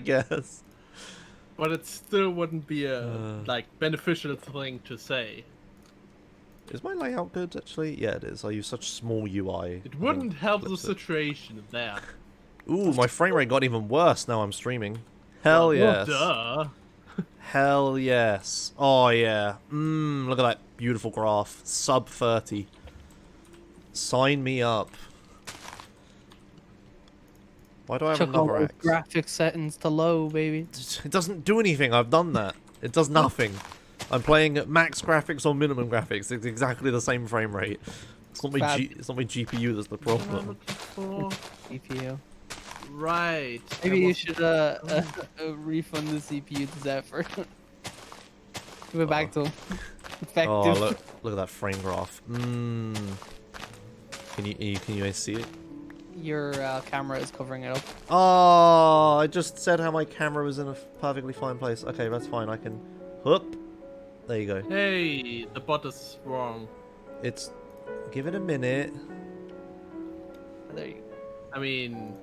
guess. But it still wouldn't be a like beneficial thing to say. Is my layout good, actually? Yeah, it is. I use such small UI. It wouldn't help the situation there. Ooh, my frame rate got even worse now I'm streaming. Hell yes. Duh. Hell yes. Oh yeah. Look at that beautiful graph. Sub 30. Sign me up. Why do I have Took all another those axe? graphics settings to low, baby. It doesn't do anything. I've done that. It does nothing. I'm playing at max graphics or minimum graphics. It's exactly the same frame rate. It's not my it's not my GPU that's the problem. CPU. Right. Maybe you should refund the CPU to Zephyr. Give it back to him. Effective. Oh, look at that frame graph. Can you guys see it? Your camera is covering it up. Oh, I just said how my camera was in a perfectly fine place. Okay, that's fine. I can. Whoop. There you go. Hey, the bot is wrong. It's. Give it a minute. There you go. I mean.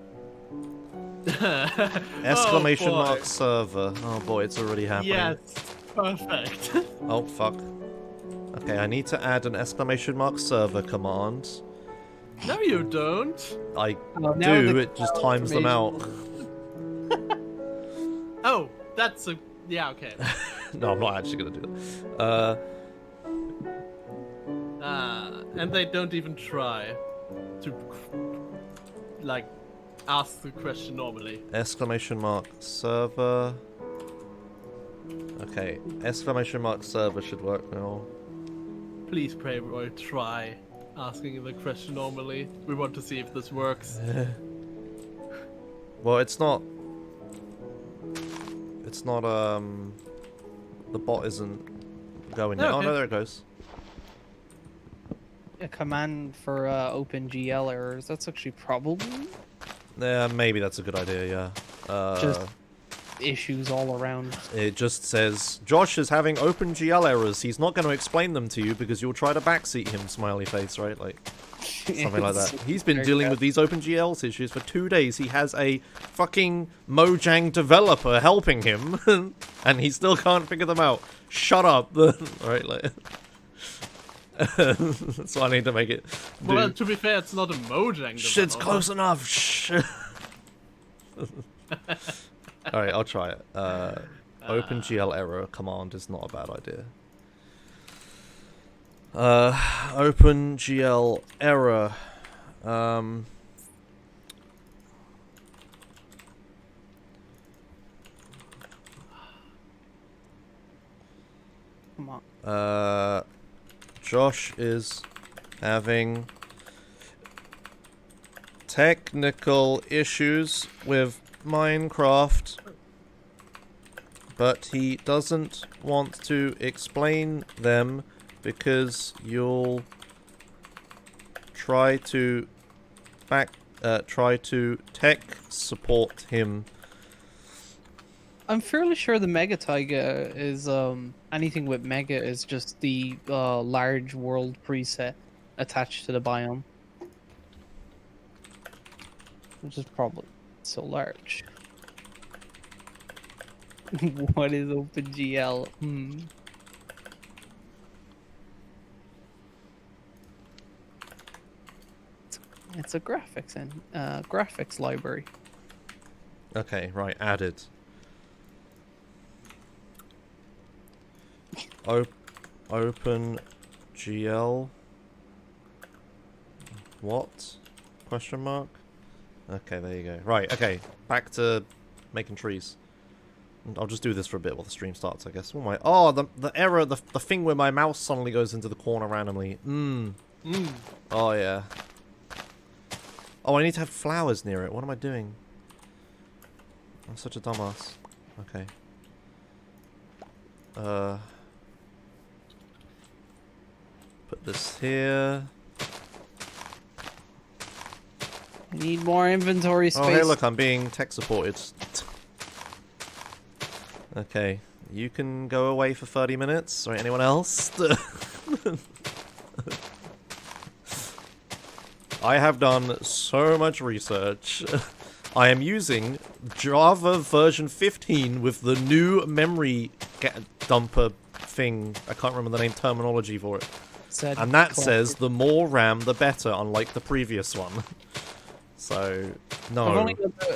Exclamation oh, mark server. Oh boy, it's already happening. Yes, perfect. Oh fuck. Okay, I need to add an exclamation mark server command. No, you don't. I now do. the It just times them out. Oh, that's a yeah. Okay. No, I'm not actually gonna do that. And they don't even try to like ask the question normally. Exclamation mark server. Okay, exclamation mark server should work now. Please pray, Roy, try asking the question normally. We want to see if this works. Well, it's not. It's not. The bot isn't going yet. Okay. Oh no, there it goes. A command for OpenGL errors. That's actually probably Yeah, maybe that's a good idea. Yeah. just issues all around. It just says Josh is having OpenGL errors. He's not going to explain them to you because you'll try to backseat him. Smiley face, right? Like something like that. He's been dealing with these OpenGL issues for 2 days. He has a fucking Mojang developer helping him, and he still can't figure them out. Shut up, right? Like. So I need to make it. Well, to be fair, it's not a Mojang. Shit's close enough. Shh. All right, I'll try it. OpenGL error command is not a bad idea. OpenGL error. Come on. Josh is having technical issues with Minecraft, but he doesn't want to explain them because you'll try to tech support him. I'm fairly sure the Mega Taiga is anything with Mega is just the large world preset attached to the biome, which is probably so large. What is OpenGL? It's a graphics library. Okay, right, added. OpenGL. What? Question mark? Okay, there you go. Right, okay. Back to making trees. I'll just do this for a bit while the stream starts, I guess. Oh my... Oh, the error, the thing where my mouse suddenly goes into the corner randomly. Oh, yeah. Oh, I need to have flowers near it. What am I doing? I'm such a dumbass. Okay. Put this here. I need more inventory space. Oh, hey, look, I'm being tech supported. Okay, you can go away for 30 minutes. Or anyone else? I have done so much research. I am using Java version 15 with the new memory dumper thing. I can't remember the name terminology for it. And that says the more RAM, the better, unlike the previous one. So, no.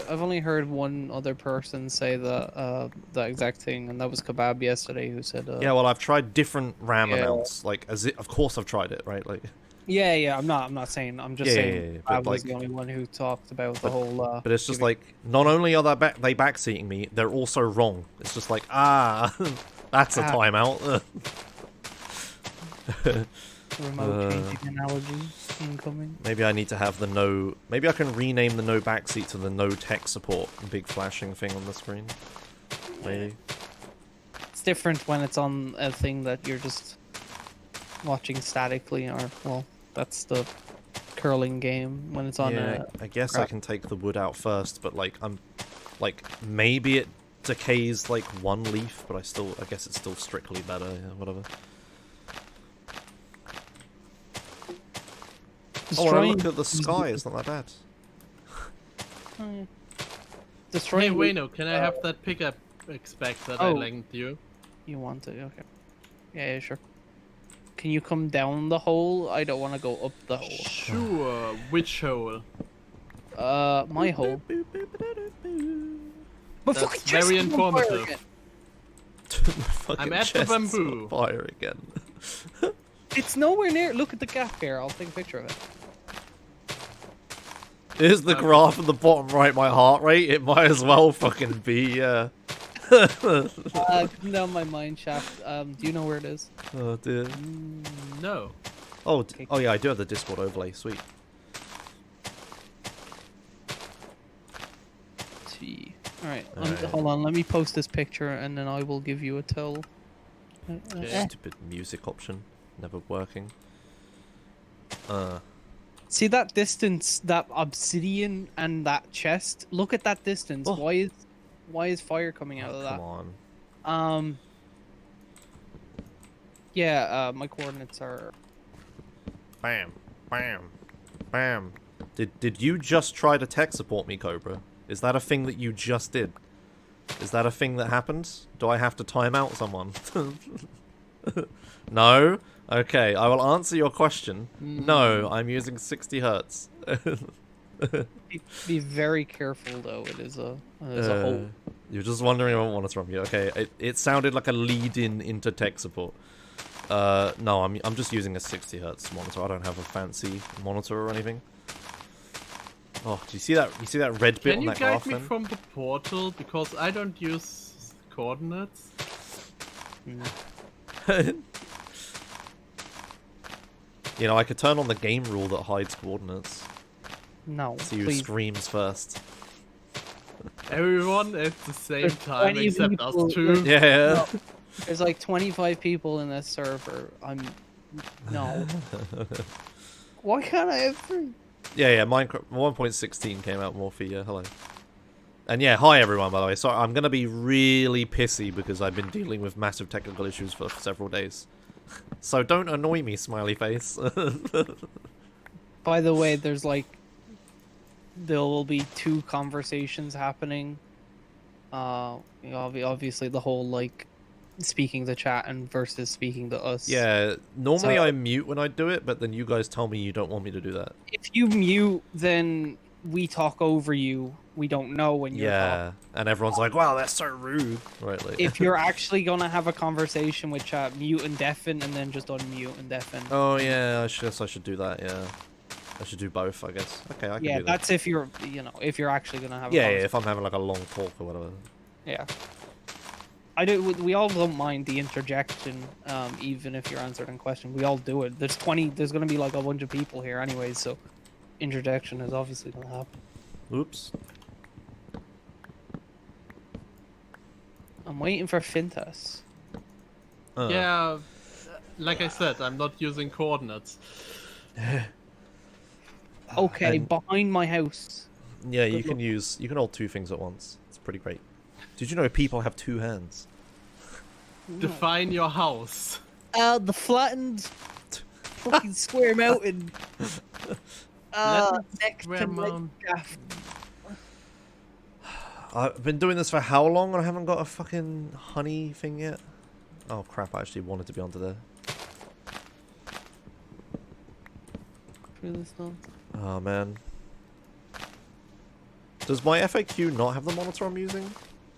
I've only heard one other person say the exact thing, and that was Kebab yesterday, who said. Yeah, well, I've tried different RAM Yeah. amounts. Like, of course I've tried it, right? Like. Yeah. I'm not saying. I'm just Yeah, saying. yeah, I but, was like- the only one who talked about the whole. But it's just giving- like, not only are they backseating me, they're also wrong. It's just like, that's a timeout. remote changing analogy incoming. Maybe I need to have the no... Maybe I can rename the no backseat to the no tech support. Big flashing thing on the screen. Maybe. It's different when it's on a thing that you're just watching statically, or well, that's the curling game when it's on Yeah, I guess I crap. can take the wood out first, but like, maybe it decays like one leaf, but I guess it's still strictly better, yeah, whatever. Oh, well, look at the sky, it's not that bad. Hey, Destroying. Wayno, can I have that pickup spec that I Oh. linked you? You want it? Okay. Yeah, sure. Can you come down the hole? I don't want to go up the hole. Sure. Which hole? My hole. But That's fucking very chest is on fire informative. again. Fucking I'm at the chest's on bamboo. fire again. It's nowhere near. Look at the gap here. I'll take a picture of it. Is the graph at the bottom right my heart rate? It might as well fucking be, yeah. Down my mine shaft. Do you know where it is? Oh dear. No. Oh, Okay. oh yeah, I do have the Discord overlay. Sweet. T. All right. Alright. Hold on. Let me post this picture, and then I will give you a tell. Okay. Stupid music option, never working. See that distance, that obsidian and that chest? Look at that distance. Oh. Why is fire coming out of that? Come on. Yeah, my coordinates are... Bam, bam, bam. Did you just try to tech support me, Cobra? Is that a thing that you just did? Is that a thing that happened? Do I have to time out someone? No? Okay, I will answer your question. No, I'm using 60 hertz. Be very careful, though. It is a hole. You're just wondering what one is from you. Okay, it sounded like a lead-in into tech support. No, I'm just using a 60 hertz monitor. I don't have a fancy monitor or anything. Oh, do you see that? You see that red bit Can on you that guide graph me then? from the portal? Because I don't use coordinates. You know, I could turn on the game rule that hides coordinates. No, So you please. screams first. Everyone at the same There's time 20 except people- us two. Yeah. There's like 25 people in this server. No. Why can't I have 3? Yeah, Minecraft 1.16 came out more for you. Hello. And yeah, hi everyone, by the way. Sorry, I'm gonna be really pissy because I've been dealing with massive technical issues for several days. So don't annoy me, smiley face. By the way, there will be 2 conversations happening. Obviously the whole like speaking to chat and versus speaking to us. Yeah, normally So- I mute when I do it, but then you guys tell me you don't want me to do that. If you mute, then we talk over you. We don't know when you're talking. Yeah, and everyone's like, "Wow, that's so rude." Right? Like, If you're actually gonna have a conversation with chat, mute and deafen, and then just unmute and deafen. oh yeah, I should do that. Yeah, I should do both. I guess. Okay, I can Yeah, do that. that's if you're, if you're actually gonna have. Yeah, a yeah, if I'm having like a long talk or whatever. Yeah. I do. We all don't mind the interjection, even if you're answering a question. We all do it. There's gonna be like a bunch of people here, anyways. So, interjection is obviously gonna happen. Oops. I'm waiting for Fintas. Yeah, like I said, I'm not using coordinates. Okay, and- behind my house. Yeah, you Good can hold 2 things at once. It's pretty great. Did you know people have 2 hands? Define your house. The flattened fucking square mountain. Let me Next square to my mountain. shaft. I've been doing this for how long and I haven't got a fucking honey thing yet? Oh crap, I actually wanted to be onto there. Really slow. Oh man. Does my FAQ not have the monitor I'm using?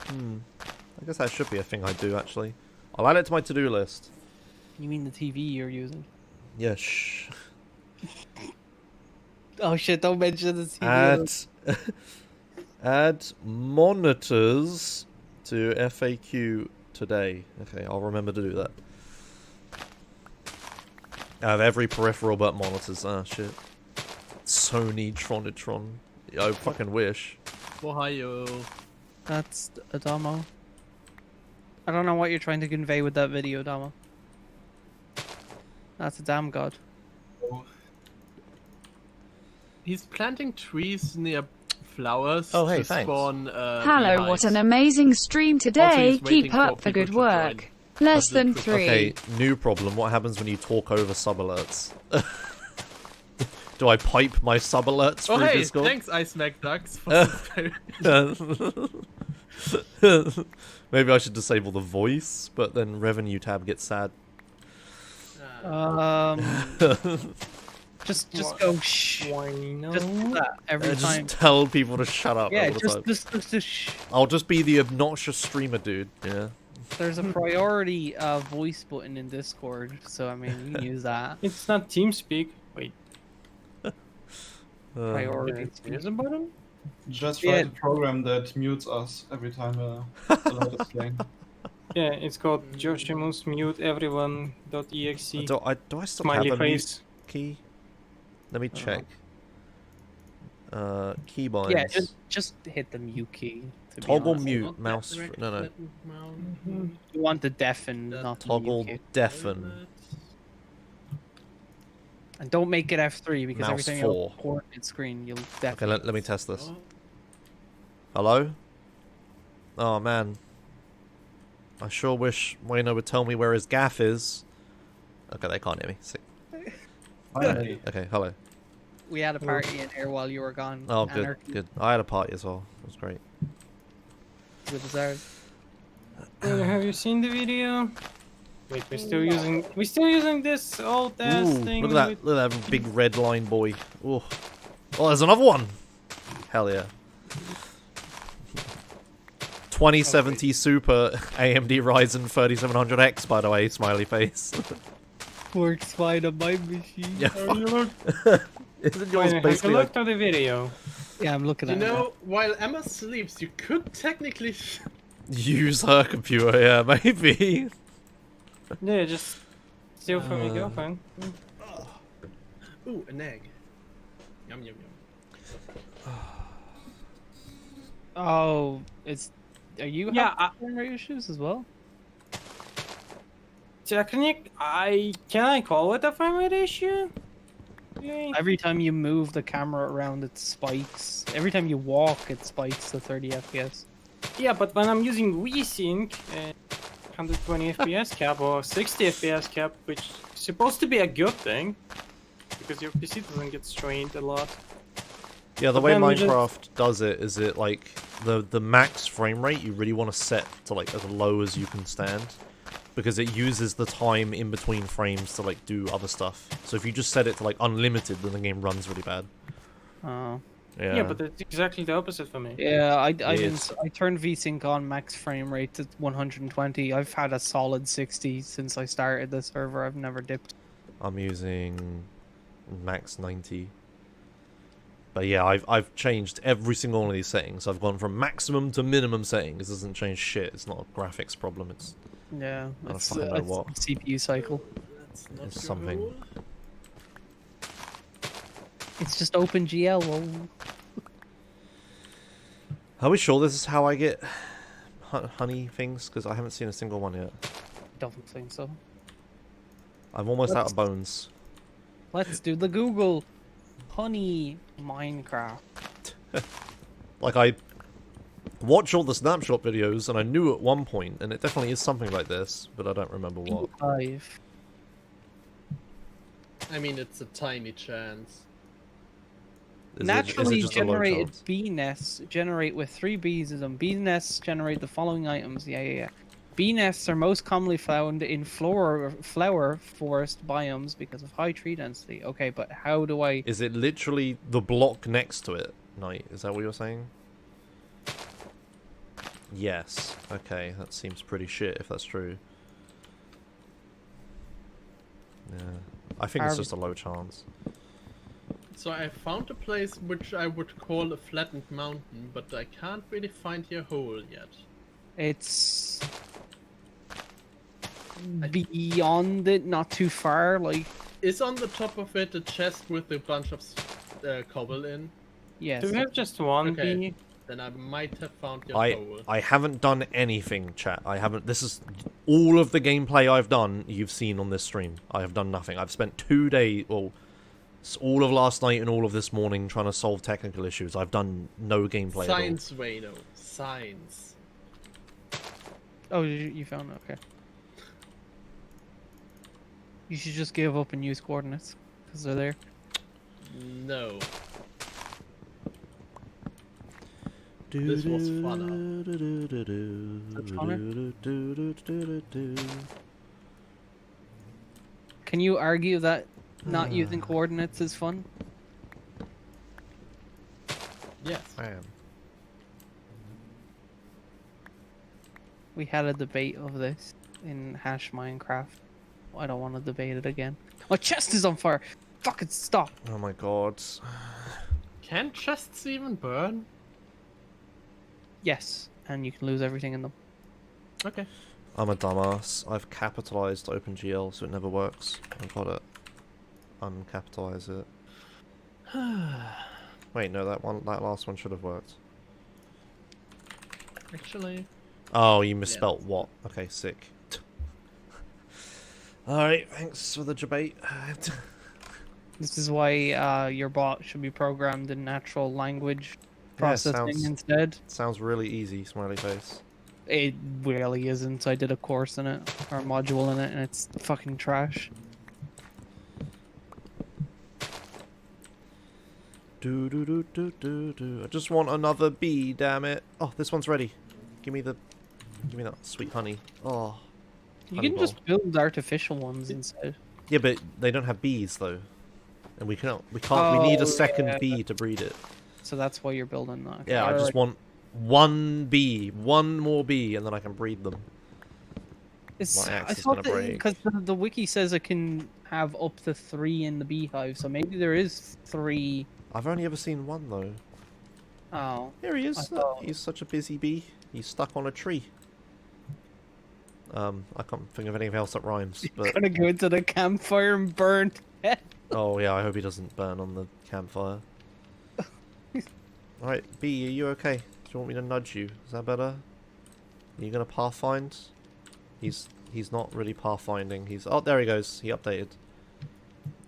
I guess that should be a thing I do actually. I'll add it to my to-do list. You mean the TV you're using? Yeah, shh. Oh shit, don't mention the TV. Add monitors to FAQ today. Okay, I'll remember to do that. I have every peripheral but monitors. Ah, shit. Sony Tronitron. I fucking wish. Ohio. That's Adamo. I don't know what you're trying to convey with that video, Adamo. That's a damn god. He's planting trees near flowers Oh, hey, to thanks. spawn Hello, what beehives. an amazing stream today. he's waiting Keep for up the people good to work. join. Less That's than the- 3. Okay, new problem. What happens when you talk over sub alerts? Do I pipe my sub alerts Oh through hey, Discord? thanks Ice Mac Ducks for subscribing. Maybe I should disable the voice, but then revenue tab gets sad. Just go shh. Why no? Just do that every Just time. tell people to shut up Yeah, all the time. just shh. I'll just be the obnoxious streamer dude, yeah. There's a priority voice button in Discord, so I mean you can use that. It's not TeamSpeak. Wait, Priority. there's a button? Just Yeah. write a program that mutes us every time a alert is playing. Yeah, it's called Joshimus mute everyone.exe. Do I still Smiley have a mute face. key? Let me check. Keybinds. Yeah, just hit the mute key. to be Toggle honest. mute mouse. No. You want the deafen, not the Toggle mute key. deafen. And don't make it F3 because every Mouse time you 4. have a coordinate screen, you'll Okay, definitely. let me test this. Hello? Oh man. I sure wish Wayno would tell me where his gaff is. Okay, they can't hear me. Sick. Finally. Okay, hello. We had a party in here while you were gone. Oh, good, Anarchy good. I had a party as well. It was great. with ours. Have you seen the video? Wait, we're still using this old ass Ooh, thing. look at that! with- Look at that big red line boy. Ooh. Oh, there's another one. Hell yeah. 2070 Super AMD Ryzen 3700X, by the way, smiley face. Works fine on my machine. Yeah, Have you looked? Isn't Wait, yours have you basically like... looked at the video? Yeah, I'm looking You at it. know, while Emma sleeps, you could technically. Use her computer, yeah, maybe. Yeah, just steal from your girlfriend. Ooh, an egg. Yum yum yum. Oh, are you Yeah, having frame rate issues as well? Technic, can I call it a frame rate issue? Really? Every time you move the camera around, it spikes. Every time you walk, it spikes to 30 FPS. Yeah, but when I'm using VSync, 120 FPS cap or 60 FPS cap, which is supposed to be a good thing, because your PC doesn't get strained a lot. Yeah, the But way then we just- Minecraft does it is it like the max frame rate you really want to set to like as low as you can stand, because it uses the time in between frames to like do other stuff. So if you just set it to like unlimited, then the game runs really bad. Oh. Yeah, but it's exactly the opposite for me. Yeah, I Yes. turned VSync on max frame rate to 120. I've had a solid 60 since I started the server. I've never dipped. I'm using max 90. But yeah, I've changed every single one of these settings. I've gone from maximum to minimum settings. It doesn't change shit. It's not a graphics problem. It's Yeah, I don't it's, fucking know it's what. CPU cycle. That's not It's your something. rule. It's just OpenGL. Well, Are we sure this is how I get honey things? Because I haven't seen a single one yet. don't think so. I'm almost out Let's- of bones. Let's do the Google. Honey Minecraft. Like, I watch all the snapshot videos, and I knew at one point, and it definitely is something like this, but I don't remember what. 5. I mean, it's a tiny chance. Is Naturally it just a low generated chance? bee nests generate with 3 bees in them. Bee nests generate the following items. Yeah. Bee nests are most commonly found in flower forest biomes because of high tree density. Okay, but how do I... Is it literally the block next to it, Knight? Is that what you're saying? Yes. Okay, that seems pretty shit if that's true. Yeah. I think it's just a low chance. So I found a place which I would call a flattened mountain, but I can't really find your hole yet. It's... beyond it, not too far, like... Is on the top of it a chest with a bunch of cobble in? Yes. Do we have just one Okay. bee? Then I might have found your hole. I haven't done anything, chat. I haven't. This is all of the gameplay I've done. You've seen on this stream. I have done nothing. I've spent 2 days, well, all of last night and all of this morning trying to solve technical issues. I've done no gameplay Science, Wayno. Science. Oh, you found it, okay. You should just give up and use coordinates, because they're there. No. at all. This was funner. That's funner? Can you argue that not using coordinates is fun? Yes. I am. We had a debate of this in Hash Minecraft. I don't want to debate it again. My chest is on fire! Fucking stop! Oh my god. Can chests even burn? Yes, and you can lose everything in them. Okay. I'm a dumbass. I've capitalized OpenGL so it never works. I've got to uncapitalize it. Wait, no, that last one should have worked. Actually. Oh, you misspelt what? Okay, sick. Alright, thanks for the debate. This is why your bot should be programmed in natural language processing sounds- instead. Sounds really easy, smiley face. It really isn't. I did a course in it, or a module in it, and it's fucking trash. I just want another bee, damn it. Oh, this one's ready. Give me that sweet honey. Oh. You Honey can bowl. just build artificial ones instead. Yeah, but they don't have bees though. And we can't we need Oh, a second yeah. bee to breed it. So that's why you're building that. Yeah, I just want one more bee, and then I can breed them. It's, my axe I is thought gonna break. because the wiki says it can have up to 3 in the beehive, so maybe there is 3. I've only ever seen one though. Oh, Here he I is. thought- He's such a busy bee. He's stuck on a tree. I can't think of anything else that rhymes, but gonna go into the campfire and burn. oh yeah, I hope he doesn't burn on the campfire. Alright, bee, are you okay? Do you want me to nudge you? Is that better? Are you gonna pathfind? He's not really pathfinding. He's oh, there he goes. He updated.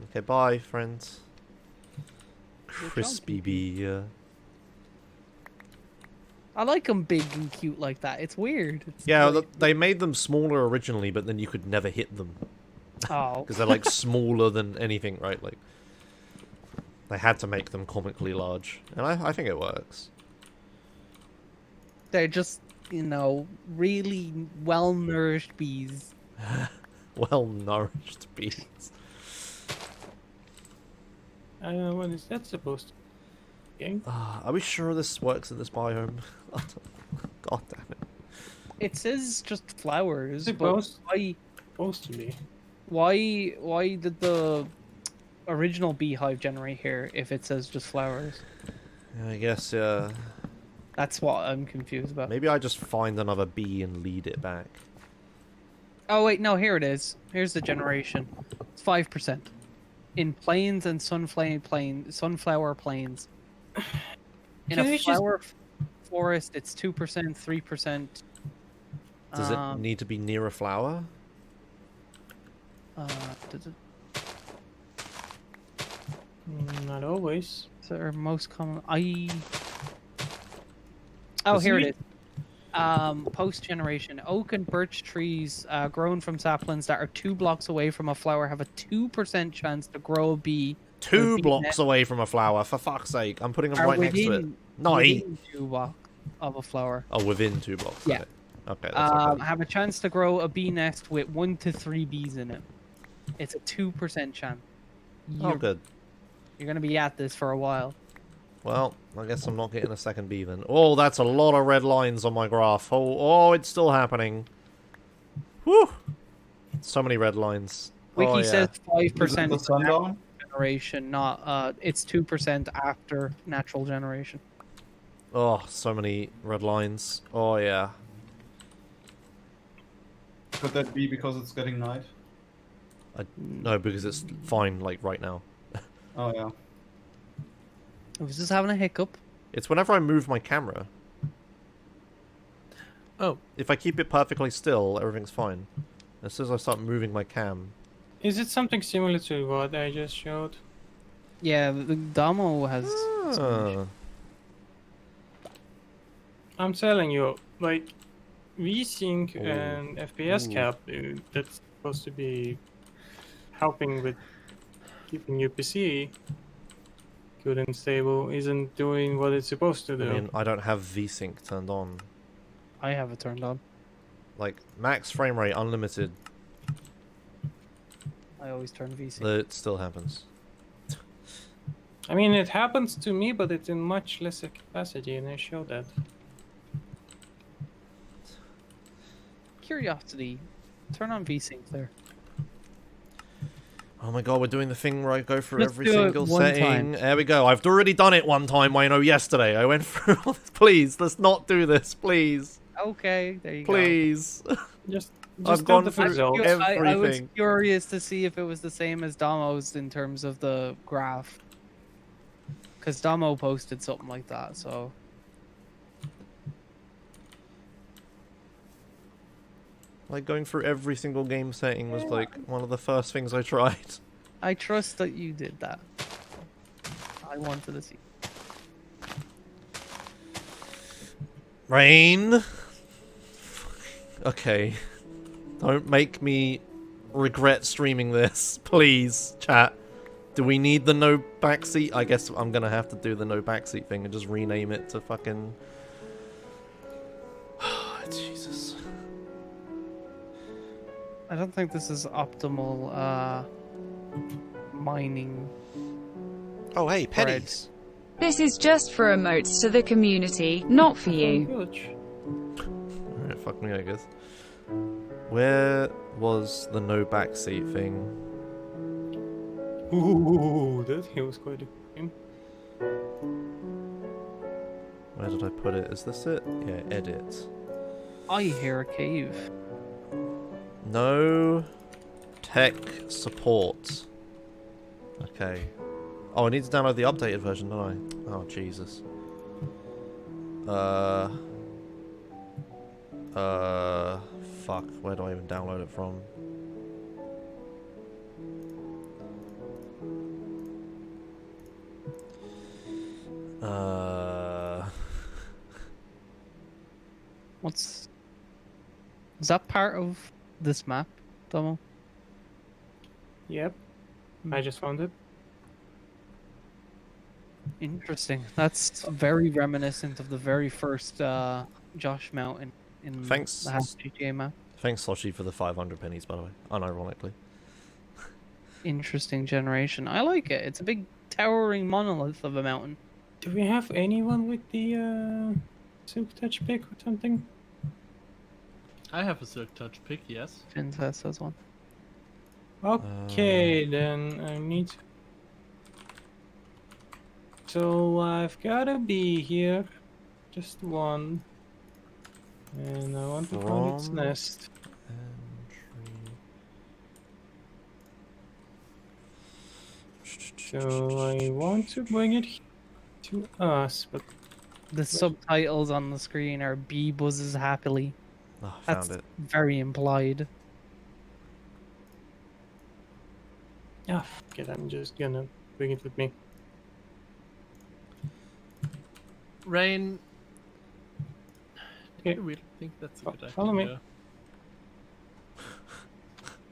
Okay, bye, friends. Crispy bee. I like them big and cute like that. It's weird. It's Yeah, like- they made them smaller originally, but then you could never hit them oh, because they're like smaller than anything, right? Like they had to make them comically large, and I think it works. they're just, you know, really well-nourished bees. Well nourished bees. What is that supposed to be? Game? Are we sure this works in this biome? God damn it. It says just flowers, but Supposed- why Supposed to be. why did the original beehive generate here if it says just flowers? I guess That's what I'm confused about. maybe I just find another bee and lead it back. Oh wait, no, here it is. Here's the generation. It's 5%. In plains and sunflower plains. In Can a we just- flower forest, it's 2%, 3%. Does it need to be near a flower? Does it, Not always. so are most common. Oh, Does here he- it is. Post generation, oak and birch trees grown from saplings that are 2 blocks away from a flower have a 2% chance to grow a bee 2 be blocks next- away from a flower, for fuck's sake. I'm putting them are right next to it. within- No, within 2 blocks of a flower. Oh, within 2 blocks. Yeah. Okay, okay that's okay. Have a chance to grow a bee nest with 1 to 3 bees in it. It's a 2% chance. Oh, good. You're gonna be at this for a while. Well, I guess I'm not getting a second bee then. Oh, that's a lot of red lines on my graph. Oh, it's still happening. Whew! So many red lines. Wiki oh, yeah. says Is it 5% the sundown? generation, not it's 2% after natural generation. Oh, so many red lines. Oh, yeah. Could that be because it's getting night? No, because it's fine, like, right now. Oh yeah. I was just having a hiccup. It's whenever I move my camera. Oh. If I keep it perfectly still, everything's fine. As soon as I start moving my cam... Is it something similar to what I just showed? Yeah, the Damo has. Ah. I'm telling you, like, VSync Oh. and FPS Ooh. cap, that's supposed to be helping with keeping your PC good and stable, isn't doing what it's supposed to do. I mean, I don't have VSync turned on. I have it turned on. Like, max frame rate, unlimited. I always turn VC. It still happens. I mean, it happens to me, but it's in much lesser capacity, and I show that. Curiosity. Turn on VSync there. Oh my god, we're doing the thing where I go through Let's every do it single one setting. time. There we go. I've already done it one time, I know, yesterday. I went through all this. Please, let's not do this, please. Okay, there you Please. Just I've go gone to through result. go. I was everything. curious to see if it was the same as Damo's in terms of the graph. Because Damo posted something like that, so. Like, going through every single game setting was, like, one of the first things I tried. I trust that you did that. I wanted to see. Rain. Okay. Don't make me regret streaming this, please, chat. Do we need the no backseat? I guess I'm gonna have to do the no backseat thing and just rename it to fucking... Jesus. I don't think this is optimal mining. Oh, hey, Bread. pennies. This is just for emotes to the community, not for you. Alright, fuck me, I guess. Where was the no backseat thing? Ooh, that he was quite a game. Where did I put it? Is this it? Yeah, edit. I hear a cave. No tech support. Okay. Oh, I need to download the updated version, don't I? Oh, Jesus. Fuck. Where do I even download it from? What's... Is that part of this map, Domo? Yep, I just found it. Interesting. That's very reminiscent of the very first Josh Mountain in Thanks. the Half GTA map. Thanks, Soshi, for the 500 pennies, by the way. Unironically. Interesting generation. I like it. It's a big towering monolith of a mountain. Do we have anyone with the Silk Touch pick or something? I have a Silk Touch pick, yes. Princess has one. Okay, then I need to... So I've gotta be here. Just one. And I want to find its From- nest. So I want to bring it to us, but The subtitles on the screen are bee buzzes happily. Oh, That's found it. very implied. ah, fuck it, I'm just gonna bring it with me. Rain. Okay. Do you really think that's a good idea? Follow me.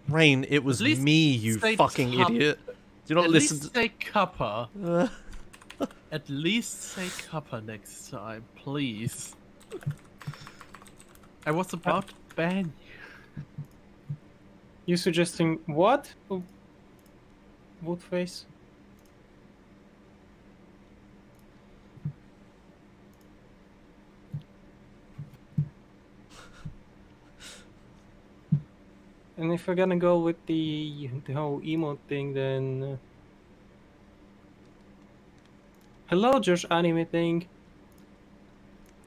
Rain, it was At least me, you stay fucking top. idiot. Do you not At listen least say copper. to... At least say copper next time, please. I was about to ban you. You suggesting what? Oh, what face? And if we're gonna go with the whole emote thing, then hello, Josh Anime thing.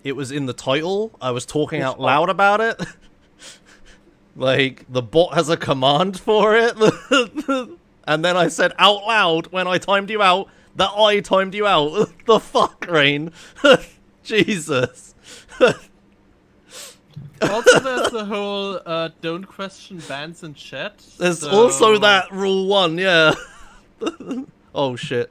It was in the title. I was talking Which out part? loud about it. Like, the bot has a command for it. And then I said out loud when I timed you out that I timed you out. The fuck, Rain? Jesus. Also, there's the whole don't question bans in chat. There's so also that rule 1, yeah. Oh shit.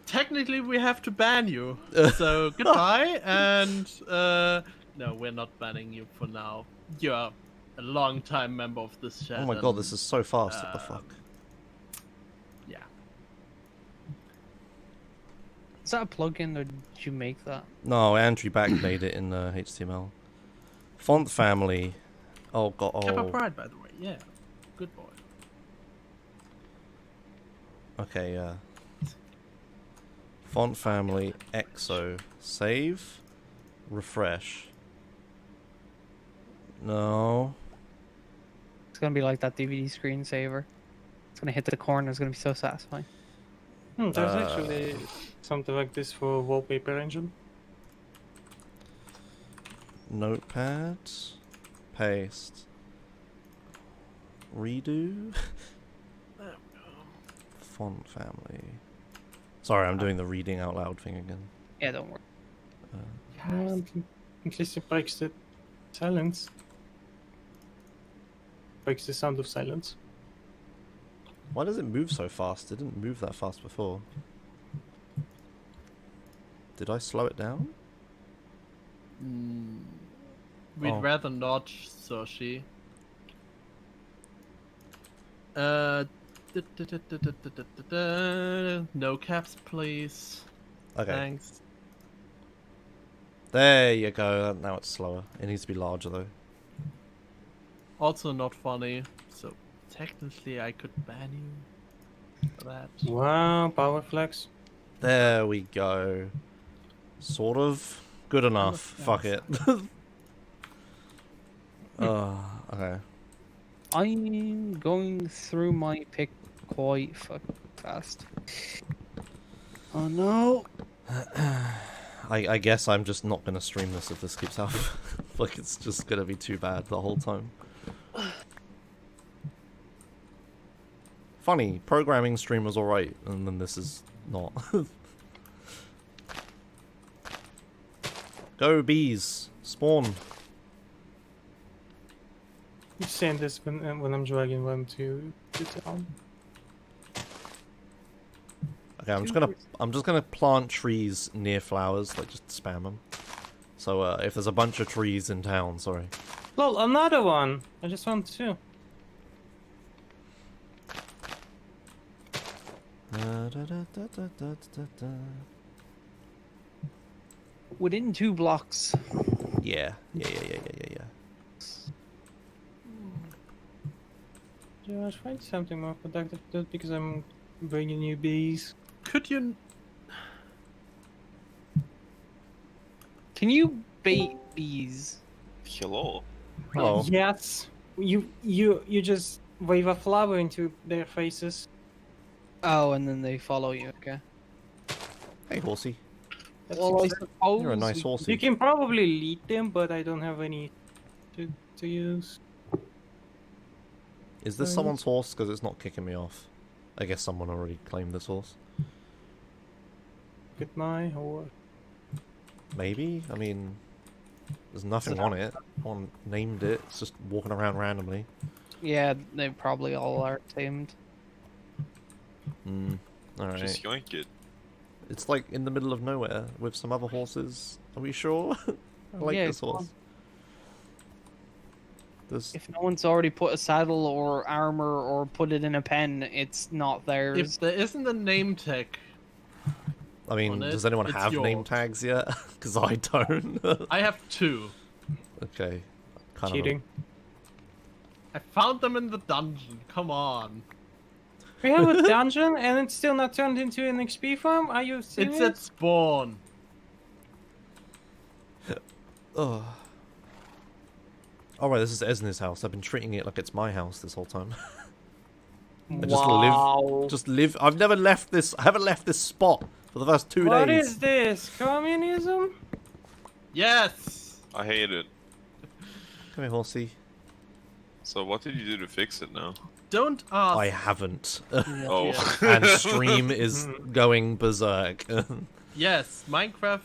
Technically, we have to ban you. So goodbye, and no, we're not banning you for now. You're a long-time member of this chat. Oh my god, this is so fast. What the fuck? Yeah. Is that a plugin or did you make that? No, Andrew back made it in HTML. Font family. Oh god. Kappa Oh. Pride, by the way. Yeah. Good boy. Okay, yeah. Font family, EXO, save, refresh. No. It's gonna be like that DVD screensaver. It's gonna hit the corner. It's gonna be so satisfying. There's actually something like this for wallpaper engine. Notepad, paste, redo, font family. Sorry, I'm doing the reading out loud thing again. Yeah, don't worry. At least it breaks the silence. Breaks the sound of silence. Why does it move so fast? It didn't move that fast before. Did I slow it down? We'd Oh. rather not, Soshi. No caps, please. Okay. Thanks. There you go. Now it's slower. It needs to be larger though. Also not funny, so technically I could ban you for that. Wow, power flex. There we go. Sort of. Good enough. Fuck it. Okay. I'm going through my pick quite fucking fast. Oh no! I guess I'm just not gonna stream this if this keeps happening. Like, it's just gonna be too bad the whole time. Funny, programming stream was alright, and then this is not. Go bees! Spawn! I'm saying this when I'm dragging them to town. Okay, I'm just gonna plant trees near flowers, like just spam them. So if there's a bunch of trees in town, sorry. Lol, another one! I just found two. Within 2 blocks. Yeah. Josh, find something more productive just because I'm bringing you bees. Could you? Can you bait bees? Hello. Hello. Yes. You just wave a flower into their faces. Oh, and then they follow you. Okay. Hey, horsey. That's Well, I exact- suppose You're a nice You horsey. can probably lead them, but I don't have any to use. Is this someone's horse? Because it's not kicking me off. I guess someone already claimed this horse. Goodbye, or Maybe? I mean, there's nothing on it. No one named it. It's just walking around randomly. Yeah, they probably all are tamed. Alright. Just yoink it. It's like in the middle of nowhere with some other horses. Are we sure? I like Yeah, this come horse. There's... If no one's already put a saddle or armor or put it in a pen, it's not theirs. If there isn't a name tag, I mean, on it, does anyone it's have name yours. tags yet? Because I don't. I have 2. Okay. Kind Cheating. I found them in the dungeon. Come on. We have a dungeon and it's still not turned into an XP farm? Are you serious? It's at spawn. Oh. Oh right, this is Esne's house. I've been treating it like it's my house this whole time. I just live. I've never left this. I haven't left this spot for the first 2 days. What is this? Communism? Yes. I hate it. Come here, horsey. So what did you do to fix it now? Don't ask. I haven't. Oh. And stream is going berserk. Yes, Minecraft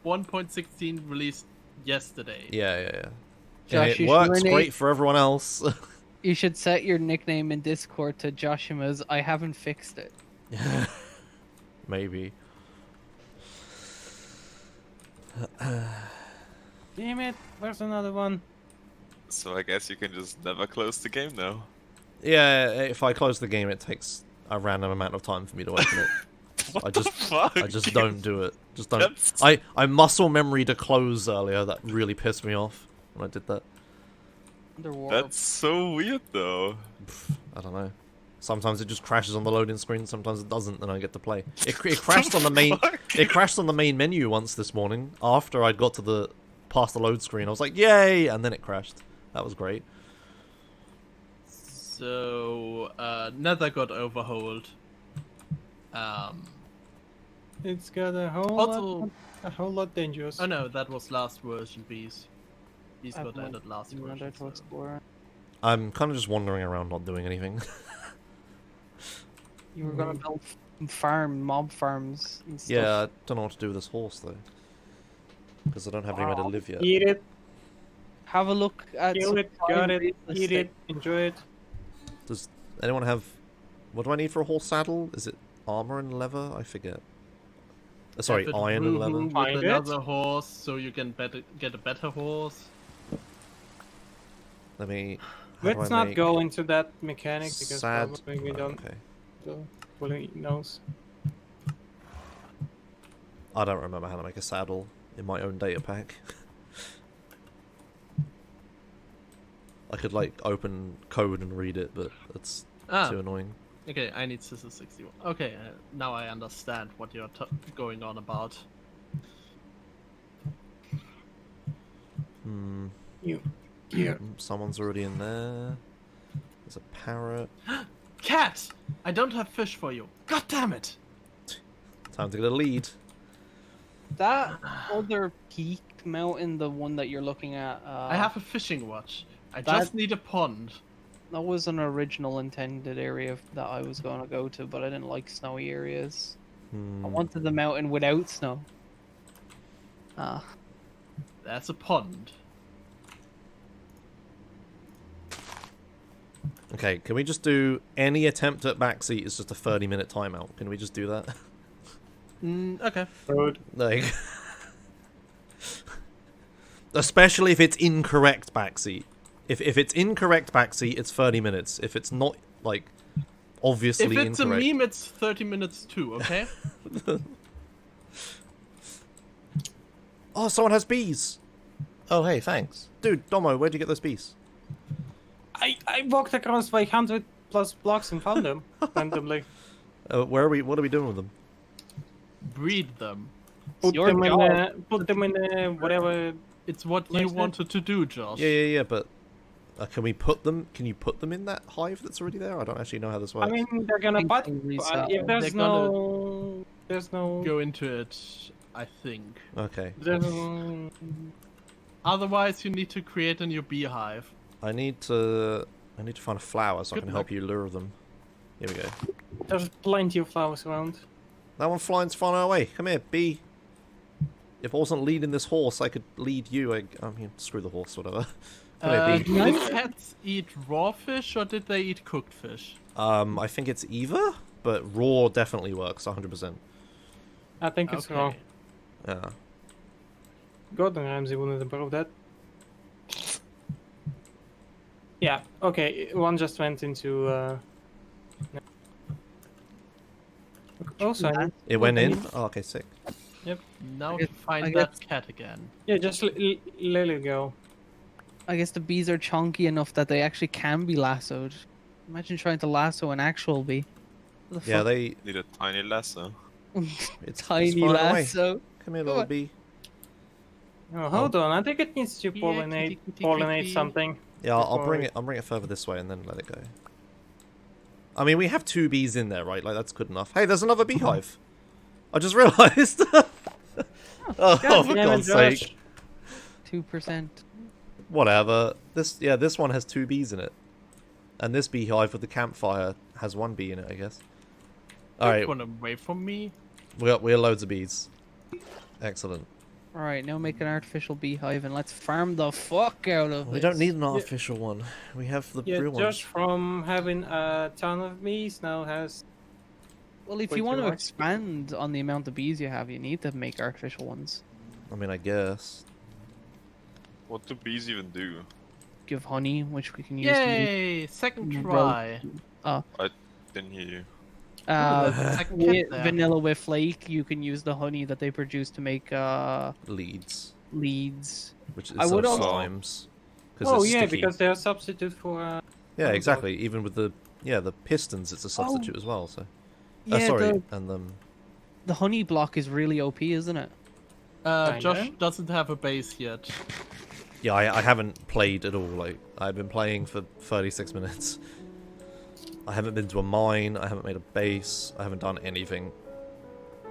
1.16 released yesterday. Yeah. Josh, it you works should great for everyone else. You should set your nickname in Discord to Joshima's I haven't fixed it. Maybe. Damn it, where's another one? So I guess you can just never close the game now. Yeah, if I close the game, it takes a random amount of time for me to open it. What the fuck? I just don't do it. Just don't. That's- I muscle memory to close earlier. That really pissed me off when I did that. Underwater. That's so weird though. I don't know. Sometimes it just crashes on the loading screen. Sometimes it doesn't, and I get to play. It crashed on the main. It crashed on the main menu once this morning. After I got to the past the load screen, I was like, "Yay!" and then it crashed. That was great. So, Nether got overhauled. It's got a whole Also- lot dangerous. Oh no, that was last version bees. These I've got not added last seen version. Nether to so- explore. I'm kind of just wandering around, not doing anything. You were gonna build mob farms and stuff. Yeah, I don't know what to do with this horse though, because I don't have anywhere to live yet. Eat it, Have a look at kill some it, got it, real eat estate. it, enjoy it. Does anyone have? What do I need for a horse saddle? Is it armor and leather? I forget. Sorry, Have it iron and leather. woohoo Find with it. another horse, so you can get a better horse. Let me. how do Let's I not make go into that mechanic because sad. probably we don't Okay. fully knows. I don't remember how to make a saddle in my own data pack. I could like open code and read it, but that's too annoying. Okay, I need scissors 61. Okay, now I understand what you're going on about. Hmm. Yeah. Someone's already in there. There's a parrot. Cat! I don't have fish for you. God damn it! Time to get a lead. That other peak mountain, the one that you're looking at. I have a fishing watch. I that- just need a pond. That was an original intended area that I was going to go to, but I didn't like snowy areas. Hmm. I wanted the mountain without snow. Ah, There's a pond. Okay, can we just do any attempt at backseat is just a 30-minute timeout? Can we just do that? Okay. Good. Like, especially if it's incorrect backseat. If it's incorrect backseat, it's 30 minutes. If it's not like obviously If it's incorrect, a meme, it's 30 minutes too, okay? oh, someone has bees. Oh, hey, thanks, dude. Domo, where'd you get those bees? I walked across like 100+ blocks and found them randomly. Where are we? What are we doing with them? Breed them. Put your them in job. put them in whatever. It's what Like you that? wanted to do, Josh. Yeah. But can we put them? Can you put them in that hive that's already there? I don't actually know how this works. I mean, they're gonna think butt. they If resettle. there's They're gonna there's no. Go into it, I think. Okay. There's, Otherwise, you need to create a new beehive. I need to find a flower so I Good can luck. help you lure them. Here we go. there's plenty of flowers around. That one flying's far away. Come here, bee. If I wasn't leading this horse, I could lead you. I mean, screw the horse, whatever. Come here, bee. Did cats eat raw fish or did they eat cooked fish? I think it's either, but raw definitely works 100%. I think it's wrong. Yeah. Gordon Ramsay wouldn't approve that. Yeah. Okay. One just went into. Also, It went in? Oh, okay, sick. Now I to guess- find I that guess- cat again. yeah, just let it go. I guess the bees are chunky enough that they actually can be lassoed. Imagine trying to lasso an actual bee. What the Yeah, fuck? they... Need a tiny lasso. It's Tiny far away. lasso. Come here, Come little on. bee. Oh, hold on. I think it needs to Yeah, pollinate kitty, kitty, pollinate kitty. something. Yeah, I'll before bring we- it. I'll bring it further this way and then let it go. I mean, we have 2 bees in there, right? Like that's good enough. Hey, there's another beehive. I just realised. Oh, for damn it, God's Josh. sake! 2%. Whatever. This one has 2 bees in it, and this beehive with the campfire has 1 bee in it, I guess. All right, One away from me. we have loads of bees. Excellent. Alright, now make an artificial beehive and let's farm the fuck out of it. We don't need an artificial one. We have the Yeah, real Josh ones. from having a ton of bees now has. Well, if Way you want too to much. expand on the amount of bees you have, you need to make artificial ones. I mean, I guess. What do bees even do? Give honey, which we can use. to make, Yay! Second Mm, try. Didn't hear you. Second cat there. vanilla with flake, you can use the honey that they produce to make Leads, leads. which I is would of also- slimes. Oh it's yeah, sticky. because they're a substitute for. Yeah, Oh, exactly. Even with the pistons, it's a substitute as well. So, Yeah, sorry, the, and the honey block is really OP, isn't it? Josh Kinda. doesn't have a base yet. yeah, I haven't played at all. Like I've been playing for 36 minutes. I haven't been to a mine. I haven't made a base. I haven't done anything.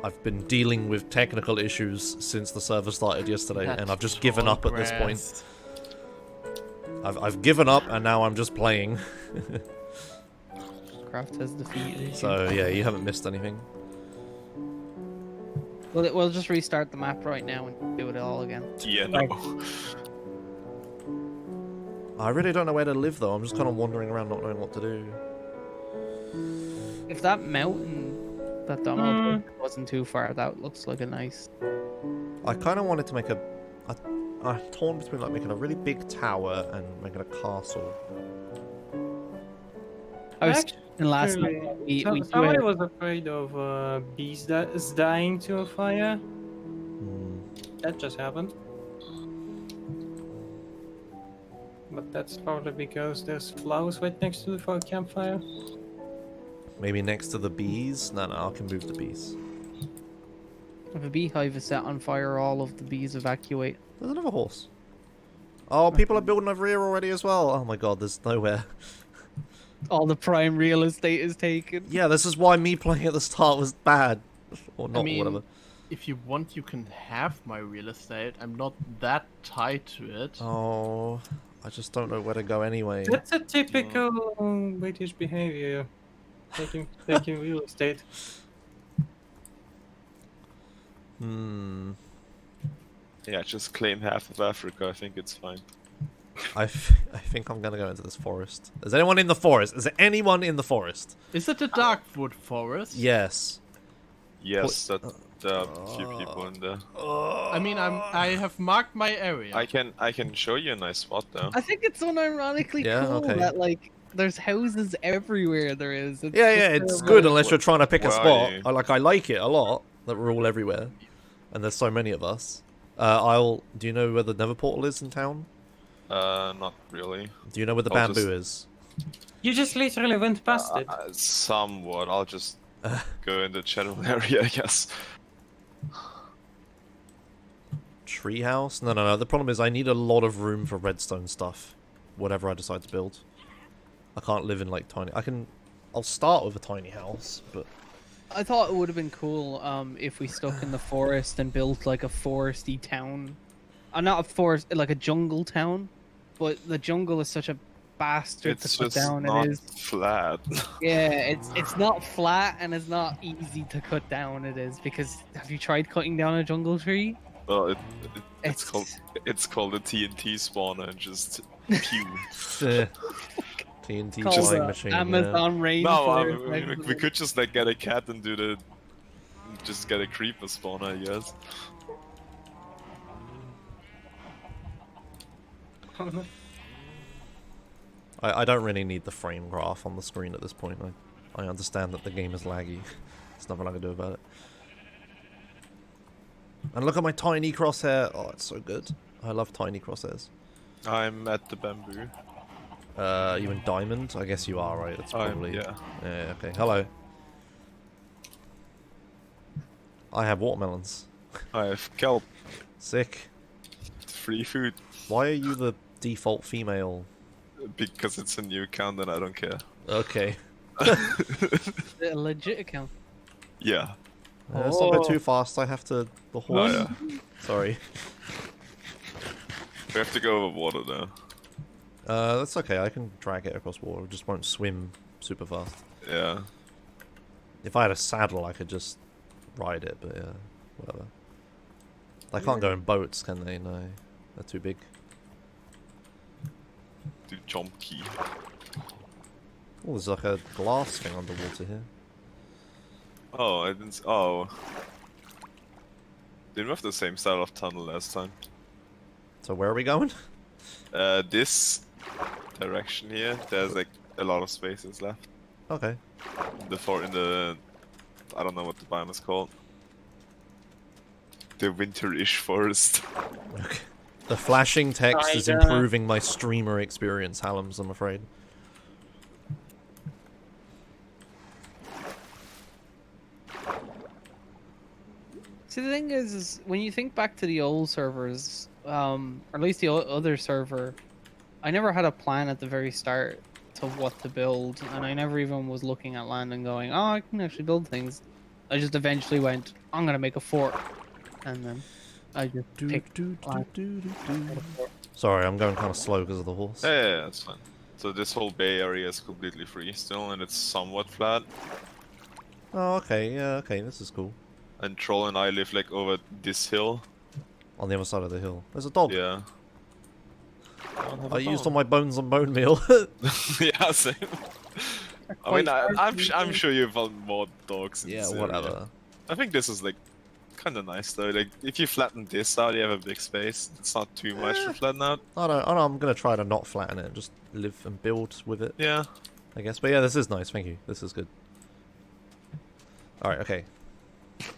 I've been dealing with technical issues since the server started yesterday, and I've just given up at this point. Progressed. I've given up, and now I'm just playing. Craft has defeated you. So yeah, you haven't missed anything. We'll just restart the map right now and do it all again. Yeah, no. I really don't know where to live though. I'm just kind of wandering around, not knowing what to do. If that mountain that Donald wasn't too far, that looks like a nice. I kind of wanted to make I'm torn between like making a really big tower and making a castle. I was in last Actually, night. We do somebody have- was afraid of bees that is dying to a fire. Hmm. That just happened. But that's probably because there's flowers right next to the campfire. Maybe next to the bees? No, I can move the bees. If a beehive is set on fire, all of the bees evacuate. There's another horse. Oh, people are building over here already as well. Oh my god, there's nowhere. All the prime real estate is taken. Yeah, this is why me playing at the start was bad. Or not, I mean, whatever. if you want, you can have my real estate. I'm not that tied to it. Oh, I just don't know where to go anyway. That's a typical British behavior. Taking real estate. Hmm. Yeah, just claim half of Africa. I think it's fine. I think I'm gonna go into this forest. Is anyone in the forest? Is there anyone in the forest? Is it the Darkwood Forest? Yes. Yes, that there are a few people in there. I mean, I have marked my area. I can show you a nice spot though. I think it's unironically Yeah, cool okay. that like there's houses everywhere. There is. It's Yeah, yeah, just it's a- good unless you're trying to pick a Where are spot. you? I like it a lot that we're all everywhere, and there's so many of us. Do you know where the Nether Portal is in town? Not really. Do you know where the I'll bamboo is? You just literally went past it. Somewhat. I'll just go in the general area, I guess. Treehouse? No. The problem is I need a lot of room for redstone stuff. Whatever I decide to build. I can't live in like tiny. I'll start with a tiny house, but I thought it would have been cool if we stuck in the forest and built like a foresty town. Not a forest, like a jungle town. But the jungle is such a bastard It's to put just down. not It is. flat. Yeah, it's not flat and it's not easy to cut down. It is because have you tried cutting down a jungle tree? Well, It's- it's called a TNT spawner and just pew. TNT Called flying the machine. Amazon No, rainforest. we could just like get a cat and just get a creeper spawner, I guess. I don't really need the frame graph on the screen at this point. I understand that the game is laggy. There's nothing I can do about it. And look at my tiny crosshair. Oh, it's so good. I love tiny crosshairs. I'm at the bamboo. You in diamond? I guess you are, right? That's probably... Yeah. Yeah, okay. Hello. I have watermelons. I have kelp. Sick. Free food. Why are you the default female? Because it's a new account and I don't care. Okay. A legit account. Yeah. Let's not go too fast. I have to... The horse. Oh, yeah. Sorry. We have to go over water now. That's okay. I can drag it across water. It just won't swim super fast. Yeah. If I had a saddle, I could just ride it, but yeah, whatever. They can't go in boats, can they? No. They're too big. Do jump key. Oh, there's like a glass thing underwater here. Oh, I didn't. Oh. Didn't we have the same style of tunnel last time? So where are we going? This direction here, there's like a lot of spaces left. Okay. In the I don't know what the biome is called. The winterish forest. Okay. The flashing text is improving my streamer experience, Hallams, I'm afraid. See, the thing is when you think back to the old servers, or at least the other server, I never had a plan at the very start to what to build, and I never even was looking at land and going, oh, I can actually build things. I just eventually went, I'm gonna make a fort, and then I just picked land. Sorry, I'm going kind of slow because of the horse. Yeah, that's fine. So this whole bay area is completely free still, and it's somewhat flat. Oh, okay, yeah, okay, this is cool. And Troll and I live like over this hill. On the other side of the hill. There's a dog. Yeah. I used all my bones on bone meal. Yeah, same. I mean, I'm sure you've found more dogs in Yeah, this whatever. area. I think this is like kind of nice though. Like if you flatten this out, you have a big space. It's not too much to flatten out. I don't know, I'm gonna try to not flatten it, just live and build with it. Yeah. I guess. But yeah, this is nice, thank you. This is good. Alright, okay.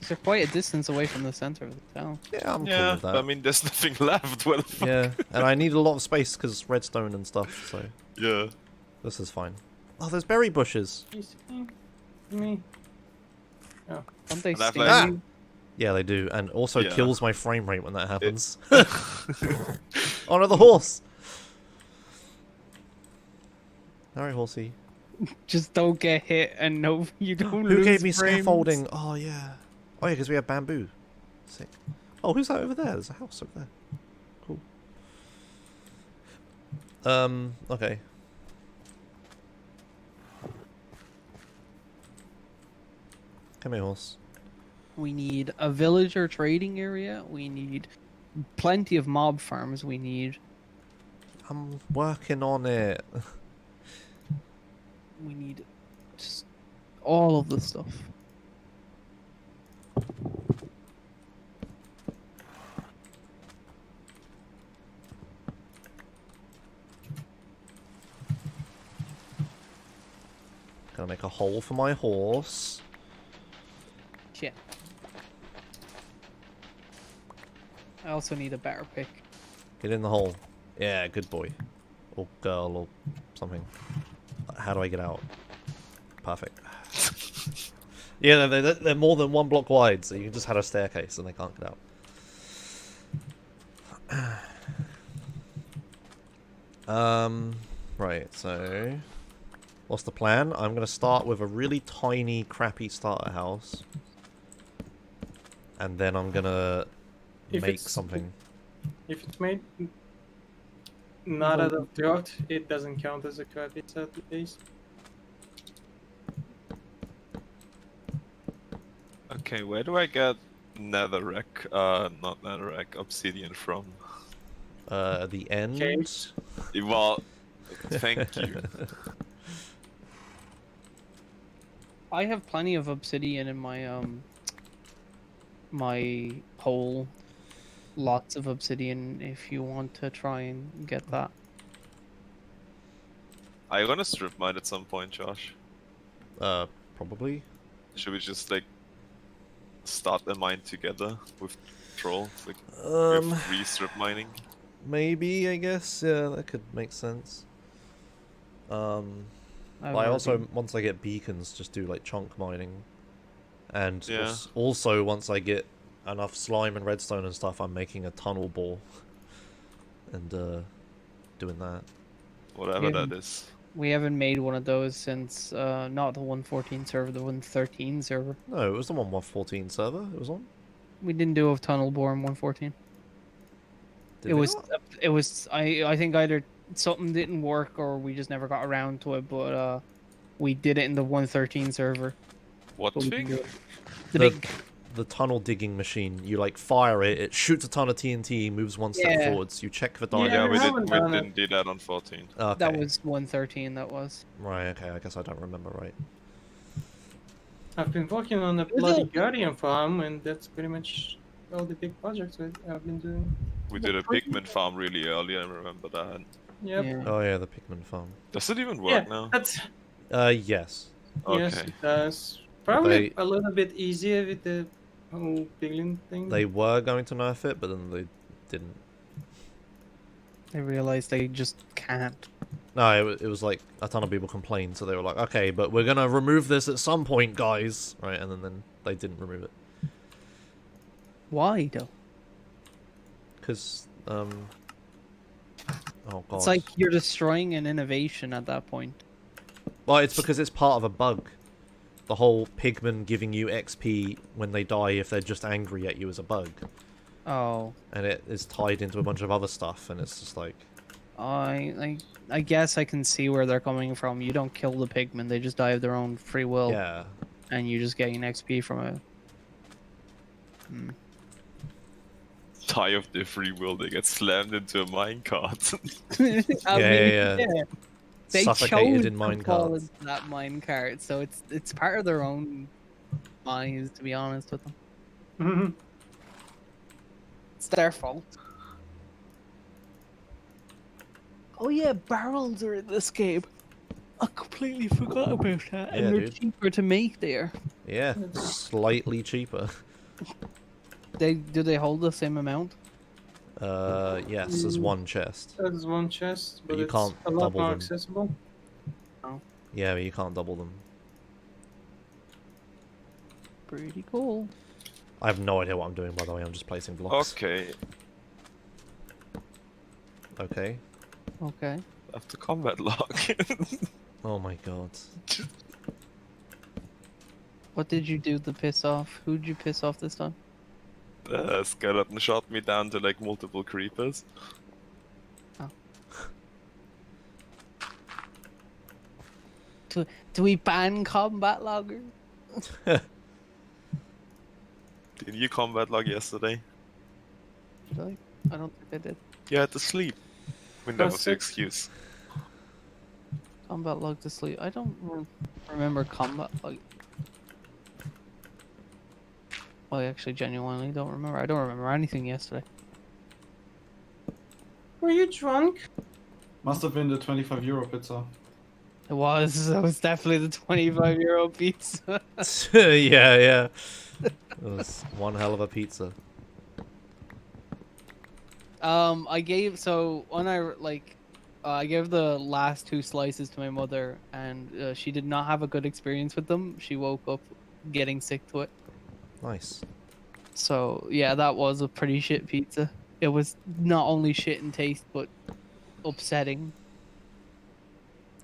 They're quite a distance away from the center of the town. Yeah, I'm cool Yeah, with that. I mean, there's nothing left. What the fuck? Yeah, and I need a lot of space because redstone and stuff, so Yeah. this is fine. Oh, there's berry bushes. Me. Don't they And I've sting like- you? Yeah, they do, and also Yeah. kills my frame rate when that happens. Oh no, the horse! Alright, horsey. Just don't get hit and no, you don't Who lose gave me frames. scaffolding? Oh yeah. Oh yeah, because we have bamboo. Sick. Oh, who's that over there? There's a house over there. Cool. Okay. Come here, horse. We need a villager trading area. We need plenty of mob farms. We need I'm working on it. we need just all of the stuff. Gonna make a hole for my horse. Shit. I also need a better pick. Get in the hole. Yeah, good boy. Or girl or something. How do I get out? Perfect. Yeah, they're more than one block wide, so you can just have a staircase and they can't get out. Right, so... What's the plan? I'm going to start with a really tiny, crappy starter house. And then I'm going to If make it's- something. If it's made not out of dirt, it doesn't count as a crappy set base. Okay, where do I get netherrack? Not netherrack, obsidian from? The end. Caves. Well, thank you. I have plenty of obsidian in my my hole. Lots of obsidian if you want to try and get that. Are you gonna strip mine at some point, Josh? Probably. Should we just like start a mine together with Troll? Like Um, with free strip mining? maybe, I guess. Yeah, that could make sense. I've But I never also, been- once I get beacons, just do like chunk mining. And Yeah. also, once I get enough slime and redstone and stuff, I'm making a tunnel bore. And, doing that. Whatever Yeah. that is. We haven't made one of those since not the 114 server, the 113 server. No, it was the 1.14 server it was on. We didn't do a tunnel bore in 114. Did It we was not? it was I think either something didn't work or we just never got around to it, but we did it in the 113 server. What But we can thing? do it. The The- big The tunnel digging machine. You like fire it, it shoots a ton of TNT, moves one step Yeah. forwards. You check for Yeah, diamonds. Yeah, we we haven't done it. didn't do that on 14. Okay. that was 113. That was. Right. Okay. I guess I don't remember right. I've been working on a bloody Guardian farm, and that's pretty much all the big projects that I've been doing. We did a pigman farm really early, I remember that. Yep. Yeah. Oh yeah, the Pikmin farm. Does it even Yeah, work now? that's Yes. yes, Okay. it does. Probably They- a little bit easier with the whole piglin thing. They were going to nerf it, but then they didn't. They realized they just can't. No, it was like a ton of people complained, so they were like, okay, but we're gonna remove this at some point, guys. Right, and then they didn't remove it. Why though? Because, oh god. It's like you're destroying an innovation at that point. Well, it's because it's part of a bug. The whole pigmen giving you XP when they die if they're just angry at you is a bug. Oh, And it is tied into a bunch of other stuff, and it's just like... I guess I can see where they're coming from. You don't kill the pigmen; they just die of their own free will, Yeah. and you just gain XP from it. Die of their free will, they get slammed into a minecart. Yeah. They Suffocated chose in to fall minecarts. into that minecart, so it's part of their own minds. To be honest with them, Mhm. it's their fault. Oh yeah, barrels are in this game. I completely forgot about that, and Yeah, they're dude. cheaper to make there. Yeah, slightly cheaper. Do they hold the same amount? Yes, there's one chest. That is one chest, But but you it's can't a lot double more them. accessible. Yeah, but you can't double them. Pretty cool. I have no idea what I'm doing, by the way. I'm just placing blocks. Okay, Okay. Okay. after combat log. Oh my god. What did you do to piss off? Who'd you piss off this time? Skeleton shot me down to like multiple creepers. Do we ban combat logger? Did you combat log yesterday? Did I? I don't think I did. You had to sleep. I mean, that That's was the it. excuse. Combat log to sleep. I don't remember combat log. I actually genuinely don't remember. I don't remember anything yesterday. Were you drunk? Must have been the 25 euro pizza. It was. It was definitely the 25-euro pizza. yeah. It was one hell of a pizza. I gave I gave the last 2 slices to my mother, and she did not have a good experience with them. She woke up getting sick to it. Nice. So yeah, that was a pretty shit pizza. It was not only shit in taste, but upsetting.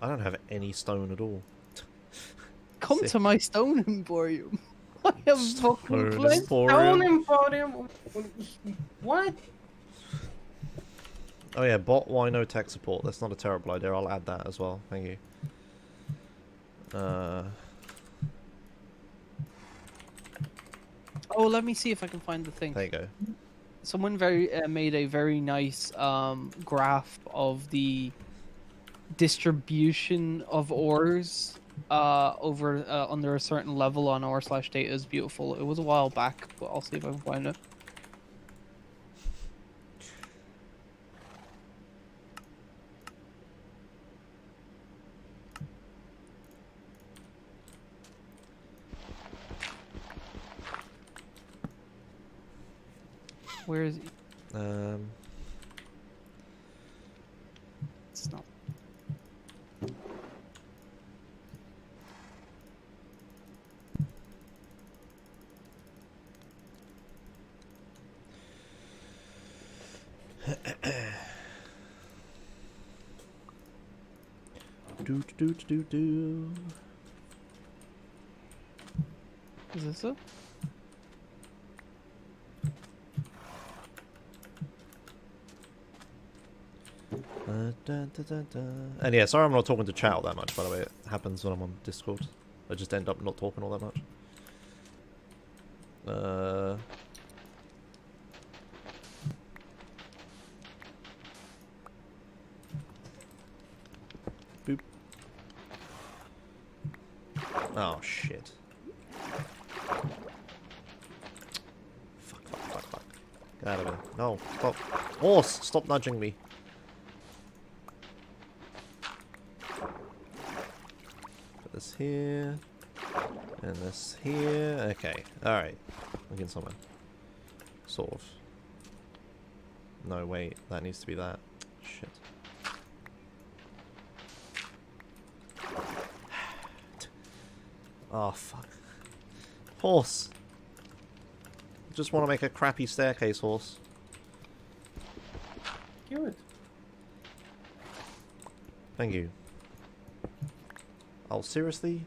I don't have any stone at all. Come Sick. to my stone emporium. I have fucking Stone plenty. Stone Emporium. Emporium. What? Oh yeah, bot Wino tech support. That's not a terrible idea. I'll add that as well. Thank you. Oh, let me see if I can find the thing. There you go. Someone made a very nice graph of the distribution of ores over under a certain level on ore/data is beautiful. It was a while back, but I'll see if I can find it. Where is he? It's not. Do. Is this it? And yeah, sorry I'm not talking to chat all that much, by the way. It happens when I'm on Discord. I just end up not talking all that much. Boop. Oh, shit. Fuck. Get out of here. No, stop. Horse, stop nudging me. Put this here. And this here. Okay, alright. I'm getting somewhere. Sort of. No, wait. That needs to be that. Shit. Oh, fuck. Horse! Just want to make a crappy staircase, horse. Good. Thank you. Oh, seriously?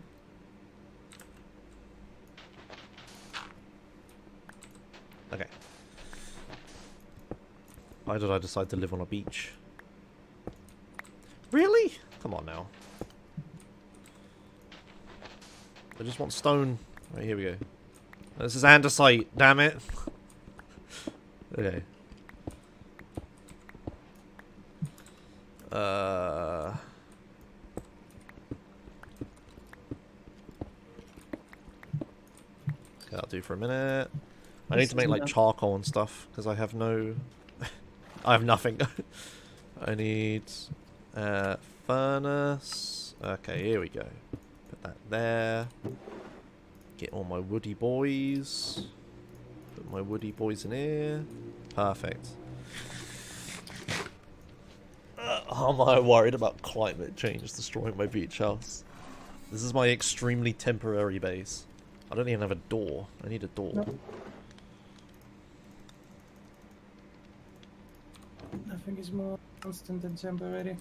Okay. Why did I decide to live on a beach? Really? Come on now. I just want stone. Right, here we go. This is andesite, damn it. Okay. That'll do for a minute. I need to make like charcoal and stuff because I have no. I have nothing. I need furnace. Okay, here we go. Put that there. Get all my woody boys. Put my woody boys in here. Perfect. How am I worried about climate change destroying my beach house? This is my extremely temporary base. I don't even have a door. I need a door. Nope. Nothing is more constant than temporary.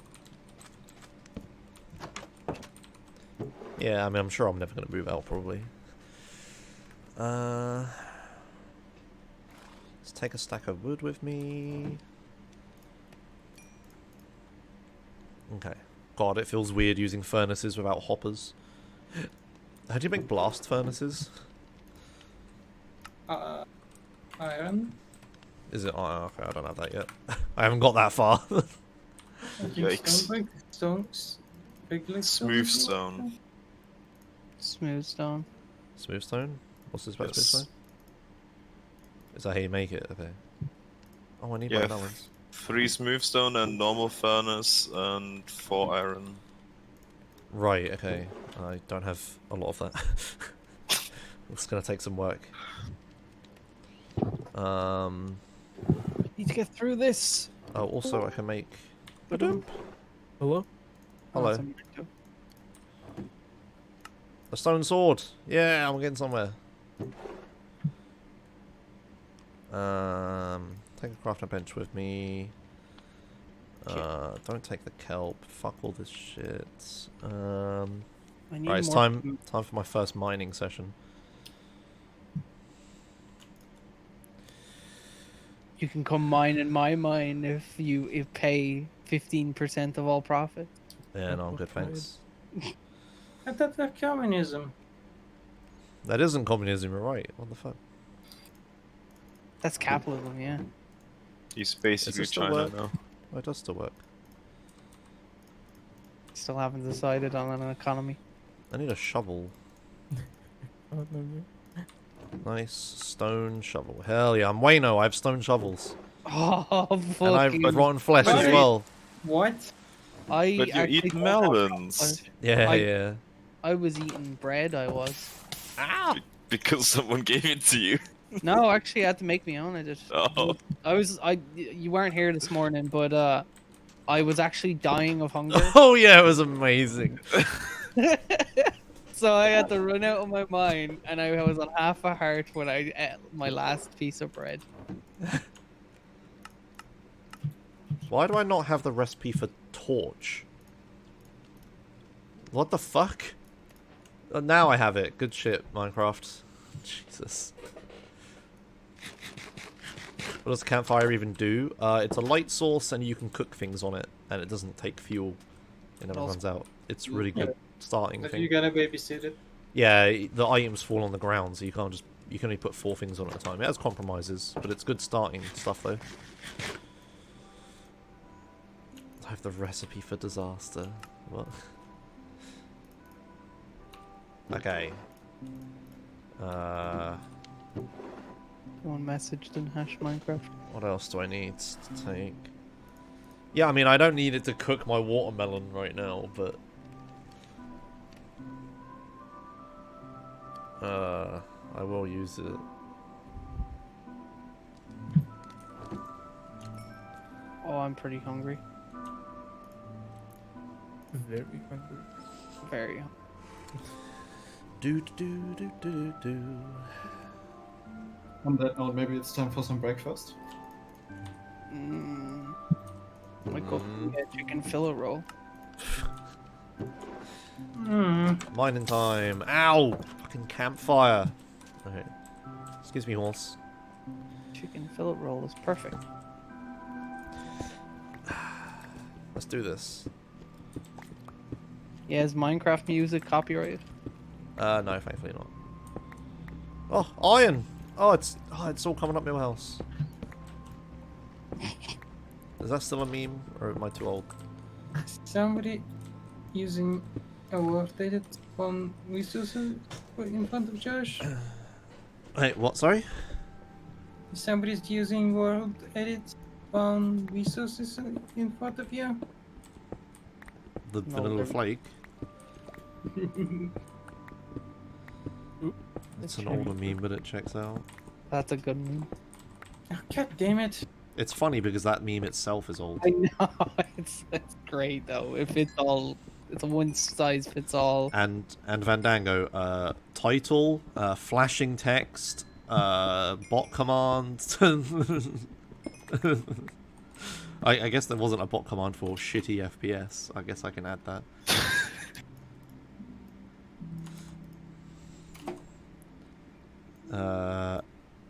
Yeah, I mean, I'm sure I'm never going to move out, probably. Let's take a stack of wood with me. Okay. God, it feels weird using furnaces without hoppers. How do you make blast furnaces? Iron. Is it? Oh, okay, I don't have that yet. I haven't got that far. Yikes. Stones. Smooth stone. Smooth stone. Smooth stone? What's this about Yes. smooth stone? Is that how you make it? Okay. Oh, I need Yeah. my other ones. 3 smooth stone and normal furnace and 4 iron. Right, okay. I don't have a lot of that. It's gonna take some work. Need to get through this. Oh, also I can make... Hello? Hello. Oh, it's on YouTube. A stone sword! Yeah, I'm getting somewhere. Take a crafting bench with me. Don't take the kelp. Fuck all this shit. I need Right, it's more time for my first mining session. You can come mine in my mine if you pay 15% of all profit. Yeah, no, I'm good, thanks. I thought that communism. That isn't communism, you're right. What the fuck? That's capitalism, yeah. He's Does basically it still China work? now. Oh, it does still work. Still haven't decided on an economy. I need a shovel. Nice stone shovel. Hell yeah, I'm Wayno, I have stone shovels. Oh, And I fucking... have rotten flesh as Wait. well. What? I But you actually eat don't have melons. flesh. Yeah, I- yeah. I was eating bread, I was. Ah! Because someone gave it to you. No, actually, I had to make me own it. Oh. You weren't here this morning, but I was actually dying of hunger. Oh yeah, it was amazing. So I had to run out of my mind, and I was on half a heart when I ate my last piece of bread. Why do I not have the recipe for torch? What the fuck? Oh, now I have it. Good shit, Minecraft. Jesus. What does campfire even do? It's a light source and you can cook things on it, and it doesn't take fuel. It never runs out. It's really good starting But thing. you gotta babysit it. Yeah, the items fall on the ground, so you can't just... You can only put 4 things on at a time. It has compromises, but it's good starting stuff, though. I have the recipe for disaster. What? Okay. One messaged in hash Minecraft. What else do I need to take? Yeah, I mean, I don't need it to cook my watermelon right now, but... I will use it. Oh, I'm pretty hungry. Very hungry. Very hungry. Do do do do do. On that note, maybe it's time for some breakfast. I cooked a chicken fillet roll. Mining time. Ow! Fucking campfire. Okay. Excuse me, horse. Chicken fillet roll is perfect. Let's do this. Yeah, is Minecraft music copyrighted? No, thankfully not. Oh, iron! Oh, it's all coming up my house. Is that still a meme, or am I too old? Somebody using a word edit on resources in front of Josh. Wait, what? Sorry? Somebody's using word edit on resources in front of you. The No, vanilla they're- flake. It's an older meme, but it checks out. That's a good meme. Oh, God damn it. It's funny because that meme itself is old. I know, it's great though. If it's all, it's a one size fits all. And Fandango, title, flashing text, bot command. I guess there wasn't a bot command for shitty FPS. I guess I can add that.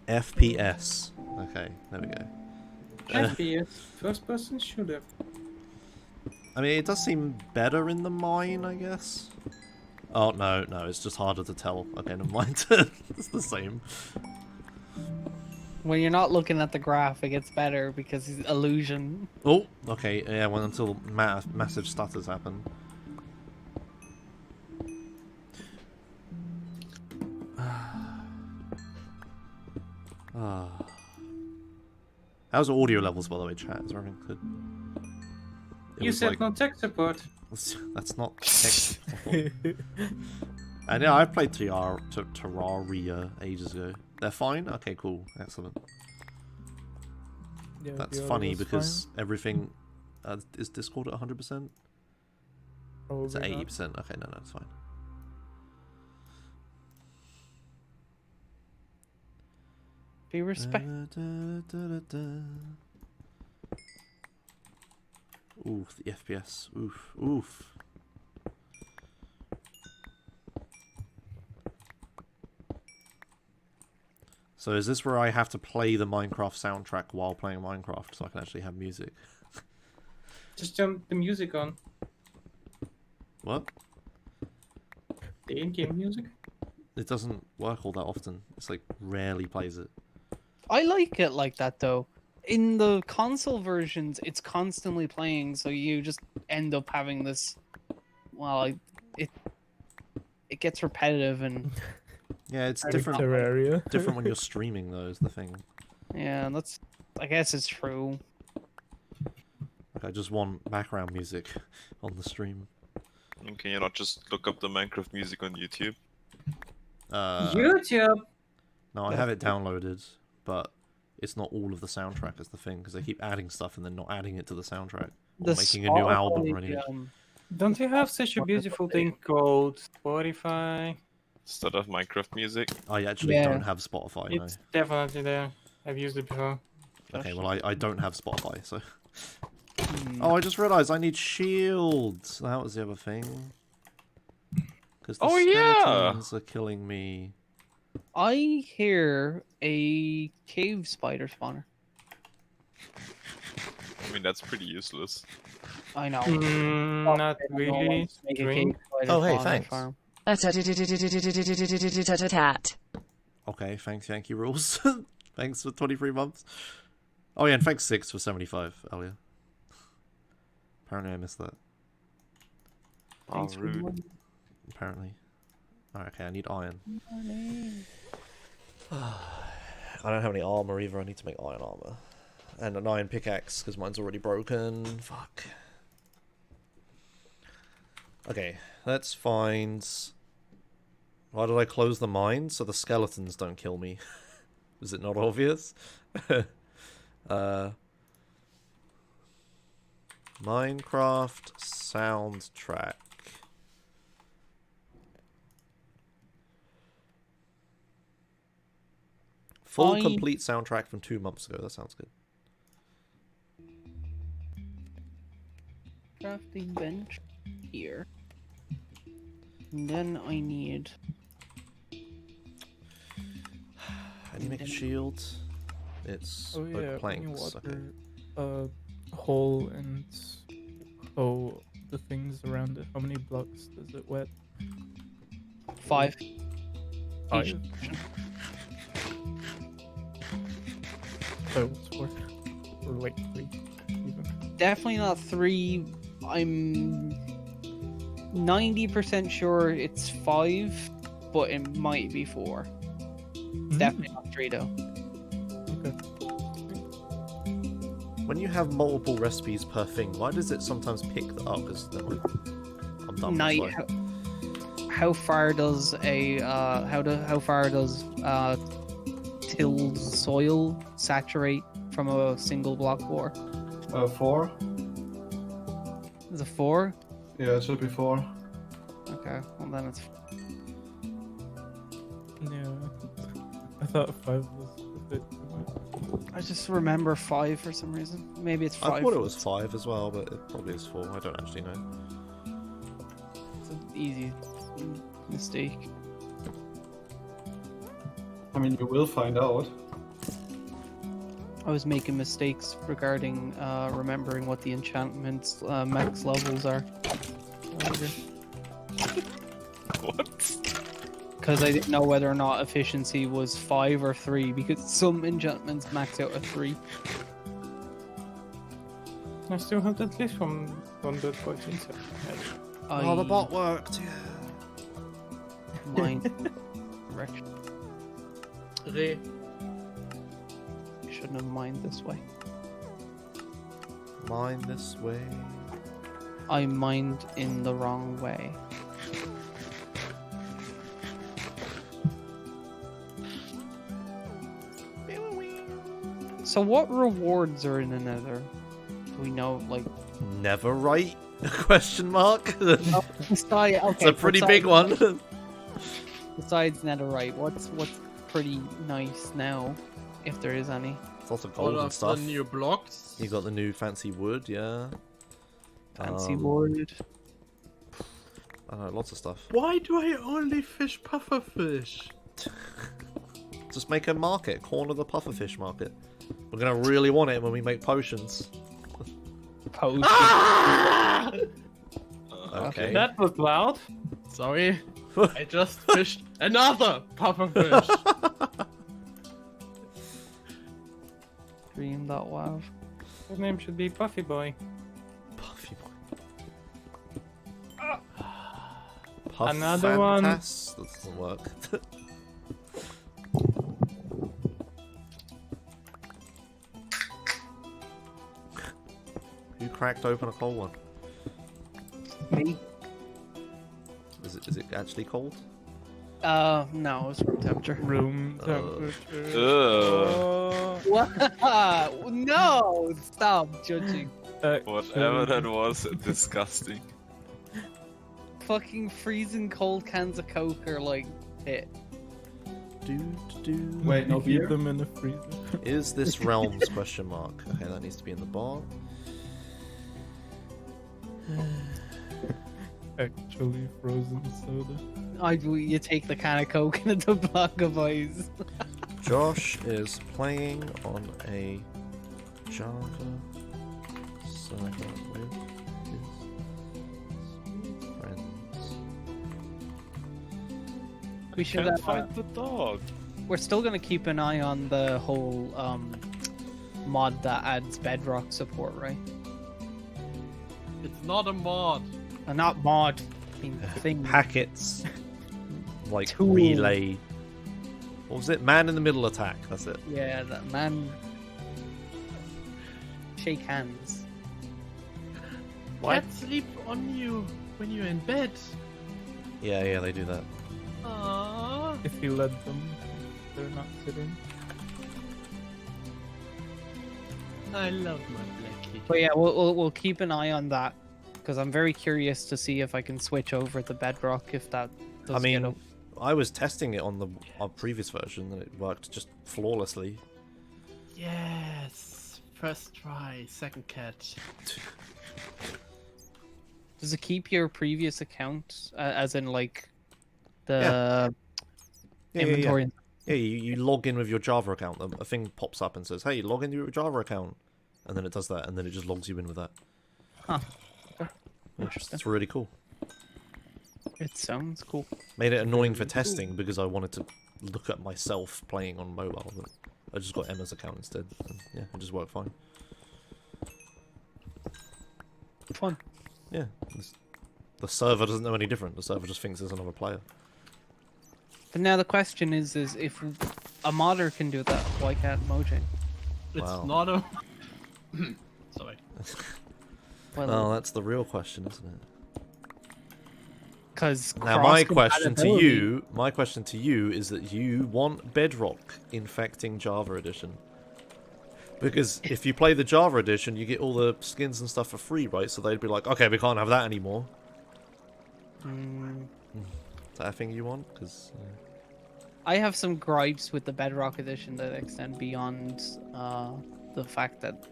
FPS. Okay, there we go. FPS, first person shooter. I mean, it does seem better in the mine, I guess. Oh, no, it's just harder to tell. Okay, never mind. It's the same. When you're not looking at the graph, it gets better because it's illusion. Oh, okay, yeah, well, until massive stutters happen. How's audio levels, by the way, chat? Is everything good? You said no tech support. That's not tech support. And yeah, I played Terraria ages ago. They're fine? Okay, cool. Excellent. Yeah, That's the funny audio's because everything... is Discord at 100%? fine. It's at Probably not. 80%. Okay, no, it's fine. Be respect. Oof, the FPS. Oof. So is this where I have to play the Minecraft soundtrack while playing Minecraft so I can actually have music? Just turn the music on. What? The in-game music. It doesn't work all that often. It's like rarely plays it. I like it like that though. In the console versions, it's constantly playing, so you just end up having this. Well, it gets repetitive and Yeah, it's Like different. Terraria. Different when you're streaming, though, is the thing. yeah, that's. I guess it's true. Like, I just want background music on the stream. Can you not just look up the Minecraft music on YouTube? YouTube. No, I have it downloaded, but it's not all of the soundtrack is the thing, because they keep adding stuff and then not adding it to the soundtrack. Or making a new album or anything. Don't you have such a beautiful thing called Spotify? Instead of Minecraft music. I actually Yeah. don't have Spotify, no. It's definitely there. I've used it before. Okay, well, I don't have Spotify, so... Hmm. Oh, I just realised I need shields. That was the other thing. Because the Oh, yeah! skeletons are killing me. I hear a cave spider spawner. I mean, that's pretty useless. I know. Not really. Make a Drink. cave spider Oh, hey, spawn on the thanks. farm. Tat. Okay, thanks Yankee Rules. Thanks for 23 months. Oh yeah, and thanks 6 for 75 earlier. Apparently I missed that. Oh, Thanks for rude. the Apparently. Alright, okay, I need iron. I don't have any armor either, I need to make iron armor. And an iron pickaxe, because mine's already broken. Fuck. Okay, let's find... Why did I close the mine? So the skeletons don't kill me. Is it not obvious? Minecraft soundtrack. Full complete soundtrack from 2 months ago. That sounds good. crafting bench here. And then I need... How do you make a shield? It's Oh oak yeah, when you planks. water Okay. a hole and the things around it, how many blocks does it wet? 5. 5. Each. So it's 4. Or like 3 even. Definitely not 3. I'm 90% sure it's 5, but it might be 4. It's definitely not 3 though. Okay. When you have multiple recipes per thing, why does it sometimes pick that up? Because I'm done. Night. With this one. How far does a how far does tilled soil saturate from a single block war? 4. Is it 4? Yeah, it should be 4. Okay, well then it's Yeah. I thought 5 was a bit too much. I just remember 5 for some reason. Maybe it's 5. I thought it was 5 as well, but it probably is 4. I don't actually know. It's an easy mistake. I mean, you will find out. I was making mistakes regarding remembering what the enchantments max levels are. What? Because I didn't know whether or not efficiency was 5 or 3, because some enchantments max out at 3. I still have that list from 1.14. Oh, the bot worked. Yeah. Mine. Correction. Re. Shouldn't have mined this way. Mine this way. I mined in the wrong way. So what rewards are in the Nether? Do we know, like... Never right? Question mark. Besides, okay, It's a pretty big one. Besides Netherite, what's pretty nice now, if there is any? It's lots of All gold and of stuff. the new blocks. You got the new fancy wood, yeah. Fancy wood. I don't know, lots of stuff. Why do I only fish pufferfish? Just make a market, corner the pufferfish market. We're gonna really want it when we make potions. Potion. Okay. That was loud. Sorry, I just fished another pufferfish. Dream.wav. His name should be Puffy Boy. Puffy boy. Puff Another one. Fantas? That doesn't work. Who cracked open a cold one? Me? Is it actually cold? No, it's room temperature. Room temperature. Ugh. What? No! Stop judging. Whatever that was, disgusting. Fucking freezing cold cans of Coke are like it. Wait, no Keep beer? them in the freezer. Is this realms question mark? Okay, that needs to be in the bar. Actually frozen soda. You take the can of Coke and it's a block of ice. Josh is playing on a Java server with his friends. We should Can't have. find the dog. We're still gonna keep an eye on the whole mod that adds bedrock support, right? It's not a mod. Not mod. I mean, thing. Packets, like Tool. relay. What was it? Man in the middle attack. That's it. Yeah, that man. Shake hands. Can't sleep on you when you're in bed. Yeah, they do that. Aww. If you let them, they're not sitting. I love my Blackie. But yeah, we'll keep an eye on that because I'm very curious to see if I can switch over to bedrock if that. Does I mean, get up. I was testing it on our previous version and it worked just flawlessly. Yes. First try, second catch. Does it keep your previous account, as in like the inventory? Yeah, you log in with your Java account. A thing pops up and says, "Hey, log into your Java account," and then it does that, and then it just logs you in with that. Huh. It's really cool. It sounds cool. Made it annoying for testing because I wanted to look at myself playing on mobile, but I just got Emma's account instead. And yeah, it just worked fine. Fun. Yeah, the server doesn't know any different. The server just thinks there's another player. But now the question is if a modder can do that, why can't Mojang? It's Wow. not a. Sorry. Well, that's the real question, isn't it? Because Now, my question to you is that you want Bedrock infecting Java Edition. Because if you play the Java Edition, you get all the skins and stuff for free, right? So they'd be like, okay, we can't have that anymore. Is that a thing you want? Because I have some gripes with the Bedrock Edition that extend beyond the fact that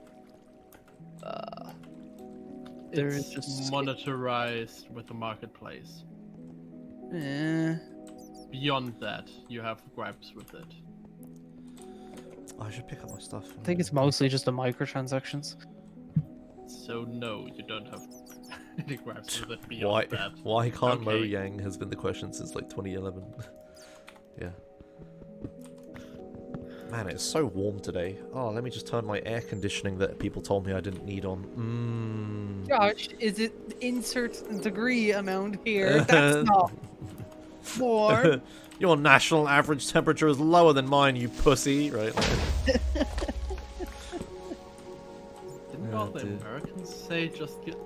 there is It's just monetized with the marketplace. Beyond that, you have gripes with it. I should pick up my stuff. I think it's mostly just the microtransactions. So no, you don't have any gripes with it beyond that. Why can't Okay. Mojang has been the question since like 2011. Yeah. Man, it's so warm today. Oh, let me just turn my air conditioning that people told me I didn't need on. Josh, is it insert degree amount here? That's not more. Your national average temperature is lower than mine, you pussy, right? Didn't all the dude. Americans say just get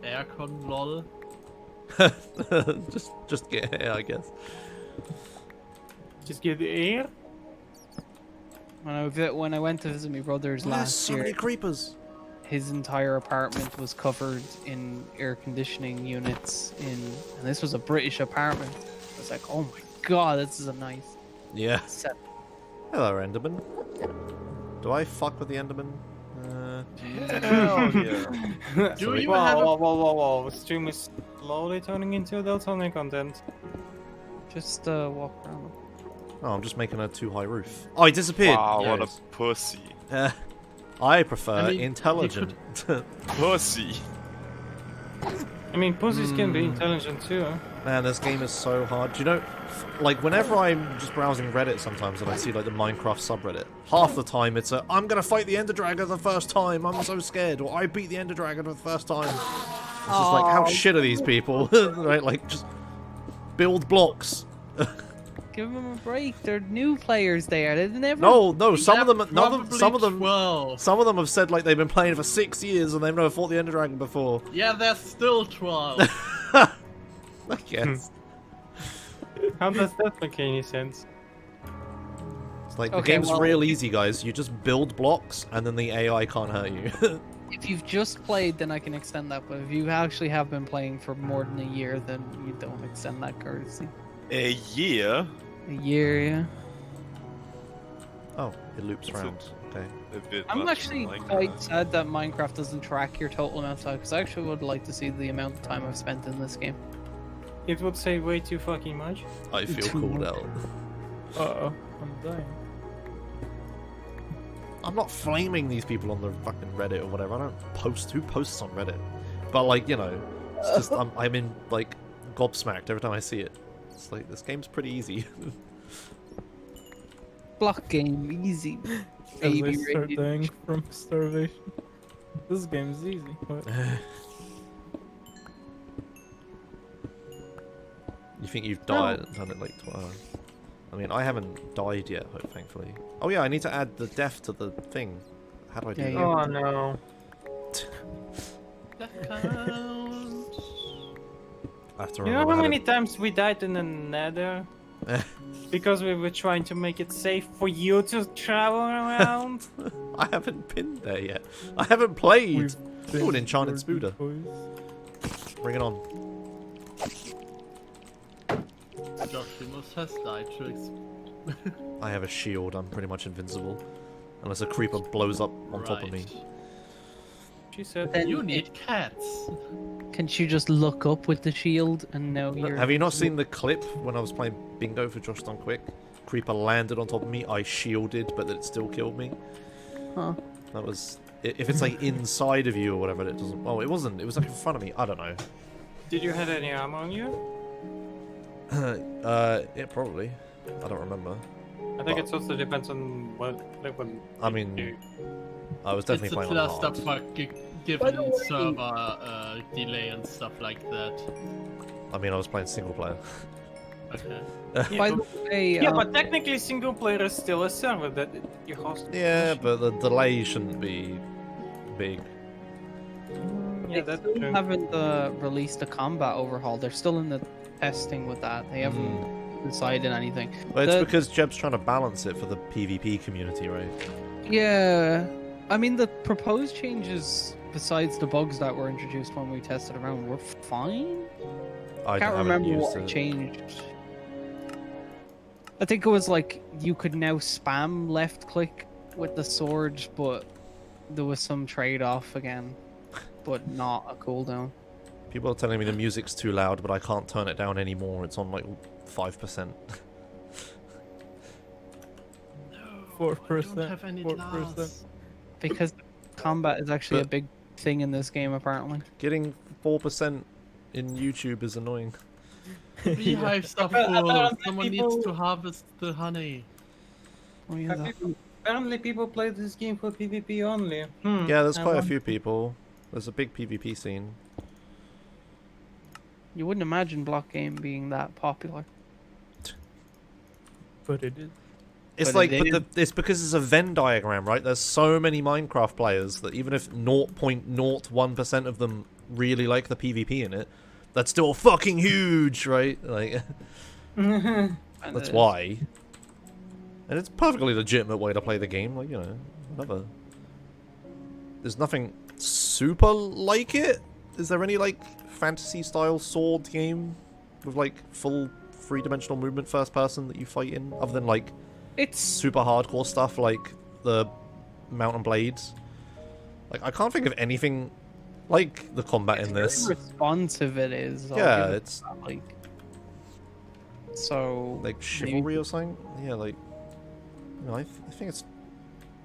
aircon lol? just get air, I guess. Just get the air. When I went to visit my brother's Oh, there's last so year, many creepers. his entire apartment was covered in air conditioning units. And this was a British apartment. I was like, oh my god, this is a nice Yeah. set. Hello, Enderman. Do I fuck with the Enderman? Hell yeah. Do you Whoa, have a... whoa. Stream is slowly turning into adult-only content. Just walk around. Oh, I'm just making a too high roof. Oh, he disappeared. Wow, what a Yes. pussy. I prefer I mean, he intelligent. Pussy. I mean, pussies can be intelligent too. Man, this game is so hard. Do you know, like, whenever I'm just browsing Reddit sometimes and I see, like, the Minecraft subreddit, half the time it's a, I'm gonna fight the Ender Dragon the first time, I'm so scared, or I beat the Ender Dragon for the first time. It's just like, how shit are these people? Right, like, just build blocks. Give them a break. They're new players there. They've never. No, some of them, Well, some of them have said, like, they've been playing for 6 years and they've never fought the Ender Dragon before. yeah, there's still 12. I guess. How does that make any sense? It's like, the Okay, game's well, real easy, guys. You just build blocks, and then the AI can't hurt you. If you've just played, then I can extend that. But if you actually have been playing for more than a year, then you don't extend that courtesy. A year? A year, yeah. Oh, it loops around. Okay. A bit I'm much actually like quite sad that Minecraft doesn't track your total amount of time, because I actually would like to see the amount of time I've spent in this game. It would say way too fucking much. I feel Too called much. out. Uh-oh, I'm dying. I'm not flaming these people on the fucking Reddit or whatever. I don't post. Who posts on Reddit? But like, you know, it's just I'm in like gobsmacked every time I see it. It's like, this game's pretty easy. Block game, easy. As I Baby start rage. dying from starvation. This game's easy. What? You think you've died and done it like I mean, I haven't died yet, thankfully. Oh yeah, I need to add the death to the thing. How do I do Yeah, that? Oh no. That counts. I have to You know remember how how many times we died in the nether? Because we were trying to make it safe for you to travel around? I haven't been there yet. I haven't played. We've Ooh, an been enchanted dirty spooder. boys. Bring it on. Joshimos has died to I have a shield. I'm pretty much invincible. Unless a creeper blows up on top of me. She said. Then You need cats. Can't you just look up with the shield and know you're... Have you not seen the clip when I was playing bingo for Josh Done Quick? Creeper landed on top of me, I shielded, but it still killed me. Huh. That was... If it's like inside of you or whatever, it doesn't... Oh, it wasn't. It was like in front of me. I don't know. Did you have any armor on you? Yeah, probably. I don't remember. I think it also depends on what weapon. I mean, I was definitely It's a playing on cluster hard. fuck By given the way- server delay and stuff like that. I mean, I was playing single player. Okay. By the way, Yeah, but technically single player is still a server that you host. Yeah, but the delay shouldn't be big. Yeah, they that's still true. haven't released a combat overhaul. They're still in the testing with that. They haven't decided anything. But it's The- because Jeb's trying to balance it for the PvP community, right? Yeah, I mean the proposed changes, besides the bugs that were introduced when we tested around, were fine. I Can't haven't remember used what it. changed. I think it was like you could now spam left click with the sword, but there was some trade-off again, but not a cooldown. People are telling me the music's too loud, but I can't turn it down anymore. It's on like 5%. 4%. Don't have any 4%. glass. Because combat is actually a But- big thing in this game, apparently. Getting 4% in YouTube is annoying. Beehives are Apparently full. Someone people- needs to harvest the honey. Oh, yeah, that- Apparently people play this game for PvP only. Yeah, there's I quite a wonder- few people. There's a big PvP scene. You wouldn't imagine block game being that popular. But it is. It's But like, it but it's because it's a Venn diagram, right? There's so many Minecraft players that even if 0.01% of them really like the PvP in it, that's still fucking huge, right? Like, And that's it is. why. And it's a perfectly legitimate way to play the game, like, you know, whatever. There's nothing super like it. Is there any, like, fantasy-style sword game with, like, full three-dimensional movement first person that you fight in, other than, like, It's super hardcore stuff like the Mountain Blades? Like, I can't think of anything like the combat in this. very responsive. It is. I'll Yeah, give it it's that, like. So. like chivalry or something. Yeah, like, you know, I think it's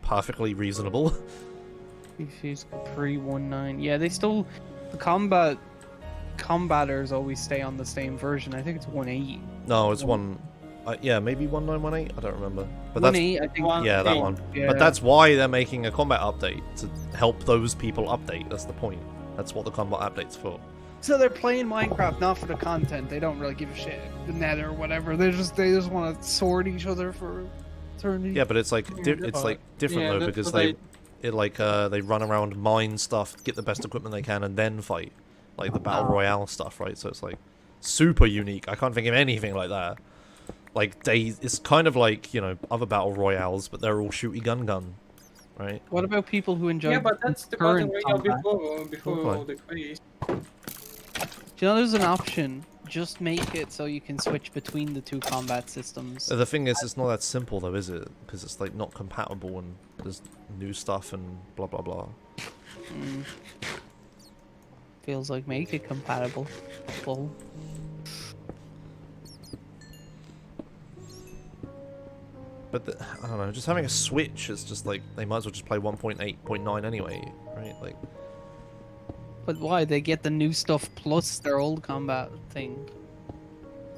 perfectly reasonable. She's pre-19. Yeah, they still the combaters always stay on the same version. I think it's 1.8. No, it's one. Yeah, maybe 1918. I don't remember. But that's 1.8, I think. yeah, that one. Yeah. But that's why they're making a combat update to help those people update. That's the point. That's what the combat update's for. So they're playing Minecraft not for the content. They don't really give a shit. The Nether or whatever. They just want to sword each other for eternity. Yeah, but it's like it's like different Yeah, though that's because what they run around, mine stuff, get the best equipment they can, and then fight, like the battle royale stuff, right? So it's like super unique. I can't think of anything like that. Like it's kind of like, you know, other battle royales, but they're all shooty gun, right? What about people who enjoy Yeah, but that's the battle current royale combat? before Okay. all the craze. Do you know there's an option? Just make it so you can switch between the two combat systems. The thing is, it's not that simple though, is it? Because it's like not compatible and there's new stuff and blah blah blah. Mm. Feels like make it compatible. Well, But I don't know, just having a Switch is just like they might as well just play 1.8.9 anyway, right? Like, but why? They get the new stuff plus their old combat thing.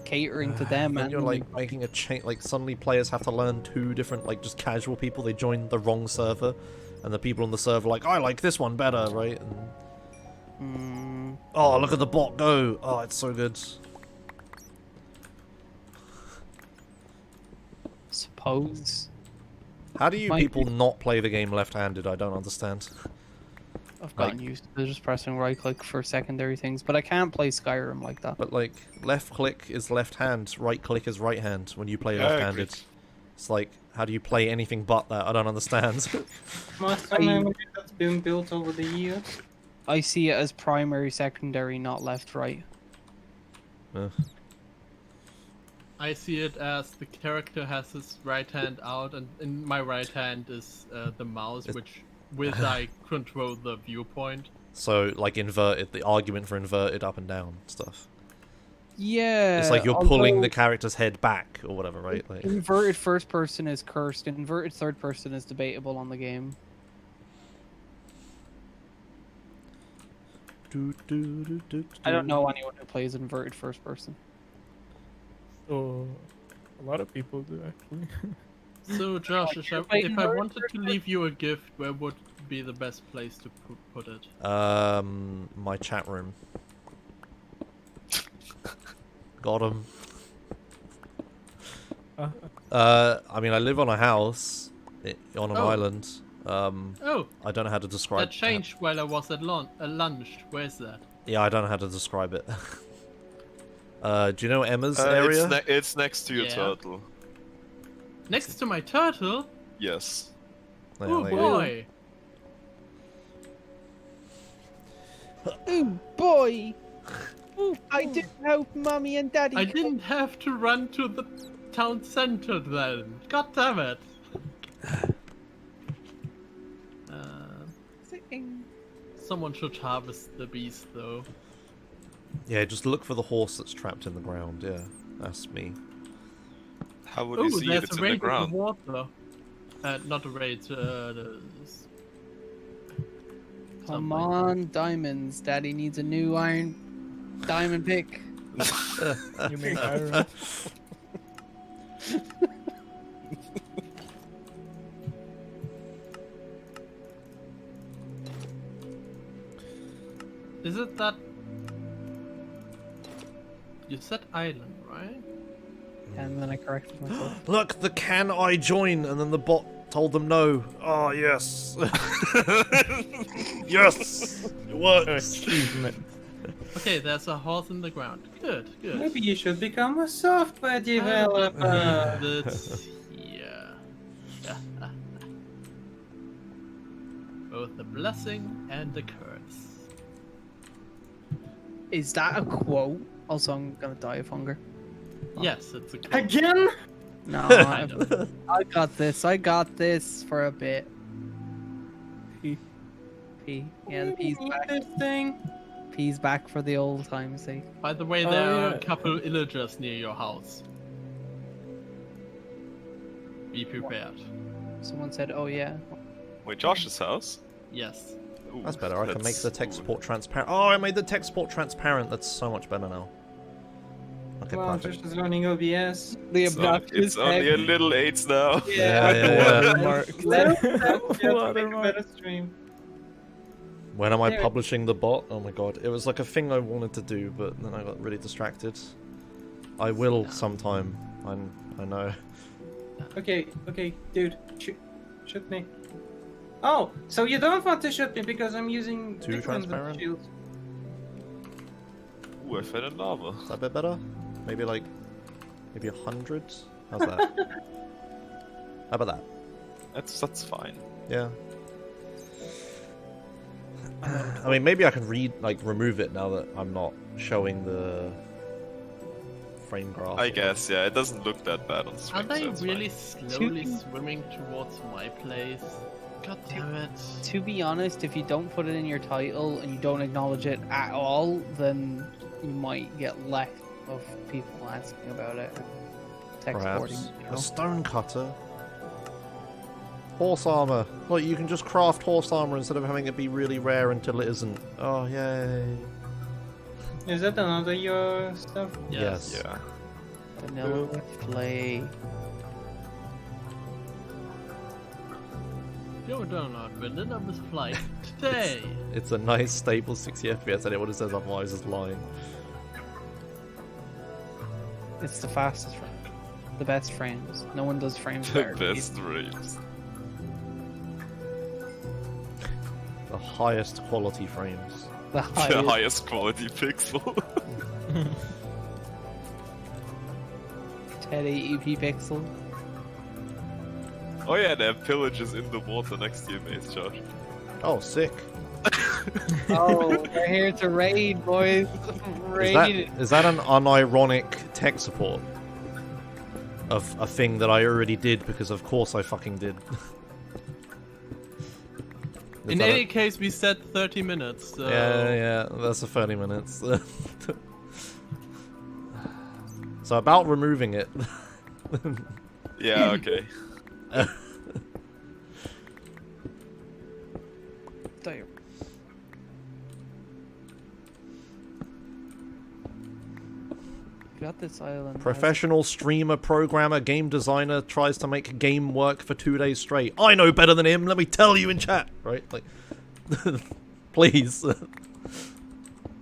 Catering to them, then and you're like making a change. Like suddenly players have to learn two different, like just casual people. They join the wrong server, and the people on the server are like, I like this one better, right? And oh, look at the bot go! Oh, it's so good. suppose. How do you Might people be- not play the game left-handed? I don't understand. I've gotten Like- used to just pressing right click for secondary things, but I can't play Skyrim like that. But like, left click is left hand, right click is right hand when you play Yeah, I left-handed. agree. It's like, how do you play anything but that? I don't understand. Muscle memory that's been built over the years. I see it as primary, secondary, not left, right. I see it as the character has his right hand out, and in my right hand is the mouse, which with I control the viewpoint. So, like inverted, the argument for inverted up and down stuff. Yeah. It's like you're pulling the although character's head back or whatever, right? Like, Inverted first person is cursed. Inverted third person is debatable on the game. I don't know anyone who plays inverted first person. So a lot of people do actually. So, Josh, if I wanted to leave you a gift, where would be the best place to put it? My chat room. Got him. I mean, I live on a house on an Oh. island. Oh, I don't know how to describe. that changed while I was at lunch. Where's that? Yeah, I don't know how to describe it. Do you know Emma's area? It's next to your Yeah. turtle. Next to my turtle? Yes. Yeah, Oh there you go. boy! Oh boy! I didn't help mommy and daddy. I didn't have to run to the town center then. God damn it! Someone should harvest the beast though. Yeah, just look for the horse that's trapped in the ground. Yeah, that's me. How would Oh, you see if there's it's a in the raid in the ground? water. Not a raid. Come on, diamonds. Daddy needs a new diamond pick. You mean iron? Is it that? You said island, right? And then I corrected myself. Look, the can I join? And then the bot told them no. Oh, yes. Yes! It works. Achievement. Okay, there's a horse in the ground. Good, good. Maybe you should become a software I developer. believe that's here. Both the blessing and the curse. Is that a quote? Also, I'm gonna die of hunger. Yes, it's a quote. Again? No, I know. I got this. I got this for a bit. P. Yeah, the P's Need back. this thing. P's back for the old time's sake. By the way, Oh, there are yeah. a couple illagers near your house. Be prepared. Someone said, "Oh yeah." Wait, Josh's house? Yes. Ooh, That's better. I can make the that's- text ooh. support transparent. Oh, I made the text support transparent. That's so much better now. Okay, Well, perfect. just learning OBS. The It's only a little 8 now. Yeah. Watermark. Let him make a Watermark. better stream. When am I Anyway. publishing the bot? Oh my god. It was like a thing I wanted to do, but then I got really distracted. I will sometime. I know. Okay, dude, shoot me. Oh, so you don't want to shoot me because I'm using Too different transparent? shields. Ooh, I fell in lava. Is that a bit better? Maybe like Maybe 100? How's that? How about that? That's fine. Yeah. I mean, maybe I can remove it now that I'm not showing the frame graph. I guess, yeah, it doesn't look that bad on Are stream. they so it's really fine. slowly swimming towards my place? God damn it. To be honest, if you don't put it in your title and you don't acknowledge it at all, then you might get less of people asking about it. Text boarding, Perhaps. you A know? stone cutter. Horse armor. Look, you can just craft horse armor instead of having it be really rare until it isn't. Oh, yay. Is that another your stuff? Yes. Yeah. Vanilla play. Go download Vanilla with Flight today. It's a nice, stable 60 FPS, and what it says otherwise is lying. It's the fastest frame. The best frames. No one does frames The better. best frames. The highest quality frames. The The highest. highest quality pixel. 1080p pixel. Oh yeah, they have pillages in the water next to your base, Josh. Oh, sick. Oh, we're here to raid, boys. Raid. Is that an unironic tech support? Of a thing that I already did, because of course I fucking did. Is In that any case, we said 30 minutes. So... Yeah, that's a 30 minutes. So about removing it. Yeah, okay. There. Got this island. Professional streamer, programmer, game designer tries to make game work for 2 days straight. I know better than him, let me tell you in chat. Right? Like, please.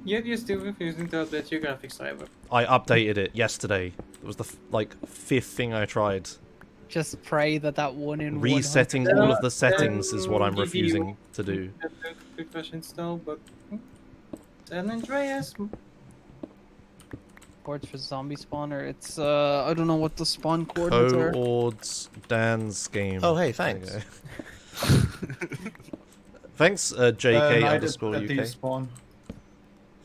Yet you're still refusing to update your graphics driver. I updated it yesterday. It was the fifth thing I tried. Just pray that that one in Resetting 100 all of the settings is what I'm refusing to do. Refresh install, but San Andreas. Coords for zombie spawner. It's I don't know what the spawn coordinates are. Co-ords Dan's game. Oh, hey, thanks. There you go. Thanks, JK underscore at the UK spawn.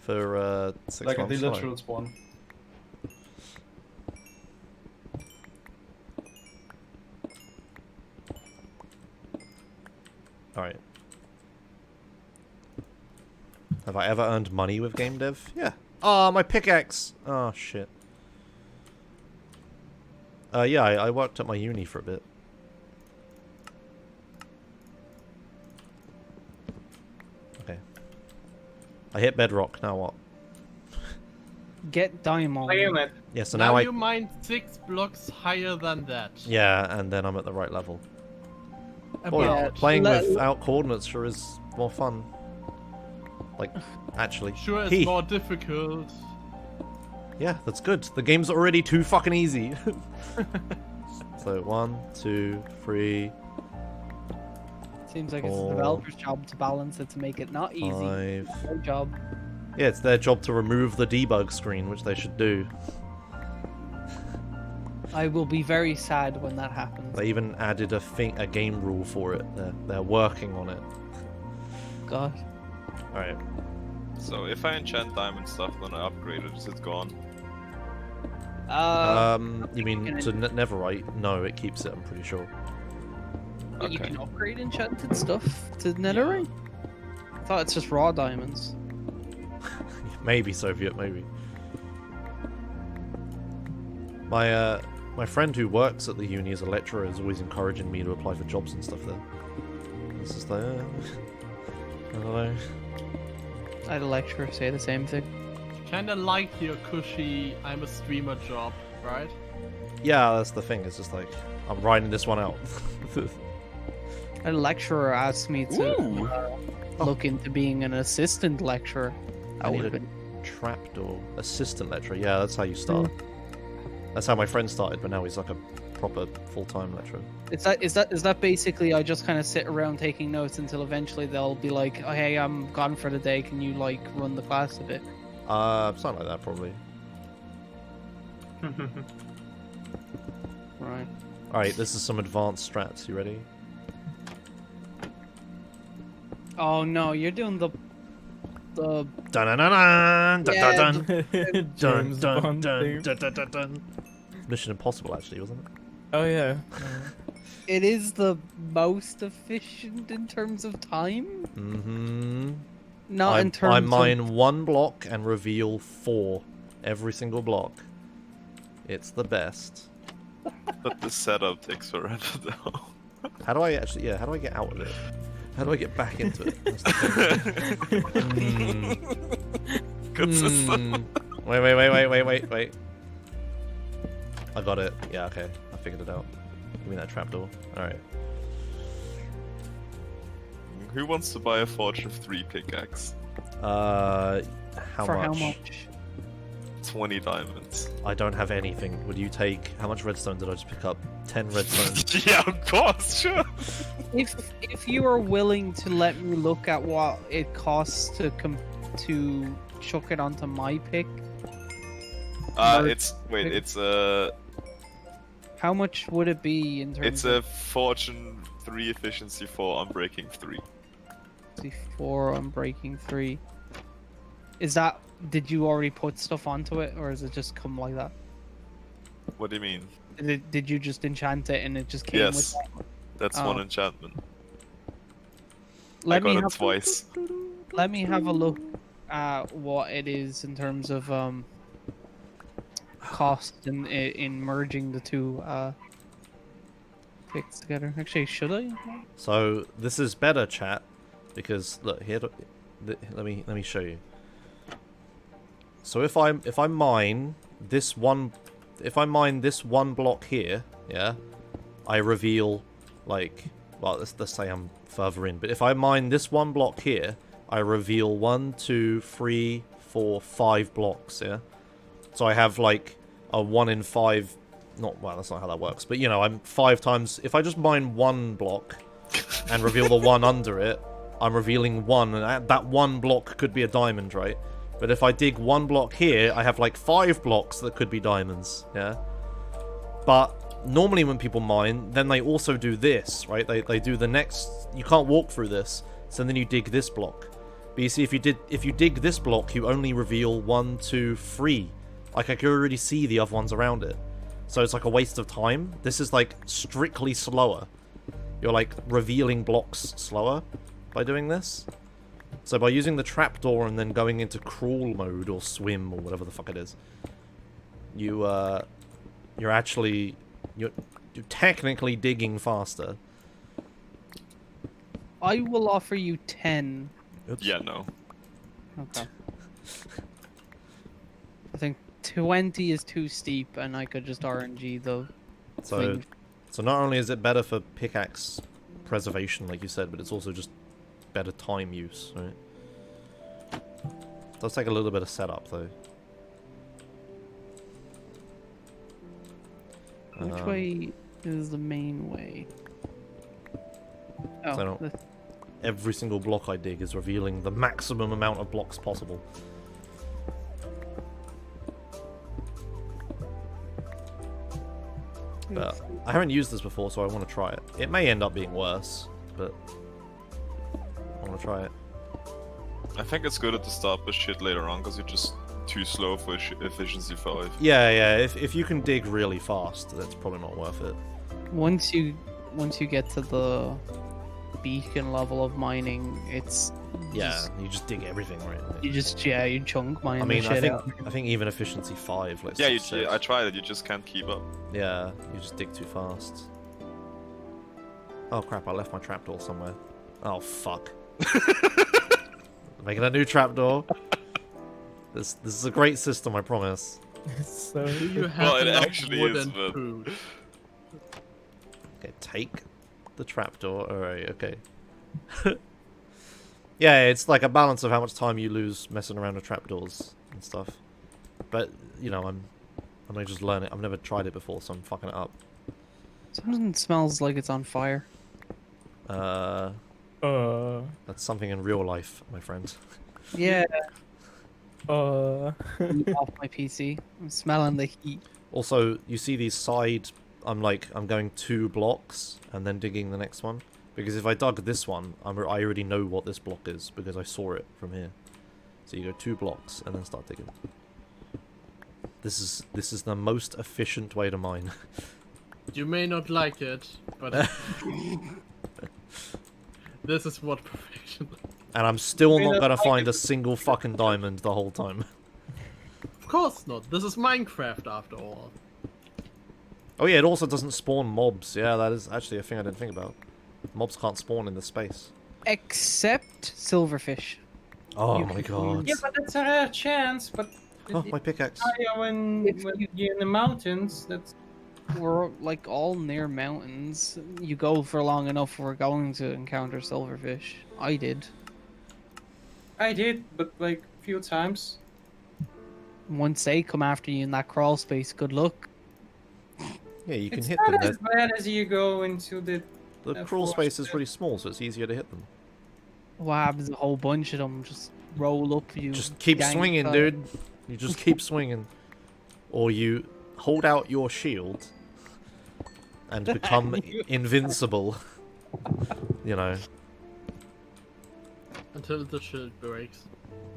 for 6 Like at months. the Hello. literal spawn. Alright. Have I ever earned money with game dev? Yeah. Ah, my pickaxe! Oh, shit. Yeah, I worked at my uni for a bit. Okay. I hit bedrock, now what? Get diamond. Biomet. Yeah, so now now I... you mine 6 blocks higher than that. Yeah, and then I'm at the right level. About. Boy, playing Let- without coordinates sure is more fun. Like, actually. Sure, it's He. more difficult. Yeah, that's good. The game's already too fucking easy. So, 1, 2, 3, Seems like it's the 4, developer's job to balance it to make it not easy. 5. Their job. Yeah, it's their job to remove the debug screen, which they should do. I will be very sad when that happens. They even added a game rule for it. They're working on it. God. Alright. So if I enchant diamond stuff, then I upgrade it, is it gone? You mean gonna- to Netherite? No, it keeps it, I'm pretty sure. But you Okay. can upgrade enchanted stuff to netherite? I thought it's just raw diamonds. Maybe Soviet, maybe. My friend who works at the uni as a lecturer is always encouraging me to apply for jobs and stuff there. It's just like, I don't know. I had a lecturer say the same thing. Kinda like your cushy I'm a streamer job, right? Yeah, that's the thing. It's just like, I'm riding this one out. I had a lecturer asked me to Ooh. look into being an assistant lecturer. I That need would a have been. trapdoor. Assistant lecturer. Yeah, that's how you start. That's how my friend started, but now he's like a proper full-time lecturer. Is that basically I just kind of sit around taking notes until eventually they'll be like, oh, hey, I'm gone for the day. Can you like run the class a bit? Something like that, probably. Right. Alright, this is some advanced strats. You ready? Oh no, you're doing the Dun dun dun dun Yeah, dun dun dun James dun Bond dun theme. dun dun dun dun. Mission Impossible, actually, wasn't it? Oh yeah. it is the most efficient in terms of time. Mm-hmm. Not in terms I of mine 1 block and reveal 4 every single block. It's the best. But the setup takes forever though. How do I actually? Yeah, how do I get out of it? How do I get back into it? That's the thing. Good system. Wait. I got it. Yeah, okay. I figured it out. Give me that trapdoor. Alright. Who wants to buy a Forge of 3 pickaxe? How for much? how much? 20 diamonds. I don't have anything. Would you take... How much redstone did I just pick up? 10 redstone. Yeah, of course, sure. If you are willing to let me look at what it costs to chuck it onto my pick, It's how much would it be in terms it's a Fortune 3 efficiency 4 unbreaking 3. of 4 on breaking 3? Is that, did you already put stuff onto it, or does it just come like that? What do you mean? Did you just enchant it and it just came Yes, with that's Oh. one enchantment. Let I me got have it twice. Let me have a look at what it is in terms of cost in merging the two picks together. Actually, should I? So, this is better, chat. Because, look, here... Let me show you. So if I mine this one block here, yeah, I reveal like, well, let's say I'm further in, but if I mine this one block here, I reveal 1, 2, 3, 4, 5 blocks, yeah. So I have like a 1 in 5. Not well, that's not how that works, but you know, I'm 5 times. If I just mine 1 block and reveal the one under it, I'm revealing 1, and that 1 block could be a diamond, right? But if I dig 1 block here, I have like 5 blocks that could be diamonds, yeah? But normally when people mine, then they also do this, right? They do the next... You can't walk through this, so then you dig this block. But you see, if you dig this block, you only reveal 1, 2, 3. Like, I can already see the other ones around it. So it's like a waste of time. This is like strictly slower. You're like revealing blocks slower by doing this. So by using the trapdoor and then going into crawl mode or swim or whatever the fuck it is, you're technically digging faster. I will offer you 10. Oops. Yeah, no. Okay. I think 20 is too steep, and I could just RNG the thing. So not only is it better for pickaxe preservation, like you said, but it's also just better time use, right? Does take a little bit of setup though. Which way is the main way? Oh, So every single block I dig is revealing the maximum amount of blocks possible. But I haven't used this before, so I want to try it. It may end up being worse, but I want to try it. I think it's good at the start, but shit later on, because you're just too slow for efficiency 5. Yeah. If you can dig really fast, that's probably not worth it. once you get to the beacon level of mining, it's Yeah, you just dig everything, right? you chunk mine. I mean, the shit out. I think even efficiency 5, like Yeah, 6, I tried it, you just can't keep up. yeah, you just dig too fast. Oh crap! I left my trapdoor somewhere. Oh fuck! Making a new trapdoor. This is a great system, I promise. So Do you have Well, it enough actually wood is, and but- food? Okay, take the trapdoor. Alright, okay. Yeah, it's like a balance of how much time you lose messing around with trapdoors and stuff. But, you know, I'm gonna just learn it. I've never tried it before, so I'm fucking it up. Something smells like it's on fire. That's something in real life, my friend. Yeah, uh, off my PC. I'm smelling the heat. Also, you see these side... I'm going 2 blocks and then digging the next one. Because if I dug this one, I already know what this block is because I saw it from here. So you go 2 blocks and then start digging. This is the most efficient way to mine. You may not like it, but this is what perfection. And I'm still not gonna find a single fucking diamond the whole time. Of course not. This is Minecraft after all. Oh yeah, it also doesn't spawn mobs. Yeah, that is actually a thing I didn't think about. Mobs can't spawn in this space. Except silverfish. Oh my god. Yeah, but that's a rare chance. But Oh, my pickaxe. when you're in the mountains, that's We're like all near mountains. You go for long enough, we're going to encounter silverfish. I did. I did, but like a few times. Once they come after you in that crawl space, good luck. Yeah, you can It's hit not them. as bad as you go into the. The crawl space is really small, so it's easier to hit them. What happens? A whole bunch of them just roll up you. Just keep gang swinging, up. dude. You just keep swinging. Or you hold out your shield and become invincible. You know. Until the shield breaks.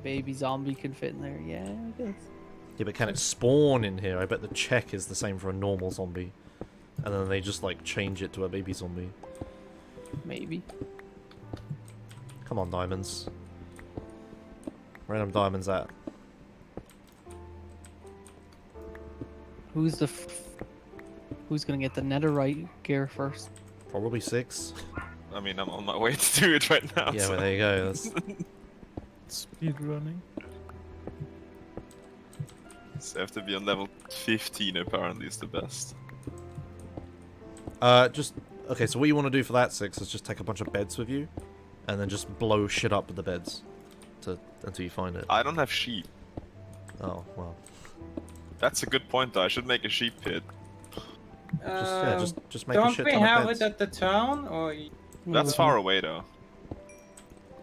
Baby zombie can fit in there. Yeah, I guess. Yeah, but can it spawn in here? I bet the check is the same for a normal zombie. And then they just, like, change it to a baby zombie. Maybe. Come on, diamonds. Where are them diamonds at? Who's who's gonna get the netherite gear first? Probably 6. I mean, I'm on my way to do it right now. Yeah, so. well, there you go. That's... Speed running. So you have to be on level 15 apparently is the best. Okay, so what you want to do for that 6 is just take a bunch of beds with you, and then just blow shit up with the beds until you find it. I don't have sheep. Oh, well. That's a good point though, I should make a sheep pit. Just make a Don't shit we ton of have beds. it at the town, or That's far away though.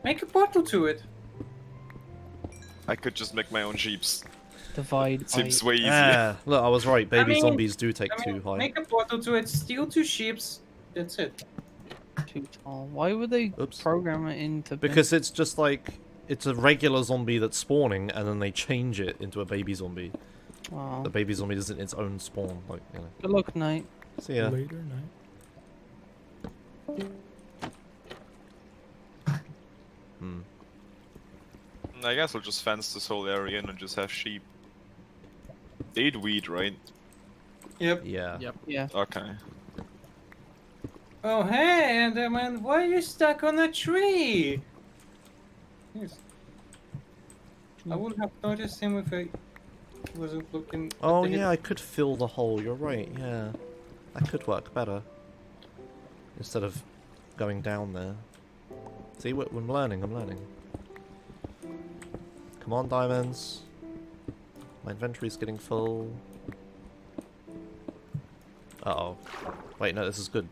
make a portal to it? I could just make my own sheeps. Divide. Seems by... way easier. Yeah, look, I was right. Baby mean- zombies do take I mean, 2 high. make a portal to it, steal 2 sheeps, that's it. Too tall. Why would they Oops. program it into? Because it's just like, it's a regular zombie that's spawning, and then they change it into a baby zombie. Wow. The baby zombie isn't its own spawn, like, you know. Good luck, Knight. See ya. Later night. Hmm. I guess we'll just fence this whole area in and just have sheep. They eat weed, right? Yep. Yeah. Yep. Yeah. Okay. Oh hey, Enderman, why are you stuck on a tree? Yes. I would have noticed him if I wasn't looking. at Oh the yeah, I could fill the hole. You're right. Yeah, that could work better. Instead of going down there. See, I'm learning. I'm learning. Come on, diamonds. My inventory's getting full. Uh oh. Wait, no, this is good.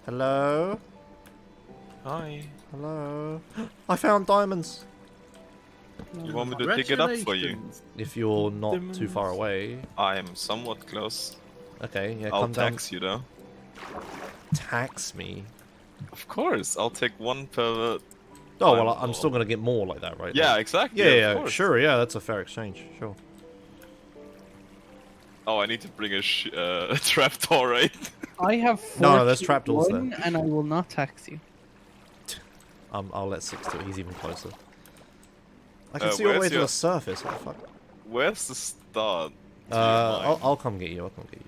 Hello? Hi. Hello? I found diamonds! You want me to dig it up for you? Congratulations. If you're not too far away. I am somewhat close. Okay, yeah, I'll come down. tax you though. Tax me? Of course, I'll take 1 per. Oh, well, I'm still gonna get more like that, right? Yeah, Like- exactly. Yeah, of yeah, course. sure, yeah, that's a fair exchange, sure. Oh, I need to bring a trapdoor, right? I have No, there's trapdoors 41, and I will not tax you. I'll let 6 do it, he's even closer. I can see all the where's way to your- the surface, what the fuck? Where's the start? to your mine? I'll come get you, I'll come get you.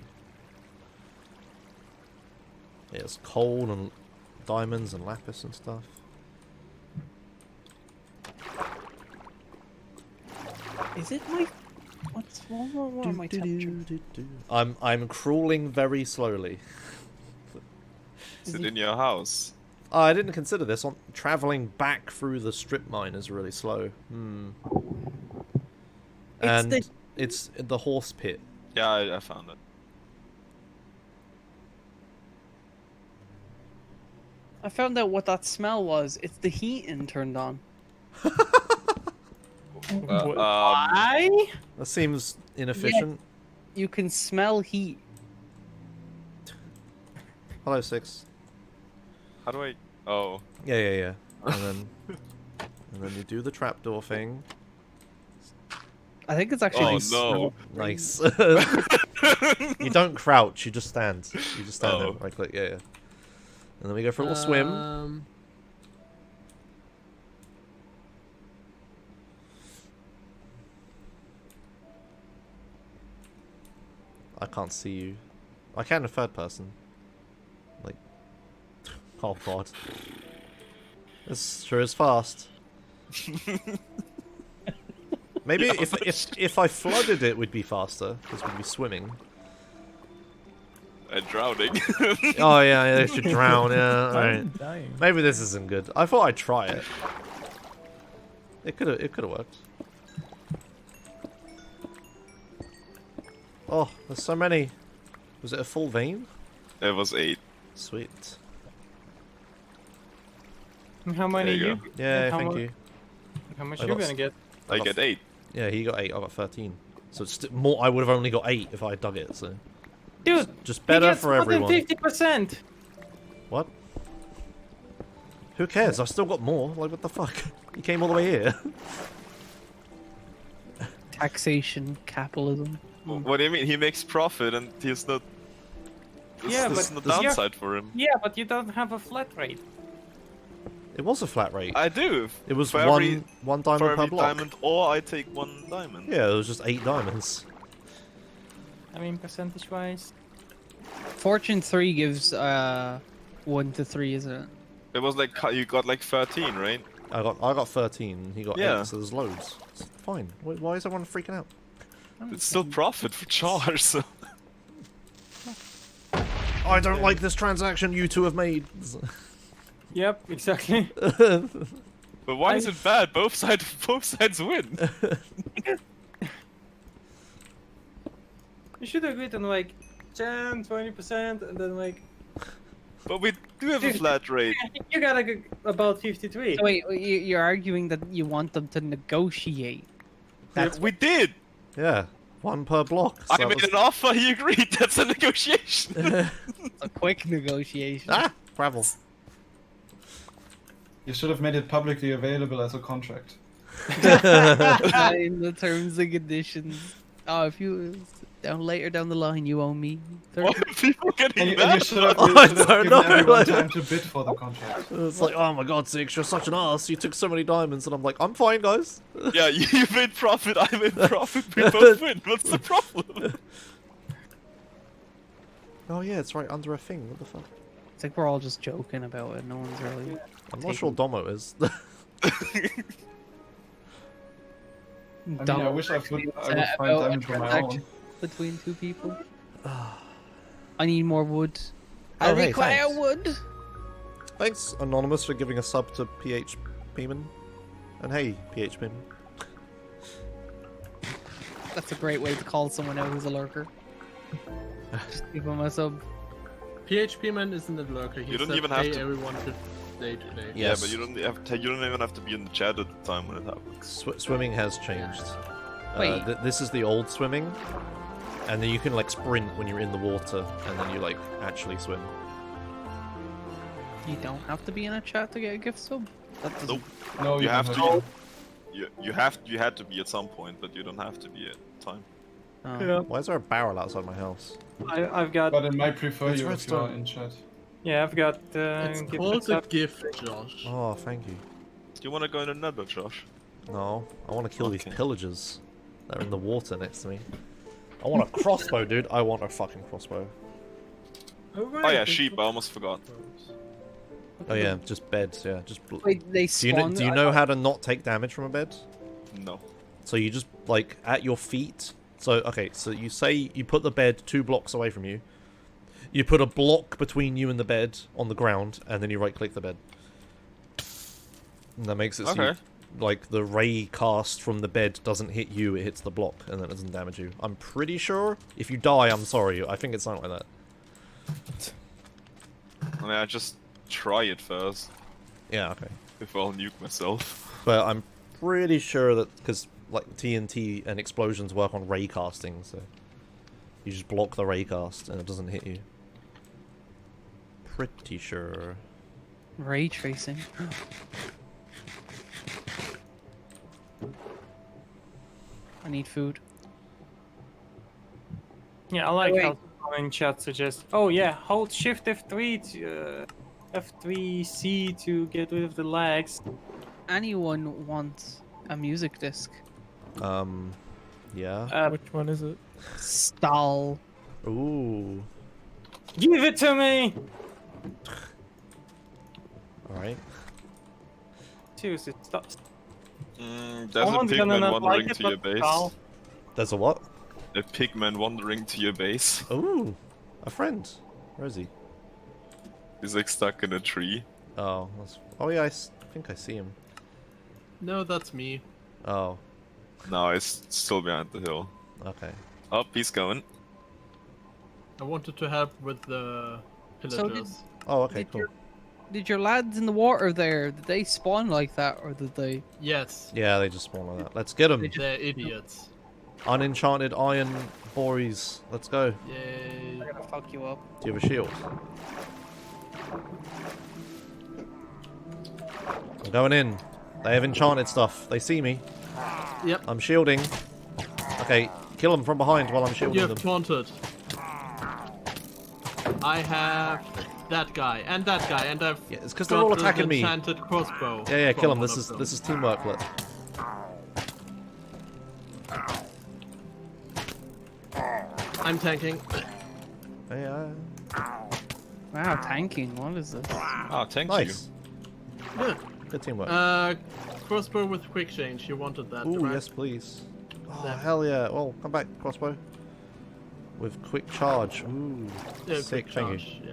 Yeah, it's coal and diamonds and lapis and stuff. Is it my? What's wrong with my temperature? I'm crawling very slowly. Is it in your house? Oh, I didn't consider this. Traveling back through the strip mine is really slow. And it's the horse pit. Yeah, I found it. I found out what that smell was. It's the heating turned on. Why? That seems inefficient. You can smell heat. Hello, Six. How do I? Oh. Yeah. And then you do the trapdoor thing. I think it's actually. Oh no. Nice. You don't crouch. You just stand. You just stand there. Oh. Right click. Yeah. And then we go for a little swim. I can't see you. I can in third person. Like, oh god. This sure is fast. Maybe if I flooded it, we'd be faster because we'd be swimming. And drowning. Oh yeah, they should drown. Yeah, I'm right. dying. Maybe this isn't good. I thought I'd try it. It could have worked. Oh, there's so many. Was it a full vein? It was 8. Sweet. And how many There you you? go. Yeah, how thank mu- you. How much I you got gonna get? I get 8. Yeah, he got 8. I got 13. So it's more. I would have only got 8 if I dug it. So Dude, just better he gets for more everyone. than 50%. What? Who cares? I've still got more. Like what the fuck? He came all the way here. Taxation, capitalism. What do you mean? He makes profit and he's not. Yeah, this is but the downside for him. Yeah, but you don't have a flat rate. It was a flat rate. I do. It was for one diamond for per every block. diamond, or I take 1 diamond. Yeah, it was just 8 diamonds. I mean, percentage-wise. Fortune 3 gives 1 to 3, isn't it? It was like you got like 13, right? I got 13. He got Yeah. 8. So there's loads. It's fine. Why is everyone freaking out? It's still profit for Char, so. I don't like this transaction you two have made. Yep, exactly. But why is it bad? Both sides win. You should agree on like 10, 20%, and then like But we do have a flat rate. you gotta go about 53. So wait, you're arguing that you want them to negotiate. That's We did. Yeah, 1 per block. So I that made was- an offer. He agreed. That's a negotiation. a quick negotiation. Ah, gravel. You should have made it publicly available as a contract. In the terms and conditions. Oh, if you later down the line, you owe me. Why are people getting And you mad? should have, I you should have don't given know, everyone like- time to bid for the contract. It's like, oh my god, Six, you're such an ass. You took so many diamonds, and I'm like, I'm fine, guys. Yeah, you made profit. I made profit. We both win. What's the problem? Oh yeah, it's right under a thing. What the fuck? It's like we're all just joking about it. No one's really. I'm not sure Domo is. I mean, I wish I would find diamond for my own. Between 2 people. I need more wood. Oh, I hey, require thanks. wood. Thanks, Anonymous, for giving a sub to PH Peeman. And hey, PH Peeman. That's a great way to call someone out who's a lurker. Just give him a sub. PHP man isn't a lurker. He You don't said, even have "Hey, to- everyone should stay today." Yeah, Yes. but you don't even have to be in the chat at the time when it happens. Swimming has changed. Wait. This is the old swimming. And then you can, like, sprint when you're in the water, and then you, like, actually swim. You don't have to be in a chat to get a gift sub. That doesn't. Nope. No, You have don't to. You had to be at some point, but you don't have to be at time. Oh. Yeah, Why is there a barrel outside my house? I've got. But it might prefer It's you if you are redstone. in chat. Yeah, I've got. It's gift called a accept. gift, Josh. Oh, thank you. Do you want to go in another, Josh? No, I want to kill these Okay. pillagers that are in the water next to me. I want a crossbow, dude. I want a fucking crossbow. Oh yeah, sheep. I almost forgot. Oh yeah, just beds. Yeah, just. Wait, they Do you know? spawn. Do you know how to not take damage from a bed? No. So you just like at your feet. So okay, so you say you put the bed 2 blocks away from you. You put a block between you and the bed on the ground, and then you right-click the bed. And that makes it so you, Okay. like the ray cast from the bed doesn't hit you; it hits the block, and then it doesn't damage you. I'm pretty sure. If you die, I'm sorry. I think it's something like that. I mean, I just try it first Yeah, okay. before I'll nuke myself. But I'm pretty sure that because like TNT and explosions work on ray casting, so you just block the ray cast and it doesn't hit you. Pretty sure. Ray tracing. I need food. Yeah, I like Wait. how someone in chat suggests. Oh yeah, hold Shift F3 to F3C to get rid of the lags. Anyone wants a music disc? Yeah. Which one is it? Stall. Ooh. Give it to me. Alright. Seriously, stop. There's Someone's a gonna pigman not wandering like it, to your but base. I'll- There's a what? A pigman wandering to your base. Ooh. A friend. Where is he? He's like stuck in a tree. Oh, oh yeah, I think I see him. No, that's me. Oh, No, he's still behind the hill. okay. Up, he's going. I wanted to help with the pillagers. Oh, okay, Did cool. Did your lads in the water there, did they spawn like that, or did they... Yes, Yeah, they just spawn like that. Let's get them. they're idiots. Unenchanted iron boys. Let's go. Yay. They're gonna fuck you up. Do you have a shield? I'm going in. They have enchanted stuff. They see me. Yep. I'm shielding. Okay, kill them from behind while I'm You shielding have them. taunted. I have that guy and that guy, and I've Yeah, it's because they're all attacking me. enchanted crossbow. Yeah, yeah, kill them. from This one is of this is teamwork. Look. I'm tanking. Yeah. Wow, tanking, what is this? Ah, thank Nice. Good. Good teamwork. Crossbow with quick change. You wanted that, Ooh, right? yes, please. Oh, There. hell yeah. Well, come back, crossbow. With quick charge. Ooh, Yeah, sick. quick Thank you. charge. Yeah.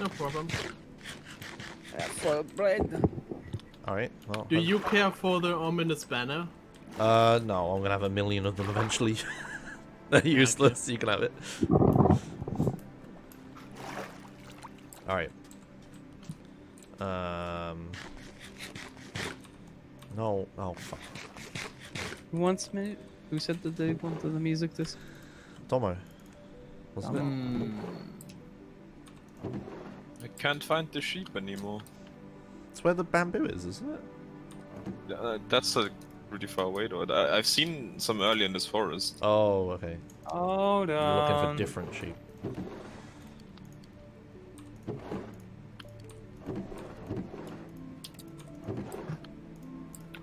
No problem. For bread. Alright, well. Do you care for the ominous banner? No, I'm gonna have a million of them eventually. They're useless, you can have it. Alright. No, oh fuck. Who wants me? Who said that they wanted the music disc? Tomo. Wasn't it? Hmm. I can't find the sheep anymore. It's where the bamboo is, isn't it? That's pretty far away though. I've seen some earlier in this forest. Oh, okay. Hold You're looking for on. different sheep.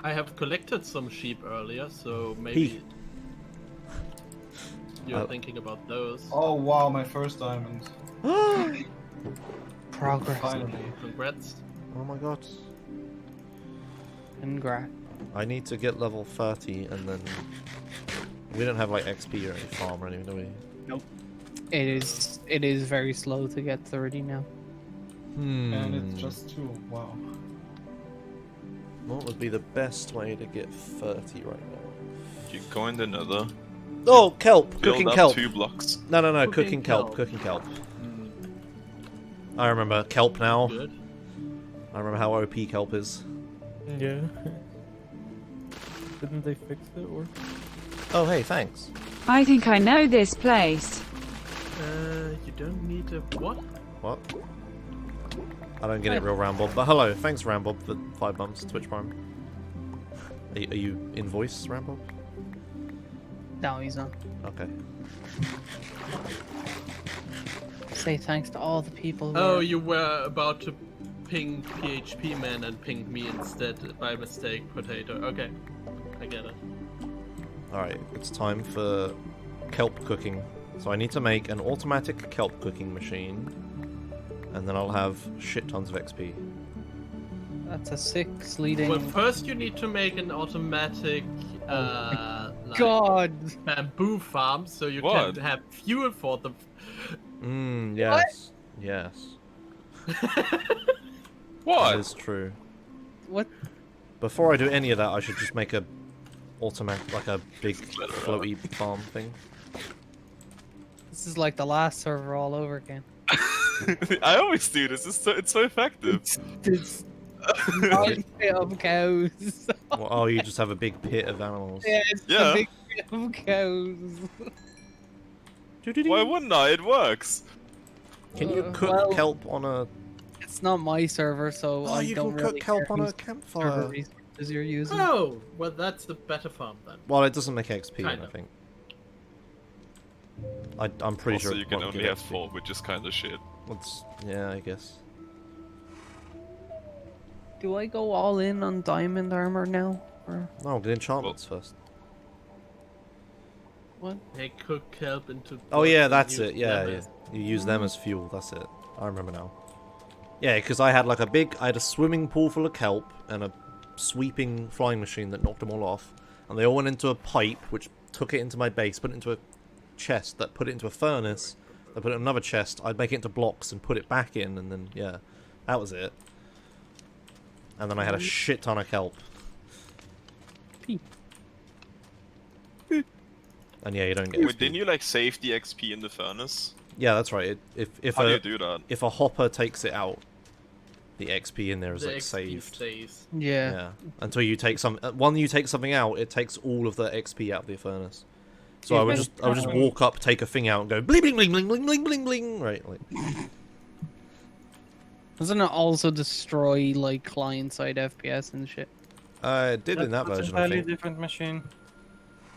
I have collected some sheep earlier, so maybe you're thinking about those. Oh wow, my first diamond. Progress. Finally. Congrats. Oh my god. Congrats. I need to get level 30 and then... We don't have like XP or any farm or anything, do we? Nope. It is very slow to get 30 now. And it's just 2. Wow. What would be the best way to get 30 right now? You go in the nether. Oh, kelp! Build Cooking up kelp! 2 blocks. No, no, no, Cooking cooking kelp. kelp. Cooking kelp. I remember kelp now. Good. I remember how OP kelp is. Yeah. Didn't they fix it or? Oh, hey, thanks. I think I know this place. You don't need a what? What? I don't get it, real Rambob. But hello, thanks Rambob for 5 months Twitch Prime. Are you in voice, Rambob? No, he's not. Okay. Say thanks to all the people. Who Oh, are- you were about to ping PHP man and pinged me instead by mistake, potato. Okay, I get it. Alright, it's time for kelp cooking. So I need to make an automatic kelp cooking machine. And then I'll have shit tons of XP. That's a 6 leading. Well, first you need to make an automatic like God! bamboo farm so you What? can have fuel for the. Yes. Yes. What? That is true. What? Before I do any of that, I should just make a automatic, like a big floaty farm thing. This is like the last server all over again. I always do this. It's so effective. It's not a pit of cows. Well, oh, you just have a big pit of animals. Yeah, it's Yeah. a big pit of cows. Why wouldn't I? It works. Can you cook well, kelp on a... It's not my server, so Oh, I you don't can cook really kelp care on a whose campfire. server resources you're using. Oh, well, that's the better farm then. Well, it doesn't make XP, Kind I of. think. I'm pretty Also, sure you it can won't only give have XP. 4, which is kind of shit. Yeah, I guess. Do I go all in on diamond armor now? Or No, get enchantments first. what? They cook kelp into. Oh blocks yeah, and that's use it. Yeah, them yeah. as- You use them as fuel. That's it. I remember now. Yeah, because I had like I had a swimming pool full of kelp and a sweeping flying machine that knocked them all off, and they all went into a pipe, which took it into my base, put it into a chest, that put it into a furnace, that put it in another chest. I'd make it into blocks and put it back in, and then yeah, that was it. And then I had a shit ton of kelp. And yeah, you don't get. Wait, XP. didn't you like save the XP in the furnace? Yeah, that's right. If How do a you do that? if a hopper takes it out, the XP in there is The like XP saved. stays. Yeah. Yeah. Until you take some. When you take something out, it takes all of the XP out of the furnace. So Yeah, I would but- just walk up, take a thing out, and go bling bling bling bling bling bling bling bling. Right. Like. Doesn't it also destroy like client-side FPS and shit? It did in that That's version, a I entirely think. different machine.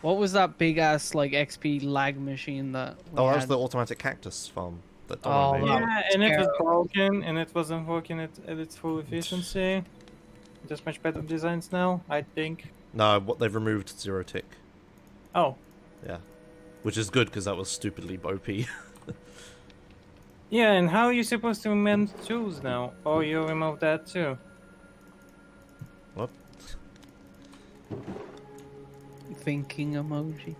What was that big ass like XP lag machine that? We Oh, that was had? the automatic cactus farm. That Oh, Donna made. wow. Yeah, and it was terrible. broken, and it wasn't working at its full efficiency. There's much better designs now, I think. No, what they've removed zero tick. Oh, Yeah. Which is good because that was stupidly OP. yeah, and how are you supposed to mend tools now? Oh, you removed that too. What? Thinking emoji.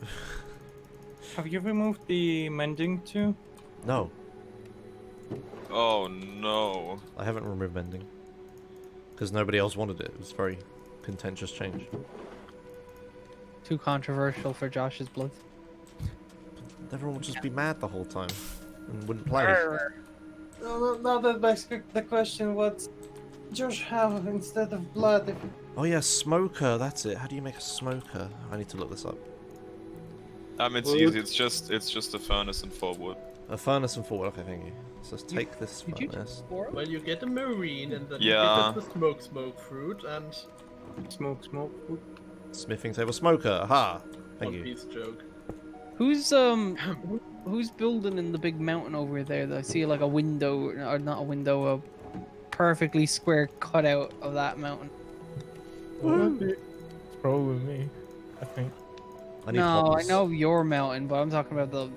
Have you removed the mending too? No, Oh no. I haven't removed mending. Because nobody else wanted it. It was a very contentious change. Too controversial for Josh's blood. Everyone would just be mad the whole time and wouldn't play. Now that begs the question, what Josh have instead of blood? Oh yeah, smoker. That's it. How do you make a smoker? I need to look this up. It's Wood. easy. It's just a furnace and 4 wood. A furnace and forward. Okay, thank you. So let's take this Did you furnace. Well, you get a marine, and then Yeah. you get the smoke fruit, and Smoke. Smithing table smoker. Aha. Thank One you. Piece joke. Who's building in the big mountain over there? That I see like a window, or not a window, a perfectly square cutout of that mountain. It's probably me, I think. I need No, hoppers. I know your mountain, but I'm talking about the.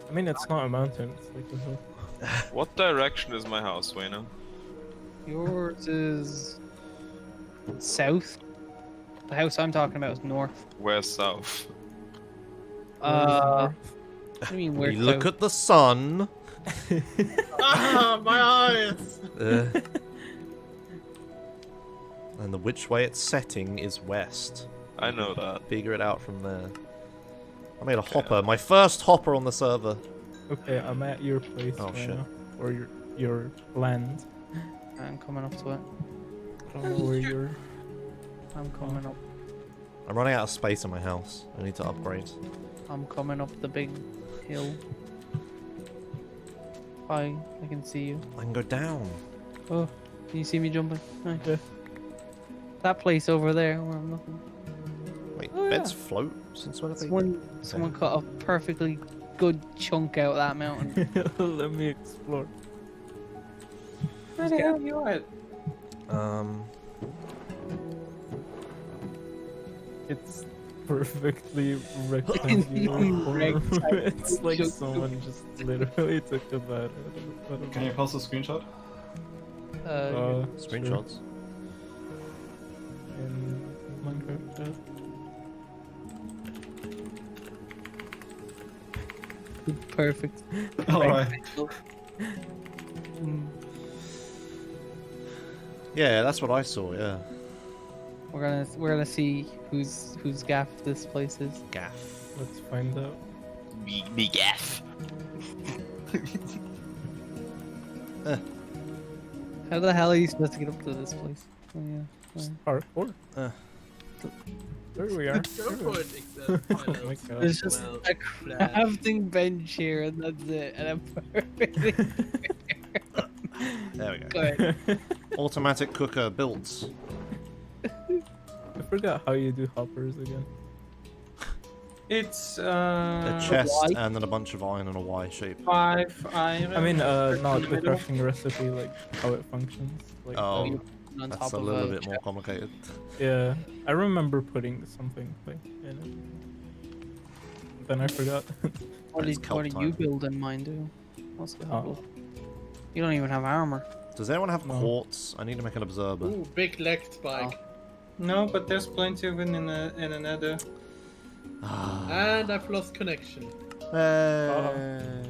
I mean, it's not a mountain, it's like a hill. What direction is my house, Wayne? Yours is south. The house I'm talking about is north. Where's south? What do you mean We we're look at the sun. Ah, my eyes! And the which way it's setting is west. I know that. Figure it out from there. I made a hopper. My first hopper on the server. Okay, I'm at your place Oh, right shit. now. Or your land. I'm coming up to it. I don't know where you're... I'm coming up. I'm running out of space in my house. I need to upgrade. I'm coming up the big hill. Hi, I can see you. I can go down. Oh, can you see me jumping? Nice. Yeah. That place over there where I'm looking. Wait, Oh, beds yeah. float? Since when have they... Someone cut a perfectly good chunk out of that mountain. Let me explore. Where the hell you at? It's perfectly rectangular. Rectangular. It's like someone just literally took a bite. Can you post a screenshot? Screenshots. In Minecraft. Perfect. Alright. Mm, Yeah, that's what I saw, yeah. We're gonna see whose gaff this place is. Gaff. Let's find out. Big F. How the hell are you supposed to get up to this place? Oh yeah. Hardcore. There we are. Go for it, except Oh my god. There's just Well, a crafting bench here, and that's it. And a perfect. There we go. Go ahead. Automatic cooker built. I forgot how you do hoppers again. It's A chest Y? and then a bunch of iron in a Y shape. 5 iron. I mean, not the middle. crafting recipe, like how it functions. Like, Oh, On that's top a of little bit more complicated. yeah, I remember putting something like in it. Then I forgot. What It's did kelp you time. build in mine do? What's the Oh. You don't even have armor. Does anyone have No. quartz? I need to make an observer. Ooh, big leg spike. No, but there's plenty of it in another. And I've lost connection. Hey.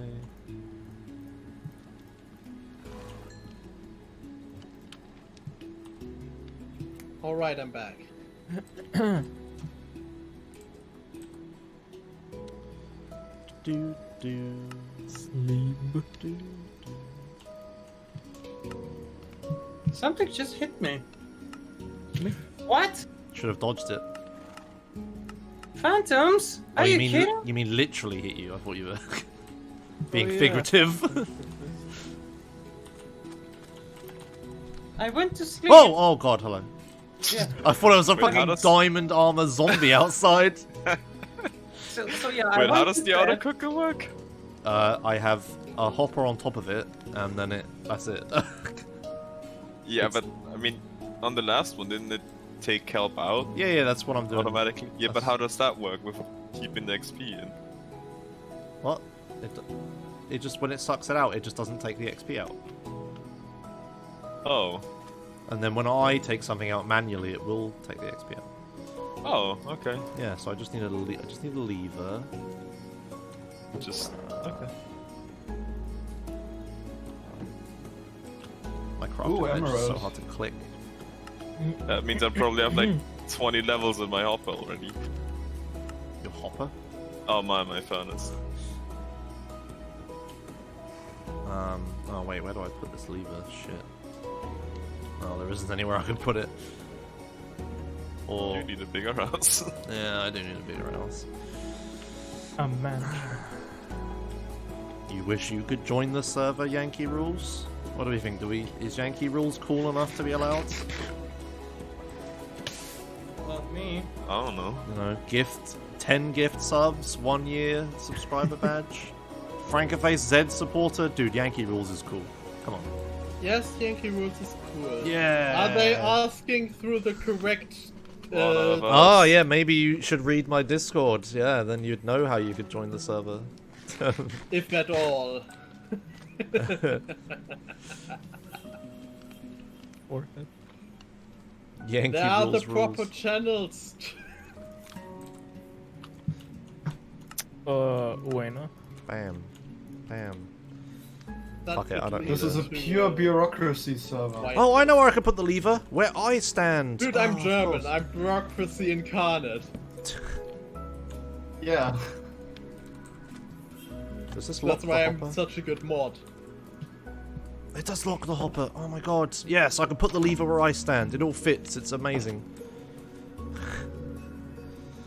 Alright, I'm back. Do, do, Sleep. do, Something just hit me. Me? What? Should have dodged it. Phantoms? Are you kidding? You mean literally hit you? I thought you were being yeah. figurative. I went to sleep. Oh, oh god, hello. Yeah. I thought it was a Wait, how fucking does- diamond armor zombie outside. So yeah, I Wait, how went does to the auto bed. cooker work? I have a hopper on top of it, and then that's it. Yeah, but I mean, on the last one, didn't it take help out yeah, that's what I'm doing. automatically? Yeah, but That's- how does that work with keeping the XP in? What? It just, when it sucks it out, it just doesn't take the XP out. Oh. And then when I take something out manually, it will take the XP out. Oh, okay. Yeah, so I just need a lever. Just okay. My Ooh, crafting bench is so emerald. hard to click. That means I probably have like 20 levels in my hopper already. Your hopper? Oh my furnace. Oh wait, where do I put this lever? Shit. Oh, there isn't anywhere I can put it. Or You need a bigger house. yeah, I do need a bigger house. Oh man. You wish you could join the server, Yankee Rules? What do we think? Is Yankee Rules cool enough to be allowed? Not me. I don't know. You know, 10 gift subs, 1 year subscriber badge. Frankerface Z supporter, dude. Yankee Rules is cool. Come on. Yes, Yankee Rules is cool. Yeah. Are they asking through the correct... One of us. Oh yeah, maybe you should read my Discord. Yeah, then you'd know how you could join the server. if at all. Forehead. Yankee There are the Rules proper rules. channels. Uena. Bam, bam. That Fuck it, I would don't lead need This is a us to, pure bureaucracy server. Why- Oh, I know where I could put the lever. Where I stand. Dude, I'm Oh, of German. course. I'm bureaucracy incarnate. Yeah. Does this lock That's why the I'm hopper? such a good mod. It does lock the hopper. Oh my god. Yes, I can put the lever where I stand. It all fits. It's amazing.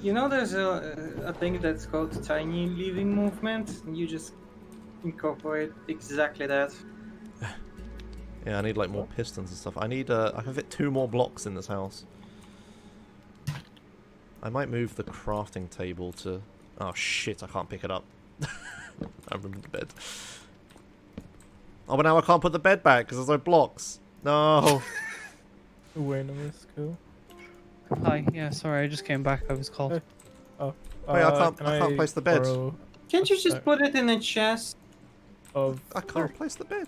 You know, there's a thing that's called tiny leaving movement. And you just incorporate exactly that. Yeah, I need like more pistons and stuff. I need I can fit 2 more blocks in this house. I might move the crafting table to... Oh shit, I can't pick it up. I removed the bed. Oh, but now I can't put the bed back because there's no blocks. No. Uena is cool. Hi. Yeah. Sorry, I just came back. I was called. Hey. Oh. Wait, I can't place the bed. borrow Can't you a just stack put it in a chest? Of I can't place the bed.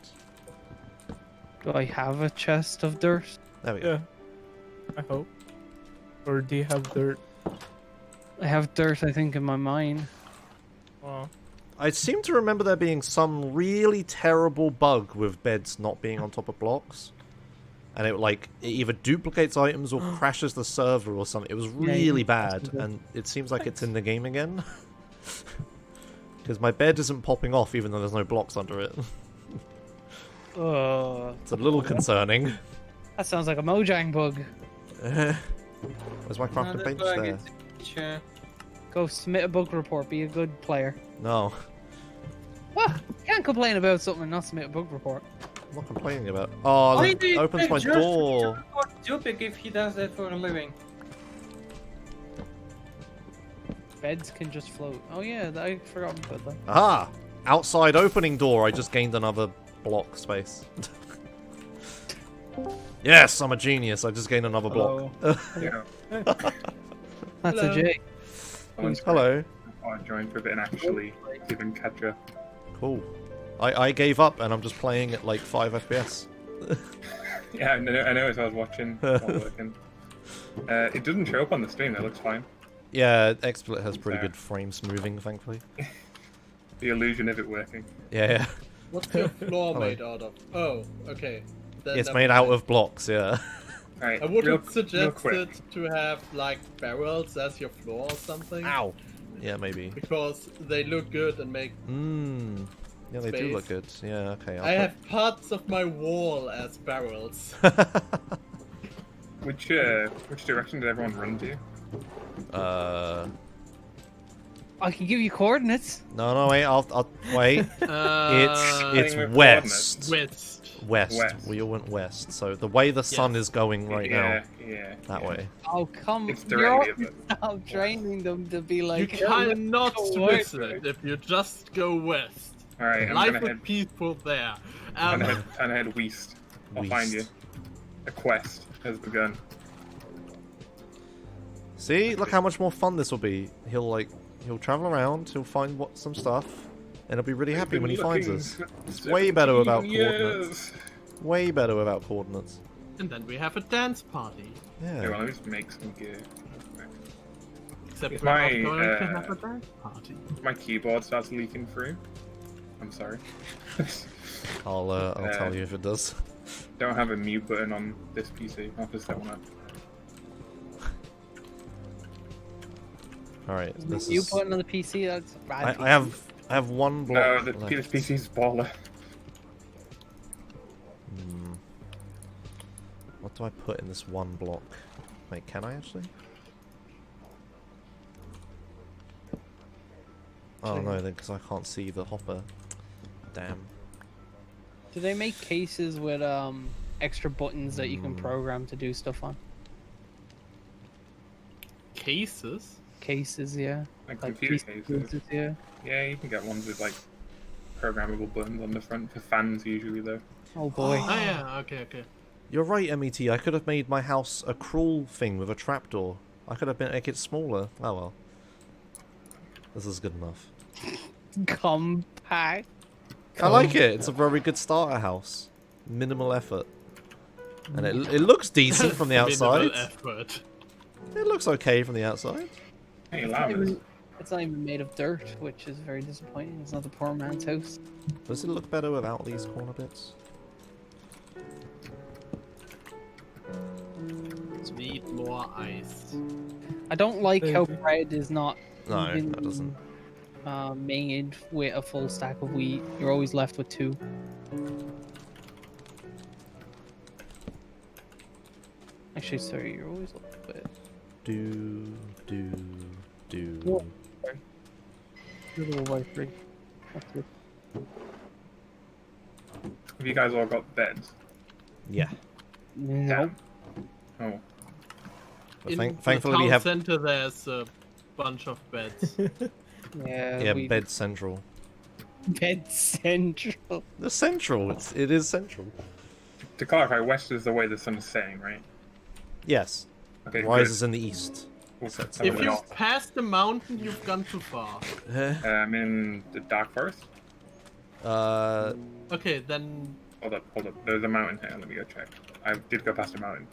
Do I have a chest of dirt? There we go. Yeah. I hope. Or do you have dirt? I have dirt, I think, in my mine. Wow. I seem to remember there being some really terrible bug with beds not being on top of blocks. And it either duplicates items or crashes the server or something. It was really bad, and it seems like it's in the game again. Because my bed isn't popping off even though there's no blocks under it. It's a little concerning. That sounds like a Mojang bug. Where's my crafting bench there? Sure. Go submit a bug report. Be a good player. No, What? Can't complain about something and not submit a bug report. I'm not complaining about. Oh, Why do it you opens my expect Josh to door. report Jupik if he does that for a living? Beds can just float. Oh yeah, I forgot about that. Aha! Outside opening door. I just gained another block space. Yes, I'm a genius. I just gained another block. Yeah. That's Hello. a J. Hello. I joined for a bit and actually even catch up. Cool. I gave up and I'm just playing at like 5 FPS. Yeah, I know as I was watching while working. It doesn't show up on the stream, that looks fine. Yeah, XSplit has pretty There. good frame smoothing, thankfully. The illusion of it working. Yeah, What's your floor Hello. made out of? Oh, okay. Then it's never made out mind. of blocks, yeah. Alright, I would real have suggested quick. to have like barrels as your floor or something. Ow! Yeah, maybe. Because they look good and make. Mmm. Yeah, they do Space. look good. Yeah, okay. I have parts of my wall as barrels. Which direction did everyone run to? I can give you coordinates. No, wait, I'll wait. It's With west. West. West. West. We all went west. So the way the sun is going right now, Yeah. that way. Oh come! It's You're directly always stop training them to be like. You cannot go miss west. it if you just go west. Alright, I'm Life gonna with head, people there. I'm gonna head west. I'll find you. West. A quest has begun. See, look how much more fun this will be. He'll travel around, he'll find some stuff, and he'll be really happy when he finds us. It's way better without coordinates. Way better without coordinates. And then we have a dance party. Yeah, Yeah. well, let me just make some gear. Except If we're my, not going to uh, have a dance party. If my keyboard starts leaking through, I'm sorry. I'll tell you if it does. Don't have a mute button on this PC. I'll just set one up. All right, this You is. putting on the PC? That's bad. I have one block. No, the left. this PC's baller. Hmm. What do I put in this one block? Wait, can I actually? Oh no, then because I can't see the hopper. Damn. Do they make cases with extra buttons that you can program to do stuff on? Cases? Cases, yeah. Like Like computer PC cases. yeah. Yeah, you can get ones with like programmable buttons on the front for fans usually though. Oh boy. Oh yeah, okay. You're right, MET. I could have made my house a crawl thing with a trapdoor. I could have make it smaller. Oh well. This is good enough. Compact. I like it. It's a very good starter house. Minimal effort. And it looks decent from the outside. Minimal effort. It looks okay from the outside. Hey, It's not llamas. even- It's not even made of dirt, which is very disappointing. It's not the poor man's house. Does it look better without these corner bits? Need more ice. I don't like how bread is not No, even, that doesn't. made with a full stack of wheat. You're always left with 2. Actually, sorry, you're always left with. Do. What? You're the 1 by 3. That's it. Have you guys all got beds? Yeah. No. Oh. But In thankfully the we town have. center, there's a bunch of beds. Yeah. Yeah, we... bed central. Bed central. The central. It is central. To clarify, west is the way the sun is setting, right? Yes. Okay, Rises in the east. good. sets If in you the pass the mountain, you've gone too far. I'm in the dark forest. Okay, then Hold up. There's a mountain here. Let me go check. I did go past a mountain.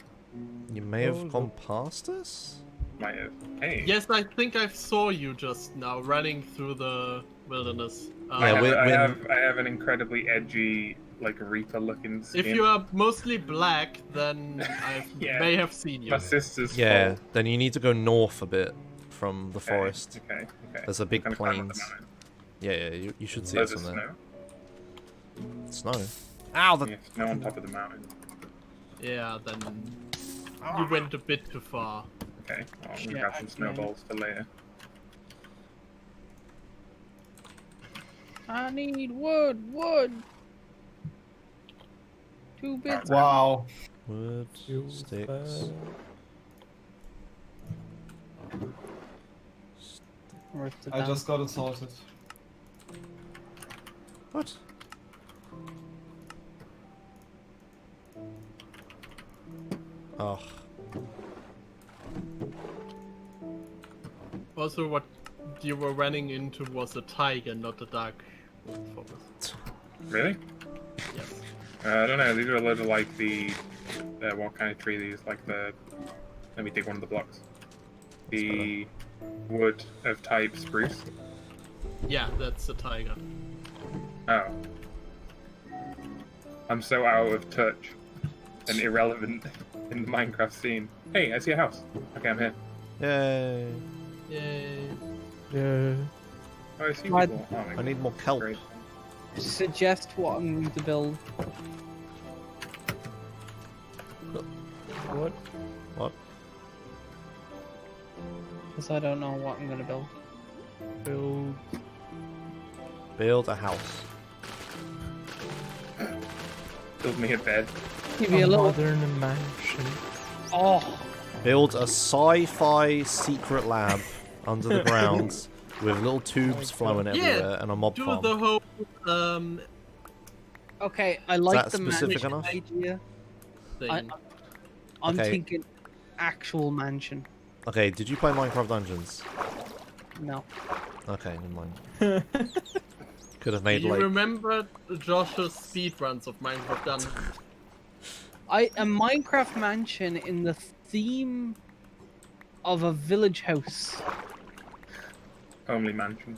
You may have gone past us. Might have. Hey. yes, I think I saw you just now running through the wilderness. I Yeah, have an incredibly edgy, like Reaper-looking skin. If you are mostly black, then I Yeah. may have seen you. My sister's Yeah. fault. Then you need to go north a bit from the forest. Okay. There's a big I'm gonna climb up the plains. mountain. Yeah, you should see There's us a from there. snow. Snow. Ow, the... Yeah, snow on top of the mountain. Yeah, then you went a bit too far. Okay, well, I'm Shit, gonna grab I some can't. snowballs for later. I need wood, wood. 2 bits. Wow. Wood, Fuel sticks. cell. Where's the I damn- just got it sorted. What? Oh. Also, what you were running into was a tiger, not a dark forest. Really? Yes. I don't know. These are a load of like the what kind of tree these? Like the. Let me dig one of the blocks. The wood of type spruce. Yeah, that's a tiger. Oh. I'm so out of touch and irrelevant in the Minecraft scene. Hey, I see a house. Okay, I'm here. Yay. Yay. Yeah. Oh, I see Right. people. Oh, my I God. need more kelp. Great. Suggest what I'm going to build. What? What? Because I don't know what I'm going to build. Build. Build a house. Build me a bed. Give me a little. modern mansion. Oh, Build a sci-fi secret lab under the ground with little tubes flowing everywhere and a mob Do farm. the whole okay. I like that the specific mansion enough? idea. thing. I'm Okay. thinking actual mansion. Okay, did you play Minecraft Dungeons? No. Okay, never mind. Could have made Do you like... remember Josh's speedruns of Minecraft Dungeons? A Minecraft mansion in the theme of a village house. Homely mansion.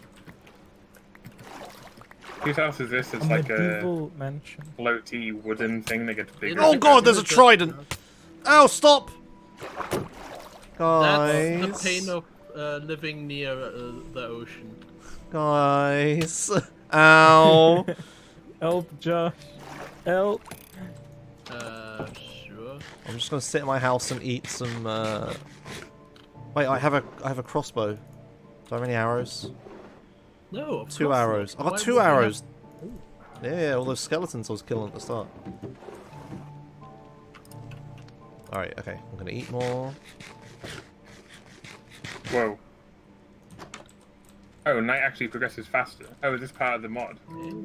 Whose house is this? It's A like a medieval mansion. floaty wooden thing that gets bigger. Oh and god, bigger. there's a trident! Ow, stop! That's Guys. the pain of living near the ocean. Guys. Ow. Help, Josh. Help. Sure. I'm just gonna sit in my house and eat some, Wait, I have a crossbow. Do I have any arrows? No, of 2 course arrows. not. I got Why 2 would you have- arrows. Yeah, all those skeletons I was killing at the start. Alright, okay. I'm gonna eat more. Whoa. Oh, night actually progresses faster. Oh, is this part of the mod?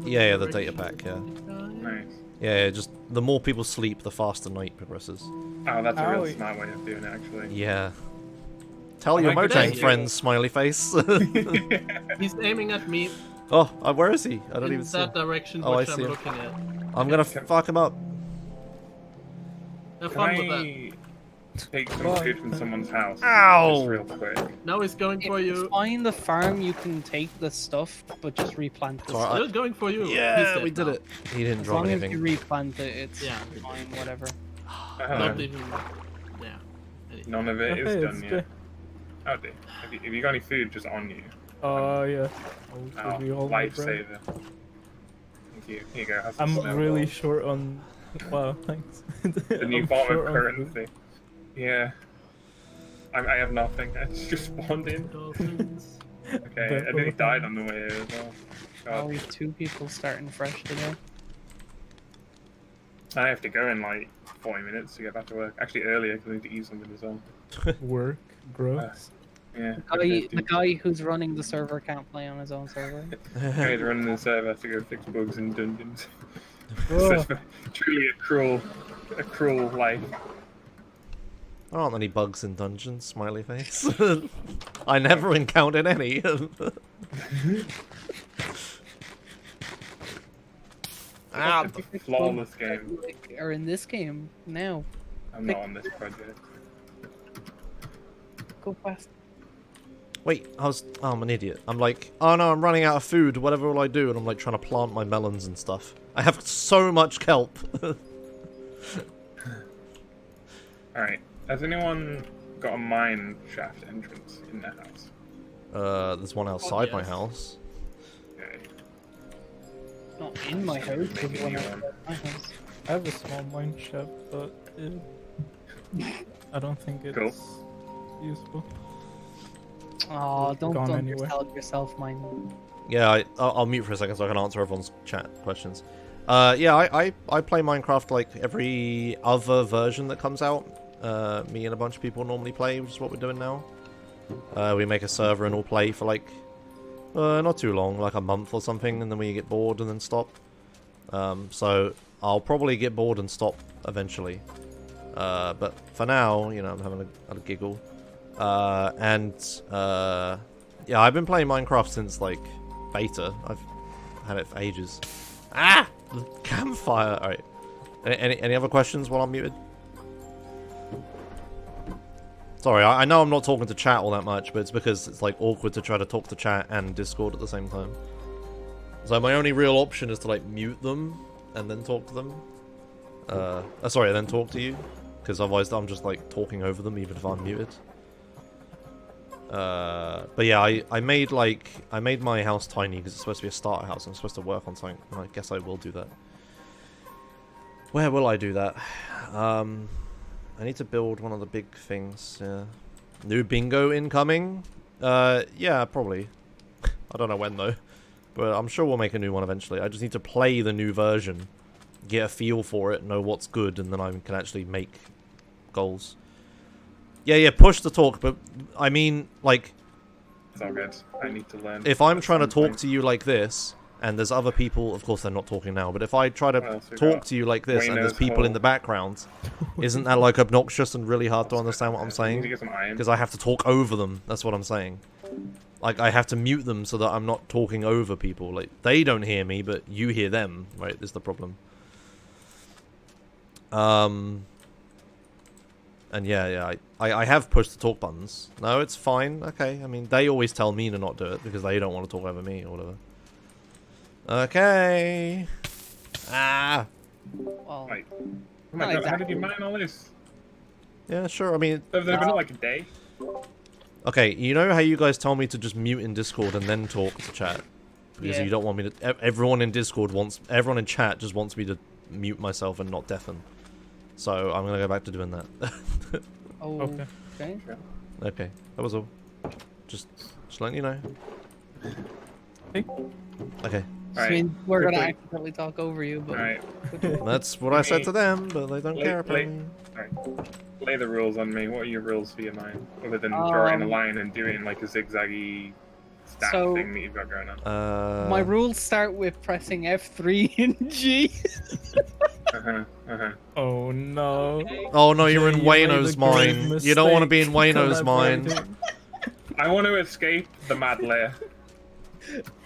Yeah, the data pack, yeah. Nice. Yeah, just the more people sleep, the faster night progresses. Oh, that's a real Owie. smart way of doing it, actually. Yeah. Tell I your like Mojang that. friends, smiley face. He's aiming at me Oh, where is he? I don't in even see that him. direction, Oh, I which see I'm him. looking at. I'm gonna fuck him up. Have Can fun with that. I take some food from someone's house? Ow! Just real quick. Now he's going for you. Find the farm. You can take the stuff, but just replant the Alright, stuff. Still going for you. He's Yeah, dead we did now. it. He didn't As drop long as anything. you replant it, it's Yeah. fine. Whatever. Not even. Yeah. Anyway. None of it is Okay, done it's yet. good. Oh dear. Have you got any food just on you? Oh, yeah. Oh, I'll give you all my bread. lifesaver. Thank you. Here you go. Have some I'm snowballs. really short on. Wow, thanks. The new I'm form short of on currency. Yeah. I have nothing. I just spawned in. Dolphins. Okay, I nearly died on the way here as well. Oh, God. we have 2 people starting fresh today. I have to go in like 40 minutes to get back to work. Actually, earlier because I need to eat something as well. Work, gross. Yeah. The guy who's running the server can't play on his own server. Guys running the server to go fix bugs in dungeons. Oh. Truly a cruel life. There aren't any bugs in dungeons, smiley face. I never encountered any. Ah, It's a flawless game. Or in this game now. I'm not on this project. Go fast. wait, I'm an idiot. I'm like, oh no, I'm running out of food, whatever will I do? And I'm like trying to plant my melons and stuff. I have so much kelp. Alright, has anyone got a mine shaft entrance in their house? There's one outside my yes. house. Okay. Not in my house. but Maybe when you I'm want. at my house. I have a small mine shaft, but I don't think it's Cool. useful. Oh, don't Gone undersell anyway. yourself, mine. Yeah, I'll mute for a second so I can answer everyone's chat questions. Yeah, I play Minecraft like every other version that comes out. Me and a bunch of people normally play, which is what we're doing now. We make a server and all play for like, not too long, like a month or something, and then we get bored and then stop. So I'll probably get bored and stop eventually. But for now, you know, I'm having a giggle. Yeah, I've been playing Minecraft since like beta. I've had it for ages. Ah! The campfire! Alright. Any other questions while I'm muted? Sorry, I know I'm not talking to chat all that much, but it's because it's like awkward to try to talk to chat and Discord at the same time. So my only real option is to like mute them and then talk to them. Sorry, then talk to you. Because otherwise I'm just like talking over them even if I'm muted. But yeah, I made my house tiny because it's supposed to be a starter house. I'm supposed to work on something, and I guess I will do that. Where will I do that? I need to build one of the big things. Yeah. New bingo incoming. Yeah, probably. I don't know when though, but I'm sure we'll make a new one eventually. I just need to play the new version, get a feel for it, know what's good, and then I can actually make goals. Yeah, push the talk, but I mean, like... It's all good. I need to learn. If I'm trying to talk to you like this, and there's other people... Of course, they're not talking now, but if I try to talk to you like this, and there's people in the background, isn't that, like, obnoxious and really hard to understand what I'm saying? Because I have to talk over them, that's what I'm saying. Like, I have to mute them so that I'm not talking over people. Like, they don't hear me, but you hear them, right? Is the problem. And yeah, I have pushed the talk buttons. No, it's fine. Okay, I mean, they always tell me to not do it because they don't want to talk over me or whatever. Okay. Ah. Well, Wait. Oh my god, how did you exactly. mine all this? Yeah, sure. I mean, Have there been like a day? okay, you know how you guys tell me to just mute in Discord and then talk to chat? Because Yeah. you don't want me to... Everyone in Discord wants... Everyone in chat just wants me to mute myself and not deafen. So, I'm gonna go back to doing that. Oh, Okay. okay. Okay, that was all. Just letting you know. Hey. Okay. I mean, we're gonna quickly. accidentally talk over you, but Alright, That's what I said to them, but they don't care about Late. me. lay the rules on me. What are your rules for your mine? Other than drawing a Um, line and doing like a zigzaggy stack so- thing that you've got going on. my rules start with pressing F3 and G. Oh no. Oh no, you're in Jay, you made Wayno's the grave mine. You don't want to be in mistake Wayno's mine. collaborating. I want to escape the mad lair.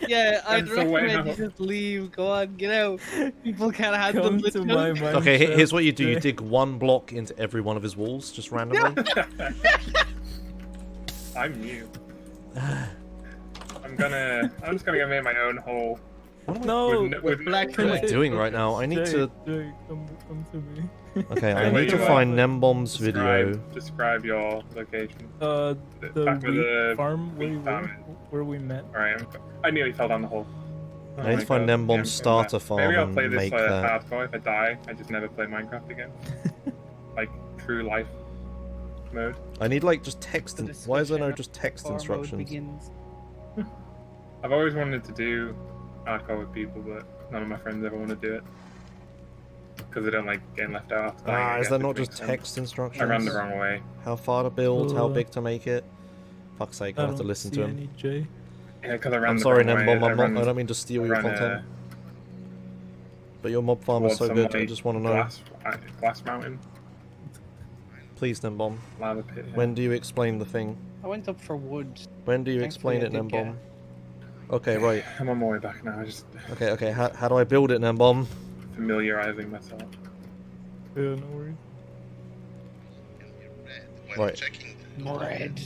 Yeah, I'd That's the way recommend you out. just leave. Go on, get out. People can't handle Come the to joke. my mine Okay, shaft, here's what you do. You Jay. dig one block into every one of his walls, just randomly. I'm new. I'm just gonna go make my own hole. No, with black What am I clay. doing right now? I need to... Jay, come to me. Okay, I Wait, need to wait, find wait. Nembom's video. Describe your location. The Back with wheat the farm wheat farm. where we met. Alright, I nearly fell down the hole. Oh I need my to find God. Nembom's Yeah, I'm starter coming back. Maybe farm I'll play and this make that. hardcore. If I die, I just never play Minecraft again. Like true life mode. I need like just text. The Why is there no discussion just text Farm mode instructions? begins. I've always wanted to do hardcore with people, but none of my friends ever want to do it because they don't like getting left out. after dying, I Ah, is guess, there which not makes just sense. text instructions? I ran the wrong way. How far to build? How Uh, big to make it? Fuck's sake, I have to don't listen see to him. any Jay. Yeah, because I ran I'm the sorry, wrong way. Nembom. I don't mean to steal your ran, content. But your mob farm is towards so good. some, I like, just want to know. glass mountain, Please, Nembom. lava pit. Yeah. When do you explain the thing? I went up for wood. When do you Thankfully, explain I it, did get Nembom? Okay, right. I'm on my way back now. Just Okay. How do I build it, Nembom? familiarizing myself. Yeah, no worries. Right. Red.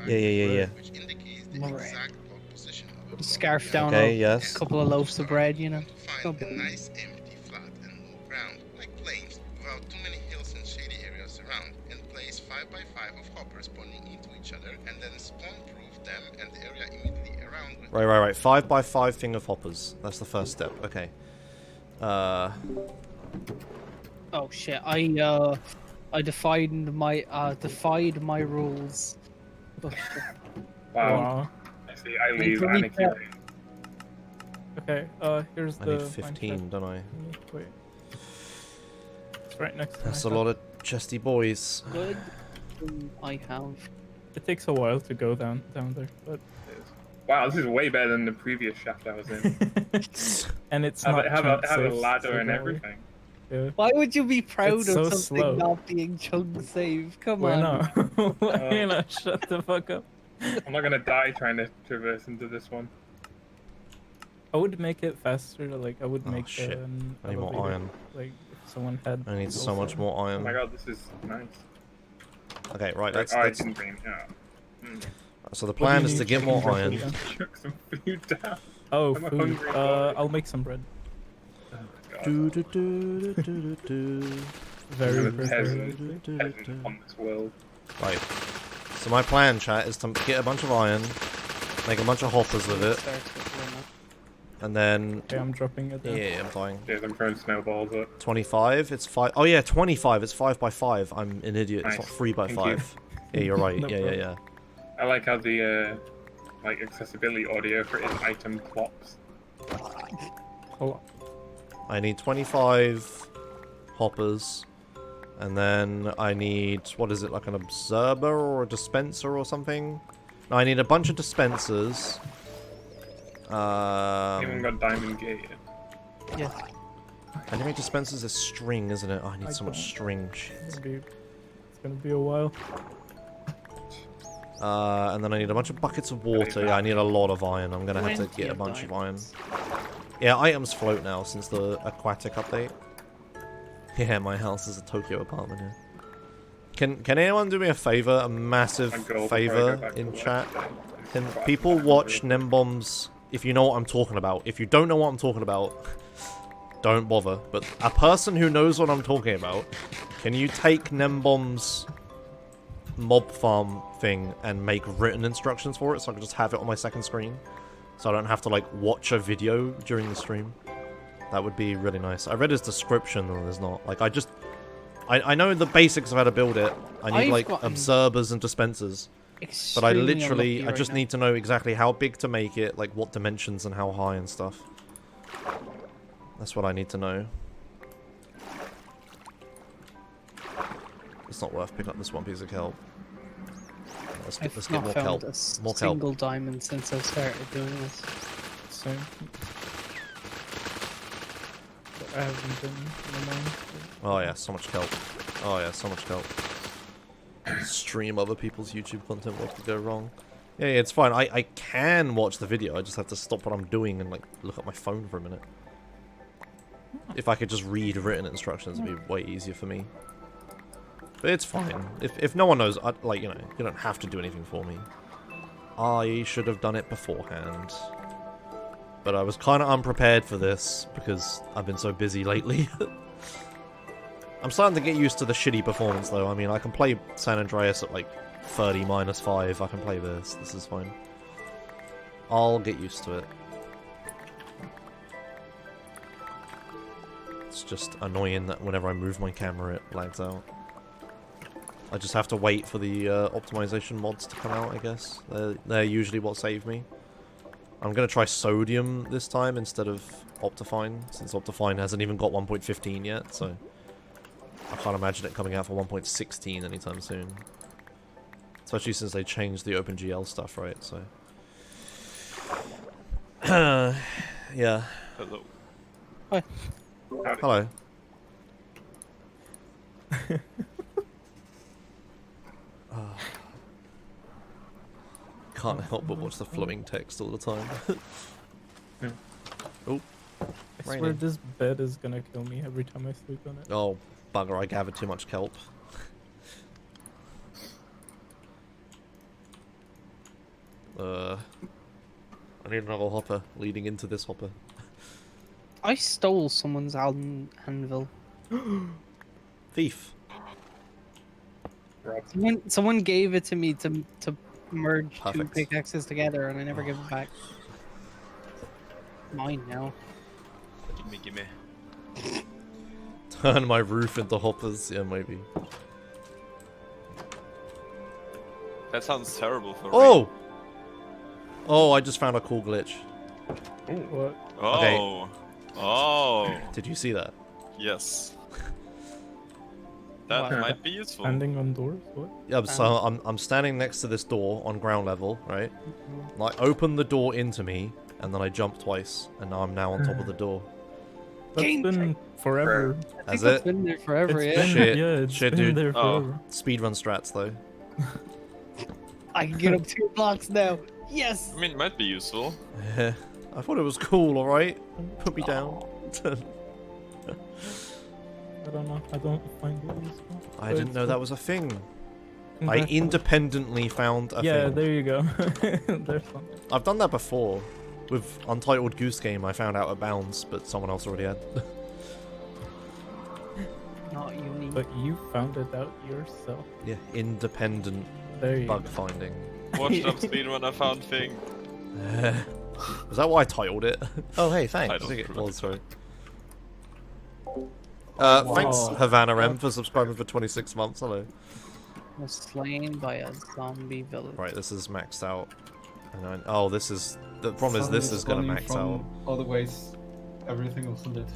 Yeah. Red. Scarf down Okay, a yes. couple of loaves of bread, you know. Find a nice empty flat and low ground, like plains, without too many hills and shady areas around, and place 5x5 5 of hoppers spawning into each other, and then spawn-proof them and the area immediately around with Right. 5 by 5 thing of hoppers. That's the first step. Okay. Oh shit! I defied my rules. Oh, shit. Wow. Wow. I see. I leave. Can we Aniki tell- leaves. Okay, here's I the need mine 15, shaft don't I? thingy. Wait. It's right next to That's my a shaft. lot of chesty boys. Good. I have. It takes a while to go down there, but Wow, this is way better than the previous shaft I was in. and it's have not a safe, ladder so and don't worry. everything. Yeah. Why would you be proud It's of so something slow. not being chunk safe? Come Why on. not? Why not? Shut the fuck up. I'm not gonna die trying to traverse into this one. I would make it faster. Like I would Oh, make shit. an I need more elevator, iron. Like if someone had. I need so much also- more Oh iron. my god, this is nice. Okay, right, Wait, that's... I didn't bring. Yeah. So the What do plan you is to need get more roughly iron. then? Chuck some food down. Oh, I'm food. hungry already. I'll make some bread. Oh my god. Do, do, do, do, do, do. Very I'm a quickly. peasant on this world. Right. So my plan, chat, is to get a bunch of iron, make a bunch of hoppers with it, and then... Okay, I'm dropping it down. Yeah, I'm dying. Yeah, I'm throwing snowballs up. 25, it's 5... Oh yeah, 25, it's 5 by 5. I'm an idiot, it's Nice. not 3 by Thank 5. Yeah, you're right, No yeah. I like how the like accessibility audio for each item plops. Hold on. I need 25 hoppers, and then I need, what is it, like an observer or a dispenser or something? No, I need a bunch of dispensers. Even got diamond gear yet. Yes. I need dispensers is string, isn't it? Oh, I need so much don't. string. Shit. It's gonna be a while. And then I need a bunch of buckets of water. Yeah, I need a lot of iron. I'm gonna have to 20 get a of bunch of iron. diamonds. Yeah, items float now since the aquatic update. Yeah, my house is a Tokyo apartment here. Can anyone do me a favor, a massive My goal before I go favor back to in work chat? today is Can to people buy watch some Nembomb's, if you know what I'm talking about? If you don't know what I'm talking about, don't bother. But a person who knows what I'm talking about, can you take Nembomb's mob farm thing and make written instructions for it so I can just have it on my second screen? So I don't have to, like, watch a video during the stream. That would be really nice. I read his description and there's not. Like, I know the basics of how to build it. I need, I've like, gotten observers and dispensers. But I Extremely literally, unlucky I just right need to know exactly how big to make it, like what dimensions and how high and stuff. That's what I need to know. It's not worth picking up this one piece of kelp. Let's now. get, let's I've get not more found kelp. a More kelp. single diamond since I started doing this. Same. But I haven't been in the mine. Oh yeah, so much kelp. Oh yeah, so much kelp. Stream other people's YouTube content, what could go wrong? Yeah, it's fine. I can watch the video, I just have to stop what I'm doing and, like, look at my phone for a minute. If I could just read written instructions, it'd be way easier for me. But it's fine. If no one knows, like, you know, you don't have to do anything for me. I should have done it beforehand. But I was kind of unprepared for this, because I've been so busy lately. I'm starting to get used to the shitty performance, though. I mean, I can play San Andreas at, like, 30 minus 5. I can play this. This is fine. I'll get used to it. It's just annoying that whenever I move my camera, it lags out. I just have to wait for the optimization mods to come out, I guess. They're usually what save me. I'm going to try Sodium this time instead of Optifine, since Optifine hasn't even got 1.15 yet, so I can't imagine it coming out for 1.16 anytime soon. Especially since they changed the OpenGL stuff, right? So, yeah. Hello. Hi. Hello. Can't help but watch the flowing text all the time. Oh, I swear raining. this bed is gonna kill me every time I sleep on it. Oh, bugger, I gathered too much kelp. I need another hopper leading into this hopper. I stole someone's anvil. Thief. Rob. Someone gave it to me to merge two Perfect. pickaxes together, and I never give it back. Mine now. Gimme. Turn my roof into hoppers. Yeah, maybe. That sounds terrible for Oh! Oh, I just found a cool glitch. What? Oh. Oh. Did you see that? Yes. That What? might be useful. Standing on doors? What? Yeah, so I'm standing next to this door on ground level, right? Like, open the door into me, and then I jump twice, and now I'm on top of the door. That's Game been forever. I think Has that's it? been there forever, It's yeah. been, Shit. yeah, it's Shit, been dude. there Oh. forever. Speedrun strats, though. I can get up 2 blocks now. Yes! I mean, it might be useful. Yeah. I thought it was cool, alright? Put me down. I don't know. I don't find it useful. I But didn't it's know cool. that was a thing. I Congrats. independently found a Yeah, thing. there you go. There's something. I've done that before. With Untitled Goose Game, I found out a bounds, but someone else already had. Not unique. But you found it out yourself. Yeah, independent There you bug go. finding. Watched up speedrun, I found thing. Was that why I titled it? Oh, hey, thanks. I don't think it remember. was, sorry. Wow. Thanks, Havana M, for subscribing for 26 months. Hello. Was slain by a zombie village. Right, this is maxed out. And oh, this is... The problem is this is gonna max out. Other ways, everything wasn't it?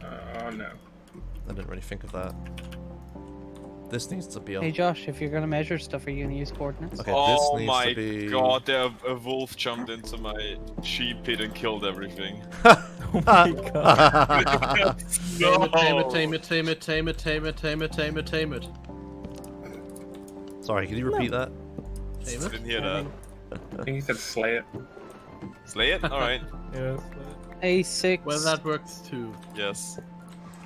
Oh no. I didn't really think of that. This needs to be up. Hey Josh, if you're gonna measure stuff, are you gonna use coordinates? Okay, Oh this needs my to be... god, a wolf jumped into my sheep pit and killed everything. Oh my god. Tame it, tame it, tame it, tame it, tame it, tame it, tame it. Sorry, can you repeat that? Tame I it? didn't hear that. I think he said slay it. Slay it? Alright. Yes. A6, Well, that works too. Yes.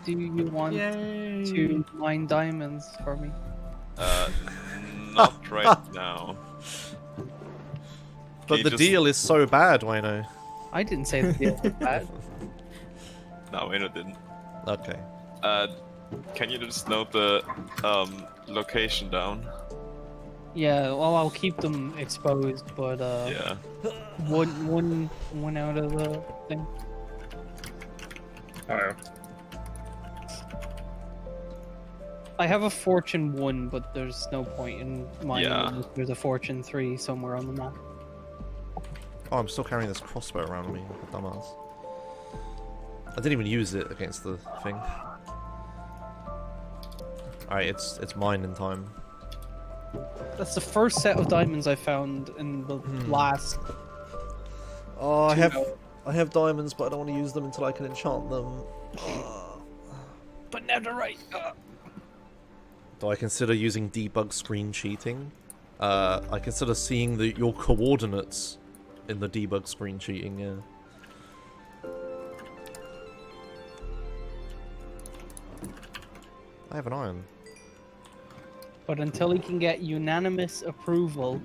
do you want Yay! to mine diamonds for me? Not right now. But you the just- deal is so bad, Wayno. I didn't say the deal was bad. No, Wayno didn't. Okay. Can you just note the location down? Yeah, well, I'll keep them exposed, but Yeah. one out of the thing. Oh, I have a fortune 1, but there's no point in mining Yeah. unless there's a fortune 3 somewhere on the map. Oh, I'm still carrying this crossbow around me, like a dumbass. I didn't even use it against the thing. Alright, it's mining time. That's the first set of diamonds I found in the last. Oh, I 2 have diamonds, but I don't want to use them until I can enchant them. But netherite. Do I consider using debug screen cheating? I consider seeing your coordinates in the debug screen cheating, yeah. I have an iron. But until he can get unanimous approval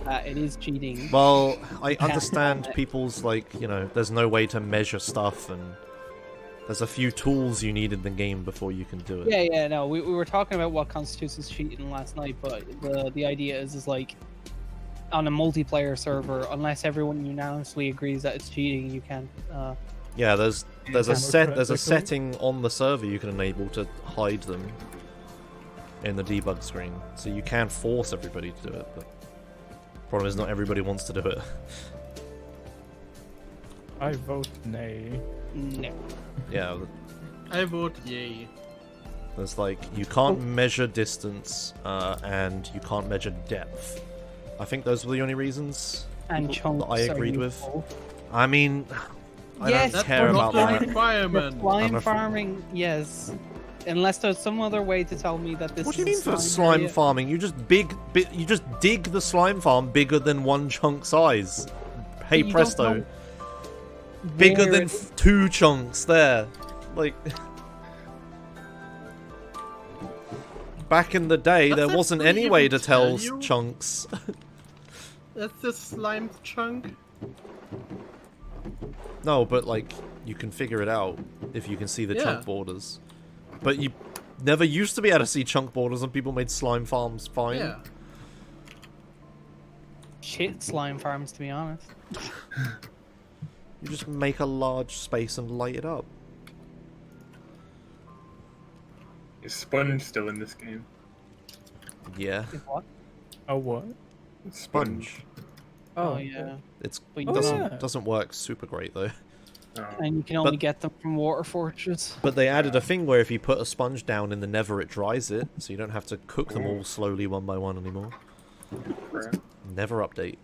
that it is cheating. Well, I understand people's, like, you know, there's no way to measure stuff, and there's a few tools you need in the game before you can do it. Yeah, no, we were talking about what constitutes as cheating last night, but the idea is like, on a multiplayer server, unless everyone unanimously agrees that it's cheating, you can't. Yeah, there's a Democratically. setting on the server you can enable to hide them in the debug screen, so you can force everybody to do it. But problem is, not everybody wants to do it. I vote nay. No. Yeah, I vote yay. there's like you can't measure distance and you can't measure depth. I think those were the only reasons And chunks that I are agreed with. useful. I mean, I Yes, don't That's care not about the that. requirement. Slime I'm farming, yes. Unless there's some other way to tell me that this What do you is mean a for slime area. farming? You just you just dig the slime farm bigger than one chunk size. Hey You don't presto. know Bigger where than it- 2 chunks there. Like back in the day, Does there that wasn't any way to even tell tell you? chunks. That's the slime chunk. No, but like you can figure it out if you can see the Yeah. chunk borders. But never used to be able to see chunk borders and people made slime farms fine. Yeah. Shit slime farms, to be honest. You just make a large space and light it up. Is Sponge still in this game? Yeah. Is what? Oh, what? Sponge. Oh yeah. It's But you doesn't work super great though. Oh. And you can only But- get them from water fortresses. But they added a thing where if you put a sponge down in the nether, it dries it, so you don't have to cook them all slowly one by one anymore. Crap. Never update.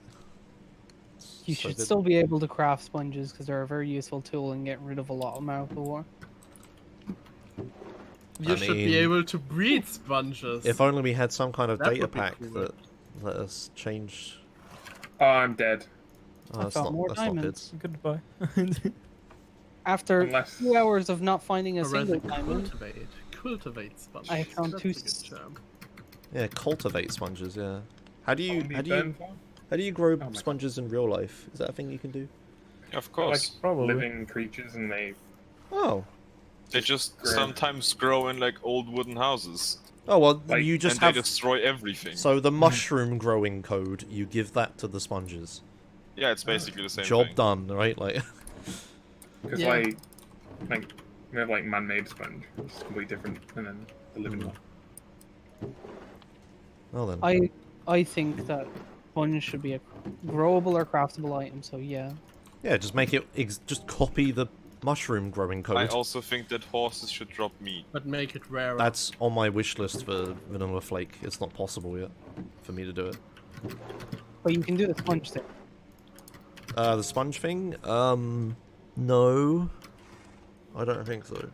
You So should good. still be able to craft sponges because they're a very useful tool and get rid of a lot of mouth of water. You I should be mean, able to breed sponges. If only we had some kind of That data would be pack cool. that let us change. Oh, I'm dead. Oh, I that's found not, more that's not good. diamonds. Goodbye. After Unless- 2 hours of not finding a Or rather, single diamond, cultivate sponges. I found That's two a good term. Yeah, cultivate sponges. Yeah. How do you Only how do burn you farm? how do you grow my sponges in real life? Is that a thing you can do? Of Like course. Probably. living creatures, and they Oh. They just Grow. sometimes grow in like old wooden houses. Oh well, Like- you just and they have. destroy everything. So the mushroom growing code, you give that to the sponges. Yeah, it's basically the same Job thing. done, right? Like. because Yeah. like we have like man-made sponge, which is completely different, and then the living one. Well then. I think that sponge should be a growable or craftable item. So yeah, Yeah, just make it. Just copy the mushroom growing code. I also think that horses should drop meat. But make it rarer. That's on my wish list for Vanilla Flake. It's not possible yet for me to do it. but you can do the sponge thing. The sponge thing? No. I don't think so.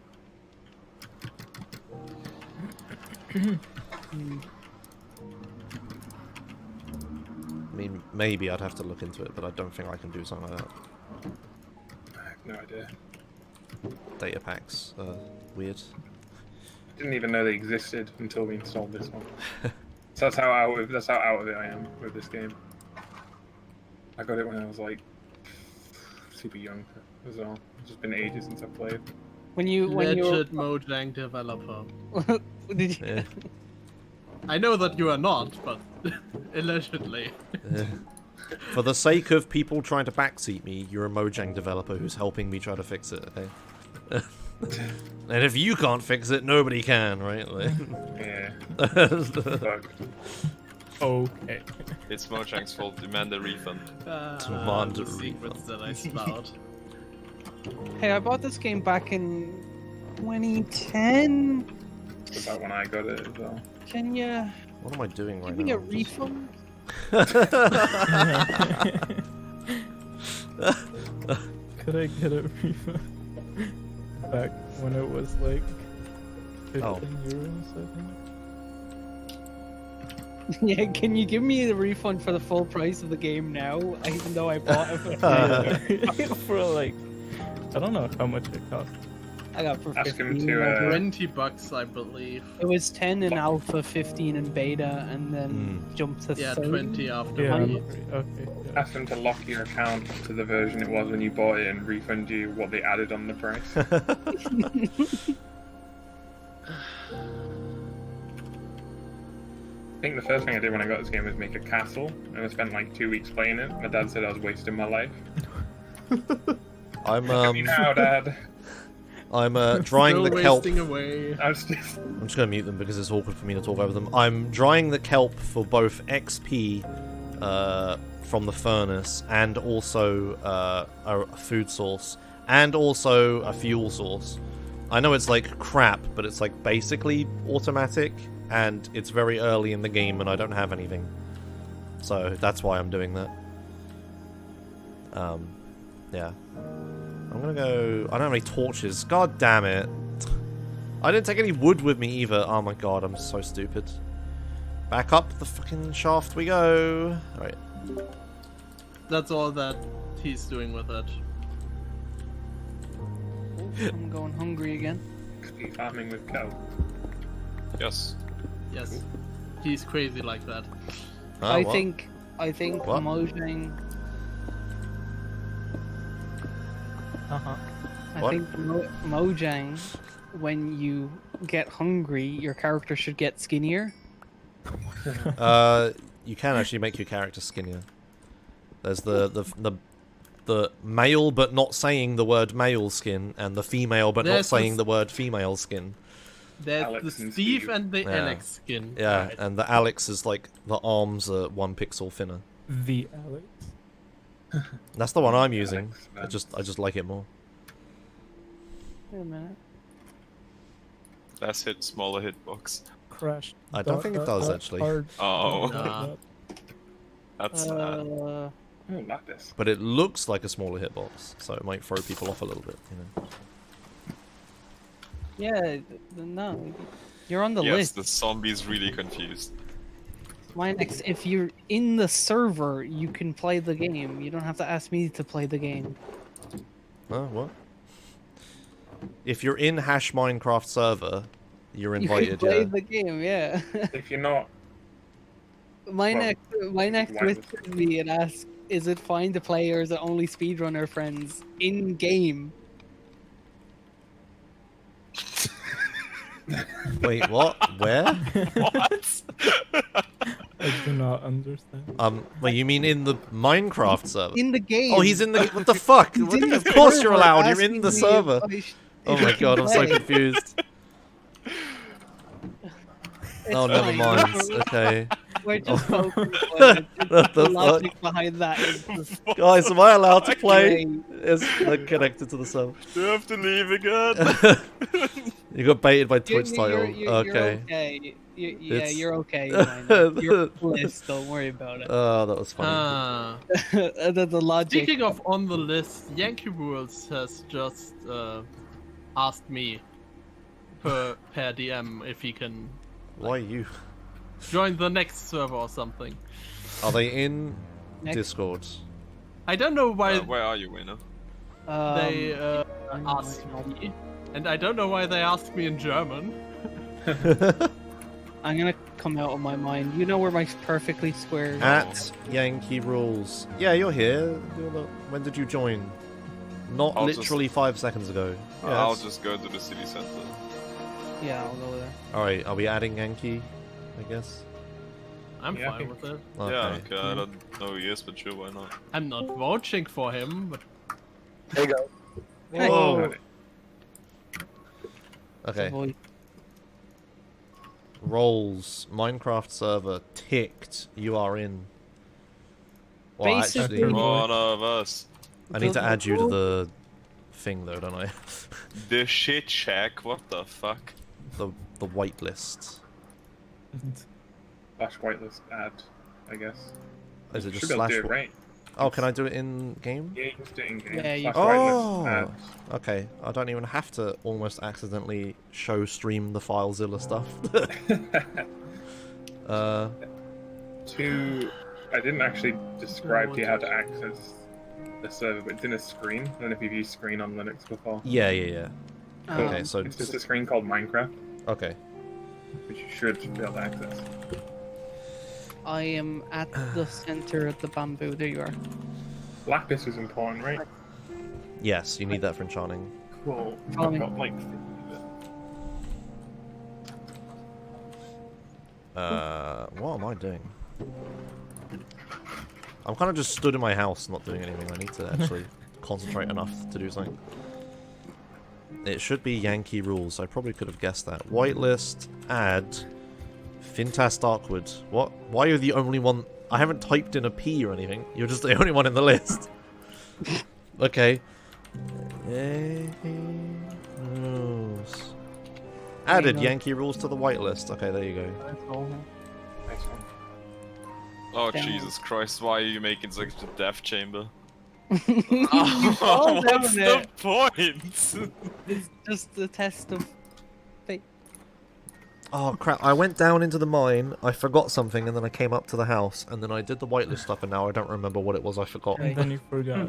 I mean, maybe I'd have to look into it, but I don't think I can do something like that. I have no idea. Data packs, weird. Didn't even know they existed until we installed this one. So that's how out of it I am with this game. I got it when I was like super young as well. It's just been ages since I've played. When you Legit Mojang developer. did you, Yeah. I know that you are not, but allegedly. Yeah. For the sake of people trying to backseat me, you're a Mojang developer who's helping me try to fix it, okay? And if you can't fix it, nobody can, right? Like... Yeah. Fuck. Okay. It's Mojang's fault. Demand a refund. Demand The a secrets that I spout. hey, I bought this game back in 2010. That's about when I got it as well. Can you What am I doing right give me now? a refund? Could I get a refund? Back when it was like 15 Oh. euros, I think. Yeah, can you give me the refund for the full price of the game now? Even though I bought it for For like, I don't know how much it cost. I got for Ask him 15. to, $20, I believe. It was 10 in alpha, 15 in beta, and then jumped to Yeah, 30. 20 after. Yeah, Money. okay. Yeah. Ask them to lock your account to the version it was when you bought it and refund you what they added on the price. I think the first thing I did when I got this game was make a castle, and I spent like 2 weeks playing it. My dad said I was wasting my life. I'm Look at me now, Dad. I'm drying Still the kelp. wasting away. I was just... I'm just gonna mute them because it's awkward for me to talk over them. I'm drying the kelp for both XP from the furnace and also a food source and also a fuel source. I know it's like crap, but it's like basically automatic and it's very early in the game and I don't have anything. So that's why I'm doing that. Yeah. I'm gonna go... I don't have any torches. God damn it. I didn't take any wood with me either. Oh my god, I'm so stupid. Back up the fucking shaft we go. Alright. That's all that he's doing with it. I'm going hungry again. XP farming with kelp. Yes. Yes. He's crazy like that. Oh, I what? think What? Mojang. Uh-huh. I What? think Mojang, when you get hungry, your character should get skinnier. You can actually make your character skinnier. There's the male but not saying the word male skin, and the female but not There's saying this- the word female skin. There's Alex the and Steve Steve. and the Yeah. Alex skin. Yeah, Right. and the Alex is like the arms are 1 pixel thinner. The Alex. That's the one I'm using. Alex, I just like it more. Wait a minute. Less hit, smaller hitbox. Crashed. I don't think it does, actually. Hard. Oh, Nah. that's sad. Oh, lapis. But it looks like a smaller hitbox, so it might throw people off a little bit, you know. Yeah, no. You're on the Yes, list. the zombie's really confused. Minex, if you're in the server, you can play the game. You don't have to ask me to play the game. Huh, what? If you're in hash Minecraft server, you're You invited, can play yeah. the game, yeah. If you're not, Minex why twisted me and asked, is it fine to play or is it only speedrunner friends in game? Wait, what? Where? What? I do not understand. Wait, you mean in the Minecraft server? In the game. Oh, he's in the... What the fuck? He's in the Of course you're server allowed, you're in asking the me server. if Oh my god, I'm so play. confused. It's Oh, never fine. mind. Okay. We're just Oh. focusing on it. What The the logic behind that is just Guys, am I allowed to play? great. It's connected to the server. Do you have to leave again? You got baited by You're- Twitch title. you're Okay. okay. Yeah, It's- you're okay. Minex. You're on the list. Don't worry about it. Oh, that was funny. Ah. The logic. Speaking of on the list, Yankee Rules has just asked me per DM if he can Why you? join the next server or something. Are they in Next. Discord? I don't know why Where are you, Winner? they I'm asked not- me, and I don't know why they asked me in German. I'm gonna come out of my mind. You know where my perfectly square. At Yankee Rules. Yeah, you're here. When did you join? Not I'll literally 5 seconds ago. I'll Yes. just go to the city center. Yeah, I'll go there. Alright, are we adding Yankee? I guess. I'm Yeah, I fine think- with it. Okay. Yeah, okay, I don't know who he is, but sure, why not? I'm not vouching for him, but Whoa. Okay. Boy. Roles. Minecraft server ticked. You are in. Well, Basically- actually, One of us. I need to add you to the thing though, don't I? The shit shack, what the fuck? the whitelist. Slash whitelist add, I guess. Is it Should just be able slash? to do it right. Oh, can I do it in game? Yeah, you can just do it in game. Yeah, you Slash can. whitelist Oh. add. Okay, I don't even have to almost accidentally show stream the FileZilla stuff. I didn't actually describe to you how to access the server, but it's in a screen. I don't know if you've used screen on Linux before. yeah. Okay, Um, so It's just a screen called Minecraft, okay. which you should be able to access. I am at the center of the bamboo. There you are. Lapis is important, right? Yes, you need that for enchanting. Cool. Follow I've me. got like What am I doing? I'm kind of just stood in my house not doing anything. I need to actually concentrate enough to do something. It should be Yankee Rules. I probably could have guessed that. Whitelist, add, Fintas Darkwood. What? Why are you the only one? I haven't typed in a P or anything. You're just the only one in the list. Okay. Yankee Rules. Added know. Yankee Rules to the whitelist. Okay, there you go. That's all. nice one. Oh Damn. Jesus Christ, why are you making such a death chamber? All down What's there. the point? It's just the test of fate. Oh crap, I went down into the mine, I forgot something, and then I came up to the house, and then I did the whitelist stuff, and now I don't remember what it was I forgot. Okay. And then you forgot.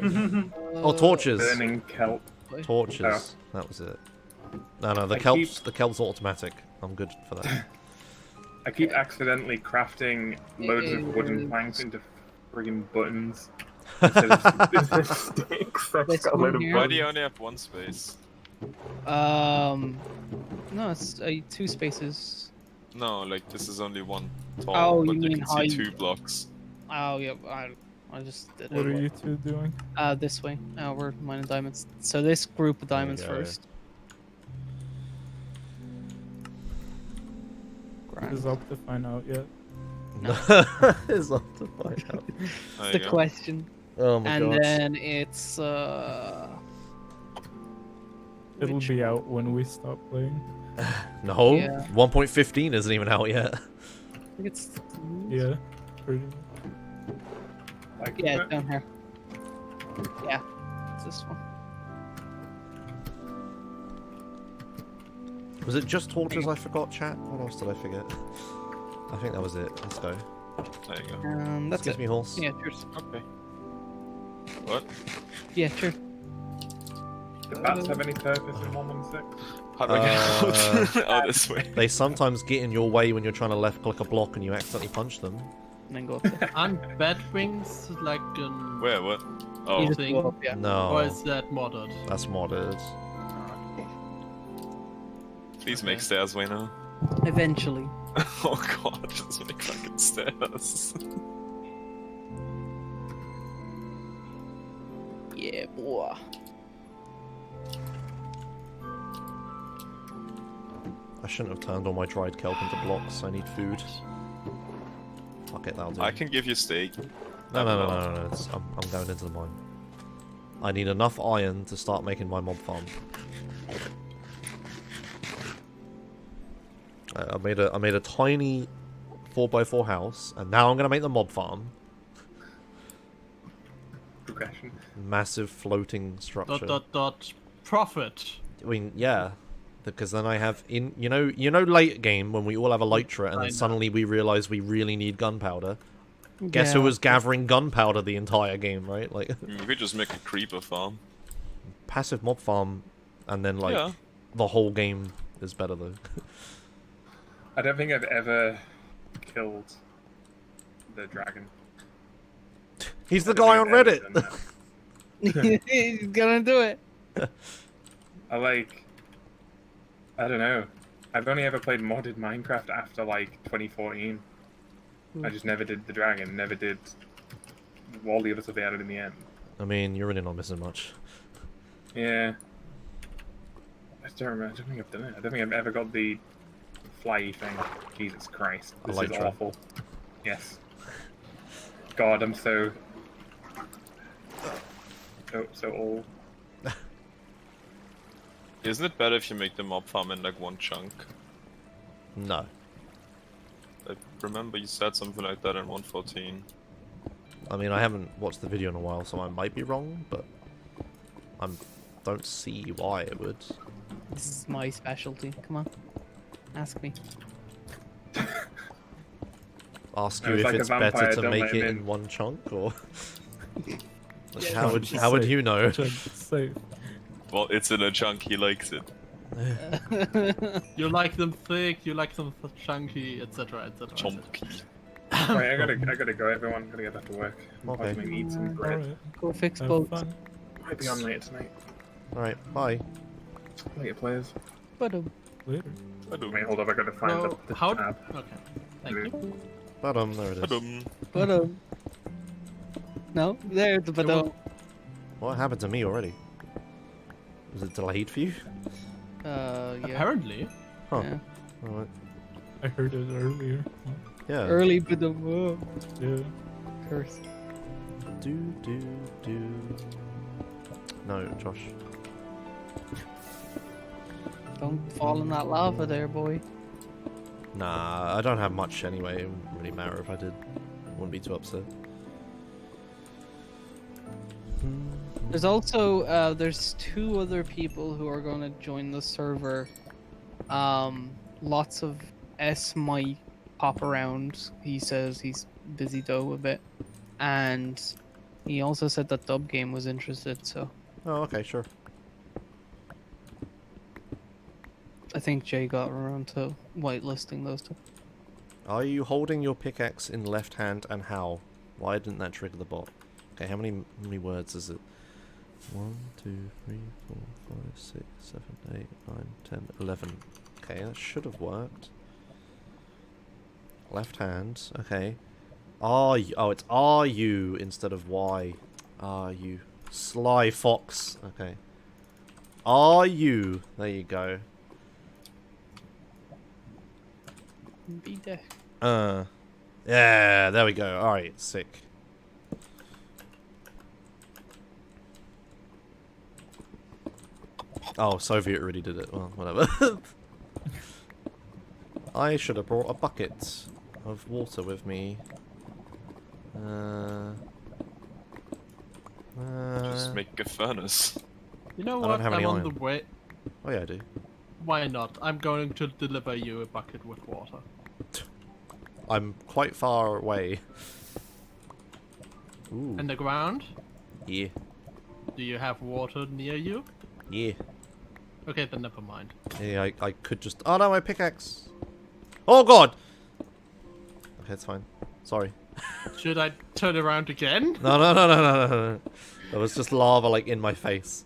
Oh, torches! Burning kelp. Torches. That was it. No, the I kelp's automatic. I'm good for that. I keep accidentally crafting loads of wooden planks into friggin' buttons. Instead of sticks. I've This got a load one of here? Why do buttons. you only have one space? No, it's 2 spaces. No, like this is only one tall, Oh, but you you mean can see height. 2 blocks. Oh, yeah, I just did What it. are you two doing? This way. We're mining diamonds. So this group of There you diamonds go. first. Grand. Is up to find out yet? No. It's up to find out. There That's you the go. question. Oh my And god. then it's It'll which- be out when we stop playing. No, Yeah. 1.15 isn't even out yet. I think it's Yeah, pretty. Like, yeah, down here. Yeah, it's this one. Was it just torches I forgot, chat? What else did I forget? I think that was it. Let's go. There you go. That's Excuse it. me, horse. Yeah, cheers. Okay. What? Yeah, cheers. do bats have any purpose in 1.16? How do I get out? Oh, this way. They sometimes get in your way when you're trying to left click a block and you accidentally punch them. And then go up there. Aren't bat wings like an Where? What? You Oh, just thing? go up, yeah. No, Or is that modded? that's modded. please make stairs, Wayno. Eventually. Oh god, just make fucking stairs. Yeah, boy. I shouldn't have turned all my dried kelp into blocks. I need food. Fuck it, that'll do. I can give you steak. No. I'm going into the mine. I need enough iron to start making my mob farm. I made a tiny 4x4 house, and now I'm gonna make the mob farm. Progression. Massive floating structure. Profit. I mean, yeah, because then I have you know late game when we all have a elytra and I then know. suddenly we realize we really need gunpowder. Guess who Yeah. was gathering gunpowder the entire game, right? Like We could just make a creeper farm. passive mob farm, and then like Yeah. the whole game is better though. I don't think I've ever killed the dragon. He's the I don't guy on think I've ever Reddit. done that. He's gonna do it. I don't know. I've only ever played modded Minecraft after like 2014. I just never did the dragon, never did all the other stuff they added in the end. I mean, you're really not missing much. Yeah. I don't remember. I don't think I've done it. I don't think I've ever got the flyy thing. Jesus Christ. This is Elytra. awful. Yes. God, I'm so old. Isn't it better if you make the mob farm in like one chunk? No. I remember you said something like that in 1.14. I mean, I haven't watched the video in a while, so I might be wrong, but I don't see why it would. This is my specialty. Come on. Ask me. Ask No, you it's if like a it's vampire, better to don't make let it him in in. one chunk, or Yeah. how would Safe. you know? Safe. Well, it's in a chunk, he likes it. You like them thick, you like them chunky, etc., etc. Chunky. Right, I gotta go, everyone. Gotta get back to work. Okay. Possibly eat some bread. Alright. Go fix Have boats. fun. Might be on later tonight. Alright, bye. Later, players. But Later. Wait, hold up. I gotta find No, the how? tab. Okay, thank you. But there it is. but no, there's the but What happened to me already? Was it delayed for you? yeah. Apparently, Huh. Yeah. Alright. I heard it earlier. Yeah. Early but Yeah. curse. Do. No, Josh. Don't fall in that lava there, boy. Nah, I don't have much anyway. It wouldn't really matter if I did. Wouldn't be too upset. There's also there's 2 other people who are going to join the server. Lots of S might pop around. He says he's busy though a bit, and he also said that Dub Game was interested. So Oh, okay, sure. I think Jay got around to whitelisting those 2. Are you holding your pickaxe in left hand, and how? Why didn't that trigger the bot? Okay, how many words is it? 1, 2, 3, 4, 5, 6, 7, 8, 9, 10, 11. Okay, that should have worked. Left hand. Okay. Oh, it's R U instead of Y. R U. Sly fox. Okay. R U. There you go. Be there. Yeah, there we go. Alright, sick. Oh, Soviet already did it. Well, whatever. I should have brought a bucket of water with me. Just make a furnace. You know I don't what? have any I'm on iron. the way. Oh yeah, I do. Why not? I'm going to deliver you a bucket with water. I'm quite far away. Ooh. And the ground? Yeah. Do you have water near you? Yeah. Okay, then never mind. Yeah, I could just... Oh no, my pickaxe! Oh god! Okay, it's fine. Sorry. Should I turn around again? No. There was just lava, like, in my face.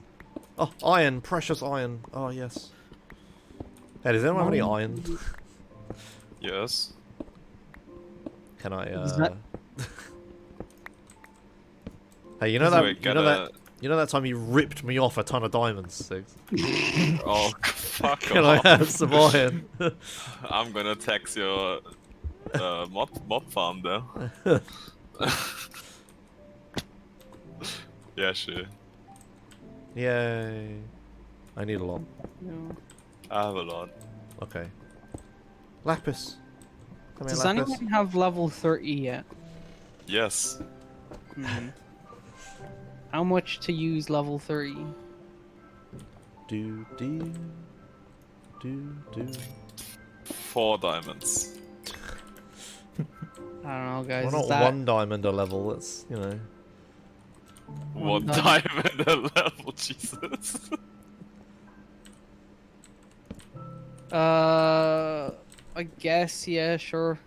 Oh, iron! Precious iron! Oh, yes. Hey, does anyone have any iron? Yes. Can I, Is that- Hey, you know that... Wait, You know that time you ripped me off a ton of diamonds, Six? Oh, fuck Can off. I have some iron? I'm gonna tax your mob farm though. Yeah, sure. Yay. I need a lot. No. I have a lot. Okay. Lapis. Come here, Does Lapis. anyone have level 30 yet? Yes. Hmm. How much to use level 30? Do. 4 diamonds. I don't know, guys. Well, is not that... 1 diamond a level, that's, you know. 1 diamond. diamond a level, Jesus. I guess, yeah, sure.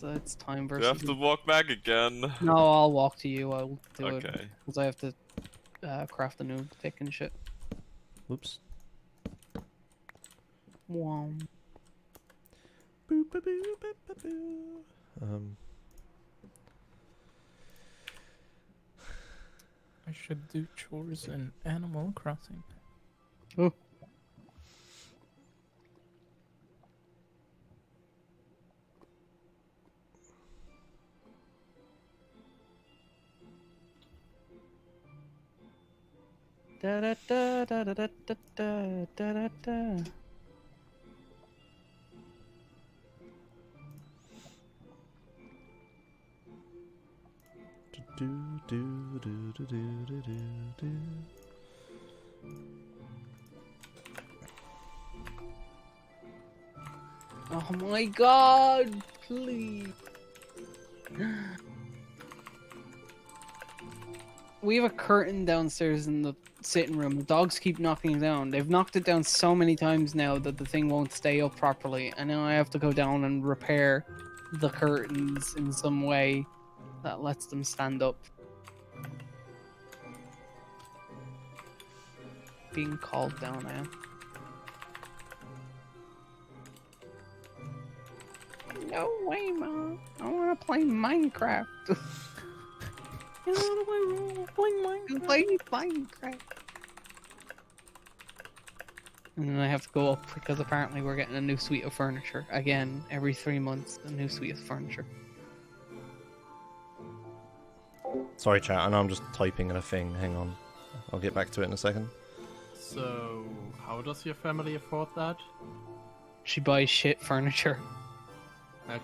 It's time versus... You have to walk back again. No, I'll walk to you. I'll do it. Okay. Because I have to craft a new pick and shit. Oops. Wow. Boop, boop, boop, boop, boop, boop. I should do chores in Animal Crossing. Oh. Da da da da da da da da da da. Do. Oh my god, please. We have a curtain downstairs in the sitting room. The dogs keep knocking it down. They've knocked it down so many times now that the thing won't stay up properly. And now I have to go down and repair the curtains in some way that lets them stand up. Being called down now. No way, Mom. I want to play Minecraft. Play Minecraft. And then I have to go up because apparently we're getting a new suite of furniture. Again, every 3 months, a new suite of furniture. Sorry, chat. I know I'm just typing in a thing. Hang on. I'll get back to it in a second. So, how does your family afford that? She buys shit furniture. Okay.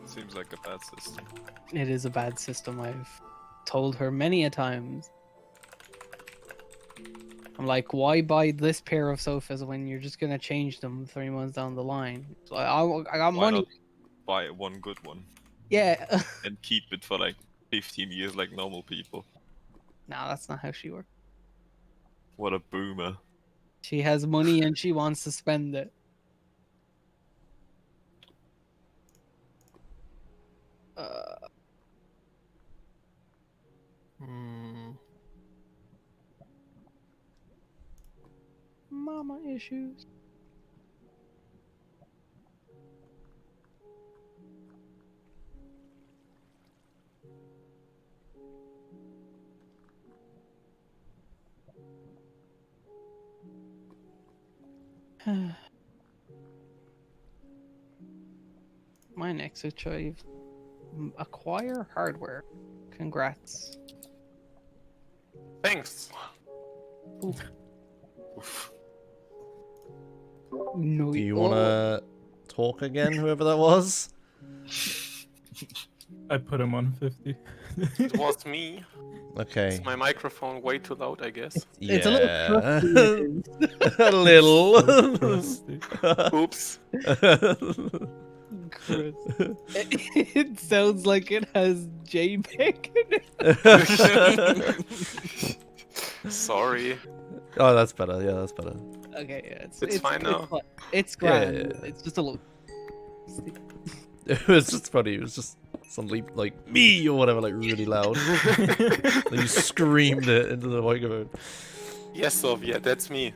Seems like a bad system. It is a bad system. I've told her many a times. I'm like, why buy this pair of sofas when you're just gonna change them 3 months down the line? So I got Why money. not buy one good one Yeah. and keep it for like 15 years like normal people? No, that's not how she works. What a boomer. She has money and she wants to spend it. Hmm. Mama issues. My next achieve. Acquire hardware. Congrats. Thanks. No, Do you want to talk again, whoever that was? I put him on 50. It was me. Okay. Is my microphone way too loud, I guess? It's a little Yeah. crusty. A little. So crusty. Oops. Chris. It sounds like it has JPEG in it. Sorry. Oh, that's better. Yeah, that's better. Okay, yeah, It's fine now. It's Yeah, grand. yeah. It's just a little. It was just funny. It was just suddenly like me or whatever, like really loud. Like, you screamed it into the microphone. Yes, Sophia, that's me.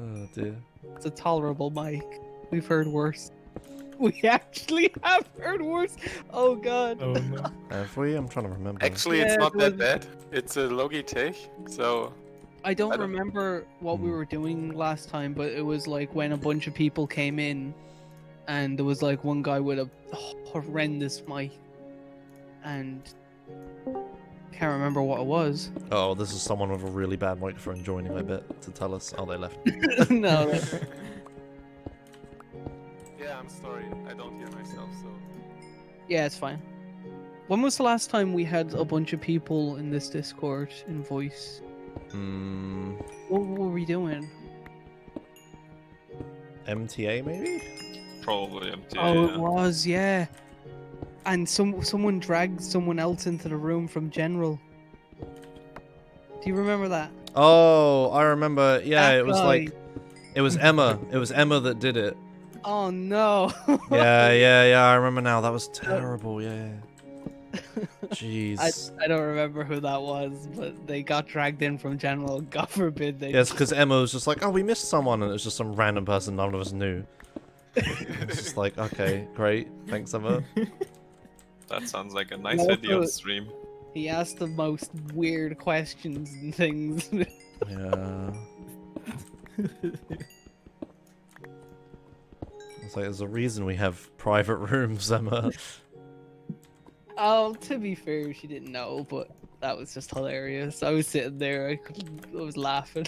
Oh dear. It's a tolerable mic. We've heard worse. We actually have heard worse. Oh god. Oh no. Have we? I'm trying to remember. Actually, Yeah, it's not it that was- bad. It's a Logitech, so I don't I don't- remember what we were doing last time, but it was like when a bunch of people came in, and there was like one guy with a horrendous mic, and can't remember what it was. Oh, this is someone with a really bad microphone joining, I bet, to tell us. Oh, they left. No. yeah, I'm sorry. I don't hear myself, so Yeah, it's fine. When was the last time we had a bunch of people in this Discord in voice? Hmm. What were we doing? MTA maybe? Probably empty. Oh, it yeah. was, yeah. And someone dragged someone else into the room from General. Do you remember that? Oh, I remember. Yeah, That it was guy. like, it was Emma. It was Emma that did it. Oh no. Yeah. I remember now. That was terrible. Yeah. Jeez. I don't remember who that was, but they got dragged in from General. God forbid they. Yes, because Emma was just like, oh, we missed someone, and it was just some random person none of us knew. It's just like, okay, great, thanks, Emma. That sounds like a nice Also- video on stream. He asked the most weird questions and things. Yeah. It's like, there's a reason we have private rooms, Emma. Oh, to be fair, she didn't know, but that was just hilarious. I was sitting there, I was laughing.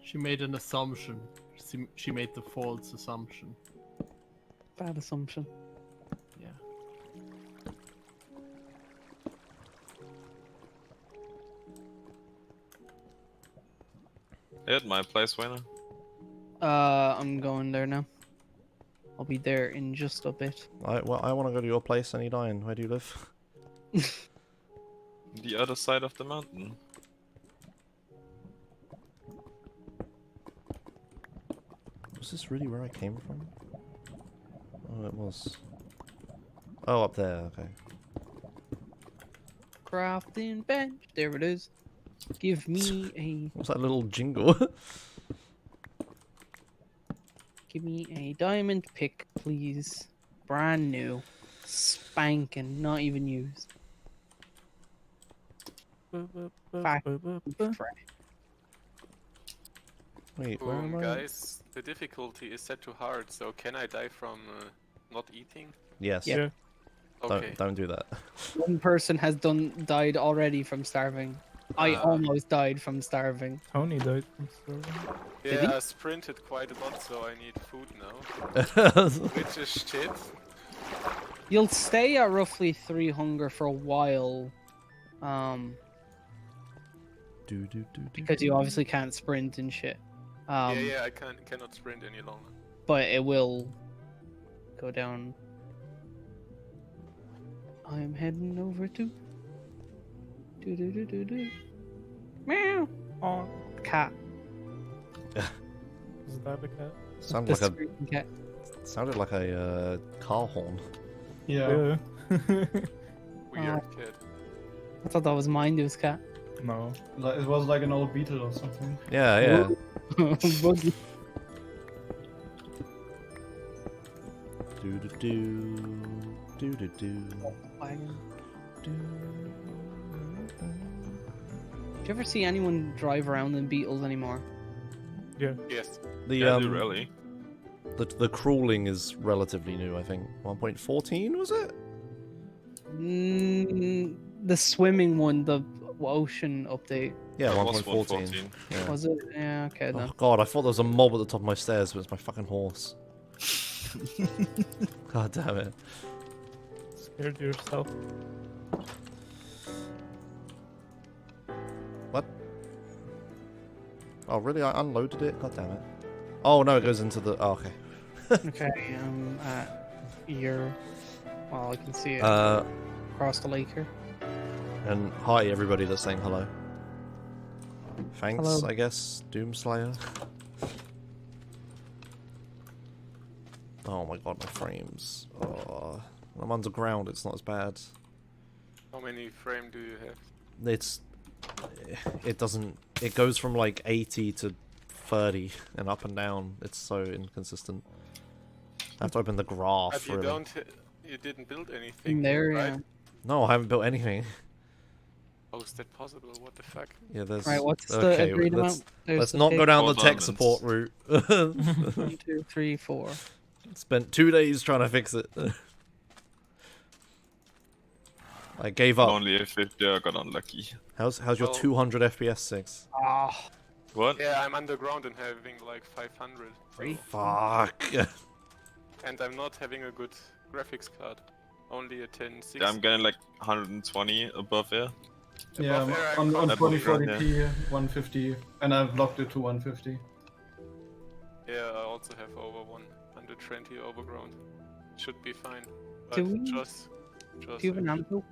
She made an assumption. She made the false assumption. Bad assumption. Yeah. Are you at my place, Wayne? I'm going there now. I'll be there in just a bit. I want to go to your place, any dying. Where do you live? The other side of the mountain. Was this really where I came from? Oh, it was. Oh, up there, okay. Crafting bench. There it is. Give me a What's that little jingle? give me a diamond pick, please. Brand new. Spanking, not even used. Fact- fresh. Wait, where am I? guys, the difficulty is set to hard, so can I die from not eating? Yes. Yeah. Okay. Don't do that. One person has died already from starving. I almost died from starving. Tony died from starving. Did he? Yeah, I sprinted quite a lot, so I need food now. Which is shit. You'll stay at roughly 3 hunger for a while. Because you obviously can't sprint and shit. Yeah, I cannot sprint any longer. But it will go down. I am heading over to. Meow. Oh, cat. Is that a cat? Sounded like a screaming cat. sounded like a car horn. Yeah. Weird kid. I thought that was Mindu's cat. No. It was like an old beetle or something. Yeah, yeah. Boogie. Do do do do do do. Wagon. Do you ever see anyone drive around in Beetles anymore? Yeah. Yes. The Yeah, really. the crawling is relatively new, I think. 1.14 was it? The swimming one, the ocean update. Yeah, That was 1.14. Yeah. Was it? Yeah, okay then. Oh god, I thought there was a mob at the top of my stairs, but it's my fucking horse. God damn it. Scared yourself. What? Oh really? I unloaded it? God damn it. Oh no, it goes into the... Oh, okay. Okay, at your... Well, I can see it Uh, across the lake here. and hi everybody that's saying hello. Thanks, Hello. I guess. Doomslayer. Oh my god, my frames. Oh, when I'm underground, it's not as bad. How many frame do you have? It's... It doesn't... It goes from like 80 to 30 and up and down. It's so inconsistent. I have to open the graph, But you really. don't. You didn't build anything, There, right? yeah. No, I haven't built anything. How is that possible? What the fuck? Yeah, there's... Right, what's the okay, agreed let's, amount? There's let's the not go pig. down the 4 tech diamonds. support route. 1, 2, 3, 4. Spent 2 days trying to fix it. I gave up. Only if it got unlucky. How's your Well- 200 FPS 6? Ah, What? Yeah, I'm underground and having like 500. so- Fuck. And I'm not having a good graphics card. Only a 1060. Yeah, I'm getting like 120 above here. Yeah, Above there, I'm on comfortable. 2040p, 150, and I've locked it to 150. Yeah, I also have over 120 overground. Should be fine. But Do we- just do you have an anvil?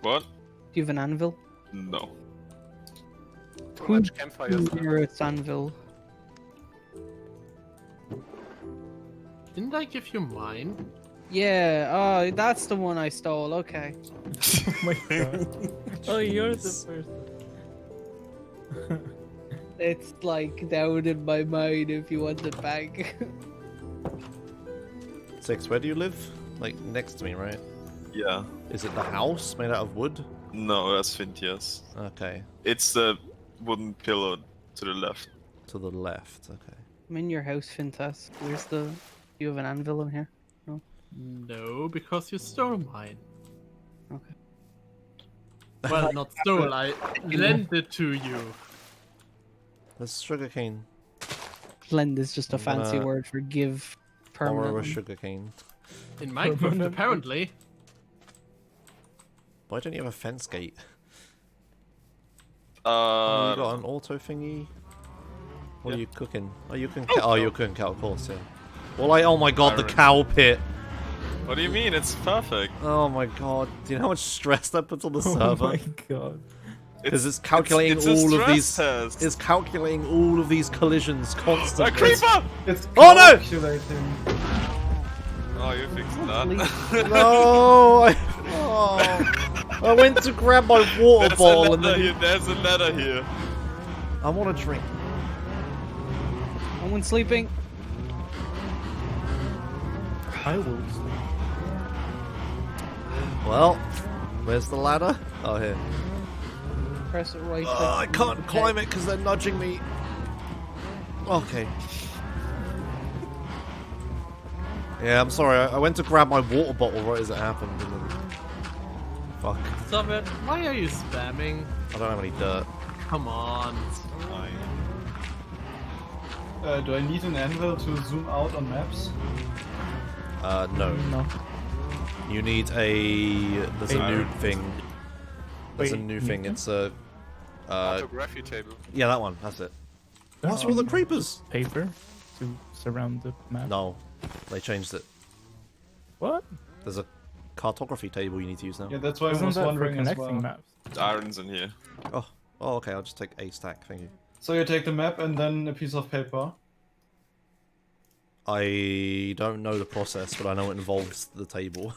What? Do you have an anvil? No. too much campfire stuff. Nearest anvil. Didn't I give you mine? Yeah, oh, that's the one I stole, okay. Oh my god. Oh, you're the first. It's like down in my mind if you want it back. 6, where do you live? Like, next to me, right? Yeah. Is it the house made out of wood? No, that's Fintias. Okay. It's the wooden pillar to the left. To the left, okay. I'm in your house, Fintas. Where's the... Do you have an anvil in here? No? No, because you stole mine. Okay. Well, not stole, I lent it to you. There's sugarcane. Lend is just a fancy gonna word for give Borrow a permanently. sugarcane. In Minecraft, apparently. Why don't you have a fence gate? You Uh, got an auto thingy? What Yeah. are you cooking? Oh, you can. Oh, you're cooking cow, of course, yeah. Well, oh my god, the Iron. cow pit. what do you mean? It's perfect. Oh my god, do you know how much stress that puts on the Oh server? my god. Because it's calculating it's a all of stress these. test. It's calculating all of these collisions A constantly. creeper! It's Oh, no! calculating. Oh, you fixed that. No! I went to grab my water There's a bottle and ladder then here. There's a ladder here. I want to drink. Someone sleeping? I will sleep. Well, where's the ladder? Oh, here. Press it right. Oh, I can't climb it because they're nudging me. Okay. Yeah, I'm sorry. I went to grab my water bottle right as it happened, and then... Fuck. Stop it. Why are you spamming? I don't have any dirt. Come on. Do I need an anvil to zoom out on maps? No. No. You need a... There's a new thing. There's a Wait, new thing. It's a... Photography table. Yeah, that one. That's it. What's with all the creepers? Paper to surround the map. No. They changed it. What? There's a cartography table you need to use now. Yeah, that's why I Isn't was that for wondering as connecting well. maps? Iron's in here. Oh, okay. I'll just take a stack. Thank you. So you take the map and then a piece of paper. I don't know the process, but I know it involves the table.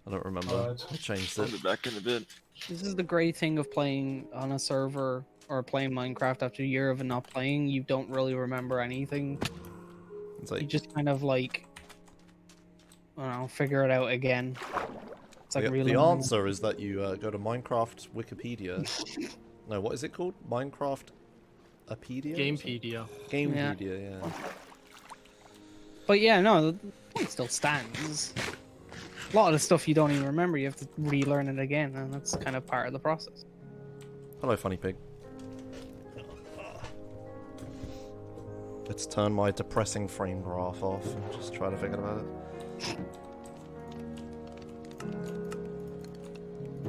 I don't remember. Alright. I changed I'll it. be back in a bit. This is the great thing of playing on a server or playing Minecraft after a year of it not playing. You don't really remember anything. It's You like, just kind of like, I don't know, figure it out again. It's like the real. answer is that you go to Minecraft Wikipedia. No, what is it called? Minecraft Apedia? Gamepedia. Gamepedia, yeah. But yeah, no, the point still stands. A lot of the stuff you don't even remember, you have to relearn it again, and that's kind of part of the process. Hello, funny pig. Let's turn my depressing frame graph off and just try to forget about it.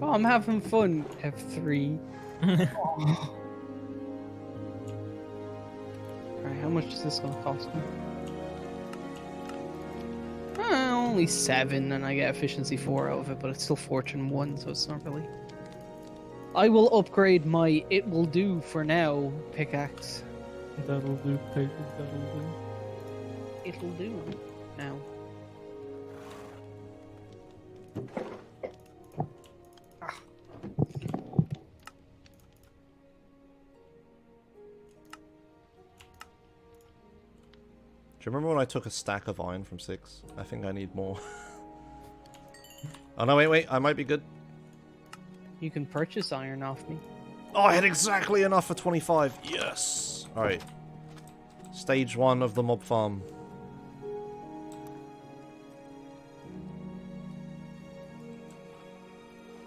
Oh, I'm having fun, F3. Alright, how much is this gonna cost me? Only 7, and I get efficiency 4 out of it, but it's still fortune 1, so it's not really. I will upgrade my it will do for now pickaxe. That'll do, pig. That'll do. It'll do now. Do you remember when I took a stack of iron from 6? I think I need more. Oh no, wait, I might be good. You can purchase iron off me. Oh, I had exactly enough for 25. Yes! Alright. Stage 1 of the mob farm.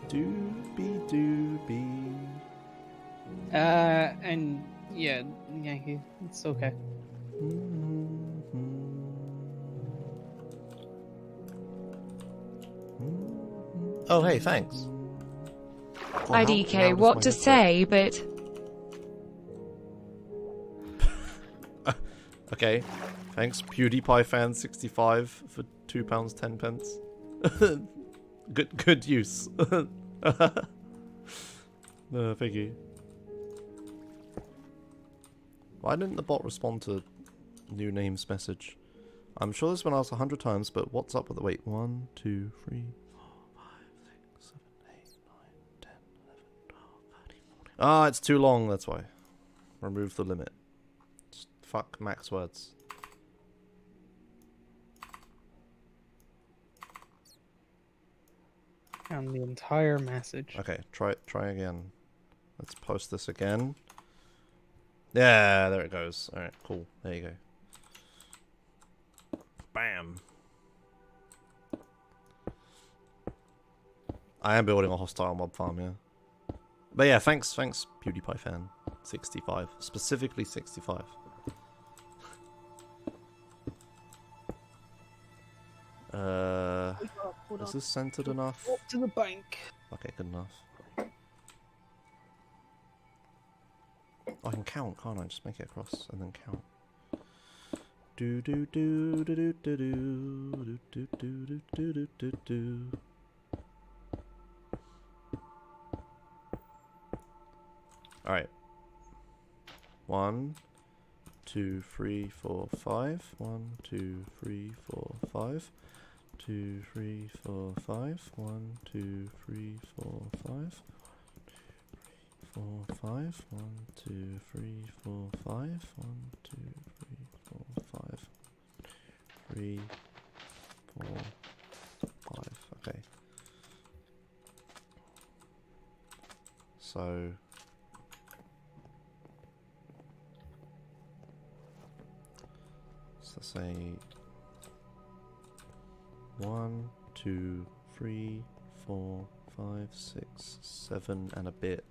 Doobie. And yeah, it's okay. Oh, hey, thanks. IDK, what to say, but Okay, thanks PewDiePie fan 65 for £2.10. Good use. No, thank you. Why didn't the bot respond to new names message? I'm sure this has been asked 100 times, but what's up with the wait? 1, 2, 3, 4, 5, 6, 7, 8, 9, 10, 11, 12, 13, 14. Ah, it's too long, that's why. Remove the limit. Just fuck max words. And the entire message. Okay, try again. Let's post this again. Yeah, there it goes. Alright, cool. There you go. Bam. I am building a hostile mob farm, yeah. But yeah, thanks PewDiePie fan. 65. Specifically 65. Is this centered enough? Up to the bank. Okay, good enough. I can count, can't I? Just make it across and then count. Do do do do do do do do do do do do do. All right. 1, 2, 3, 4, 5. 1, 2, 3, 4, 5. 2, 3, 4, 5. 1, 2, 3, 4, 5. 4, 5. 1, 2, 3, 4, 5. 1, 2, 3, 4, 5. 3, 4, 5. Okay. So let's say 1, 2, 3, 4, 5, 6, 7 and a bit.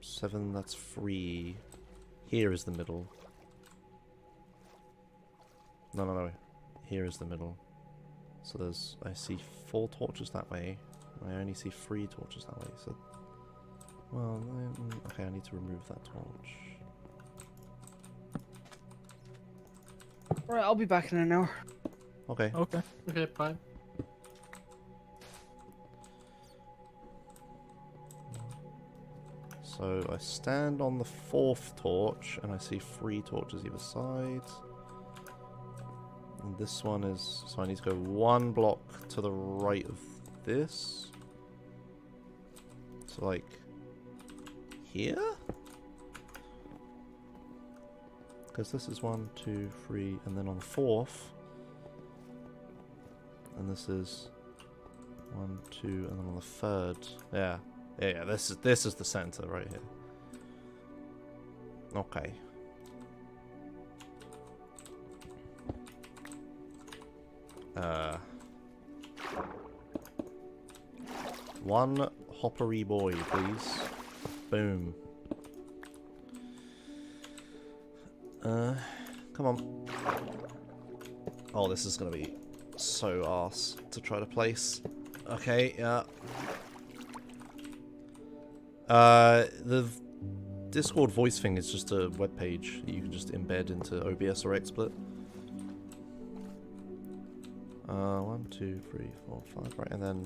7, that's 3. Here is the middle. No. Here is the middle. So there's, I see 4 torches that way. I only see 3 torches that way. So, well, okay, I need to remove that torch. Right, I'll be back in an hour. Okay. Okay. Okay, bye. So I stand on the 4th torch and I see 3 torches either side. And this one is... So I need to go one block to the right of this. So like... Here? Because this is 1, 2, 3, and then on the 4th... And this is 1, 2, and then on the 3rd... Yeah. Yeah, this is the center right here. Okay. One hoppery boy, please. Boom. Come on. Oh, this is gonna be so arse to try to place. Okay, yeah. The Discord voice thing is just a web page that you can just embed into OBS or XSplit. 1, 2, 3, 4, 5, right, and then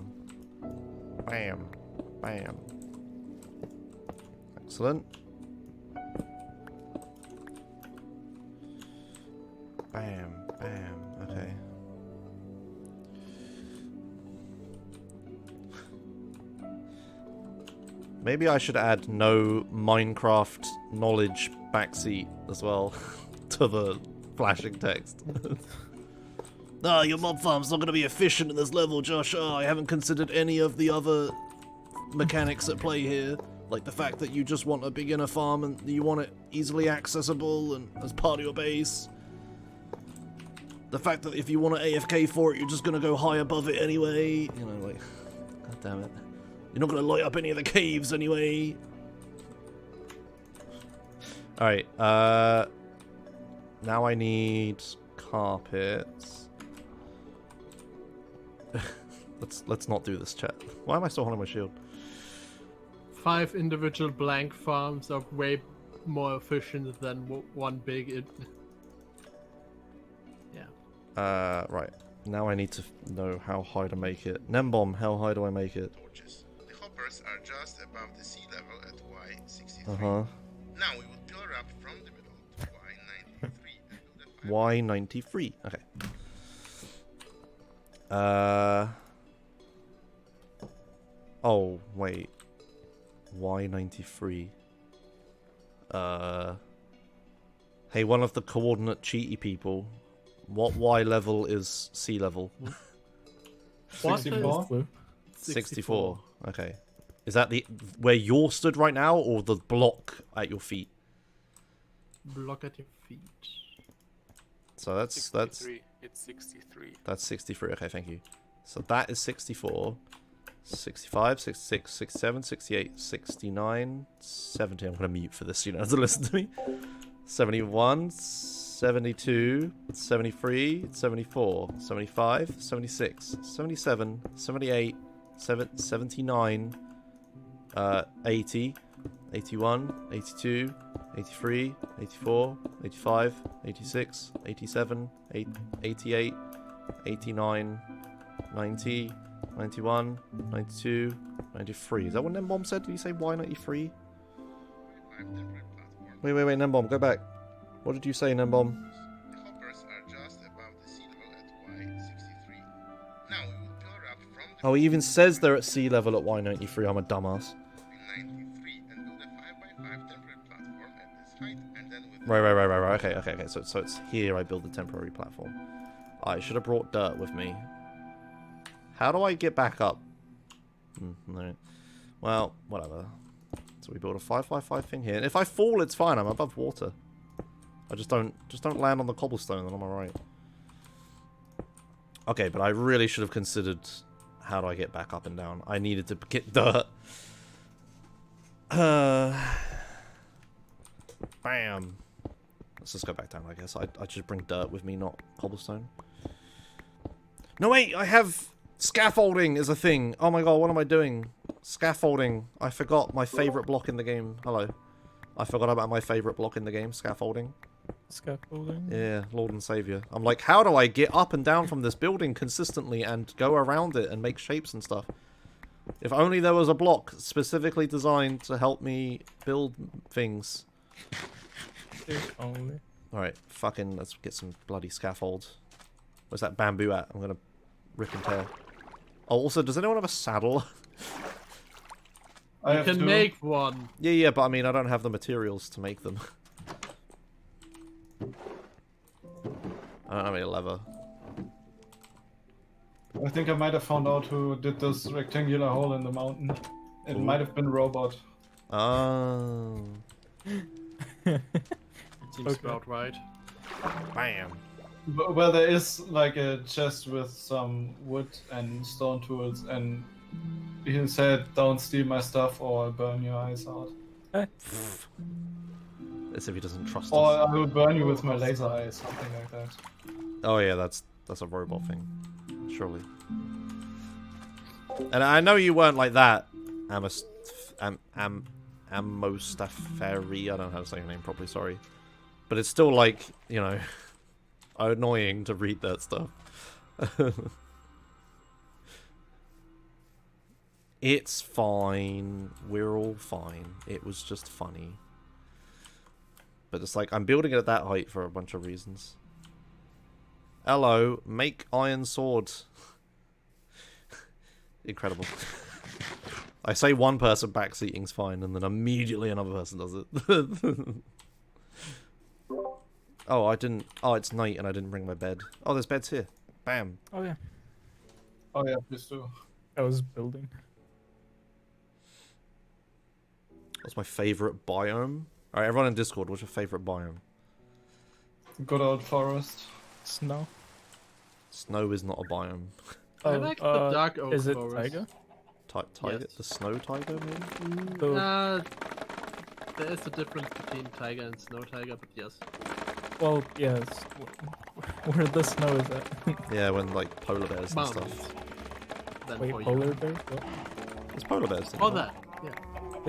bam, bam. Excellent. Bam, bam, okay. Maybe I should add no Minecraft knowledge backseat as well to the flashing text. Ah, your mob farm's not going to be efficient in this level, Josh. Oh, I haven't considered any of the other mechanics at play here. Like the fact that you just want a beginner farm and you want it easily accessible and as part of your base. The fact that if you want to AFK for it, you're just going to go high above it anyway. You know, like, god damn it. You're not going to light up any of the caves anyway. Alright, now I need carpets. Let's not do this, chat. Why am I still holding my shield? 5 individual blank farms are way more efficient than one big. Yeah. Right. Now I need to know how high to make it. Nembomb, how high do I make it? Torches. The hoppers are just above the sea level at Y63. Uh-huh. Now we would pillar up from the middle to Y93 and build a Y93. Okay. Oh, wait. Y93. Hey, one of the coordinate cheaty people. What Y level is sea level? 64. 64. Okay. Is that the where you're stood right now, or the block at your feet? Block at your feet. So that's 63. It's 63. That's 63. Okay, thank you. So that is 64. 65, 66, 67, 68, 69, 70. I'm going to mute for this, you don't have to listen to me. 71, 72, 73, 74, 75, 76, 77, 78, 79, 80, 81, 82, 83, 84, 85, 86, 87, 88, 89, 90, 91, 92, 93. Is that what Nembomb said? Did you say Y93? Wait, Nembomb, go back. What did you say, Nembomb? The hoppers are just above the sea level at Y63. Now we will pillar up from the Oh, he even says they're at sea level at Y93. I'm a dumbass. 93 and build a 5x5 temporary platform at this height and then with Right. Okay. So it's here I build the temporary platform. I should have brought dirt with me. How do I get back up? No. Well, whatever. So we build a 5x5 thing here. And if I fall, it's fine. I'm above water. I just don't land on the cobblestone, then I'm alright. Okay, but I really should have considered how do I get back up and down. I needed to get dirt. Bam. Let's just go back down, I guess. I should bring dirt with me, not cobblestone. No, wait! I have... Scaffolding is a thing. Oh my god, what am I doing? Scaffolding. I forgot my favorite block in the game. Hello. I forgot about my favorite block in the game, scaffolding. Scaffolding? Yeah, Lord and Savior. I'm like, how do I get up and down from this building consistently and go around it and make shapes and stuff? If only there was a block specifically designed to help me build things. If only. Alright, fucking let's get some bloody scaffolds. Where's that bamboo at? I'm gonna rip and tear. Oh, also, does anyone have a saddle? I You have can two. make one. Yeah, but I mean, I don't have the materials to make them. I don't have any leather. I think I might have found out who did this rectangular hole in the mountain. It might have been a robot. Oh. Seems about right. Bam. Well, there is like a chest with some wood and stone tools, and he said, "Don't steal my stuff or I'll burn your eyes out." As if he doesn't trust Or us. I will burn you with my laser eyes, something like that. Oh yeah, that's a robot thing, surely. And I know you weren't like that, Amostafari. I don't know how to say your name properly. Sorry, but it's still like, you know, annoying to read that stuff. It's fine. We're all fine. It was just funny. But it's like, I'm building it at that height for a bunch of reasons. Hello, make iron sword. Incredible. I say one person backseating's fine, and then immediately another person does it. Oh, I didn't... Oh, it's night and I didn't bring my bed. Oh, there's beds here. Bam. Oh yeah. Oh yeah, please do. I was building. What's my favourite biome? Alright, everyone in Discord, what's your favourite biome? Good old forest. Snow. Snow is not a biome. I like the dark oak Is it forest. taiga? Tiger? Yes. The snow tiger, maybe? So, There is a difference between tiger and snow tiger, but yes. well, yes. Where the snow is at. Yeah, when like polar bears and Mountains. stuff. Then Wait, for polar you. bears? What? There's polar bears. Thing, For right? that, yeah.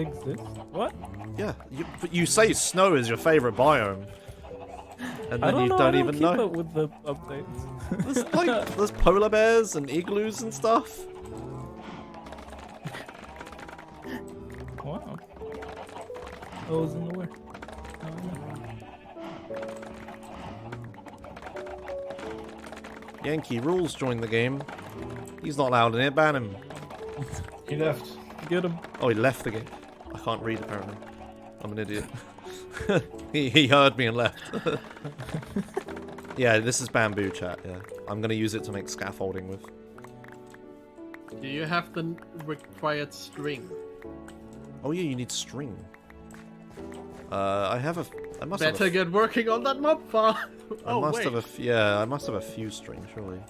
Exists? What? Yeah, but you say snow is your favourite biome. And I then don't you know. don't I don't even keep know. up with the updates. There's polar bears and igloos and stuff. Wow. I wasn't aware. Yankee Rules joined the game. He's not allowed in here, ban him. He left. Get him. Oh, he left the game. I can't read apparently. I'm an idiot. he heard me and left. Yeah, this is bamboo chat, yeah. I'm gonna use it to make scaffolding with. Do you have the required string? Oh yeah, you need string. I must Better have a, get working on that mob farm. I must have I must have a few string, surely.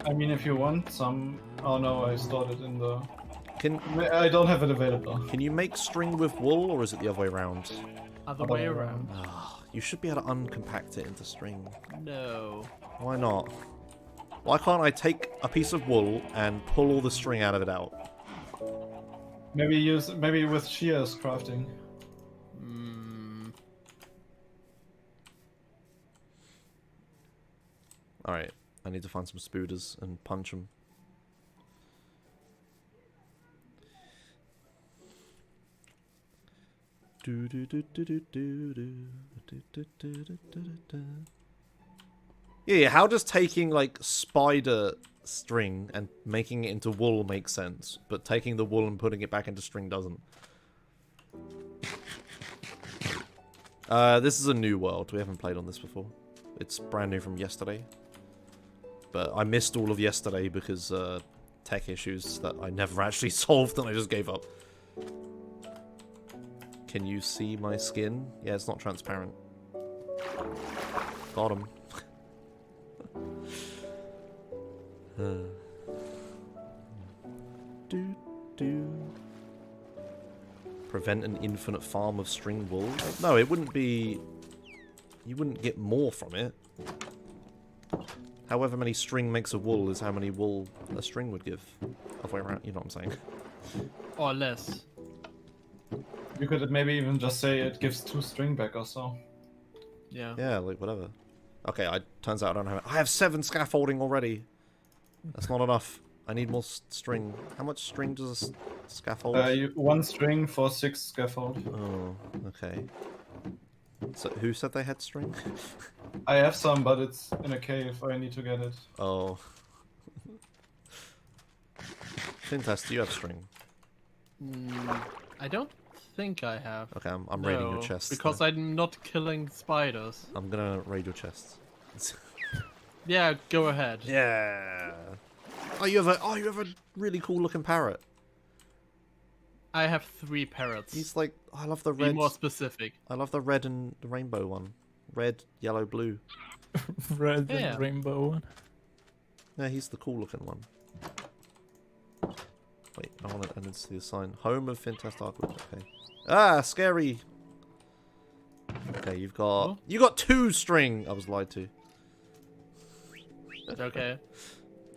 I mean, if you want some... Oh no, I stored it in the... Can I don't have it available. Can you make string with wool, or is it the other way around? Other way around. You should be able to uncompact it into string. No. Why not? Why can't I take a piece of wool and pull all the string out of it out? Maybe with shears crafting. Alright, I need to find some spooders and punch them. Yeah, how does taking like spider string and making it into wool make sense, but taking the wool and putting it back into string doesn't? This is a new world. We haven't played on this before. It's brand new from yesterday. But I missed all of yesterday because tech issues that I never actually solved and I just gave up. Can you see my skin? Yeah, it's not transparent. Got him. Prevent an infinite farm of string wool? No, it wouldn't be... You wouldn't get more from it. However many string makes a wool is how many wool a string would give. Halfway around, you know what I'm saying? Or less. You could maybe even just say it gives 2 string back or so. Yeah. Yeah, like whatever. Okay, turns out I don't have it. I have 7 scaffolding already. That's not enough. I need more string. How much string does a scaffold? 1 string for 6 scaffold. Oh, okay. So who said they had string? I have some, but it's in a cave. I need to get it. Oh. Fintas, do you have string? I don't think I have. Okay, I'm raiding your No, chest. because I'm not killing spiders. I'm gonna raid your chest. Yeah, go ahead. Yeah. Oh, you have a really cool looking parrot. I have 3 parrots. He's like, I love the Be red. more specific. I love the red and the rainbow one. Red, yellow, blue. Red Yeah. and rainbow one. Yeah, he's the cool looking one. Wait, I didn't see the sign. Home of Fintas Darkwood. Okay. Ah, scary. Okay, you got 2 string. I was lied to. Okay.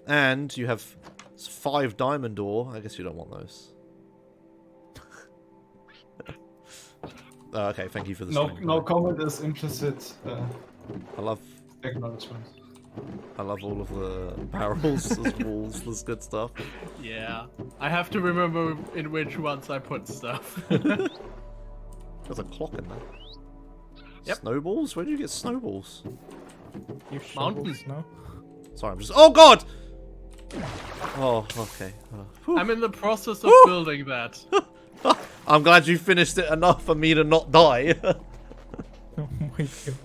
And you have 5 diamond ore. I guess you don't want those. Okay, thank you for the string. No comment is implicit I love acknowledgement. all of the barrels as walls. That's good stuff. Yeah. I have to remember in which ones I put stuff. There's a clock in there. Yep. Snowballs? Where did you get snowballs? You Mountain. snow. Sorry, I'm just. Oh God! Oh, okay. I'm in the process of building that. I'm glad you finished it enough for me to not die. Oh my god.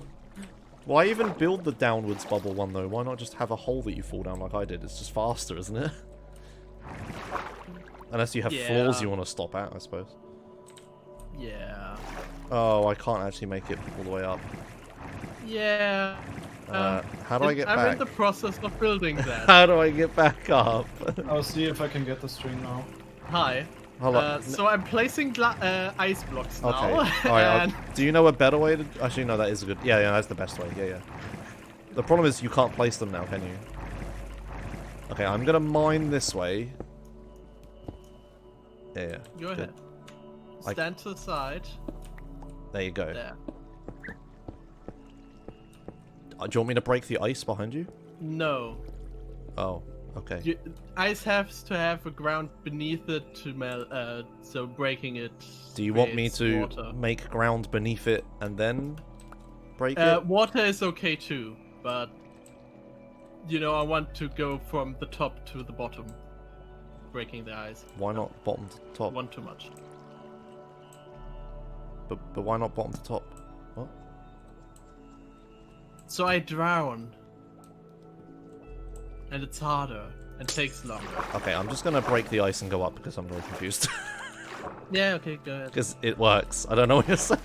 Why even build the downwards bubble one though? Why not just have a hole that you fall down like I did? It's just faster, isn't it? Unless you have floors you want to stop at, I suppose. Yeah. Oh, I can't actually make it all the way up. Yeah. How do I get I'm back? in the process of building that. How do I get back up? I'll see if I can get the string now. Hi. Hold on. So I'm placing ice blocks now. Okay. Alright, do you know a better way to... Actually, no, that is a good... Yeah, that's the best way. Yeah. The problem is you can't place them now, can you? Okay, I'm gonna mine this way. Yeah. Go ahead. Stand to the side. There you go. There. Do you want me to break the ice behind you? No. Oh, okay. Ice has to have a ground beneath it to melt, so breaking it. Do you want me to water. make ground beneath it and then break it? Water is okay too, but you know I want to go from the top to the bottom, breaking the ice. Why not bottom to top? One too much. But why not bottom to top? What? So I drown. And it's harder. And takes longer. Okay, I'm just gonna break the ice and go up because I'm very confused. Yeah, okay, go ahead. Because it works. I don't know what you're saying.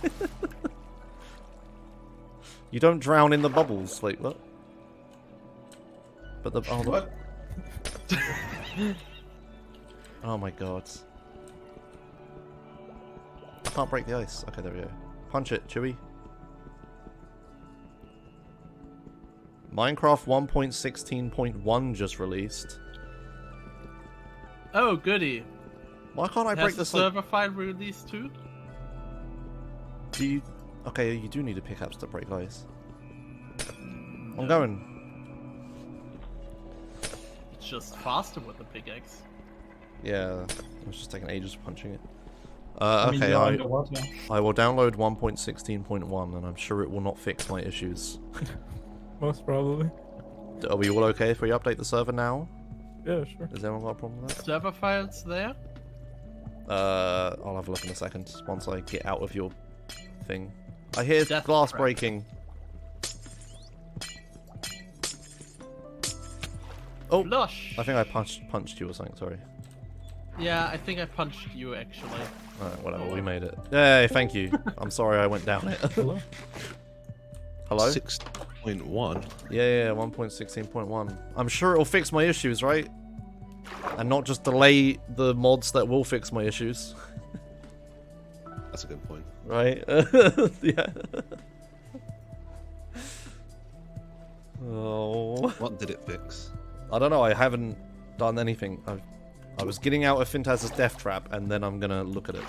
You don't drown in the bubbles. Like, what? But the... Oh, What? Oh my god. I can't break the ice. Okay, there we go. Punch it, Chewie. Minecraft 1.16.1 just released. Oh, goody. Why can't I break Has the this? server file released too? Do you... Okay, you do need a pickaxe to break ice. I'm going. It's just faster with the pickaxe. Yeah, I was just taking ages punching it. I mean, Okay, you're underwater. I will download 1.16.1 and I'm sure it will not fix my issues. Most probably. Are we all okay if we update the server now? Yeah, sure. Has anyone got a problem with that? Server files there? I'll have a look in a second once I get out of your thing. I hear Death glass trap. breaking. Oh, Flush! I think I punched you or something, sorry. Yeah, I think I punched you actually. Alright, whatever, we made it. Yay, thank you. I'm sorry I went down it. Hello? Hello? 6.1? Yeah, 1.16.1. I'm sure it'll fix my issues, right? And not just delay the mods that will fix my issues. That's a good point. Right? Yeah. Oh. What did it fix? I don't know, I haven't done anything. I was getting out of Fintas's death trap, and then I'm gonna look at it.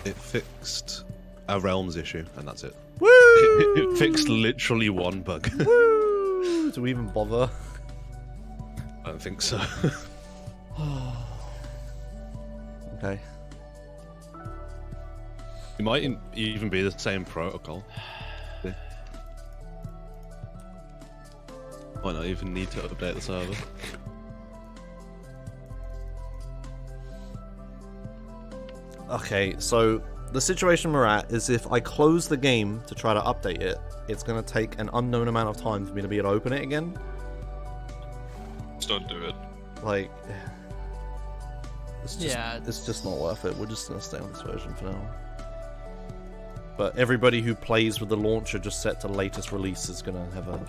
It fixed a realms issue, and that's it. Woo! It fixed literally one bug. Woo! Do we even bother? I don't think so. Okay. It might even be the same protocol. Might not even need to update the server. Okay, so the situation we're at is if I close the game to try to update it, it's going to take an unknown amount of time for me to be able to open it again. Just don't do it. Like, it's just not worth it. We're just going to stay on this version for now. But everybody who plays with the launcher just set to latest release is going to have a...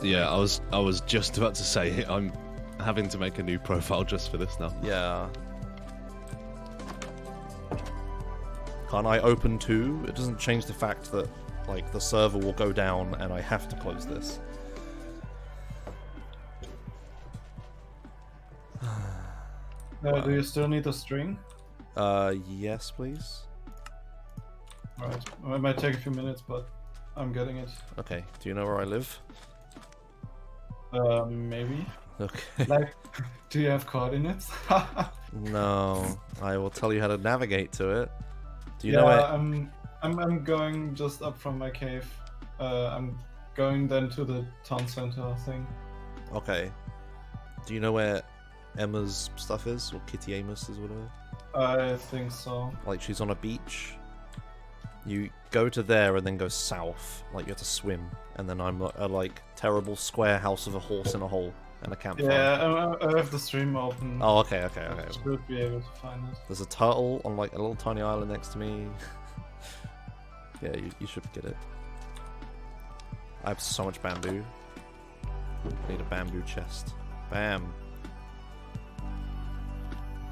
Yeah, I was just about to say I'm having to make a new profile just for this now. Yeah. Can't I open too? It doesn't change the fact that, like, the server will go down and I have to close this. Do you still need a string? Yes, please. Alright, it might take a few minutes, but I'm getting it. Okay, do you know where I live? Maybe. Okay. Like, do you have coordinates? No, I will tell you how to navigate to it. Do you Yeah, know where... I'm going just up from my cave. I'm going then to the town center thing. Okay. Do you know where Emma's stuff is? Or Kitty Amos is, whatever? I think so. Like, she's on a beach. You go to there and then go south. Like, you have to swim. And then I'm a, like, terrible square house with a horse in a hole and a campfire. Yeah, I have the stream open. Oh, okay. Should be able to find it. There's a turtle on, like, a little tiny island next to me. Yeah, you should get it. I have so much bamboo. I need a bamboo chest. Bam.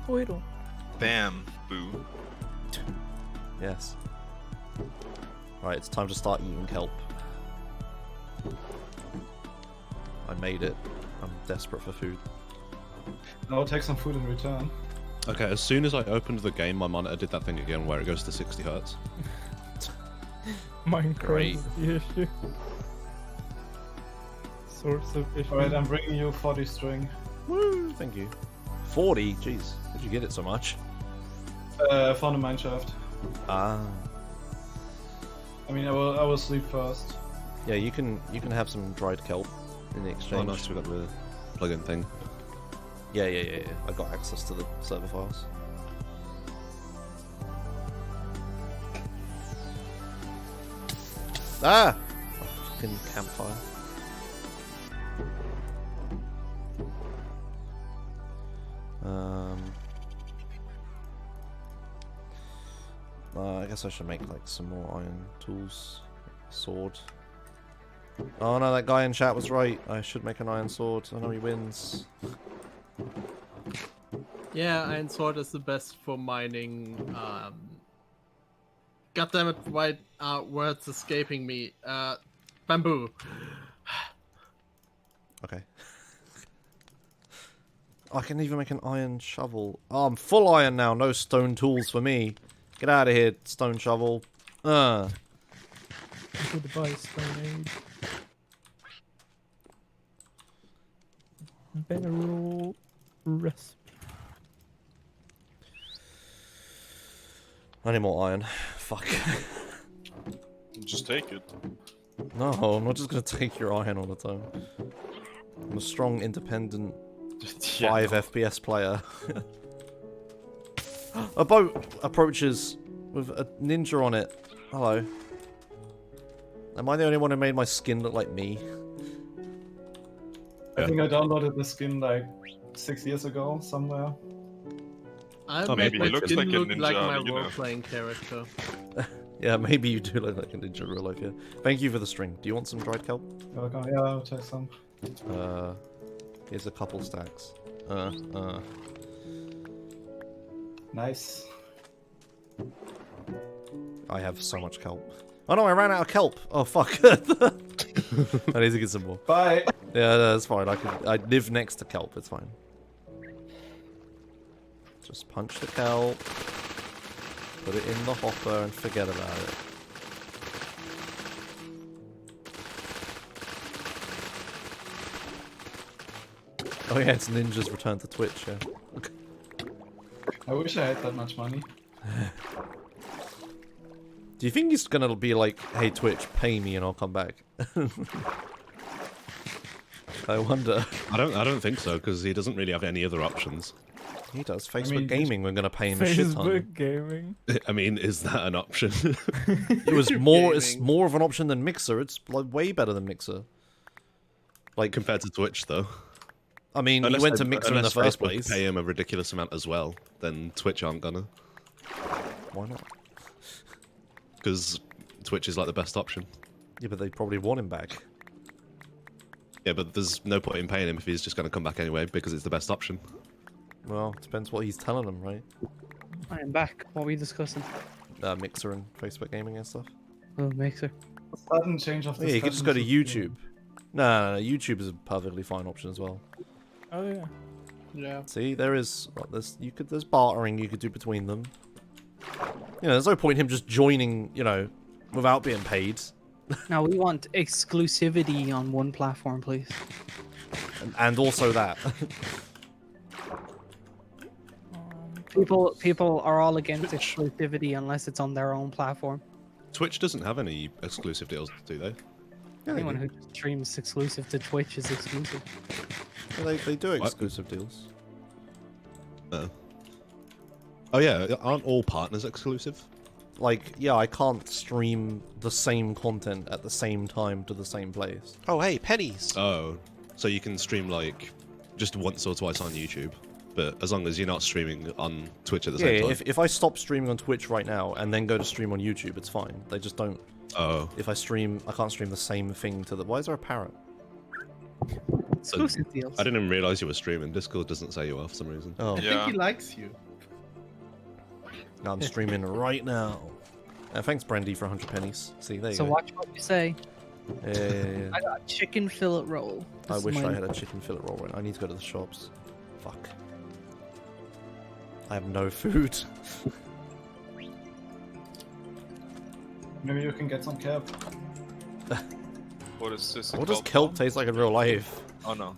Toidle. Bam. Boo. Yes. Right, it's time to start eating kelp. I made it. I'm desperate for food. I'll take some food in return. Okay, as soon as I opened the game, my monitor did that thing again where it goes to 60 Hz. Minecraft is the issue. Source of issue. Alright, I'm bringing you 40 string. Woo! Thank you. 40? Jeez. Did you get it so much? Found a mineshaft. Ah. I mean, I will sleep first. Yeah, you can have some dried kelp in the exchange. Oh, nice, we got the plugin thing. Yeah. I got access to the server files. Ah! Oh, fucking campfire. I guess I should make like some more iron tools. Sword. Oh no, that guy in chat was right. I should make an iron sword. I know he wins. Yeah, iron sword is the best for mining. God damn it! Why are words escaping me? Bamboo. Okay. I can even make an iron shovel. Oh, I'm full iron now. No stone tools for me. Get out of here, stone shovel. Goodbye, Stone Age. Barrel recipe. I need more iron. Fuck. Just take it. No, I'm not just gonna take your iron all the time. I'm a strong, independent 5 FPS player. A boat approaches with a ninja on it. Hello. Am I the only one who made my skin look like me? I think I downloaded the skin like 6 years ago somewhere. I Oh, made maybe my he looks skin like a look ninja, like my you know. role-playing character. Yeah, maybe you do look like a ninja in real life, yeah. Thank you for the string. Do you want some dried kelp? Okay, yeah, I'll take some. Here's a couple stacks. Nice. I have so much kelp. Oh no, I ran out of kelp. Oh fuck. I need to get some more. Bye. Yeah, that's fine. I live next to kelp. It's fine. Just punch the kelp, put it in the hopper, and forget about it. Oh yeah, it's Ninja's return to Twitch. Yeah. I wish I had that much money. Do you think he's gonna be like, "Hey Twitch, pay me and I'll come back"? I wonder. I don't think so because he doesn't really have any other options. He does. Facebook Gaming, we're gonna pay him a shit ton. Facebook Gaming. I mean, is that an option? It's more of an option than Mixer. It's like way better than Mixer. Like compared to Twitch, though. I mean, he went to Mixer in the first place. Pay him a ridiculous amount as well. Then Twitch aren't gonna. Why not? Because Twitch is like the best option. Yeah, but they probably want him back. Yeah, but there's no point in paying him if he's just gonna come back anyway because it's the best option. Well, depends what he's telling them, right? I am back. What were we discussing? Mixer and Facebook Gaming and stuff. Oh, Mixer. Sudden change of Yeah, you could just go to YouTube. No, YouTube is a perfectly fine option as well. Oh yeah. Yeah. See, there is there's bartering you could do between them. You know, there's no point in him just joining, you know, without being paid. Now we want exclusivity on one platform, please. And also that. People are all against exclusivity unless it's on their own platform. Twitch doesn't have any exclusive deals, do they? Yeah, Anyone who streams exclusive to Twitch is exclusive. Yeah, they do exclusive deals. Oh yeah, aren't all partners exclusive? Like, yeah, I can't stream the same content at the same time to the same place. Oh, hey, pennies! Oh, so you can stream like just once or twice on YouTube, but as long as you're not streaming on Twitch at the same time. Yeah, if I stop streaming on Twitch right now and then go to stream on YouTube, it's fine. They just don't. Oh. If I can't stream the same thing to the. Why is there a parrot? Exclusive deals. I didn't even realize you were streaming. Discord doesn't say you are for some reason. Oh. I think he likes you. No, I'm streaming right now. Thanks, Brandy, for 100 pennies. See, there you So go. watch what you say. Yeah. I got a chicken fillet roll. I This is wish I mine. had a chicken fillet roll right now. I need to go to the shops. Fuck. I have no food. Maybe you can get some kelp. What is this? What does kelp taste like in real life? Oh no.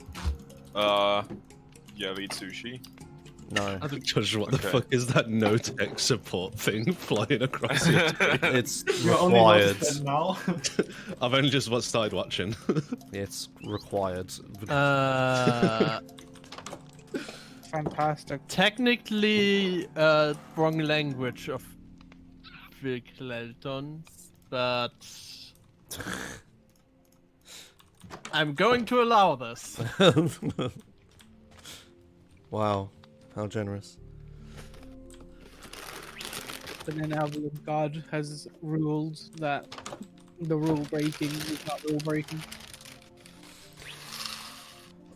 You ever eat sushi? No. Josh, what the fuck is that no-tech support thing flying across your screen? It's You only required. noticed that now. I've only just started watching. It's required. Fantastic. Technically, wrong language of Vigleton, but I'm going to allow this. Wow, how generous. The Nanavi of God has ruled that the rule breaking is not rule breaking.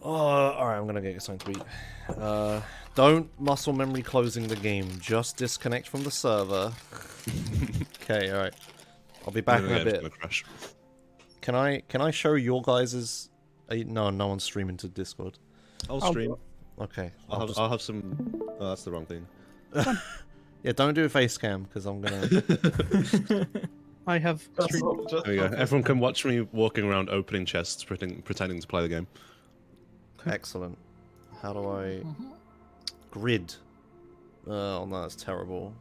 Alright, I'm gonna get something to eat. Don't muscle memory closing the game. Just disconnect from the server. Okay, alright. I'll be back in a bit. Crash. Can I show your guys's? No one's streaming to Discord. I'll stream. Okay. I'll have some. Oh, that's the wrong thing. Yeah, don't do a face cam because I'm gonna. I have. There we go. Everyone can watch me walking around opening chests, pretending to play the game. Excellent. How do I grid? Oh no, that's terrible.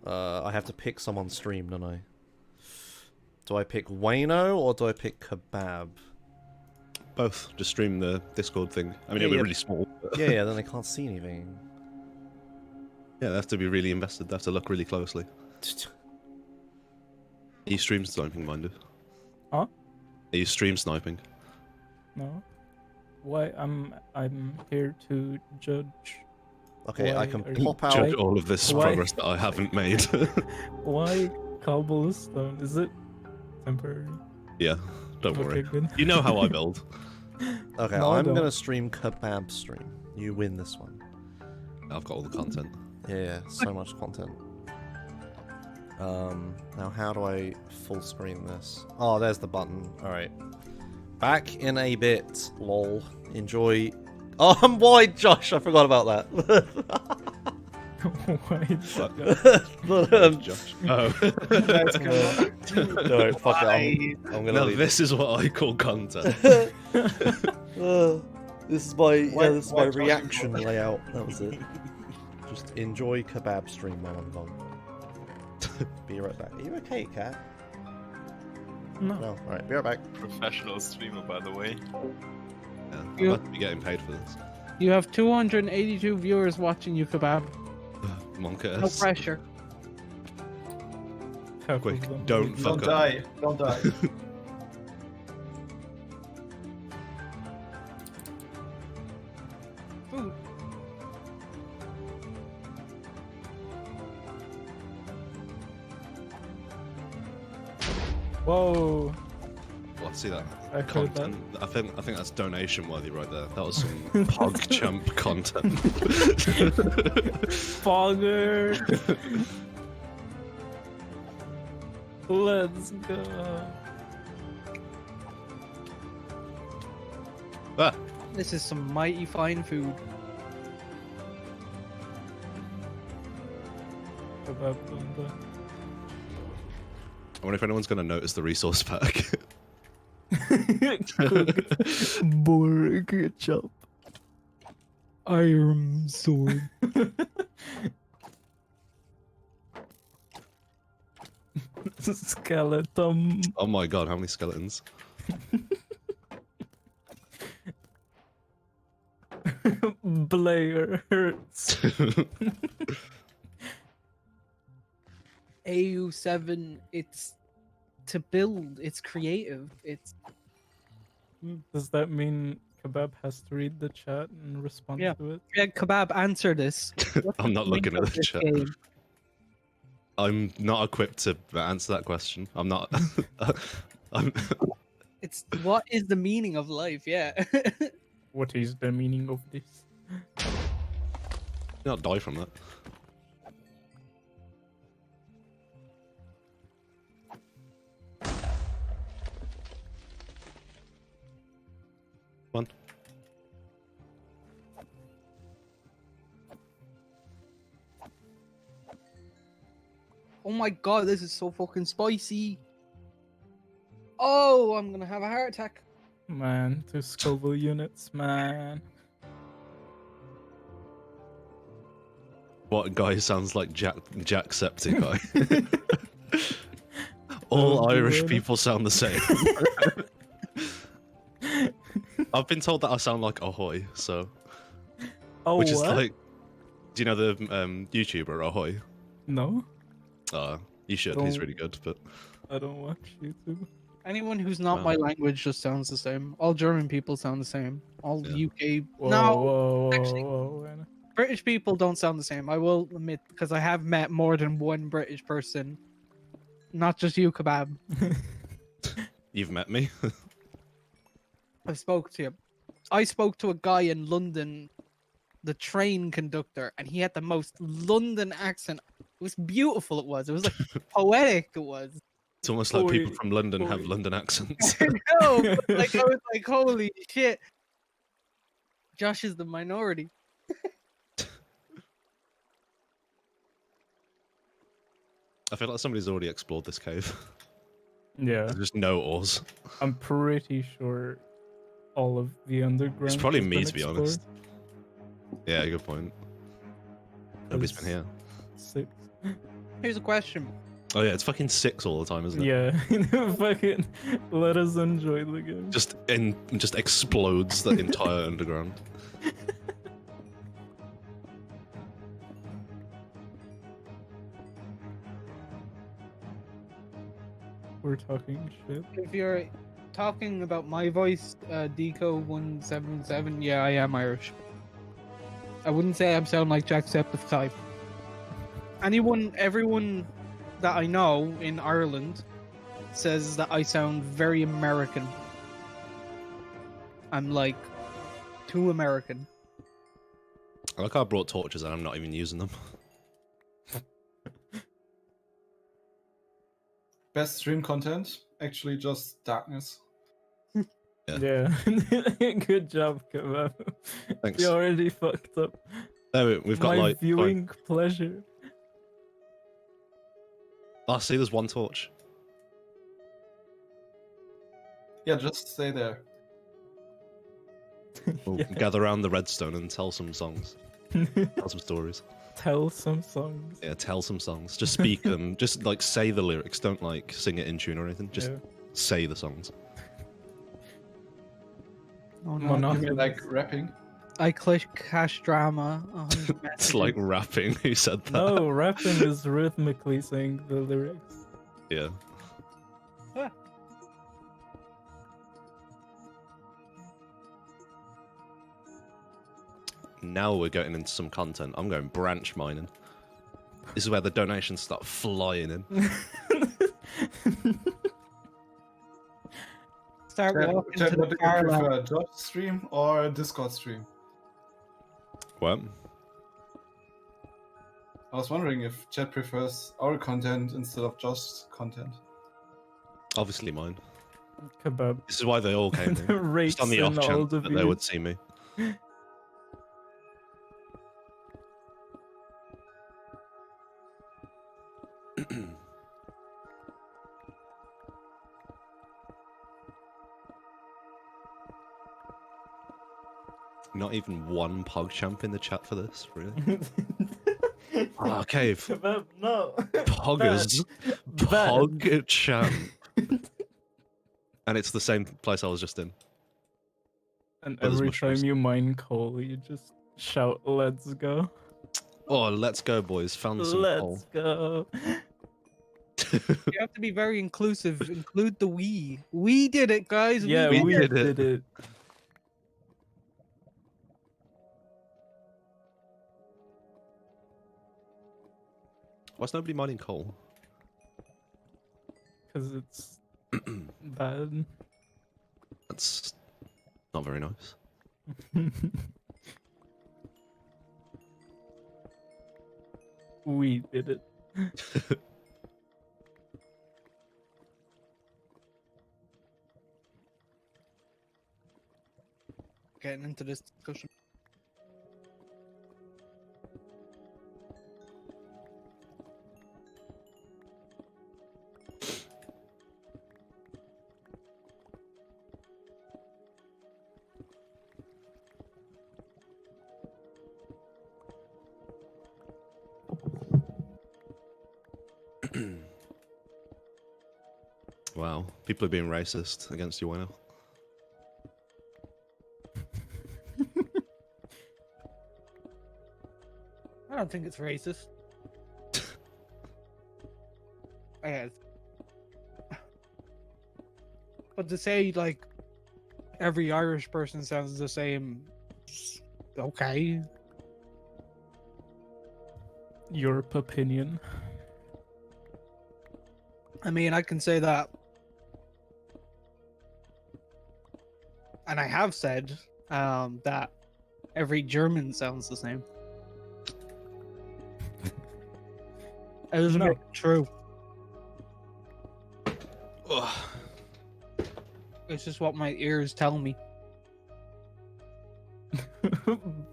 I have to pick someone's stream, don't I? Do I pick Wayno or do I pick Kebab? Both. Just stream the Discord thing. I mean, it'll be really small. But... Yeah, then they can't see anything. Yeah, they have to be really invested. They have to look really closely. Are you stream sniping, minded? Huh? Are you stream sniping? No. Why? I'm here to judge. Okay, Why I can are you- pop out. Judge all of this Why? progress that I haven't made. Why cobblestone? Is it temporary? Yeah, don't worry. Okay, good. You know how I build. Okay, No, I I'm don't. gonna stream Kebab stream. You win this one. I've got all the content. Yeah, so much content. Now how do I full screen this? Oh, there's the button. Alright. Back in a bit, lol. Enjoy. Oh, I'm wide, Josh! I forgot about that. Why? But, Josh. Oh. no, fuck it. I'm gonna Now leave this is what I call content. This is my this is my what reaction layout. That was it. Just enjoy Kebab stream while I'm gone. Be right back. Are you okay, cat? No. No. Alright, be right back. Professional streamer, by the way. Yeah, I'm You- about to be getting paid for this. You have 282 viewers watching you, Kebab. Monka. No pressure. Half Quick, of them. don't fuck Don't up. die. Don't die. Food. Whoa. Well, see that I heard content. I think that's donation worthy right there. That was some pog chump content. Fogger. Let's go. Ah, This is some mighty fine food. Kebab Bunda. I wonder if anyone's gonna notice the resource pack. Burger chop. Iron sword. Skeleton. Oh my god, how many skeletons? Blair hurts. AU7, it's to build, it's creative, it's... Does that mean Kebab has to read the chat and respond Yeah. to it? Yeah, Kebab, answer this. What's I'm not the looking point at of the this chat. game? I'm not equipped to answer that question. I'm not. I'm. It's what is the meaning of life? Yeah. What is the meaning of this? Not die from that. One. Oh my god, this is so fucking spicy. Oh, I'm gonna have a heart attack. Man, 2 Scoville units, man. What guy sounds like Jacksepticeye? All Oh, Irish good. people sound the same. I've been told that I sound like Ahoy, so Oh, which is what? like, do you know the YouTuber Ahoy? No, You should. He's Don't- really good, but I don't watch YouTube. Anyone who's not my language just sounds the same. All German people sound the same. All Yeah. UK... Whoa, no, whoa, actually- whoa. British people don't sound the same. I will admit, because I have met more than one British person. Not just you, Kebab. you've met me. I've spoke to you. I spoke to a guy in London, the train conductor, and he had the most London accent. It was beautiful. It was. It was like poetic. It was. It's almost like people Oi, from London have oi. London accents. No, but, like I was like, holy shit. Josh is the minority. I feel like somebody's already explored this cave. Yeah, There's just no ores. I'm pretty sure all of the underground. It's probably has me, been to be explored. honest. Yeah, good point. Nobody's been here. 6. Here's a question. Oh yeah, it's fucking 6 all the time, isn't it? Yeah, fucking let us enjoy the game. Just explodes the entire underground. We're talking shit. If you're talking about my voice, Deco177, yeah, I am Irish. I wouldn't say I sound like Jacksepticeye. Everyone that I know in Ireland says that I sound very American. I'm like too American. I like how I brought torches and I'm not even using them. Best stream content, actually just darkness. Yeah. Good job, Kebab. Thanks. You already fucked up. There we've got my like viewing pleasure. Oh, see, there's one torch. Yeah, just stay there. We'll Yeah. gather around the redstone and tell some songs. Tell some stories. Tell some songs. Yeah, tell some songs. Just speak them. Just like say the lyrics. Don't like sing it in tune or anything. Just Yeah. say the songs. Oh You no! mean like rapping? I click cash drama. 100 It's like messages. rapping. Who said that? No, rapping is rhythmically saying the lyrics. Yeah. Now we're getting into some content. I'm going branch mining. This is where the donations start flying in. Start walking Chat, to what the do you car. prefer, Josh stream or Discord stream? What? I was wondering if chat prefers our content instead of Josh's content. Obviously mine. Kebab. This is why they all came in. Just on the off Rates and all chance the that they would views. see me. Not even one PogChamp in the chat for this, really? Ah, Cave. Kebab, no. Poggers. Bad. PogChamp. And it's the same place I was just in. And But there's every mushrooms. time you mine coal, you just shout, "Let's go! Oh, let's go, boys. Found some coal. Let's go!" You have to be very inclusive. Include the we. We did it, guys. Yeah, we we did it. did it. Why's nobody mining coal? Because it's bad. That's not very nice. We did it. Getting into this discussion. Wow, people are being racist against you, Wayno. I don't think it's racist. Yeah. But to say like every Irish person sounds the same, okay. Your opinion. I mean, I can say that, and I have said that every German sounds the same. It doesn't No. make it true. It's just what my ears tell me.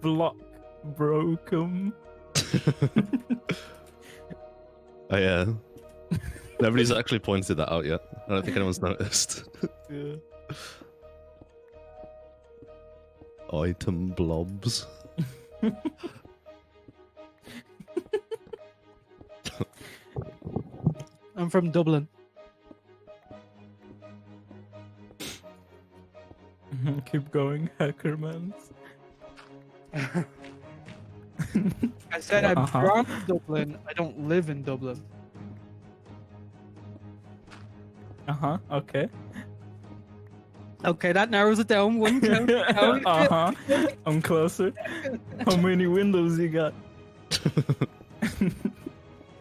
Block broken. Oh, yeah. Nobody's actually pointed that out yet. I don't think anyone's noticed. Yeah. Item blobs. I'm from Dublin. Keep going, Hackermans. I said I'm Uh-huh. from Dublin. I don't live in Dublin. Okay. Okay, that narrows it down. One count. I'm closer. How many windows you got?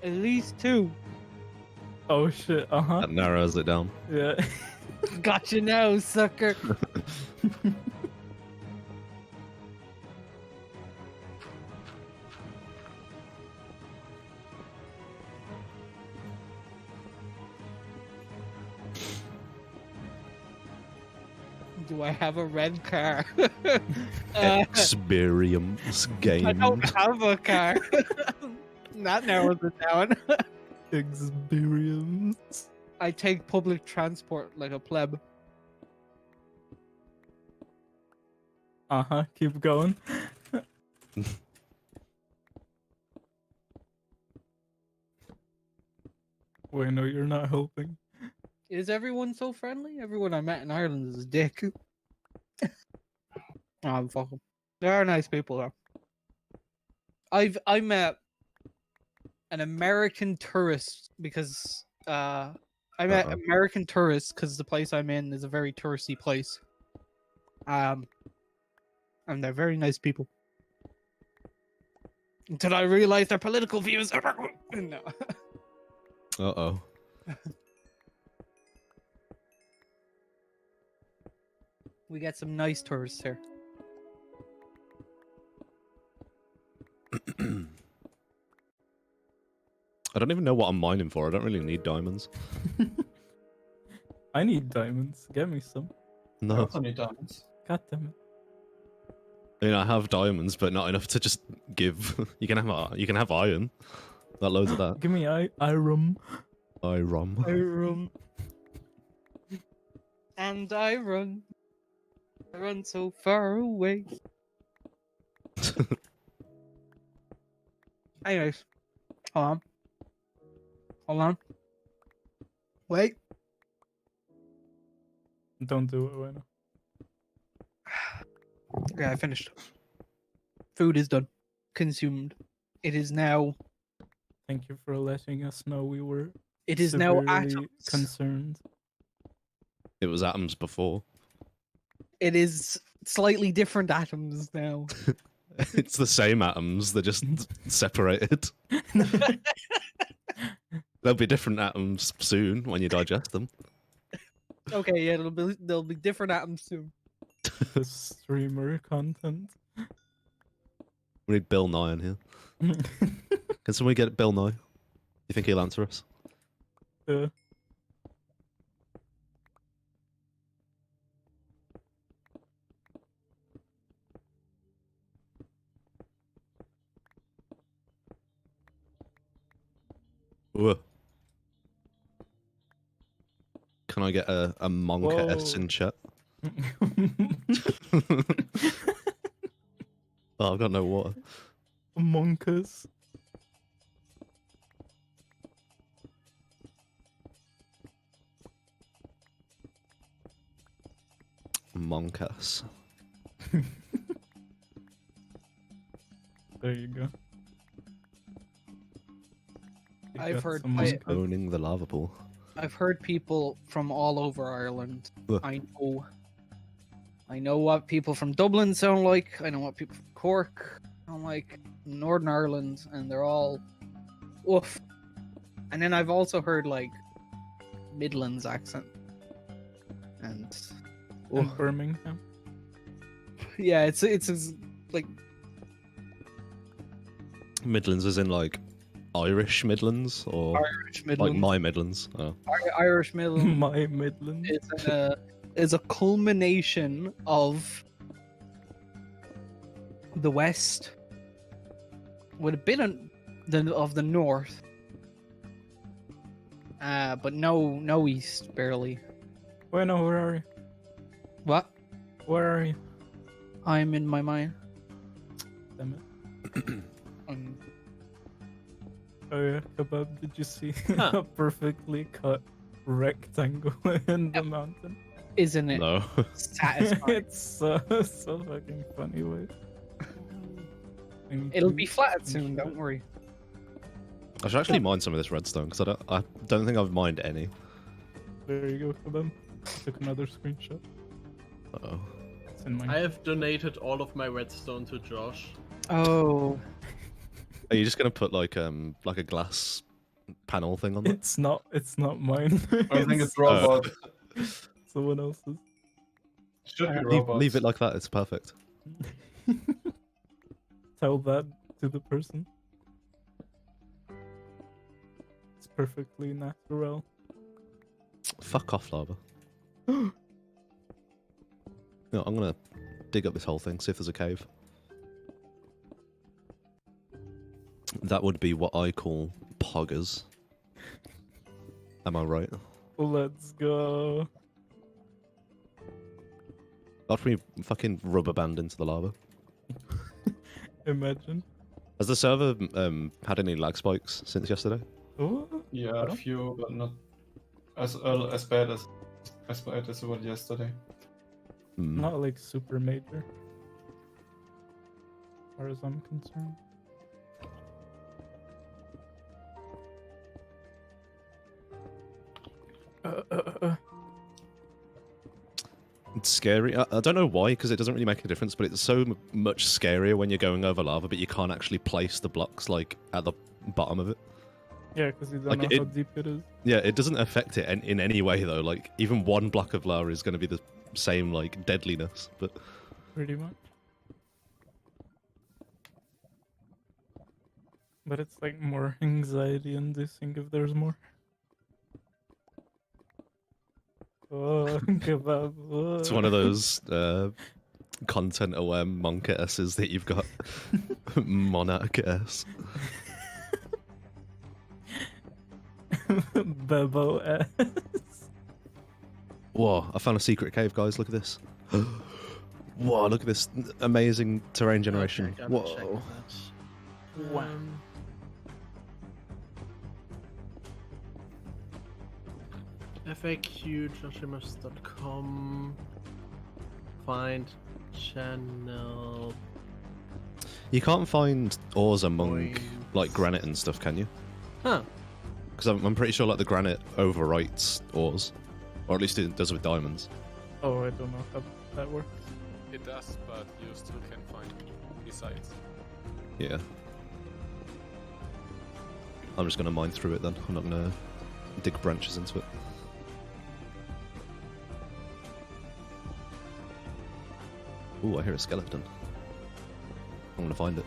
At least two. Oh shit. That narrows it down. Yeah. Gotcha now, sucker. Do I have a red car? Experience game. I don't have a car. That narrows it down. Experience. I take public transport like a pleb. Keep going. Bueno, you're not helping. Is everyone so friendly? Everyone I met in Ireland is a dick. Oh, fuck 'em. They are nice people though. I met an American tourist because I met American tourists because the place I'm in is a very touristy place. And they're very nice people. Until I realized their political views. No. Uh-oh. We get some nice tourists here. I don't even know what I'm mining for. I don't really need diamonds. I need diamonds. Get me some. I No. also need diamonds. God damn it. I mean, I have diamonds, but not enough to just give. You can have iron. Got loads of that. Give me iron. Iron. Iron. And I run. I run so far away. Anyways. Hold on. Hold on. Wait. Don't do it, Bueno. Okay, I finished. Food is done. Consumed. It is now. Thank you for letting us know we were. It is now severely atoms. concerned. It was atoms before. It is slightly different atoms now. It's the same atoms. They're just separated. There'll be different atoms soon when you digest them. Okay, yeah, there'll be different atoms soon. Streamer content. We need Bill Nye in here. Can somebody get Bill Nye? You think he'll answer us? Ooh. Can I get a Monka S in chat? Oh, I've got no water. Monkas. Monkas. There you go. I've heard Owning the lava pool. I've heard people from all over Ireland. Ugh. I know what people from Dublin sound like. I know what people from Cork sound like. Northern Ireland, and they're all woof. And then I've also heard like Midlands accent. And Birmingham. Yeah, it's like Midlands is in like Irish Midlands or Irish Midlands. like my Midlands. Oh. Irish Midlands. My Midlands. Is a culmination of the West with a bit of the North, but no East, barely. Bueno, where are you? What? Where are you? I'm in my mind. Damn it. Oh yeah, Kebab, did you see a perfectly cut rectangle in the mountain? Isn't it? No. Satisfying. It's so fucking funny, wait. It'll be flat soon, don't worry. I should actually mine some of this redstone because I don't think I've mined any. There you go, Kebab. Took another screenshot. Uh-oh. It's in my... I have donated all of my redstone to Josh. Oh. Are you just gonna put like a glass panel thing on that? It's not mine. I think it's robot. Someone else's. Should be robots. Leave it like that, it's perfect. Tell that to the person. It's perfectly natural. Fuck off, lava. No, I'm gonna dig up this whole thing, see if there's a cave. That would be what I call poggers. Am I right? Let's go. Watch me fucking rubber band into the lava. Imagine. Has the server had any lag spikes since yesterday? What? Yeah, Pardon? a few, but not as bad as it was yesterday. Not like super major, as far as I'm concerned. It's scary. I don't know why, because it doesn't really make a difference, but it's so much scarier when you're going over lava, but you can't actually place the blocks like at the bottom of it. Yeah, because you don't Like, know it- how deep it is. Yeah, it doesn't affect it in any way though. Like even one block of lava is going to be the same like deadliness, but Pretty much. But it's like more anxiety inducing if there's more. Oh, kebab. Oh. it's one of those content aware monk S's that you've got monarch S. Bebo S. Whoa! I found a secret cave, guys. Look at this. Whoa! Look at this amazing terrain generation. Okay, I gotta check Whoa! that. Wow. FAQ.com. Find channel. You can't find ores among Points. like granite and stuff, can you? Huh. Because I'm pretty sure like the granite overwrites ores, or at least it does with diamonds. Oh, I don't know how that works. It does, but you still can find besides. Yeah. I'm just gonna mine through it then. I'm not gonna dig branches into it. Ooh, I hear a skeleton. I'm gonna find it.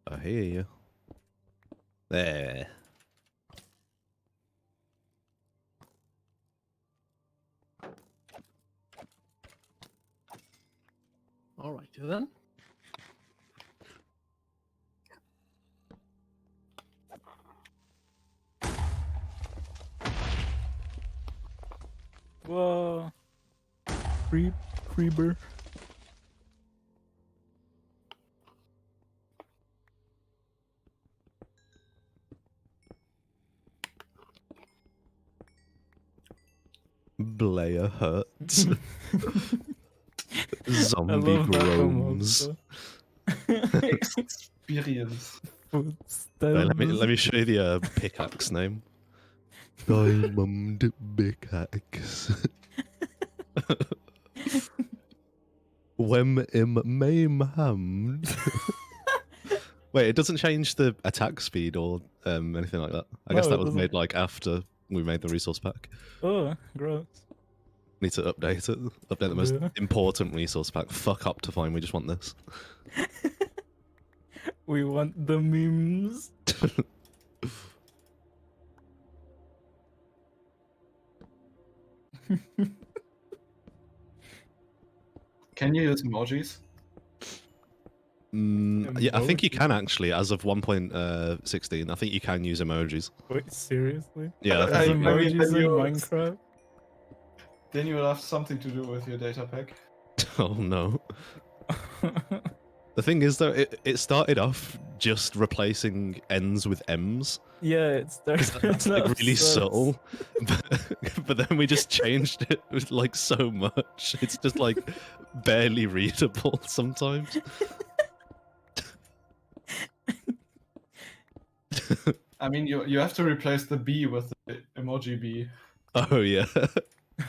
I hear you. There. Alright then. Whoa. Creeper. Blair hurts. Zombie I love that groans. Experience. Wait, let me show you the pickaxe name. Diamond pickaxe. Wem im Mayhem. Wait, it doesn't change the attack speed or anything like that. I guess No, that it was doesn't. made like after we made the resource pack. Oh, gross. Need to update it. Update the most Yeah. important resource pack. Fuck up to find. We just want this. We want the memes. Can you use emojis? Yeah, I think you can actually, as of 1.16. I think you can use emojis. Wait, seriously? Yeah, I There's think emojis in then you- Minecraft? Then you will have something to do with your data pack. Oh no. The thing is, though, it started off just replacing N's with M's. Yeah, it's there. That's like really subtle. But then we just changed it with like so much. It's just like barely readable sometimes. I mean, you have to replace the B with the emoji B. Oh yeah.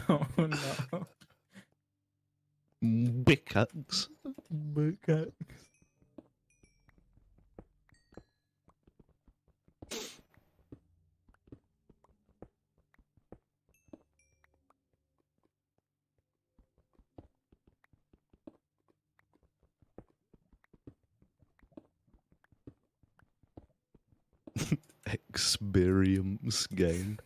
Oh no. Pickaxe. Pickaxe. Experience gain.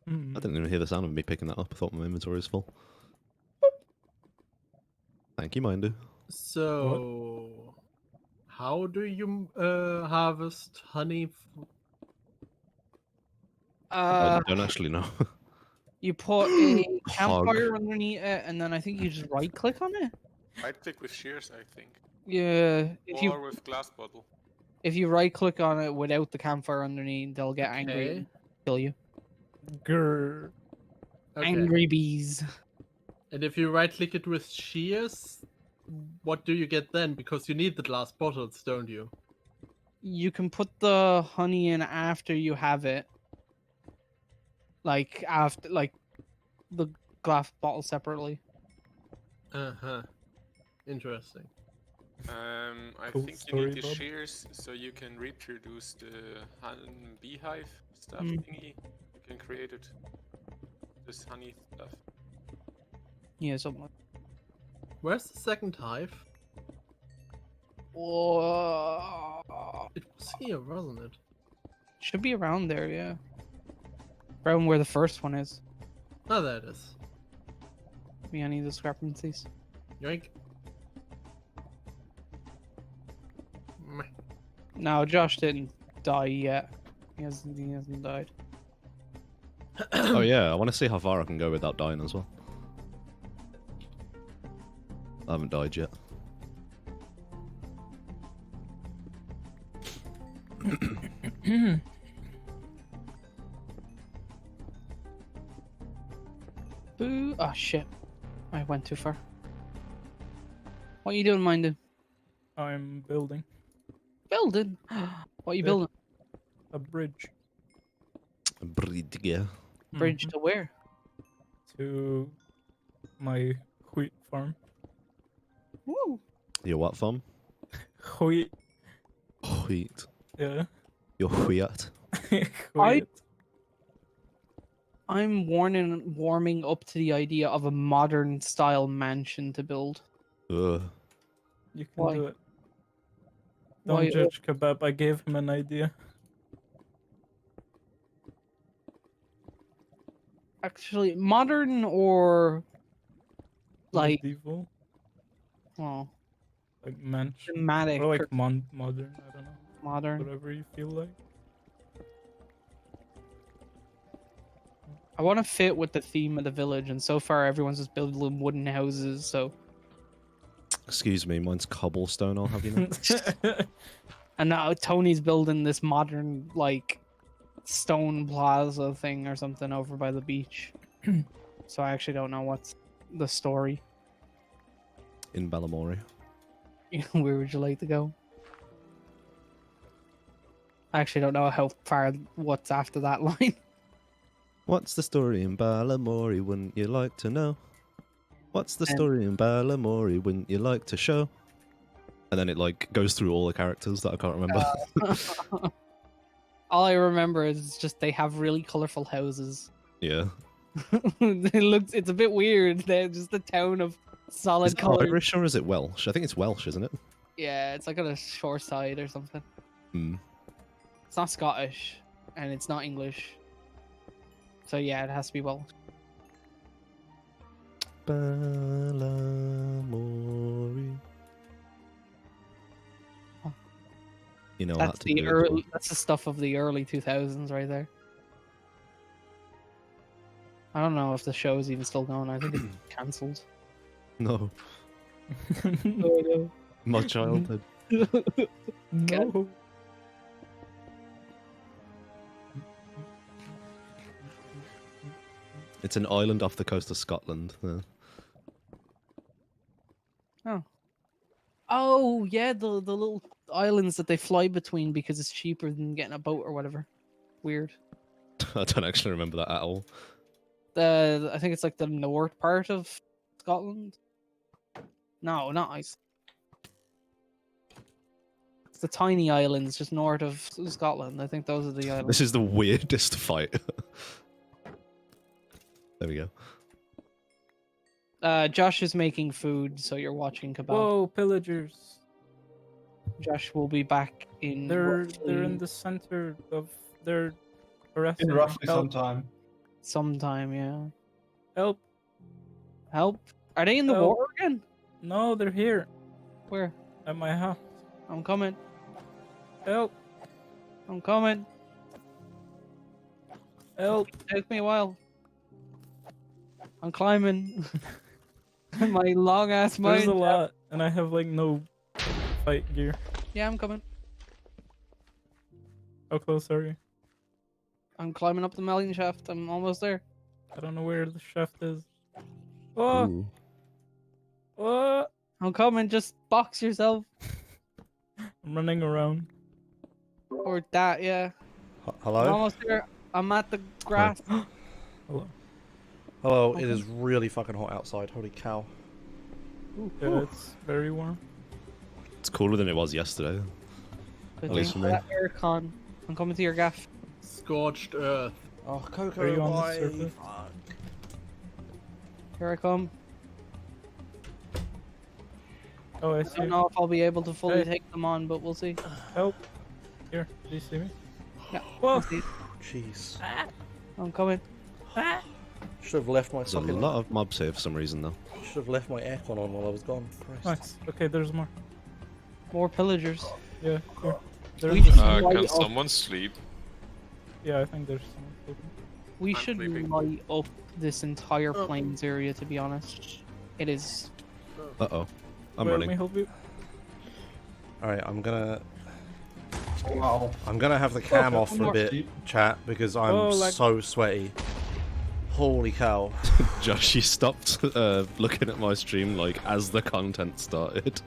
I didn't even hear the sound of me picking that up. I thought my inventory was full. Thank you, Minder. So, how do you harvest honey? I don't actually know. You put a Hog. campfire underneath it, and then I think you just right click on it. Right click with shears, I think. Yeah, Or with glass bottle. if you right click on it without the campfire underneath, they'll get angry and kill you. Grr. Okay. Angry bees. And if you right click it with shears, what do you get then? Because you need the glass bottles, don't you? You can put the honey in after you have it. Like the glass bottle separately. Uh-huh. Interesting. I Cool think you story, need the Bob. shears so you can reproduce the beehive stuff Mm. thingy. You can create it. This honey stuff. Yeah, something like Where's the second hive? Whoa. It was here, wasn't it? Should be around there, yeah. Around where the first one is. Oh, there it is. Be any discrepancies. Yoink. Meh. No, Josh didn't die yet. He hasn't died. Oh yeah, I want to see how far I can go without dying as well. I haven't died yet. Boo! Oh shit! I went too far. What are you doing, Minded? I'm building Building. What are you Yeah. building? a bridge Bridge, yeah. Bridge to where? to my wheat farm. Woo! Your what farm? Wheat. Wheat. Yeah. Your wheat. Wheat. I'm warming up to the idea of a modern style mansion to build. Ugh. You can Why? do it. Don't Why? judge Kebab. I gave him an idea. Actually, modern or like Medieval. well, Like mansion. thematic Or like or modern. I don't know. modern. Whatever you feel like. I want to fit with the theme of the village, and so far everyone's just building wooden houses. So, Excuse me, mine's cobblestone, I'll have you know. and now Tony's building this modern like stone plaza thing or something over by the beach. So I actually don't know what's the story. In Balamori. Where would you like to go? I actually don't know how far what's after that line. What's the story in Balamori, wouldn't you like to know? What's the story in Balamori, wouldn't you like to show? And then it like goes through all the characters that I can't remember. All I remember is just they have really colorful houses. Yeah. It's a bit weird. They're just a town of solid Is it colors. Irish or is it Welsh? I think it's Welsh, isn't it? Yeah, it's like on a shore side or something. Hmm. It's not Scottish, and it's not English. So yeah, it has to be Welsh. Balamori. You know That's that to the do early. That's the stuff of the early 2000s, right there. I don't know if the show is even still going. I think it's cancelled. No. No. My childhood. No. It's an island off the coast of Scotland. Yeah. Oh. Oh yeah, the little islands that they fly between because it's cheaper than getting a boat or whatever. Weird. I don't actually remember that at all. I think it's like the north part of Scotland. No, not Iceland. It's the tiny islands just north of Scotland. I think those are the islands. This is the weirdest fight. There we go. Josh is making food, so you're watching kebab. Whoa, pillagers! Josh will be back in. They're roughly in the center of their harassing. In roughly Help. some time. sometime. Yeah. Help! Help! Are they in the Help. water again? No, they're here Where? at my house. I'm coming. Help! I'm coming. Help! Take me a while. I'm climbing. My long ass mine. There's a lot, and I have like no fight gear. Yeah, I'm coming. How close are you? I'm climbing up the mountain shaft. I'm almost there. I don't know where the shaft is. Oh! Ooh. Oh! I'm coming. Just box yourself. I'm running around. Or that, yeah. I'm Hello? almost there. I'm at the grass. Hello. Hello, it is really fucking hot outside. Holy cow. Yeah, it's very warm. It's cooler than it was yesterday. Good At least thing for me. that aircon. I'm coming to your gaff. Scorched earth. Oh, Coco, Are you on the why? surface? Fuck. Here I come. Oh, I I see. don't know if I'll be able to fully Hey. take them on, but we'll see. Help! Here, do you see me? Yeah. Whoa! I'll see. Jeez. I'm coming. Should have left my There's a fucking. lot of mobs here for some reason, though. Should have left my aircon on while I was gone. Christ. Nice. Okay, there's more. More pillagers. Yeah, here. There's We a- should Can light up. someone sleep? Yeah, I think there's some sleeping. We I'm should sleeping. light up this entire plains area. To be honest, it is. Uh-oh. I'm Wait, let me running. help you. Alright, I'm gonna Wow. have the cam Okay, off one for a more. bit, chat, because I'm Oh, like- so sweaty. Holy cow. Josh, you stopped looking at my stream like as the content started.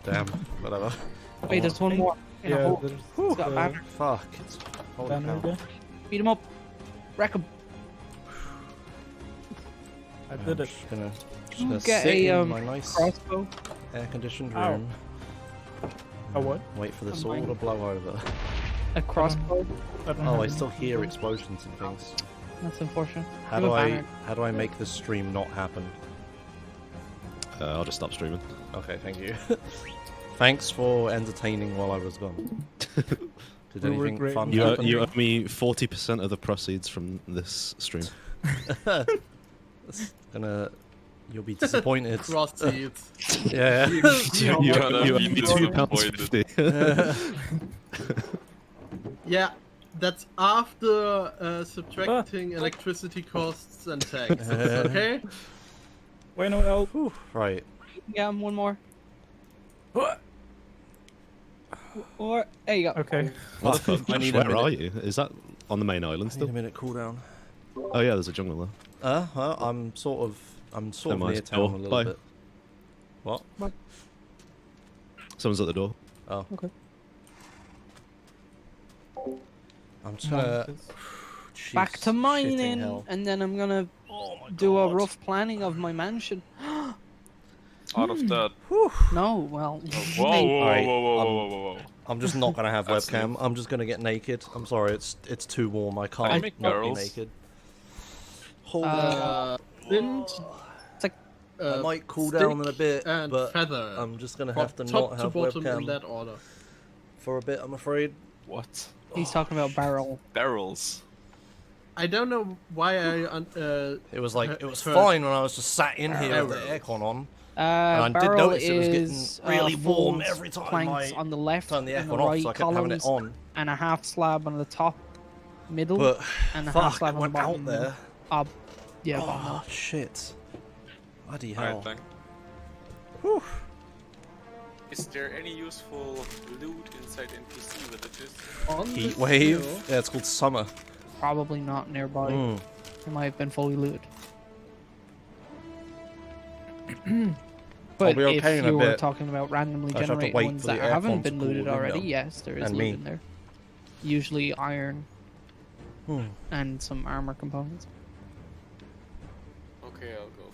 Damn, whatever. Wait, there's one more. In a Yeah, hole. there's It's got a banner. Fuck, it's. Holy banner cow. there. Beat him up. Wreck him. I I'm did it. just gonna Get sit a in my nice crossbow. air-conditioned Ow. room. A what? Wait for this A all mine. to blow over. A crossbow. I don't Oh, have I any. still hear explosions and things. That's unfortunate. How Have do a I banner. make this stream not happen? I'll just stop streaming. Okay, thank you. Thanks for entertaining while I was gone. Did We were anything great. fun You happen? owe me 40% of the proceeds from this stream. It's you'll be disappointed. Proceeds. Yeah. You Gonna owe be me disappointed. £2.50. Yeah, that's after subtracting electricity costs and taxes, okay? Wait, no help. Right. Yeah, one more. Or there you go. Okay. What the fuck? I need a Where minute. are you? Is that on the main island I need still? a minute cooldown. Oh yeah, there's a jungle there. I'm sort of Never mind. near town a little Bye. bit. What? Someone's at the door. Oh. Okay. I'm just gonna Back to Jeez, shitting mining, hell. and then I'm gonna do a rough planning of my mansion. Out of that. No, well. Whoa, whoa, maybe. whoa, Alright, whoa, whoa, whoa, whoa, whoa. I'm just not gonna have That's webcam. new. I'm just gonna get naked. I'm sorry, it's too warm. I can't make not be barrels. naked. Hold Flint, It's like I might cool down in a bit, and but feather. I'm just gonna From have to top not to have bottom in webcam that order. for a bit. I'm afraid. What? he's talking about barrel. Barrels. I don't know why It was like it was Heard. fine when I was just sat in here with the Barrel. aircon on. I did Barrel notice it was getting is really warm full every time planks I on the left turned the and the aircon off, right so I kept having it columns, on. and a half slab on the top, middle, But and a half fuck, slab it on went the bottom. out there. Yeah, Oh bottom. shit! Bloody hell! Alright, thank. Is there any useful loot inside NPC villages? on the Heat wave. hill. Yeah, it's called summer. Probably not nearby. Mm. It might have been fully looted. I'll But be okay if in a you were bit. talking about randomly I just have to generated wait ones for that the haven't aircon to been cool looted them already, down. yes, there is And loot me. in there. Usually iron Hmm. and some armor components. Okay, I'll go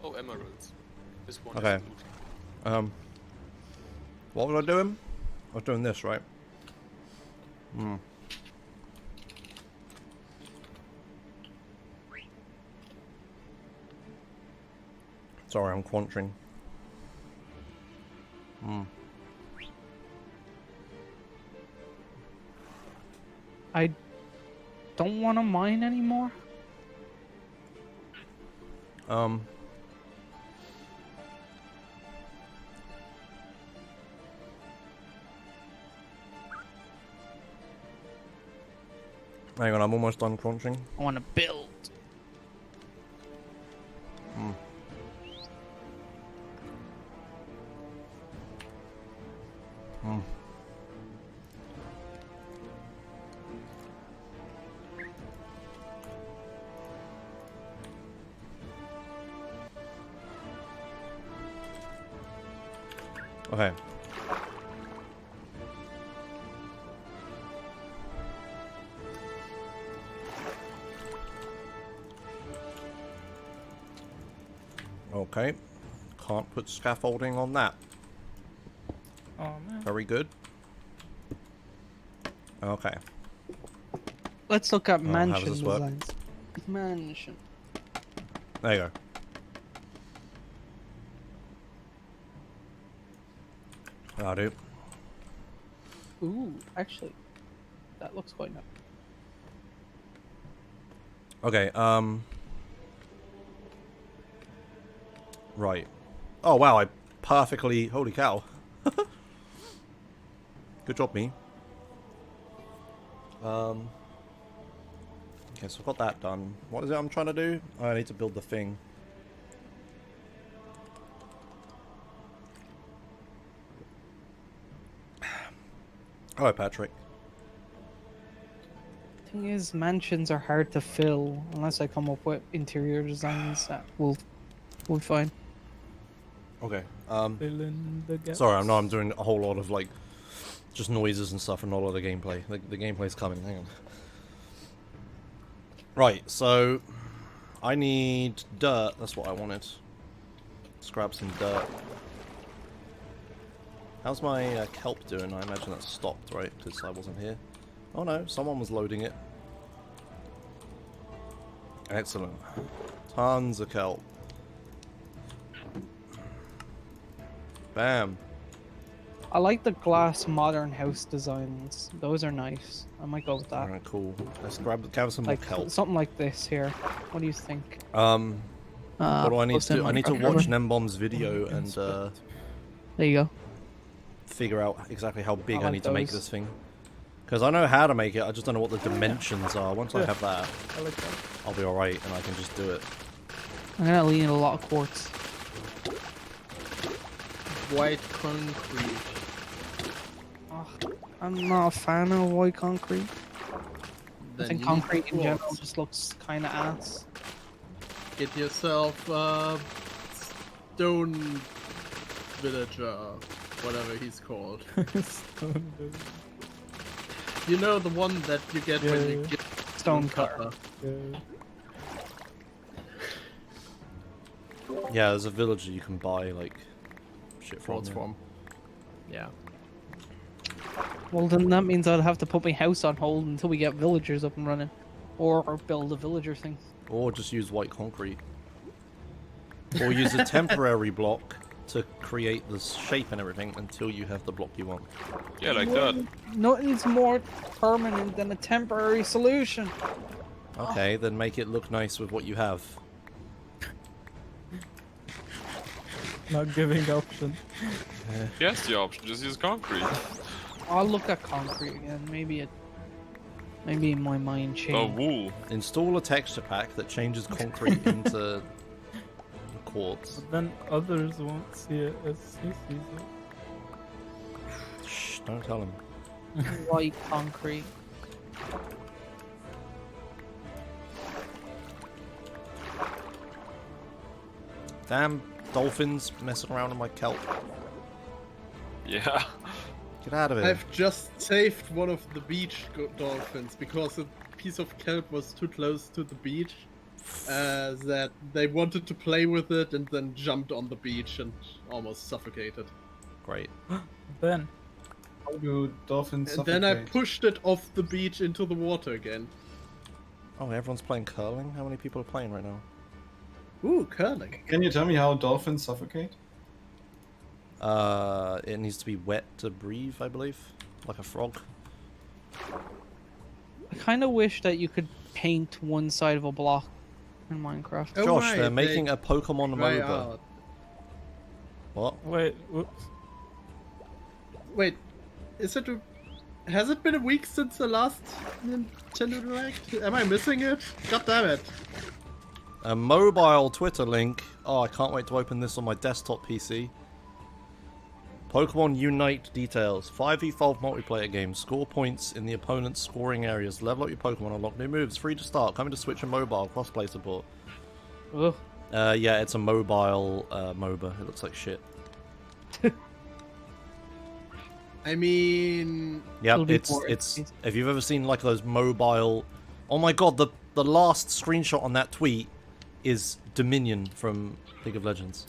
for. Oh, emeralds. This one Okay. is loot. What was I doing? I was doing this, right? Hmm. Sorry, I'm quenching. Hmm. I don't want to mine anymore. Hang on, I'm almost done crunching. I want to build. Hmm. Hmm. Okay. Okay. Can't put scaffolding on that. Oh man. Very good. Okay. Let's look at Oh, how mansion does this work? designs. Mansion. There you go. That'll do. Ooh, actually, that looks quite nice. Okay, right. Oh wow, I perfectly... Holy cow. Good job, me. Okay, so I've got that done. What is it I'm trying to do? Oh, I need to build the thing. Hello, Patrick. Thing is, mansions are hard to fill unless I come up with interior designs that will fine. Okay, Fill in the gaps. sorry, I know I'm doing a whole lot of, like, just noises and stuff and not a lot of gameplay. The gameplay's coming, hang on. Right, so... I need dirt, that's what I wanted. Let's grab some dirt. How's my kelp doing? I imagine that stopped, right? Because I wasn't here. Oh no, someone was loading it. Excellent. Tons of kelp. Bam. I like the glass modern house designs. Those are nice. I might go with that. Alright, cool. Let's grab some more Like kelp. something like this here. What do you think? What do I need to do? I need to Minecraft watch server. Nembomb's video and There you go. figure out exactly how big I, like need to make those. this thing. Because I know how to make it, I just don't know what the dimensions are. Once I Yeah. have that, I like that. I'll be alright and I can just do it. I'm gonna lean a lot of quartz. White concrete. Ugh, I'm not a fan of white concrete. Then I think you concrete in need general quartz. just looks kind of ass. Get yourself stone villager, whatever he's called. Stone building. You know the one that you get when you Yeah. get Stone cutter. copper. Yeah. Yeah, there's a villager you can buy, like, shit Quartz yeah. from. Yeah. Well, then that means I'd have to put my house on hold until we get villagers up and running, or build a villager thing. Or just use white concrete. Or use a temporary block to create the shape and everything until you have the block you want. Yeah, like that. Nothing's more permanent than a temporary solution. Okay, then make it look nice with what you have. Not giving option. Yes, the option. Just use concrete. I'll look at concrete again. Maybe my mind changed. Oh, wool. Install a texture pack that changes concrete into quartz. But then others won't see it as he sees it. Shh, don't tell him. White concrete. Damn dolphins messing around in my kelp. Yeah. Get out of it. I've just saved one of the beach dolphins because a piece of kelp was too close to the beach. That they wanted to play with it and then jumped on the beach and almost suffocated. Great. Ben. How do dolphins And then I suffocate? pushed it off the beach into the water again. Oh, everyone's playing curling? How many people are playing right now? Ooh, curling. Can you tell me how dolphins suffocate? It needs to be wet to breathe, I believe. Like a frog. I kind of wish that you could paint one side of a block in Minecraft. Oh, Josh, right, they're they making a Pokemon try MOBA. out. What? Wait, whoops. Wait, is it? Has it been a week since the last Nintendo Direct? Am I missing it? God damn it! A mobile Twitter link. Oh, I can't wait to open this on my desktop PC. Pokemon Unite details. 5v5 multiplayer game. Score points in the opponent's scoring areas. Level up your Pokemon. Unlock new moves. Free to start. Coming to Switch and mobile. Crossplay support. Ugh. Yeah, it's a mobile MOBA. It looks like shit. I mean, Yeah, It'll be it's boring. if you've ever seen like those mobile. Oh my god, the last screenshot on that tweet is Dominion from League of Legends.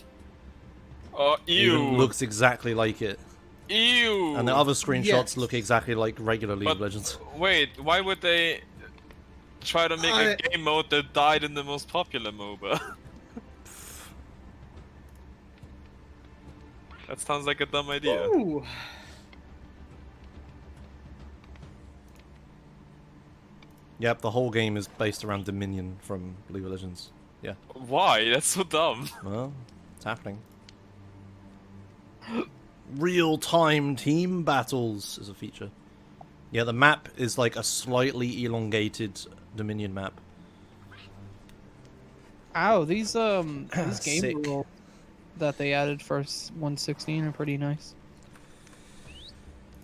Oh, It ew. looks exactly like it. Ew. And the other screenshots Yes. look exactly like regular League of But Legends. wait, why would they try to make I- a game mode that died in the most popular MOBA? That sounds like a dumb idea. ooh. Yep, the whole game is based around Dominion from League of Legends. Yeah. Why? That's so dumb. Well, it's happening. Real-time team battles is a feature. Yeah, the map is like a slightly elongated Dominion map. Ow, these game Sick. rules that they added for 1.16 are pretty nice.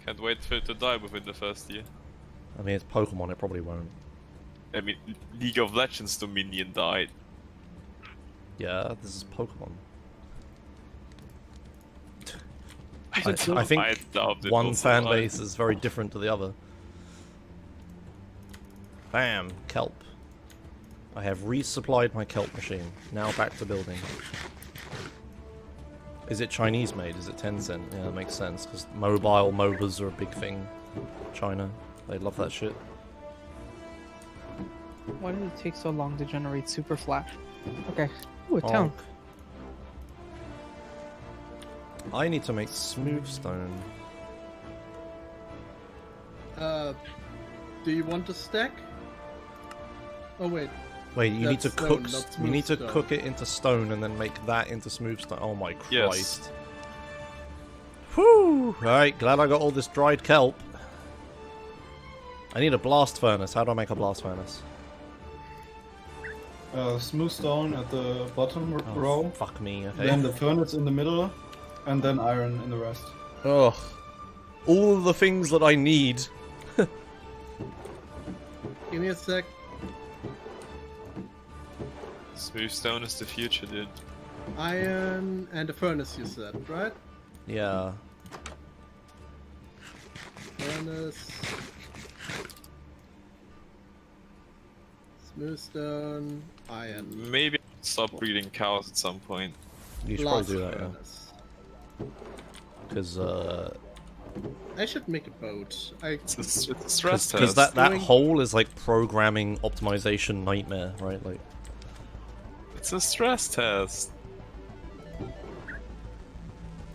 Can't wait for it to die within the first year. I mean, it's Pokemon, it probably won't. I mean, League of Legends Dominion died. Yeah, this is Pokemon. I I think doubt it one will fan survive. base is very different to the other. Bam, kelp. I have resupplied my kelp machine. Now back to building. Is it Chinese made? Is it Tencent? Yeah, that makes sense, because mobile MOBAs are a big thing. China. They love that shit. Why did it take so long to generate Super Flash? Okay. Ooh, a town. Honk. I need to make smooth stone. Do you want a stack? Oh wait. Wait, you need to That's stone, cook. not You smooth need to stone. cook it into stone and then make that into smooth stone. Oh my Yes. Christ! Whew! Right, glad I got all this dried kelp. I need a blast furnace. How do I make a blast furnace? Smooth stone at the bottom Oh, row, fuck me. Okay. then the furnace in the middle, and then iron in the rest. Ugh. All of the things that I need. Give me a sec. Smooth stone is the future, dude. Iron and a furnace, you said, right? Yeah. Furnace. Smooth stone. Iron. Maybe I'll stop breeding cows at some point. You should Blast probably do that, yeah. furnace. Because I should make a boat. It's a stress because test. that Doing- hole is like programming optimization nightmare, right? Like. It's a stress test.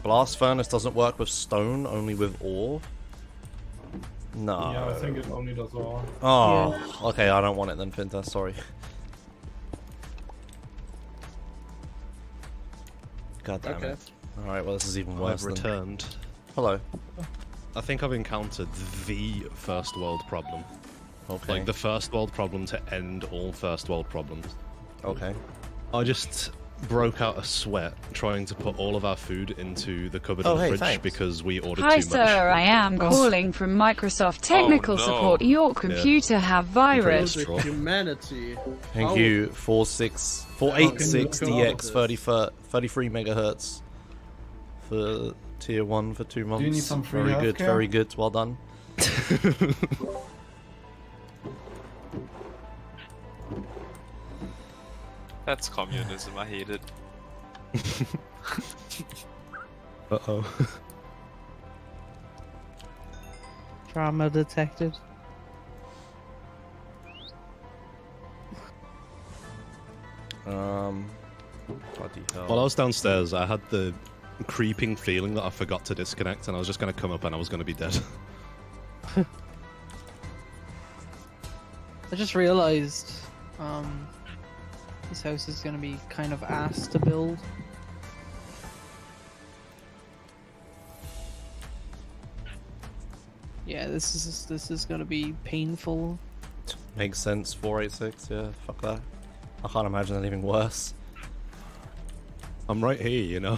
Blast furnace doesn't work with stone, only with ore. No. Yeah, I think it only does ore. Oh, okay. I don't want it then, Finta. Sorry. God damn Okay. it. All right. Well, this is even worse. I've returned. Hello. I think I've encountered the first world problem. Okay. Like the first world problem to end all first world problems. Okay. I just broke out a sweat trying to put all of our food into the cupboard Oh, and hey, fridge thanks. because we ordered Hi too much. sir, I am calling from Microsoft Technical no. Support. Your computer have virus. Straw. Humanity. Thank How- you. 486 Can you DX look at 33 megahertz for tier 1 for 2 months. need some free Very good. healthcare? Very good. Well done. That's communism. I hate it. Uh-oh. Trauma detected. Bloody hell. While I was downstairs, I had the creeping feeling that I forgot to disconnect and I was just going to come up and I was going to be dead. I just realized This house is gonna be kind of ass to build. Yeah, this is gonna be painful. Makes sense. 486. Yeah, fuck that. I can't imagine anything worse. I'm right here, you know.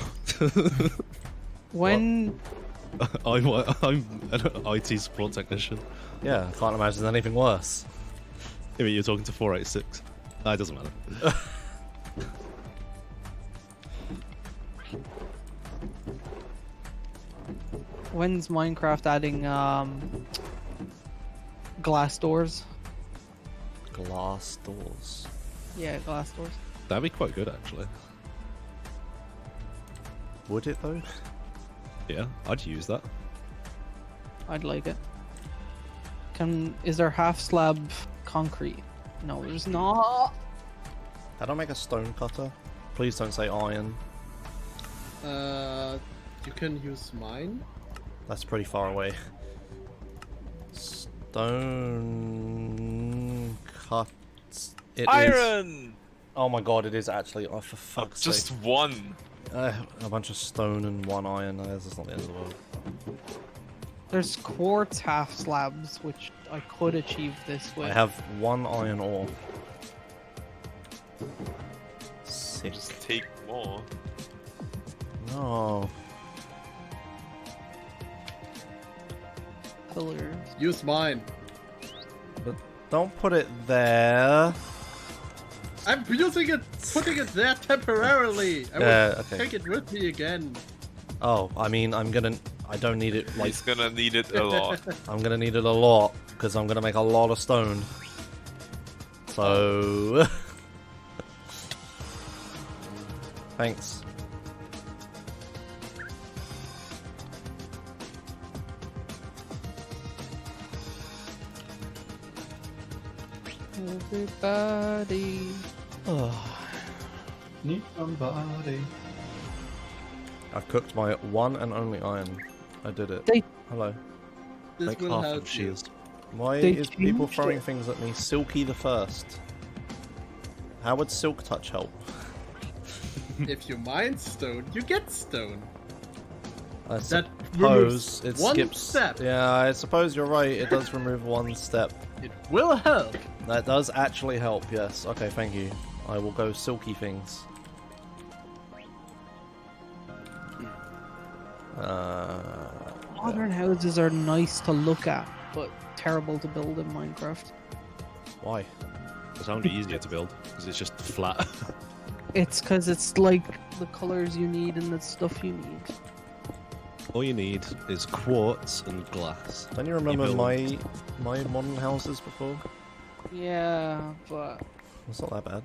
When I'm an IT support technician. Yeah, I can't imagine anything worse. Yeah, but you're talking to 486. Ah, it doesn't matter. when's Minecraft adding glass doors? Glass doors. Yeah, glass doors. That'd be quite good, actually. Would it though? Yeah, I'd use that. I'd like it. Is there half slab concrete? No, there's not. How do I make a stone cutter? Please don't say iron. You can use mine. That's pretty far away. Stone cut. It Iron! Is. Oh my god, it is actually. Oh, for fuck's sake. Just one. A bunch of stone and one iron. This is not the end of the world. There's quartz half slabs, which I could achieve this with. I have one iron ore. Sick. Just take more. No. Pillars. Use mine. But don't put it there. I'm using it, putting it there temporarily. I will Okay. take it with me again. Oh, I mean, I don't need it like. He's gonna need it a lot. I'm gonna need it a lot because I'm gonna make a lot of stone. So. Thanks. Everybody. Need somebody. I've cooked my one and only iron. I did it. Hello. This Make will half help of you. shields. Why They is people changed throwing it. things at me? Silky the first. How would silk touch help? If you mine stone, you get stone. I That suppose removes it one skips. step. Yeah, I suppose you're right. It does remove one step. It will help. That does actually help. Yes. Okay. Thank you. I will go silky things. Modern houses are nice to look at, but terrible to build in Minecraft. Why? It's only easier to build because it's just flat. It's because it's like the colors you need and the stuff you need. All you need is quartz and glass. Don't you remember build- my modern houses before? Yeah, but It's not that bad.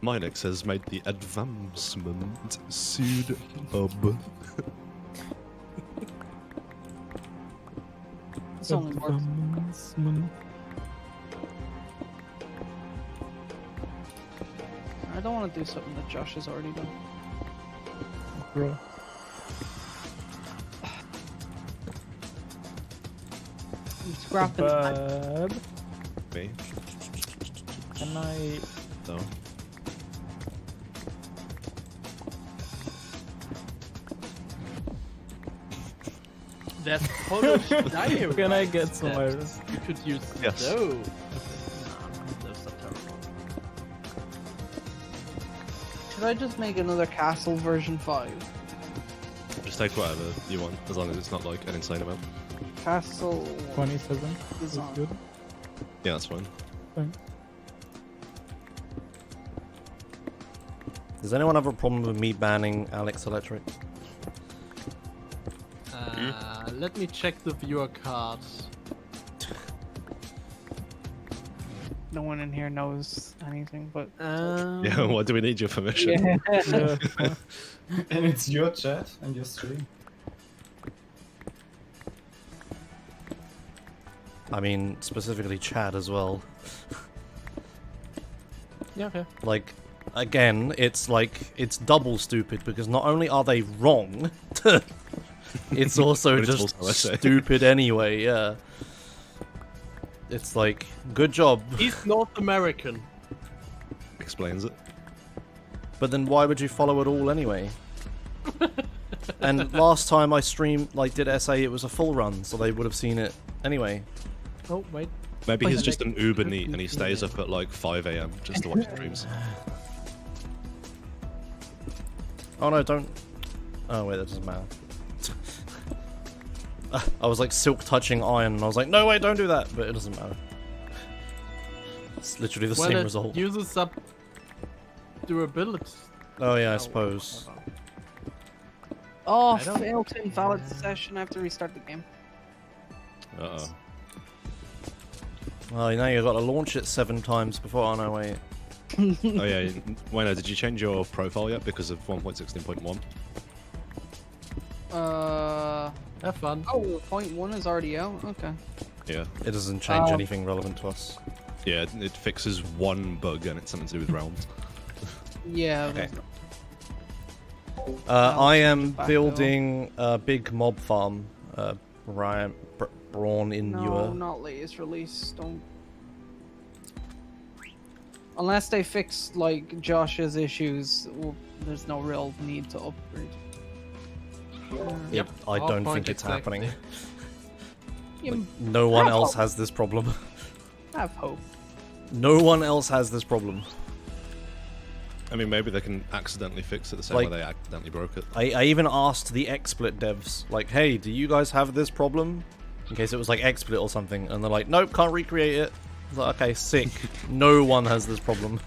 Minex has made the advancement sued hub. it's only worth. I don't want to do something that Josh has already done. Bro. I'm scrapping. Bad. Me? Can I? No. That's Polish diary. Can I get some steps. iron? You could use Yes. those. Nah, those are terrible. Should I just make another castle version 5? Just take whatever you want, as long as it's not like an insane amount. Castle 27 is Design. good. Yeah, that's fine. Thanks. Does anyone have a problem with me banning Alex Electric? Let me check the viewer cards. No one in here knows anything, but Yeah, why do we need your permission? yeah. And it's your chat and your stream. I mean, specifically Chad as well. Yeah, okay. Like, again, it's double stupid because not only are they wrong, it's also But it's just also essay. stupid anyway, yeah. it's like, good job. He's North American. Explains it. But then why would you follow it all anyway? And last time I streamed, like, did SA, it was a full run, so they would have seen it anyway. Oh, wait. Maybe Oh, he's yeah, just like- an Uber neat and he stays up at like 5 AM just to watch streams. Oh no, don't... Oh wait, that doesn't matter. I was like silk touching iron, and I was like, no wait, don't do that, but it doesn't matter. It's literally the Well, same it result. uses up durability. Oh yeah, I suppose. Oh, I don't- failed to invalid session. I have to restart the game. Uh-oh. Well, now you've got to launch it 7 times before... Oh no, wait. Oh yeah, Wayno, did you change your profile yet because of 1.16.1? Have fun. Oh, 0.1 is already out? Okay. Yeah. It doesn't change anything relevant to us. Yeah, it fixes one bug and it's something to do with realms. Yeah. Okay. I'll I change am it back, building a big mob farm. Brawn in No, Newer. not latest release. Don't. Unless they fix like Josh's issues, well, there's no real need to upgrade. Yep, I Our don't point think it's exactly. happening. You No one have else hope. has this problem. have hope. No one else has this problem. I mean, maybe they can accidentally fix it the same Like- way they accidentally broke it. I even asked the XSplit devs, like, hey, do you guys have this problem? In case it was like XSplit or something, and they're like, nope, can't recreate it. I was like, okay, sick. No one has this problem.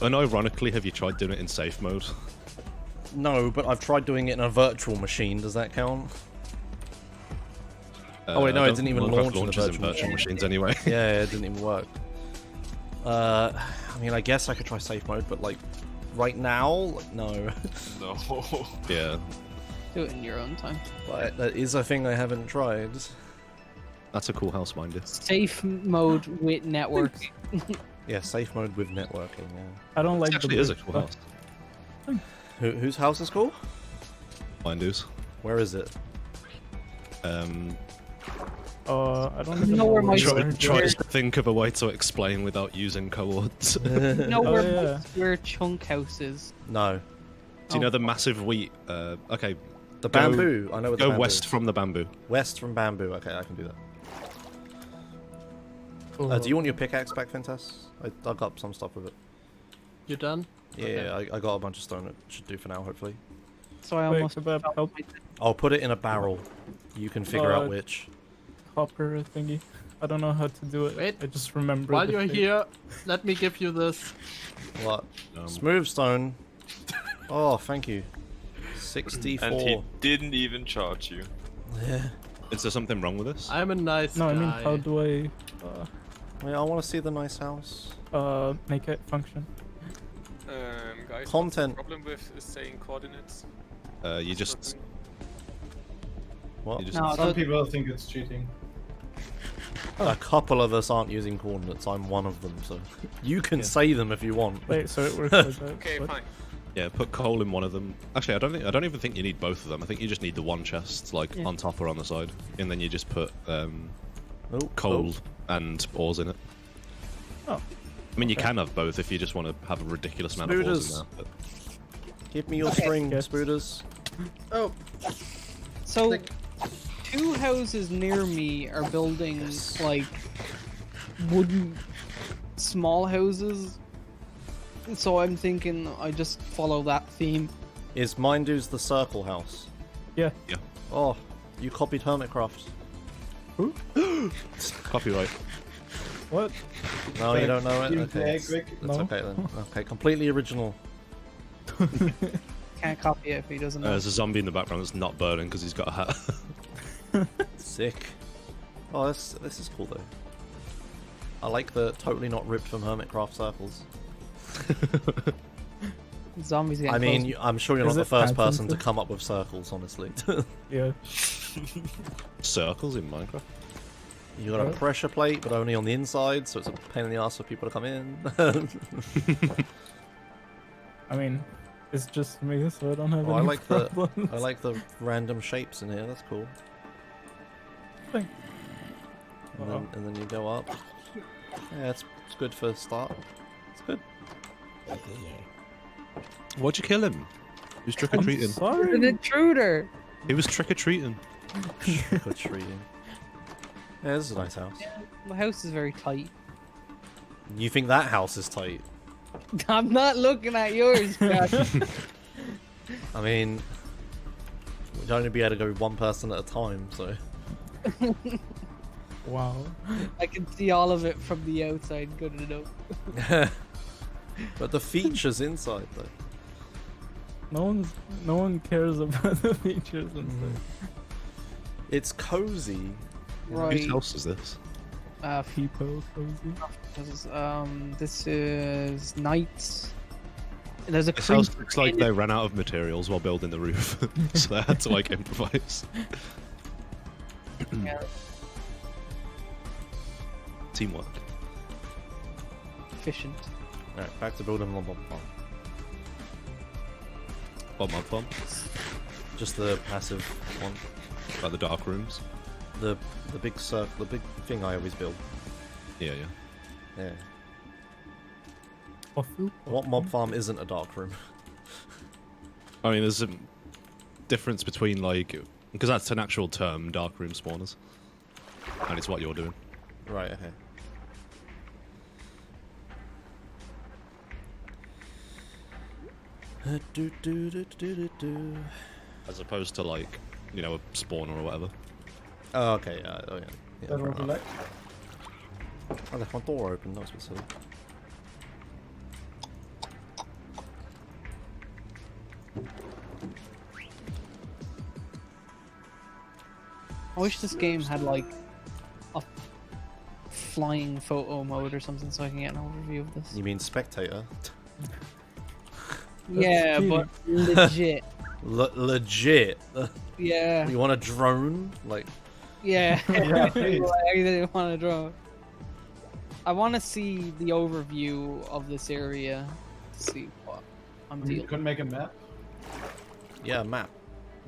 And ironically, have you tried doing it in safe mode? No, but I've tried doing it in a virtual machine. Does that count? Oh wait, no, I it don't didn't even think Minecraft launch in the launches in virtual virtual machines anyway. Yeah, it didn't even work. I mean, I guess I could try safe mode, but like, right now, like, no. No. Yeah. Do it in your own time. But that is a thing I haven't tried. That's a cool house, minder. Safe mode with network. Yeah, safe mode with networking, yeah. I don't like It actually the is a cool house. Whose house is cool? Minder's. Where is it? I don't even know where my Try to think of a way to explain without using coords. No, Oh, where yeah. where chunk house is. No. Do you know the massive wheat? Okay. The Go- bamboo. I know what the Go bamboo west is. from the bamboo. West from bamboo. Okay, I can do that. Oh. Do you want your pickaxe back, Fintas? I dug up some stuff with it. You done? Yeah, I got a bunch of stone. It should do for now, hopefully. So I Wait, almost kebab, felt help. like- I'll put it in a barrel. You can figure out Uh, which. Hopper thingy. I don't know how to do it. Wait. I just remember. While the you're thing. here, let me give you this. What? Smooth stone. Oh, thank you. 64. And he didn't even charge you. Yeah. Is there something wrong with this? I'm a nice No, guy. I mean, how do I Wait, I want to see the nice house. make it function? Guys, Content. what's the problem with saying coordinates? You just. What? You just No, Some the- people think it's cheating. A couple of us aren't using coordinates. I'm one of them, so you can say them if you want. Wait, so it works like that. Okay, What? fine. Yeah, put coal in one of them. Actually, I don't even think you need both of them. I think you just need the one chest, like Yeah. on top or on the side, and then you just put Oh, coal and ores in it. Oh. I mean, you can have both if you just want to have a ridiculous amount of ores in Spooters. there. Give me your Okay. string, Yes. spooters. Oh, So, Like- two houses near me are building like wooden small houses. So I'm thinking I just follow that theme. Is Mindu's the circle house? Yeah. Yeah. Oh, you copied Hermitcraft. Copyright. What? No, you don't know it? You Okay. play It's quick? No. okay then. Okay, completely original. Can't copy it if he doesn't know. There's a zombie in the background that's not burning because he's got a hat. Sick. Oh, this is cool though. I like the totally not ripped from Hermitcraft circles. Zombies getting I mean, close. I'm sure you're not Is the it first person to patented? come up with circles, honestly. Yeah. Circles in Minecraft. You got a What? pressure plate, but only on the inside, so it's a pain in the ass for people to come in. I mean, it's just me, so I don't have Oh, I any like the problems. I like the random shapes in here. That's cool. Thank- and then you go up. Yeah, it's good for a start. It's good. Why'd you kill him? He was trick or treating. An intruder. He was trick or treating. Trick or treating. Yeah, this is a nice house. Yeah, the house is very tight. You think that house is tight? I'm not looking at yours, Josh. I mean, we'd only be able to go one person at a time, so. Wow. I can see all of it from the outside good enough. But the features inside, though. No one cares about the features and stuff. It's cozy. Right. Whose house is this? People cozy. This is Knights. There's a This creep. house looks like they ran out of materials while building the roof, so they had to like improvise. Yeah. Teamwork. Efficient. Alright, back to building one bomb farm. What mob farm? Just the passive one. Like the dark rooms? The big circle, the big thing I always build. Yeah. Yeah. What mob farm isn't a dark room? I mean, there's a difference between like, because that's an actual term, dark room spawners, and it's what you're doing. Right. Okay. As opposed to like, you know, a spawner or whatever. Oh, okay. Yeah. That would be like. I left my door open. That was a bit silly. I wish this game had like a flying photo mode or something so I can get an overview of this. You mean spectator? Yeah, but legit. Legit. Yeah. You want a drone? Like. Yeah. Yeah, please. I really want to draw. I want to see the overview of this area to see what I'm You dealing. could make a map. Yeah, map.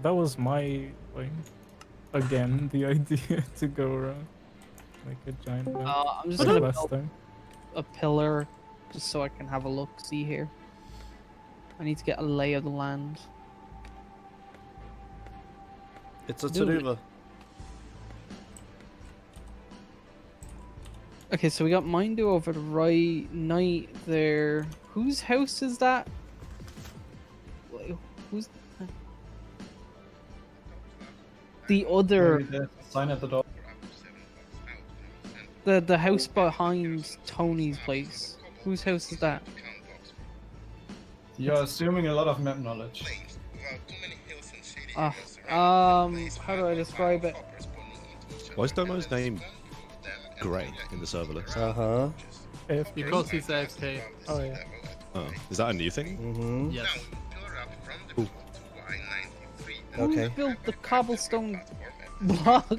That was my like again the idea to go around like a giant map. I'm just like gonna last build time. a pillar just so I can have a look. See here. I need to get a lay of the land. It's a Do it. to-do. Okay, so we got Mindu over the right, Knight there. Whose house is that? Wait, who's the other? Maybe there's a sign at the door. The house behind Tony's place. Whose house is that? You're assuming a lot of map knowledge. How do I describe it? Why is Domo's name Grey in the server list? Uh-huh. Because he's AFK. Oh yeah. Oh, is that a new thing? Mm-hmm. Yes. Cool. Who built the cobblestone block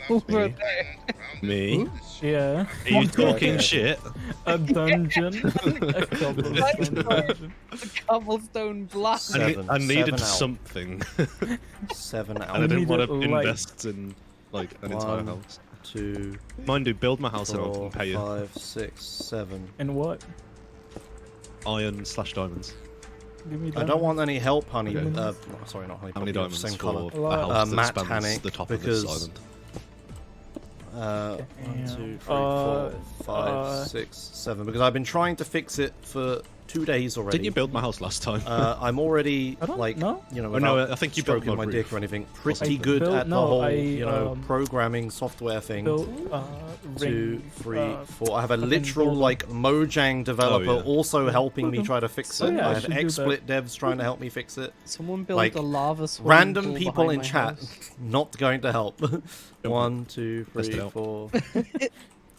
over there? Me? Yeah. Are you talking shit? A dungeon. A cobblestone dungeon. The cobblestone block. I needed out. something, 7 out. and I didn't want to needed light. invest in like an entire 1, house. 2, Mind you, build my house and I 4, can pay you 5, 6, 7. And what? iron/diamonds. Give me I don't want any help, honey. Okay. Sorry, not honey. How many but diamonds same for colour. a house that Matt spans Panic, the top because of this island? 1, 2, 3, 4, 5, 6, 7. Because I've been trying to fix it for 2 days already. Didn't you build my house last time? I'm already I don't like, know. you know, Oh, no, without I think you built stroking my my dick roof. or anything. I Pretty good built- at the no, whole, I, you know, programming software thing. Built, 2, ring, 3, 4. I have a fucking literal build- like Mojang developer Oh, yeah. also helping me try to fix Oh, it. yeah, I I have should do XSplit devs trying to help me fix it. Someone built Like, a lava swimming Random pool people behind in my chat house. not going to help. 1, 2, Test 3, it out. 4,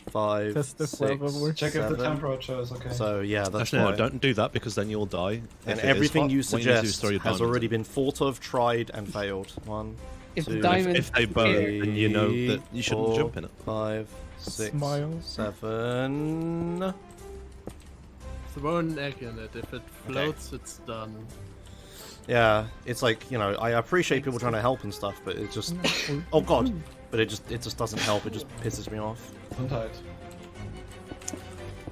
5, Test if lava 6, works. Check if the 7. temperature is okay. So yeah, that's Actually, no, why. don't do that because then you'll die. And If it is everything hot, you what need to do is suggest throw your has diamonds already in. been thought of, tried, and failed. 1, If the 2, diamond- If they burn, then you know that you shouldn't 4, jump in it. 5, 6, Smile. Throw an egg in it. If it floats, it's done. Yeah, it's like, you know, I appreciate people trying to help and stuff, but it just... oh god! But it just doesn't help, it just pisses me off.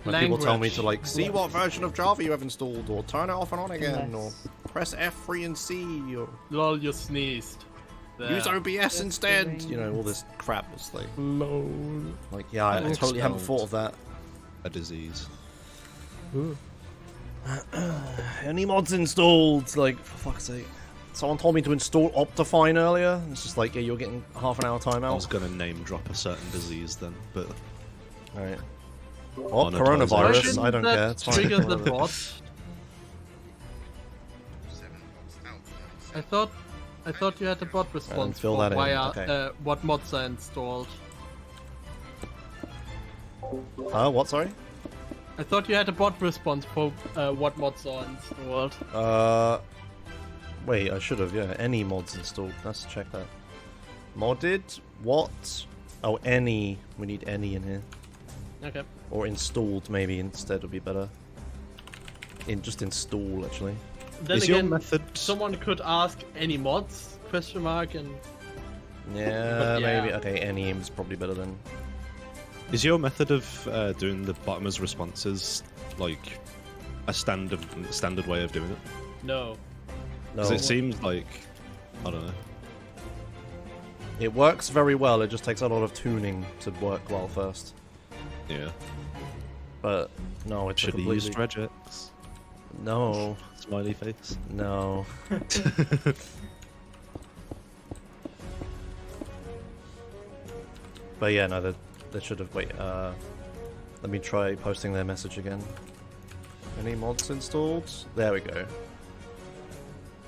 When people tell me to, like, see what version of Java you have installed, or turn it off and on again, or press F3 and C, or... Lol, you sneezed. Use OBS instead! You know, all this crap. It's like... Lol. Like, yeah, I totally haven't thought of that. A disease. Ooh. Any mods installed? Like, for fuck's sake. Someone told me to install Optifine earlier. It's just like, yeah, you're getting half an hour timeout. I was gonna name drop a certain disease then, but... Alright. Oh, coronavirus. I don't care. It's fine. Trigger the bot. I thought you had a bot response fill that in, via okay. what mods are installed. What, sorry? I thought you had a bot response for what mods are installed. Wait, I should have, yeah. Any mods installed. Let's check that. Modded? What? Oh, any. We need any in here. Okay. Or installed, maybe, instead would be better. Just install, actually. Then Is again, your method... someone could ask any mods, question mark, and... Yeah, yeah. maybe. Okay, any is probably better than... Is your method of doing the bottom as responses like a standard way of doing it? No. Because it seems like, I don't know. It works very well, it just takes a lot of tuning to work well first. Yeah. But, no, it's Should he completely... use regex? No. Smiley face? No. But yeah, no, they should have... Wait, let me try posting their message again. Any mods installed? There we go.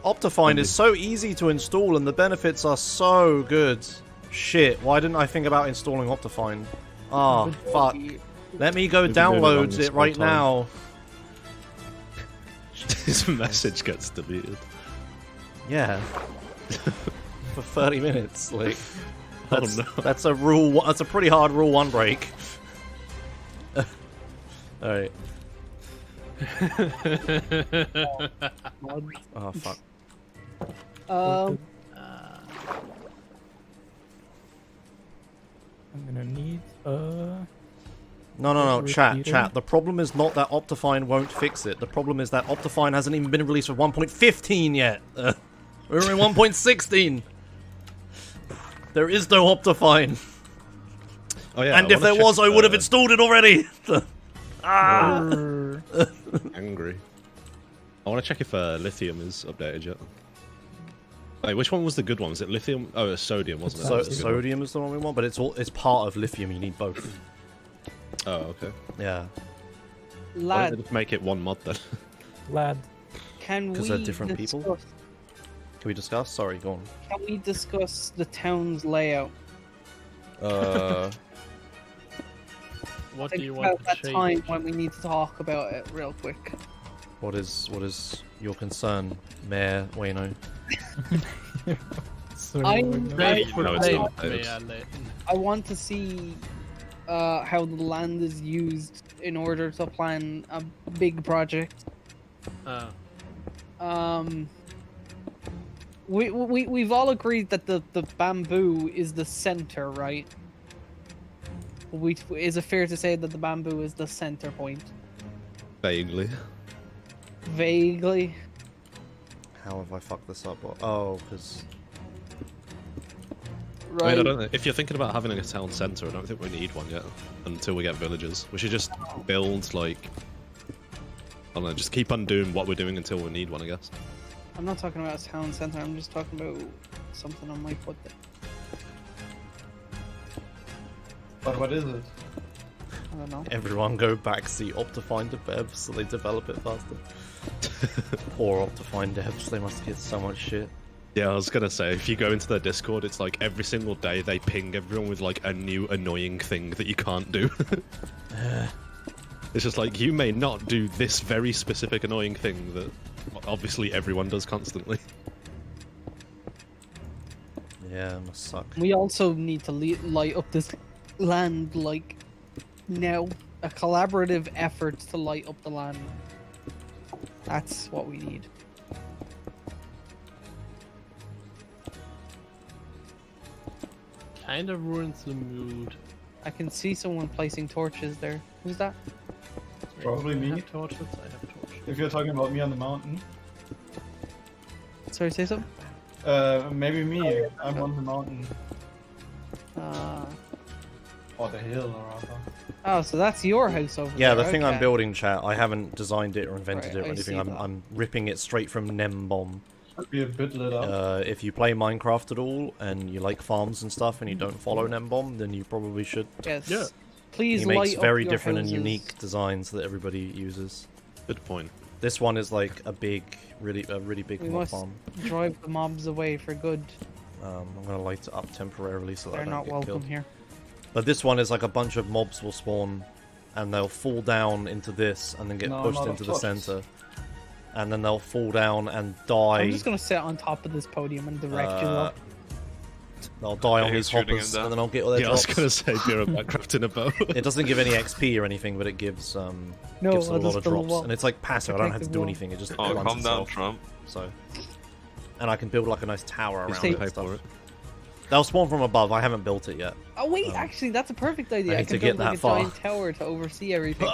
Optifine is so easy to install and the benefits are so good. Shit, why didn't I think about installing Optifine? Ah, fuck. Let me go download it right now. His message gets deleted. Yeah. For 30 minutes, like... That's, oh no. That's a rule. That's a pretty hard rule 1 break. Alright. Oh fuck. I'm gonna need No, chat. The problem is not that Optifine won't fix it. The problem is that Optifine hasn't even been released for 1.15 yet. We're in 1.16. There is no Optifine. Oh yeah. And if there was, I would have installed it already. Ah. Angry. I want to check if Lithium is updated yet. Wait, which one was the good one? Was it Lithium? Oh, it was Sodium, wasn't it? So, Sodium is the one we want, but it's part of Lithium. You need both. Oh, okay. Yeah. Why don't they Lad, just make it one mod then? lad. can we Because they're different people? discuss- Can we discuss? Sorry, go on. Can we discuss the town's layout? What I do you think want about to that change? time when we need to talk about it real quick. What is your concern, Mayor Wayno? Sorry, No, it's not. I want to see how the land is used in order to plan a big project. We've all agreed that the bamboo is the center, right? Is it fair to say that the bamboo is the center point? Vaguely. Vaguely. How have I fucked this up? Oh, because... Right. I mean, I don't know. If you're thinking about having a town centre, I don't think we need one yet until we get villages. We should just build, like... I don't know, just keep on doing what we're doing until we need one, I guess. I'm not talking about a town center, I'm just talking about something on my foot there. But what is it? I don't know. Everyone go back, see Optifine devs so they develop it faster. Poor Optifine devs, they must get so much shit. Yeah, I was gonna say, if you go into their Discord, it's like every single day they ping everyone with like a new annoying thing that you can't do. It's just like, you may not do this very specific annoying thing that obviously everyone does constantly. Yeah, it must suck. We also need to light up this land, like, now. A collaborative effort to light up the land. That's what we need. kind of ruins the mood. I can see someone placing torches there. Who's that? Probably I me. have torches. I have torches. If you're talking about me on the mountain. Sorry, say something? Maybe me. I'm on the mountain. Or the hill, or rather. Oh, so that's your house over Yeah, there. the thing I'm okay. building, chat, I haven't designed it or invented Right, it or I anything. see I'm, that. I'm ripping it straight from NemBomb. Should be a bit lit up. If you play Minecraft at all and you like farms and stuff and you don't follow NemBomb, then you probably should. Yes. Yeah. Please He light makes up very your different and houses. unique designs that everybody uses. Good point. This one is like a big, really big We mob must farm. drive the mobs away for good. I'm gonna light it up temporarily so that They're I don't not get welcome killed. here. But this one is like a bunch of mobs will spawn, and they'll fall down into this, and then get No, pushed not into the of torches. center, and then they'll fall down and die. I'm just gonna sit on top of this podium and direct you Uh, up. They'll die on Yeah, these shooting him hoppers, down. and then I'll get all their Yeah, I was drops. gonna say you're about crafting a bow. It doesn't give any XP or anything, but it gives No, gives a I'll lot just of build a drops, wall. and it's like passive. I don't have to Protective do wall. anything. It just Oh, runs calm down, itself. Trump. So, and I can build like a nice tower around Say- it Pay and stuff. for it. They'll spawn from above. I haven't built it yet. Oh wait, actually, that's a perfect idea. I need can to get build like that a far. giant tower to oversee everything.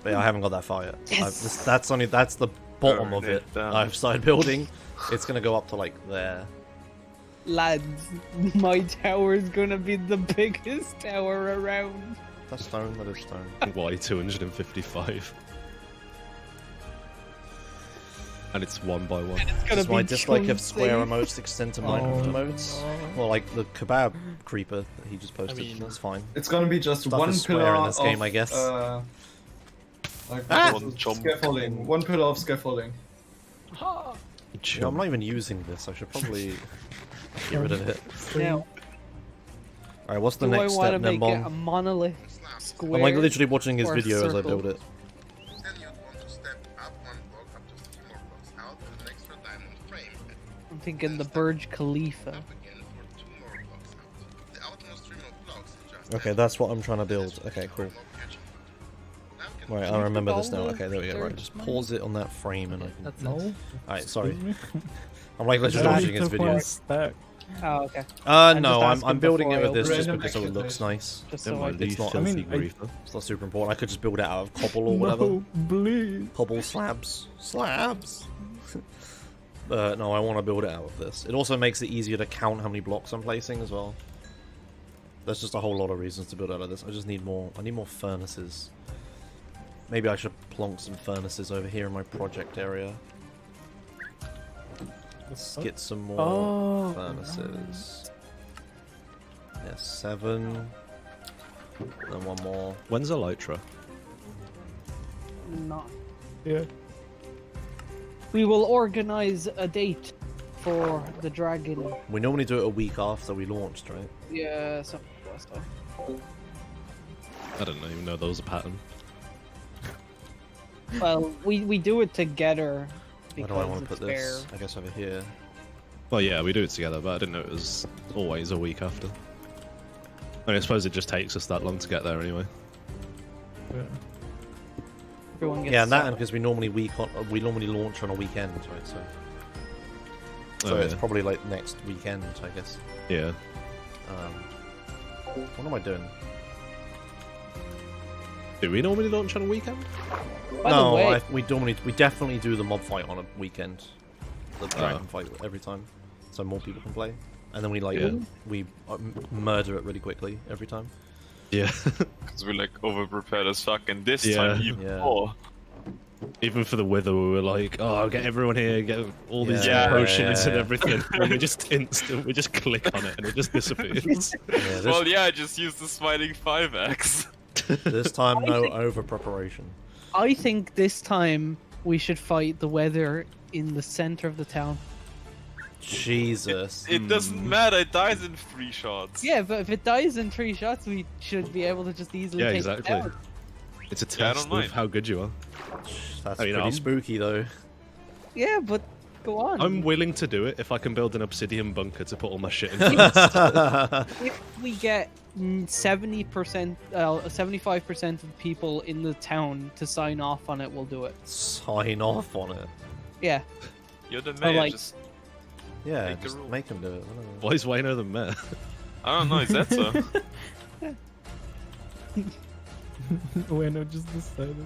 But yeah, I haven't got that far yet. Yes! That's the bottom Burn of it. it down. I've started building. It's gonna go up to like there. Lads, my tower's gonna be the biggest tower around. That's stone. That is stone. Why 255? And it's one by one. It's This gonna is why I be dislike of chunk square safe. emotes extend to Minecraft emotes. Well, like the kebab creeper that he just posted. mean- That's fine. It's gonna be just Stuff one is square pillar in this game, of, I guess. Like One jump. scaffolding. One pillar of scaffolding. You know, I'm not even using this. I should probably get rid of it. Now, Alright, what's the do I next want step, to make it a Nembomb? monolith square? I'm like literally watching his or video as I circle? build it. Then you'd want to step up one block, up just a few more blocks out with an extra diamond frame. I'm thinking the Burj Khalifa. Up again for 2 more blocks out. The outermost rim of blocks is just Okay, that's what I'm trying to build. Okay, cool. Right, I remember this now. Okay, there we go. Right, just pause it on that frame and I can... That's No. Alright, sorry. Excuse me? I'm like literally I watching need his to video. find stack. Oh, okay. No, I'm I'm just building it asking with this before I just open. because it Random looks nice. Just Don't so I mind can... these I filthy mean, I- griefer. It's not super important. I could just build it out of cobble or whatever. No, please. Cobble slabs. Slabs! No, I want to build it out of this. It also makes it easier to count how many blocks I'm placing as well. There's just a whole lot of reasons to build out of this. I just need more. I need more furnaces. Maybe I should plonk some furnaces over here in my project area. Let's get some more Oh, furnaces. Yeah, 7. Then one more. When's Elytra? Not. Yeah. We will organize a date for the dragon. We normally do it a week after we launched, right? Yeah, something like that stuff. I don't even know there was a pattern. Well, we do it together Where because do I want to it's put fair. this? I guess over here. Well, yeah, we do it together, but I didn't know it was always a week after. I mean, I suppose it just takes us that long to get there anyway. Yeah. Everyone gets Yeah, and that set. because we normally launch on a weekend, right? So Oh, it's yeah. probably like next weekend, I guess. Yeah. What am I doing? Do we normally launch on a weekend? By the No, way, we definitely do the mob fight on a weekend. The dragon fight every time, so more people can play. And then we murder it really quickly every time. Yeah. Because we're like over prepared as fuck, and this Yeah. time even Yeah. more. Even for the Wither, we were like, "Oh, get everyone here, get all these Yeah, potions and yeah. everything." And we just we just click on it and it just disappears. Yeah, this, Well, yeah, I just used the smiling 5x. this time no over preparation. I think this time we should fight the weather in the center of the town. Jesus. It doesn't matter, it dies in 3 shots. Yeah, but if it dies in 3 shots, we should be able to just easily Yeah, take exactly. it down. It's a Yeah, I test don't of mind. how good you are. That's I mean, pretty I'm- spooky though. Yeah, but go on. I'm willing to do it if I can build an obsidian bunker to put all my shit in. If we get 70%, 75% of the people in the town to sign off on it, we'll do it. Sign off on it. Yeah. You're the So, mayor, like, just Yeah, Make a just rule. make him do it. I don't know. Why is Wayno the mayor? I don't know, is that so? Bueno just decided.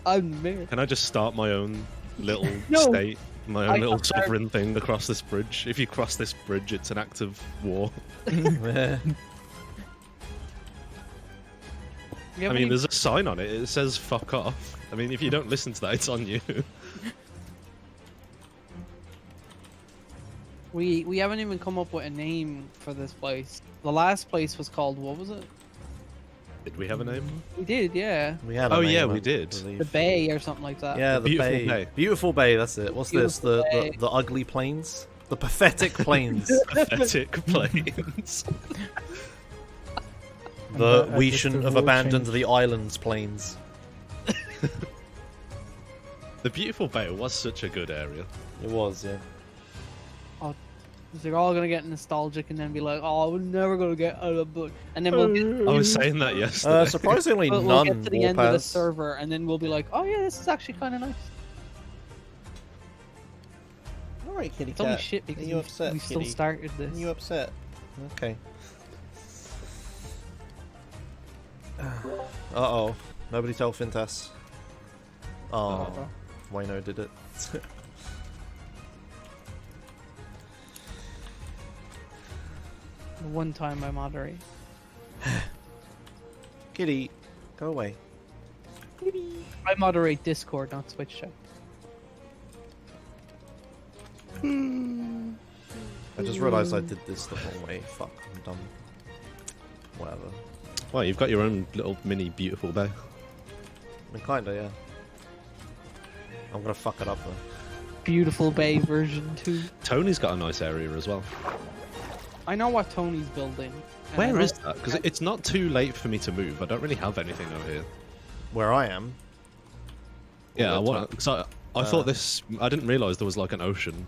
I'm there. Can I just start my own little No. state, my own I little got that. sovereign thing across this bridge? If you cross this bridge, it's an act of war. Yeah. I mean, there's a sign on it. It says "fuck off." I mean, if you don't listen to that, it's on you. We haven't even come up with a name for this place. The last place was called, what was it? Did we have a name? We did, yeah. We had. A Oh name, yeah, I we did. believe. The Bay or something like that. Yeah, the Beautiful bay. bay. Beautiful bay. That's it. What's this? Beautiful bay. The ugly plains. The pathetic plains. Pathetic plains. The I we guess shouldn't the have rule abandoned changed. the islands plains. The beautiful bay was such a good area. It was, yeah. They're all gonna get nostalgic and then be like, "Oh, we're never gonna get out of the book." And then we'll get, I was saying that yesterday. Surprisingly, we'll none get to the end of the Warpaths. server, and then we'll be like, "Oh yeah, this is actually kind of nice." All right, kitty It's only cat. shit because Are you upset, we still kitty? started this. Are you upset? Okay. Uh-oh. Nobody tell Fintas. Oh, Wayno did it. The one time I moderate. Kitty, go away. I moderate Discord, not Twitch chat. I just realised I did this the wrong way. Fuck, I'm dumb. Whatever. Well, you've got your own little mini beautiful bay. I mean, kinda, yeah. I'm gonna fuck it up though. Beautiful Bay version 2. Tony's got a nice area as well. I know what Tony's building. and I Where know- is that? Because it's not too late for me to move. I don't really have anything over here. Where I am. Yeah, I All the want. Because I thought this. I didn't realise there was like an ocean.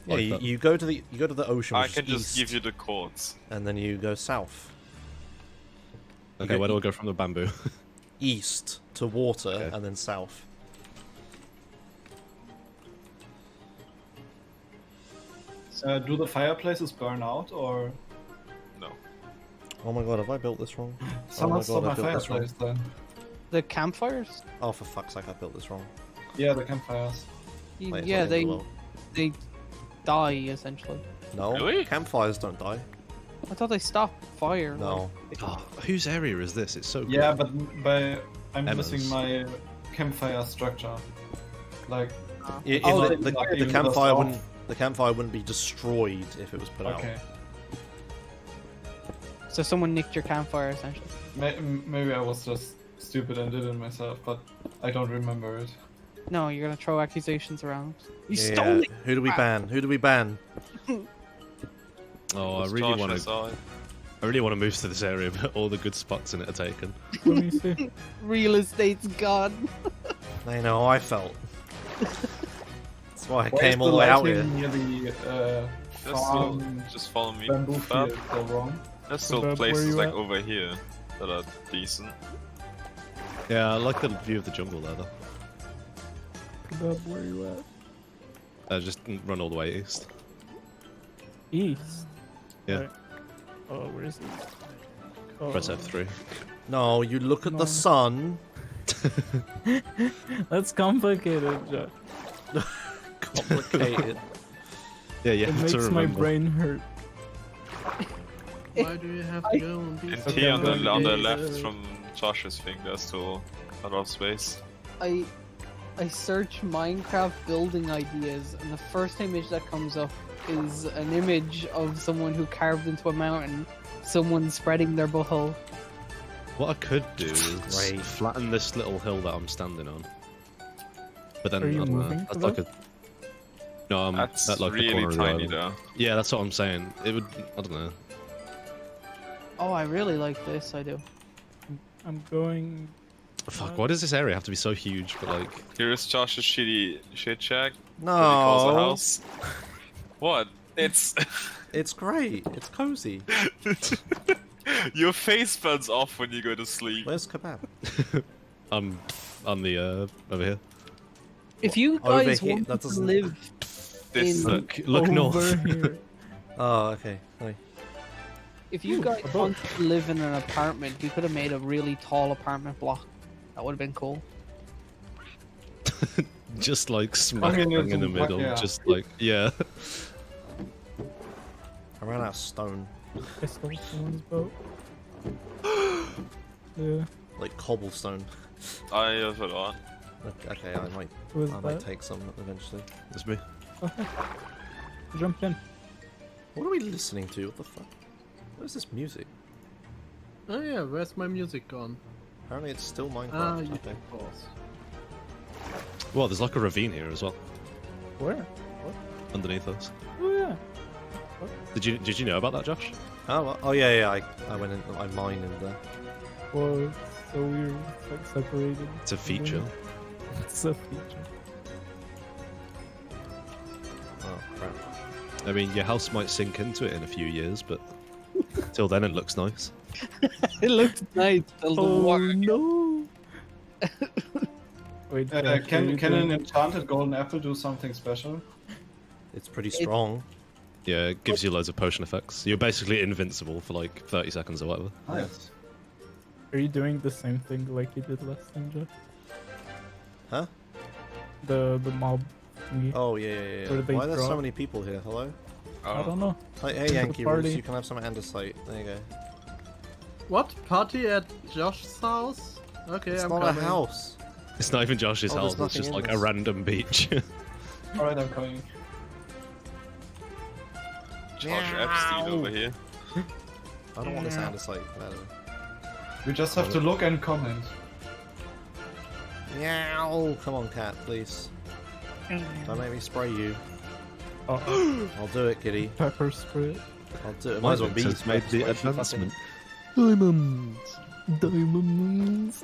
Yeah, like that. you go to the ocean. I which can is just east, give you the chords. and then you go south. Okay, where do I go from the bamboo? East to water, Okay. and then south. Do the fireplaces burn out, or No. Oh my god, have I built this wrong? someone oh stole my my god, I built this wrong. fireplace then? The campfires? Oh, for fuck's sake, I built this wrong. Yeah, the campfires. Wait, Yeah, it's not the end they of the world. they die essentially. No, Really? campfires don't die. I thought they stopped fire. No. Oh, whose area is this? It's so. Yeah, cool. but by I'm Emma's. missing my campfire structure. Like, If Oh, the, they the, like the even campfire us wouldn't off. the campfire wouldn't be destroyed if it was put okay, So someone nicked your campfire essentially. maybe I was just stupid and did it myself, but I don't remember it. No, you're gonna throw accusations around. You out. stole it. Who do we ban? Who do we ban? Oh, I Let's really charge want this to. side. I really want to move to this area, but all the good spots in it are taken. Let me see. Real estate's gone. I know how I felt. That's why I Why came is all the way out lighting here. near the Just, farm just follow me. bamboo Fab. field so wrong? There's still Fab, where places you like at? over here that are decent. Yeah, I like the view of the jungle there, though. Kebab, where you at? Just run all the way east. East. Yeah. Right. Oh, where is it? Oh. Press F3. No, you look at the sun. That's complicated, Josh. Complicated. Yeah, you It have makes to my remember. brain hurt. Why do you have to go on these? In T on the Okay. left from Josh's thing, there's still a lot of space. I search Minecraft building ideas, and the first image that comes up is an image of someone who carved into a mountain, someone spreading their butthole. What I could do is Right. flatten this little hill that I'm standing on. But then Are you I don't know, moving that's for like that? a. No, I'm That's at like the really corner of the tiny island. though. Yeah, that's what I'm saying. It would. I don't know. Oh, I really like this. I do. I'm going. Fuck. Why does this area have to be so huge? But like. Here's Josh's shitty shit shack. That he calls a No, house. What? It's it's great. It's cozy. your face burns off when you go to sleep. Where's kebab? I'm on the over here. If you Over guys here, want that to doesn't- live this. Look north. Over here. Oh, okay. Hi. If you guys wanted to live in an apartment, we could have made a really tall apartment block. That would have been cool. Just like smack I mean, bang it's in the a- middle. yeah. Just like, yeah. I ran out of stone. I stole someone's boat. Yeah. Like cobblestone. I have a lot. Okay, I might Who is might that? take some eventually. It's me. Okay. Jump in. What are we listening to? What the fuck? What is this music? Oh yeah, where's my music gone? Apparently it's still Minecraft. Ah, you okay. pause. Well, there's like a ravine here as well, Where? underneath us. Oh yeah. Did you know about that, Josh? Oh, well, oh yeah. I went in. I mined in there. Whoa, it's so weird. It's like separated. It's a feature. It's a feature. Oh crap. I mean, your house might sink into it in a few years, but till then it looks nice. It looks nice till the water. No. Wait, Can you an doing- enchanted golden apple do something special? It's pretty strong. Yeah, it gives you loads of potion effects. You're basically invincible for like 30 seconds or whatever. Nice. Are you doing the same thing like you did last time, Jeff? Huh? The mob thingy? Oh yeah. Where they Why are there so drop? many people here? Hello? I don't know. Hey the Yankee party. Rules, you can have some andesite. There you go. What? Party at Josh's house? Okay, It's I'm not coming. a house. It's not even Josh's Oh, there's house, it's nothing just in like a this. random beach. Alright, I'm coming. Charge Epstein over here. I don't want this andesite. No. We just have to look and comment. Meow! Come on, cat, please. Don't make me spray you. Uh-oh. I'll do it, kitty. Pepper spray. I'll do it. Might as well be. has made the spray, she advancement. Diamonds. Diamonds.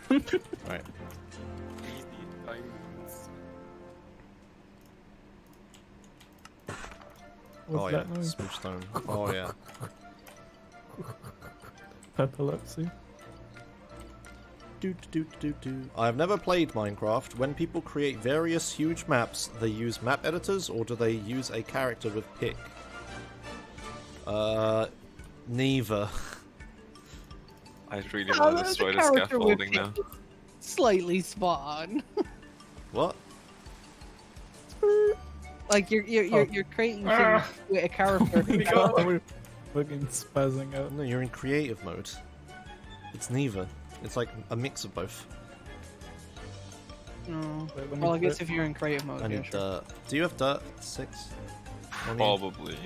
fucking- Right. What's Oh yeah, that noise? smooth stone. Oh yeah. Epilepsy. I have never played Minecraft. When people create various huge maps, they use map editors or do they use a character with pick? Neither. I really want to destroy the scaffolding now. Slightly spot on. What? Like you're creating things with a character. We're fucking spazzing out. No, you're in creative mode. It's neither. It's like a mix of both. No. Wait, let me Well, I guess put- if you're in creative mode, I yeah, need sure. dirt. Do you have dirt? 6? On you? Probably.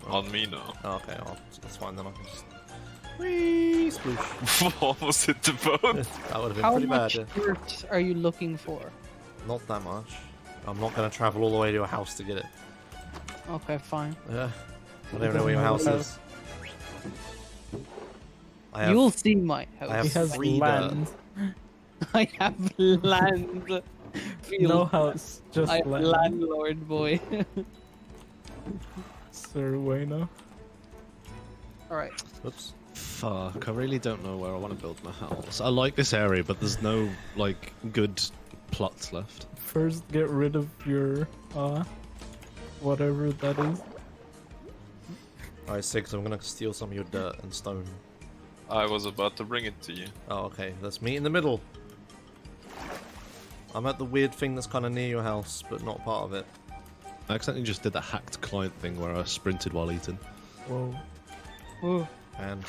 On me, no. Oh, okay, well, that's fine then. I can just. Whee! Sploosh. Almost hit the boat. That would have been How pretty bad. much Yeah. dirt are you looking for? Not that much. I'm not gonna travel all the way to a house to get it. Okay, fine. Yeah. I don't even know where your house is. I have, You'll see my house. I have He has 3 land. I have land. No house, just I am land. landlord boy. Sir Wayno. Alright. Oops. Fuck, I really don't know where I want to build my house. I like this area, but there's no, like, good plots left. First, get rid of your, whatever that is. Alright, 6. I'm gonna steal some of your dirt and stone. I was about to bring it to you. Oh, okay. Let's meet in the middle. I'm at the weird thing that's kind of near your house, but not part of it. I accidentally just did the hacked client thing where I sprinted while eating. Whoa. Whoa. And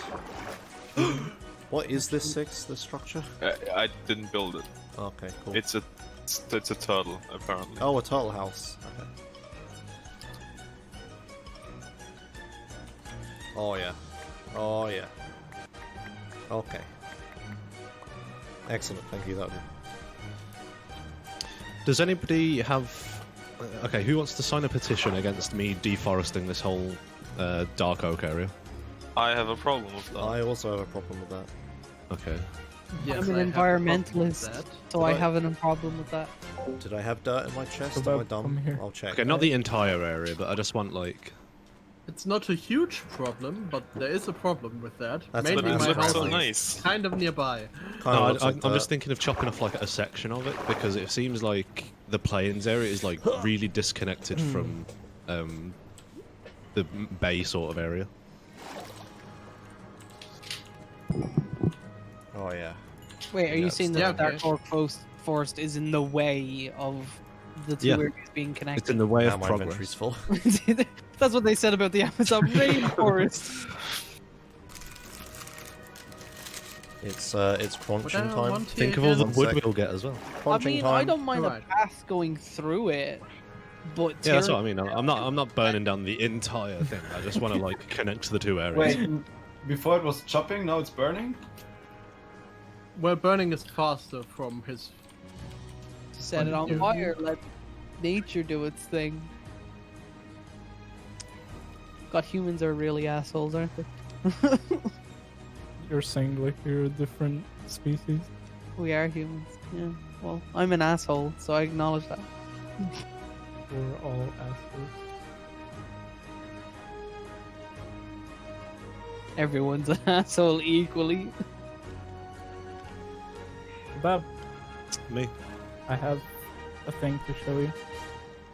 what is this 6? This structure? I didn't build it. Okay, cool. It's a turtle, apparently. Oh, a turtle house. Okay. Oh yeah. Oh yeah. Okay. Excellent. Thank you. That would. Does anybody have... Okay, who wants to sign a petition against me deforesting this whole dark oak area? I have a problem with that. I also have a problem with that. Okay. Yes, I'm I an have a problem with environmentalist, that. so I have a problem with that. Did I have dirt in my chest? Am About I dumb? come here. I'll check. Okay, not the entire area, but I just want, like... It's not a huge problem, but there is a problem with that. That's Mainly what It Maybe my my looks house so is nice. kind of nearby. Kinda No, looks like I'm dirt. just thinking of chopping off, like, a section of it, because it seems like the plains area is, like, really disconnected from the bay sort of area. Oh yeah. Wait, are you Yeah, saying it's that okay. Dark Oak Forest is in the way of the two Yeah. areas being It's connected? in the way Now of my inventory's progress. full. That's what they said about the Amazon rainforest. It's crunching I time. want Think here of all the again? wood sec. we'll get as well. I Crunching mean, time. I don't mind a Right. path going through it, but Yeah, that's what I tearing- mean. I'm not burning down the entire thing. I just want to like connect the two areas. Wait, before it was chopping, now it's burning? Well, burning is faster from his. set it on Yeah. fire, let nature do its thing. God, humans are really assholes, aren't they? You're saying like you're a different species. We are humans. Yeah. Well, I'm an asshole, so I acknowledge that. We're all assholes. Everyone's an asshole equally. Bob, Me. I have a thing to show you.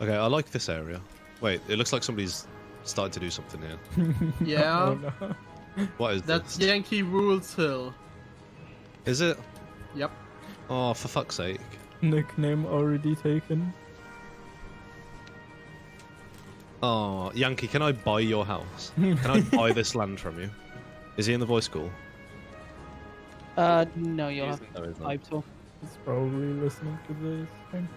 Okay, I like this area. Wait, it looks like somebody's started to do something here. Yeah. Oh, no. What is That's this? Yankee Rules Hill. Is it? Yep. Oh, for fuck's sake. Nickname already taken. Oh, Yankee, can I buy your house? Can I buy this land from you? Is he in the voice call? No, you'll have No, to he's not. type so. He's probably listening to this thing.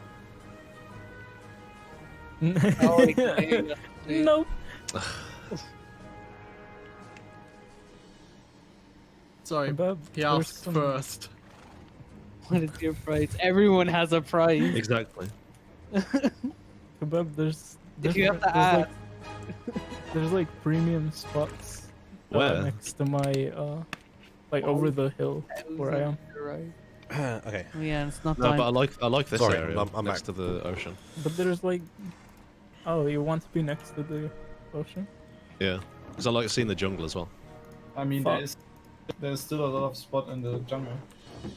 Oh, okay, yeah. Nope. Sorry, Bob, he there's asked some- first. What is your price? Everyone has a price. Exactly. Kebab, there's If you have to there's ask. there's like premium spots Where? next to my like over the hill where I am. You're right. Okay. Oh, yeah, it's not No, time. but I like this Sorry, area I'm next back. to the ocean. But there's like, oh, you want to be next to the ocean? Yeah, because I like seeing the jungle as well. I mean, Fuck. there's still a lot of spot in the jungle.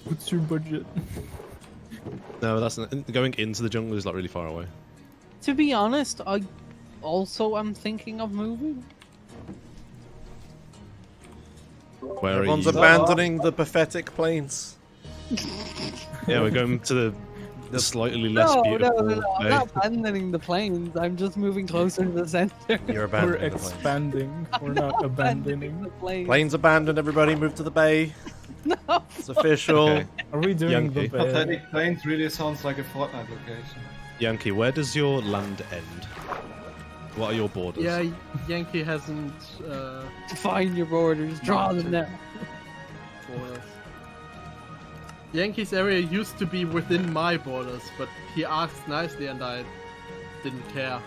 What's your budget? No, that's not, going into the jungle is like really far away. To be honest, I also am thinking of moving. Where Everyone's are you? abandoning the pathetic plains. Yeah, we're going to the slightly less No, beautiful. no, I'm bay. not abandoning the plains. I'm just moving closer to the center. You're We're abandoning the plains. expanding. We're not abandoning. the plains. Plains abandoned. Everybody move to the bay. No. It's official. Okay. Are we doing Yankee. the bay? Pathetic Plains really sounds like a Fortnite location. Yankee, where does your land end? What are your borders? Yeah, Yankee hasn't. Define your borders. Draw them now. Borders. Yankee's area used to be within my borders, but he asked nicely and I didn't care.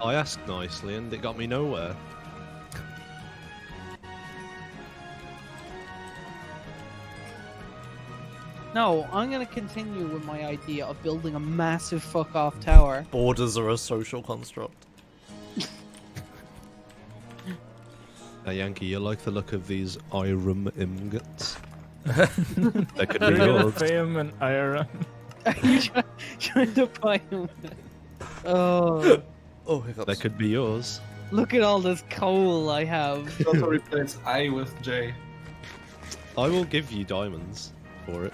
I asked nicely and it got me nowhere. No, I'm gonna continue with my idea of building a massive fuck off tower. Borders are a social construct. Yankee, you like the look of these iron ingots? They could be You're gonna yours. pay him an iron. Are you trying to buy him? Oh, Oh, hiccups. They could be yours. look at all this coal I have. Also replace I with J. I will give you diamonds for it.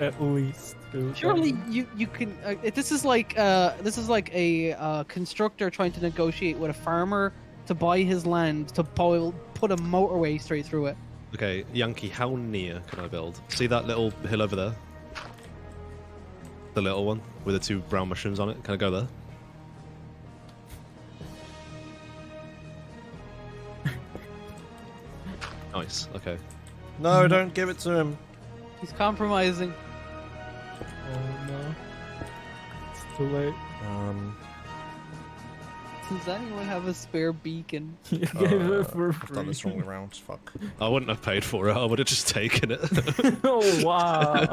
At least two. Surely you can. This is like a constructor trying to negotiate with a farmer to buy his land to put a motorway straight through it. Okay, Yankee, how near can I build? See that little hill over there? The little one with the two brown mushrooms on it? Can I go there? Nice, okay. No, don't give it to him. He's compromising. Oh no. It's too late. Does anyone have a spare beacon? You gave it for I've done this free. wrong around. Fuck. I wouldn't have paid for it, I would have just taken it. Oh wow.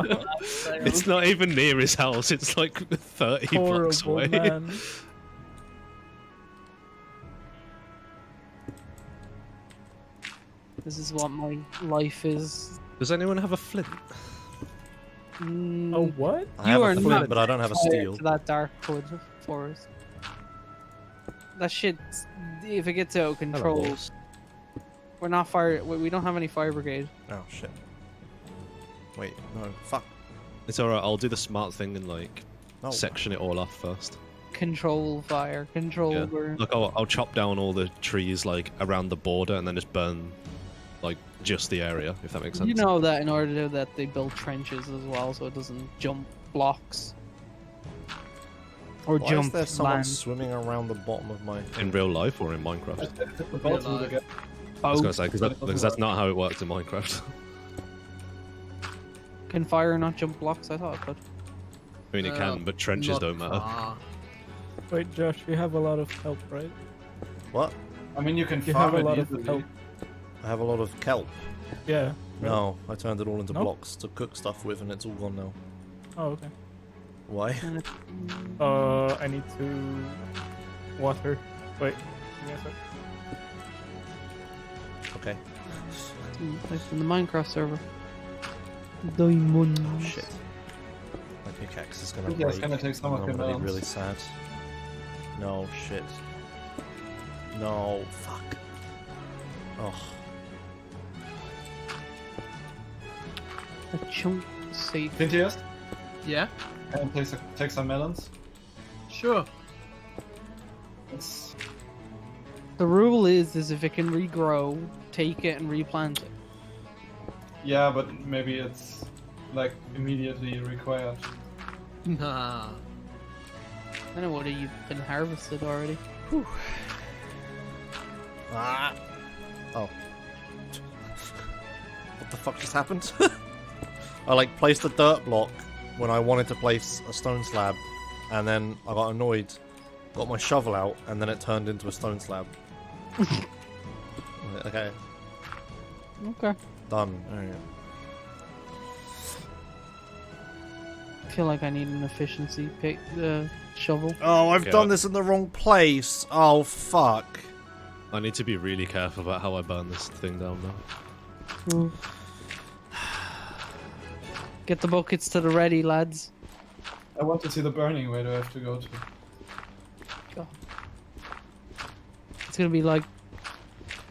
It's not even near his house, it's like 30 blocks Horrible away. man. This is what my life is. Does anyone have a flint? Mm, Oh what? I have You a are flint, not but I don't have a tied steel. to that dark wood forest. That shit, if it gets out of Hello, control, horse. we're not fire. We don't have any fire brigade. Oh shit. Wait, no, fuck. It's alright, I'll do the smart thing and like No. section it all off first. Control fire, control Yeah. burn. Like I'll chop down all the trees like around the border and then just burn like just the area, if that makes sense. You know that in order to do that, they build trenches as well, so it doesn't jump blocks. Or Why jump is there someone land. swimming around the bottom of my... In real life or in Minecraft? The boat route again. I was Oh, gonna say, because that's not how it works in Minecraft. can fire not jump blocks? I thought it could. I mean, it can, but trenches don't matter. Wait, Josh, you have a lot of help, right? What? I mean, you can You farm have a it lot of easily. help. I have a lot of kelp. Yeah. No, I turned it all into No? blocks to cook stuff with, and it's all gone now. Oh, okay. Why? I need to water. Wait. Give me a sec. Okay. It's in the Minecraft server. Diamond. Shit. My pickaxe is gonna Yeah, it's break. gonna take some of I'm your gonna be melons. really sad. No, shit. No, fuck. Oh. A chunk safe. Pintiest, Yeah, and take some melons. sure. It's, The rule is if it can regrow, take it and replant it. yeah, but maybe it's like immediately required. Nah. I know what you've been harvested already. Ah. Oh. What the fuck just happened? I like placed a dirt block when I wanted to place a stone slab, and then I got annoyed, got my shovel out, and then it turned into a stone slab. Okay, Okay. done. Alright. I feel like I need an efficiency pick shovel. Oh, I've Yeah. done this in the wrong place. Oh, fuck. I need to be really careful about how I burn this thing down now. Get the buckets to the ready, lads. I want to see the burning. Where do I have to go to? It's gonna be like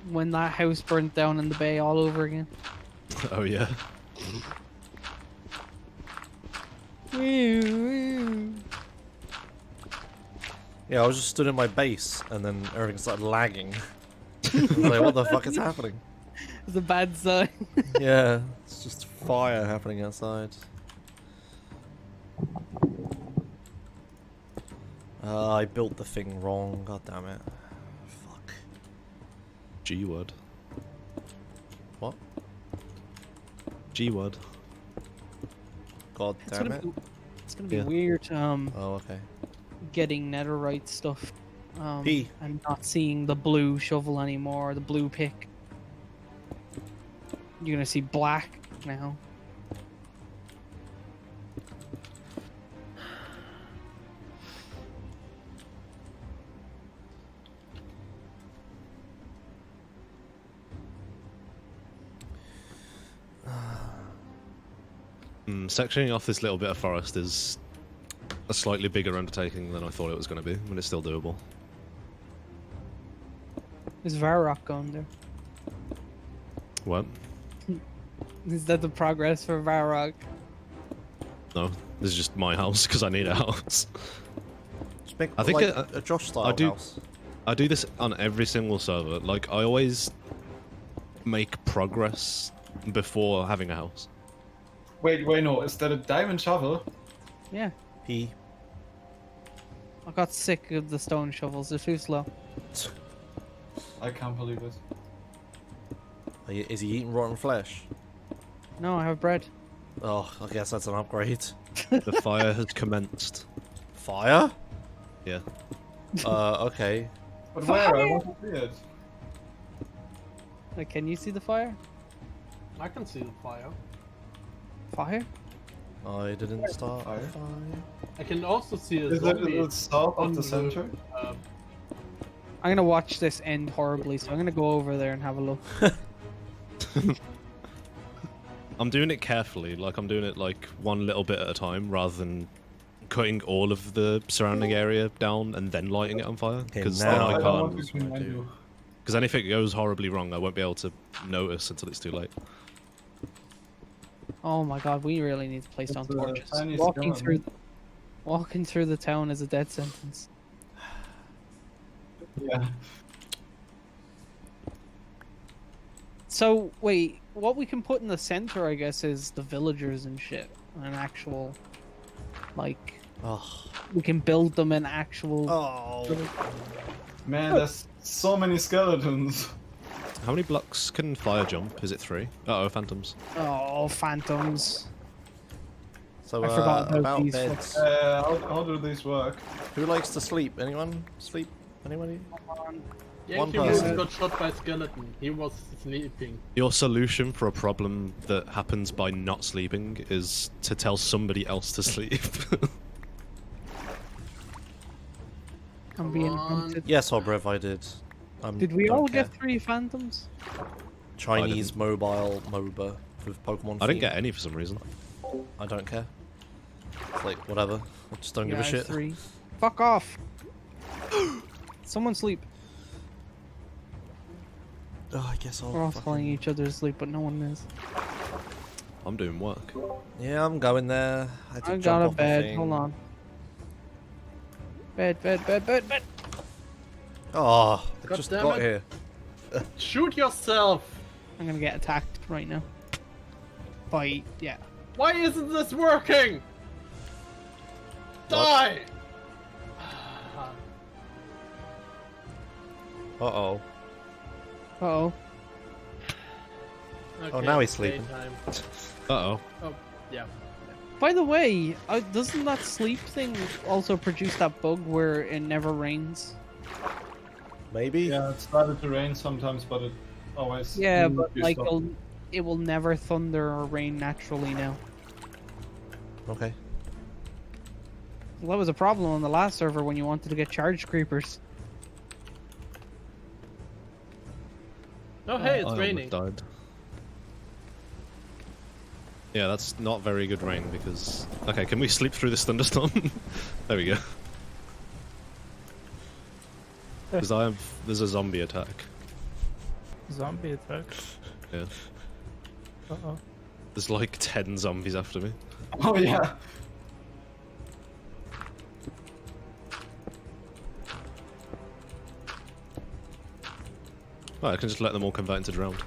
when that house burnt down in the bay all over again. Oh yeah. Yeah, I was just stood in my base, and then everything started lagging. I was like, what the fuck is happening? It's a bad sign. Yeah, it's just fire happening outside. I built the thing wrong, god damn it. Fuck. G word. What? G word. God It's damn gonna it. be, it's gonna be Yeah. weird Oh, okay. getting netherite stuff P. and not seeing the blue shovel anymore, the blue pick. You're gonna see black now. Sectioning off this little bit of forest is a slightly bigger undertaking than I thought it was going to be, but it's still doable. Is Varrock going there? What? Is that the progress for Varrock? No, this is just my house because I need a house. Just make I think like, it- a Josh style I do- house. I do this on every single server. Like, I always make progress before having a house. Wait, no. Is that a diamond shovel? Yeah. P. I got sick of the stone shovels, they're too slow. I can't believe it. Is he eating rotten flesh? No, I have bread. Oh, I guess that's an upgrade. The fire has commenced. Fire? Yeah. Okay. But where? I want to see it. Like, can you see the fire? I can see the fire. Fire? I didn't start a Fire? fire. I can also see a Is it zombie the south on of the center? um, I'm gonna watch this end horribly, so I'm gonna go over there and have a look. I'm doing it carefully, like I'm doing it like one little bit at a time rather than cutting all of the surrounding area down and then lighting it on fire. Okay, Because now then I I don't want can't. to remind you. Because then if it goes horribly wrong, I won't be able to notice until it's too late. Oh my god, we really need to place It's down a torches. tiny Walking through the town is a death sentence. Yeah. So wait, what we can put in the center, I guess, is the villagers and shit. An actual, like, Oh. we can build them in actual. Oh. Man, there's so many skeletons. How many blocks can fire jump? Is it 3? Uh oh, phantoms. Oh, phantoms. So I forgot about these beds. How do these work? Who likes to sleep? Anyone sleep? Anybody? One Yankee person. got shot by a skeleton. He was sleeping. Your solution for a problem that happens by not sleeping is to tell somebody else to sleep. I'm being hunted. Yes, Obrev, I did. Did we don't all care. get 3 phantoms? Chinese mobile MOBA with Pokemon I didn't theme. get any for some reason. I don't care. It's like, whatever. I just don't give a I have shit. 3. Fuck off! Someone sleep. Oh, I guess I'll We're all fucking- calling each other to sleep, but no one is. I'm doing work. Yeah, I'm going there. I, I got a bed. Hold on. Bed. Oh, I God just damn got it. here. Shoot yourself! I'm gonna get attacked right now. By, yeah. Why isn't this working? Die! Uh-oh. Uh-oh. Oh, now he's sleeping. daytime. Uh-oh. Oh, yeah. By the way, doesn't that sleep thing also produce that bug where it never rains? Maybe? Yeah, it started to rain sometimes, but it always. Yeah, but immediately like stopped. it will never thunder or rain naturally now. Okay. Well, that was a problem on the last server when you wanted to get charge creepers. Oh, hey, it's I raining. almost died. Yeah, that's not very good rain because... Okay, can we sleep through this thunderstorm? There we go. Because there's a zombie attack. Zombie attack. Yeah. Uh-oh. There's like 10 zombies after me. Oh yeah. Right, I can just let them all convert into drowned.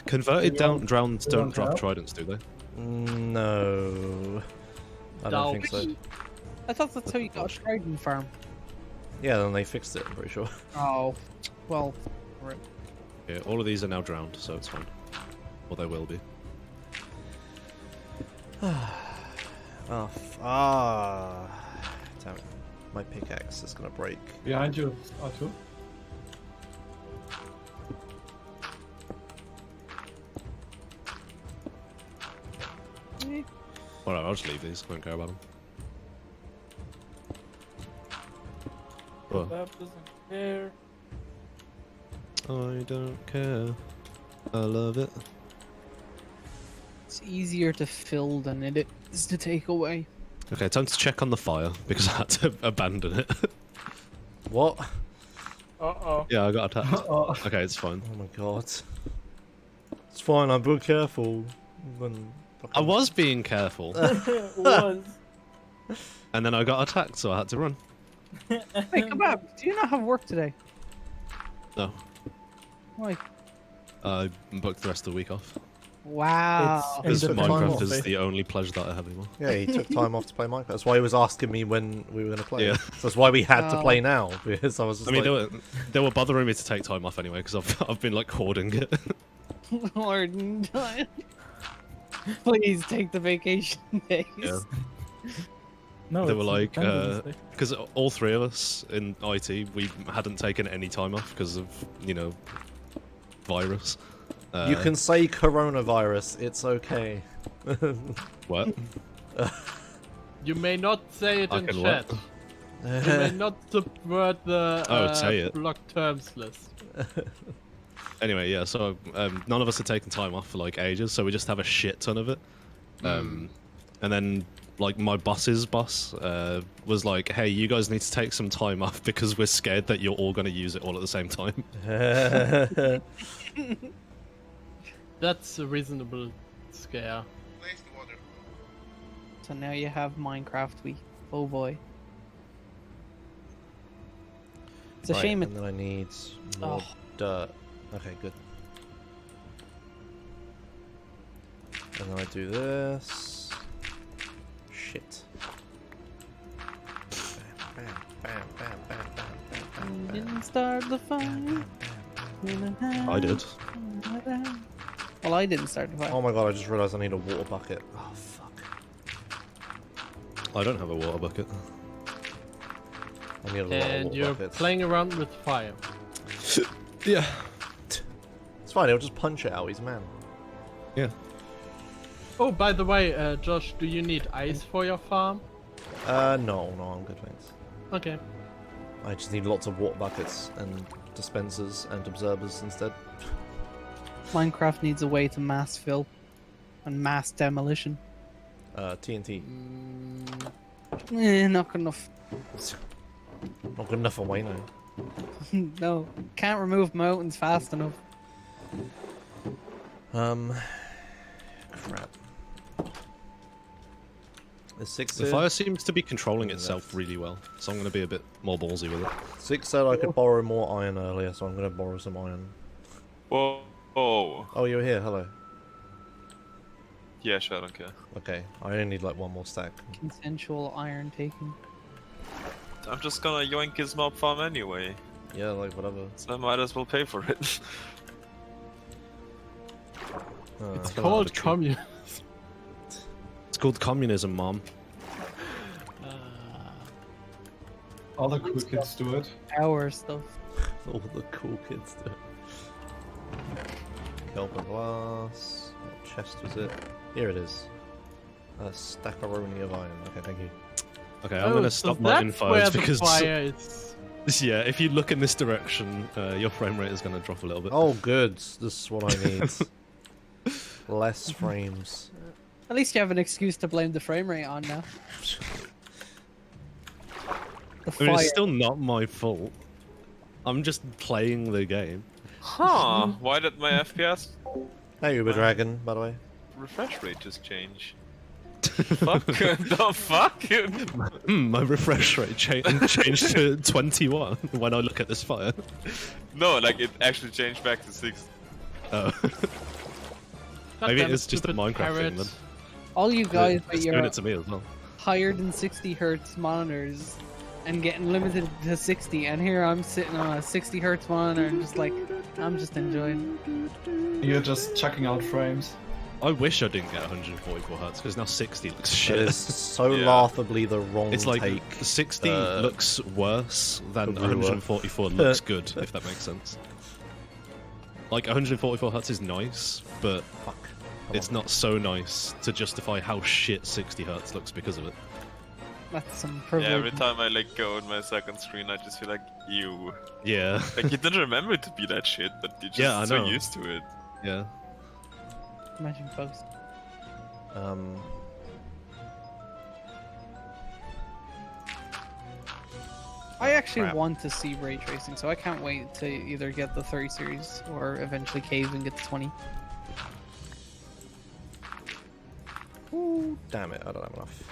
Converted drowns you don't want drop help? tridents, do they? No. I don't think so. I thought that's how you got a trident farm. Yeah, then they fixed it, I'm pretty sure. Oh, well. Yeah, all of these are now drowned, so it's fine. Or they will be. Oh, damn it. My pickaxe is gonna break. Behind you, R2. Alright, I'll just leave these. I don't care about them. What? That doesn't care. I don't care. I love it. It's easier to fill than it is to take away. Okay, time to check on the fire because I had to abandon it. What? Uh-oh. Yeah, I got attacked. Oh. Okay, it's fine. Oh my god. It's fine, I'm being careful. When I was being careful. Was. And then I got attacked, so I had to run. Hey, Kebab, do you not have work today? No. Why? I booked the rest of the week off. Wow. Because took time Minecraft off, is eh? the only pleasure that I have anymore. Yeah, he took time off to play Minecraft. That's why he was asking me when we were going to play. Yeah. That's why we had to Oh. play now, because I was just I mean, like... they were bothering me to take time off anyway, because I've been like hoarding it. Lord, please take the vacation days. Yeah. No, They it's were like, Independence Day. because all three of us in IT, we hadn't taken any time off because of, you know, virus. You can say coronavirus, it's okay. What? You may not say it I in can chat. what? You may not subvert the Oh, say it. blocked terms list. Anyway, yeah, so none of us had taken time off for like ages, so we just have a shit ton of it. And then like my boss's boss was like, "Hey, you guys need to take some time off because we're scared that you're all going to use it all at the same time." That's a reasonable scare. Place the water. So now you have Minecraft Week. Oh boy. It's a Right, shame and then I need more dirt. Okay, good. And then I do this. Shit. Bam, bam, bam, bam, bam, bam, bam, bam. Didn't start the fire. I did. Well, I didn't start the fire. Oh my god, I just realised I need a water bucket. Oh, fuck. I don't have a water bucket. I need a lot of And water you're buckets. playing around with fire. Yeah. It's fine, he'll just punch it out, he's a man. Yeah. Oh, by the way, Josh, do you need ice for your farm? No, I'm good, thanks. Okay. I just need lots of water buckets and dispensers and observers instead. Minecraft needs a way to mass fill and mass demolition. TNT. Not good enough. Not good enough for Wayno. No, can't remove mountains fast enough. Crap. The six The fire seems to be controlling itself really well, so I'm going to be a bit more ballsy with it. Six said I could borrow more iron earlier, so I'm going to borrow some iron. Whoa. Oh, you're here. Hello. Yeah, sure, I don't care. Okay, I only need like one more stack. Consensual iron taking. I'm just gonna yoink his mob farm anyway. Yeah, like whatever. So I might as well pay for it. It's called communism. It's called communism, Mom. All the cool kids do it. Our stuff. All the cool kids do. Kelp and glass. What chest was it? Here it is. A stackaroni of iron. Okay, thank you. Okay, I'm going to stop my infos because... Fire is... Yeah, if you look in this direction, your frame rate is going to drop a little bit. Oh, good. This is what I need. Less frames. At least you have an excuse to blame the frame rate on now. I mean, it's still not my fault. I'm just playing the game. Huh, why did my FPS Hey, Uber Dragon, by the way. refresh rate just change? Fuck, the fuck? My refresh rate changed to 21 when I look at this fire. No, like it actually changed back to 6. Oh. Maybe it's just a Minecraft thing then. All you guys with It's doing your it to me as well. higher than 60 hertz monitors and getting limited to 60, and here I'm sitting on a 60 hertz monitor and just like, I'm just enjoying it. You're just chucking out frames. I wish I didn't get 144 hertz because now 60 looks shit. It is so laughably the wrong It's like take. 60 looks worse than 144 looks good, if that makes sense. Like 144 hertz is nice, but it's not so nice to justify how shit 60 hertz looks because of it. That's some Yeah, privilege. every time I like go on my second screen, I just feel like, ew. Yeah. Like you didn't remember it to be that shit, but you're just Yeah, I so know. used to it. Yeah. Imagine post. I actually Crap. want to see ray tracing, so I can't wait to either get the 30 series or eventually cave and get the 20. Ooh, damn it, I don't have enough.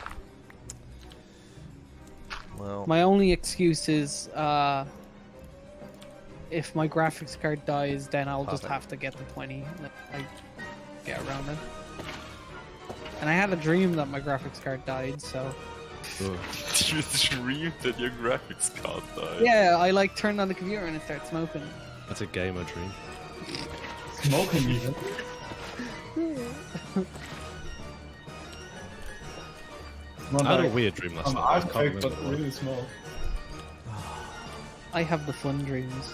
Well, My only excuse is if my graphics card dies, then I'll just Perfect. have to get the 20. I get around it. And I had a dream that my graphics card died, so You dreamed that your graphics card died. yeah, I like turned on the computer and it started smoking. That's a gamer dream. Smoking even. Not I had a like weird dream last night. I I've can't faked, remember but what it was. really small. I have the fun dreams.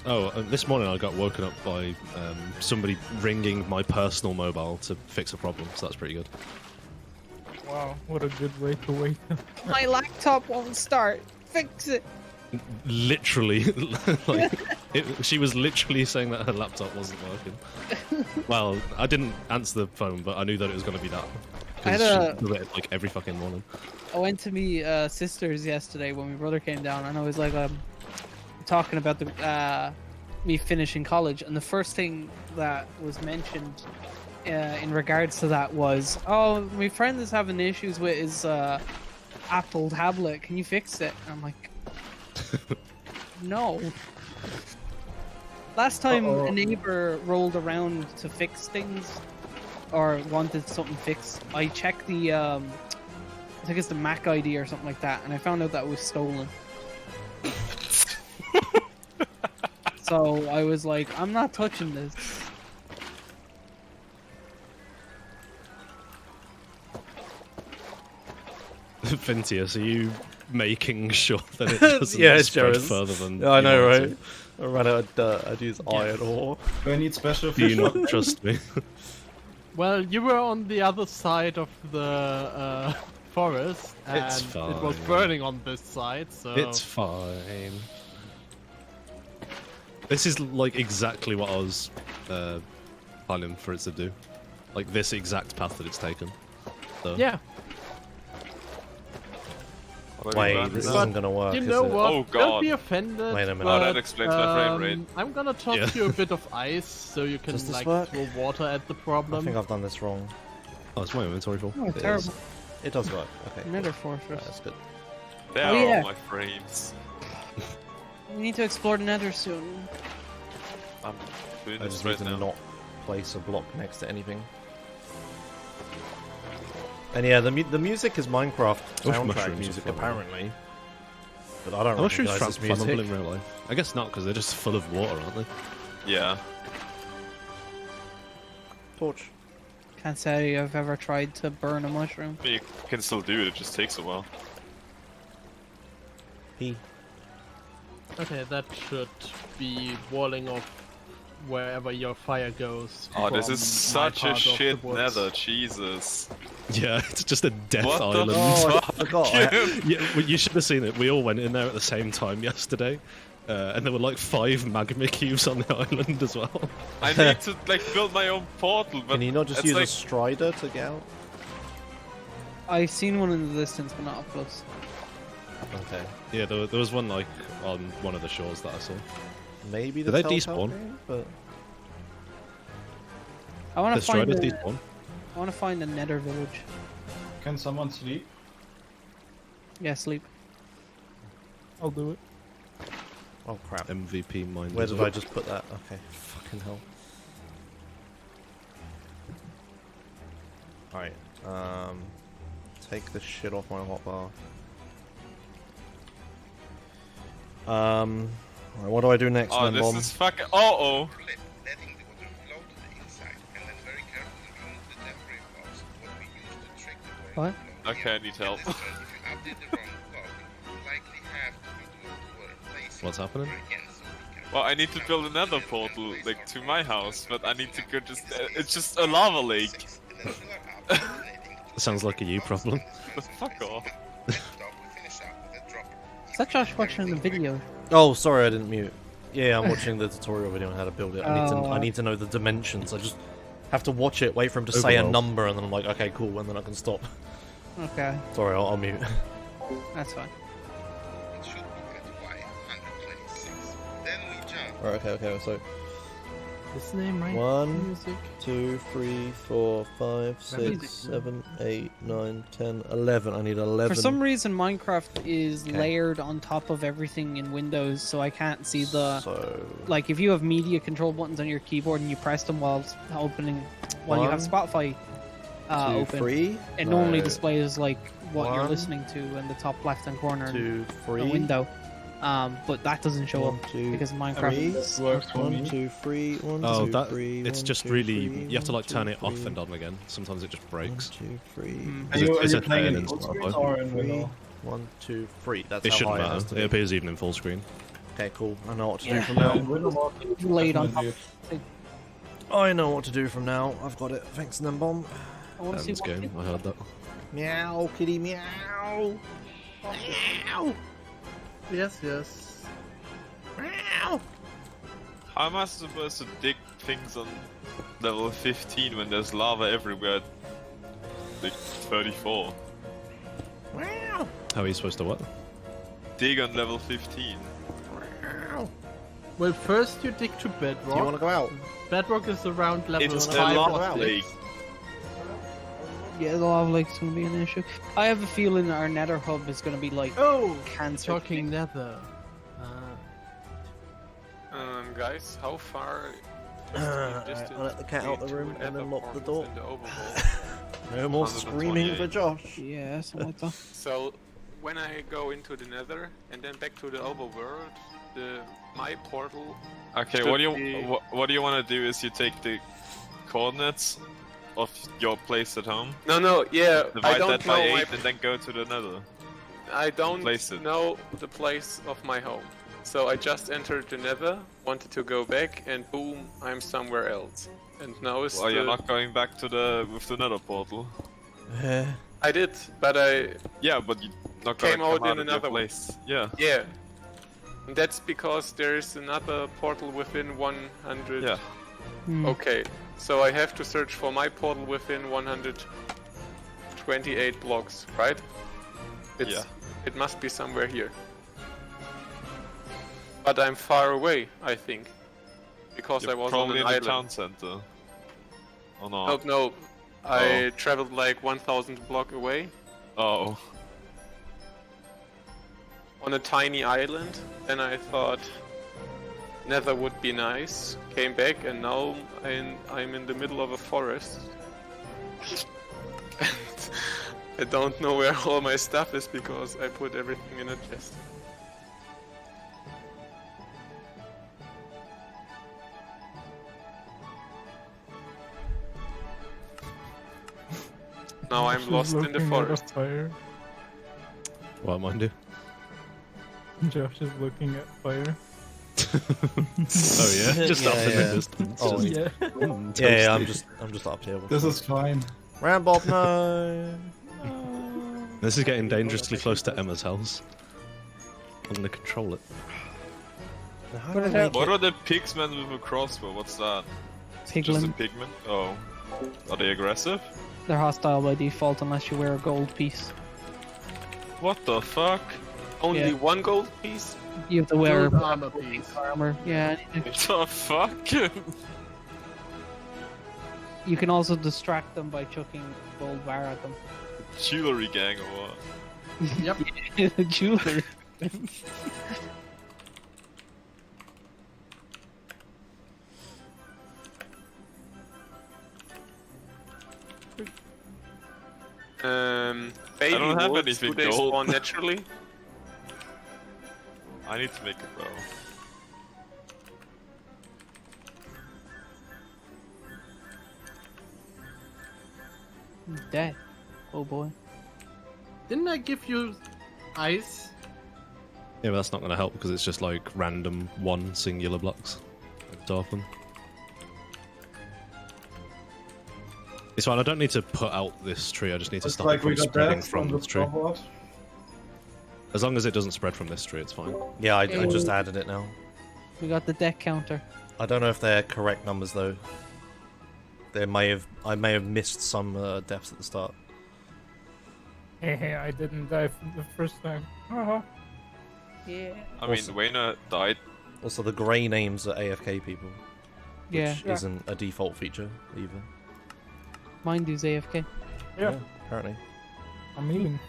Oh, this morning I got woken up by somebody ringing my personal mobile to fix a problem, so that's pretty good. Wow, what a good way to wake up. My laptop won't start. Fix it. Literally, like, she was literally saying that her laptop wasn't working. Well, I didn't answer the phone, but I knew that it was going to be that. I had Because she does it like every fucking morning. I went to meet sisters yesterday when my brother came down, and I was like, talking about the me finishing college, and the first thing that was mentioned in regards to that was, oh, my friend is having issues with his Apple tablet. Can you fix it? And I'm like, no. Last time a neighbor rolled around to fix things or wanted something fixed, I checked the I think it's the Mac ID or something like that, and I found out that it was stolen. So I was like, I'm not touching this. Vintius, are you making sure that it doesn't Yeah, spread Joe's. further than Yeah, I you know, want right? I ran out of dirt. I'd use iron ore. Do I need special Do you fish? not trust me? Well, you were on the other side of the forest, and It's it was fine. burning on this side, so... It's fine. This is like exactly what I was planning for it to do. Like this exact path that it's taken. So. Yeah. Wait, this isn't gonna work, You is know it? what? Oh, Don't God. be offended. Wait a minute. But, Oh, that explains my frame rate. I'm gonna toss Yeah. you a bit of ice so you can Does this like work? throw water at the I problem. think I've done this wrong. Oh, it's my inventory full. Oh, It terrible. is. It does work. Okay. Nether cool. Fortress. That's good. There Oh, are yeah. all my frames. We need to explore the Nether soon. I'm doing I this just right need to now. not place a block next to anything. And yeah, the music is Minecraft wish soundtrack mushrooms music were fun. apparently. But I don't Are mushrooms recognize this flammable music. in real life? I guess not, because they're just full of water, aren't they? Yeah. Torch. Can't say I've ever tried to burn a mushroom. You can still do it, it just takes a while. P. Okay, that should be walling off wherever your fire goes. Oh, this from is my such a part of the shit woods. nether, Jesus. Yeah, it's just a death What the island. Oh, I forgot. Yeah, well, you should have seen it. We all went in there at the same time yesterday, and there were like 5 magma cubes on the island as well. I need to like build my own portal, but Can you not just it's use like... a strider to get out? I've seen one in the distance, but not up close. Okay. Yeah, there was one like on one of the shores that I saw. Maybe the Did they Telltale despawn? game, but I want The to find. striders A, despawn. I want to find a Nether village. Can someone sleep? Yeah, sleep. I'll do it. oh crap. MVP mine. Where did I just put that? Okay. Fucking hell. Alright. Take the shit off my hotbar. What do I do next Oh, then, this Bomb? is fucking... Uh-oh! Letting the water flow to the inside, and then very carefully remove the debris blocks, what we use to trick the water What? flow. Okay, I need help. If you update the wrong block, you likely have to redo it or replace it What's happening? over again, so we can Well, I need to build another portal, like, to my house, but I need to go just... it's just a lava lake! Sounds like a you problem. Fuck off. Is that Josh watching the video? Oh, sorry, I didn't mute. Yeah, I'm watching the tutorial video on how to build it. I Oh. need to know the dimensions. I just have to watch it, wait for him to say a Overwhelmed. number, and then I'm like, okay, cool, and then I can stop. Okay, Sorry, I'll mute. that's fine. It should be at Y126. Then we jump. Alright, okay, so His name, right? 1, Music. 2, 3, 4, 5, 6, 7, 8, 9, 10, 11. I need 11. For some reason, Minecraft is Okay. layered on top of everything in Windows, so I can't see the... So... Like, if you have media control buttons on your keyboard and you press them while you have 1, Spotify 2, open, 3. it normally No. displays, like, what you're 1, listening to in the top left-hand corner 2, of 3. the window. But that doesn't show 1, up 2, because Minecraft 3. is... Works for 1, me. 2, 3. 1, Oh, 2, that 3. it's 1, just 2, really 3, you have to like 1, 2, turn it off 3. and on again. Sometimes it just 1, breaks. 2, 3. Are Is you, it- are is you it playing playing in in full screen Spotify? or in 3. window? 1, 2, 3. That's It how shouldn't high it has matter. to It be. appears even in full screen. Okay, cool. I know what to do Yeah. from now. In window mode, laid on top. definitely. I know what to do from now. I've got it. Thanks, Nembomb. I want to see Ends what game. I heard that. Meow, kitty, meow. Meow. Yes, yes. Meow. How am I supposed to dig things on level 15 when there's lava everywhere? like 34. Wow. How are you supposed to what? Dig on level 15. Well, first you dig to bedrock. Do you want to go out? Bedrock is around level It's a 5 or lava 6. lake. Yeah, the lava lake's gonna be an issue. I have a feeling our nether hub is gonna be like cancer. Talking nether. Guys, how far is I'll the distance let the cat out the between room two and then nether lock the portals door. in the overworld? No more screaming for Josh. Yeah, something like that. So, when I go into the nether and then back to the overworld, my portal. Okay, should what do you be- what do you want to do? Is you take the coordinates of your place at home, No, yeah, I divide don't that by know 8, and then go to the nether. I don't place it. know the place of my home. So I just entered the nether, wanted to go back, and boom, I'm somewhere else. And now is Well, the... you're not going back to the with the nether portal. I did, but I Yeah, but you not gonna came come out in of your another one. place. Yeah. Yeah. And that's because there is another portal within 100... Yeah. Okay, so I have to search for my portal within 128 blocks, right? Yeah. It must be somewhere here. But I'm far away, I think. Because You're I was probably on in an the island. town center. Or No, not? no. I traveled like 1,000 block away Oh. on a tiny island. Then I thought Nether would be nice. Came back and now I'm in the middle of a forest. And I don't know where all my stuff is because I put everything in a chest. Now I'm She's lost in the looking at a forest. Fire. What am I do? Josh is looking at fire. Oh yeah, just up in the distance. Oh, just- yeah. Yeah, toasty. I'm just up here. This is fine. Rambob, no. This is getting dangerously close to Emma's house. I'm gonna control it. What are the pigsmen with a crossbow? What's that? Just a Piglin. pigman? Oh. Are they aggressive? They're hostile by default unless you wear a gold piece. What the fuck? Only Yeah. one gold piece? You have to wear Gold armor piece. armor. Yeah. What the fuck? You can also distract them by chucking gold bar at them. Jewelry gang or what? Yep. Jeweler. Baby I don't have wolves, anything do they gold. spawn naturally? I need to make a bow. Dead. Oh boy. Didn't I give you ice? Yeah, but that's not gonna help because it's just like random one singular blocks. It's often. It's fine. I don't need to put out this tree. I just need to Looks stop like it we from got spreading that from the this tree. scoreboard. As long as it doesn't spread from this tree, it's fine. Yeah, I just added it now. We got the deck counter. I don't know if they're correct numbers though. I may have missed some deaths at the start. Hey, I didn't die the first time. Haha. Yeah. I mean, Wayne died. Also, the grey names are AFK people, which Yeah. isn't a default feature either. Mine does AFK. Yeah. Apparently. I'm healing.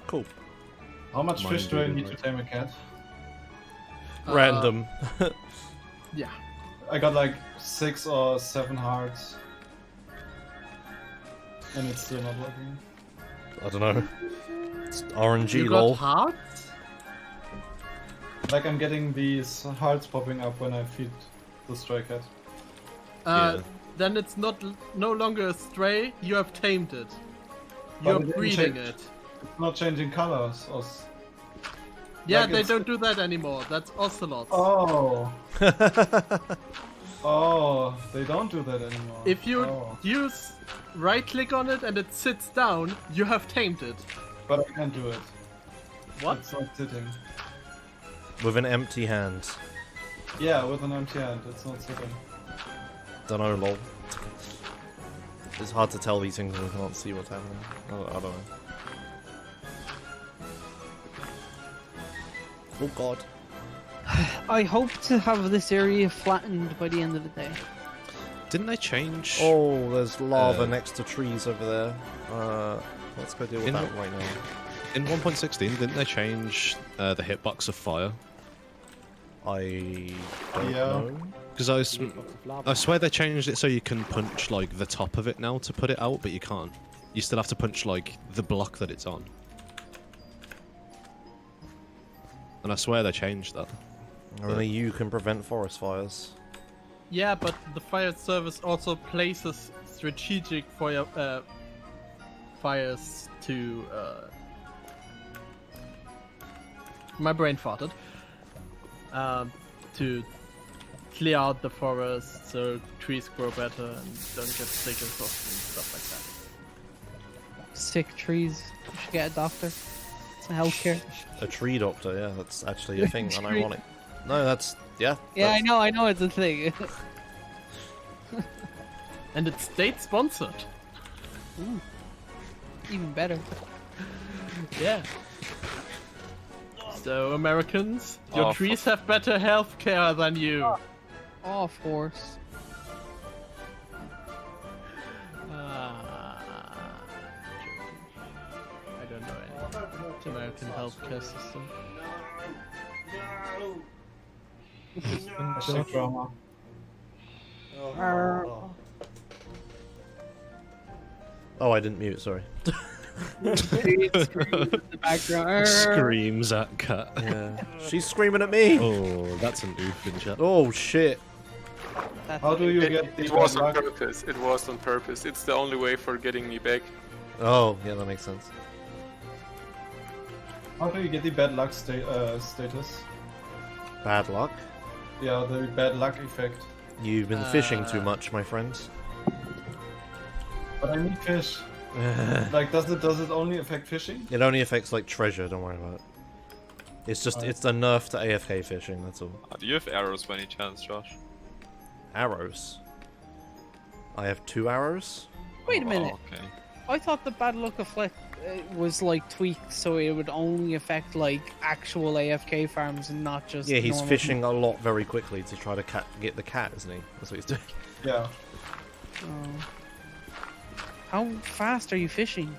Cool. How much Mine fish do I did, need right. to tame a cat? Random. Yeah. I got like 6 or 7 hearts. And it's still not working. I don't know. It's RNG You lol. got hearts? Like I'm getting these hearts popping up when I feed the stray cat. Yeah. Then it's no longer a stray, you have tamed it. But You're it didn't breeding change. it. It's not changing colors. Yeah, Like they it's- don't do that anymore. That's ocelots. Oh. Oh, they don't do that anymore. If you Oh. use right click on it and it sits down, you have tamed it. But I can't do it. What? It's not sitting. With an empty hand. Yeah, with an empty hand, it's not sitting. Don't know lol. It's hard to tell these things when we can't see what's happening. I don't know. Oh god. I hope to have this area flattened by the end of the day. Didn't they change? Oh, there's lava next to trees over there. Let's go deal with that right now. In 1.16, didn't they change the hitbox of fire? I don't know. Because I swear they changed it so you can punch like the top of it now to put it out, but you can't. You still have to punch like the block that it's on. And I swear they changed that. Only you can prevent forest fires. Yeah, but the fire service also places strategic fire fires to. My brain farted. To clear out the forest so trees grow better and don't get sick and stuff like that. Sick trees. You should get a doctor. Some healthcare. A tree doctor, yeah, that's actually a thing, and ironic. No, that's yeah. Yeah, that's... I know it's a thing. And it's state sponsored. Ooh, even better. Yeah. So Americans, your trees have better health care than you. Oh, of course. I don't know any American healthcare system. Drama. Oh, I didn't mute. Sorry. The background. Screams at cat. Yeah. She's screaming at me. Oh, that's an oof in chat. Oh shit. How do you get the It was on bad luck? purpose. It was on purpose. It's the only way for getting me back. Oh, yeah, that makes sense. How do you get the bad luck status? Bad luck. Yeah, the bad luck effect. You've been fishing too much, my friends. But I need fish. Like, does it only affect fishing? It only affects like treasure. Don't worry about it. It's just it's a nerf to AFK fishing. That's all. Do you have arrows by any chance, Josh? Arrows. I have 2 arrows. Wait a minute. Okay. I thought the bad luck effect was like tweaked so it would only affect like actual AFK farms and not just. Yeah, he's normal fishing a lot very quickly to try to get the cat, isn't he? That's what he's doing. Yeah. How fast are you fishing?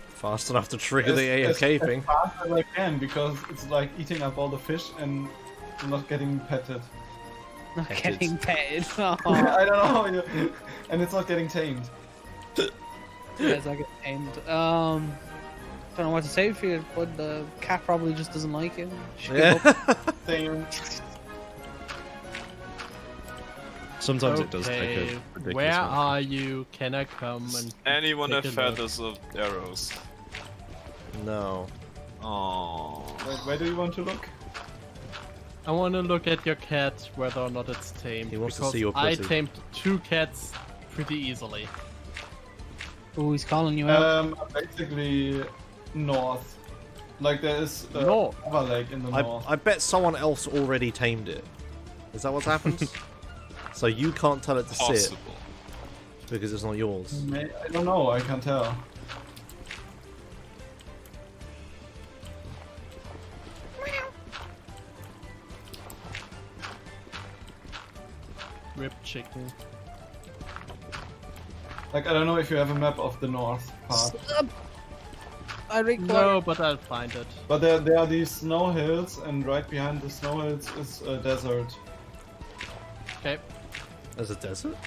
Fast enough to trigger the AFK thing. As fast as I can, because it's like eating up all the fish and not getting petted. Not getting petted. Oh. I don't know. And it's not getting tamed. Yes, I get tamed. Don't know what to say for you, but the cat probably just doesn't like it. Yeah. Sometimes it does take a ridiculous Where amount. are you? Can I come and Anyone take have a look? feathers of arrows? No. Oh. Where do you want to look? I want to look at your cat, whether or not it's tamed. He wants to because see your I pussy. tamed 2 cats pretty easily. Oh, he's calling you out. Basically, north. Like there is a North. lava lake in the north. I bet someone else already tamed it. Is that what's happened? So you can't tell it to sit Possible. because it's not yours. I don't know. I can't tell. Rip chicken. Like I don't know if you have a map of the north part. I record. No, but I'll find it. But there are these snow hills, and right behind the snow hills is a desert. Okay. There's a desert?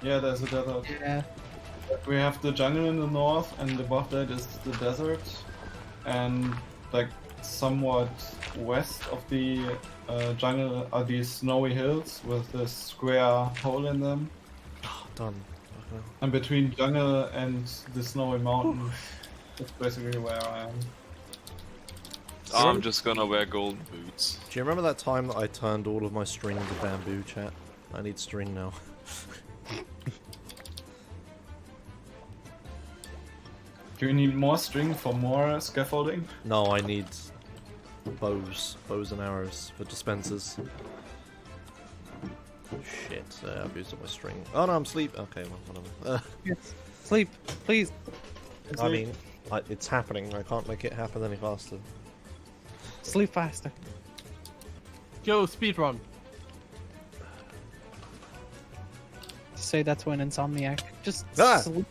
Yeah, there's a desert. Yeah. We have the jungle in the north, and above that is the desert. And like somewhat west of the jungle are these snowy hills with this square hole in them. Oh, done. Okay. And between jungle and the snowy mountains, that's basically where I am. I'm just gonna wear golden boots. Do you remember that time that I turned all of my string into bamboo, chat? I need string now. Do you need more string for more scaffolding? No, I need bows and arrows for dispensers. Shit, I abused my string. Oh no, I'm asleep. Okay, well, whatever. Yes. Sleep, please. I mean, it's happening. I can't make it happen any faster. Sleep faster. Go speedrun. Say that to an insomniac. Just sleep.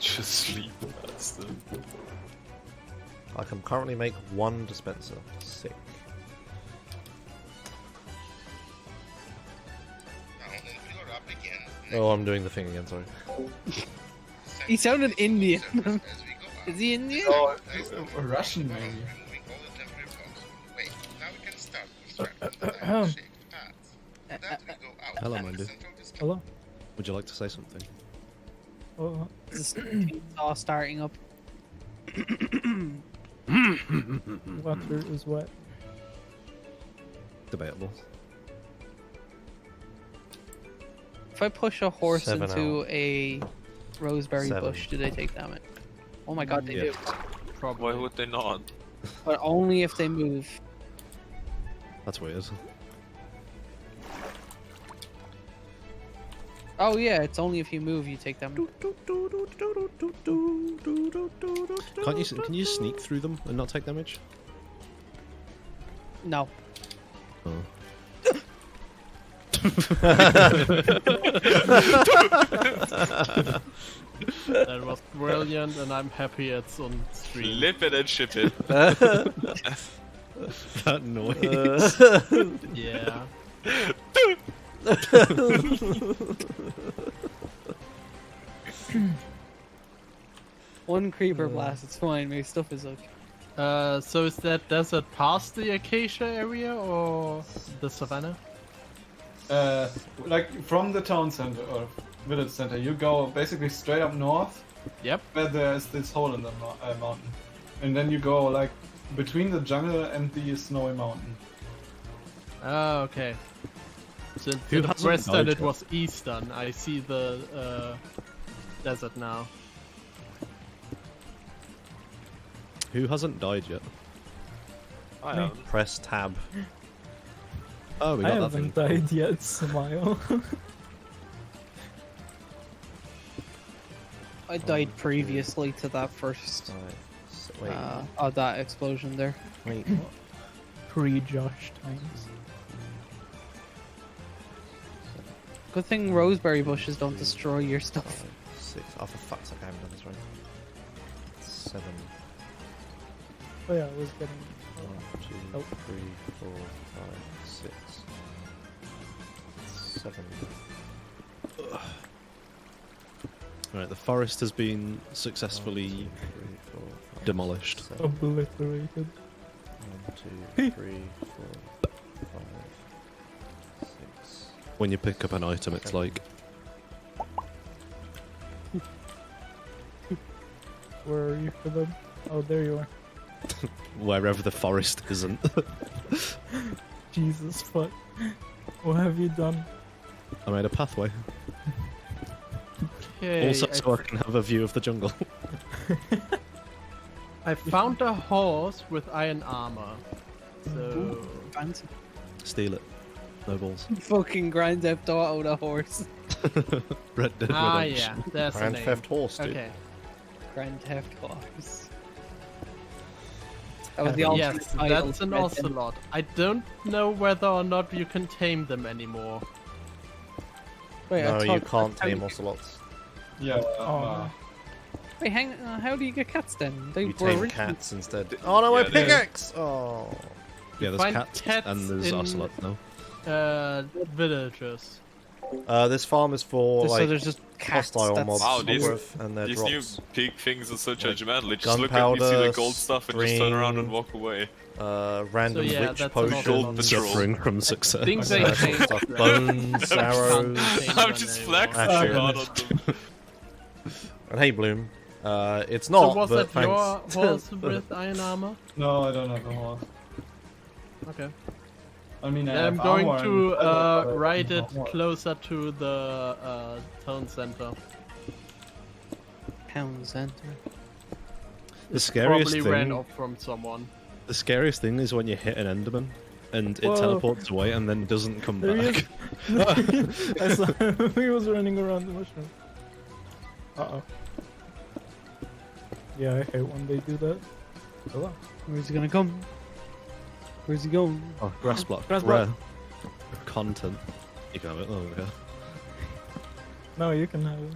Just sleep faster. I can currently make 1 dispenser. Sick. Now, then you're up again. Oh, I'm doing the thing again, sorry. He sounded Indian. As we go up. Is he Indian? Oh, Russian maybe. Removing all the temporary blocks. Wait, now we can start constructing the diamond-shaped paths. That we go out Hello, from my the dude. central display. Hello. Would you like to say something? Oh, Is the chainsaw starting up? water is wet. Debatable. If I push a horse 7 into out. a roseberry 7. bush, do they take damage? Oh my god, they Yeah. do. Why would they not? But only if they move. That's weird. Oh yeah, it's only if you move you take damage. Can't you? Can you sneak through them and not take damage? No. Oh. That was brilliant, and I'm happy it's on stream. Flip it and ship it. That noise. Yeah. One creeper blast, it's fine, my stuff is okay. So is that desert past the acacia area or the savannah? Like from the town center or village center, you go basically straight up north. Yep. Where there's this hole in the mountain, and then you go like between the jungle and the snowy mountain. Oh, okay. So Who instead of hasn't western, died it yet? was eastern. I see the desert now. Who hasn't died yet? I haven't. Press tab. Oh, we I got that thing. haven't died yet, smile. I died previously to that first Wait, that explosion there. wait. Pre-Josh times. Good thing roseberry bushes don't destroy your stuff. 6. Oh, for fuck's sake, I haven't done this right. 7. Oh yeah, I was getting. 1, 2, Oh. 3, 4, 5, 6, 7. Right, the forest has been successfully 1, 2, 3, 4, 5, demolished. 7. Obliterated. 1, 2, 3, 4, 5, 6. When you pick up an item, it's like, Where are you for them? Oh, there you are. wherever the forest isn't. Jesus, fuck. What have you done? I made a pathway. Okay. Also, so I can have a view of the jungle. I found a horse with iron armor. So Fancy. Steal it. No balls. Fucking Grand Theft Auto the horse. Red Dead yeah, Redemption. that's the Grand name. Theft Horse, dude. Okay. Grand Theft Horse. That was the alternate Yes, title that's an to Red Dead. ocelot. I don't know whether or not you can tame them anymore. Wait, I No, you thought- can't I thought tame you- ocelots. Yeah. Oh, Wait, hang on. How do you get cats then? They You were tame originally- cats instead. Oh no, my Yeah, they- pickaxe! Oh. Yeah, there's Find cats, cats and there's in- ocelot now. Villagers. This farm is for So like there's just cats. hostile that's- mobs Wow, to these- work with, and their These drops. new pig things are so Like judgmental. They just look at you, see the gunpowder, gold stuff, and just turn around and string, walk away. Random So, yeah, witch that's an potions, ocelot. Suffering from success. Things like they that sort of changed stuff. them. Bones, arrows. I'm just flexing Actually, hard on them. And hey, Bloom. It's So not, was but that your thanks. horse with iron armor? No, I don't have a horse. Okay. I mean, I Then I'm have going armor to and leather, but I ride don't it have a horse. closer to the town center. Town center. The scariest Probably ran thing. off from someone. The scariest thing is when you hit an Enderman, and it Whoa. teleports away and then doesn't come There he back. is. I saw him. He was running around the mushroom. Uh-oh. Yeah, I hate when they do that. Hello. Where's he gonna come? Where's he going? Oh, grass block. Grass Rare. block. Content. You can have it. Oh, okay. No, you can have it.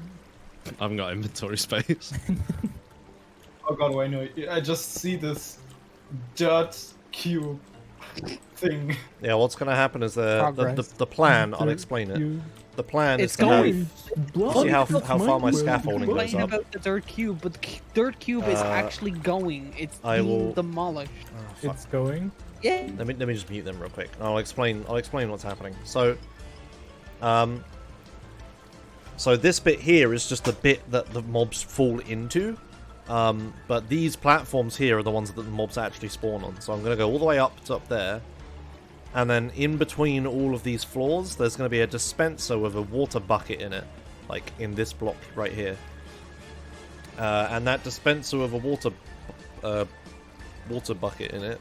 I haven't got inventory space. Oh god, wait, no. I just see this dirt cube thing. Yeah, what's going to happen is the plan, I'll explain it. The plan It's is to going. have... See how far my scaffolding goes Complain up? about the dirt cube, but the dirt cube is actually going. It's being demolished. Oh, It's going. Yeah. Let me just mute them real quick. I'll explain what's happening. So, so this bit here is just the bit that the mobs fall into. But these platforms here are the ones that the mobs actually spawn on. So I'm going to go all the way up to up there. And then in between all of these floors, there's going to be a dispenser with a water bucket in it. Like in this block right here. And that dispenser with a water bucket in it,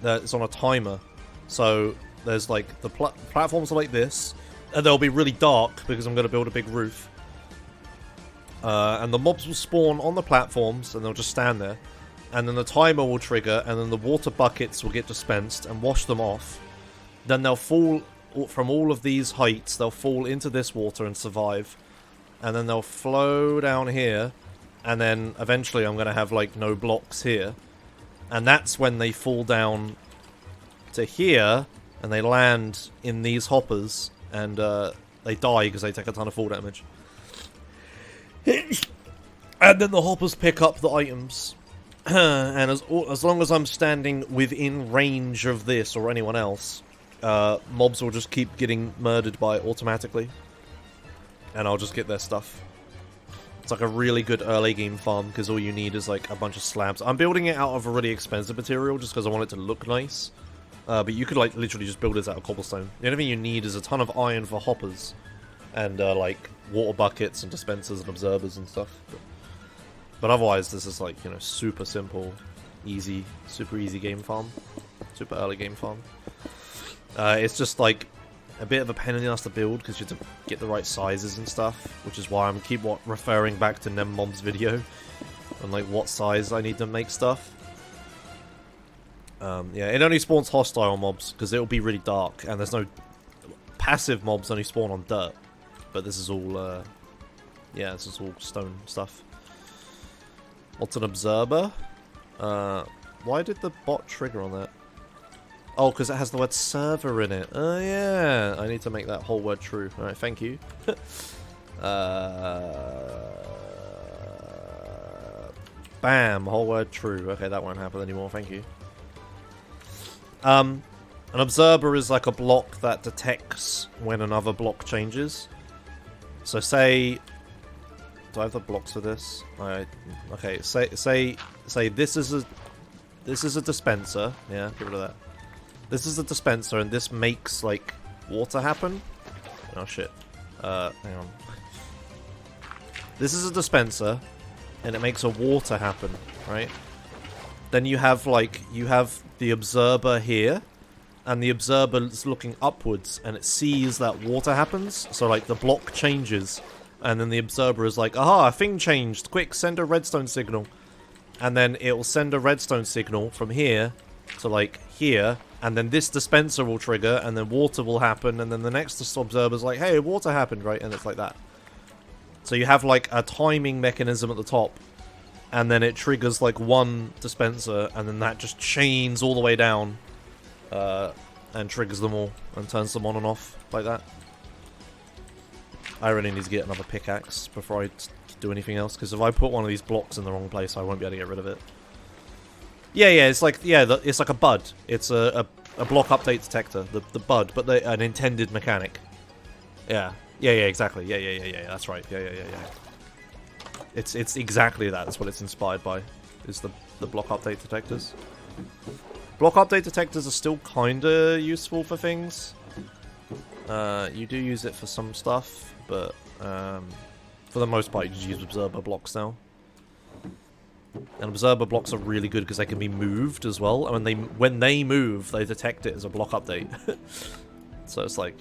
it's on a timer. So there's like, the platforms are like this. And they'll be really dark because I'm going to build a big roof. And the mobs will spawn on the platforms and they'll just stand there. And then the timer will trigger and then the water buckets will get dispensed and wash them off. Then they'll fall from all of these heights, they'll fall into this water and survive. And then they'll flow down here. And then eventually I'm going to have like no blocks here. And that's when they fall down to here and they land in these hoppers. And they die because they take a ton of fall damage. And then the hoppers pick up the items. And as long as I'm standing within range of this or anyone else, mobs will just keep getting murdered by it automatically. And I'll just get their stuff. It's like a really good early game farm because all you need is like a bunch of slabs. I'm building it out of a really expensive material just because I want it to look nice. But you could like literally just build this out of cobblestone. The only thing you need is a ton of iron for hoppers. And like water buckets and dispensers and observers and stuff. But otherwise this is like, you know, super simple, easy, super easy game farm. Super early game farm. It's just like a bit of a pain in the ass to build because you have to get the right sizes and stuff. Which is why I'm referring back to Nemmom's video. And like what size I need to make stuff. Yeah, it only spawns hostile mobs because it'll be really dark and there's no passive mobs only spawn on dirt. But this is all, yeah, this is all stone stuff. What's an observer? Why did the bot trigger on that? Oh, because it has the word server in it. Oh, yeah. I need to make that whole word true. Alright, thank you. Bam, whole word true. Okay, that won't happen anymore, thank you. An observer is like a block that detects when another block changes. So say, do I have the blocks for this? Okay, say this is a dispenser. Yeah, get rid of that. This is a dispenser, and this makes like water happen. Oh shit. Hang on. This is a dispenser, and it makes a water happen, right? Then you have the observer here, and the observer is looking upwards, and it sees that water happens. So like the block changes, and then the observer is like, aha, a thing changed. Quick, send a redstone signal. And then it will send a redstone signal from here to like here, and then this dispenser will trigger, and then water will happen, and then the next observer's like, hey, water happened, right? And it's like that. So you have like a timing mechanism at the top, and then it triggers like one dispenser, and then that just chains all the way down, and triggers them all, and turns them on and off, like that. I really need to get another pickaxe before I do anything else, because if I put one of these blocks in the wrong place, I won't be able to get rid of it. Yeah, it's like, it's like a bud. It's a block update detector, the bud, but an intended mechanic. Yeah, exactly. Yeah, that's right. Yeah. It's exactly that. That's what it's inspired by, is the block update detectors. Block update detectors are still kinda useful for things. You do use it for some stuff, but for the most part you just use observer blocks now. And observer blocks are really good because they can be moved as well. And when they move, they detect it as a block update. So it's like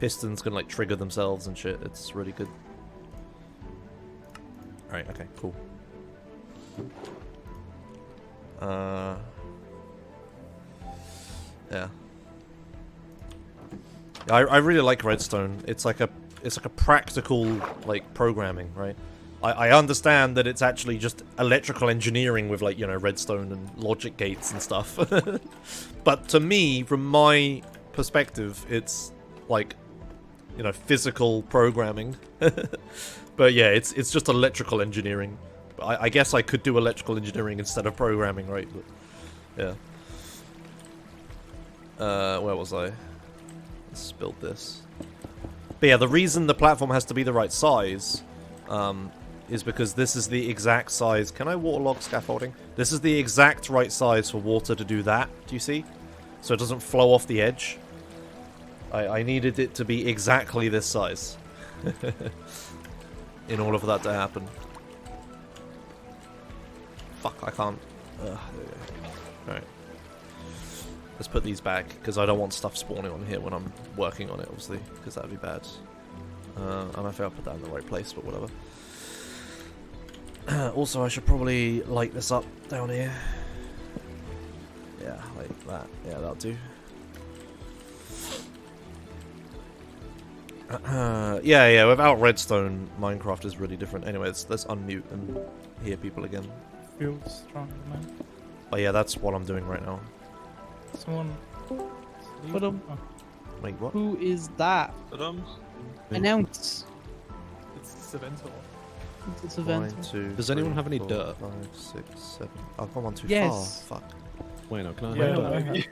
pistons can like trigger themselves and shit. It's really good. Alright, okay, cool. Yeah. I really like Redstone. It's like a practical like programming, right? I understand that it's actually just electrical engineering with like, you know, redstone and logic gates and stuff. But to me, from my perspective, it's like, you know, physical programming. But yeah, it's just electrical engineering. I guess I could do electrical engineering instead of programming, right? But yeah. Where was I? Let's build this. But yeah, the reason the platform has to be the right size is because this is the exact size. Can I waterlog scaffolding? This is the exact right size for water to do that. Do you see? So it doesn't flow off the edge. I needed it to be exactly this size in order for that to happen. Fuck, I can't. Alright. Let's put these back, because I don't want stuff spawning on here when I'm working on it, obviously, because that'd be bad. I don't know if I'll put that in the right place, but whatever. Also, I should probably light this up down here. Yeah, like that. Yeah, that'll do. Yeah, without redstone, Minecraft is really different. Anyways, let's unmute and hear people again. Feel strong, man. Oh yeah, that's what I'm doing right now. Someone. Put 'em. Oh. Wait, what? Who is that? Announce. It's Savento. It's Savento. 1, 2, Does anyone 3, have any 4, dirt? 5, 6, 7. I've gone on too Yes. far. Fuck. Wait, no, can I Yeah, have no, dirt? I have.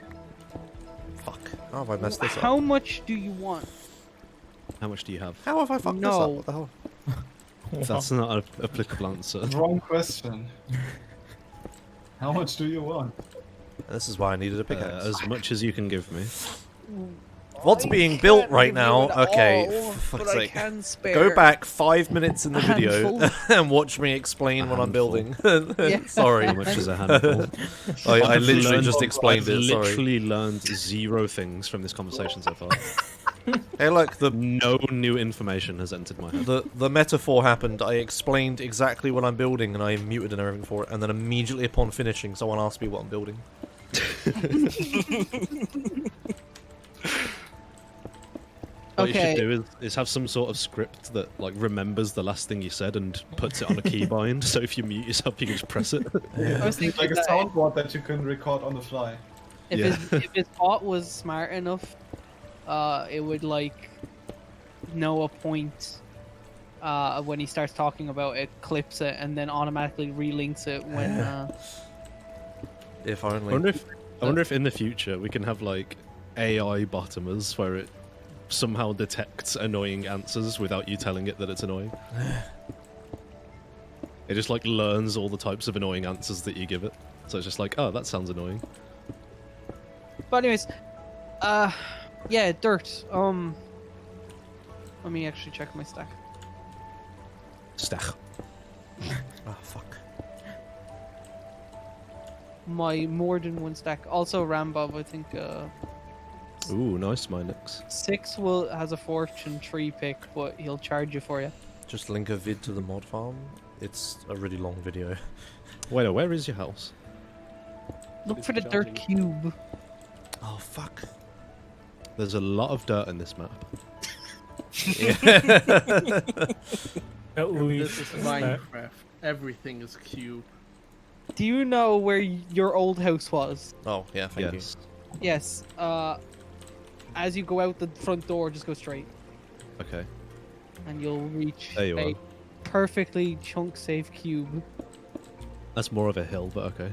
Fuck. How have I messed this up? How much do you want? How much do you have? How have I fucked this up? What the hell? That's not an applicable answer. Wrong question. How much do you want? This is why I needed a pickaxe. As much as you can give me. What's being built right now? Okay, for fuck's sake. Go back 5 minutes in the video and watch me explain what I'm building. Sorry. How much is a handful? I literally just explained it, sorry. I've literally learned 0 things from this conversation so far. Hey, look, no new information has entered my head. The metaphor happened. I explained exactly what I'm building and I muted and everything for it, and then immediately upon finishing, someone asked me what I'm building. What you should do is have some sort of script that like remembers the last thing you said and puts it on a keybind, so if you mute yourself, you can just press it. I was thinking Like a soundboard that you can record on the fly. If his bot was smart enough, it would like know a point when he starts talking about it, clips it, and then automatically relinks it when. If only. I wonder if in the future we can have like AI bottomers where it somehow detects annoying answers without you telling it that it's annoying. It just like learns all the types of annoying answers that you give it. So it's just like, oh, that sounds annoying. But anyways, yeah, dirt. Let me actually check my stack. Stack. Oh fuck. My more than one stack. Also, Rambob, I think. Ooh, nice, Minix. 6 has a fortune 3 pick, but he'll charge you for you. Just link a vid to the mod farm. It's a really long video. Wait, where is your house? Look for the dirt cube. Oh fuck. There's a lot of dirt in this map. This is Minecraft. Everything is cube. Do you know where your old house was? Oh yeah, thank you. Yes. As you go out the front door, just go straight. Okay. And you'll reach There you a are. perfectly chunk-safe cube. That's more of a hill, but okay.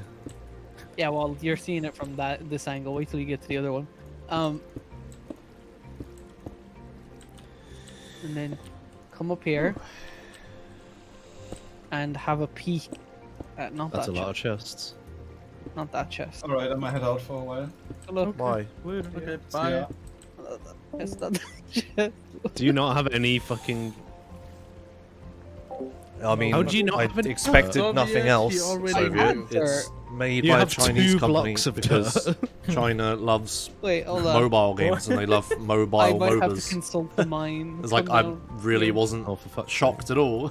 Yeah, well, you're seeing it from this angle. Wait till you get to the other one. And then come up here and have a peek at That's a lot of chests. Not that chest. Alright, I'm gonna head out for a while. Hello. Why? Okay, See bye. ya. It's not that chest. Do you not have any fucking... I mean, How do you not I have a expected dirt? nothing Soviet, else. he already Soviet. knew. It's made You by a have Chinese 2 company blocks of because dirt. China loves Wait, hold on. mobile games and they love mobile I might have to MOBAs. consult the mine. It's like Come I down really here. wasn't Oh, for fuck's shocked at all.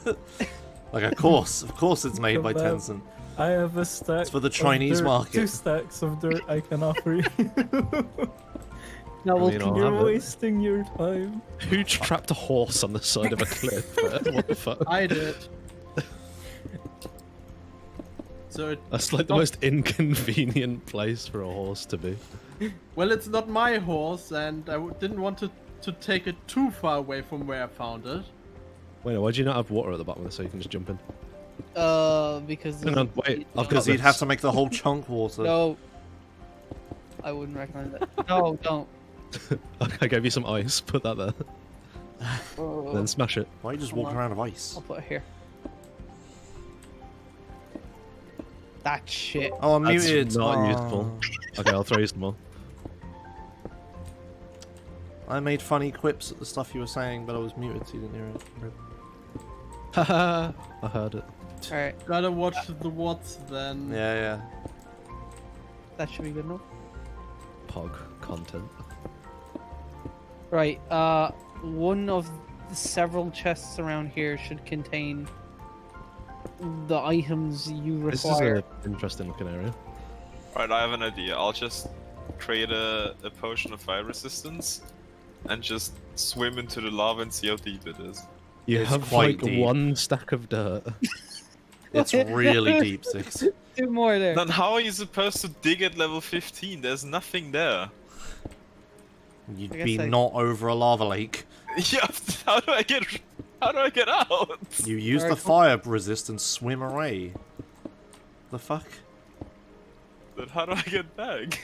Like, of course, it's made by Come Tencent. I have a stack. It's for the of Chinese dirt, market. 2 stacks of dirt I can offer you. No, well, mean, I'll You're have it. wasting your time. Who trapped a horse on the side of a cliff? What the fuck? I did. So it, That's like the most inconvenient place for a horse to be. well, it's not my horse, and I didn't want to take it too far away from where I found it. Wait, why do you not have water at the bottom of it so you can just jump in? Because Hang on, wait. I've got Because you'd this. have to make the whole chunk water. No, I wouldn't recommend that. No, don't. I gave you some ice. Put that there. Oh, Then smash it. Why are you just Hold walking on. around with ice? I'll put it here. That shit. Oh, I'm That's muted. not Aw. useful. Okay, I'll throw you some more. I made funny quips at the stuff you were saying, but I was muted, so you didn't hear it. Rip. Haha, I heard it. Alright, Gotta watch the watts then. Yeah. that should be good enough. Pog content. Right, one of the several chests around here should contain the items you This is require. an interesting looking area. Alright, I have an idea. I'll just create a potion of fire resistance and just swim into the lava and see how deep it is. You It's have quite like deep. 1 stack of dirt. It's really deep, Six. 2 more there. Then how are you supposed to dig at level 15? There's nothing there. You'd I guess be I- not over a lava lake. Yeah, how do I get out? You use the Alright, fire resist and swim away. The fuck? Then how do I get back?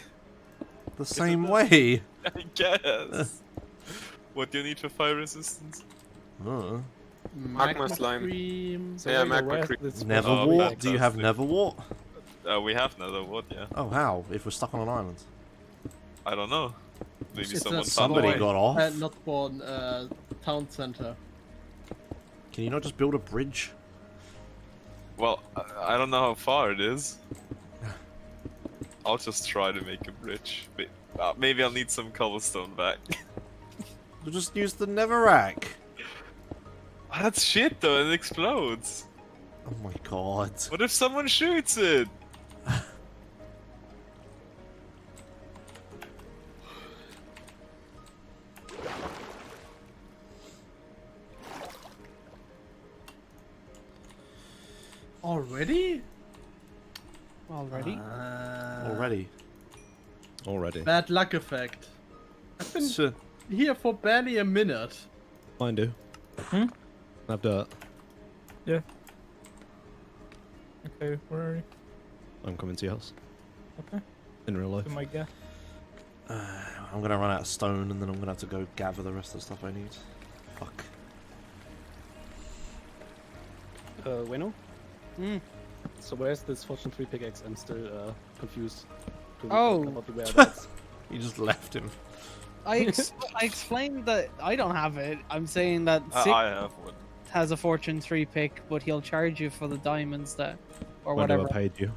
The same way. I guess. What do you need for fire resistance? Magma slime. Stream. Yeah, magma creep. Neverwart? Do you have fantastic. Neverwart? We have another wood, yeah. Oh, how? If we're stuck on an island. I don't know. Maybe It's someone a found Somebody a way. got off. Not spawn, town center. Can you not just build a bridge? Well, I don't know how far it is. I'll just try to make a bridge. Maybe I'll need some cobblestone back. We'll just use the Netherrack. That's shit though, it explodes. Oh my god. What if someone shoots it? Already? Already? Already. Bad luck effect. I've been So, here for barely a minute. Mine do. I have dirt. Yeah. Okay, where are you? I'm coming to your house. Okay. In real life. To my guess. I'm gonna run out of stone and then I'm gonna have to go gather the rest of the stuff I need. Fuck. Weno? Mm. So where's this Fortune 3 pickaxe? I'm still confused. Oh. About the whereabouts. You just left him. I explained that I don't have it. I'm saying that Six I have one. has a Fortune 3 pick, but he'll charge you for the diamonds that, or I whatever. never paid you.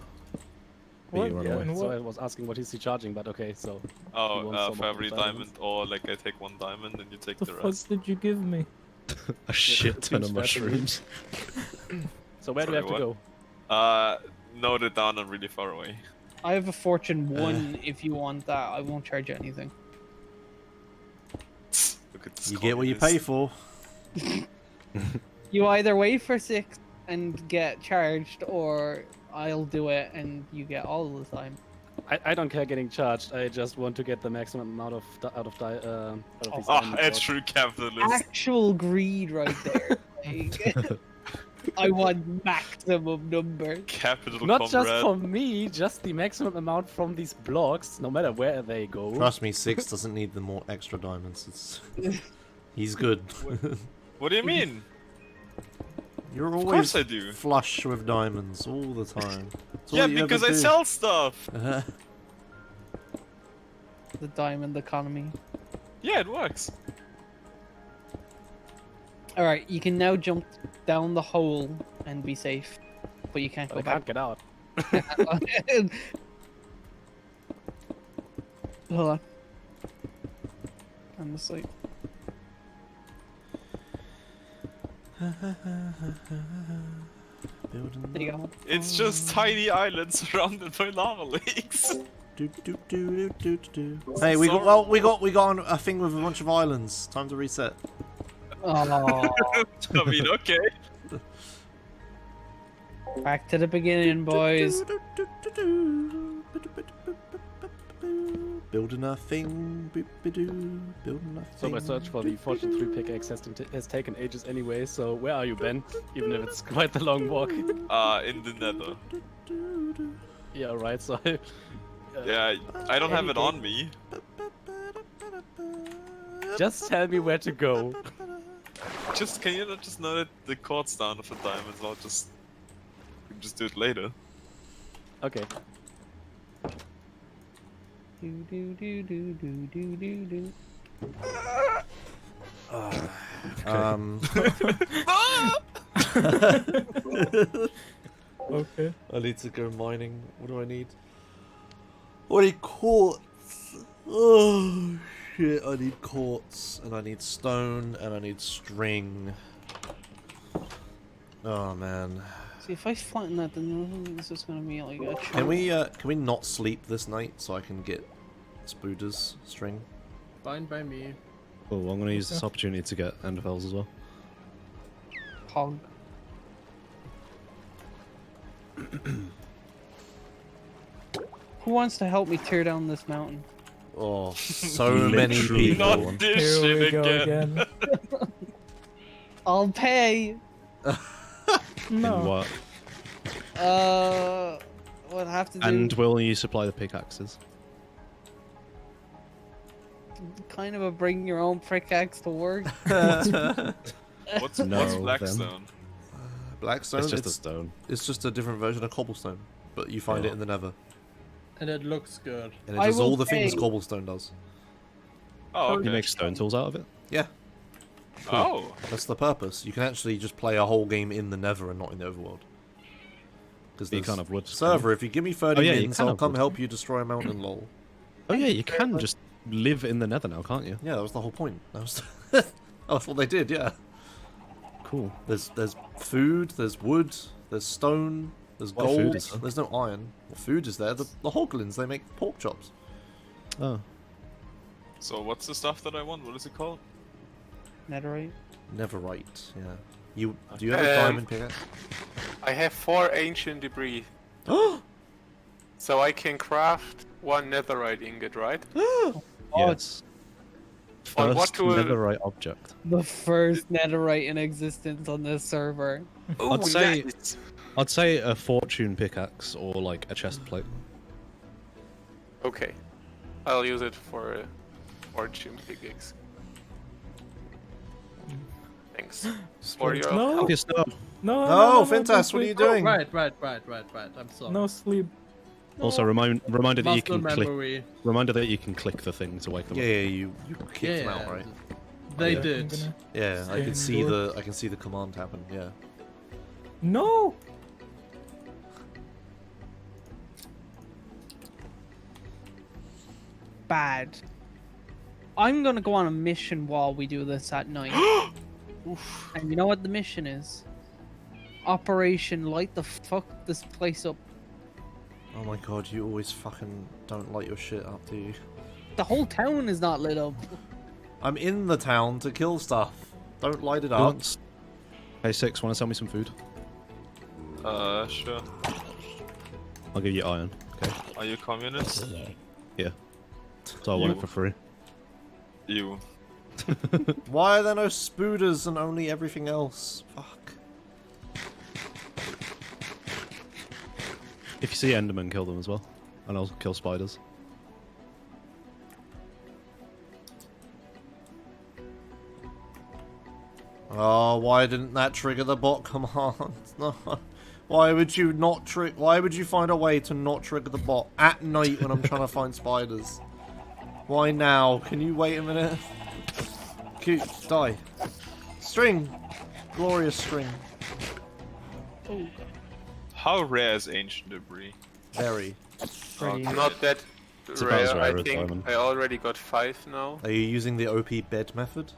What? You run Yeah, away. and So what? I was asking what is he charging, but okay, so... he Oh, wants some for of every the diamond, or like I take 1 diamond and you take The the fuck rest. did you give me? A shit ton of seems fair to me. mushrooms. So where do we have Sorry, to what? go? Note it down, I'm really far away. I have a Fortune 1 if you want that. I won't charge you anything. Look at this You get what you pay for. You either wait for 6 and get charged, or I'll do it and you get all the time. I don't care getting charged, I just want to get the maximum amount of out of these Ah, diamonds it's out. true capitalist. Actual greed right there. Like, I want maximum number. Capital Not comrade. just for me, just the maximum amount from these blocks, no matter where they go. Trust me, Six doesn't need the more extra diamonds. It's he's good. What do you mean? You're Of always course I do. flush with diamonds all the time. It's all Yeah, you ever because I do. sell stuff. The diamond economy. Yeah, it works. All right, you can now jump down the hole and be safe, but you can't But go I back. can't get out. Hold on. I'm asleep. There you go. It's just tiny islands surrounded by lava lakes. Hey, we got a thing with a bunch of islands. Time to reset. Oh. I mean, okay. Back to the beginning, boys. Building a thing, building a thing. So my search for the Fortune 3 pickaxe has taken ages anyway, so where are you, Ben? Even if it's quite the long walk. In the nether. Yeah, right, so Yeah, I don't have it on me. just tell me where to go. Can you not just note the chords down of the diamonds? I'll just do it later. Okay. Do do do do do do do. Okay. I need to go mining. What do I need? I need quartz. Oh shit! I need quartz, and I need stone, and I need string. Oh man. See, if I flatten that, then this is gonna be like a. Can we not sleep this night so I can get Spooder's string? Fine by me. Oh, I'm gonna use this opportunity to get Enderfells as well. Hog. Who wants to help me tear down this mountain? Oh, so many people. Not this Here we shit go again. again. I'll pay. In what? What have to do? And will you supply the pickaxes? Kind of a bring your own pickaxe to work. What's No, Blackstone? Blackstone. It's just a stone. It's just a different version of cobblestone, but you find it in the Nether, And it looks good. and it I does will all the things pay. cobblestone does. Oh, okay. You make stone tools out of it? Yeah. Oh. That's the purpose. You can actually just play a whole game in the Nether and not in the overworld. Because You can't have wood. server, if you give me 30 Oh, yeah, you mins, can I'll have come wood. help you destroy a mountain, lol. Oh yeah, you can just live in the Nether now, can't you? Yeah, that was the whole point. That was that's what they did, yeah. Cool. There's food, there's wood, there's stone, there's What food gold, is there? there's no iron. Well, food is there. The Hoglins, they make pork chops. Oh. So what's the stuff that I want? What is it called? Netherite. Neverite, yeah. Do you have a diamond pickaxe? I have 4 ancient debris. So I can craft 1 netherite ingot, right? Yes. On what First tool? netherite object. The first netherite in existence on this server. I'd say a fortune pickaxe or like a chest plate. Okay. I'll use it for a fortune pickaxe. Thanks for your No. help. Yes, no. No, No, Fintas, what are you doing? Right. I'm sorry. No sleep. Also, reminder that you Muscle can click. memory. Reminder that you can click the thing to wake them Yeah, up. you kicked them out, right? They Yeah. did. Yeah, I can Stay see indoors. I can see the command happen. Yeah. No. Bad. I'm gonna go on a mission while we do this at night. And you know what the mission is? Operation Light the fuck this place up. Oh my god, you always fucking don't light your shit up, do you? The whole town is not lit up. I'm in the town to kill stuff. Don't light it Who up. wants- Hey Six, want to sell me some food? Sure. I'll give you iron. Okay. Are you communist? Yeah. So I want You. it for free. You. Why are there no spooders and only everything else? Fuck. If you see Enderman, kill them as well, and I'll kill spiders. Oh, why didn't that trigger the bot command? No. Why would you not Why would you find a way to not trigger the bot at night when I'm trying to find spiders? Why now? Can you wait a minute? Die. String! Glorious string. Oh, How rare is ancient debris? Very. pretty. Not that It's about as rare. rare I as think diamond. I already got 5 now. Are you using the OP bed method?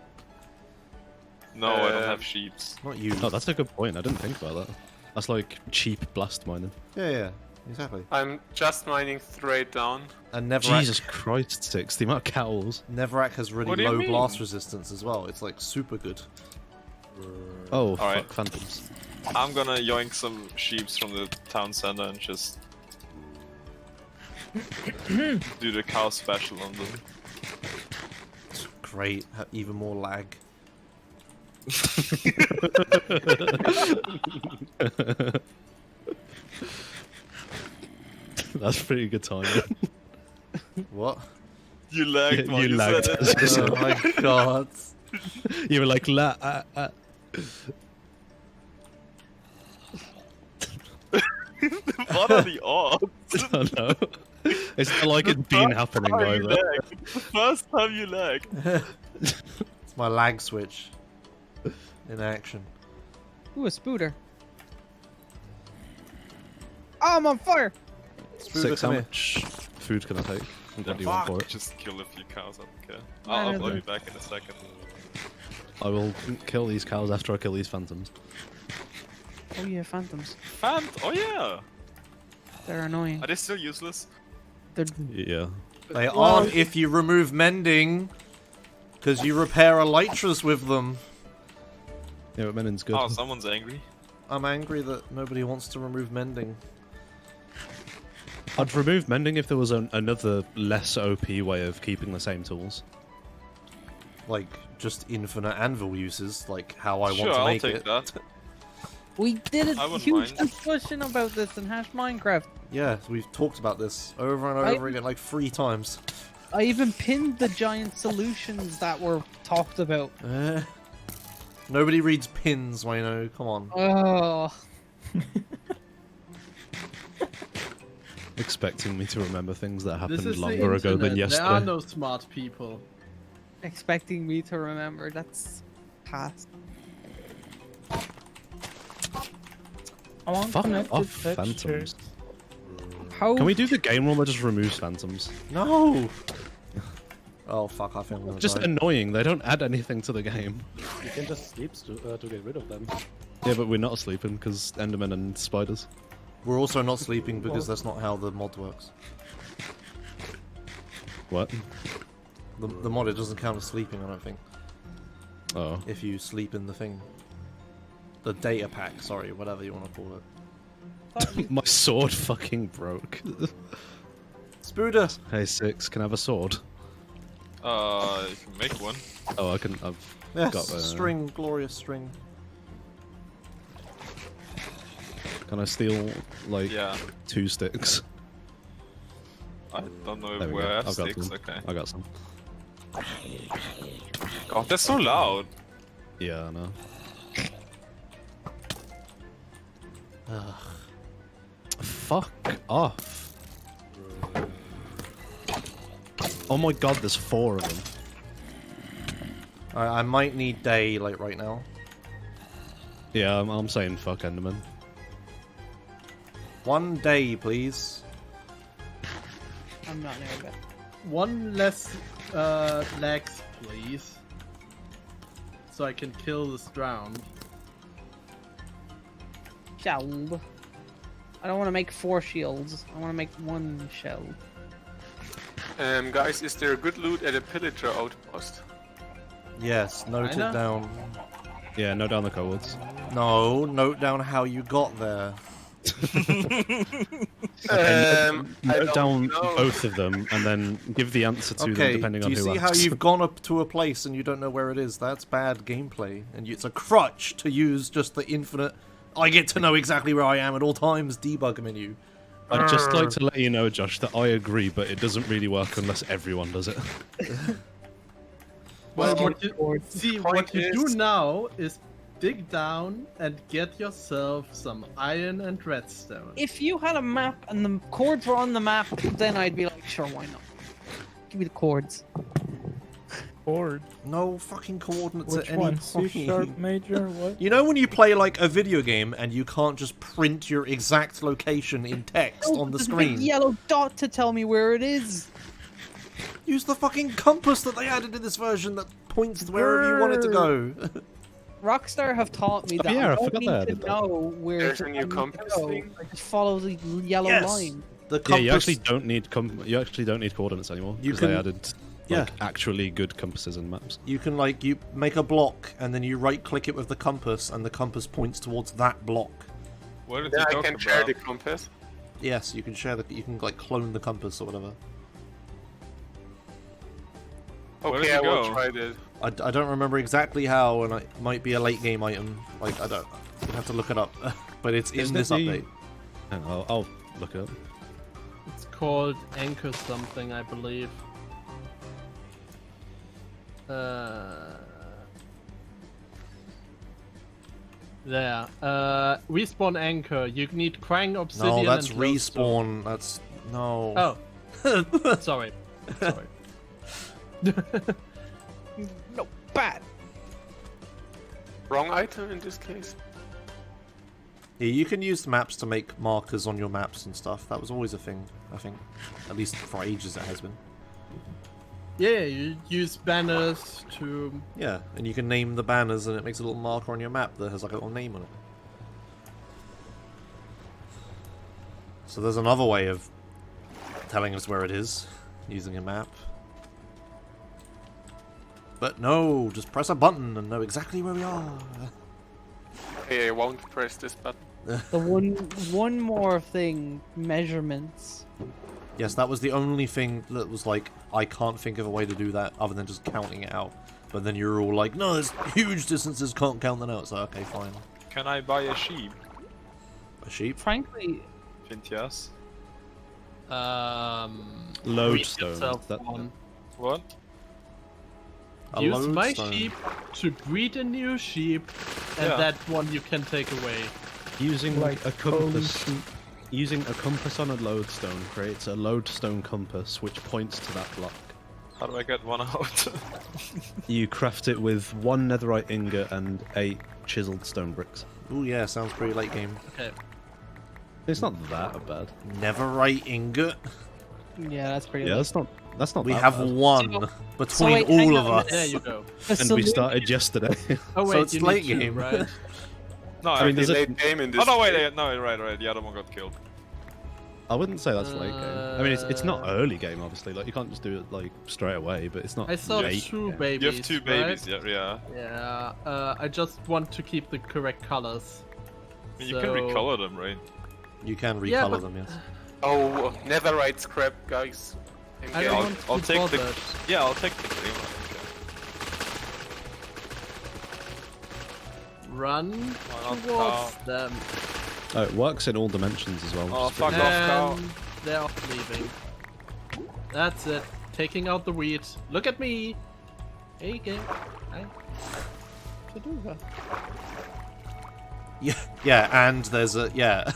No, I don't have sheeps. Not you. Oh, that's a good point. I didn't think about that. That's like cheap blast mining. Yeah, exactly. I'm just mining straight down. And Neverac, Jesus Christ, Six. The amount of cows. Neverac has really What do you low mean? blast resistance as well. It's like super good. Oh, fuck, Alright. phantoms. I'm gonna yoink some sheeps from the town center and just do the cow special on them. Great. Even more lag. That's pretty good timing. What? You lagged, You lagged. Oh my god. You were like, la, What are the odds? I don't know. It's not like it's been happening either. The first time you lagged. It's my lag switch in action. Ooh, a spooter. Oh, I'm on fire! Six, how much food can I take? And what do you want for it? Just kill a few cows, I don't care. No, I'll no, be back in a second. I will kill these cows after I kill these phantoms. Oh yeah, phantoms. Oh yeah! They're annoying. Are they still useless? They're... Yeah. They aren't if you remove mending, because you repair elytras with them. Yeah, but mending's good. Oh, someone's angry. I'm angry that nobody wants to remove mending. I'd remove mending if there was another less OP way of keeping the same tools. Like, just infinite anvil uses, like how I Sure, want to I'll make take it. that. We did I a wouldn't huge mind. discussion about this in Hash Minecraft. Yeah, we've talked about this over and over again, like 3 times. I even pinned the giant solutions that were talked about. Nobody reads pins, Wayno, come on. Oh. Expecting me to remember things that This happened is the longer ago than internet. yesterday. There are no smart people. Expecting me to remember. That's past. I want Fuck connected off, textures. phantoms. How? Can we do the game rule that just removes phantoms? No! Oh fuck, I think I'm gonna Just die. annoying, they don't add anything to the game. You can just sleep to get rid of them. Yeah, but we're not sleeping because Endermen and spiders. We're also not sleeping because that's not how the mod works. What? The mod, it doesn't count as sleeping, I don't think. Oh. If you sleep in the thing. The data pack, sorry, whatever you want to call it. My sword fucking broke. Spooder! Hey, Six, can I have a sword? You can make one. Oh, I can. I've Yes, got string, glorious string. Can I steal, like, Yeah. 2 sticks? I don't know There we where go. I have I've got sticks, some. okay. I got some. God, they're so loud. Yeah, I know. Ugh. Fuck off. Oh my god, there's 4 of them. I might need day, like, right now. Yeah, I'm saying fuck Enderman. 1 day, please. I'm not near that. One less legs, please. So I can kill this drowned. Shield. I don't want to make 4 shields. I want to make 1 shell. Guys, is there good loot at a pillager outpost? Yes, note Kinda? it down. Yeah, note down the codes. No, note down how you got there. Note down both of them and then give the answer to them Okay, depending do on you who see how asks. you've gone up to a place and you don't know where it is? That's bad gameplay. And it's a crutch to use just the infinite, I get to know exactly where I am at all times debug menu. I'd just like to let you know, Josh, that I agree, but it doesn't really work unless everyone does it. Well, Well, what you do now is dig down and get yourself some iron and redstone. If you had a map and the chords were on the map, then I'd be like, sure, why not? Give me the chords. Chord. No fucking coordinates Which at any one? point. C# major? What? You know when you play like a video game and you can't just print your exact location in text on the There's a screen? big yellow dot to tell me where it is. Use the fucking compass that they added in this version that points to wherever you want it to go. Rockstar have taught me Oh, that yeah, I I don't forgot they need added to that. know where There's to a new compass go. thing? I just follow the yellow Yes. line. The Yeah, compass. you actually don't need you actually don't need coordinates anymore You because they can- added yeah. like actually good compasses and maps. You can like you make a block and then you right click it with the compass and the compass points towards that block. What did Then you I talk can about? share the compass. Yes, you can share the you can like clone the compass or whatever. Where did Okay, I you will go? try that. I don't remember exactly how, and it might be a late game item. Like I don't. You'd have to look it up, but it's in Isn't this it the- update. Hang on, I'll look it up. It's called Anchor something, I believe. There. Respawn Anchor. You need Krang, Obsidian, No, that's and Glowstone. respawn. That's no. Oh. Sorry. Sorry. No, bad. Wrong item in this case. Yeah, you can use maps to make markers on your maps and stuff. That was always a thing, I think. At least for ages it has been. Yeah, you use banners to... Yeah, and you can name the banners and it makes a little marker on your map that has like a little name on it. So there's another way of telling us where it is, using a map. But no, just press a button and know exactly where we are. Okay, I won't press this button. The one more thing, measurements. Yes, that was the only thing that was like, I can't think of a way to do that other than just counting it out. But then you're all like, no, there's huge distances, can't count them out. So, okay, fine. Can I buy a sheep? A sheep? Frankly, Fintias? Lodestone. yourself That, one. What? A Use my lodestone. sheep to breed a new sheep, and Yeah. that one you can take away. using Like a compass. Using a compass on a lodestone creates a lodestone compass which points to that block. How do I get one out? You craft it with 1 netherite ingot and 8 chiseled stone bricks. Ooh, yeah, sounds pretty late game. Okay. It's not that bad. Neverite ingot. yeah, that's pretty. Yeah, late. that's not. We that have bad. one between wait, hang all on of a us. There you go. The And we solution- started yesterday. Oh So wait, it's you late need two, game. right? No, I I mean, mean, there's a- Late game in this. oh no, wait, no, right, the other one got killed. I wouldn't say that's late game. I mean, it's not early game, obviously. Like you can't just do it like straight away, but it's not. I saw late 2 game. babies. You have 2 babies, right? yeah. Yeah. I just want to keep the correct colors. I mean, you can recolor them, right? You can recolor Yeah, but- them, yes. Oh, netherite scrap, guys. I don't want to I'll be take the bothered. I'll take the green one. Run Why not towards them. Oh, it works in all dimensions as well. Oh, which is fuck pretty off, cow. And they're off leaving. That's it. Taking out the weed. Look at me. There you go. Hi. Yeah, and there's a yeah.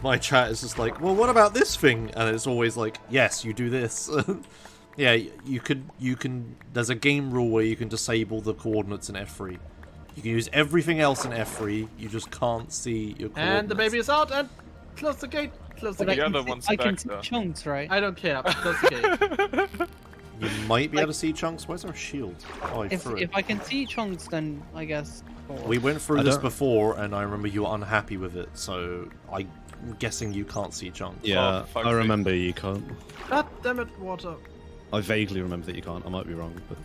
My chat is just like, well, what about this thing? And it's always like, yes, you do this. Yeah, you can. There's a game rule where you can disable the coordinates in F3. You can use everything else in F3. You just can't see your coordinates. And the baby is out and close the gate. Close the But gate. I can see chunks, right? I don't care. Close the gate. You might be able to see chunks. Where's our shield? Oh, I threw it. If I can see chunks, then I guess. We went through I this don't- before, and I remember you were unhappy with it. So I'm guessing you can't see chunks. Yeah, fuck's I sake. remember you can't. God damn it, water. I vaguely remember that you can't. I might be wrong, but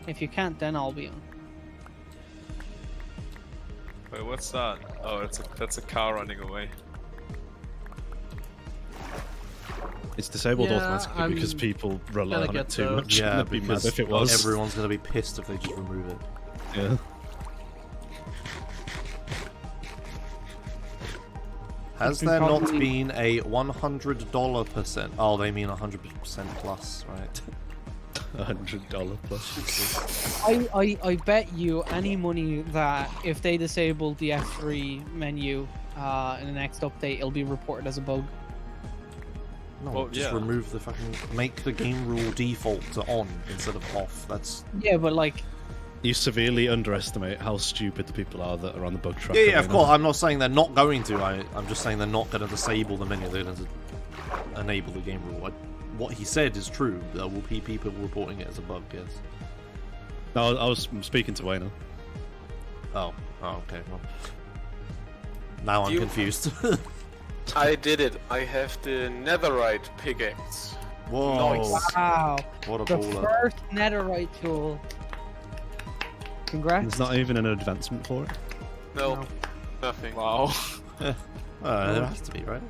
If you can't, then I'll be on. Wait, what's that? Oh, that's a car running away. it's disabled Yeah, automatically because I'm people rely gonna on it get too those. much. Yeah, I'd be mad because if it was. everyone's gonna be pissed if they just remove it. Yeah. Has can there not probably- been a $100%? Oh, they mean 100% plus, right? $100 plus. I bet you any money that if they disable the F3 menu in the next update, it'll be reported as a bug. No, Well, just yeah. remove the fucking... Make the game rule default to on instead of off. That's... Yeah, but like, You severely underestimate how stupid the people are that are on the bug tracker. Yeah, of right course. now. I'm not saying they're not going to. I'm just saying they're not going to disable the menu. They're going to enable the game rule. What he said is true. There will be people reporting it as a bug, yes. No, I was speaking to Wayne. Oh, okay. Well, now I'm You- confused. I did it. I have the netherite pickaxe. Whoa! wow, What a the baller! first netherite tool. Congrats. There's not even an advancement for it. No, nothing. Wow. There has to be, right?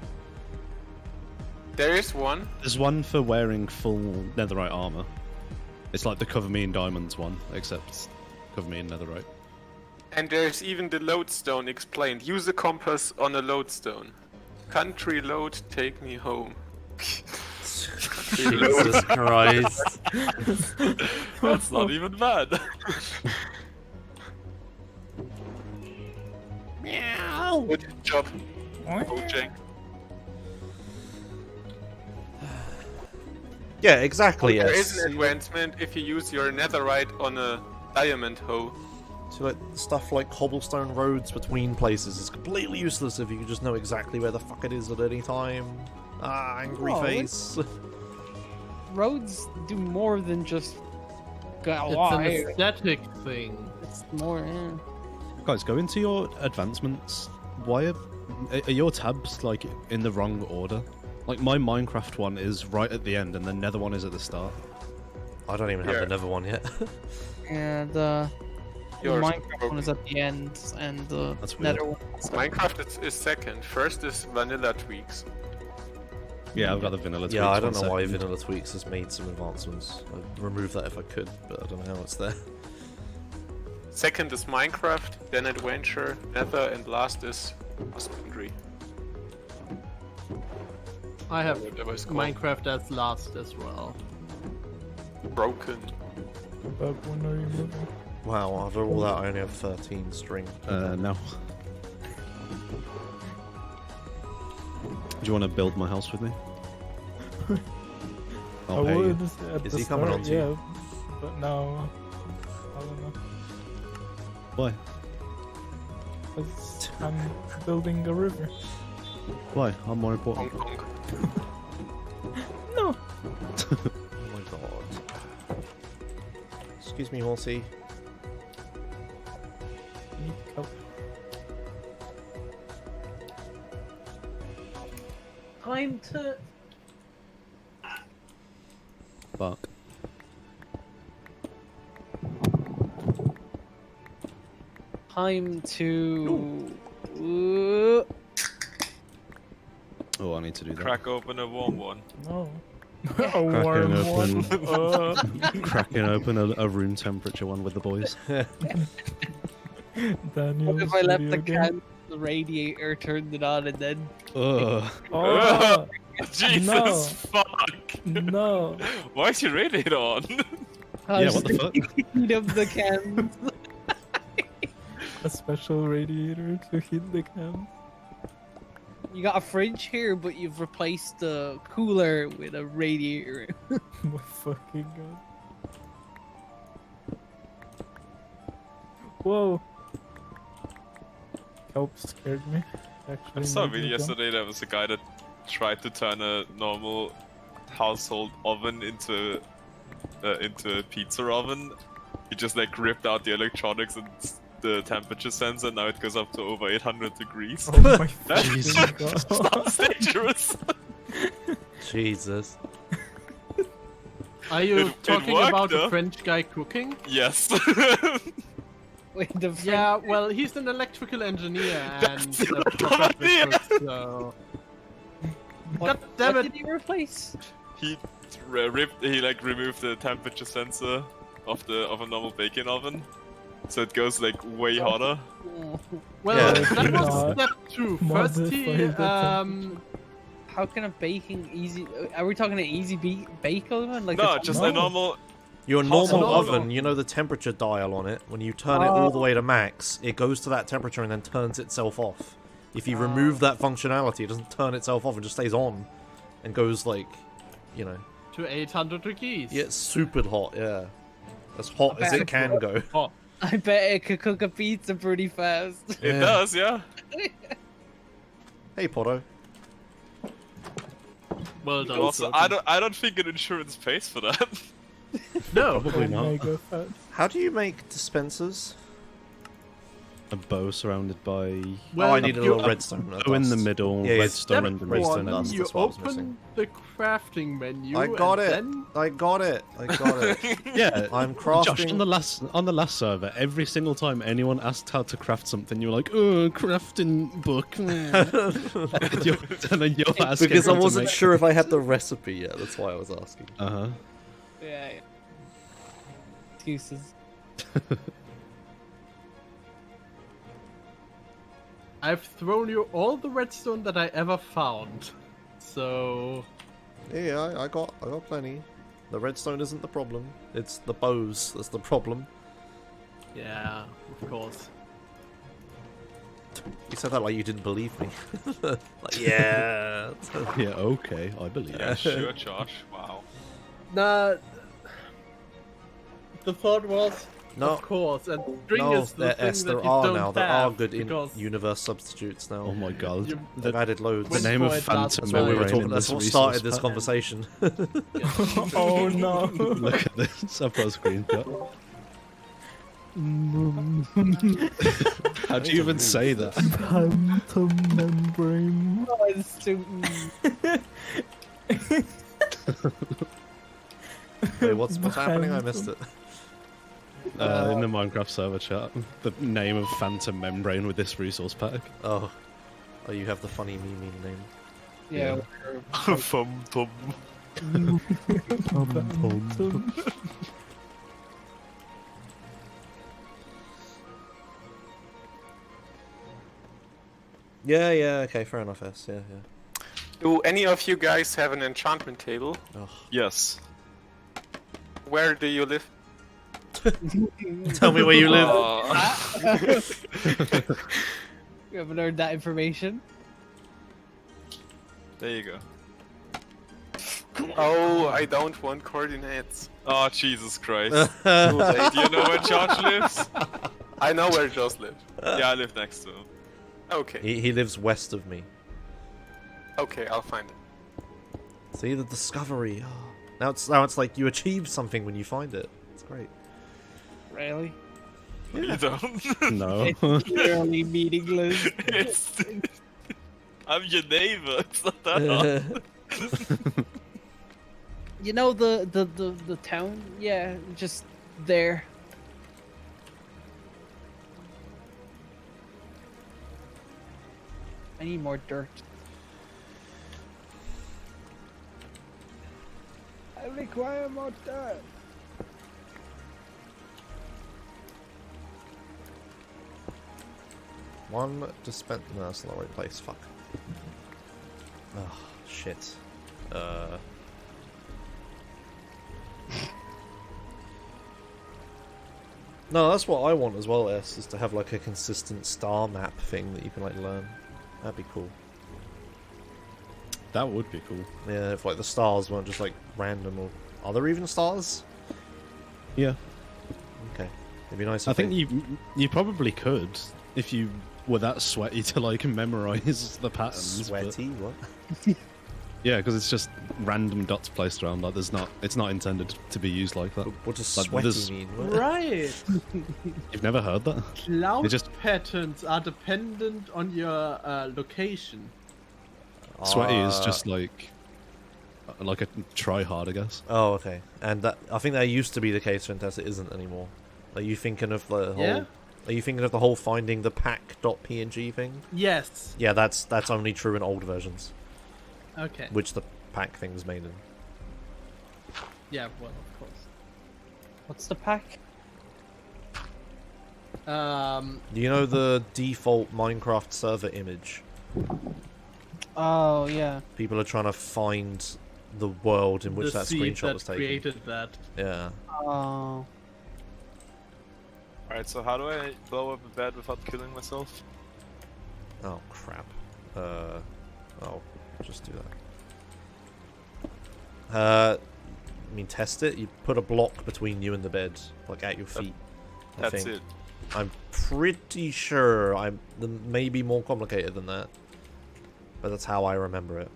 There is one. There's one for wearing full netherite armor. It's like the Cover Me in Diamonds one, except Cover Me in netherite. And there's even the lodestone explained. Use a compass on a lodestone. Country load, take me home. Jesus Christ! That's not even bad. Meow. Good job, Bojang. Yeah, exactly. There Yes. is an advancement if you use your netherite on a diamond hoe. So like stuff like cobblestone roads between places is completely useless if you just know exactly where the fuck it is at any time. Ah, angry Oh, face. Roads do more than just go It's wide. an aesthetic thing. It's more, yeah. Guys, go into your advancements. Why are your tabs like in the wrong order? Like my Minecraft one is right at the end, and the Nether one is at the start. I don't even have the Nether one yet. And the Yours Minecraft one is at the end, and the That's weird. Nether one. Minecraft is second. First is vanilla tweaks. Yeah, I've got the vanilla. Yeah, I tweaks, don't know one why second. Vanilla Tweaks has made some advancements. I'd remove that if I could, but I don't know how it's there. Second is Minecraft, then Adventure, Nether, and last is Husbandry. I have Whatever it's called. Minecraft as last as well. Broken. But when are you moving? Wow, after all that, I only have 13 string. No. Do you want to build my house with me? I I'll pay you. would at Is the he coming start, on to you? yeah, but now I don't know. Why? 'Cause I'm building a river. Why? I'm more important. Hong Kong. No. Oh my god. Excuse me, horsey. Need help. Time to. Fuck. Time to. Oh, I need to do that. Crack open a warm one. No. A Cracking warm open, one. cracking open a room temperature one with the boys. Daniel's What if I left the video game. can, the radiator, turned it on, and then. Ugh. Oh, Jesus No. fuck! no. Why is your radiator on? Yeah, what the fuck? Heat up the can. A special radiator to heat the can. You got a fridge here, but you've replaced the cooler with a radiator. My fucking god. Whoa. Kelp scared me. Actually, I saw a made me video jump. yesterday. There was a guy that tried to turn a normal household oven into a pizza oven. He just like ripped out the electronics and the temperature sensor. Now it goes up to over 800 degrees. Oh my That fucking god. sounds dangerous. Jesus. Are you It talking worked, about though. a French guy cooking? Yes. Wait, the Yeah, well, he's an electrical engineer and That's a not proper idea. cook, so... What, God damn what it! did you replace? He like removed the temperature sensor of a normal baking oven, so it goes like way hotter. Well, Yeah. that was God. step 2. Modify First he, the How can a baking easy? Are we talking an easy bake oven? Like No, a- just No. a normal. Your normal No. oven, you know the temperature dial on it? When you turn it all the way to max, it goes to that temperature and then turns itself off. If you remove that functionality, it doesn't turn itself off, it just stays on. and goes like, you know, To 800 degrees. yeah, it's super hot. Yeah, as hot as it can go. Oh, I bet it could cook a pizza pretty fast. It does, yeah. Hey, Poto. well done. Also, Sultan. I don't think an insurance pays for that. No. Probably not. How do you make dispensers? A bow surrounded by. Oh, I need a little redstone. Bow in the middle, Yeah, redstone step and redstone redstone. dust. You That's what I was open missing. the crafting menu. I got and it. Then... I got it. I got it. Yeah, I'm Josh, crafting. on the last server, every single time anyone asked how to craft something, you were like, "Oh, crafting book." and then you're asking Because I them to wasn't make- sure if I had the recipe yet. That's why I was asking. Uh-huh. Yeah. Excuses. I've thrown you all the redstone that I ever found. So Yeah, I got plenty. The redstone isn't the problem. It's the bows that's the problem. yeah, of course. You said that like you didn't believe me. Like, yeah. Yeah, okay, I believe. Yeah, sure, Josh. Wow. Nah, the thought was, No. of course, and string No, is the thing yes, that there you are don't now. have There are good because universe substitutes now. Oh my god. You- They've added loads. The name of Went Phantom That's what we were Membrane talking. in That's this what resource started this pack. conversation. Oh no. Look at this. I've got a screenshot. How do you even say that? Phantom membrane. Oh, it's too. Wait, what's happening? I missed it. In the Minecraft server chat, the name of Phantom Membrane with this resource pack. Oh, you have the funny meme name. Yeah. Phantom. Phantom. Yeah, okay, fair enough. Yes, yeah. Do any of you guys have an enchantment table? Oh. Yes. Where do you live? Tell me where you live. You haven't heard that information. There you go. Oh, I don't want coordinates. Oh, Jesus Christ. Do you know where Josh lives? I know where Josh lives. Yeah, I live next to him. Okay. He lives west of me. Okay, I'll find it. See the discovery. Oh. Now it's like you achieve something when you find it. It's great. Really? You don't? No. It's purely meaningless. I'm your neighbor. It's not that hard. You know the town? Yeah, just there. I need more dirt. I require more dirt. One dispense. No, that's not the right place. Fuck. Oh shit. No, that's what I want as well, S, is to have like a consistent star map thing that you can like learn. That'd be cool. That would be cool. Yeah, if like the stars weren't just like random or... Are there even stars? Yeah. Okay. It'd be nice I if think they... you probably could if you were that sweaty to like memorize the patterns. Sweaty? But... What? Yeah, because it's just random dots placed around. Like, it's not intended to be used like that. What does Like, sweaty there's- mean? What? Right. You've never heard that? Cloud They just- patterns are dependent on your location. Sweaty is just like a try hard, I guess. Oh, okay. And that I think that used to be the case, Fantas. It isn't anymore. Are you thinking of the whole? Yeah? Are you thinking of the whole finding the pack.png thing? Yes. Yeah, that's only true in old versions, Okay. which the pack thing was made in. Yeah, well, of course. What's the pack? Do you know the default Minecraft server image? Oh yeah. People are trying to find the world in which the that seed screenshot that was taken. created that. Yeah. Oh. Alright, so how do I blow up a bed without killing myself? Oh crap. I'll just do that. I mean, test it. You put a block between you and the bed, like at your feet. I That's think. it. I'm pretty sure maybe more complicated than that, but that's how I remember it.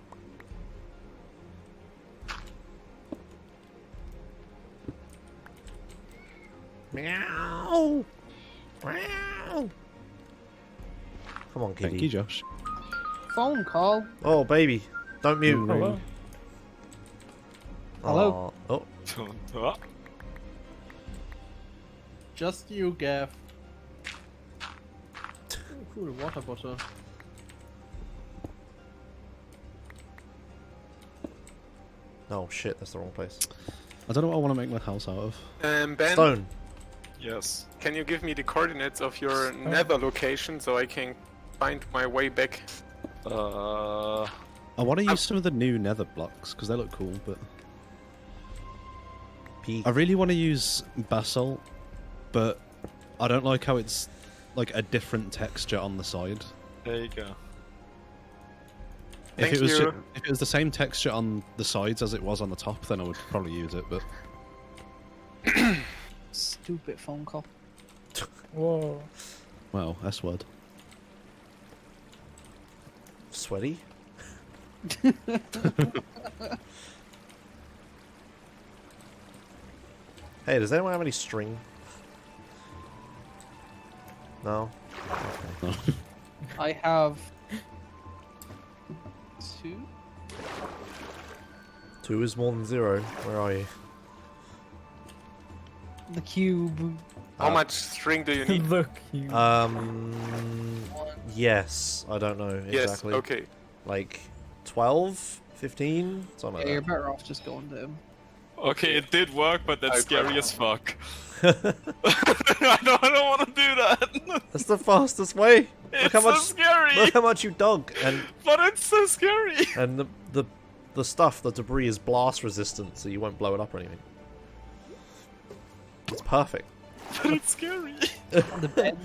Meow. Meow. Come on, kitty. Thank you, Josh. Phone call. Oh, baby. Don't mute. Hello. Hello. Oh. Just you, Gav. Oh, cool, water bottle. Oh shit, that's the wrong place. I don't know what I want to make my house out of. Ben, Stone. Yes. Can you give me the coordinates of your nether location so I can find my way back? I want to use some of the new nether blocks because they look cool, but I really want to use basalt, but I don't like how it's like a different texture on the side. There you go. If it was the same texture on the sides as it was on the top, then I would probably use it, but Stupid phone call. Whoa. well, S word. Sweaty? Hey, does anyone have any string? No? Okay. I have 2. 2 is more than 0. Where are you? The cube. How much string do you need? The cube. Yes. I don't know Yes, exactly. okay. Like 12? 15? Something like Yeah, you're that. better off just going to him. Okay, it did work, but that's scary as fuck. I don't want to do that. That's the fastest way. It's Look how much, so scary. Look how much you dug, and But it's so scary. and the stuff, the debris is blast resistant, so you won't blow it up or anything. It's perfect. But it's scary. The bed.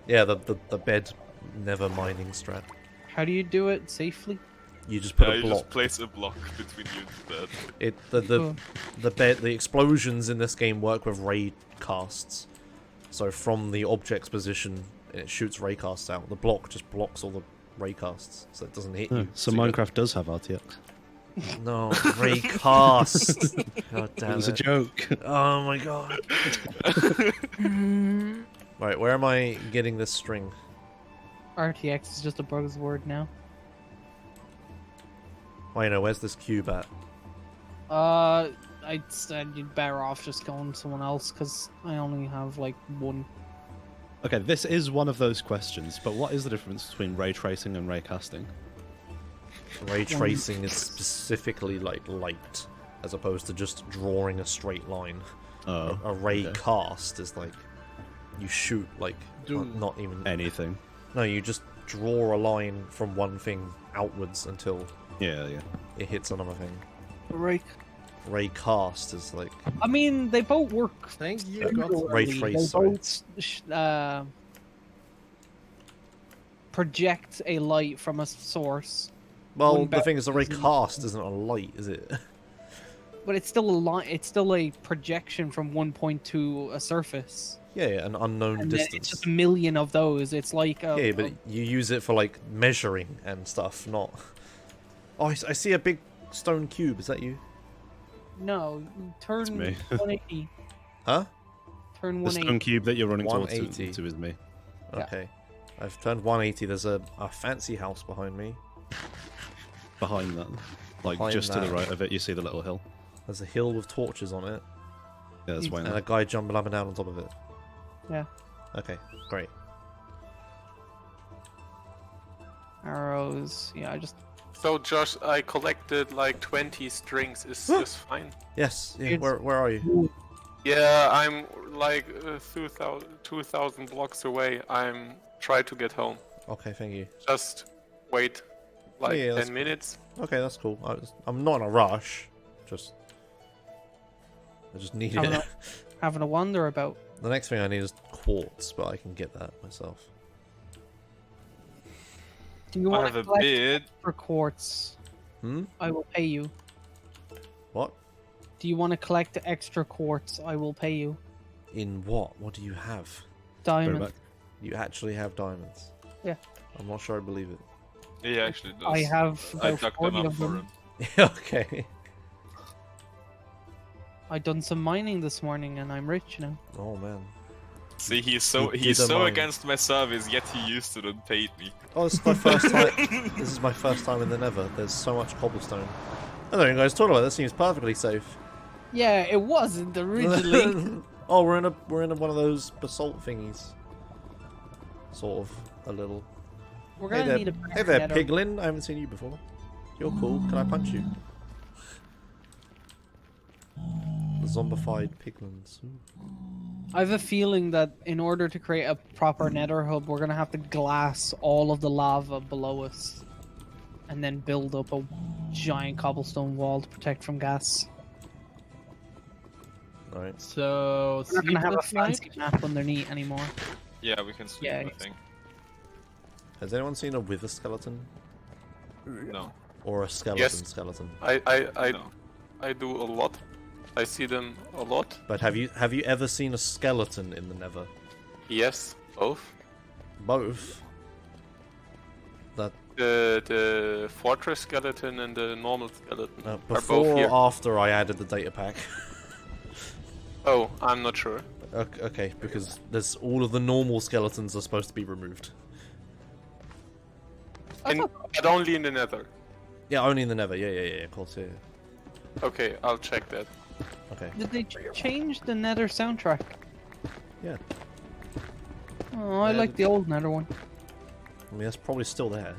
Yeah, the bed never mining strat. How do you do it safely? You just put a You block. just place a block between you and the bed. The explosions in this game work with ray casts. So from the object's position, it shoots ray casts out. The block just blocks all the ray casts, so it doesn't hit you. So Minecraft does have RTX. No, ray cast. God damn It was a joke. Oh my god. Right, where am I getting this string? RTX is just a buzzword now. Wait, no, where's this cube at? I'd said you'd better off just going to someone else because I only have like 1. Okay, this is one of those questions, but what is the difference between ray tracing and ray casting? Ray tracing is specifically like light, as opposed to just drawing a straight line. Oh, a ray cast is like you shoot like not even anything. No, you just draw a line from one thing outwards until yeah it hits another thing. Ray cast is like. I mean, they both work. Thank you. Ray trace. Sorry. Both project a light from a source. Well, the thing is, a ray cast isn't a light, is it? But it's still a light. It's still a projection from one point to a surface. Yeah, an unknown And then distance. it's just a million of those. It's like Yeah, but you use it for like measuring and stuff, not. Oh, I see a big stone cube. Is that you? no, turn me. 180. Huh? Turn The 180. stone cube that you're running towards 180. to is me. Okay. I've turned 180. There's a fancy house behind me. Behind that, like Behind just to the that. right of it, you see the little hill. There's a hill with torches on it. Yeah, that's Wayne. And a guy jumping up and down on top of it. Yeah. Okay, great. Arrows. Yeah, I just. So Josh, I collected like 20 strings. Is this fine? Yes. Yeah, where are you? Yeah, I'm like 2,000 blocks away. I'm trying to get home. Okay, thank you. Just wait like Yeah, that's 10 minutes. Okay, that's cool. I'm not in a rush. I just need it. Having a wonder about. The next thing I need is quartz, but I can get that myself. Do you I want have to a collect bid. for quartz? Hmm? I will pay you. What? Do you want to collect extra quartz? I will pay you. In what? What do you have? Diamond. You actually have diamonds? Yeah. I'm not sure I believe it. He actually does. I have I about dug 40 them up of for them. him. Okay. I done some mining this morning and I'm rich now. Oh man. See, he's You did a so mine. against my service, yet he used it and paid me. Oh, this is my first time. This is my first time in the Nether. There's so much cobblestone. I don't even guys talk about it. This seems perfectly safe. Yeah, it wasn't originally. Oh, we're in one of those basalt thingies. Sort of a little. We're Hey gonna there, need a hey there, nether. Piglin. I haven't seen you before. You're cool. Can I punch you? The zombified piglins. Ooh. I have a feeling that in order to create a proper nether hub, we're gonna have to glass all of the lava below us. And then build up a giant cobblestone wall to protect from gas. Alright. So, We're not gonna have a sleepless night? fancy map underneath anymore. Yeah, we can sleep, Yeah, I think. Has anyone seen a wither skeleton? No. Or a skeleton Yes. skeleton? I do a lot. I see them a lot. But have you ever seen a skeleton in the Nether? Yes, both. Both. That The fortress skeleton and the normal skeleton are both before here. or after I added the data pack. Oh, I'm not sure. Okay, because there's all of the normal skeletons are supposed to be removed. But only in the nether. Yeah, only in the Nether. Yeah, of course, yeah. Okay, I'll check that. Okay. Did they change the nether soundtrack? Yeah. Oh, I like the old nether one. I mean, that's probably still there.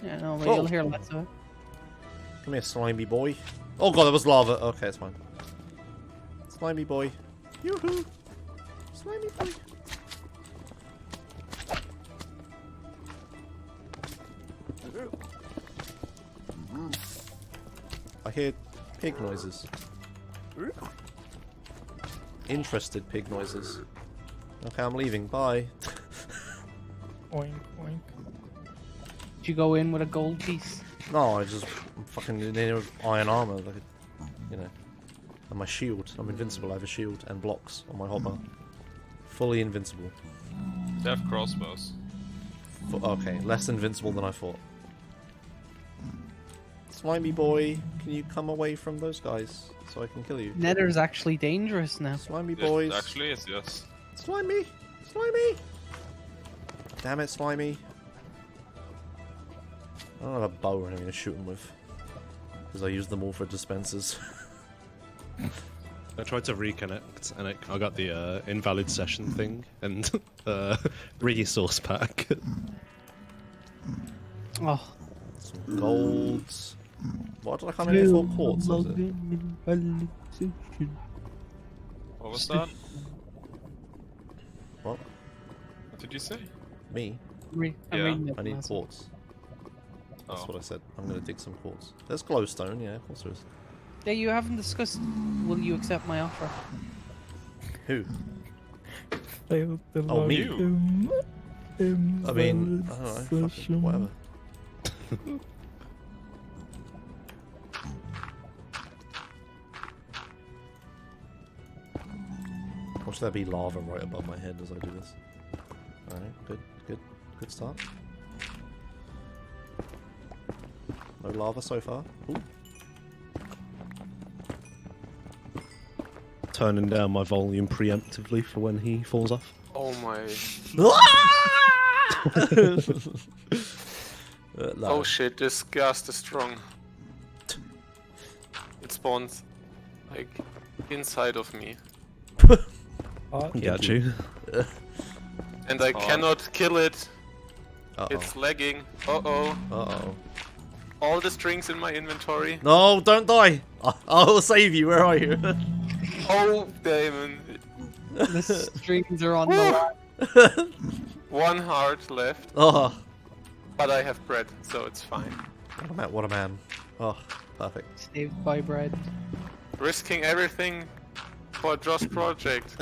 Yeah, no, but Oh. you'll hear less of it. Come here, slimy boy. Oh god, that was lava. Okay, it's fine. Slimy boy. Yoo-hoo! Slimy boy. I hear pig noises. Interested pig noises. Okay, I'm leaving. Bye. Oink, oink. Did you go in with a gold piece? No, I'm fucking in here with iron armor, like, you know, and my shield. I'm invincible. I have a shield and blocks on my hotbar. Fully invincible. They have crossbows. Okay, less invincible than I thought. Slimy boy, can you come away from those guys so I can kill you? Nether's actually dangerous now. Slimy It boys. actually is, yes. Slimy! Slimy! Damn it, Slimy. I don't have a bow or anything to shoot him with. Because I use them all for dispensers. I tried to reconnect and I got the invalid session thing and resource pack. Oh. Some golds. What did I come in here for? Quartz, was it? What was that? What? What did you say? Me? I'm reading it I need last quartz. That's Oh. what I said. I'm gonna dig some quartz. There's glowstone, yeah, of course there is. Yeah, you haven't discussed. Will you accept my offer? Who? Failed the Oh, me. login. I mean, I don't know, fucking whatever. Watch there be lava right above my head as I do this. Alright, good start. No lava so far. Ooh. Turning down my volume preemptively for when he falls off. Oh my. No. Oh shit, this ghast is strong. It spawns like inside of me. Got you. And I Oh. cannot kill it. Uh-oh. It's lagging. Uh-oh. Uh-oh. All the strings in my inventory. No, don't die! I'll save you, where are you? Oh, Damon. The strings are on the line. One heart left. Oh. But I have bread, so it's fine. What a man. Oh, perfect. Saved by bread. Risking everything for Josh project.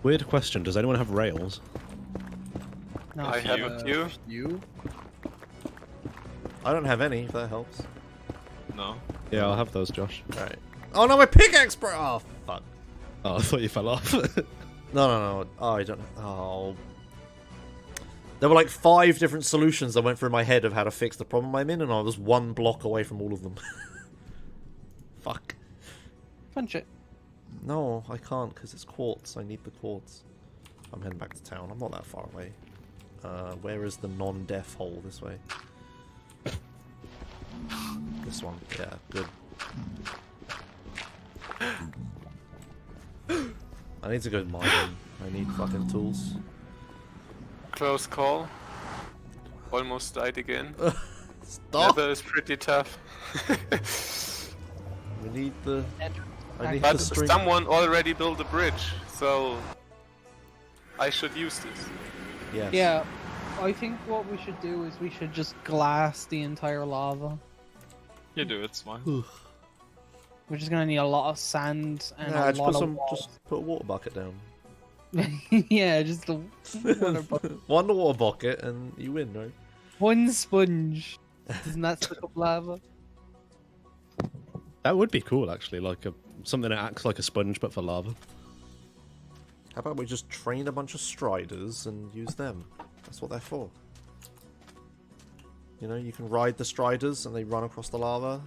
Weird question, does anyone have rails? No. I have a few. You? I don't have any, if that helps. No. Yeah, I'll have those, Josh. Alright. Oh no, my pickaxe broke! Oh, fuck. Oh, I thought you fell off. No. Oh, I don't know. Oh. There were like 5 different solutions that went through my head of how to fix the problem I'm in, and I was 1 block away from all of them. Fuck. Punch it. No, I can't, because it's quartz. I need the quartz. I'm heading back to town. I'm not that far away. Where is the non-death hole? This way. This one. Yeah, good. I need to go mining. I need fucking tools. Close call. Almost died again. Stop! Nether is pretty tough. We need the... I need But the string. someone already built a bridge, so I should use this. Yes. Yeah, I think what we should do is we should just glass the entire lava. You do, it's fine. We're just gonna need a lot of sand and Nah, a just lot put of some. walls. Just put a water bucket down. Yeah, just the water bucket. One water bucket, and you win, right? One sponge. Doesn't that suck up lava? That would be cool, actually. Like something that acts like a sponge, but for lava. How about we just train a bunch of striders and use them? That's what they're for. You know, you can ride the striders and they run across the lava.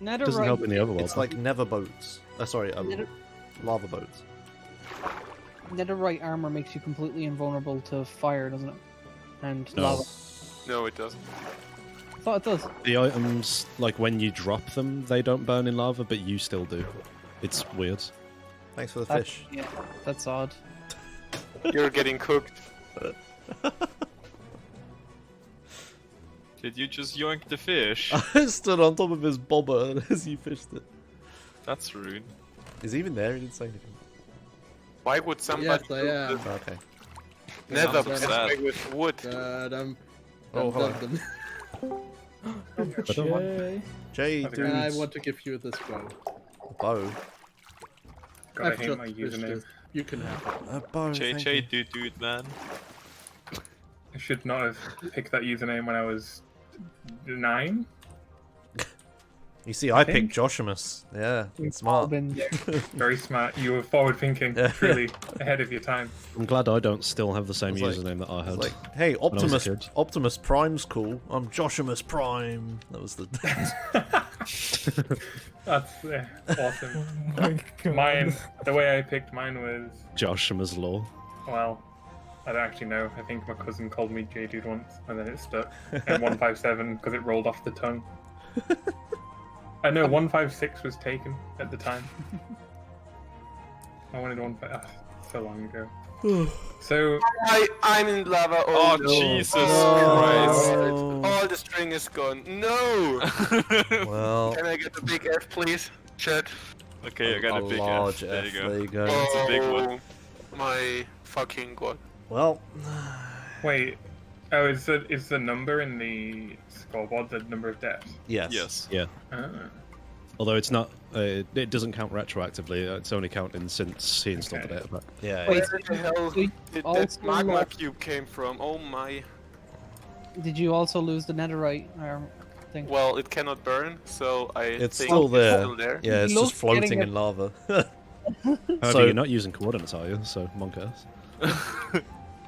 Netherite. Doesn't help in the other world. It's like nether boats. Sorry, lava boats. Netherite armor makes you completely invulnerable to fire, doesn't it? And No. lava. No, it doesn't. I thought it does. The items, like when you drop them, they don't burn in lava, but you still do. It's weird. Thanks for the That's- fish. Yeah, that's odd. You're getting cooked. Did you just yoink the fish? I stood on top of his bobber as he fished it. That's rude. Is he even there? He didn't say anything. Why would somebody Yes, I am. build Okay. the nether Sounds upset. pathway with wood? Oh, hello. Jay. Jay, dude. I want to give you this bow. Bow. God, I I've hate just my wished username. it. You can have it. A bow. thank you. dude, man. I should not have picked that username when I was 9. You see, I think. picked Joshimus. Yeah, We've smart. all been there. Very smart. You were forward thinking, Yeah. truly ahead of your time. I'm glad I don't still have the same It's like- username that I had. It's like, hey, when I was a Optimus, kid. Optimus Prime's cool. I'm Joshimus Prime. That was the. That's awesome. Oh my God. Mine, the way I picked mine was, Joshima's Law. well, I don't actually know. I think my cousin called me J-Dude once, and then it stuck. And 157 because it rolled off the tongue. I know 156 was taken at the time. I wanted 156. So long ago. So I'm in lava. Oh, no. Jesus Oh, all the string is gone. No! Well, Can I get a big F, please? Chat. Okay, I got a big large F. There you go. There you go. That's a big one. Oh my fucking god. Well, wait. Oh, is the number in the scoreboard the number of deaths? yes. Yes. Yeah. Ah. Although it's not, it doesn't count retroactively. It's only counting since he installed the data pack. Yeah. Wait, Where the hell so you did also that magma lost- cube came from? Oh my. Did you also lose the netherite armor thing? Well, it cannot burn, so I It's think still it's there. still there. Yeah, it's Look, just floating getting in lava. However, So- you're not using coordinates, are you? So, Monkass.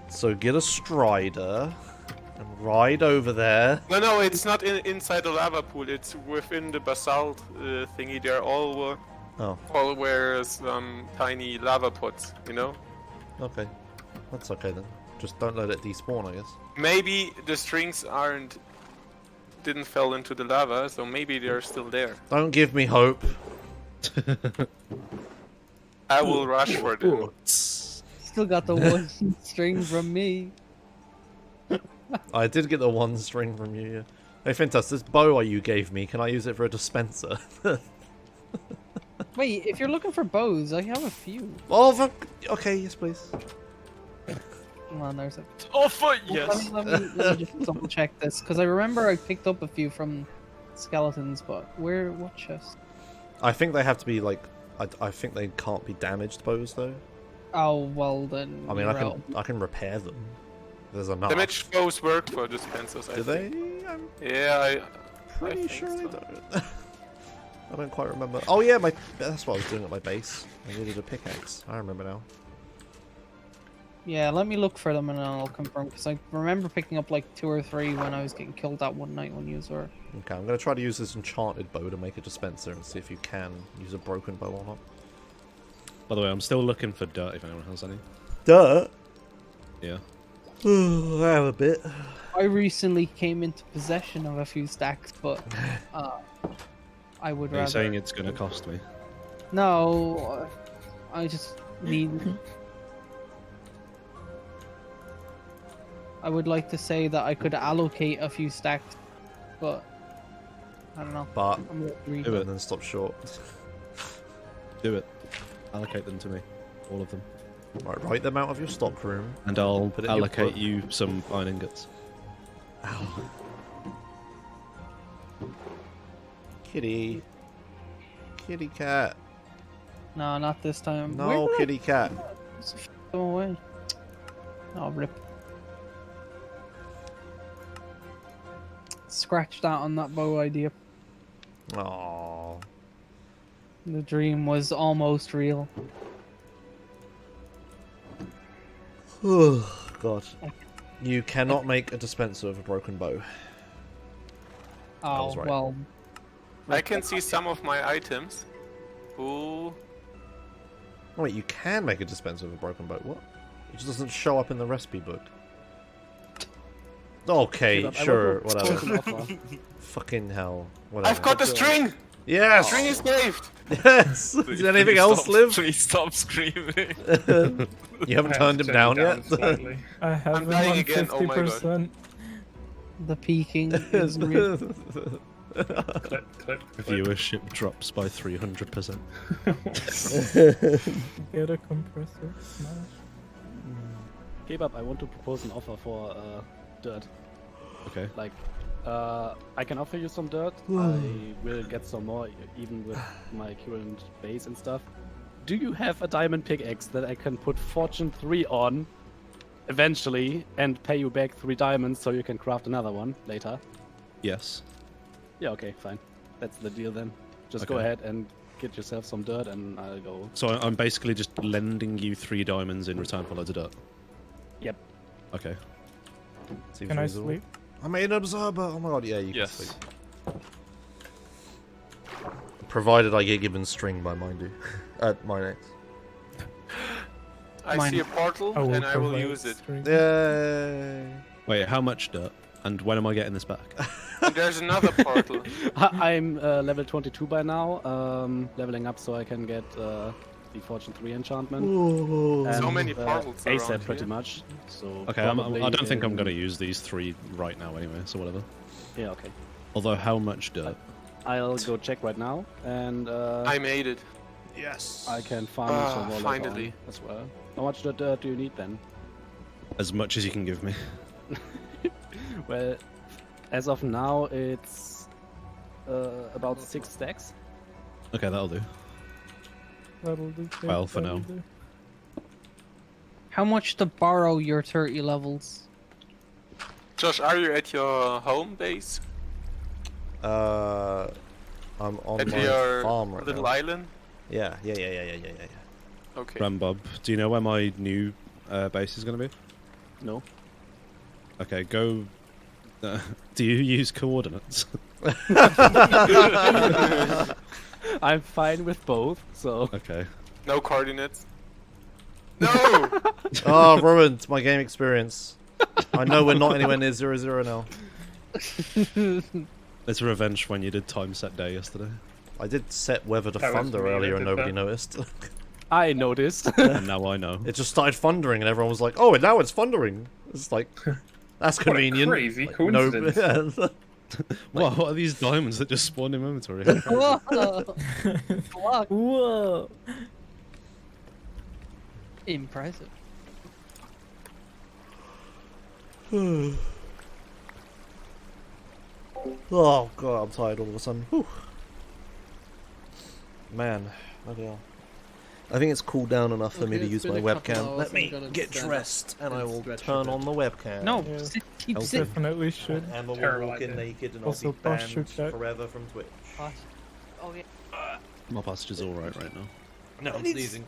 So get a strider and ride over there. No, it's not inside the lava pool. It's within the basalt thingy. They're all were some tiny lava pots. You know. Okay. That's okay then. Just don't let it despawn, I guess. Maybe the strings didn't fall into the lava, so maybe they're still there. Don't give me hope. I will rush for them. Still got the one string from me. I did get the one string from you, yeah. Hey, Fintas, this bow you gave me, can I use it for a dispenser? Wait, if you're looking for bows, I have a few. Oh, fuck. Okay, yes, please. Come on, there's a. Offer, yes. Let me just double check this, because I remember I picked up a few from skeletons, but what chest? I think they have to be, like... I think they can't be damaged bows, though. Oh, well then. I mean, you're I can repair them. There's enough. Damaged bows work for dispensers. I Do think. they? Yeah, pretty think sure I so. don't. I don't quite remember. Oh yeah, that's what I was doing at my base. I needed a pickaxe. I remember now. Yeah, let me look for them and I'll confirm, because I remember picking up like 2 or 3 when I was getting killed that one night when you were. Okay, I'm gonna try to use this enchanted bow to make a dispenser and see if you can use a broken bow or not. By the way, I'm still looking for dirt if anyone has any. Dirt? Yeah. I have a bit. I recently came into possession of a few stacks, but I would Are you rather. saying it's going to cost me? No, I just need. I would like to say that I could allocate a few stacks, but I don't know. But I'm gonna read do it. it and then stop short. Do it. Allocate them to me. All of them. Right, write them out of your stock room. And I'll Put it in your allocate book. you some iron ingots. Ow. Kitty. Kitty cat. No, not this time. No, Where did I- kitty cat. Go away. Oh, rip. Scratch that on that bow idea. Aww. The dream was almost real. God. You cannot make a dispenser of a broken bow. Oh, was right. well. I can see some of my items. Ooh. Oh, wait, you can make a dispenser of a broken bow. What? It just doesn't show up in the recipe book. Okay, Dude, I sure, want to whatever. propose an offer. Fucking hell. Whatever. I've got the string! Yes! String is saved! Yes! Does anything else live? Please stop screaming. You haven't turned him down yet? I have I'm him dying on again, oh my god. 50%. The peaking is real. Clip. Viewership drops by 300%. Get a compressor. Smash. Kebab, I want to propose an offer for dirt. Okay. Like, I can offer you some dirt. I will get some more, even with my current base and stuff. Do you have a diamond pickaxe that I can put Fortune 3 on eventually and pay you back 3 diamonds so you can craft another one later? Yes. Yeah, okay, fine. That's the deal then. Just go Okay. ahead and get yourself some dirt and I'll go. So I'm basically just lending you 3 diamonds in return for loads of dirt. Yep. Okay. Seems Can I reasonable. sleep? I made an observer. Oh my god, yeah, you Yes. can sleep. Provided I get given string by Mindu. At my next. I see a portal and I will use it. Yay! Wait, how much dirt? And when am I getting this back? And there's another portal. I'm level 22 by now, leveling up so I can get the Fortune 3 enchantment. Ooh. And, So many portals ASAP around pretty here. much. So Okay, I probably don't think I'm in- going to use these 3 right now anyway, so whatever. Yeah, okay. Although, how much dirt? I'll go check right now, and I made it. Yes. I can farm Ah, some more later finally. on as well. How much dirt do you need then? As much as you can give me. Well, as of now, it's about 6 stacks. Okay, that'll do. That'll do. Well, for that'll now. do. How much to borrow your 30 levels? Josh, are you at your home base? I'm on At my your farm right little now. island? Yeah. Okay. Rambob, do you know where my new base is going to be? No. Okay, go... do you use coordinates? I'm fine with both, so... Okay. No coordinates. No! Oh, ruined my game experience. I know we're not anywhere near 0-0 now. It's revenge when you did time set day yesterday. I did set weather to That was thunder me that earlier and did nobody that. noticed. I noticed. And now I know. It just started thundering and everyone was like, oh, and now it's thundering. It's like, that's What a convenient. crazy Like, coincidence. No, What are these diamonds that just spawned in inventory? Whoa! Fuck. Whoa! Impressive. Oh god, I'm tired all of a sudden. Whew. Man, bloody hell. I think it's cooled down enough for me Okay, to it's use my been a couple webcam. hours, Let I'm me gonna get stand up dressed and I and will stretch a turn bit. on the webcam. No, Yeah. keep I'll sitting. Definitely should. And Emma will Terrible walk in idea. naked and Also, I'll be posture banned check. forever from Twitch. Oh yeah. My posture's alright right now. No, I'm sneezing.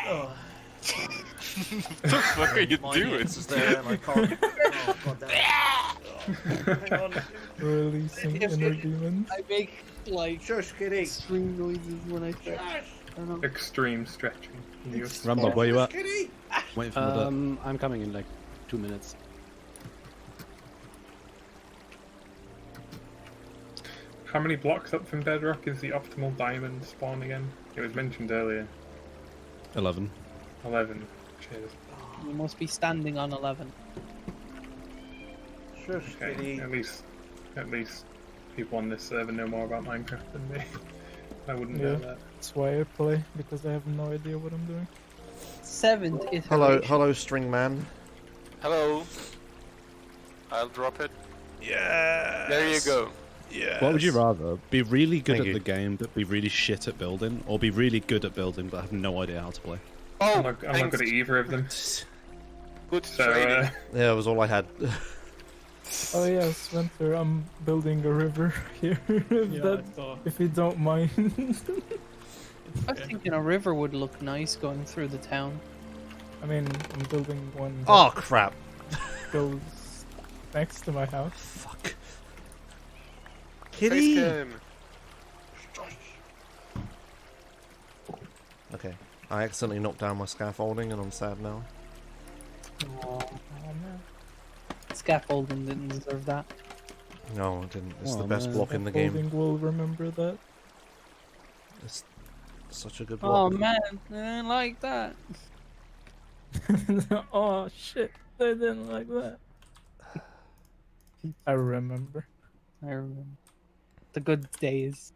Oh. What the fuck are you My doing? hands is there and I can't. Oh, God damn it. Hang on. Releasing inner demons. I make like Shush, kitty. extreme noises when I stretch. I don't know. Extreme stretching. You Rambo, where you at? Kitty. Waiting for the dirt. I'm coming in like 2 minutes. How many blocks up from bedrock is the optimal diamond spawn again? It was mentioned earlier. 11. 11. Cheers. You must be standing on 11. Shush, Okay, kitty. at least people on this server know more about Minecraft than me. I wouldn't know Yeah. that. That's why I play, because I have no idea what I'm doing. 7th iteration. Hello, string man. Hello. I'll drop it. Yeah. There you go. Yeah. What would you rather? Be really good Thank at you. the game, but be really shit at building, or be really good at building, but have no idea how to play? Oh, I'm not good at either of them. Good So, training. Yeah, that was all I had. Oh yes, Winter, I'm building a river here, if you don't mind. I was thinking a river would look nice going through the town. I mean, I'm building one that Oh crap. goes next to my house. Fuck. Face Kitty. cam. Okay. I accidentally knocked down my scaffolding and I'm sad now. Oh, Oh man. scaffolding didn't deserve that. No, it didn't. It's the Oh, best man. block in the game. Folding will remember that. It's such a good Oh block. man, I didn't like that. Oh shit, I didn't like that. I remember. I remember. The good days.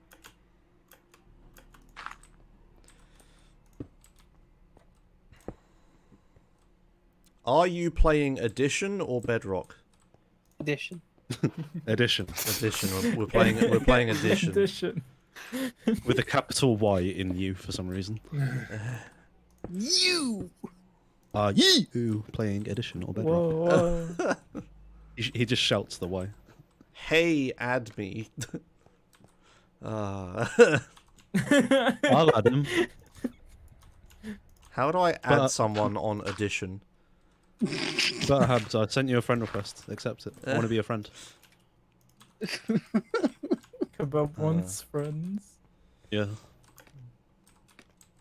Are you playing Edition or Bedrock? Edition. Edition. Edition. We're playing Edition. Edition. With a capital Y in you for some reason. You. Are you playing Edition or Bedrock? Whoa, whoa. He just shouts the Y. Hey, add me. I'll add him. How do I add But- someone on Edition? But Habs, I sent you a friend request. Accept it. I want to be a friend. Kebab wants friends. Yeah.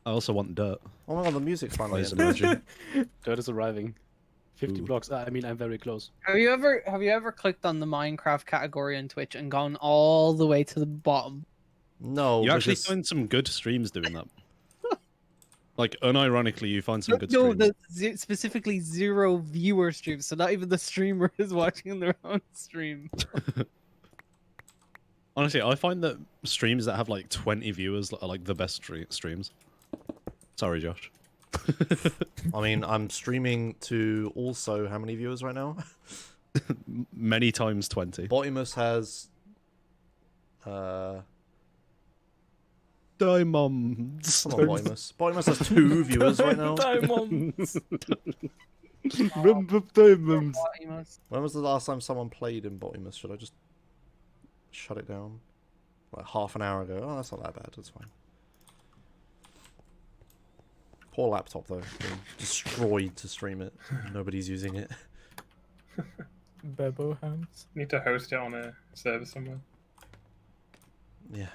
I also want dirt. Oh my god, the music's finally Plays ended. emoji. Dirt is arriving. 50 Ooh. blocks. I mean, I'm very close. Have you ever clicked on the Minecraft category on Twitch and gone all the way to the bottom? No, You actually because find some good streams doing that. Like, unironically, you find some good No, streams. specifically 0 viewer streams, so not even the streamer is watching their own stream. Honestly, I find that streams that have like 20 viewers are like the best streams. Sorry, Josh. I mean, I'm streaming to also how many viewers right now? Many times 20. Botimus has Diamonds. come on, Botimus. Botimus has 2 viewers right now. Diamonds. Remember diamonds. When was the last time someone played in Botimus? Should I just shut it down? Like half an hour ago. Oh, that's not that bad. That's fine. Poor laptop though. Been destroyed to stream it. Nobody's using it. Bebo hands. Need to host it on a server somewhere. Yeah.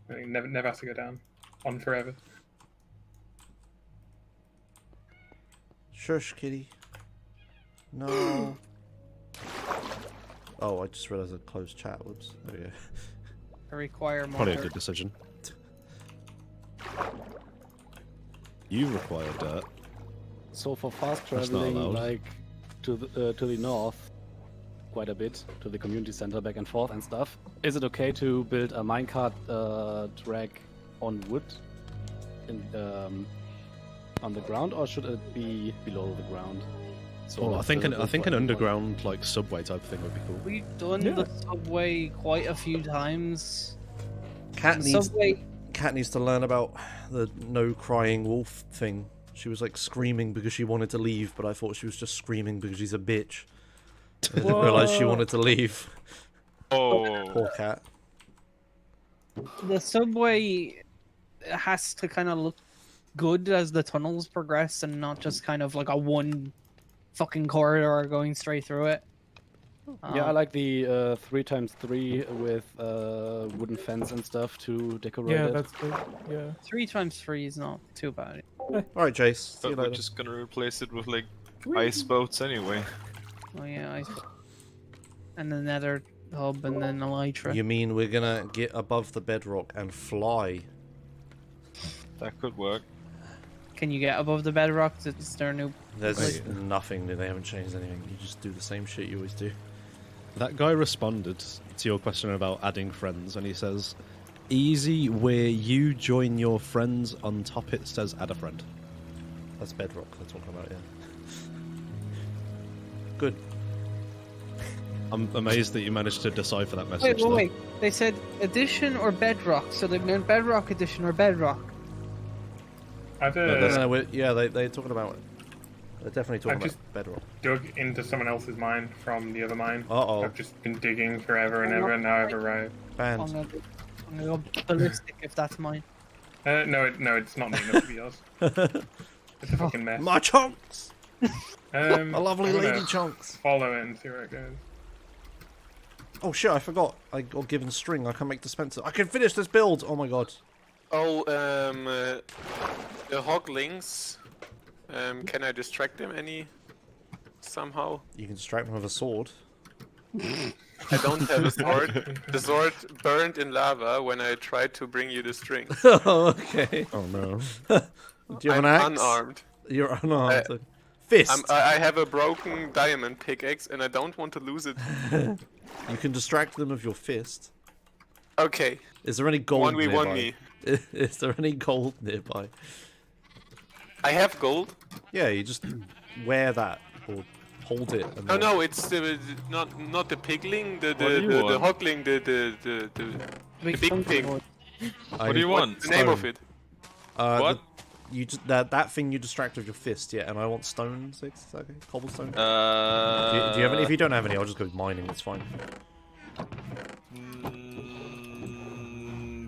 It never has to go down. On forever. Shush, kitty. No. Oh, I just realized I closed chat. Whoops. There we go. I require more. Probably a good decision. You require dirt. So for fast That's not traveling, allowed. like to the north, quite a bit to the community center, back and forth and stuff. Is it okay to build a minecart track on wood, in on the ground, or should it be below the ground? So Oh, I that think the- an underground like subway type thing would be cool. We've done Yeah. the subway quite a few times. Cat The needs. subway Cat needs to learn about the no crying wolf thing. She was like screaming because she wanted to leave, but I thought she was just screaming because she's a bitch. I didn't realise she wanted to leave. Oh. Poor cat. The subway has to kind of look good as the tunnels progress and not just kind of like a one fucking corridor going straight through it. Yeah, I like the 3x3 with wooden fence and stuff to decorate Yeah, it. that's good. Yeah. 3x3 is not too bad. Alright, Jace. See you But we're later. just gonna replace it with like ice boats anyway. Oh yeah, and the nether hub and then elytra. You mean we're gonna get above the bedrock and fly? That could work. Can you get above the bedrock? Is there a new... There's nothing new. They haven't changed anything. You just do the same shit you always do. That guy responded to your question about adding friends, and he says, "Easy where you join your friends. On top it says add a friend." That's bedrock they're talking about, yeah. Good. I'm amazed that you managed to decipher that message. Wait. They said addition or bedrock, so they meant bedrock edition or bedrock. No, yeah, they're talking about it. They're definitely talking I've just about bedrock. dug into someone else's mine from the other mine. Uh-oh. I've just been digging forever and ever, and now I've arrived. Banned. I'm gonna go ballistic if that's mine. No, it's not me. That to be yours. It's a fucking mess. My chunks! A lovely lady chunks. Follow it and see where it goes. Oh shit, I forgot. I got given string. I can make dispenser. I can finish this build! Oh my god. Oh, the hoglings. Can I distract them somehow? You can distract them with a sword. I don't have a sword. The sword burned in lava when I tried to bring you the string. Oh, okay. Oh no. Do you have an axe? Unarmed. You're unarmed. Fist! I have a broken diamond pickaxe and I don't want to lose it. You can distract them with your fist. Okay. Is there any gold 1v1 nearby? me. Is there any gold nearby? I have gold. Yeah, you just wear that or hold it. And No, it's not the pigling, the do you want? hogling, the big pig. What do you want? What's the name of it? What? You just that thing you distract with your fist, yeah. And I want stone 6. Is that okay? Cobblestone. Do you have any? If you don't have any, I'll just go mining. It's fine.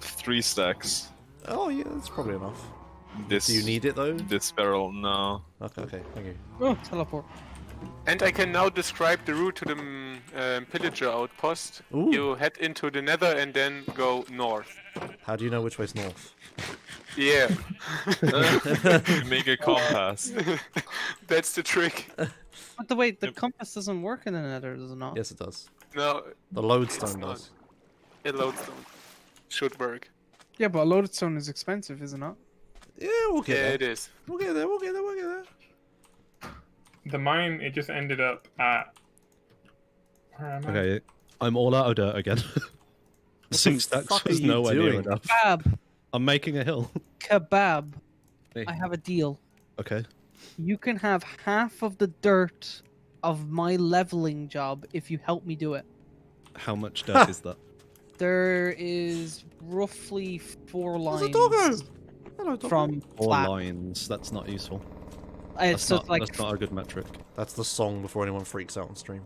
3 stacks. Oh yeah, that's probably enough. This. Do you need it though? This barrel, no. Okay, thank you. Oh, teleport. And I can now describe the route to the pillager outpost. Ooh. You head into the nether and then go north. How do you know which way's north? Yeah. Make a compass. That's the trick. But wait, the compass doesn't work in the nether, does it not? Yes, it does. No. The lodestone it's not. does. It lodestone. Should work. Yeah, but a lodestone is expensive, is it not? Yeah, we'll get Yeah, there. it is. We'll get there. We'll get there. We'll get there. The mine, it just ended up at... Where am I? Okay, I'm all out of dirt again. 6 stacks fuck was are you nowhere near doing? enough. Kebab. I'm making a hill. Kebab. Hey. I have a deal. Okay. You can have half of the dirt of my leveling job if you help me do it. How much dirt is that? There is roughly 4 lines Hello, doggo. from 4 flat. lines. That's not useful. It's That's just like that's not a good metric. That's the song before anyone freaks out on stream.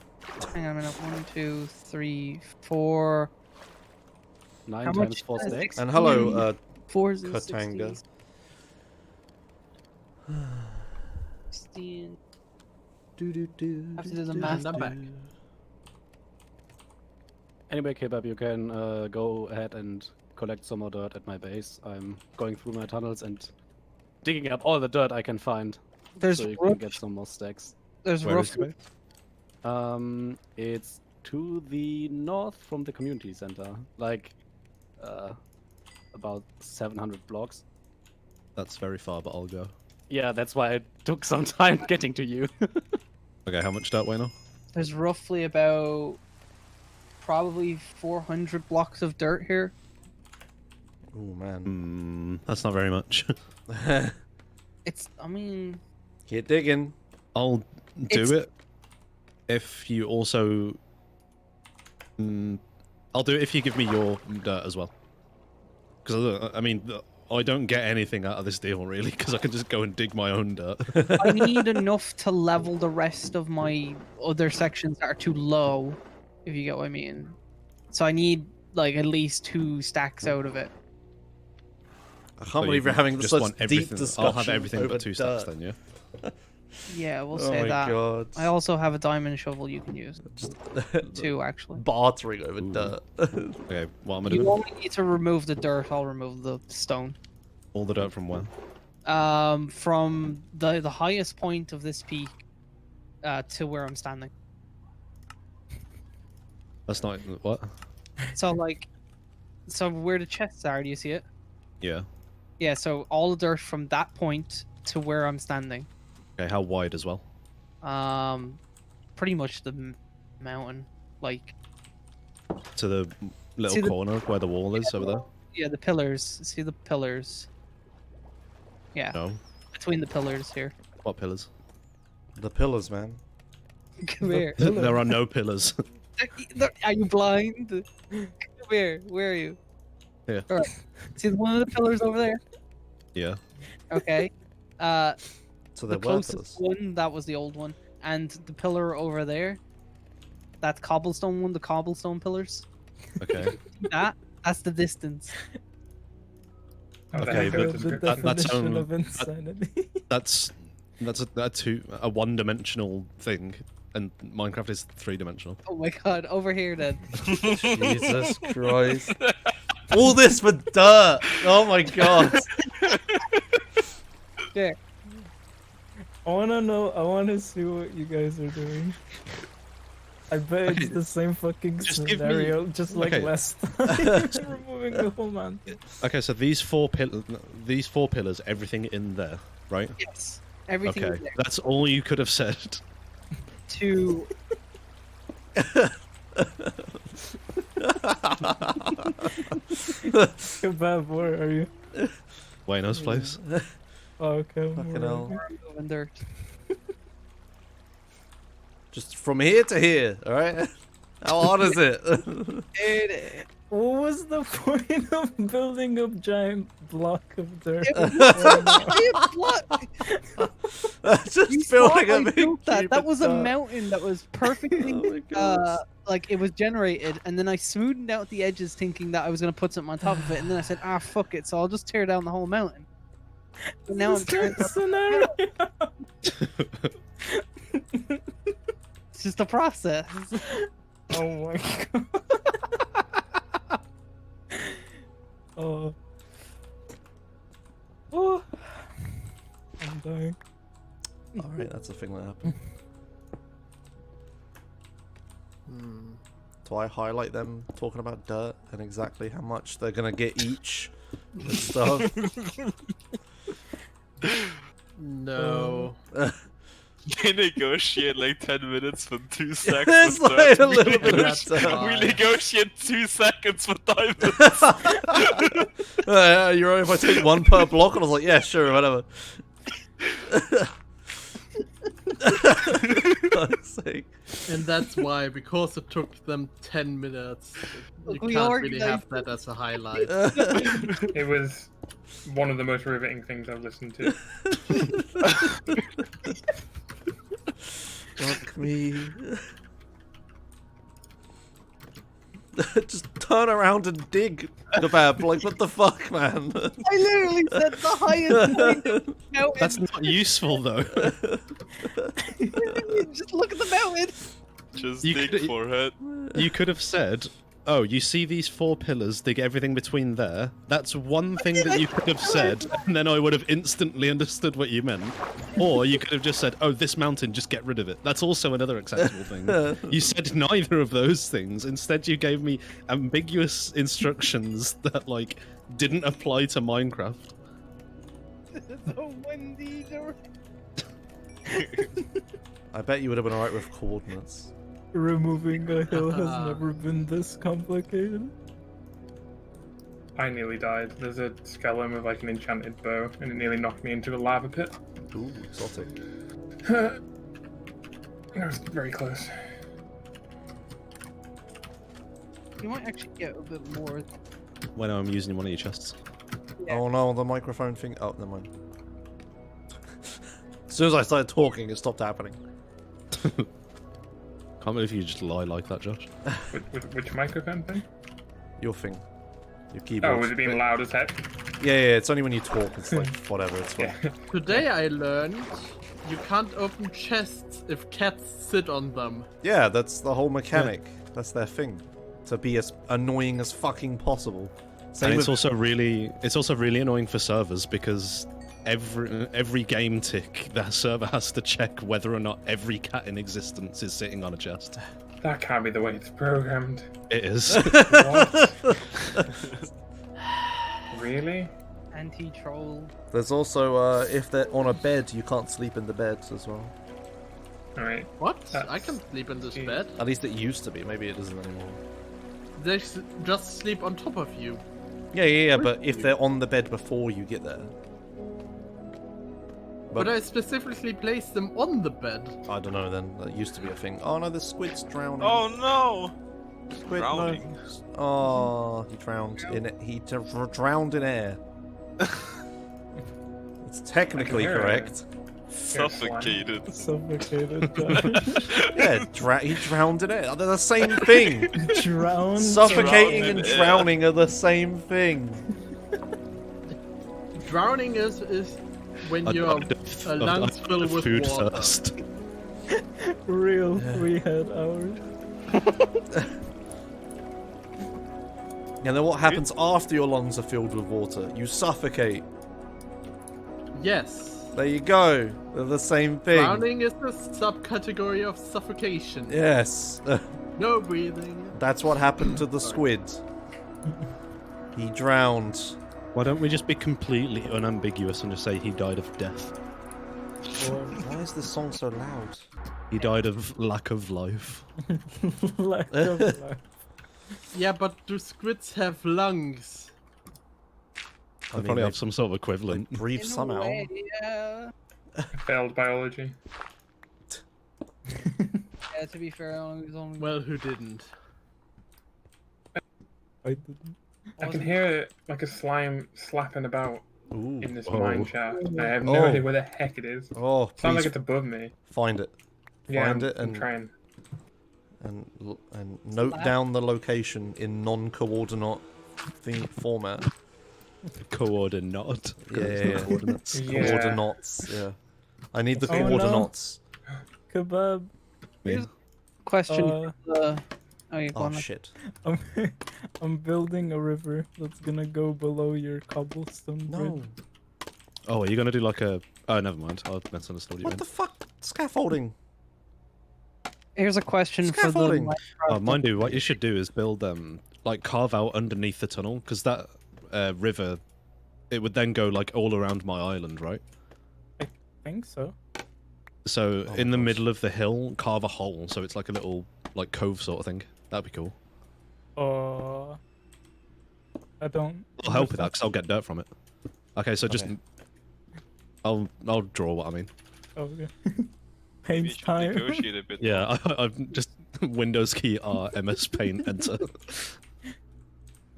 hang on a minute. 1, 2, 3, 4. 9 How times much 4 is stacks. And hello, 4 Katanga. 16. Do do do. Have to do the math. I'm back. Anyway, Kebab, you can go ahead and collect some more dirt at my base. I'm going through my tunnels and digging up all the dirt I can find. There's so you can get some more stacks. There's Where is roughly it? It's to the north from the community center, like about 700 blocks. That's very far, but I'll go. Yeah, that's why it took some time getting to you. Okay, how much dirt, Wayno? There's roughly about probably 400 blocks of dirt here. Oh man. That's not very much. It's, I mean, Keep digging. I'll do it if you also. I'll do it if you give me your dirt as well. Because I mean, I don't get anything out of this deal really, because I can just go and dig my own dirt. I need enough to level the rest of my other sections that are too low, if you get what I mean. So I need like at least 2 stacks out of it. I can't So you believe you're having just such want deep everything. discussion. I'll have everything over but 2 stacks dirt. then, yeah. Yeah, we'll Oh say my that. God. I also have a diamond shovel you can use. Just 2 actually. bartering over dirt. Okay, what am I You doing? only need to remove the dirt. I'll remove the stone. All the dirt from where? From the highest point of this peak, to where I'm standing. That's not what? So like, so where the chests are, do you see it? Yeah. Yeah. So all the dirt from that point to where I'm standing. Okay, how wide as well? Pretty much the mountain, like. To the little See the- corner where the wall is over there? Yeah, the pillars. See the pillars. Yeah. No. Between the pillars here. What pillars? The pillars, man. Come here. There are no pillars. Are you blind? Come here. Where are you? Yeah. All right. See one of the pillars over there? Yeah. Okay. So the there were closest one, that was the old one, and the pillar over there, that cobblestone one, the cobblestone pillars. Okay. That's the distance. Okay, but The that's definition of insanity. that's a one-dimensional thing, and Minecraft is 3-dimensional. Oh my god, over here then. Jesus Christ. All this for dirt! Oh my god. There. I wanna know. I wanna see what you guys are doing. I bet it's the same fucking Just give me- scenario, just like Okay. last time. Removing the whole mountain. Okay, so these four pillars, everything in there, right? Yes. Everything Okay, is there. that's all you could have said. To Kebab, where are you? Wayno's place. Oh, okay. Fucking where hell. are you? and dirt. Just from here to here, alright? How hard is it? What was the point of building a giant block of dirt? Just You building saw a I big built that. cube That of was a dirt. mountain that was perfectly, like it was generated, and then I smoothed out the edges, thinking that I was gonna put something on top of it, and then I said, "Ah, fuck it," so I'll just tear down the whole mountain. But now I'm trying to. Scenario. It's just a process. Oh my god. Oh. Oh. I'm dying. Alright, that's a thing that happened. Do I highlight them talking about dirt and exactly how much they're gonna get each and stuff? No. They negotiate like 10 minutes for 2 seconds. It's of like dirt. a little bit of That's dirt. fine. We negotiate 2 seconds for diamonds. You're right if I take one per block, and I was like, yeah, sure, whatever. Fuck's sake. And that's why, because it took them 10 minutes, you Look, we can't really have organized that as a highlight. It was one of the most riveting things I've listened to. Fuck me. Just turn around and dig, Kebab. Like, what the fuck, man? I literally said the highest point of the mountain. That's not useful though. Just look at the mountain. Just You dig could- for it. You could have said, "Oh, you see these 4 pillars? Dig everything between there." That's one thing that you could have said, and then I would have instantly understood what you meant. Or you could have just said, "Oh, this mountain, just get rid of it." That's also another acceptable thing. You said neither of those things. Instead, you gave me ambiguous instructions that like didn't apply to Minecraft. So windy. I bet you would have been alright with coordinates. Removing a hill has never been this complicated. I nearly died. There's a skeleton with like an enchanted bow, and it nearly knocked me into a lava pit. Ooh, exotic. That was very close. You might actually get a bit more when I'm using one of your chests. Oh no, the microphone thing. Oh, never mind. As soon as I started talking, it stopped happening. Can't believe you just lie like that, Josh. Which microphone thing? Your thing. Your keyboard. Oh, was it being loud as heck? Yeah, it's only when you talk. It's like, whatever, it's fine. Today I learned you can't open chests if cats sit on them. Yeah, that's the whole mechanic. That's their thing. To be as annoying as fucking possible. Same And it's with... also really annoying for servers because every game tick, the server has to check whether or not every cat in existence is sitting on a chest. That can't be the way it's programmed. It is. What? Really? Anti-troll. There's also, if they're on a bed, you can't sleep in the beds as well. Alright. What? I can sleep in this bed. At least it used to be. Maybe it isn't anymore. They just sleep on top of you. Yeah, but if they're on the bed before you get there. But I specifically placed them on the bed. I don't know then. That used to be a thing. Oh no, the squid's drowning. Oh no! Squid, Drowning. no. Oh, he drowned in it. He drowned in air. It's technically correct. Suffocated. Suffocated. Yeah, he drowned in air. They're the same thing. Drowned. Suffocating Drowned and in air. drowning are the same thing. Drowning is when your lungs fill with food water. thirst. Real 3 head hours. And then what happens after your lungs are filled with water? You suffocate. Yes. There you go. They're the same thing. Drowning is a subcategory of suffocation. Yes. No breathing. That's what happened to the squid. He drowned. Why don't we just be completely unambiguous and just say he died of death? Why is this song so loud? He died of lack of life. Lack of life. Yeah, but do squids have lungs? They probably have some sort of equivalent. Breathe somehow. Yeah. Failed biology. Yeah, to be fair, only... Well, who didn't? I didn't. I can hear like a slime slapping about Ooh. in this Whoa. mine shaft. I have no idea where the heck it is. Oh, Sounds like please it's above me. find it. Yeah, Find it I'm and trying. and note down the location in non-coordinate format. Coordinate. Yeah. Coordinates. Yeah. Coordinates. Yeah. I need the Oh, no. coordinates. Kebab. Question. Oh, you go Oh on. shit. I'm building a river that's gonna go below your cobblestone bridge. No. Oh, are you gonna do like a? Oh, never mind. I misunderstood what you What meant. the fuck? Scaffolding. Here's a question for the Scaffolding. Oh, mind you, what you should do is build like carve out underneath the tunnel, because that river, it would then go like all around my island, right? I think so. So Oh, in the gosh. middle of the hill, carve a hole, so it's like a little like cove sort of thing. That'd be cool. I don't. I'll help with that because I'll get dirt from it. Okay, so just Okay. I'll draw what I mean. Okay. We Paint should time. negotiate a bit. Yeah, I've just Windows key R MS Paint enter.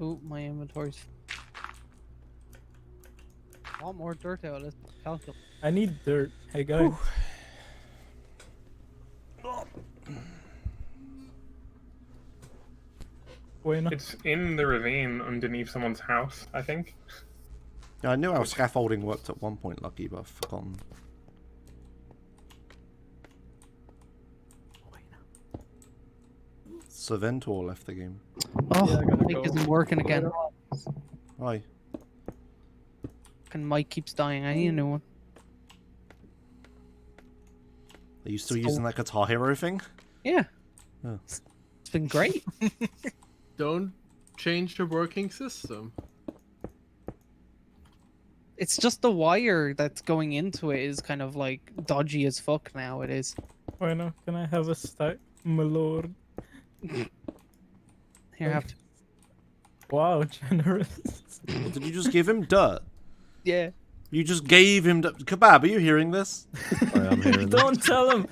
Oh, my inventory's. I want more dirt out. Let's calculate. I need dirt. Hey guys. Bueno. It's in the ravine underneath someone's house, I think. Yeah, I knew how scaffolding worked at one point, Lucky, but I've forgotten. Serventor left the game. Oh, Yeah, I gotta mic go. isn't working again. Why? And mic keeps dying. I need a new one. Are you still using that Guitar Hero thing? Yeah. Oh. It's been great. Don't change the working system. It's just the wire that's going into it is kind of like dodgy as fuck now. It is. Bueno, can I have a stack, my lord? Here, have to. Wow, generous. Well, did you just give him dirt? Yeah. You just gave him Kebab, are you hearing this? I am hearing Don't tell him.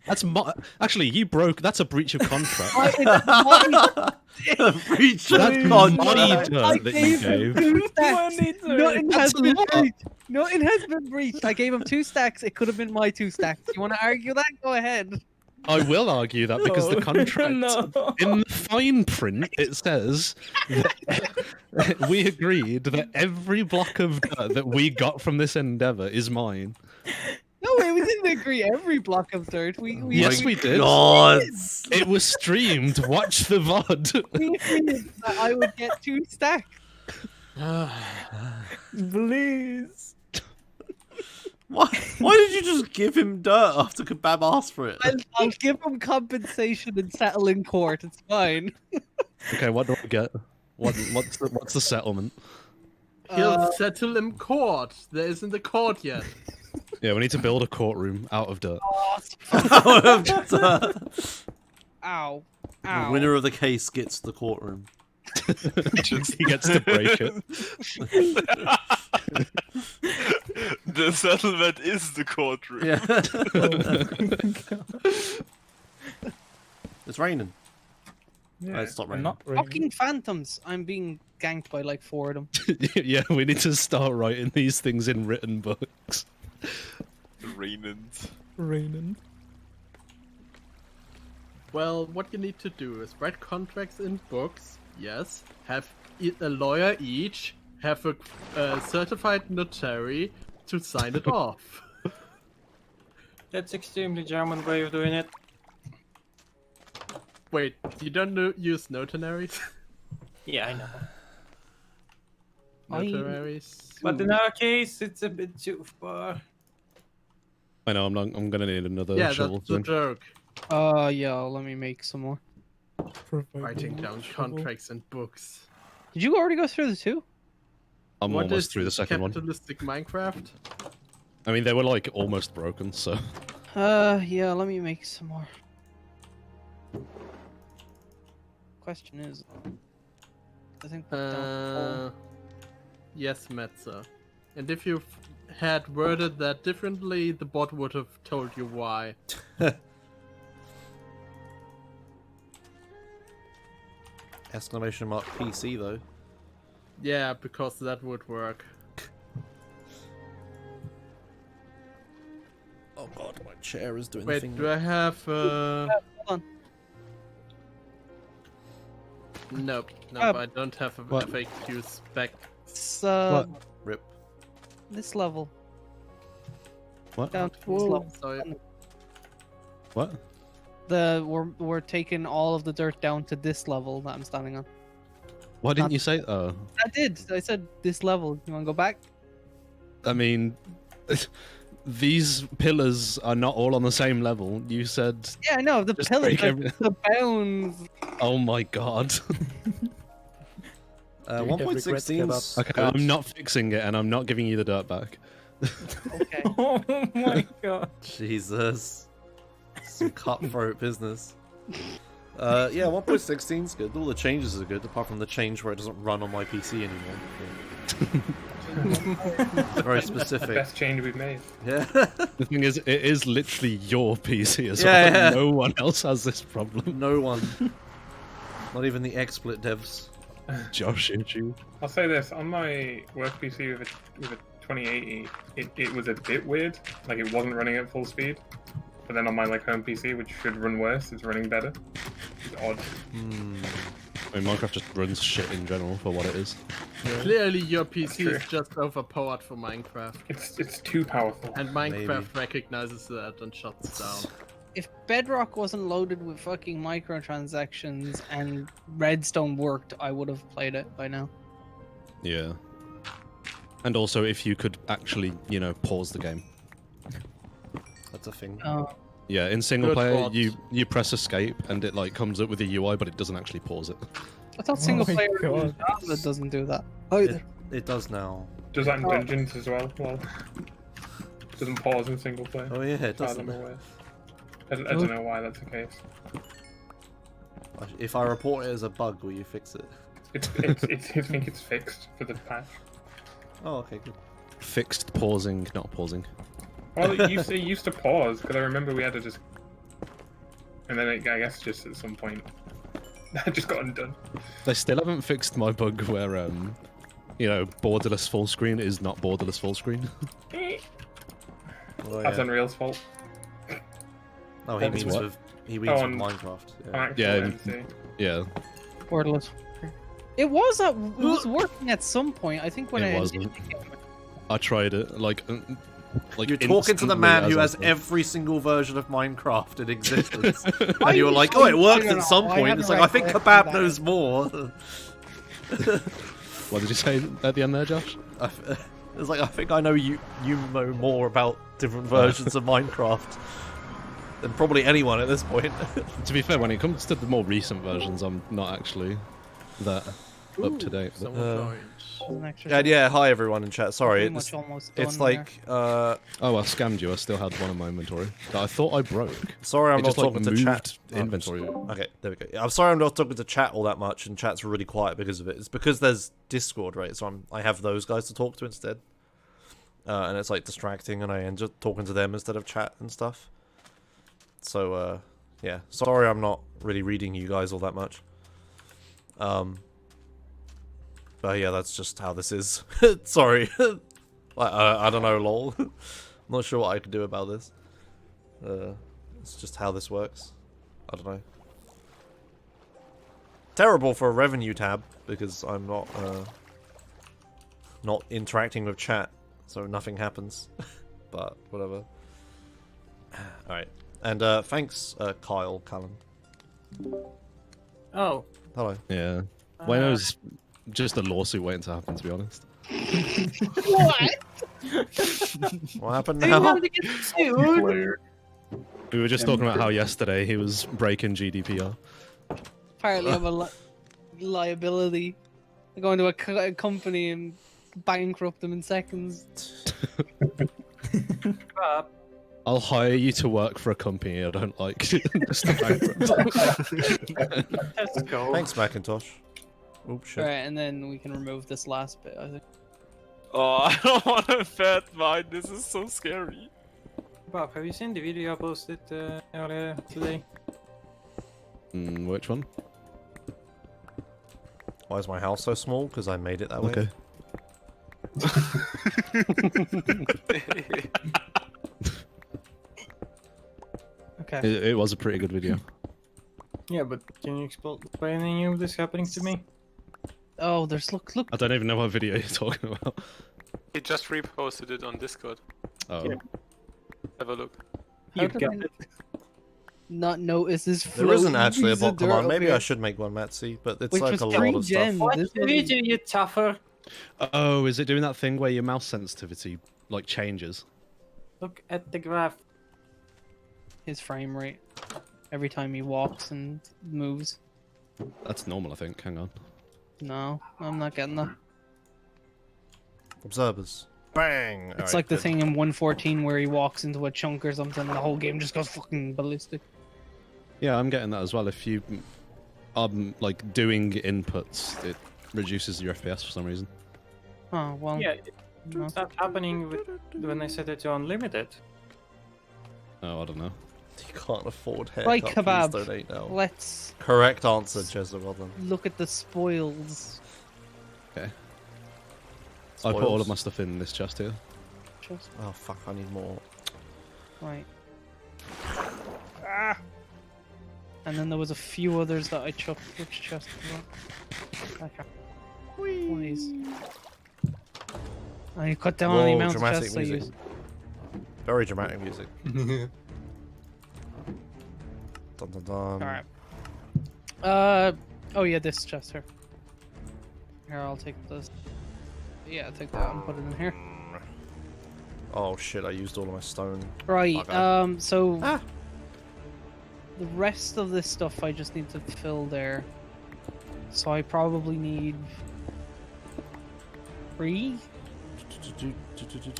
That's actually you broke. That's a breach of contract. A breach of That's contract. money I dirt that you gave him gave. 2 stacks. Nothing has That's a been lot. breached. Nothing has been breached. I gave him 2 stacks. It could have been my 2 stacks. You want to argue that? Go ahead. I will argue that because the No. contract No. in the fine print it says that we agreed that every block of dirt that we got from this endeavor is mine. No way, we didn't agree every block of dirt. Yes, we did. God. It was streamed. Watch the VOD. We agreed that I would get 2 stacks. Please. Why did you just give him dirt after Kebab asked for it? I'll give him compensation and settle in court. It's fine. Okay, what do I get? What's the settlement? He'll settle in court. There isn't a court yet. Yeah, we need to build a courtroom out of dirt. Ow. Ow. The winner of the case gets the courtroom. He gets to break it. The settlement is the courtroom. Yeah. It's raining. Yeah, It's not raining. Not really. Fucking phantoms. I'm being ganked by like 4 of them. Yeah, we need to start writing these things in written books. Raining. Well, what you need to do is write contracts in books, yes, have a lawyer each, have a certified notary to sign it off. That's extremely German way of doing it. Wait, you don't use notaries? Yeah, I know. Notaries? But in our case, it's a bit too far. I know. I'm gonna need another Yeah, shovel that's the soon. joke. Yeah, let me make some more. Writing down contracts and books. Did you already go through the 2? I'm What almost is through the second one. capitalistic Minecraft? I mean, they were like almost broken, so. Yeah, let me make some more. Question is, I think. Yes, Metzer. And if you had worded that differently, the bot would have told you why. Exclamation mark PC though. Yeah, because that would work. Oh god, my chair is doing Wait, the thing. do I have Hold on. Nope, I don't have a What? FAQ spec. It's, Rip. this level. What? Down to this level. Sorry. What? We're taking all of the dirt down to this level that I'm standing on. Why didn't you say? Oh, I did. I said this level. You want to go back? I mean, these pillars are not all on the same level. You said. Yeah, I know. The Just pillars, break like, every- the bounds. Oh my god. 1.16. Okay, I'm not fixing it, and I'm not giving you the dirt back. Okay. Oh my god. Jesus. Some cutthroat business. Yeah, 1.16 is good. All the changes are good, apart from the change where it doesn't run on my PC anymore. It's very The specific. best change we've made. Yeah. The thing is, it is literally your PC as Yeah, well. yeah. No one else has this problem. No one. Not even the XSplit devs. Josh, you. I'll say this, on my work PC with a 2080, it was a bit weird. Like, it wasn't running at full speed. But then on my home PC, which should run worse, it's running better. It's odd. I mean, Minecraft just runs shit in general for what it is. Clearly, your PC True. is just overpowered for Minecraft. It's too powerful. And Minecraft recognizes that and shuts down. If Bedrock wasn't loaded with fucking microtransactions and Redstone worked, I would have played it by now. Yeah. And also, if you could actually, pause the game. That's a thing. Oh. Yeah, in single Good player, thought. you press escape and it comes up with a UI, but it doesn't actually pause it. I thought single my player God. that doesn't do that. It does now. Does that in dungeons as well? Well, doesn't pause in single player. Oh yeah, it I don't doesn't. know I don't know why that's the case. If I report it as a bug, will you fix it? I think it's fixed for the patch. Oh, okay, good. Fixed pausing, not pausing. Well, it used to pause, because I remember we had to just And then I guess just at some point, I just got undone. They still haven't fixed my bug where, you know, borderless full screen is not borderless full screen. Oh, That's yeah. Unreal's fault. Oh, he That's means what? with on Minecraft. on Yeah. actual Yeah, MC. yeah. Borderless. It was working at some point. I think when It it wasn't. I tried it, like You're talking to the man who has every. every single version of Minecraft in existence, and you were like, "Oh, it worked at some point." It's like, I think Kebab knows more. What did you say at the end there, Josh? It's like, I think I know you know more about different versions of Minecraft than probably anyone at this point. To be fair, when it comes to the more recent versions, I'm not actually that up to date. And yeah, hi everyone in chat. Sorry, Pretty much almost it's done like Oh, I scammed you. I still had one in my inventory that I thought I broke. Sorry, I'm It not just, like, talking to moved chat. inventory. Okay, there we go. I'm sorry, I'm not talking to chat all that much, and chat's really quiet because of it. It's because there's Discord, right? So I have those guys to talk to instead, and it's like distracting, and I end up talking to them instead of chat and stuff. So yeah, sorry, I'm not really reading you guys all that much. But yeah, that's just how this is. Sorry. I don't know, lol. I'm not sure what I can do about this. It's just how this works. I don't know. Terrible for a revenue tab, because I'm not interacting with chat, so nothing happens. But whatever. Alright. And thanks, Kyle Callan. Oh. Hello. Yeah. Wayno's just a lawsuit waiting to happen, to be honest. What? What happened Do you now? want to get sued? We were just talking about how yesterday he was breaking GDPR. Apparently, I'm a liability. I go into a company and bankrupt them in seconds. I'll hire you to work for a company I don't like. Just to bankrupt. Let's go. Thanks, Macintosh. Oops, shit. Right, and then we can remove this last bit, I think. Oh, I don't want to bet mine. This is so scary. Bob, have you seen the video I posted earlier today? Which one? Why is my house so small? Because I made it that way. Okay. Okay. It was a pretty good video. Yeah, but can you explain any of this happening to me? Oh, there's look. I don't even know what video you're talking about. He just reposted it on Discord. Oh. Yeah. Have a look. How You did got I it. not notice this? There isn't actually a floating bot piece of command. dirt Maybe up I here? should make one, Matsy, but it's Which like was a lot of stuff. What This video, you tougher? Oh, is it doing that thing where your mouse sensitivity like changes? Look at the graph. His frame rate every time he walks and moves. That's normal, I think. Hang on. No, I'm not getting that. Observers. Bang! It's like the thing in 1.14 where he walks into a chunk or something and the whole game just goes fucking ballistic. Yeah, I'm getting that as well. If you like doing inputs, it reduces your FPS for some reason. Oh, well. Yeah, it stopped happening when I set it to unlimited. Oh, I don't know. You can't afford haircut. Right, Please Kebab. donate now. Let's Correct answer, Jezebel. look at the spoils. Okay. I put all of my stuff in this chest here. Just Oh fuck! I need more. right. Ah. And then there was a few others that I chucked. Which chest was that? Okay. Please. I cut down on the Whoa, amount of dramatic chests I music. use. Very dramatic music. Dun dun dun. Alright. Oh yeah, this chest here. Here, I'll take this. Yeah, take that and put it in here. Oh shit! I used all of my stone. Right. Okay. So the rest of this stuff I just need to fill there. So I probably need 3.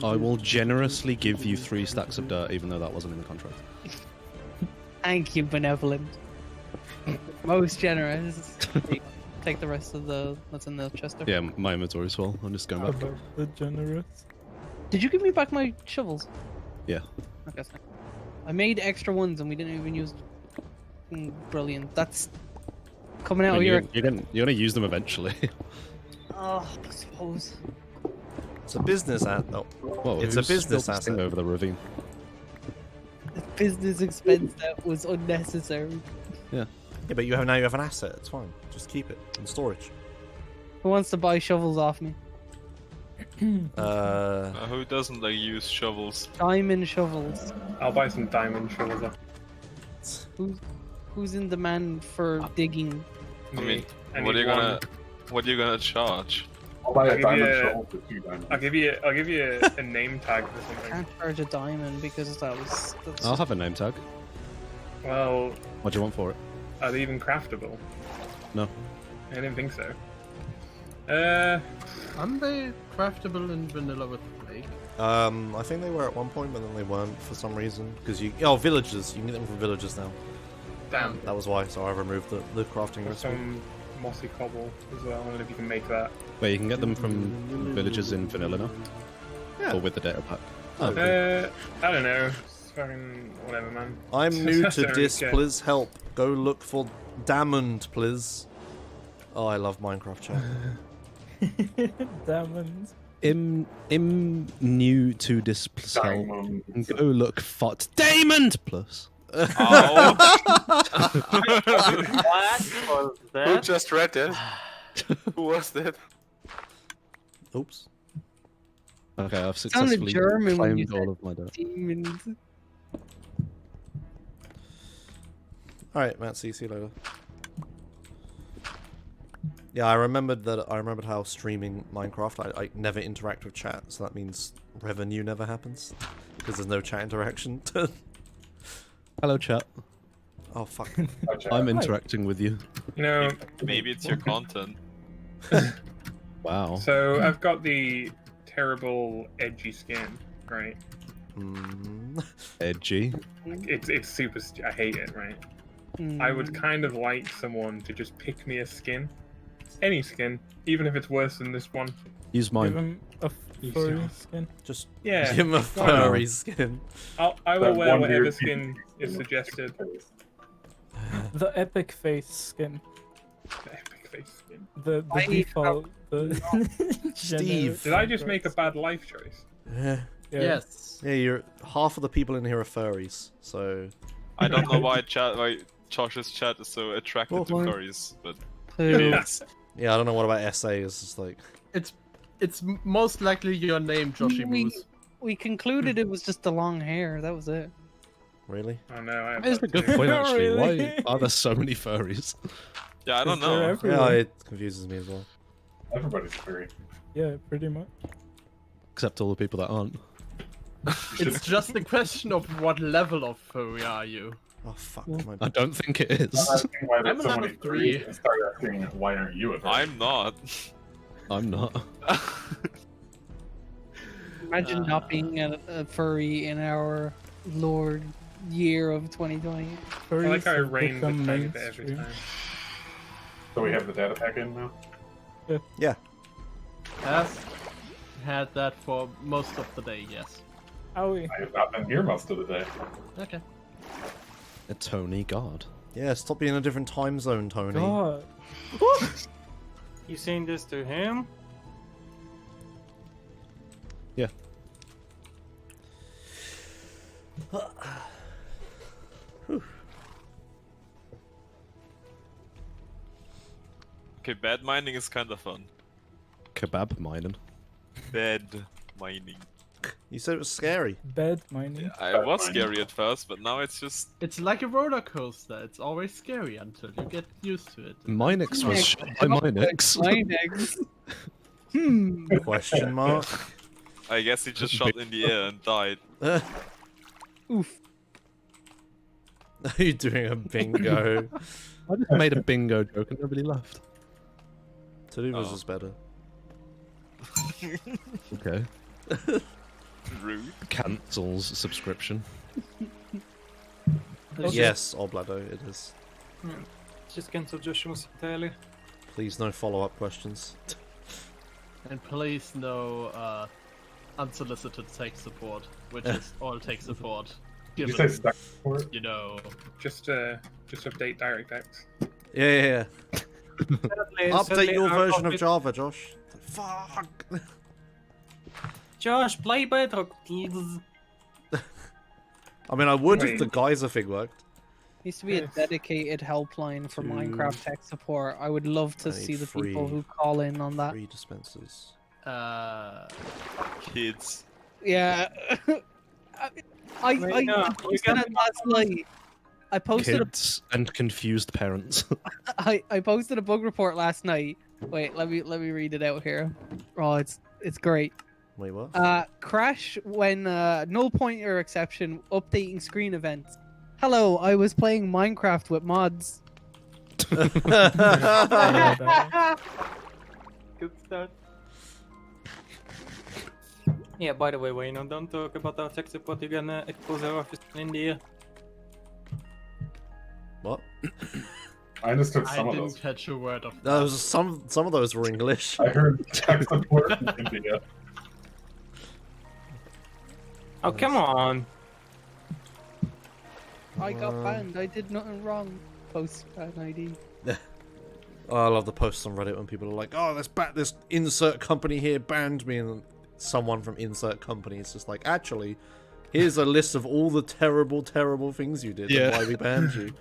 I will generously give you 3 stacks of dirt, even though that wasn't in the contract. Thank you, benevolent. Most generous. Take the rest of the that's in the chest there. Yeah, my inventory as well. I'm just going back. About the generous. Did you give me back my shovels? Yeah. Okay. I made extra ones and we didn't even use them. brilliant. That's coming out I of mean, your. you're gonna use them eventually. Oh, I suppose. It's a business asset. No, Whoa, it's a who's business spilled this thing asset. over the ravine. The business expense that was unnecessary. Yeah. Yeah, but now you have an asset. It's fine. Just keep it in storage. Who wants to buy shovels off me? Who doesn't like use shovels? Diamond shovels. I'll buy some diamond shovels. Off. Who's in demand for digging? I mean, I what are need you gonna charge? I'll buy a give diamond you a- shovel for 2 diamonds. I'll give you a name tag for something. Can't charge a diamond because that's I'll have a name tag. Well, What do you want for it? are they even craftable? No. I didn't think so. Aren't they craftable in vanilla with flake? I think they were at one point, but then they weren't for some reason. Because villagers. You can get them from villagers now. Damn. That was why. So I removed the crafting There's recipe. some mossy cobble as well. I don't know if you can make that. Wait, you can get them from villagers in vanilla now? Yeah. Or with the data pack? Oh, cool. I don't know. It's fucking whatever, man. I'm new I to don't really this. care. Please help. Go look for diamond, please. Oh, I love Minecraft chat. Diamonds. Im new to this plus help. Diamonds. Go look for Diamond plus. Oh. What was Who that? just read it? Who was that? Oops. Okay, I've Sounded successfully German when you claimed all of my data. demons. Alright, Matt, see you later. Yeah, I remembered how streaming Minecraft, I never interact with chat, so that means revenue never happens. Because there's no chat interaction. Hello, chat. Oh, fuck. I'm interacting with you. You know, Maybe it's your content. Wow. so I've got the terrible edgy skin, right? Edgy. It's super. I hate it, right? I would kind of like someone to just pick me a skin, any skin, even if it's worse than this one. Use Give mine. him a furry skin. Just Yeah. give him a why not? furry skin. I will That wear one whatever weird skin is suggested. The epic face skin. The epic face skin. The default. The Steve. Did I just make a bad life choice? Yeah. Yeah. Yes. Yeah, you're half of the people in here are furries, so I don't know why Josh's chat is so attracted to furries, but yeah, I don't know what about SA is just like. It's most likely your name, Joshy Moose. We concluded it was just the long hair. That was it. Really? Oh no, I have That is a that good too. point, actually. Really? Why are there so many furries? yeah, I don't They're know. Yeah, everywhere. it confuses me as well. Everybody's furry. Yeah, pretty much. Except all the people that aren't. It's just a question of what level of furry are you. Oh fuck. I don't think it is. Stop asking why I'm there's so level many 3. furries and start asking why aren't you a furry? I'm not. I'm not. Imagine not being a furry in our Lord year of 2020. I like how I Furries rain become the tiny bit every mainstream. time. So we have the data pack in now? Yeah. Has had that for most of the day, yes. Owie. I have not been here most of the day. Okay. A Tony God. Yeah, stop being in a different time zone, Tony. God. You saying this to him? Yeah. Okay, bad mining is kind of fun. Kebab mining. Bad mining. You said it was scary. Bed mining. I was scary at first, but now it's just. It's like a roller coaster. It's always scary until you get used to it. Minex was shot by Minex. Minex. Question mark. I guess he just shot in the air and died. Oof. Are you doing a bingo? I just made a bingo joke and nobody laughed. Taluva's Oh. is better. Okay. Rude. Cancels subscription. Yes, Oblado, it is. Just cancel Joshua's entirely. Please, no follow-up questions. And please no unsolicited tech support, which is all tech support. Did you Given, say stack support? you know. Just Just update DirectX. Yeah. Update Sadly, your our version of office- Java, Josh. Fuck. Josh, play Bedrock, please. I mean, I would if Wait. the geyser thing worked. Needs to be a dedicated helpline for Minecraft tech support. I would love to I need see the people free- who call in on that. Free dispensers. Kids. Yeah. I posted it last night. I posted Kids and confused parents. I posted a bug report last night. Wait, let me read it out here. Oh, it's great. Wait, what? Crash when null pointer exception updating screen events. Hello, I was playing Minecraft with mods. Good start. Yeah, by the way, Wayne, don't talk about our tech support. You're gonna expose our office in India. What? I understood I some of didn't those. catch a word of that. Those some of those were English. I heard tech support in India. Oh, come on. I got banned. I did nothing wrong. Post ban ID. Oh, I love the posts on Reddit when people are like, "Oh, this insert company here banned me," and someone from insert company is just like, "Actually, here's a list of all the terrible, terrible things you did and why we banned you."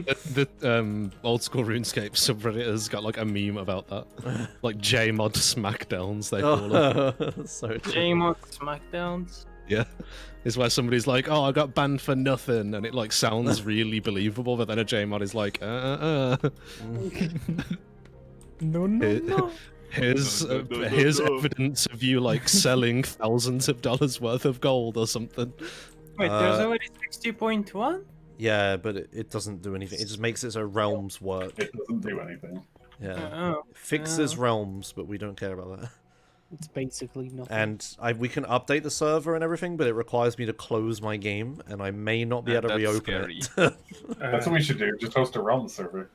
The old school RuneScape subreddit has got like a meme about that, like JMod Smackdowns they call them. So true. JMod Smackdowns. Yeah, is where somebody's like, "Oh, I got banned for nothing," and it like sounds really believable, but then a JMod is like, No. Here's No, no, here's no. evidence of you like selling thousands of dollars worth of gold or something. Wait, there's already 60.1? Yeah, but it doesn't do anything. It just makes it so realms work. It doesn't do anything. Yeah, Oh, it fixes realms, but we don't care about that. It's basically nothing. And we can update the server and everything, but it requires me to close my game, and I may not be able to That's reopen scary. it. That's what we should do. Just host a realm server.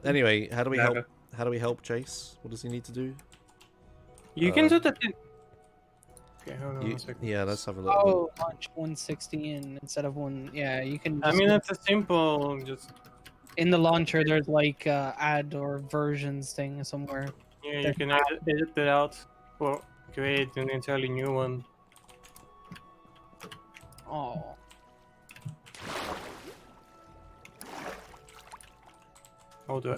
Anyway, how do we help? Never. How do we help Chase? What does he need to do? You can do that in... Okay, hold on You- a second. yeah, let's have a look. Oh, launch 160 in instead of one. Yeah, you can. I just- mean, it's a simple, just... in the launcher, there's like add or versions thing somewhere. Yeah, you can edit it out or create an entirely new one. Oh. How do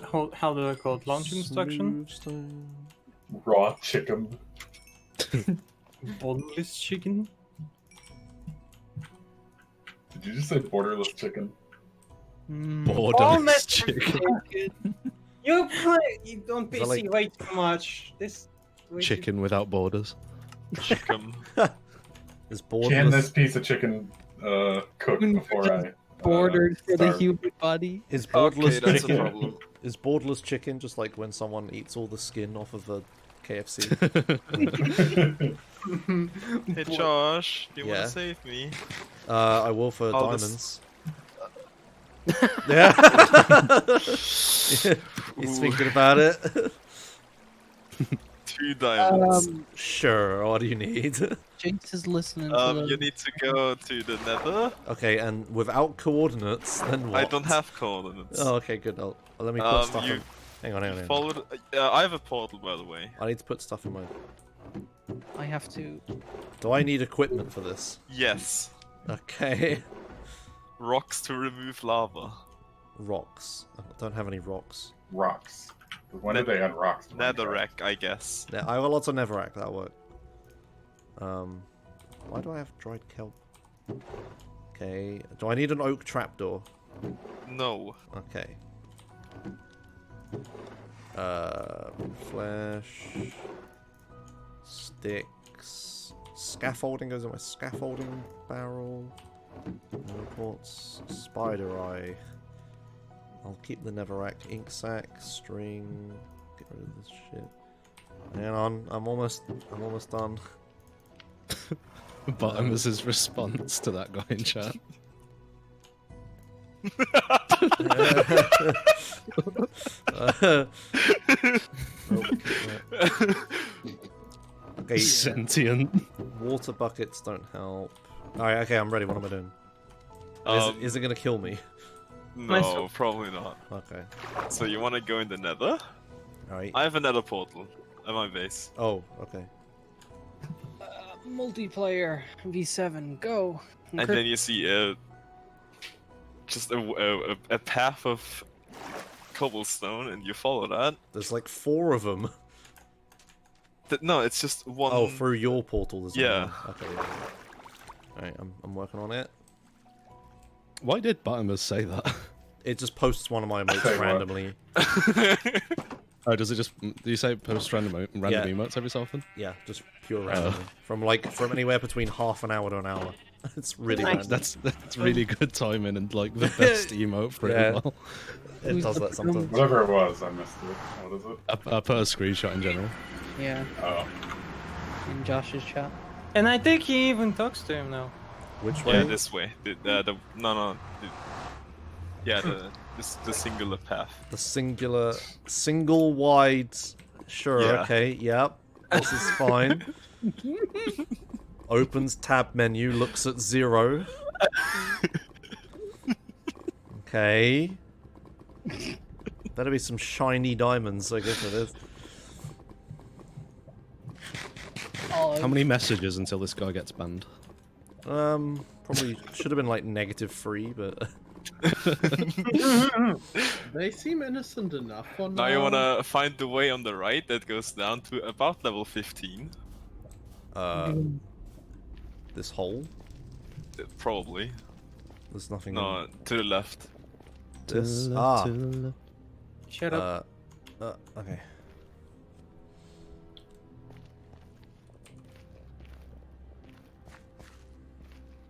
I call it? Launch instruction? Raw chicken. Boneless chicken? Did you just say borderless chicken? Borderless Boneless chicken. You don't Is that PC like- way too much. This way too- Chicken without borders. Chicken. Is Can this borderless? piece of chicken cook before I Bordered for the starve? human body. Is borderless Okay, that's a chicken? problem. Is borderless chicken just like when someone eats all the skin off of a KFC? Hey Josh, do you Yeah. wanna save me? I will for Oh, diamonds. Yeah. He's thinking about it. 2 diamonds. Sure. What do you need? Jinx is listening to You need to go to the Nether. Okay, and without coordinates, then what? I don't have coordinates. Oh, okay, good. Let me put stuff you in. Hang on. followed. I have a portal, by the way. I need to put stuff in my. I have to. Do I need equipment for this? Yes. Okay. Rocks to remove lava. Rocks. I don't have any rocks. Rocks. When did they add rocks? to Minecraft? Netherrack, I guess. Yeah, I have lots of netherrack. That'll work. Why do I have dried kelp? Okay. Do I need an oak trapdoor? No. Okay. Flesh. Sticks. Scaffolding goes in my scaffolding barrel. No quartz. Spider eye. I'll keep the netherrack. Ink sac. String. Get rid of this shit. Hang on. I'm almost done. Bottom is his response to that guy in chat. Okay, Sentient. Water buckets don't help. Alright, okay, I'm ready. What am I doing? Is it gonna kill me? No, probably not. Okay. So you want to go in the nether? Alright. I have a nether portal at my base. Oh, okay. Multiplayer V7, go. And then you see just a path of cobblestone, and you follow that. There's like 4 of them. No, it's just one. Oh, through your portal. There's yeah. Okay. Alright, I'm working on it. Why did Bottomers say that? It just posts one of my emotes randomly. Oh, does it just? Do you say post random emotes every so often? Yeah, just pure random. From anywhere between half an hour to an hour. It's really random. That's really good timing and like the best emote for it as well. It does that sometimes. Whatever it was, I missed it. What is it? I put a screenshot in general. Yeah. Oh. In Josh's chat. And I think he even talks to him now. Which way? Yeah, this way. The singular path. The single wide. Sure. Yeah. Okay. Yep. This is fine. Opens tab menu. Looks at 0. Okay. Better be some shiny diamonds. I guess it is. How many messages until this guy gets banned? Probably should have been like -3, but. They seem innocent enough for now. Now you wanna find the way on the right that goes down to about level 15. This hole? Probably. There's nothing. No, to the left. This. Shut up. Okay.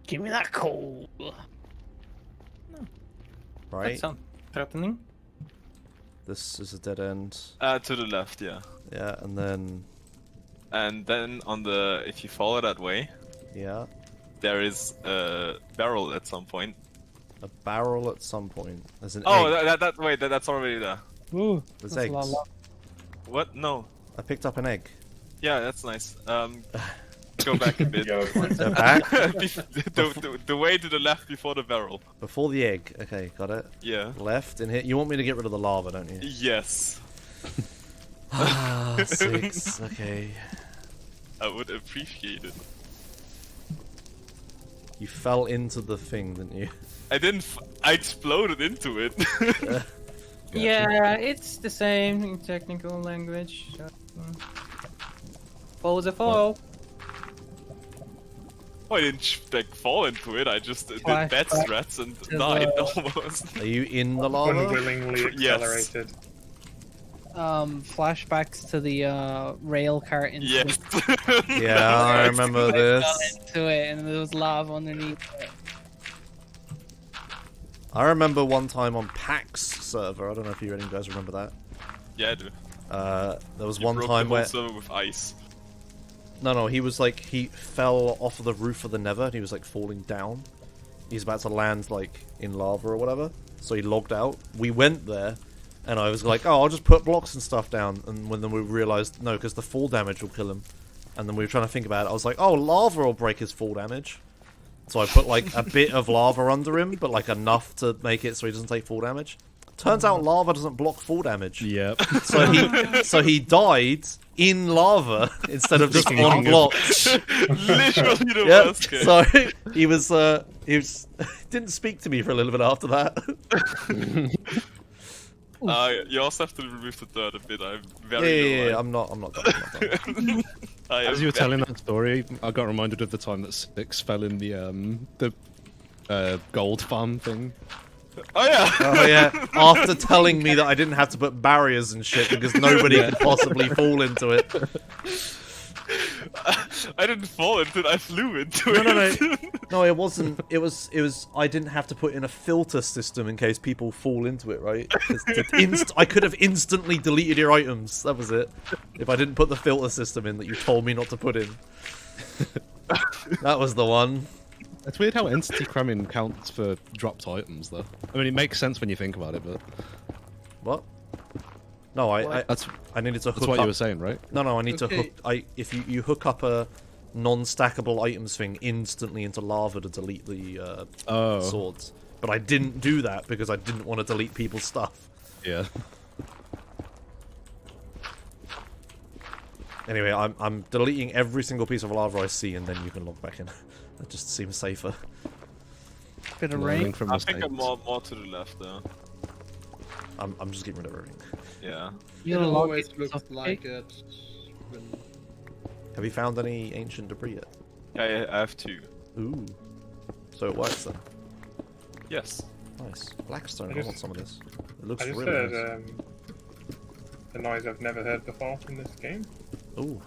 Give me that coal. Right. That sounds threatening. This is a dead end. To the left, yeah. Yeah, and then. And then on the, if you follow that way, yeah, there is a barrel at some point. A barrel at some point. There's an Oh, egg. that's already there. Ooh, There's that's a lot eggs. of What? No. I picked up an egg. Yeah, that's nice. Go back a bit. Go back? the way to the left before the barrel. Before the egg. Okay, got it. Yeah. Left in here. You want me to get rid of the lava, don't you? Yes. 6. Okay. I would appreciate it. You fell into the thing, didn't you? I didn't. I exploded into it. Yeah, it's the same in technical language. So, fall is a fall. I didn't like fall into it. I just did Flash bad back strats and to died the- almost. Are you in the lava? Unwillingly accelerated. Flashbacks to the rail cart incident. Yes. Yeah, I remember this. Into it, and there was lava underneath it. I remember one time on PAX server. I don't know if you guys remember that. Yeah, I do. There was You one broke time the whole where server with ice. no, he was like he fell off of the roof of the Nether. And he was like falling down. He's about to land like in lava or whatever. So he logged out. We went there, and I was like, "Oh, I'll just put blocks and stuff down." And then we realized no, because the fall damage will kill him. And then we were trying to think about it. I was like, "Oh, lava will break his fall damage." So I put like a bit of lava under him, but like enough to make it so he doesn't take fall damage. Turns out lava doesn't block fall damage. Yep. So he died in lava instead of just on blocks. Literally the Yep. worst game. So he was didn't speak to me for a little bit after that. You also have to remove the dirt a bit. I'm very Yeah, low. I'm not done. As you were telling that story, I got reminded of the time that Six fell in the gold farm thing. Oh yeah. Oh yeah. After telling me that I didn't have to put barriers and shit because nobody could possibly fall into it. I didn't fall into it. I flew into it. No. No, it wasn't. It was. I didn't have to put in a filter system in case people fall into it, right? I could have instantly deleted your items. That was it. If I didn't put the filter system in that you told me not to put in. That was the one. It's weird how entity cramming counts for dropped items, though. I mean, it makes sense when you think about it, but What? No, I needed to hook that's what up. you were saying, right? No, I need to Okay. hook. If you hook up a non-stackable items thing instantly into lava to delete the Oh. swords. But I didn't do that because I didn't want to delete people's stuff. Yeah. Anyway, I'm deleting every single piece of lava I see, and then you can log back in. That just seems safer. Bit of Learning rain. from I think mistakes. I'm more to the left there. I'm just getting rid of everything. Yeah. It always looks like it. When... Have you found any ancient debris yet? I have 2. Ooh. So it works then. Yes. Nice. Blackstone. I just- want some of this. It looks I just really heard nice. a noise I've never heard before in this game. Ooh.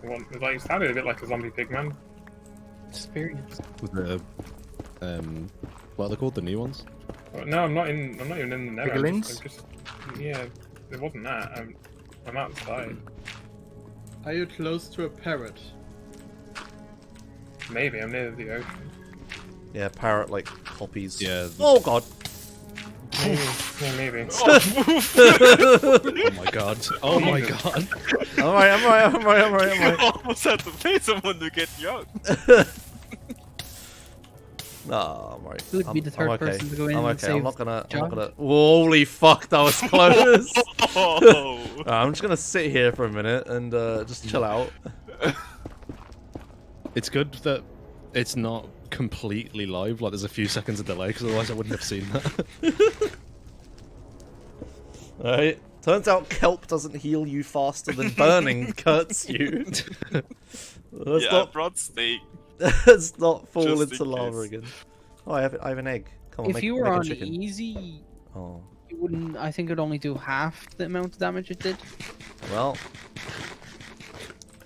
It sounded a bit like a zombie pigman. Experience. The what are they called? The new ones? No, I'm not even in the nether. Piglins? Yeah, it wasn't that. I'm outside. Are you close to a parrot? Maybe I'm near the ocean. Yeah, parrot like copies. Yeah. Oh god. Yeah, maybe. Oh my god. Oh my god. I'm right. You almost had to pay someone to get you out. Nah, I'm right. Who would be the third okay. person to go in I'm and okay. save I'm not gonna. John? Holy fuck, that was close. Oh. I'm just gonna sit here for a minute and just chill out. It's good that it's not completely live, like there's a few seconds of delay, because otherwise I wouldn't have seen that. Alright. Turns out kelp doesn't heal you faster than burning cuts you. Let's Yeah, I not, brought steak. let's not fall Just into in lava case. again. Oh, I have an egg. Come on, If make, you were make a on chicken. easy, Oh. you wouldn't. I think it'd only do half the amount of damage it did. Well,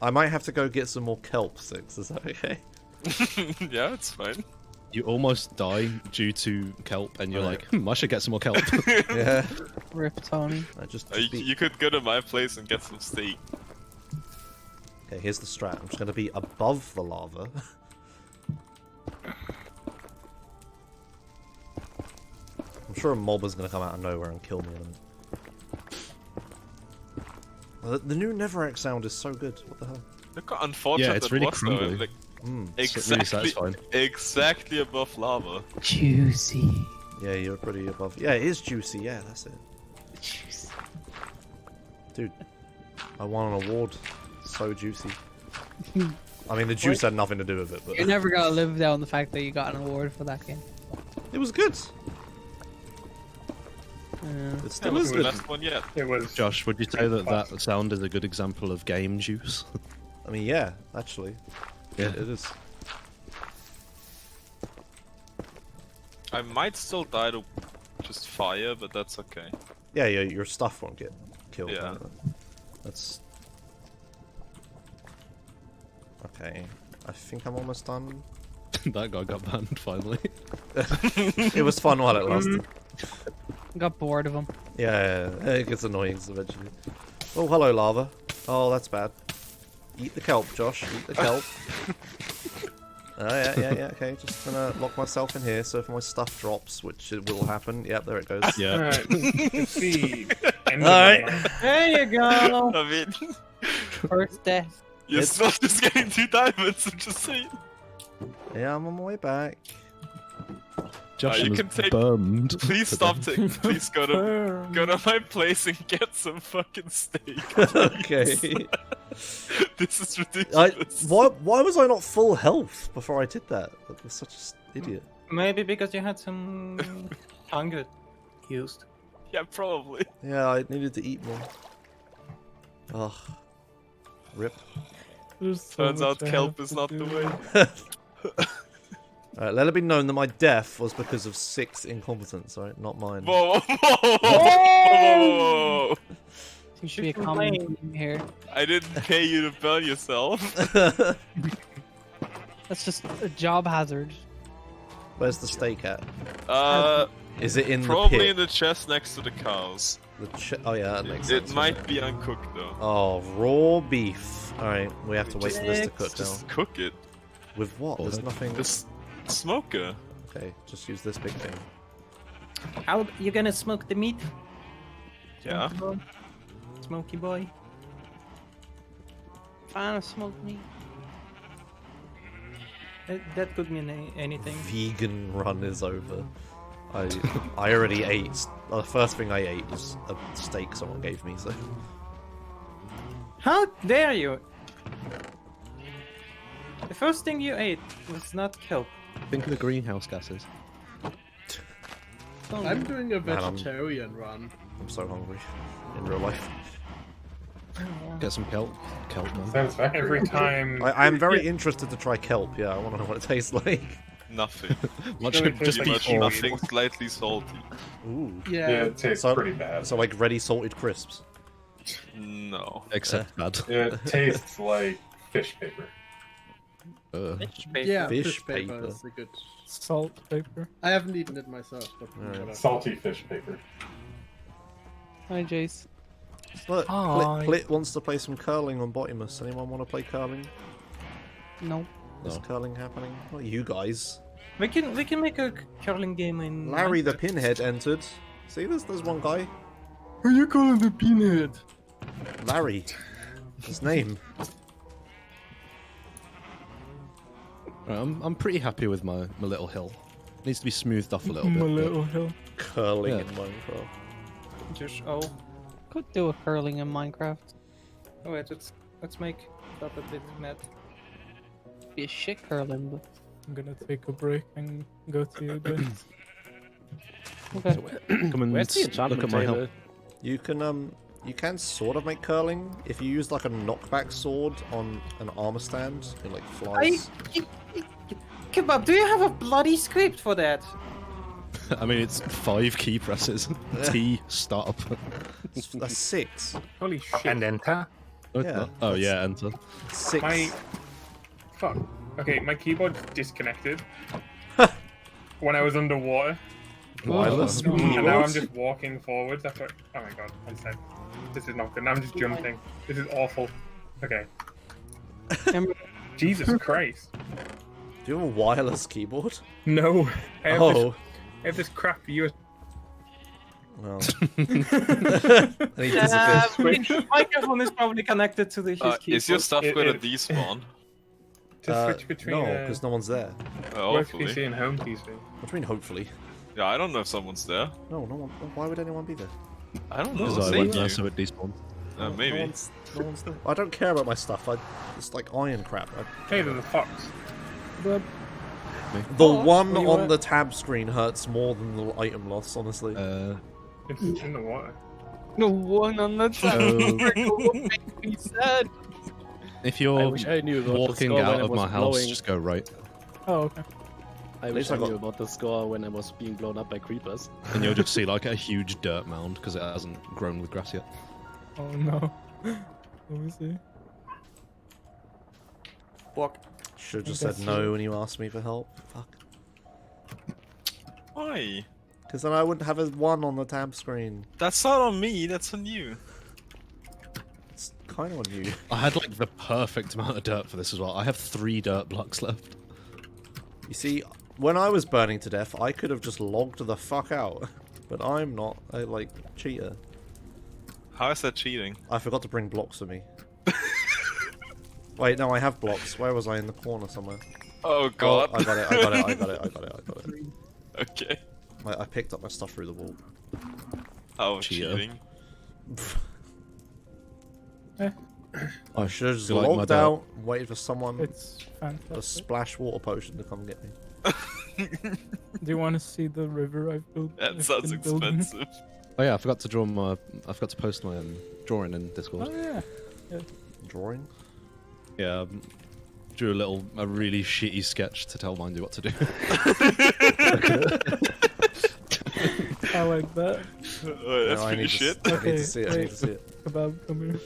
I might have to go get some more kelp sticks. Is that okay? Yeah, it's fine. You almost die due to kelp, and you're Right. like, I should get some more kelp. Yeah. Rip Tony. You could go to my place and get some steak. Okay, here's the strat. I'm just gonna be above the lava. I'm sure a mob is gonna come out of nowhere and kill me. The new Netherrack sound is so good. What the hell? Look how unfortunate Yeah, it's it really was, though. crumbly. Like, It's really satisfying. exactly above lava. Juicy. Yeah, you're pretty above. Yeah, it is juicy. Yeah, that's it. Juicy. Dude, I won an award. So juicy. I mean, the juice had nothing to do with it, but You're never gonna live down the fact that you got an award for that game. it was good. Yeah. It still That is was the good. best one yet. It was. Josh, would you say that that sound is a good example of game juice? I mean, yeah, actually. Yeah. It is. I might still die to just fire, but that's okay. Yeah, your stuff won't get killed. Yeah. That's... Okay, I think I'm almost done. That guy got banned finally. It was fun while it lasted. Got bored of them. Yeah, it gets annoying eventually. Oh, hello, lava. Oh, that's bad. Eat the kelp, Josh. Eat the kelp. Oh, yeah, okay. Just gonna lock myself in here, so if my stuff drops, which it will happen. Yep, there it goes. Yeah. Alright, let's see. Alright. There you go. I mean, First death. you're It's- still just getting 2 diamonds, I'm just saying. Yeah, I'm on my way back. Josh you was can take- bummed. Please stop taking. Please go to my place and get some fucking steak. Okay. This is ridiculous. Why was I not full health before I did that? I was such an idiot. Maybe because you had some hunger used. Yeah, probably. Yeah, I needed to eat more. Ugh. Rip. Turns out kelp is not the way. Alright, let it be known that my death was because of 6 incompetence, alright? Not mine. Whoa, whoa, whoa. Seems to be a common theme here. I didn't pay you to burn yourself. That's just a job hazard. Where's the steak at? Is it in the Probably pit? in the chest next to the cows. Oh yeah, that makes It sense. might be uncooked though. Oh, raw beef. Alright, we have to wait for this to cook now. Just cook it. With what? There's nothing... This smoker. Okay, just use this big thing. How you gonna smoke the meat? Yeah. Smoky boy. Fan of smoked meat. That could mean anything. Vegan run is over. I already ate. The first thing I ate was a steak someone gave me. So How dare you? The first thing you ate was not kelp. Think of the greenhouse gases. I'm doing a Man, vegetarian run. I'm so hungry in real life. Get some kelp, man. Satisfactory. Every time. I'm very interested to try kelp. Yeah, I want to know what it tastes like. Nothing. Watch Really it just tastes be like nothing slightly salty. Ooh. Yeah. Yeah, it tastes pretty bad. So like ready salted crisps. No. Except bad. It tastes like fish paper. Fish paper. Yeah, Fish paper paper. is a good. Salt paper. I haven't eaten it myself, but whatever. Salty fish paper. Hi, Jace. Look, Hi. Plit wants to play some curling on Botimus. Anyone want to play curling? No. Is curling happening? Not you guys. We can make a curling game in. Larry the Pinhead entered. See, there's one guy. Who you calling the pinhead? Larry. His name. Right, I'm pretty happy with my little hill. Needs to be smoothed off a little bit. My but- little hill. Curling Yeah. in Minecraft. Just Could do a curling in Minecraft. Oh wait, let's make that a bit mad. Be a shit curling, but I'm gonna take a break and go to you guys. okay. Come and Where's the look enchantment at my table? hill. You can sort of make curling if you use like a knockback sword on an armor stand. It like flies. Kebab, do you have a bloody script for that? I mean, it's 5 key presses. T, stop. That's 6. Holy shit. And enter. Oh, it's Yeah, not. Oh, yeah, enter. 6. My. Fuck. Okay, my keyboard disconnected when I was underwater. Wireless. And now I'm just walking forwards. That's what. Oh my god, one sec. This is not good. Now I'm just jumping. This is awful. Okay. Jesus Christ. Do you have a wireless keyboard? No. I have Oh. I have this crap USB. Well. And he disappears. Microphone is probably connected to the his keyboard. Is your stuff It gonna is. despawn? To switch between No, because no one's there. work Hopefully. PC and home PC. What do you mean, hopefully? Yeah, I don't know if someone's there. No one. Why would anyone be there? I don't know. Because I Save went you. there so it despawned. Maybe. No one's there. I don't care about my stuff. It's like iron crap. Hey, there's a fox. But The one where you on at? the tab screen hurts more than the item loss, honestly. It's in the water. The one on the top will make me sad. If I you're wish I knew about the walking score when out it of was my house, blowing. just go right. oh, okay. I wish I knew about the score when I was being blown up by creepers. And you'll just see like a huge dirt mound because it hasn't grown with grass yet. Oh no. Let me see. Walk. Should have just That's said no when you asked me for help. Fuck. Why? Because then I wouldn't have a 1 on the tab screen. That's not on me, that's on you. It's kind of on you. I had like the perfect amount of dirt for this as well. I have 3 dirt blocks left. You see, when I was burning to death, I could have just logged the fuck out. But I'm not a, like, cheater. How is that cheating? I forgot to bring blocks with me. Wait, no, I have blocks. Where was I? In the corner somewhere. Oh god. Oh, I got it. Okay. I picked up my stuff through the wall. Oh, Cheater. cheating. I should have just You like my logged dirt? out, waited for someone, It's a fantastic. splash water potion to come get me. Do you want to see the river I've built? That I've sounds been building? expensive. Oh yeah, I forgot to draw my. I forgot to post my drawing in Discord. Oh yeah. Yeah. Drawing? Yeah, drew a really shitty sketch to tell Mindy what to do. I like that. That's No, I pretty need shit. To, I Okay, need to see it. I need wait. to see it. Kebab, come here.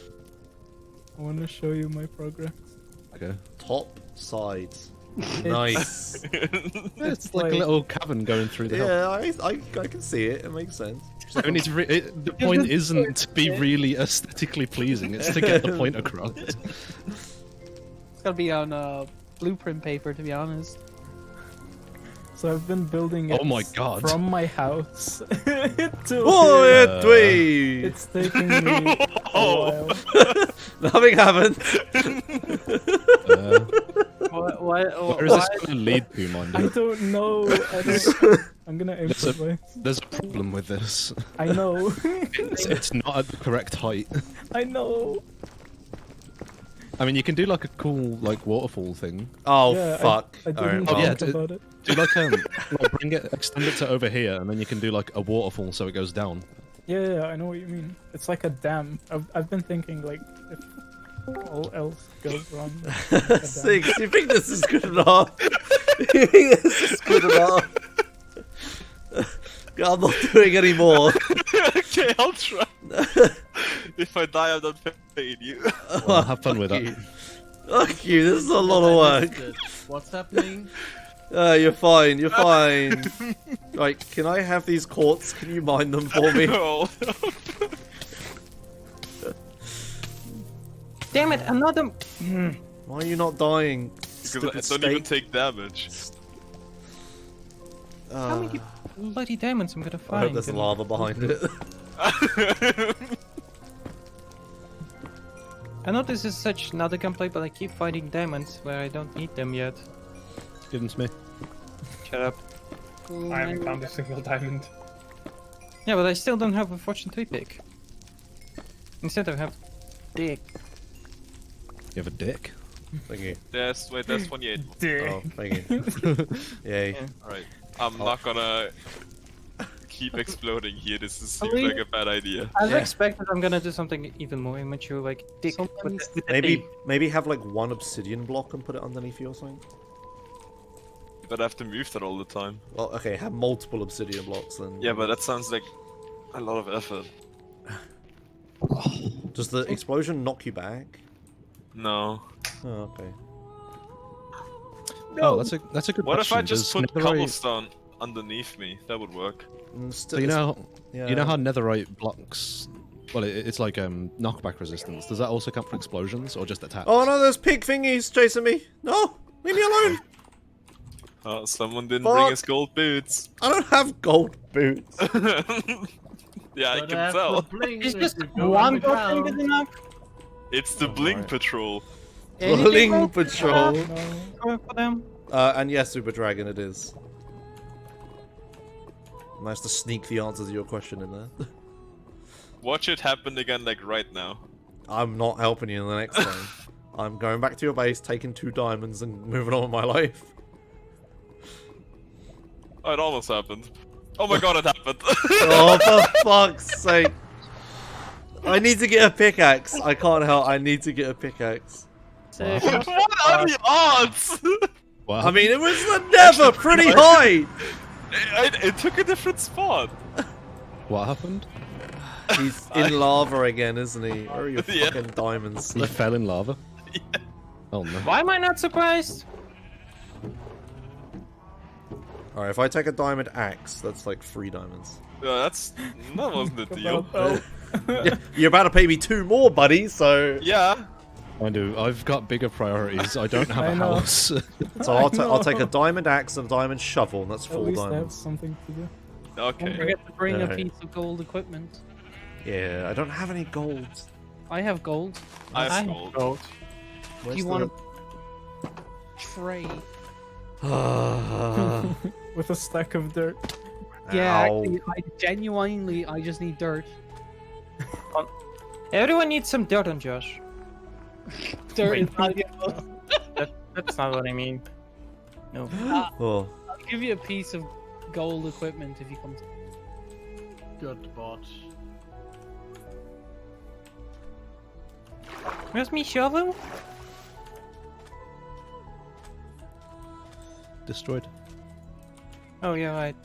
I want to show you my progress. Okay. Top sides. Nice. It's like a little cavern going through the hill. Yeah, I can see it. It makes sense. I mean, the point isn't to be really aesthetically pleasing; it's to get the point across. It's gotta be on blueprint paper, to be honest. So I've been building it Oh my god! from my house to Oh, here. It's taking me a while. Nothing happened. Where is this going to lead to, mind I you? don't know. I'm gonna improvise. There's a problem with this. I know. It's not at the correct height. I know. I mean, you can do like a cool like waterfall thing. Oh Yeah, fuck! I didn't Alright, think about it. Do like like bring it, extend it to over here, and then you can do like a waterfall so it goes down. Yeah, I know what you mean. It's like a dam. I've been thinking like if all else goes wrong. Six, you think this is good enough? You think this is good enough? I'm not doing any more. Okay, I'll try. If I die, I'm not paying you. Well, have fun with that. Fuck you, this is a lot of work. What's happening? You're fine, you're fine. Right, can I have these quartz? Can you mine them for me? No. Damn it, another. Why are you not dying? Because I don't even take damage. How many bloody diamonds I'm gonna I find? hope there's lava behind it. I know this is such not a gameplay, but I keep finding diamonds where I don't need them yet. Give them to me. Shut up. I haven't found a single diamond. Yeah, but I still don't have a Fortune 3 pick. Instead I have dick. You have a dick? Thank you. There's 28. Oh, thank you. Yay. Alright, I'm not gonna keep exploding here. This seems mean, like a bad idea. As expected, I'm gonna do something even more immature, like dick with the D. Maybe have like one obsidian block and put it underneath you or something. But I have to move that all the time. Well, okay, have multiple obsidian blocks then. Yeah, but that sounds like a lot of effort. Does the explosion knock you back? No. Oh, okay. Oh, that's a good What question. if I just Does put netherite- cobblestone underneath me? That would work. So you know how yeah. netherite blocks. Well, it's like knockback resistance. Does that also count for explosions or just attacks? Oh no, there's pig thingies chasing me. No, leave me alone. Oh, someone didn't Fuck. bring his gold boots. I don't have gold boots. Yeah, I But can that's tell. the bling Is if just you go one gold underground. thing good enough? It's the Bling Patrol. Bling Patrol. Going for them? And yes, Super Dragon, it is. Nice to sneak the answer to your question in there. Watch it happen again, like right now. I'm not helping you in the next game. I'm going back to your base, taking 2 diamonds, and moving on with my life. Oh, it almost happened. Oh my god, it happened. Oh, for fuck's sake. I need to get a pickaxe. I can't help. I need to get a pickaxe. What are the odds? Wow. I mean, it was the nether pretty high. It took a different spot. What happened? He's in lava again, isn't he? Where are your Yeah. fucking diamonds? He fell in lava. Oh no. Why am I not surprised? Alright, if I take a diamond axe, that's like 3 diamonds. Yeah, that wasn't the deal. Yeah, you're about to pay me 2 more, buddy, so... Yeah. I do. I've got bigger priorities. I don't have I a know. house. So I'll take a diamond axe and a diamond shovel, and that's At 4 least I have diamonds. something to do. Don't Okay. forget to bring a Alright. piece of gold equipment. Yeah, I don't have any gold. I have gold. I have gold. Gold. Where's You want a tray? With a stack of dirt. Yeah, Ow. actually, I just need dirt. Everyone needs some dirt on Josh. Dirt Wait. is valuable. That's not what I mean. No. Oh. I'll give you a piece of gold equipment if you come to... Good bot. Where's me shovel? Destroyed. Oh yeah, right.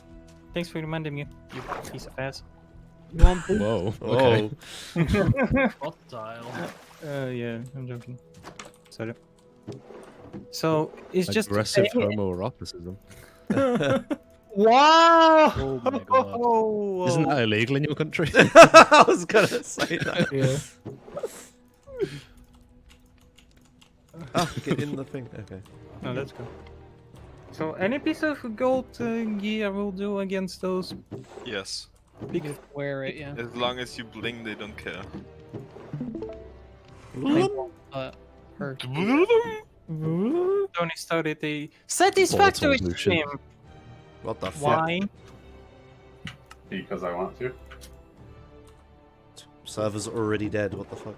Thanks for reminding me, you piece of ass. You want Whoa. Okay. Hostile. Yeah, I'm joking. Sorry. So it's just Aggressive homoeroticism. Wow! Oh my god. Isn't that illegal in your country? I was gonna say that. Yeah. Oh, get in the thing. Okay. No, let's go. So any piece of gold gear will do against those. Yes. Just wear it, yeah. As long as you bling, they don't care. They won't, hurt. Don't Sony started a satisfactory Portal stream. solution. What the fuck? Why? Because I want to. Server's already dead. What the fuck?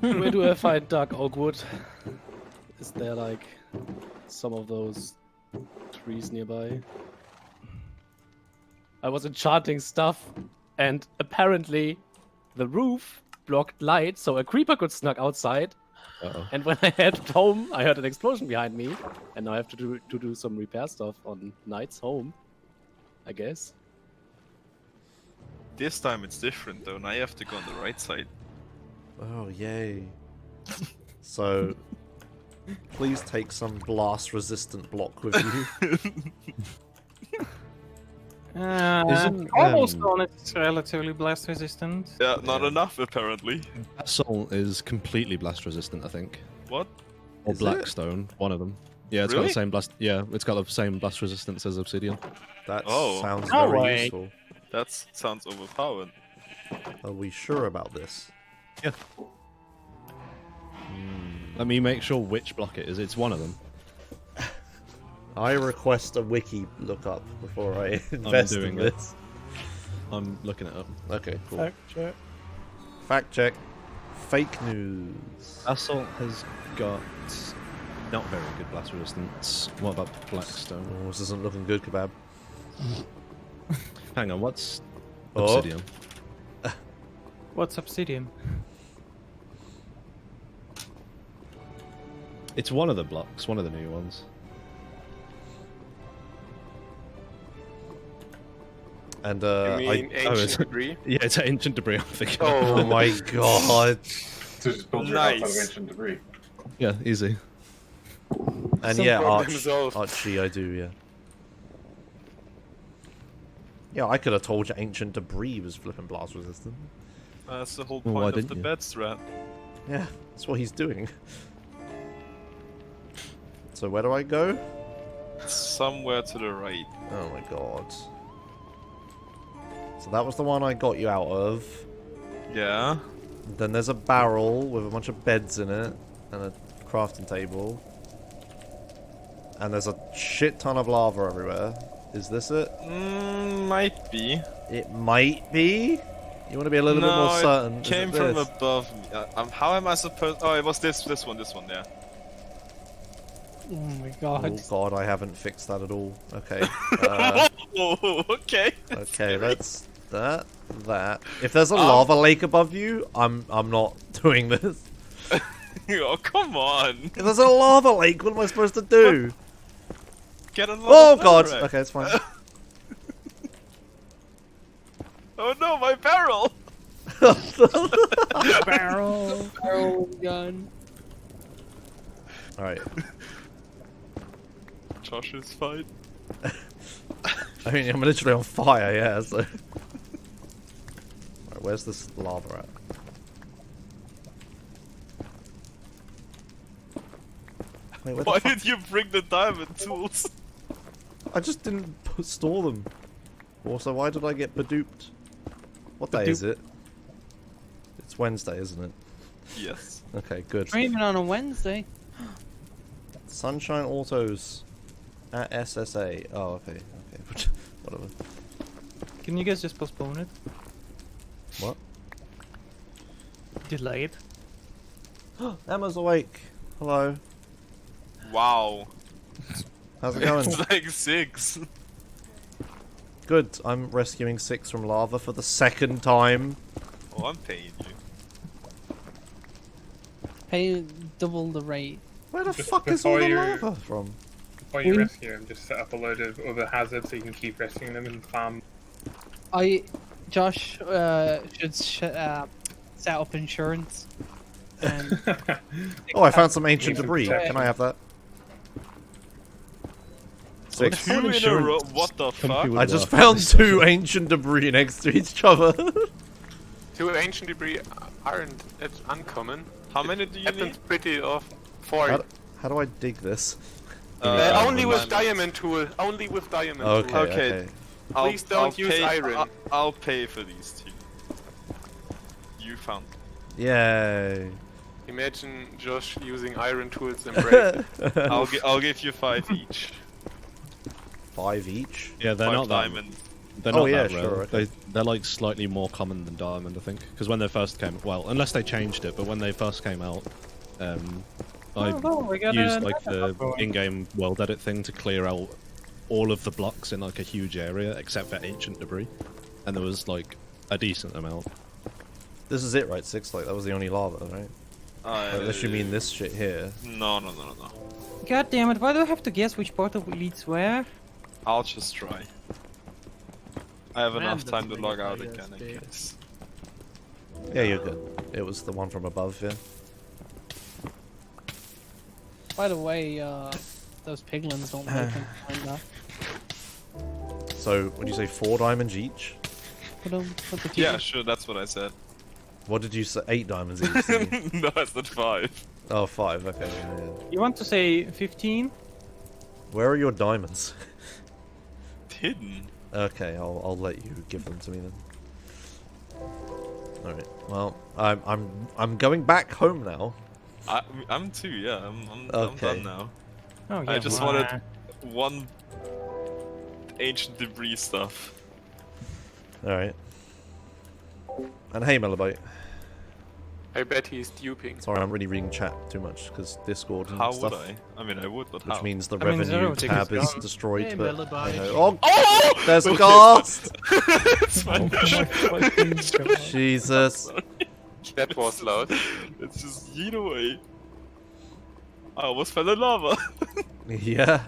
Where do I find Dark Oakwood? Is there like some of those trees nearby? I was enchanting stuff, and apparently the roof blocked light, so a creeper could snuck outside. Uh-oh. And when I headed home, I heard an explosion behind me, and now I have to do some repair stuff on Knight's home, I guess. This time it's different though. Now you have to go on the right side. Oh, yay. So, please take some blast-resistant block with you. Cobblestone is relatively blast resistant. Yeah, not enough apparently. Basalt is completely blast resistant, I think. What? Or Is it? Blackstone, one of them. Yeah, it's got Really? the same blast. Yeah, it's got the same blast resistance as Obsidian. That Oh. sounds No very way. useful. That sounds overpowered. Are we sure about this? Yeah. Let me make sure which block it is. It's one of them. I request a wiki lookup before I invest in doing it. this. I'm looking it up. Okay, cool. Fact check. Fact check. Fake news. Basalt has got not very good blast resistance. What about Blackstone? Oh, this isn't looking good, Kebab. Hang on, what's Oh. Obsidian? What's Obsidian? It's one of the blocks, one of the new ones. And You mean I ancient debris? Yeah, it's ancient debris. I'm thinking. Oh my god. So just build your house out of ancient debris. Yeah, easy. And Some yeah, problem solved. Archie, I do, yeah. Yeah, I could have told you ancient debris was flipping blast resistant. That's the whole Well, why point of didn't the you? bed strat. Yeah, that's what he's doing. So where do I go? Somewhere to the right. Oh my god. So that was the one I got you out of. Yeah. Then there's a barrel with a bunch of beds in it and a crafting table. And there's a shit ton of lava everywhere. Is this it? Might be. It might be? You want to be a little bit more certain? It Is came it from this? above me. How am I supposed? Oh, it was this one, yeah. Oh my god. Oh god, I haven't fixed that at all. Okay. Oh, okay. Okay, that's that. If there's a lava lake above you, I'm not doing this. Oh, come on. If there's a lava lake, what am I supposed to do? Get a Oh god. Okay, it's fine. Oh no, my barrel. Barrel gun. All right. Josh is fine. I mean, I'm literally on fire, yeah. So. Right, where's this lava at? Wait, where the Why fuck- did you bring the diamond tools? I just didn't store them. Also, why did I get beduped? What day is it? It's Wednesday, isn't it? Yes. Okay, good. Streaming on a Wednesday. Sunshine Autos at SSA. Oh, okay, okay, whatever. Can you guys just postpone it? What? Delay it. Emma's awake. Hello. Wow. How's it going? It's like 6. Good. I'm rescuing 6 from lava for the second time. Oh, I'm paying you. Pay double the rate. Where the Just fuck is all before the you- lava from? Before you rescue him, just set up a load of other hazards so you can keep rescuing them and farm. Josh should set up insurance. And Oh, I found some ancient debris. Can I have that? 6. 2 in a row. What the fuck? I just found 2 ancient debris next to each other. 2 ancient debris aren't it's uncommon. How many do you Happens need? pretty often. 4. How do I dig this? Only with diamond. diamond tool. Only with diamond Okay, tool. okay. Please don't use pay, iron. I'll pay for these 2. You found. Yay. Imagine Josh using iron tools and break. I'll give you 5 each. 5 each? Yeah, they're 5 not that. diamond. They're Oh, not yeah, that rare. sure, okay. They're like slightly more common than diamond, I think. Because when they first came, well, unless they changed it, but when they first came out, I we got used a like nether the going. in-game world edit thing to clear out all of the blocks in like a huge area, except for ancient debris, and there was like a decent amount. This is it, right, Six? Like, that was the only lava, right? Unless you mean this shit here. No. God damn it! Why do I have to guess which portal leads where? I'll just try. I have Man, enough that's time to big log out ideas, again in dude. case. Yeah, you're good. It was the one from above, yeah. By the way, those piglins don't make him find that. So, would you say 4 diamonds each? Put the Yeah, sure, that's what I said. What did you say? 8 diamonds each? Didn't you? No, I said 5. Oh, 5, okay. Yeah. You want to say 15? Where are your diamonds? Hidden. Okay, I'll let you give them to me then. Alright, well, I'm going back home now. I'm too, yeah. I'm Okay. done now. Oh yeah. I just wow. wanted 1 ancient debris stuff. Alright. And hey, Mellowbite. I bet he's duping. Sorry, I'm really reading chat too much because Discord and How stuff. would I? I mean, I would, but Which how? means the I mean, revenue Zero tab Ticket's is gone. destroyed, Hey, but Mellowbite. hey ho. Oh! There's a ghast! It's my bad. Jesus. That was loud. It's just yeet away. I almost fell in lava. Yeah.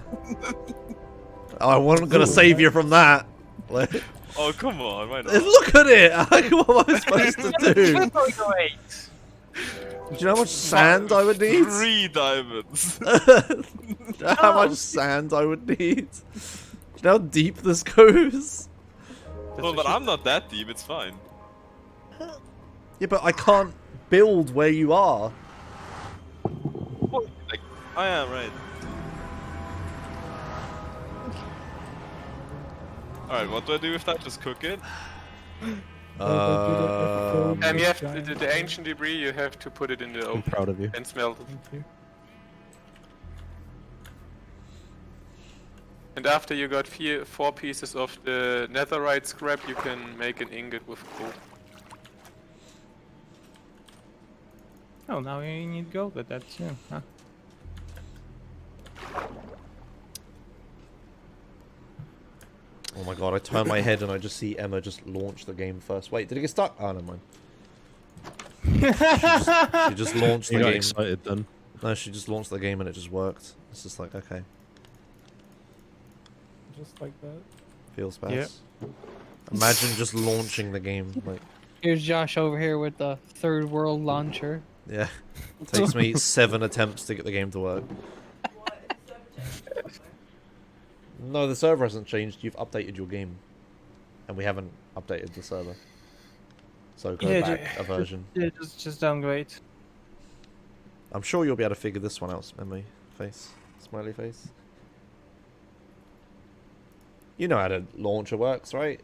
I wasn't gonna save you from that. Like, Oh, come on, why not? look at it! Like, what am I supposed to do? Wait. Do you know how much sand I would need? 3 diamonds. Do you know how much sand I would need? Do you know how deep this goes? Well, but I'm not that deep, it's fine. Yeah, but I can't build where you are. Like, oh yeah, right. Alright, what do I do with that? Just cook it? And you have the ancient debris. You have to put it in the I'm oven proud of you. and smelt it. Thank you. And after you got 4 pieces of the netherite scrap, you can make an ingot with gold. Oh, now you need gold, but that's yeah. Huh? Oh my god, I turn my head and I just see Emma just launch the game first. Wait, did it get stuck? Oh, never mind. She just launched the You got game. excited then. No, she just launched the game and it just worked. It's just like, okay. Just like that. Feels bad. Yeah. Imagine just launching the game. Like, Here's Josh over here with the third world launcher. yeah. Takes me 7 attempts to get the game to work. No, the server hasn't changed. You've updated your game. And we haven't updated the server. So go back a version. Yeah, just downgrade. I'm sure you'll be able to figure this one out, memory face. Smiley face. You know how the launcher works, right?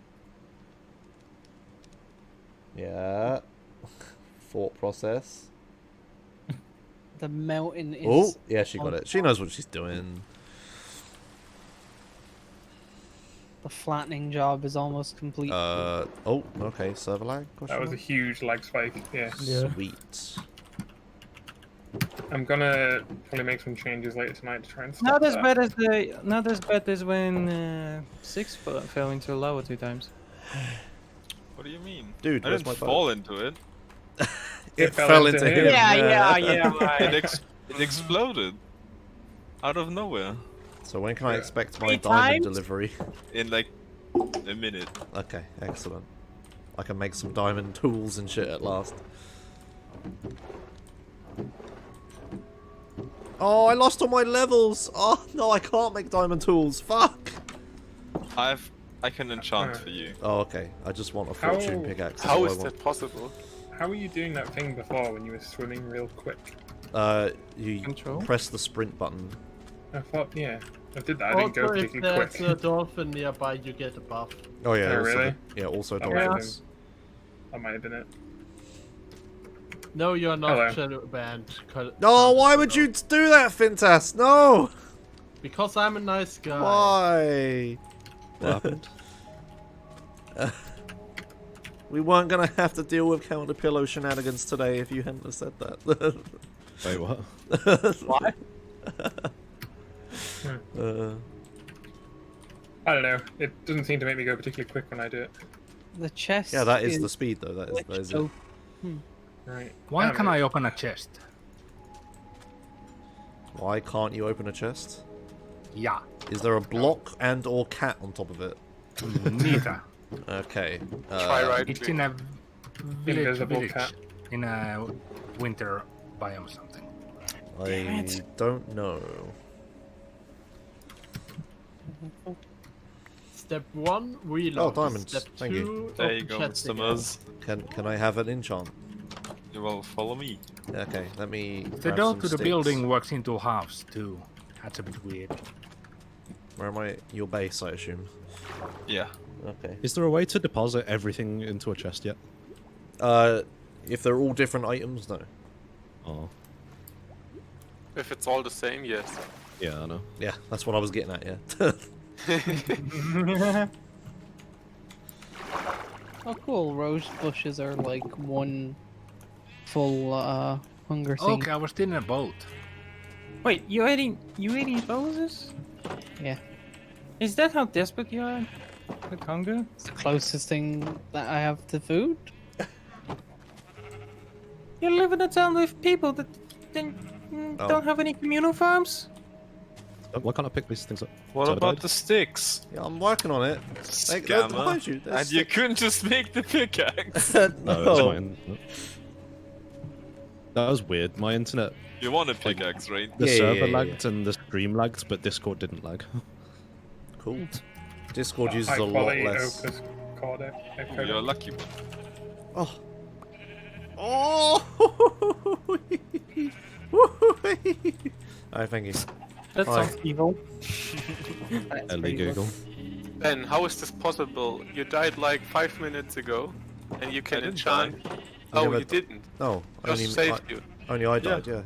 Yeah. Thought process. The mountain is... Oh, yeah, she got it. She knows what she's doing. The flattening job is almost complete. Oh, okay, server lag? That was a huge lag spike, yeah. Sweet. I'm gonna probably make some changes later tonight to try and stop Not as that. bad as not as bad as when 6 fell into lava 2 times. What do you mean? Dude, I where's didn't my fall into it. It fell into him. Yeah, right. It exploded. Out of nowhere. So when can I expect my 3 diamond times? delivery? In like a minute. Okay, excellent. I can make some diamond tools and shit at last. Oh, I lost all my levels! Oh, no, I can't make diamond tools. Fuck! I can enchant for you. Oh, okay. I just want a How- fortune pickaxe. How all is I want. that possible? How were you doing that thing before when you were swimming real quick? You Control? press the sprint button. I thought, yeah. I did that. I didn't go Also, if particularly there's quick. a dolphin nearby, you get a buff. Oh yeah, Oh, also really? yeah, also That might have dolphins. That might have been it. No, you're not Hello. shadow banned. No, why would you do that, Fintas? No! Because I'm a nice guy. Why? What happened? We weren't gonna have to deal with counter pillow shenanigans today if you hadn't have said that. Wait, what? What? I don't know. It doesn't seem to make me go particularly quick when I do it. The chest. Yeah, that is the speed though. That is it. Right. Why can I open a chest? Why can't you open a chest? Yeah. Is there a block and or cat on top of it? Neither. Okay. Try right It's click. in a Invisible village, cat. in a winter biome or something. I don't know. Step 1, Oh, reload. diamonds. Step Thank 2, you. There you open go, chest Mr. again. Muzz. Can I have an enchant? You will follow me. Okay, let me. The grab door some to the sticks. building works into halves too. That's a bit weird. Where am I? Your base, I assume. Yeah. Okay. Is there a way to deposit everything into a chest yet? If they're all different items, no. Oh. If it's all the same, yes. Yeah, I know. Yeah, that's what I was getting at. Yeah. Oh, cool. Rose bushes are like one full hunger thing. Okay, I was still in a boat. Wait, you eating roses? Yeah. Is that how desperate you are with hunger? It's the closest thing that I have to food. You live in a town with people that don't have any communal farms? Why can't I pick these things up? What So I about died? the sticks? Yeah, I'm working on it. Like, look behind you. Scammer. There's And you couldn't just make the pickaxe. No, that's fine. That was weird. My internet, You want a pickaxe, right? the Yeah, server yeah. lagged and the stream lagged, but Discord didn't lag. Cool. Discord uses High a lot quality less. Opus codec. Oh, you're a lucky one. Oh. Oh! Alright, thank you. That Hi. sounds evil. Ellie Google. Ben, how is this possible? You died like 5 minutes ago, and you can didn't enchant. You Oh, never- you didn't. No, Just saved you. only I died. Yeah.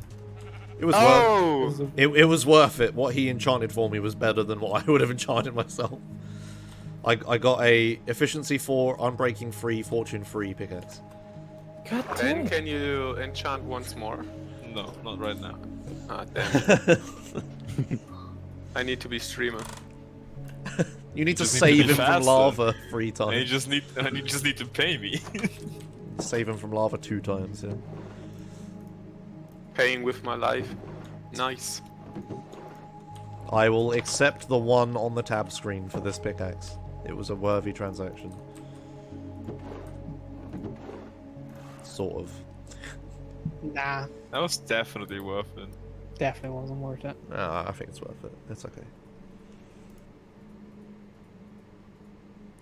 It was Oh! worth. It was worth it. What he enchanted for me was better than what I would have enchanted myself. I got a efficiency 4, unbreaking 3, fortune 3 pickaxe. God Ben, damn. can you enchant once more? No, not right now. Ah, damn it. I need to be streamer. You need to Just need to save be him from faster. lava 3 And times. you just need to pay me. Save him from lava 2 times. Yeah. Paying with my life. Nice. I will accept the 1 on the tab screen for this pickaxe. It was a worthy transaction. Sort of. Nah, That was definitely worth it. definitely wasn't worth it. I think it's worth it. It's okay.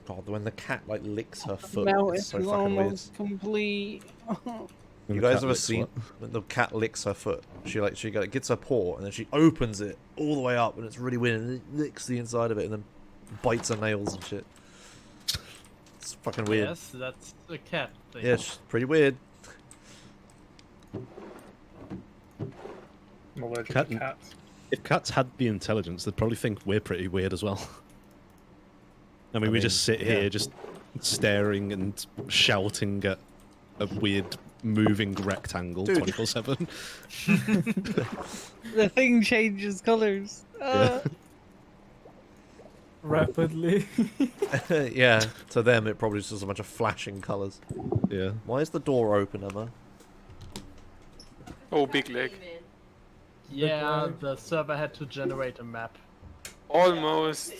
God, when the cat like licks her foot, Now it's it's so fucking weird. almost complete. You The guys cat ever licks seen what? when the cat licks her foot? She gets her paw and then she opens it all the way up and it's really weird and it licks the inside of it and then bites her nails and shit. It's fucking weird. Yes, that's a cat thing. Yeah, it's pretty weird. I'm allergic Cat- to cats. If cats had the intelligence, they'd probably think we're pretty weird as well. I mean, we just sit yeah. here just staring and shouting at a weird moving rectangle Dude. 24/7. The thing changes colors. Rapidly. Yeah, to them it probably is just a bunch of flashing colours. Yeah. Why is the door open, Emma? Oh, big leg. Yeah, the server had to generate a map. Almost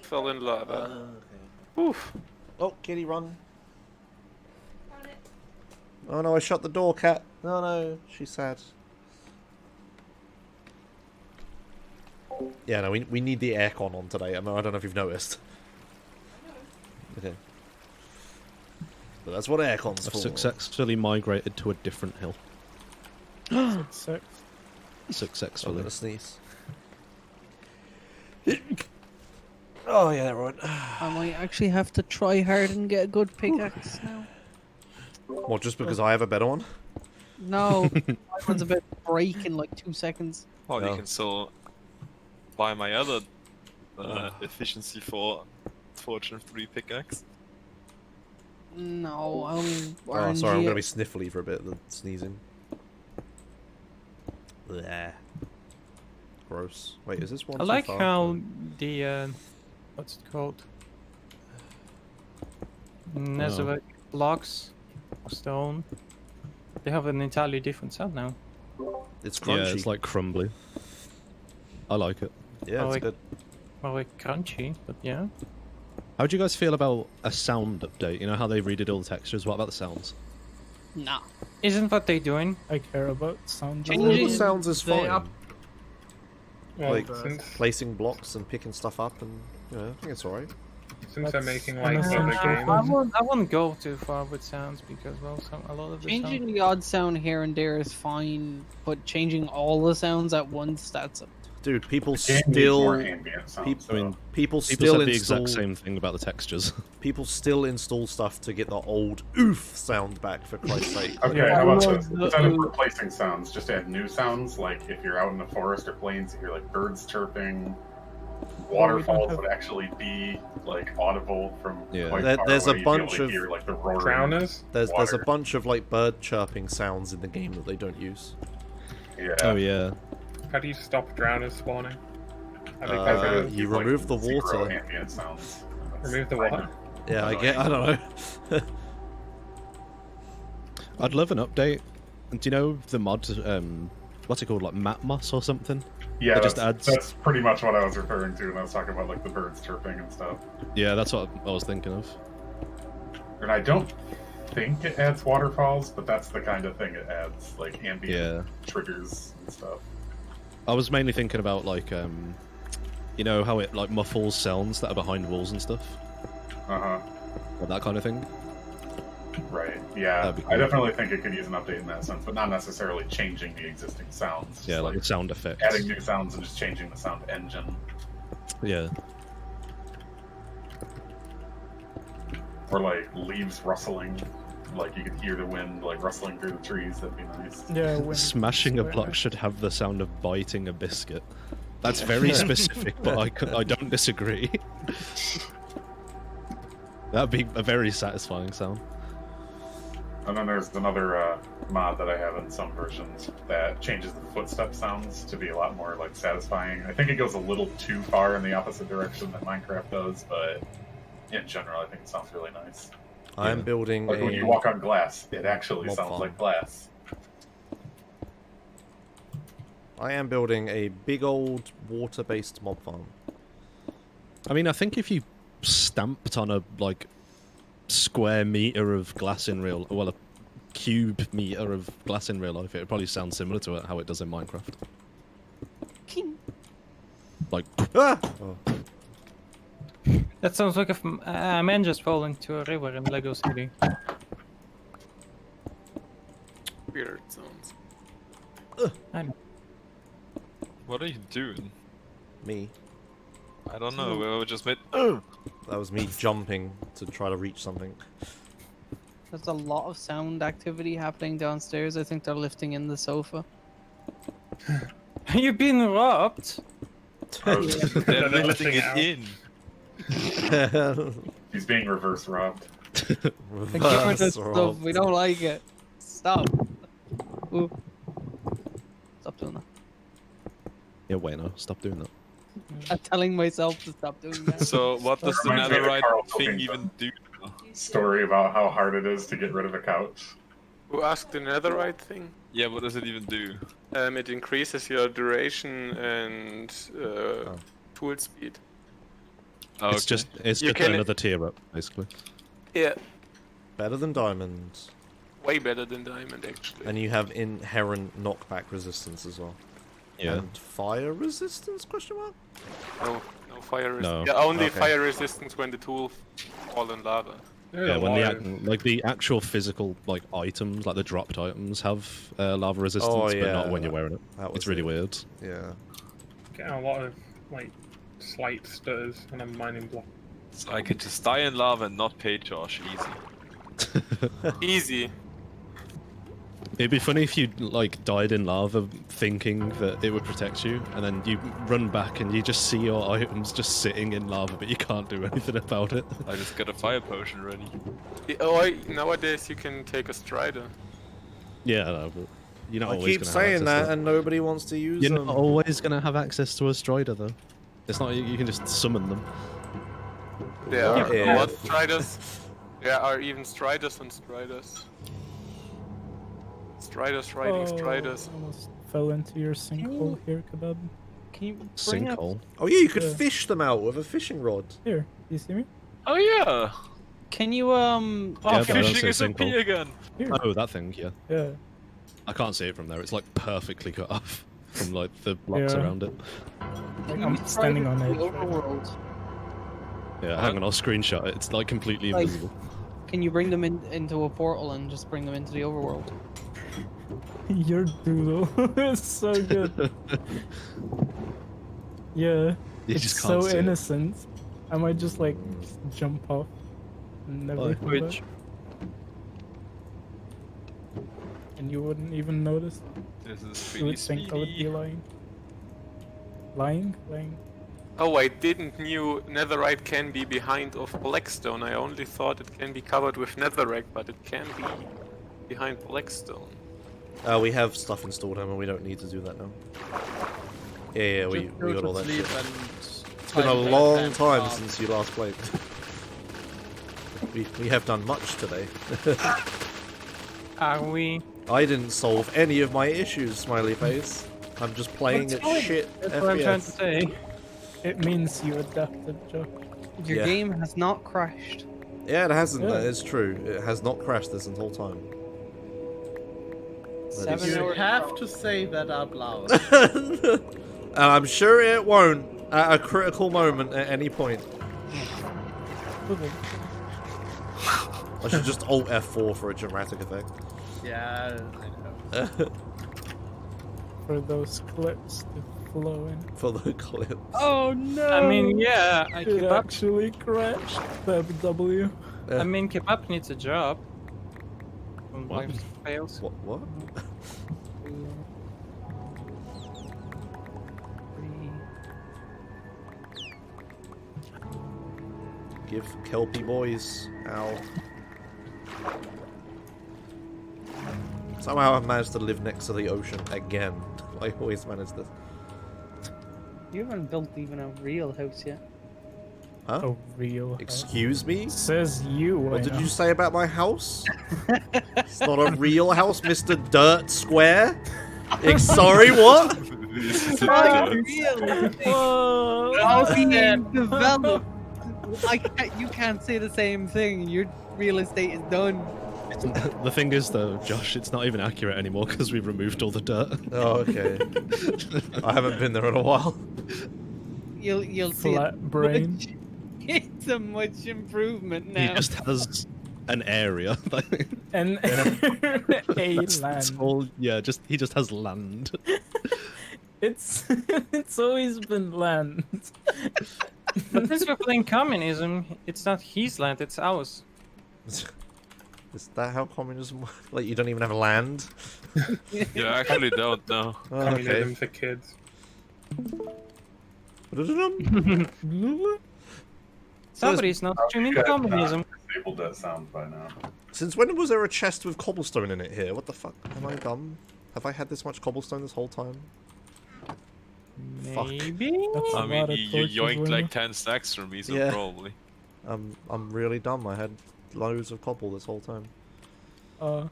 fell in lava. Oof. Oh, kitty, run. Oh no, I shut the door, cat. No, no, she's sad. Yeah, no, we need the aircon on today, Emma. I don't know if you've noticed. Okay. But that's what aircon's I've for. successfully migrated to a different hill. Success. I'm Successfully. gonna sneeze. Oh yeah, right. I might actually have to try hard and get a good pickaxe now. What, just because I have a better one? No, my one's about to break in like 2 seconds. Well, you can still buy my other efficiency for Fortune 3 pickaxe. No, only Oh, RNG. sorry, I'm gonna be sniffly for a bit. The sneezing. Bleh. Gross. Wait, is this one? I too like far? how the what's it called? Netherrack blocks of stone. They have an entirely different sound now. It's crunchy. Yeah, it's like crumbly. I like it. Yeah, it's good. Well, like crunchy, but yeah. How do you guys feel about a sound update? You know how they redid all the textures? What about the sounds? Nah. Isn't what they doing? I care about sound. All the sounds is they fine. Well, Like since, placing blocks and picking stuff up, and you know, I think it's alright. since they're making an like other essential games, I wouldn't go too far with sounds because well, a lot of the Changing sound... the odd sound here and there is fine, but changing all the sounds at once, that's a... Dude, people Game needs still. more ambient sounds, I mean, people people still said the install. exact same thing about the textures. People still install stuff to get the old oof sound back. For Christ's sake. Okay, Yeah, how about I this? love Instead of the- replacing sounds, just add new sounds. Like if you're out in the forest or plains, you hear like birds chirping. Waterfalls would actually be like audible from quite far There's away. a You'd be bunch able to of hear, like the roaring drowners. There's a water. bunch of like bird chirping sounds in the game that they don't use. Yeah. Oh yeah. How do you stop drowners spawning? How do You remove the zero water. ambient sounds. remove the water? Yeah, I get. I don't know. I'd love an update. Do you know the mod? What's it called? Like map moss or something? Yeah, It just that's, adds. that's pretty much what I was referring to when I was talking about like the birds chirping and stuff. Yeah, that's what I was thinking of. And I don't think it adds waterfalls, but that's the kind of thing it adds, like ambient triggers and stuff. I was mainly thinking about like you know how it like muffles sounds that are behind walls and stuff. Like that kind of thing. Right. Yeah. That'd be I cool. definitely think it could use an update in that sense, but not necessarily changing the existing sounds. Just, Yeah, like the sound effects. adding new sounds and just changing the sound engine. Yeah. Or like leaves rustling, like you could hear the wind like rustling through the trees. That'd be nice. Yeah, Smashing a block should have the sound of biting a biscuit. That's very specific, but I don't disagree. That'd be a very satisfying sound. And then there's another mod that I have in some versions that changes the footstep sounds to be a lot more like satisfying. I think it goes a little too far in the opposite direction that Minecraft does, but in general, I think it sounds really nice. I'm building like when you walk on glass, it actually mob sounds farm. like glass. I am building a big old water-based mob farm. I mean, I think if you stamped on a like square meter of glass in real, well, a cube meter of glass in real life, it would probably sound similar to how it does in Minecraft. Like, oh. That sounds like a man just fell into a river in Lego City. Weird sounds. I know. What are you doing? Me. I don't know. We just made. That was me jumping to try to reach something. There's a lot of sound activity happening downstairs. I think they're lifting in the sofa. You've been robbed. They're They're lifting it out. in. He's being reverse robbed. Give her the stuff. We don't like it. Stop. Ooh. Stop doing that. yeah, wait, no, stop doing that. I'm telling myself to stop doing that. So what does the Reminds me of the netherite Carl thing Pilkington even do? Story about how hard it is to get rid of a couch. Who asked the netherite thing? Yeah, what does it even do? It increases your duration and tool speed. Oh, It's just You just can- another tier up, basically. Yeah, Better than diamonds. way better than diamond actually. And you have inherent knockback resistance as well. Yeah. And fire resistance? Question mark? No fire resistance. No. Yeah, only Okay. fire resistance when the tool fall in lava. Yeah, when the actual physical like items, like the dropped items, have lava resistance, Oh, but yeah, not when you're wearing it. that was It's really it. weird. Yeah. Getting a lot of like slight stutters when I'm mining blocks. So I can just die in lava and not pay Josh. Easy. Easy. It'd be funny if you like died in lava thinking that it would protect you, and then you run back and you just see your items just sitting in lava, but you can't do anything about it. I just got a fire potion ready. Nowadays you can take a strider. Yeah, I know, but you're not I always keep gonna have saying access that, to it. and nobody wants to use You're them. not always gonna have access to a strider though. It's not you can just summon them. There are Yeah. mod striders. There are even striders and striders. Striders riding striders. I almost fell into your sinkhole here, Kebab. Can you bring up... Sinkhole. Oh yeah, you could Yeah. fish them out with a fishing rod. Here, you see me? Oh yeah! Can you Oh, Yeah, but I don't fishing see a is OP sinkhole. again! Here. Oh, that thing, yeah. Yeah. I can't see it from there. It's like perfectly cut off from like the blocks Yeah. around it. Like, Can I'm you standing try on the edge. Right now. overworld? Yeah, hang on, I'll screenshot it. It's like completely Like- invisible. Can you bring them into a portal and just bring them into the overworld? Your doodle is so good. Yeah. You It's just so can't see it. innocent. I might just like jump off and never Why? come Which? back. And you wouldn't even notice. This is You really would think I would be speedy. lying. Lying? Lying. Oh, I didn't knew netherite can be behind of blackstone. I only thought it can be covered with netherrack, but it can be behind blackstone. We have stuff installed, Emma. We don't need to do that now. Yeah, we Just go got to all that sleep shit. and It's been a find long that time path. since you last played. we have done much today. Are we? I didn't solve any of my issues, smiley face. I'm just playing That's at fine. shit That's FPS. what I'm trying to say. It means you adapted, Joe. Your Yeah. game has not crashed. Yeah, it hasn't. Yeah. That is true. It has not crashed this entire time. That is- You have to say that out loud. And I'm sure it won't at a critical moment at any point. Okay. I should just Alt F4 for a dramatic effect. Yeah, I know. For those clips to flow in. For the clips. Oh no! I mean, yeah, I It kebab. actually crashed. W. I mean, kebab needs a job. When What? life fails. What? Give Kelpie boys. Ow. Somehow I've managed to live next to the ocean again. I always manage this. You haven't built even a real house yet. Huh? A real house. Excuse me? Says you. What I did know. you say about my house? It's not a real house, Mr. Dirt Square. Sorry, what? Oh, house being developed. You can't say the same thing. Your real estate is done. The thing is, though, Josh, it's not even accurate anymore because we've removed all the dirt. Oh, okay. I haven't been there in a while. You'll see. Flat brain. It's a much improvement He now. just has an area. And a That's land. all. Yeah, he just has land. It's it's always been land. But since we're playing communism, it's not his land, it's ours. Is that how communism works? Like, you don't even have land? Yeah, I actually don't know. Oh, Communism okay. for kids. Somebody's not streaming communism. Disabled that sound by now. Since when was there a chest with cobblestone in it here? What the fuck? Am I dumb? Have I had this much cobblestone this whole time? Fuck. Maybe? That's a I mean, lot of you torches, yoinked William. like 10 stacks from me, so Yeah. probably. I'm really dumb. I had loads of cobble this whole time. Well.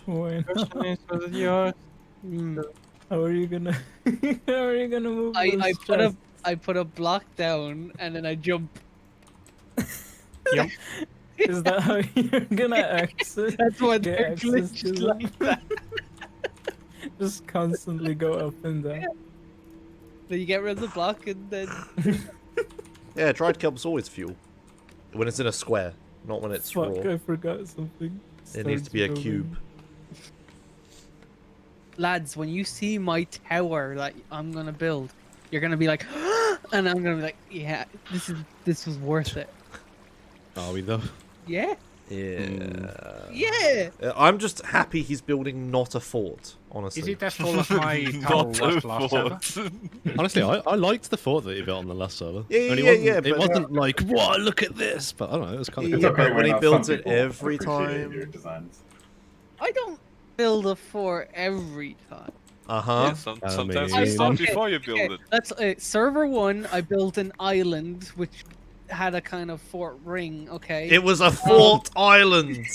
Why not? Question is, was it yours? How are you gonna? How are you gonna move? I those put a chests? I put a block down and then I jump. Yep. Is that how you're gonna access? That's what get they're access to glitched them? like that. Just constantly go up and down. Then you get rid of the block and then Yeah, dried kelp's always fuel. When it's in a square, not when it's Fuck! raw. I forgot something. It needs to be a Starts cube. building. lads, when you see my tower that I'm gonna build, you're gonna be like, and I'm gonna be like, yeah, this was worth it. Are we though? Yeah. Yeah. Yeah. I'm just happy he's building not a fort, honestly. Is it as full as my tower was last server? Honestly, I liked the fort that he built on the last server. Yeah, And it wasn't like, "Whoa, look at this!" But I don't know, it was kind of Yeah, cool. but when he Some builds it people every appreciate your time. designs. I don't build a fort every time. Uh-huh. Yeah, sometimes you start before you build it. That's server 1. I built an island which had a kind of fort ring. Okay. It was a fort island.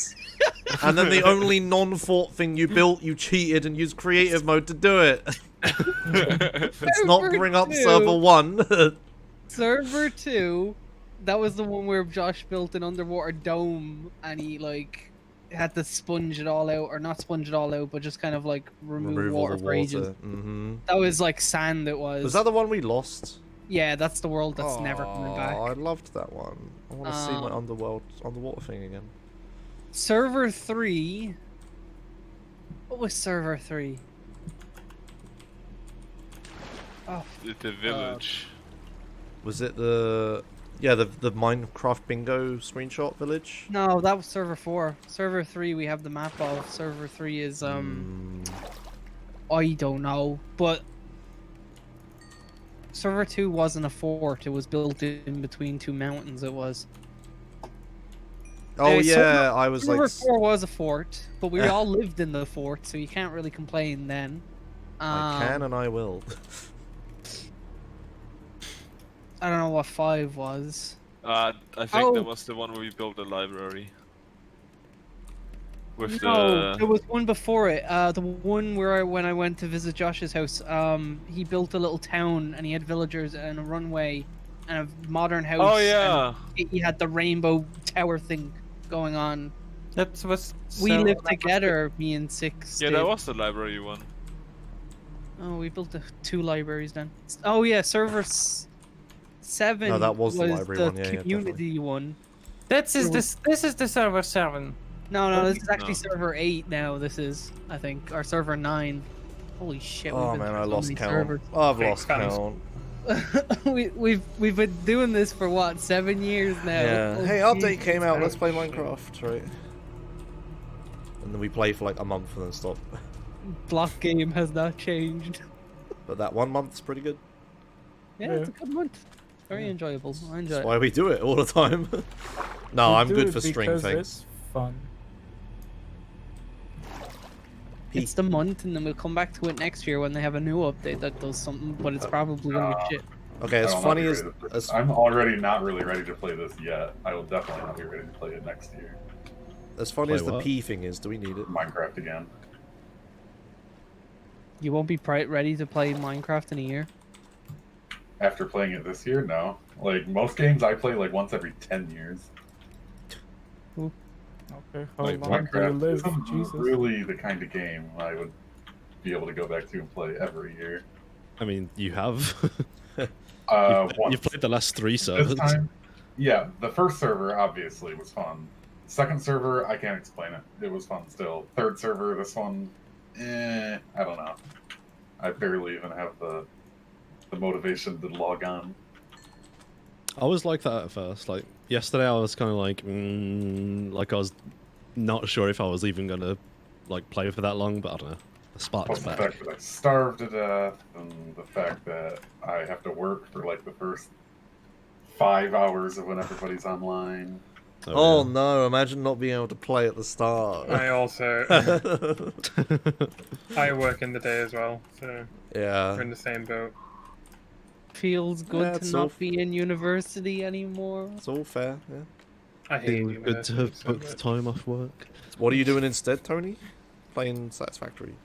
And then the only non-fort thing you built, you cheated and used creative mode to do it. Let's not bring up server 1. Server 2, that was the one where Josh built an underwater dome and he like had to sponge it all out, or not sponge it all out, but just kind of like remove all water the for ages. Mm-hmm. That was like sand. It was. Was that the one we lost? Yeah, that's the world that's never coming back. Oh, I loved that one. I want to see my underwater thing again. Server 3. What was server 3? Oh. The village. Was it the the Minecraft bingo screenshot village? No, that was server 4. Server 3 we have the map of. Server 3 is I don't know, but server 2 wasn't a fort. It was built in between two mountains. It was. Oh yeah, I was server like. Server 4 was a fort, but we all lived in the fort, so you can't really complain then. I can and I will. I don't know what 5 was. I think that was the one where we built a library. With there was one before it. The one where when I went to visit Josh's house, he built a little town and he had villagers and a runway and a modern house. Oh yeah. And he had the rainbow tower thing going on. That was. We lived together, me and Six. Yeah, did. that was the library one. Oh, we built 2 libraries then. Oh yeah, server 7. No, that was the library one. Yeah, community one. This is the server 7. No, this is actually server 8 now. This is, I think, or server 9. Holy shit! Oh man, I lost count. I've lost count. we've been doing this for what, 7 years now. Yeah. Oh, Hey, update Jesus. came out. Let's play Minecraft, right? And then we play for like a month and then stop. Block game has not changed. But that 1 month's pretty good. Yeah, it's a good month. Very enjoyable. I enjoy That's it. why we do it all the time. No, I'm do good it for string because things. It's fun. It's the month, and then we'll come back to it next year when they have a new update that does something, but it's probably gonna be shit. Okay, as funny as I'm already not really ready to play this yet. I will definitely not be ready to play it next year. as funny Wait, as the what? P thing is, do we need it? Minecraft again. You won't be ready to play Minecraft in a year. After playing it this year, no. Like most games, I play like once every 10 years. Okay, how Like long do you Minecraft live? isn't Jesus. really the kind of game I would be able to go back to and play every year. I mean, you have. Once. You've played the last 3 servers. This time, yeah, the first server obviously was fun. Second server, I can't explain it. It was fun still. Third server, this one, I don't know. I barely even have the motivation to log on. I was like that at first. Like yesterday, I was kind of like I was not sure if I was even gonna like play for that long. But I don't know. The spark's Plus the back. fact that I starved to death, and the fact that I have to work for like the first 5 hours of when everybody's online. Oh no, imagine not being able to play at the start. I also I work in the day as well, so Yeah. we're in the same boat. Feels good Yeah, to it's not all- be in university anymore. It's all fair, yeah. I hate Feels good to have booked time off work. What are you doing instead, Tony? Playing Satisfactory.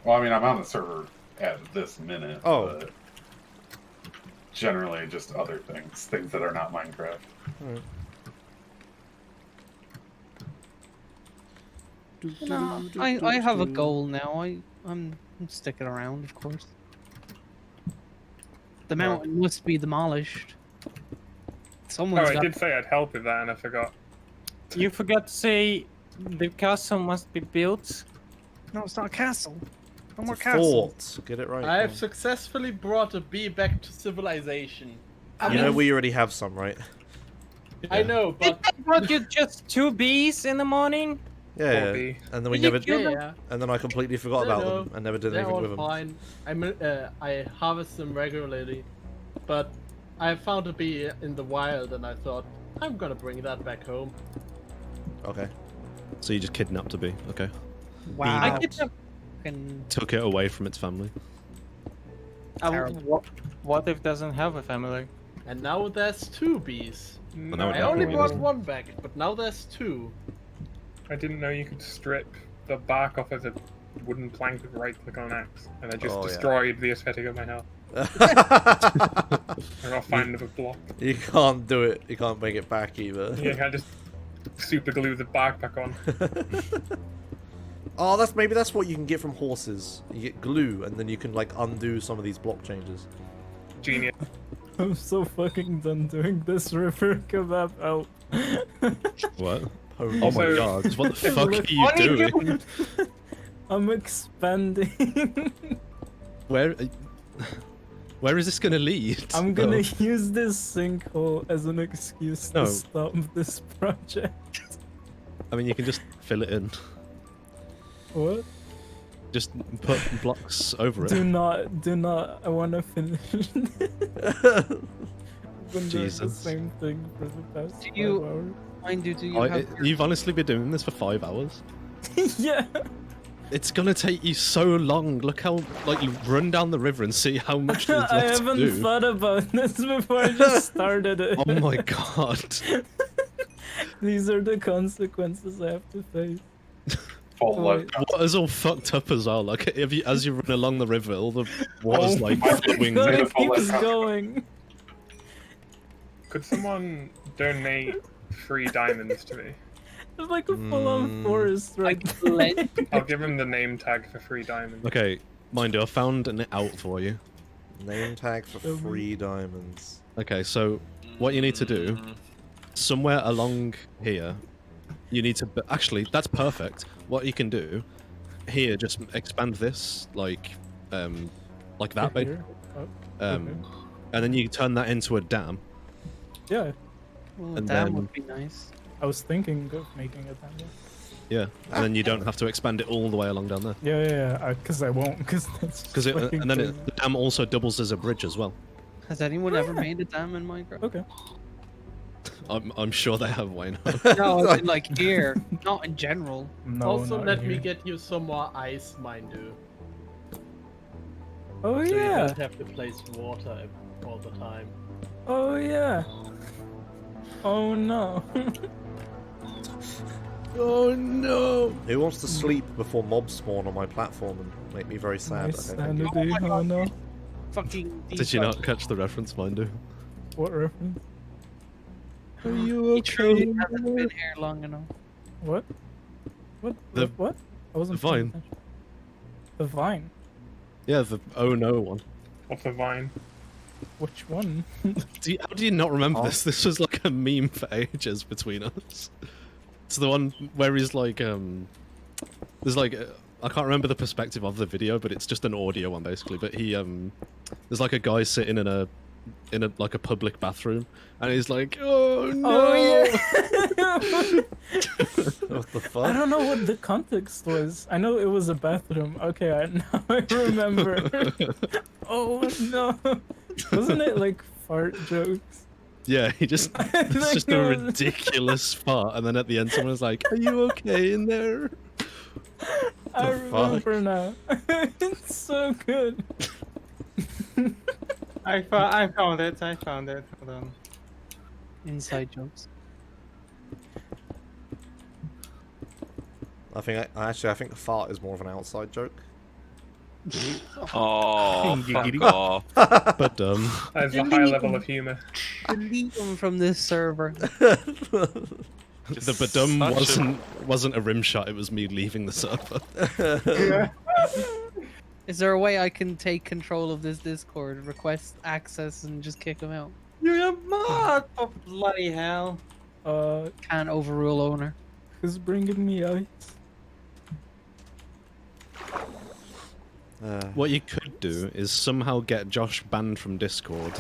Well, I mean, I'm on the server at this minute. Oh. But generally, just other things that are not Minecraft. Alright. No, I have a goal now. I'm sticking around, of course. The mountain must be demolished. Oh, Someone's I got. did say I'd help with that, and I forgot. You forgot to say the castle must be built. No, it's not a castle. No more It's a castle. fort. Get it right. I have successfully brought a bee back to civilization. You know we already have some, right? I know, but But you just 2 bees in the morning? Yeah, Bee. and then we Did you never. kill them? yeah. And then I completely forgot about them and never did They're anything all with them. fine. I harvest them regularly, but I found a bee in the wild, and I thought I'm gonna bring that back home. Okay. So you just kidnapped a bee. Okay. Wow. I get them. Took it away from its family. What if it doesn't have a family? And now there's 2 bees. Well, now it I only definitely brought doesn't. 1 back, but now there's 2. I didn't know you could strip the bark off of a wooden plank with right click on an axe, and I just Oh, yeah. destroyed the aesthetic of my house. I gotta find another block. You can't do it. You can't make it back either. Yeah, I just super glue the bark back on. Oh, maybe that's what you can get from horses. You get glue, and then you can like undo some of these block changes. Genius. I'm so fucking done doing this river kebab out. What? Oh my Also- god! What the fuck are you What are you doing? I'm expanding. Where is this gonna lead? I'm gonna Oh. use this sinkhole as an excuse No. to stop this project. I mean, you can just fill it in. What? Just put blocks over it. Do not. I wanna finish. Been doing the Jesus. same thing for the past Do you- 5 hours. Mind you, do you have... You've honestly been doing this for 5 hours? Yeah. It's gonna take you so long. Look how, like, you run down the river and see how much there's I left to haven't do. thought about this before I just started it. Oh my god. These are the consequences I have to face. What is all fucked up as well? Like, if you, as you run along the river, all the water's like flowing. God, it keeps going. Could someone donate 3 diamonds to me? It's like a full-on forest right I'll give him the name tag for 3 diamonds. Okay, mind you, I found an out for you. Name tag for 3 diamonds. Okay, so what you need to do, somewhere along here, you need to... Actually, that's perfect. What you can do, here, just expand this, like that, babe. Here? Oh, And okay. then you turn that into a dam. Yeah. Well, And that then- would be nice. I was thinking of making a dam. Yeah, and then you don't have to expand it all the way along down there. Yeah, because I won't, because that's Because fucking and then crazy. the dam also doubles as a bridge as well. Has anyone ever made a dam in Minecraft? Okay. I'm sure they have, Wayne. No, as in, like here, not in general. No, Also, not let me here. get you some more ice, mind you. Oh So you yeah. don't have to place water all the time. Oh yeah. Oh no. Oh no! Who wants to sleep before mobs spawn on my platform and make me very sad? My Okay, thank you. sanity. Oh no. Fucking. Did you not catch the reference, Mindu? What reference? Are you He truly hasn't been here long enough. What? What? The- What? I wasn't the paying vine. attention. The vine. Yeah, the oh no one. What's a vine? Which one? How do you not remember Oh. this? This was like a meme for ages between us. It's the one where he's like, there's like, I can't remember the perspective of the video, but it's just an audio one basically. But he, there's like a guy sitting in a like a public bathroom, and he's like, oh no. Oh yeah. What the I fuck? don't know what the context was. I know it was a bathroom. Okay, now I remember. Oh no. Wasn't it like fart jokes? Yeah, he just, it's think just it a was- ridiculous fart, and then at the end someone's like, are you okay in there? I The fuck? remember now. It's so good. I found it. Hold on. Inside jokes. I think I think the fart is more of an outside joke. Oh, fuck off. But That's a high level of humor. Delete them from this server. the badum Such a- wasn't a rim shot. It was me leaving the server. Is there a way I can take control of this Discord, request access, and just kick them out? You're a mod! Oh, bloody hell. Can't overrule owner. Who's bringing me ice? What you could do is somehow get Josh banned from Discord,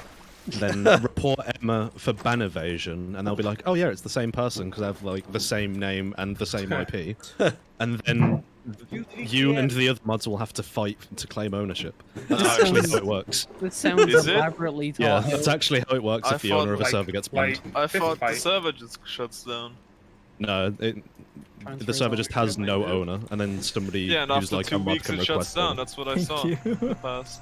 then report Emma for ban evasion, and they'll be like, "Oh yeah, it's the same person because they have like the same name and the same IP," and then you and the other mods will have to fight to claim ownership. That's actually how it works. This sounds Is it? elaborately thought Yeah, out. that's actually how it works if the owner of a server gets banned. I thought the server just shuts down. No, the server just has no owner, and then somebody Yeah, and who's after like 2 a mod weeks can it request shuts down. owner. That's what I saw in the past.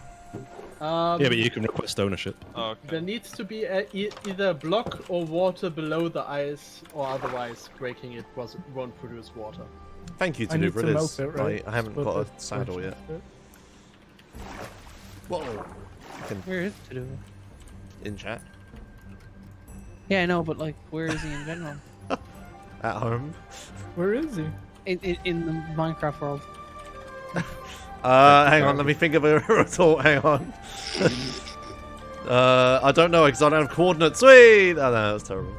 Yeah, but you can request ownership. Oh, okay. There needs to be either a block or water below the ice, or otherwise breaking it won't produce water. Thank you, I need Tanuba. to milk it, right? I haven't Split got a the saddle yet. bit. Whoa. Where is Tanuba? In chat. Yeah, I know, but like, where is he in general? At home. Where is he? In the Minecraft world. Hang on, let me think of a retort. Hang on. I don't know because I don't have coordinates. Sweet! Oh no, that's terrible.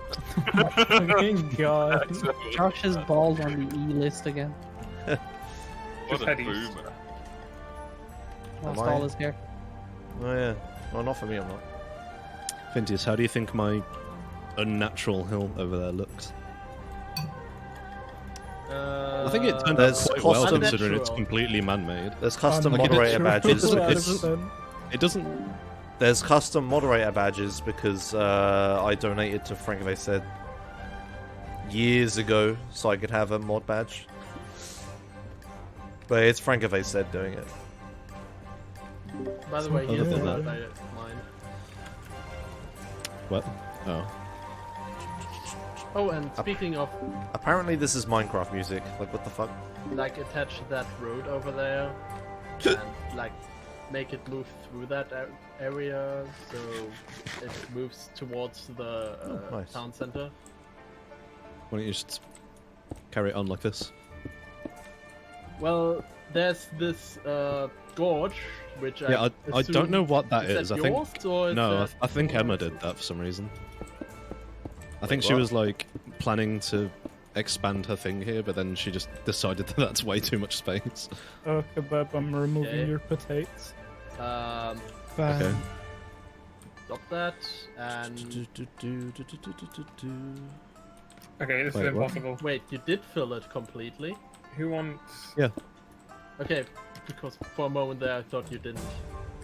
Thank God. Josh is bald on the E list again. What a head east. boomer. Lost Am I? all his hair. Oh yeah. Well, not for me, I'm not. Fintius, how do you think my unnatural hill over there looks? I think it turned out quite well considering it's completely man-made. There's custom Like, moderator badges. It doesn't. There's custom moderator badges because I donated to Frankly Said years ago so I could have a mod badge. But it's Frankly Said doing it. By the way, Other here's than the that. mine. What? Oh. Oh, and speaking of, Apparently this is Minecraft music. Like, what the fuck? like, attach that road over there, and like, make it move through that area, so it moves towards the nice. town center. Why don't you just carry it on like this? Well, there's this gorge, which Yeah, I assume- don't know what that is. that I think yours, or is no, that I think Emma did that for some reason. I think Wait, she what? was like planning to expand her thing here, but then she just decided that that's way too much space. Oh, Kebab, I'm removing Okay. your potatoes. Okay. Stop that, and Okay, this Wait, is what? impossible. wait, you did fill it completely? Who wants? Yeah. Okay, because for a moment there I thought you didn't.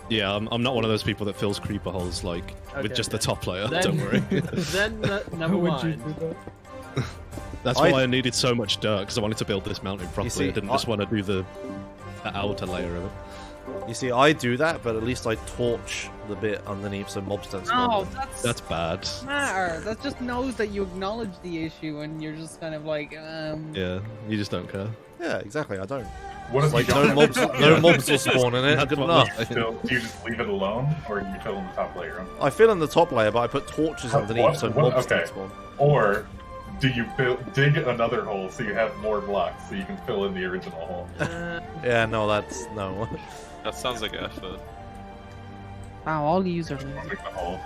Yeah, I'm not one of those people that fills creeper holes like Okay, with just the then- top layer. then- Don't worry. Then never How would you mind. do that? That's why I needed so much dirt because I wanted to build this mountain properly. see, I didn't just want to do the outer layer of it. You see, I do that, but at least I torch the bit underneath so mobs don't spawn. Oh, That's bad. matter. That just knows that you acknowledge the issue, and you're just kind of like, Yeah, you just don't care. Yeah, exactly. I don't. What if Like you no don't mobs, no mobs will spawn in it. That's Good what enough. Do you just leave it alone, or do you fill in the top layer? I fill in the top layer, but I put torches underneath so mobs Okay. don't spawn. Or do you dig another hole so you have more blocks so you can fill in the original hole? Yeah, no, that's no. That sounds like effort. wow, all users. Dig the hole.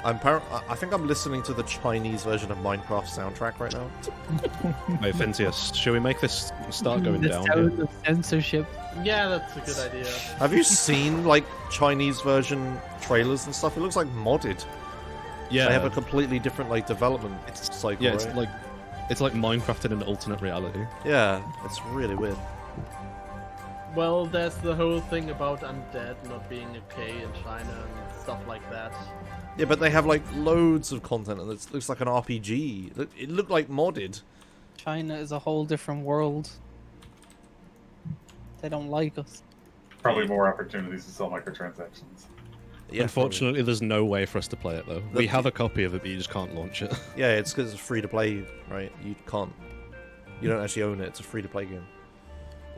I think I'm listening to the Chinese version of Minecraft soundtrack right now. Wait, Fintius, shall we make this start going The down? sound Here? of censorship. Yeah, that's a good idea. Have you seen like Chinese version trailers and stuff? It looks like modded. Yeah, They have a completely different like development cycle. yeah, right? it's like Minecraft in an alternate reality. Yeah, it's really weird. Well, there's the whole thing about undead not being okay in China and stuff like that. Yeah, but they have like loads of content and it looks like an RPG. It looked like modded. China is a whole different world. They don't like us. Probably more opportunities to sell microtransactions. Yeah, Unfortunately, there's no way for us to play it though. We have a copy of it, but you just can't launch it. Yeah, it's because it's free to play, right? You can't. You don't actually own it. It's a free to play game.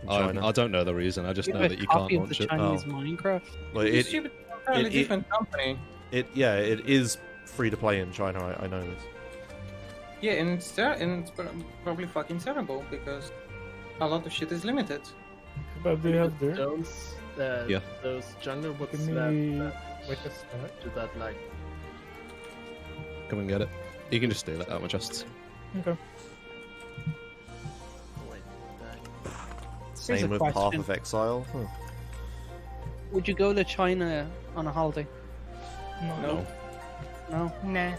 In China. I don't know the reason. I just You know have a that you can't copy of launch the it. Chinese Oh. Minecraft. Well, It's a entirely different company. it is free to play in China. I know this. Yeah, and it's probably fucking terrible because a lot of shit is limited. Kebab, do you have dirt? Those, Yeah. those jungle books Give that me like a stack. do that like. Come and get it. You can just steal it out of my chests. Okay. Wait, Here's Same a with Path question. of Exile. Huh. Would you go to China on a holiday? No. No. Nah.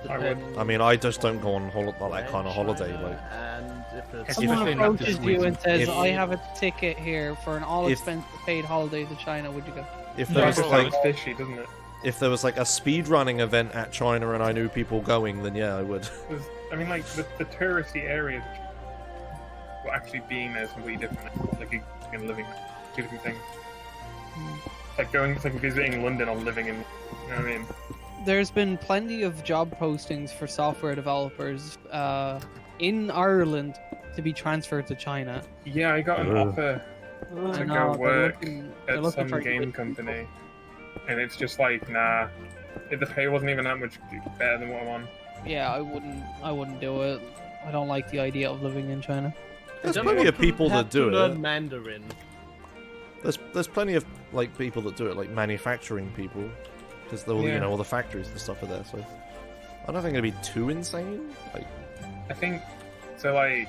I would. I mean, I just don't go on that kind of holiday. Like, And if it's Someone Especially not approaches this you reason. and says, If- "I have a ticket here for an all If- expense paid holiday to China." Would you go? if there was Sounds like fishy, doesn't it? if there was like a speedrunning event at China and I knew people going, then yeah, I would. I mean, like the touristy areas, well, actually being there is completely different. Like and living there, two different things. It's like visiting London or living in. You know what I mean? There's been plenty of job postings for software developers in Ireland to be transferred to China. Yeah, I got an offer to I go know, they're work they're at looking some for game company, and it's just like, nah. If the pay wasn't even that much better than what I'm on. Yeah, I wouldn't do it. I don't like the idea of living in China. There's Just plenty want of people to that have do to learn it. Mandarin. There's plenty of like people that do it, like manufacturing people, because you Yeah. know all the factories and stuff are there. So I don't think it'd be too insane. Like, I think so. Like,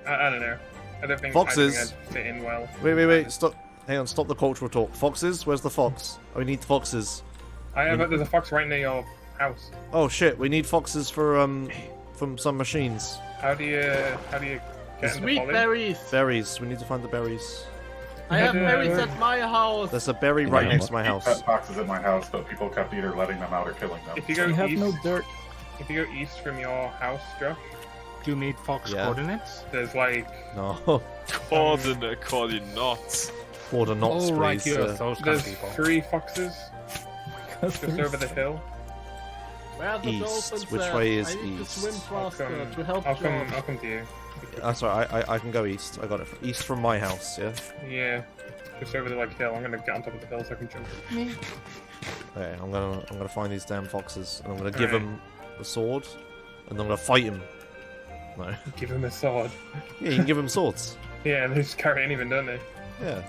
I don't know. I don't think Foxes. I'd fit in well. wait, stop. Hang on, stop the cultural talk. Foxes? Where's the fox? Oh, we need foxes. There's a fox right near your house. Oh shit, we need foxes for from some machines. How do you get into Sweet Polly? berries. Berries. We need to find the berries. I have berries at my house. There's a berry right next to my house. Pet foxes at my house, but people kept either letting them out or killing them. If you go We have east, no dirt. if you go east from your house, Josh, Do you need fox Yeah. coordinates? there's like No. Coordinates. Order knots, Oh, right, please. you have those kind there's of people. 3 foxes just over the hill. Where are the East. dolphins Which at? way is I need east? to swim faster to help I'll Josh. come to you. Sorry, I can go east. I got it. East from my house, yeah? Yeah, just over the like hill. I'm gonna get on top of the hill so I can jump. Okay, I'm gonna find these damn foxes, and I'm gonna give Alright. them the sword, and I'm gonna fight him. No. Give him a sword. Yeah, you can give them swords. Yeah, they just carry it even, don't they? Yeah.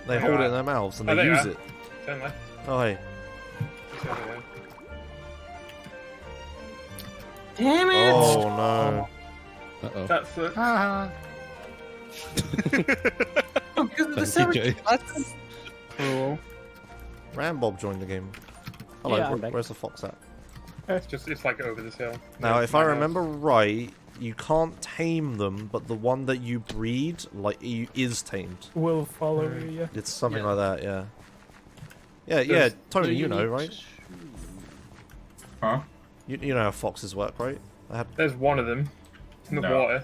They hold it in their mouths and Oh, they there you use are. it. Turn left. Oh, hey. It's over there. Damn it! Oh, no. Uh-oh. That sucks. Ah. Oh, because of the Thank you, server. Jay. That's cruel. Rambob joined the game. Hello, Yeah, I'm back. where's the fox at? It's like over this hill. Now, Yeah, if I my house. remember right, you can't tame them, but the one that you breed, like, is tamed. Will follow you, yeah. It's something Yeah. like that, yeah. Yeah, Does- Tony, Do you know, need right? to- Huh? You know how foxes work, right? There's one of them in the No. water.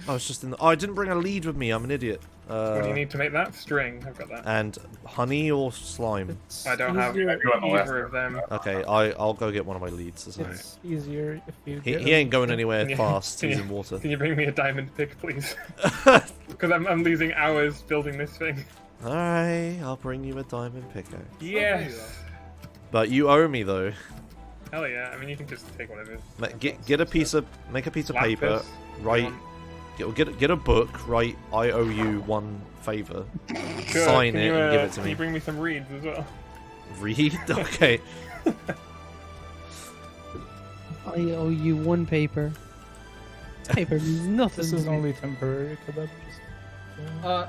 I was just in the... Oh, I didn't bring a lead with me, I'm an idiot. What do you need to make that? String. I've got that. And honey or slime? I don't have easier- either of them. Okay, I'll go get one of my leads. That's nice. It's easier if you He, get he ain't going anywhere Can you- fast, can he's you- in water. Can you bring me a diamond pick, please? Because I'm losing hours building this thing. Alright, I'll bring you a diamond pickaxe. Yes. But you owe me though. Hell yeah. I mean, you can just take whatever. Get a piece of make a piece of paper, Lapis. write get a book, write I owe you one favor, Sure, sign can it you, and give it to Can me. you bring me some reeds as well? Read? Okay. I owe you one paper. Paper means nothing. This is only temporary, kebab.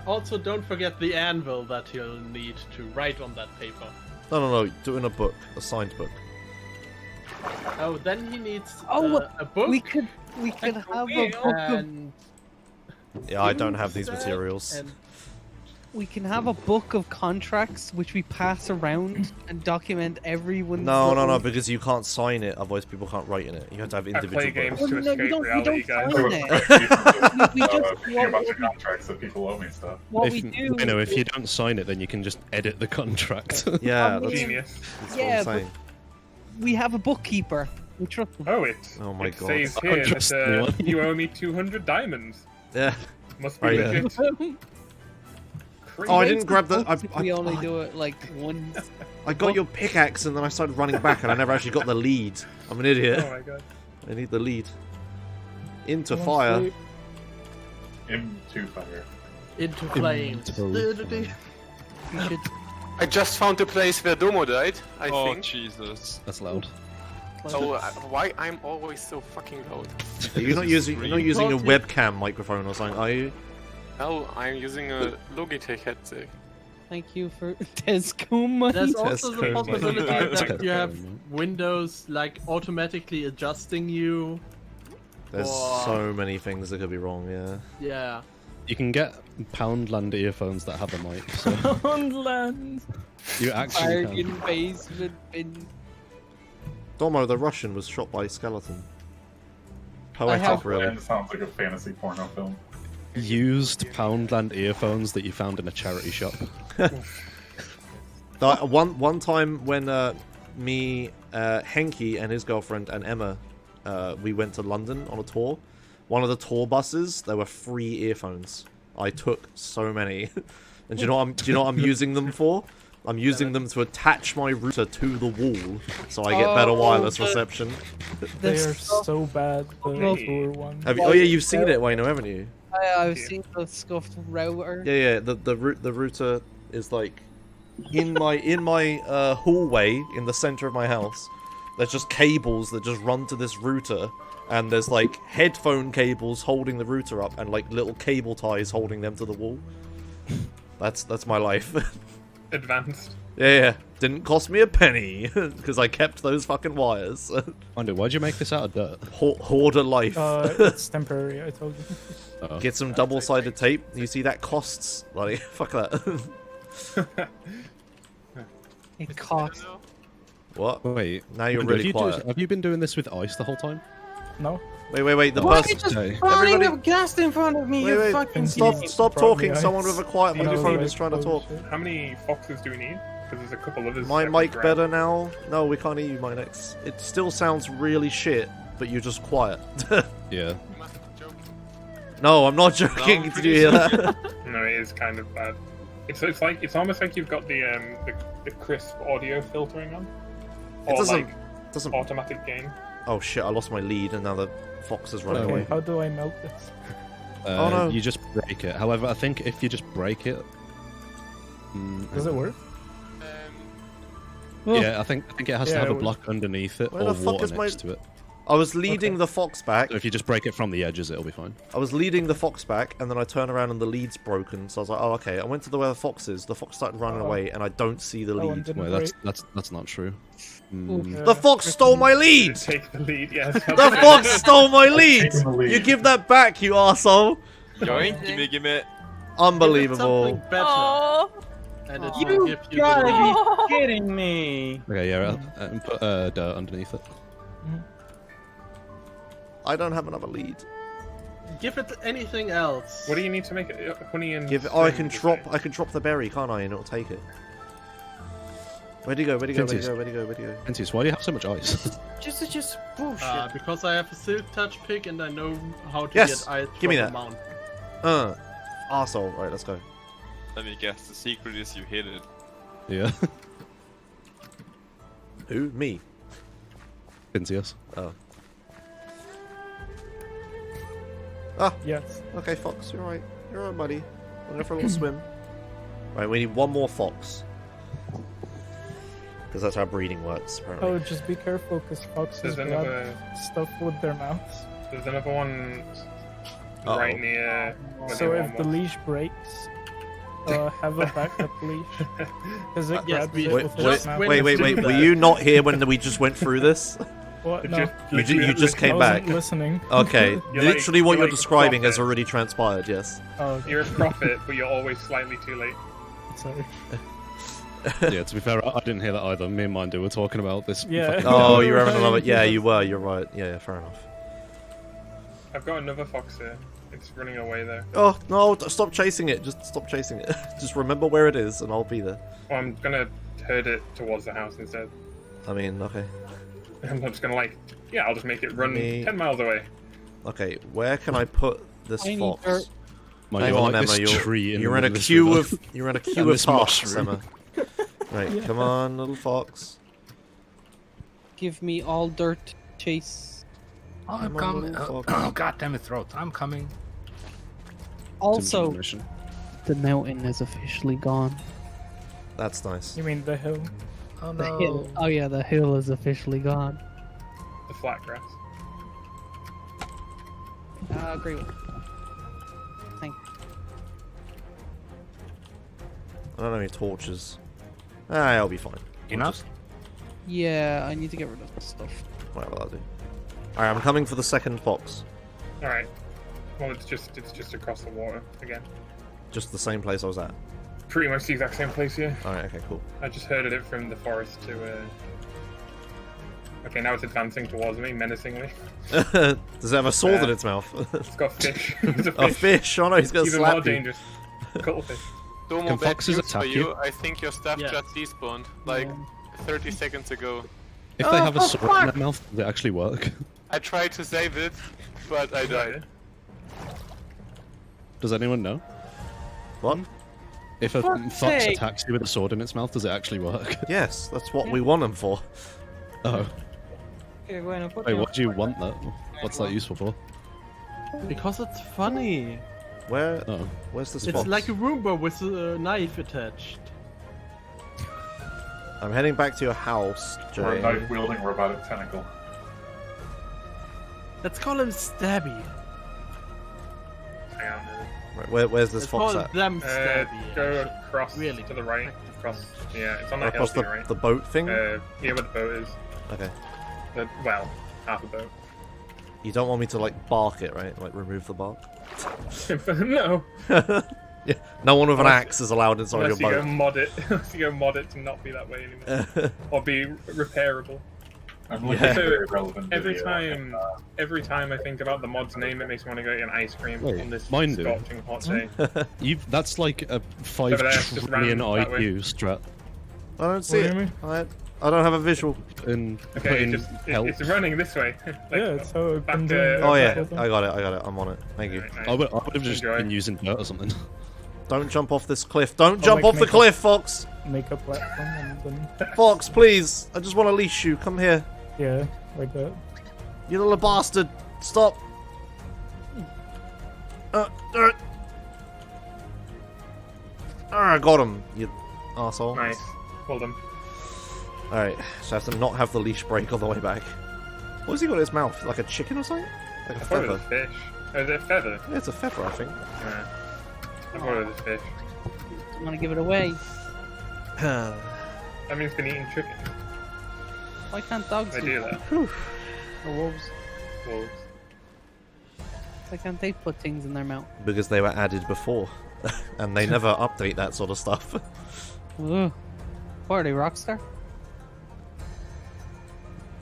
Also, don't forget the anvil that you'll need to write on that paper. No, do it in a book, a signed book. Oh, then he needs Oh, a book. we could have a book of, and Yeah, I don't have these Inside materials. and we can have a book of contracts which we pass around and document everyone's. No, little- because you can't sign it, otherwise people can't write in it. You have to have I individual play games books. to Well, no, we escape don't- we reality, don't guys. sign it. we just Thinking about the contracts that people owe me stuff. what we do. I know if you don't sign it, then you can just edit the contract. Yeah, I that's, mean, Genius. that's yeah, what I'm saying. we have a bookkeeper. We trust him. Oh, Oh my it god. says I here don't trust that anyone. you owe me 200 diamonds. Yeah. Must be Oh, yeah. legit. Oh, I didn't grab the. We only do it like once. I got your pickaxe and then I started running back and I never actually got the lead. I'm an idiot. Oh my god. I need the lead. Into Don't fire. sleep. Into fire. into flames. Into We should. I just found the place where Domo died, I Oh think. Jesus. That's loud. So why I'm always so fucking loud? You're not using a webcam microphone or something, are you? No, I'm using a Logitech headset. Thank you for Tesco money. There's also the Tesco possibility money. that you have Windows like automatically adjusting you. There's or- so many things that could be wrong, yeah. Yeah. You can get Poundland earphones that have a mic. So Poundland. you actually Bargain can. basement bin. Domo the Russian was shot by a skeleton. Poetic, have- really. That sounds like a fantasy porno film. Used Poundland earphones that you found in a charity shop. One time when me, Henki and his girlfriend and Emma, we went to London on a tour. One of the tour buses, there were free earphones. I took so many. And do you know what I'm using them for? I'm using them to attach my router to the wall, so I get better wireless reception. They are so bad. The tour ones. Oh yeah, you've seen it, Wayno, haven't you? I've seen the scuffed router. Yeah. The router is like in my hallway in the center of my house. There's just cables that just run to this router, and there's like headphone cables holding the router up, and like little cable ties holding them to the wall. That's my life. Advanced. Yeah. Didn't cost me a penny because I kept those fucking wires. Wonder, why'd you make this out of dirt? Hoarder life. It's temporary, I told you. Get some double-sided tape. You see that costs like fuck that. It costs. What? Wait. Now you're Wonder, really quiet. have you been doing this with ice the whole time? No. Wait. The Why are person. you just Okay. burning Everybody- up gas in front of me, you Wait. fucking Stop idiot. talking. Probably Someone ice. with a quiet Yeah, microphone like, is trying to talk. How many foxes do we need? Because there's a couple others. My that we mic grabbed. better now? No, we can't hear you, my next. It still sounds really shit, but you're just quiet. Yeah. No, I'm not joking. Did you hear that? No, it is kind of bad. It's almost like you've got the crisp audio filtering on. It Or doesn't. automatic gain. Oh shit! I lost my lead, and now the fox is running Okay, away. how do I melt this? Oh, no. You just break it. However, I think if you just break it. Does it work? Yeah, I think it has to Yeah, have a it block underneath it Where or the fuck water is my- next to it. I was leading the fox back. So if you just break it from the edges, it'll be fine. I was leading the fox back, and then I turn around and the lead's broken. So I was like, "Oh, okay." I went to where the fox is. The fox started running away, and I don't see the That one lead. didn't Wait, break. that's not true. The fox stole my lead. Take the lead, yes. The fox stole my lead. Taking the lead. You give that back, you arsehole. Yoink, gimme. Unbelievable. Something better. And it will You give you gotta the lead. be kidding me. Okay, yeah, and put dirt underneath it. I don't have another lead. Give it anything else. What do you need to make it? Honey and. Give it. Oh, I string, can did you drop. say? I can drop the berry, can't I? And it'll take it. Where'd he go? Where'd he go? Where'd he go? Where'd he go? Where'd he go? Entius, why do you have so much ice? Just bullshit. Because I have a silk touch pick and I know how to Yes, get ice give me from that. the mount. Arsehole. Right, let's go. Let me guess, the secret is you hit it. Yeah. Who? Me. Entius. Oh. Ah. Yes. Okay, fox. You're right. You're right, buddy. I'll go for a little swim. Right, we need one more fox. Because that's how breeding works, apparently. Oh, just be careful, because foxes There's grab another. stuff with their mouths. There's another one Uh-oh. right near. where So the if one the was. leash breaks, have a backup leash. Because it Yes, grabs we- it Wait, with its mouth. wait. Were you not here when we just went through this? What? It No. You just I came wasn't back. listening. Okay, You're literally like- what you're you're like a describing has prophet. already transpired, yes. Oh, okay. You're a prophet, but you're always slightly too late. Sorry. Yeah, to be fair, I didn't hear that either. Me and Mindu were talking about this. Yeah. fucking- Oh, you were having another. Yeah, you were. You're right. Yeah, fair enough. I've got another fox here. It's running away there. Oh no! Stop chasing it. Just stop chasing it. Just remember where it is, and I'll be there. Well, I'm gonna herd it towards the house instead. I mean, okay. I'm not just gonna I'll just make it run Me- 10 miles away. Okay, where can I put this I need fox? dirt. Mind Hang you, I on, like Emma. this You're, tree in you're the in a middle this queue river. of you're in a queue And of this tasks, mushroom. Emma. Right, come on, little fox. Give me all dirt, Chase. I'm Come on, coming. little Oh, fox. God damn it, throat. I'm coming. Also, Mission. the mountain is officially gone. That's nice. You mean the hill? Oh The no. hill. Oh yeah, the hill is officially gone. The flat grass. I agree with. Thank. I don't have any torches. Ah, I'll be fine. Enough? Yeah, I need to get rid of this stuff. Whatever I'll do. Alright, I'm coming for the second box. Alright. Well, it's just across the water again. Just the same place I was at. Pretty much the exact same place here. Alright, okay, cool. I just herded it from the forest to, Okay, now it's advancing towards me, menacingly. Does it have a sword in its mouth? It's got fish. It's a fish. A fish! Oh no, he's gonna Even slap more you. dangerous. Cuttlefish. No more Can bad foxes news for attack you. you? I think your stuff Yes. just despawned, like 30 seconds ago. If they have a sword in their mouth, does it actually work? I tried to save it, but I died. Does anyone know? What? If a Fuck's fox sake. attacks you with a sword in its mouth, does it actually work? Yes, that's what we want them for. Oh. Okay, go ahead and put Wait, down. what do you want that? What's that useful for? Because it's funny. Where? Oh. Where's this It's box? like a Roomba with a knife attached. I'm heading back to your house, Jay. Or a knife-wielding robotic tentacle. Let's call him Stabby. Hang on. Right, where's this Let's fox call at? them Stabby. Go across Really to the right. Across. Yeah, it's on that hill Across to the, your right. the boat thing? Yeah, where the boat is. Okay. Well, half a boat. You don't want me to, like, bark it, right? Like, remove the bark? No. Yeah, no one with an axe is allowed inside Unless your you boat. go mod it. Unless you go mod it to not be that way anymore. Or be repairable. I'm looking Yeah. very relevant Every video, time, every time I think about the mod's name, it makes me want to go get an ice cream Wait, on this mine do. scorching hot day. That's like a 5 Over there, just trillion ran that way. IQ strat. I don't see What do you it. mean? I don't have a visual. In Okay, putting it's running this way. Like, Yeah, it's how I've back been to- doing Oh it. yeah, I got it. I'm on it. Thank you. Right, nice. I would have just Enjoy. been using dirt or something. Don't jump off this cliff. Don't jump like off the make a- cliff, Fox. Make a platform and then Fox, please. I just want to leash you. Come here. yeah, like that. You little bastard. Stop. I got him, you arsehole. Nice. Well done. Alright, so I have to not have the leash break all the way back. What has he got in his mouth? Like a chicken or something? Like a I thought it was feather? a fish. Oh, is it a feather? Yeah, it's a feather, I think. Yeah. I thought it was a fish. I'm gonna give it away. That means it's been eating chicken. Why can't dogs I do that. Or wolves? Wolves. Why can't they put things in their mouth? Because they were added before. And they never update that sort of stuff. Ugh. What are they, Rockstar?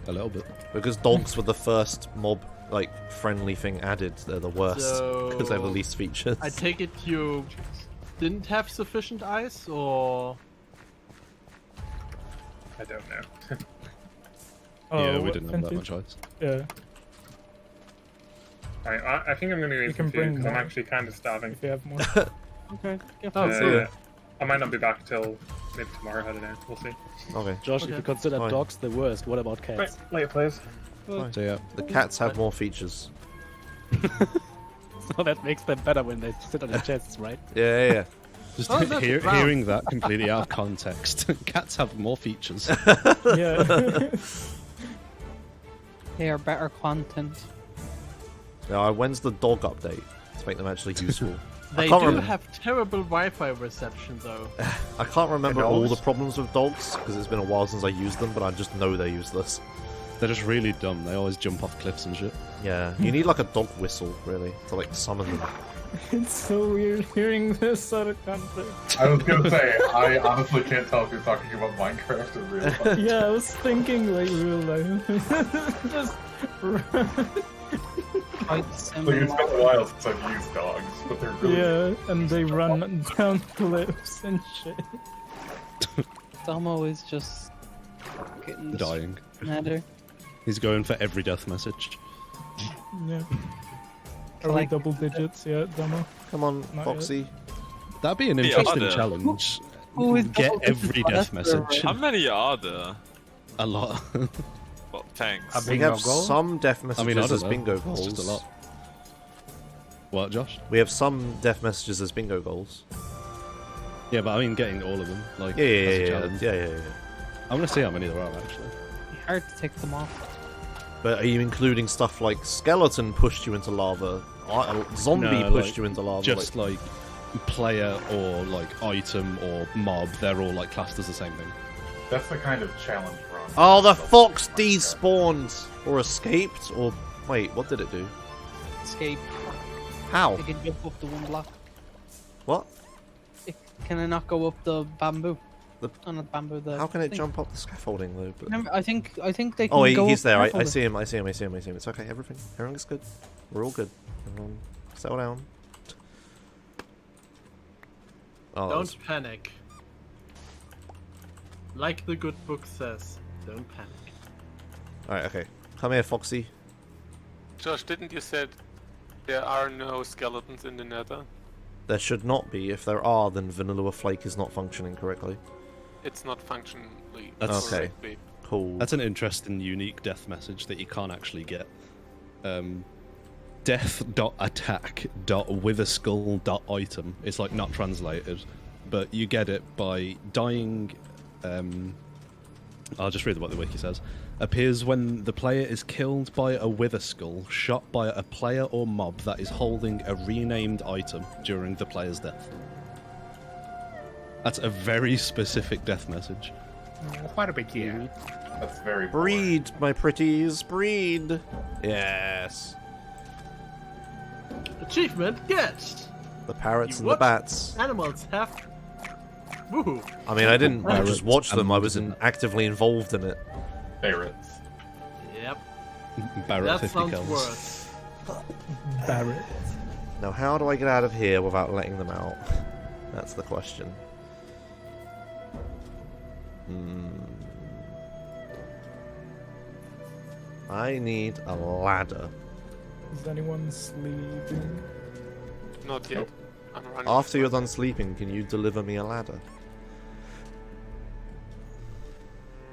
A little bit. Because dogs were the first mob, like, friendly thing added. They're the worst. Because they have the So, least features. I take it you didn't have sufficient ice, or I don't know. Oh, Yeah, we what didn't have that can much ice. Yeah, Right, I think I'm going to You eat can some food bring because I'm more. actually kind of starving. if you have more. Okay. Oh, see ya. I might not be back till maybe tomorrow. I don't know. We'll see. Okay. Josh, if Okay. you consider Fine. dogs the worst, what about Right, cats? later, players. Fine. So yeah, The cats have more features. So that makes them better when they sit on their chests, right? Yeah, yeah, just Oh, that's brown. hearing that completely out of context. Cats have more features. Yeah. They are better content. yeah. Now, when's the dog update to make them actually useful? they I can't do remember. have terrible Wi-Fi reception though. I can't remember And all dogs? the problems with dogs because it's been a while since I used them, but I just know they're useless. They're just really dumb. They always jump off cliffs and shit. Yeah, you need like a dog whistle really to like summon them. It's so weird hearing this out of context. I was gonna say, I honestly can't tell if you're talking about Minecraft or real life. Yeah, I was thinking like real life. Just Quite Like, it's similar. been a while since I've used dogs, but they're really yeah, and they run down cliffs and shit. Domo is just getting the Dying. Nether. He's going for every death message. Yeah. Are we Like- double digits yet, Demo? Come on, Not Foxy. That'd be an Yeah, interesting there. challenge. Who is Get double every digits? death That's the message. How many are there? A lot. Well, thanks. A We bingo have goal? some death I messages mean, I as don't know. bingo It's goals. just a lot. What, Josh? We have some death messages as bingo goals. Yeah, but I mean getting all of them. Like, Yeah, yeah, that's a yeah, challenge. yeah. I'm gonna see how many there are actually. Hard to take them off. But are you including stuff like skeleton pushed you into lava, zombie No, pushed like, you into lava? Just like player or like item or mob, they're all like classed as the same thing. That's the kind of challenge run. Oh, the fox despawned or escaped or wait, what did it do? Escape. How? It can jump up the one block. What? Can it not go up the bamboo? The... Oh, not bamboo. The How can it thing. jump up the scaffolding though? But... Remember, I think they can Oh, go he's up there. I scaffolding. see him. I see him. I see him. I see him. It's okay. Everything's good. We're all good. Everyone, settle down. Oh, Don't panic. Like the good book says, don't panic. Alright, okay. Come here, Foxy. Josh, didn't you said there are no skeletons in the Nether? There should not be. If there are, then Vanilla Flake is not functioning correctly. It's not functionally That's okay. correctly. Cool. That's an interesting, unique death message that you can't actually get. Death.attack.witherskull.item. It's like not translated, but you get it by dying. I'll just read what the wiki says. Appears when the player is killed by a wither skull, shot by a player or mob that is holding a renamed item during the player's death. That's a very specific death message. Quite a big deal. That's very Breed, my pretties, breed. Yes. Achievement get! The parrots You and the watch bats. Animals have. Woohoo! I mean, I didn't just watch them. I was and- actively involved in it. Parrots. Yep. Barrett That 50 sounds kills. worse. Barrett. Now, how do I get out of here without letting them out? That's the question. I need a ladder. Is anyone sleeping? Not yet. I'm running. After you're done sleeping, can you deliver me a ladder?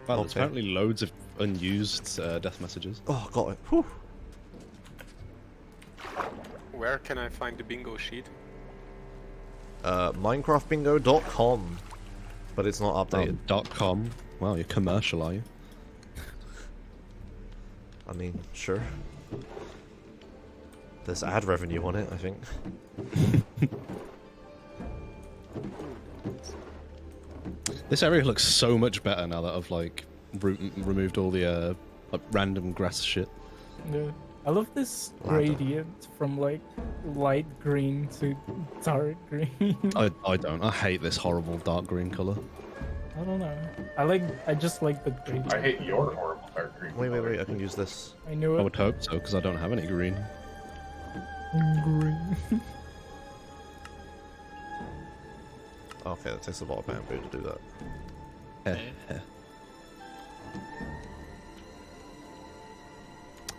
Wow, there's Okay. apparently loads of unused death messages. Oh, got it. Whew. Where can I find the bingo sheet? Minecraftbingo.com. But it's not updated. .com. Wow, you're commercial, are you? I mean, sure. There's ad revenue on it, I think. This area looks so much better now that I've like removed all the like, random grass shit. Yeah. I love this gradient from like light green to dark green. I don't. I hate this horrible dark green color. I don't know. I just like the gradient. I hate your horrible dark green. Wait, I can use this. I knew it. I would hope so because I don't have any green. Green. Okay, that takes a lot of bamboo to do that.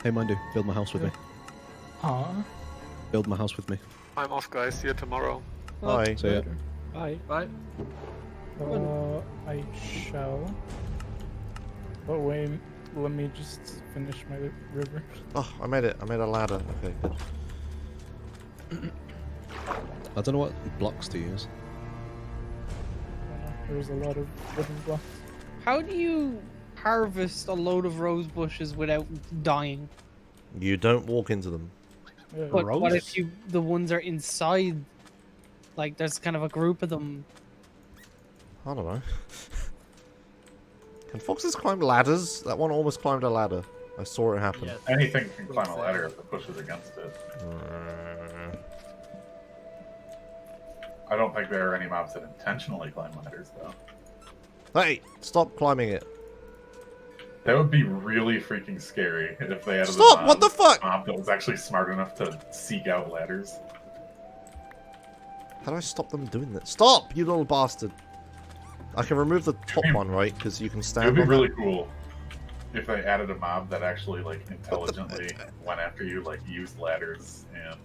Hey, Mindu, build my house with me. Huh? Build my house with me. I'm off, guys. See you tomorrow. Bye. See ya. Bye. Bye. I shall. But wait, let me just finish my river. Oh, I made it. I made a ladder. Okay, good. I don't know what blocks to use. There's a lot of wooden blocks. How do you harvest a load of rose bushes without dying? You don't walk into them. Yeah. But what if the ones are inside? Like there's kind of a group of them. I don't know. Can foxes climb ladders? That one almost climbed a ladder. I saw it happen. Yes. Anything can climb a ladder if it pushes against it. I don't think there are any mobs that intentionally climb ladders, though. Hey, stop climbing it. That would be really freaking scary if they had Stop! a mob, What the fuck? mob that was actually smart enough to seek out ladders. How do I stop them doing that? Stop, you little bastard! I can remove the top one, right? Because you can It stand would be on really cool if they added a mob that actually, like, intelligently went after you, like, used ladders and...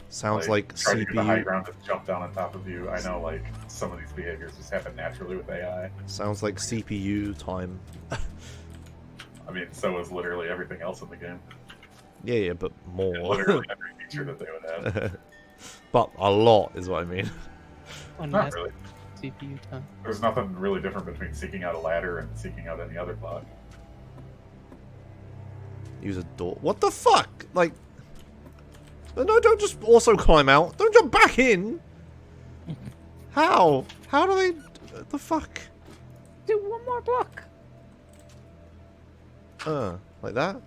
Sounds like tried to get the high CPU. ground to jump down on top of you. I know, like, some of these behaviors just happen naturally with AI. Sounds like CPU time. I mean, so is literally everything else in the game. Yeah, but more. Literally every feature that they would have. But a lot is what I mean. Not really. CPU time. There's nothing really different between seeking out a ladder and seeking out any other block. Use a door. What the fuck? Like, No, don't just also climb out. Don't jump back in. How? How do they... The fuck? Do one more block. Like that?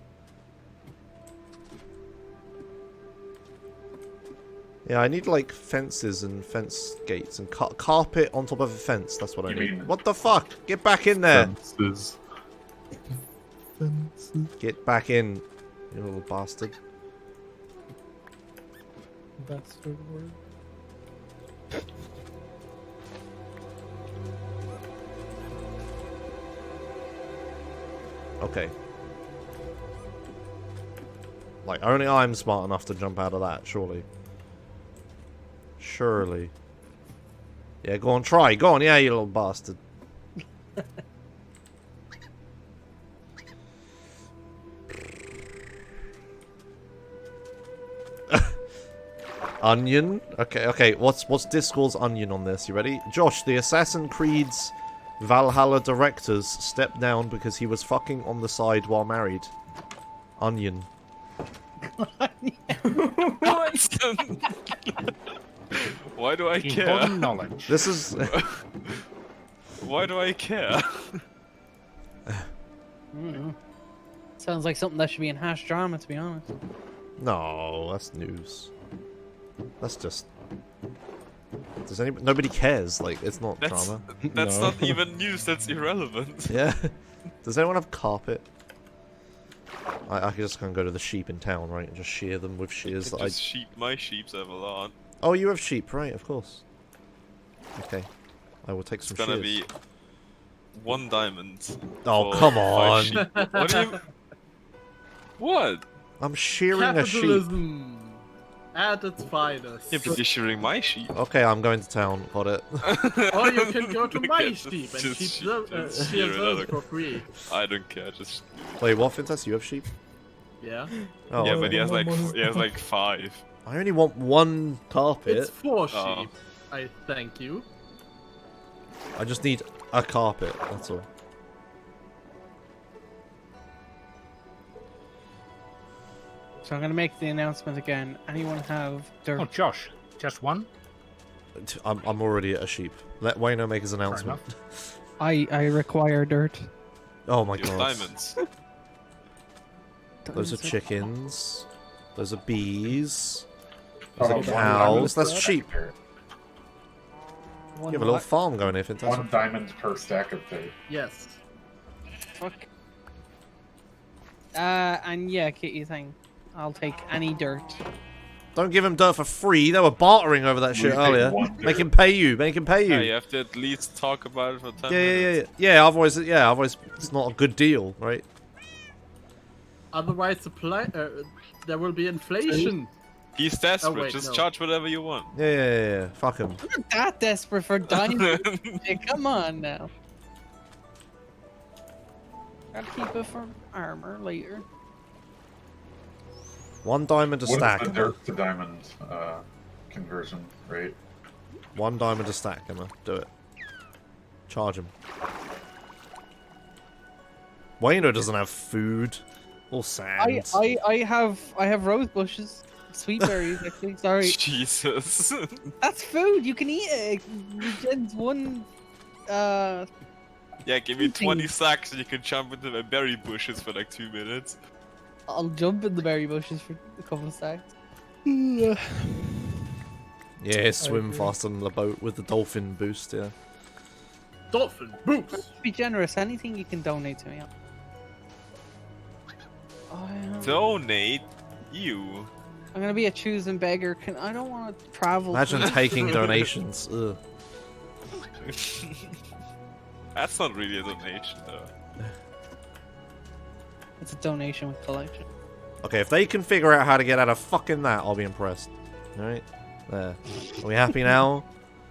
Yeah, I need like fences and fence gates and carpet on top of a fence. That's what I need. What the fuck? Get back in there. Fences. Get back in, you little bastard. That's the word. Okay. Like, only I'm smart enough to jump out of that, surely. Surely. Yeah, go on, try. Go on, yeah, you little bastard. Onion? Okay, what's Discord's onion on this? You ready? Josh, the Assassin's Creed's Valhalla directors stepped down because he was fucking on the side while married. Onion. Why do I care? Important knowledge. This is... Why do I care? Sounds like something that should be in hash drama, to be honest. No, that's news. That's just... Nobody cares, like, it's not drama. That's not even news, that's irrelevant. Yeah. Does anyone have carpet? I could just go to the sheep in town, right, and just shear them with shears that Just sheep, my sheeps have a lot. Oh, you have sheep, right, of course. Okay. I will take some It's gonna shears. be 1 diamond. Oh, for come 5 on. sheep. What do you... What? I'm shearing a sheep. Capitalism at its finest. Yeah, but you're shearing my sheep. Okay, I'm going to town. Got it. Or you can go to my Just sheep and sheep- sheep just shear shear those another- for free. I don't care, just... Wait, what, Fintas? You have sheep? Yeah. Oh, yeah, but he has like 5. I only want 1 carpet. It's 4 sheep. Oh. I thank you. I just need a carpet, that's all. So I'm gonna make the announcement again. Anyone have dirt? Oh, Josh, just 1? I'm already at a sheep. Let Wayno make his announcement. I require dirt. Oh my You god. have diamonds. Those are chickens. Those are bees. Oh, Those are one cows. diamond That's per sheep. stack of dirt. You have a little farm going here, Fintas. 1 diamond per stack of dirt. Yes. Fuck. And yeah, Kitty thing. I'll take any dirt. Don't give him dirt for free. They were bartering over that shit earlier. Make him pay you. Make him pay you. Yeah, you have to at least talk about it for 10 Yeah, minutes. yeah. Otherwise, it's not a good deal, right? Otherwise, there will be inflation. He's desperate. Oh, wait, Just no. charge whatever you want. Yeah. Fuck him. I'm not that desperate for diamonds. Hey, come on now. Gotta keep it for armor later. 1 diamond a What is stack. the dirt to diamond conversion rate? 1 diamond a stack, Emma. Do it. Charge him. Wayno doesn't have food. All sand. I have rose bushes, sweet berries. Actually, sorry. Jesus. That's food. You can eat it. It regens 1. Yeah, give me 20 sacks and you can jump into the berry bushes for like 2 minutes. I'll jump in the berry bushes for a couple of seconds. Yeah, swim faster than the boat with the dolphin boost, yeah. Dolphin boost! Be generous. Anything you can donate to me. Donate? You. I'm gonna be a choosing beggar. I don't want to travel. Imagine taking donations. Ugh. That's not really a donation, though. It's a donation with collection. Okay, if they can figure out how to get out of fucking that, I'll be impressed. Alright? There. Are we happy now?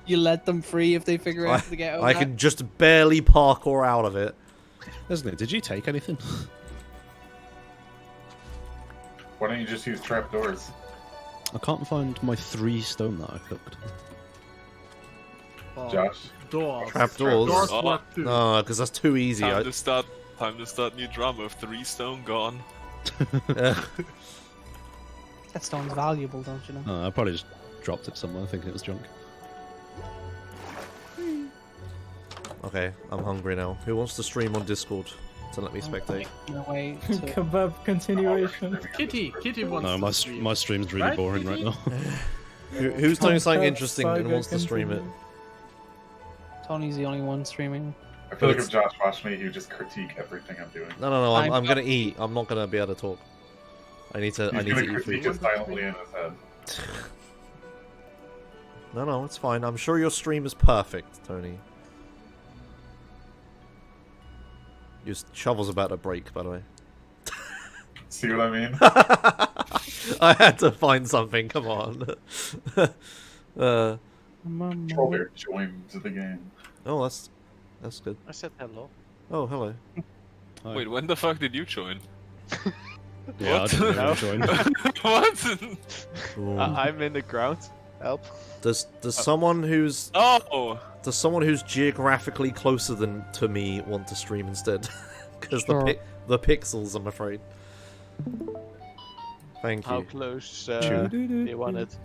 You let them free if they figure out how to get out. I can just barely parkour out of it. Isn't it? Did you take anything? Why don't you just use trapdoors? I can't find my 3 stone that I cooked. Josh? Doors. Trapdoors? Doors work too. No, because that's too easy. Time to start new drama with 3 stone gone. That stone's valuable, don't you know? I probably just dropped it somewhere thinking it was junk. Okay, I'm hungry now. Who wants to stream on Discord to let me spectate? No way. Kebab continuation. Kitty wants No, to stream. my stream's really Right, boring right Kitty? now. Who's doing something Contact interesting and saga wants to stream it? continues. Tony's the only one streaming. I feel like if Josh watched me, he would just critique everything I'm doing. No, I'm gonna eat. I'm not gonna be able to talk. I need to He's eat gonna food. critique it silently in his head. No, it's fine. I'm sure your stream is perfect, Tony. Your shovel's about to break, by the way. See what I mean? I had to find something. Come on. Troller joined the game. Oh, that's good. I said hello. Oh, hello. Wait, when the fuck did you join? Yeah, I didn't really join. What? I'm in the ground. Help. Does someone who's does someone who's geographically closer than to me want to stream instead? Because Sure. the pixels, I'm afraid. Thank you. How close do you want it?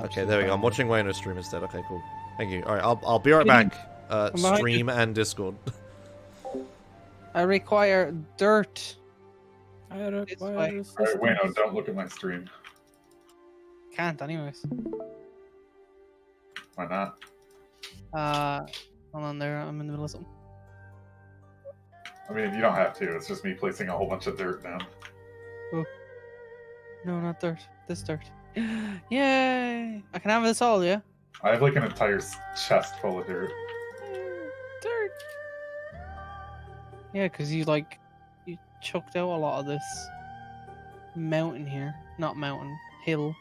Okay, there we go. I'm watching Wayno stream instead. Okay, cool. Thank you. All right, I'll be right back. Stream and Discord. I require dirt. I require Alright, Wayno, don't look at my stream. Can't, anyways. Why not? Hold on there. I'm in the middle of something. I mean, you don't have to. It's just me placing a whole bunch of dirt down. Oh. No, not dirt. This dirt. Yay! I can have this all, yeah? I have like an entire chest full of dirt. Dirt. Yeah, because you chucked out a lot of this mountain here. Not mountain, hill.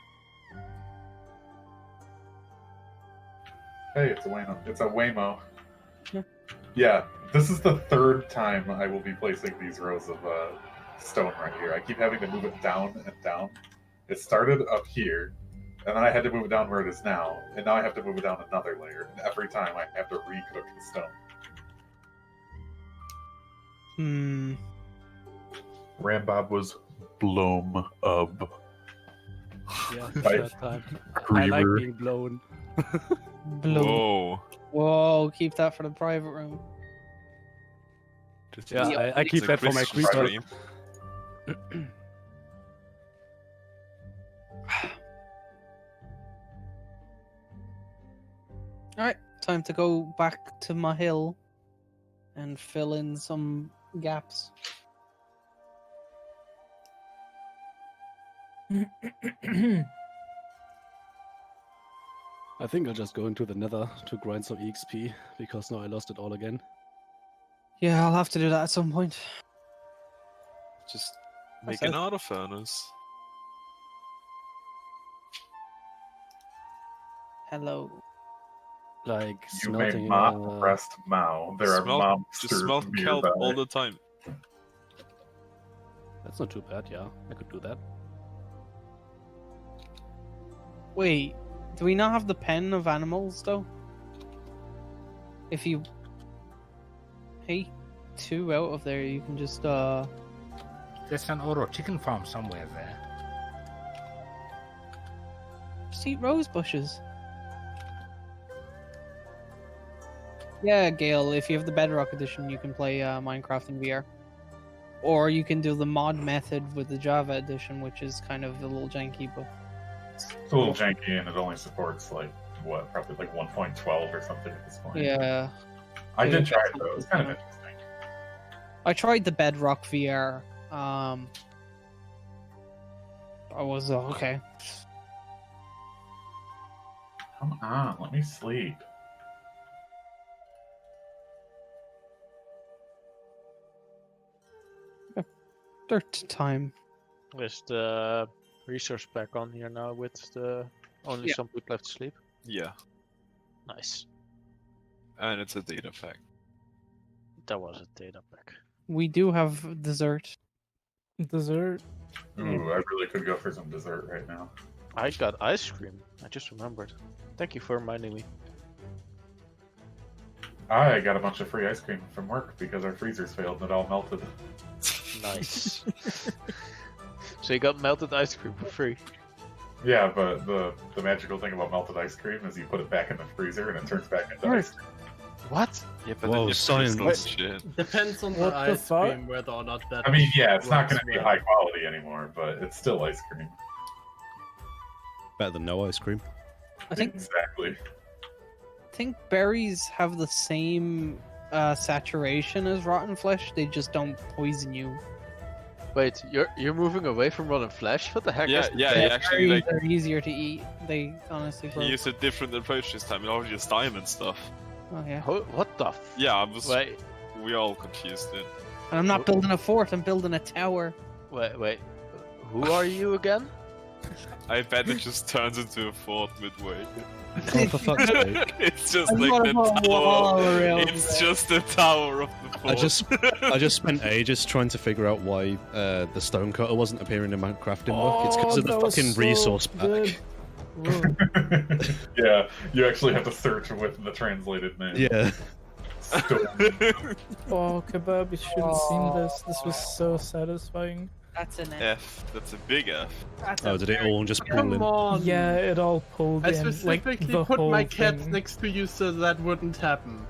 Hey, it's a Waymo. It's a Waymo. Yeah. Yeah, this is the third time I will be placing these rows of stone right here. I keep having to move it down and down. It started up here, and then I had to move it down where it is now, and now I have to move it down another layer. And every time I have to recook the stone. Rambob was blown up. Yeah, By that time. I Griever. like being blown. Blue. Whoa, keep that for the private room. Yeah, I keep that for my creeper. Alright, time to go back to my hill and fill in some gaps. I think I'll just go into the nether to grind some EXP, because now I lost it all again. Yeah, I'll have to do that at some point. Just make an auto furnace. Hello. Like You may smelting mop rest Mao. There are monsters Just smelt kelp nearby. all the time. That's not too bad, yeah. I could do that. Wait, do we not have the pen of animals though? If you take 2 out of there, you can just There's an Oro chicken farm somewhere there. just eat rose bushes. Yeah, Gale, if you have the Bedrock edition, you can play Minecraft in VR. Or you can do the mod method with the Java edition, which is kind of a little janky, but It's a little janky and it only supports like what, probably like 1.12 or something at this point. yeah. I Yeah, did try it that's though. It was kind of interesting. I tried the Bedrock VR. I was okay. Come on, let me sleep. Dirt time. Is the resource pack on here now with the only Yeah. some people left to sleep? Yeah, Nice. and it's a data pack. That was a data pack. We do have dessert. Dessert. Ooh, I really could go for some dessert right now. I got ice cream. I just remembered. Thank you for reminding me. I got a bunch of free ice cream from work because our freezers failed and it all melted. Nice. So you got melted ice cream for free. Yeah, but the magical thing about melted ice cream is you put it back in the freezer and it turns back into ice cream. What? Yeah, but Whoa, then you science. freeze the shit. Depends on What the the ice fuck? cream whether or not that. I mean, yeah, it's not works going to be well. high quality anymore, but it's still ice cream. Better than no ice cream. I think Exactly. berries have the same saturation as rotten flesh. They just don't poison you. Wait, you're moving away from rotten flesh? What the heck? Yeah, is yeah, that? he actually Berries like are easier to eat. They honestly. he used a different approach this time. He already used diamond stuff. Oh yeah. What the? Yeah, I was. Wait, We all confused it. And I'm not building a fort. I'm building a tower. wait. Who are you again? I bet it just turns into a fort midway. Oh, for fuck's sake. It's just I'm like not the about a wall tower. around It's there. just the tower of the fort. I just spent ages trying to figure out why the stonecutter wasn't appearing in Minecraft in book. It's because of the that was fucking so resource pack. good. Whoa. Yeah, you actually have to search with the translated name. Yeah. Oh, Kebab, you should have seen this. This was so satisfying. That's an F. That's a big F. Oh, did it all just pull Come in? on. Yeah, it all pulled I in. Like, specifically the put whole my cat thing. next to you so that wouldn't happen.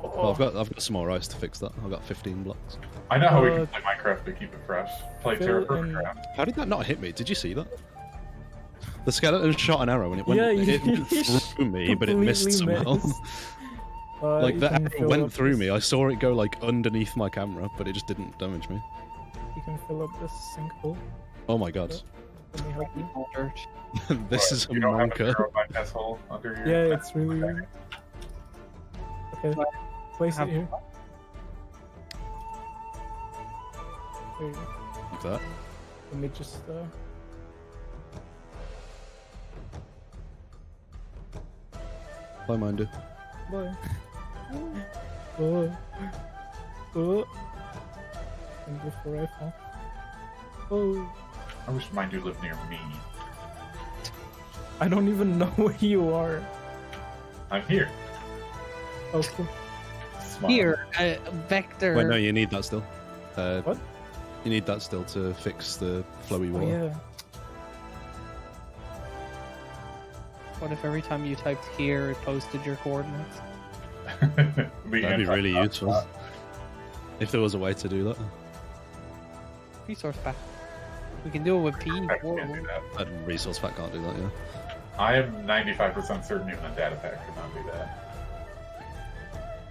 Well, I've got some more ice to fix that. I've got 15 blocks. I know how we can play Minecraft to keep it fresh. Play Fill Terra in- Craft. How did that not hit me? Did you see that? The skeleton shot an arrow and it went, Yeah, it went through me, but it missed completely somehow. missed. Like You the can arrow fill went up through this- me. I saw it go like underneath my camera, but it just didn't damage me. You can fill up this sinkhole. Oh my god. Let me help you. dirt. This is a You don't have a monker. narrow bypass hole under your... Yeah, it's really. Okay, place it here. There you go. Like that. Let me just. Bye, Mindu. Bye. Oh. Oh. And before I fall. Oh. I wish Mindu lived near me. I don't even know where you are. I'm here. Oh, cool. Smile. Here, vector. Wait, no, you need that still. What? You need that still to fix the flowy Oh, water. yeah. What if every time you typed here, it posted your coordinates? That'd be really useful. If there was a way to do that. Resource pack. We can do it with P. I can't do that. That resource pack can't do that, yeah. I am 95% certain even a data pack could not do that.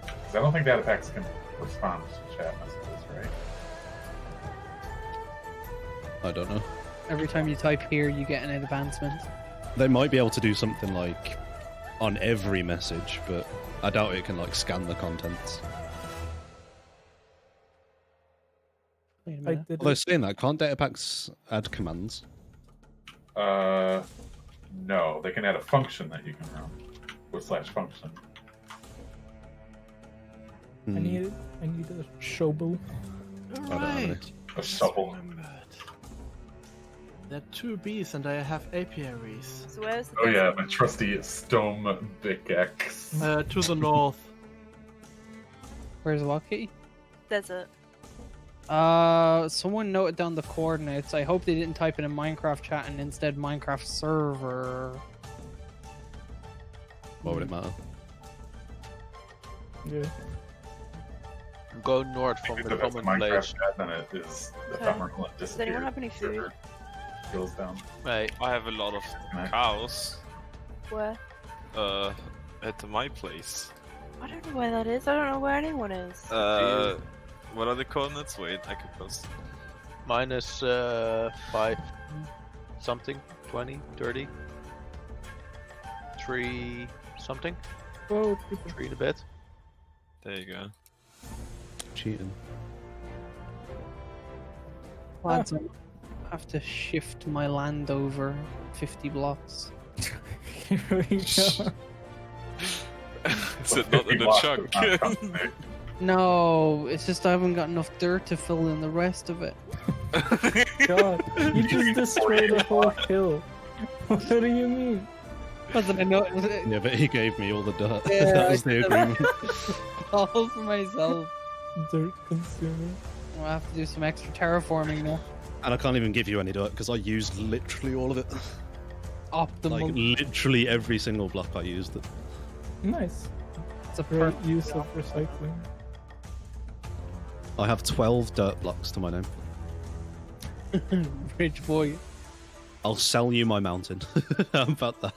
Because I don't think data packs can respond to chat messages, right? I don't know. Every time you type here, you get an advancement. They might be able to do something like on every message, but I doubt it can like scan the contents. Wait a I minute. did Although it. saying that, can't data packs add commands? No, they can add a function that you can run with /function. I need a shovel. Alright. A shovel. There are 2 bees and I have apiaries. So where's the Oh yeah, my trusty stone pickaxe. To the north. Where's Lucky? desert? Someone noted down the coordinates. I hope they didn't type it in Minecraft chat and instead Minecraft server. Why would it matter? Yeah. Go north from If the it's a common Minecraft place. chat, then it is ephemeral and Does anyone disappears. have any food? Goes down. I have a lot of cows. Where? At my place. I don't know where that is. I don't know where anyone is. What are the coordinates? Wait, I can post. Minus 5 something, 20, 30, 3 something, Whoa, 3 in a bit. There you go. Cheating. Lads, I have to shift my land over 50 blocks. Here we go. Is it not in the chunk? No, it's just I haven't got enough dirt to fill in the rest of it. God, you just destroyed a whole hill. What do you mean? Wasn't I know? Yeah, but he gave me all the dirt. Yeah, that was the agreement. All for myself. Dirt consumer. I'll have to do some extra terraforming now. And I can't even give you any dirt because I used literally all of it. Optimal. Like literally every single block I used it. Nice. It's a great use of recycling. I have 12 dirt blocks to my name. Rich boy. I'll sell you my mountain. How about that?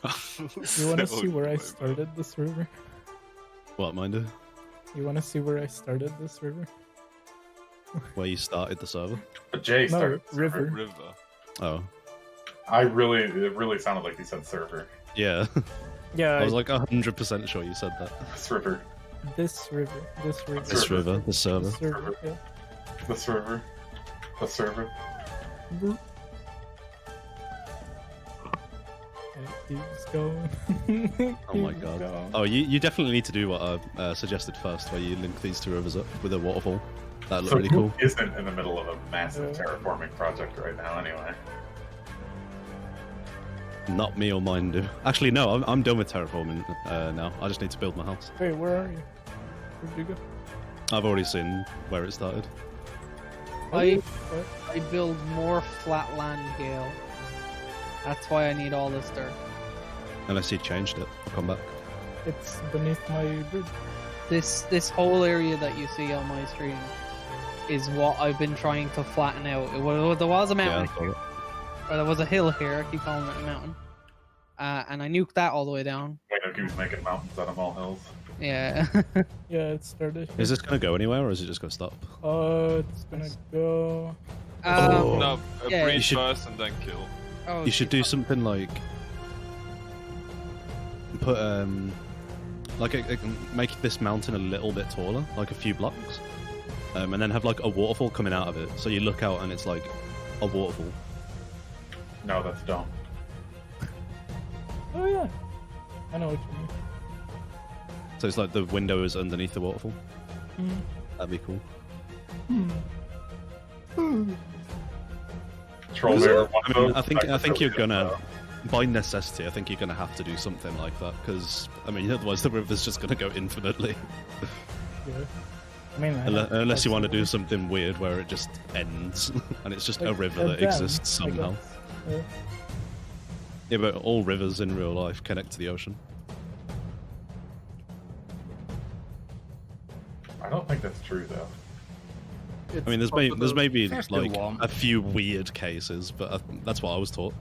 You want to see where I started this river? What, Minder? You want to see where I started this river? Where you started the server? But Jay started No, river. Oh. It really sounded like he said server. Yeah. Yeah. I was like 100% sure you said that. This river. This river. This river. This river, the server. This river. Yeah. The server. The server. Boop. And it keeps going. Oh my god. Oh, you definitely need to do what I suggested first, where you link these two rivers up with a waterfall. That'd look So really who cool. isn't in the middle of a massive terraforming project right now anyway? Not me or mine do. Actually, no, I'm done with terraforming now. I just need to build my house. Wait, where are you? Where'd you go? I've already seen where it started. I build more flat land, Gale. That's why I need all this dirt. Unless you changed it. I'll come back. It's beneath my bridge. This whole area that you see on my stream is what I've been trying to flatten out. There was a mountain Yeah, here, or there was a hill here. I keep calling it a mountain. And I nuked that all the way down. Wait, no, he was making mountains out of molehills. Yeah. Yeah, it started. Is this going to go anywhere, or is it just going to stop? It's gonna go. No, yeah. breed You should- first and then kill. Oh, You should do something like put make this mountain a little bit taller, like a few blocks, and then have like a waterfall coming out of it. So you look out and it's like a waterfall. No, that's dumb. Oh yeah, I know what you mean. So it's like the window is underneath the waterfall. Hmm. That'd be cool. Troll bear, I mean, I think you're gonna, by necessity, I think you're gonna have to do something like that because I mean, otherwise the river's just gonna go infinitely. Yeah. I mean, Unless you want to do something weird where it just ends and it's just a river that exists somehow. Yeah. Yeah, but all rivers in real life connect to the ocean. I don't think that's true though. I mean, there's maybe First like the one. a few weird cases, but that's what I was taught.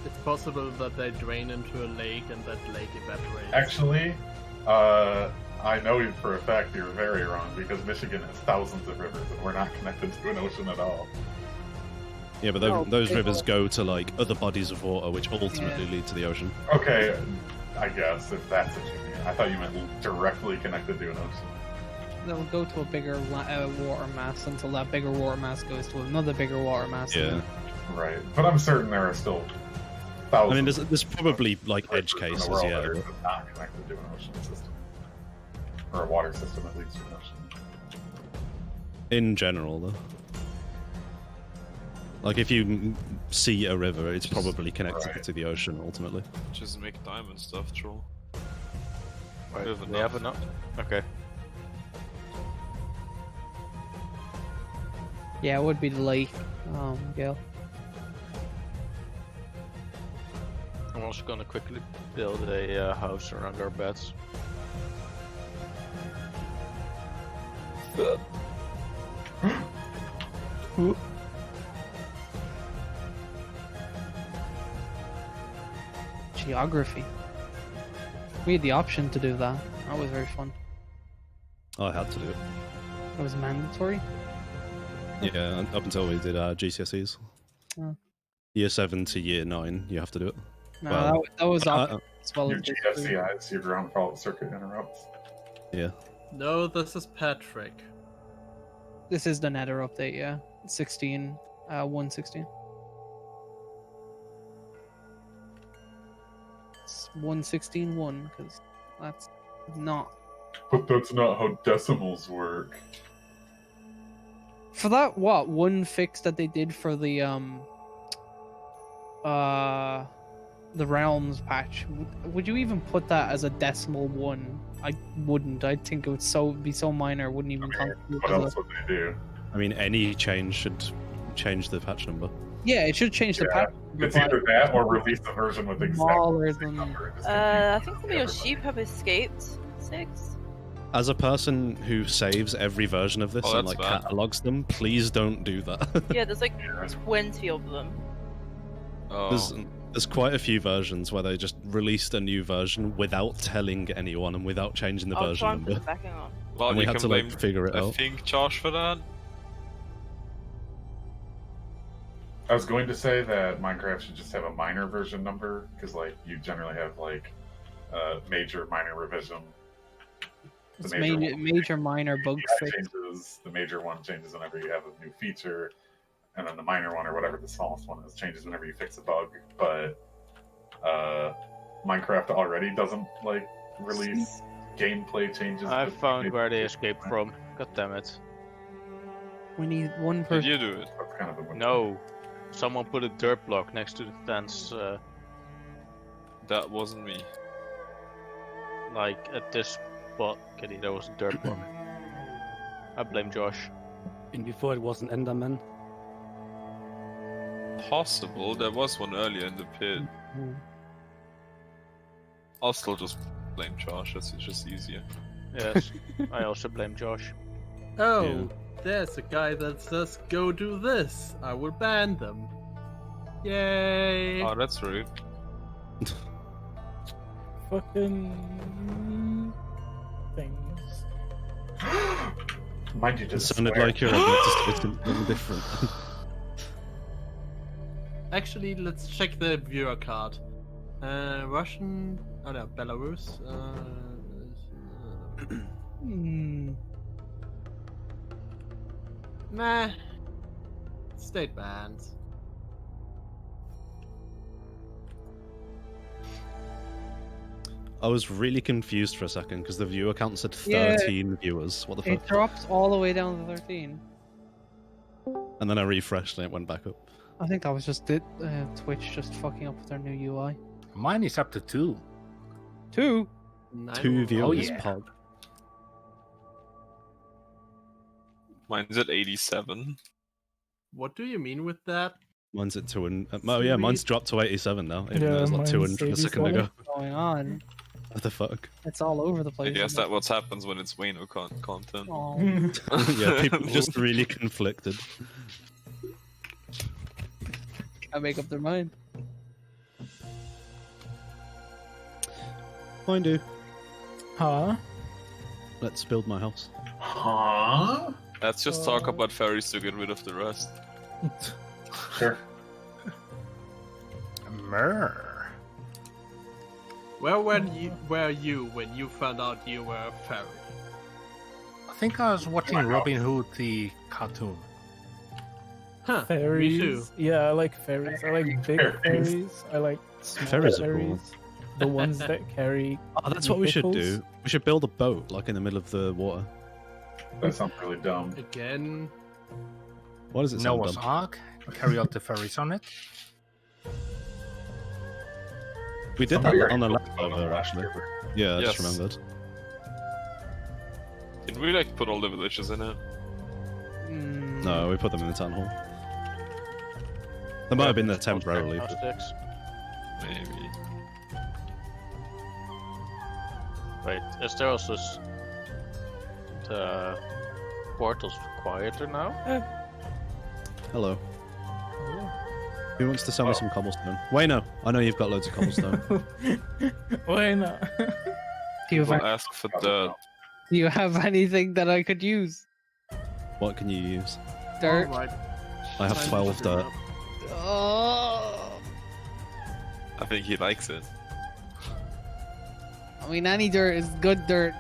It's possible that they drain into a lake and that lake evaporates. Actually, I know you for a fact you're very wrong because Michigan has thousands of rivers and we're not connected to an ocean at all. Yeah, but those rivers go to like other bodies of water, which ultimately lead to the ocean. Okay, I guess if that's what you mean. I thought you meant directly connected to an ocean. They'll go to a bigger water mass until that bigger water mass goes to another bigger water mass. Yeah. Right, but I'm certain there are still thousands. I mean, there's probably like edge in the cases, world yeah. that are not connected to an ocean system, or a water system at least, to an ocean. In general, though. Like, if you see a river, it's probably connected to the ocean, ultimately. Just make diamond stuff, troll. Wait, We have we have enough? Okay. Yeah, it would be the lake, Gale. I'm also gonna quickly build a house around our beds. Geography. We had the option to do that. That was very fun. I had to do it. It was mandatory. Yeah, up until we did our GCSEs. Oh. Year 7 to year 9, you have to do it. No, that was optional as well. Your as just GFCIs, your ground fault circuit interrupts. Yeah. No, this is Patrick. This is the Nether update, yeah. 16, 116. It's 116.1 because that's not. But that's not how decimals work. For that, what one fix that they did for the realms patch? Would you even put that as a decimal one? I wouldn't. I think it would be so minor. It wouldn't even contribute. What else would they do? I mean, any change should change the patch number. Yeah, it should change the Yeah, patch. it's either that or release a version with exactly Smaller the same than. number. Just I think some of your sheep have escaped. 6. As a person who saves every version of this Oh, and that's like bad. catalogs them, please don't do that. Yeah, there's like 20 of them. Oh. There's quite a few versions where they just released a new version without telling anyone and without changing the I'll version try and put number. the backing on. Well, and we you had can to blame, like figure it I out. think, Josh for that. I was going to say that Minecraft should just have a minor version number because, like, you generally have like major, minor revision. The It's one major, minor bug fix. changes. The major one changes whenever you have a new feature, and then the minor one or whatever the smallest one is changes whenever you fix a bug. But Minecraft already doesn't like release gameplay changes. I found where they escaped from. God damn it. We need one Did person. you do it? That's kind of the No. Someone put a dirt block next to the fence, That wasn't me. like at this spot. Kitty, there was a dirt block. I blame Josh. And before it was an Enderman. Possible. There was one earlier in the pit. I'll still just blame Josh. It's just easier. Yes, I also blame Josh. Oh, there's a guy that says, go do this. I will ban them. Yay! Oh, that's rude. Fucking things. Mind you, It just sounded swear. like you're about to say something different. Actually, let's check the viewer card. Russian. Oh no, Belarus. Nah. State bans. I was really confused for a second because the viewer count said Yeah. 13 viewers. What the It fuck? dropped all the way down to 13. And then I refreshed and it went back up. I think that was just it. Twitch just fucking up with their new UI. Mine is up to 2. 2? 2 viewers, yeah. Pog. Mine's at 87. What do you mean with that? Mine's at 200. Oh yeah, mine's dropped to 87 now. Even Yeah, though it was like mine's 200 a second 87. ago. What's going on? What the fuck? It's all over the I place. guess that's what happens when it's Wayno content. Oh. Yeah, people are just really conflicted. I make up their mind. Fine, do. Huh? Let's build my house. Huh? Let's just talk about fairies to get rid of the rest. Sure. Mer. Where were you when you found out you were a fairy? I think I was watching Robin Hood the cartoon. Huh, Fairies. me too. Yeah, I like fairies. I like big Fairies. fairies. I like small Fairies are cool. fairies. The ones that carry. Oh, that's what we should vehicles. do. We should build a boat, like in the middle of the water. That sounds really dumb. Again. Why does it sound Noah's dumb? Ark. Carry out the fairies on it. We did Somebody that on the already last built one server, last actually. year. Yeah, I Yes. just remembered. Did we like put all the villages in it? No, we put them in the town hall. They might have been there temporarily. House But... sticks. Maybe. Wait, is there also the portals quieter now? Hello. Who wants to sell me some cobblestone? Wayno, I know you've got loads of cobblestone. Why not? Do you, We'll have, ask for dirt. do you have anything that I could use? What can you use? Dirt? Alright. I have 12 dirt. Oh. I think he likes it. I mean, any dirt is good dirt.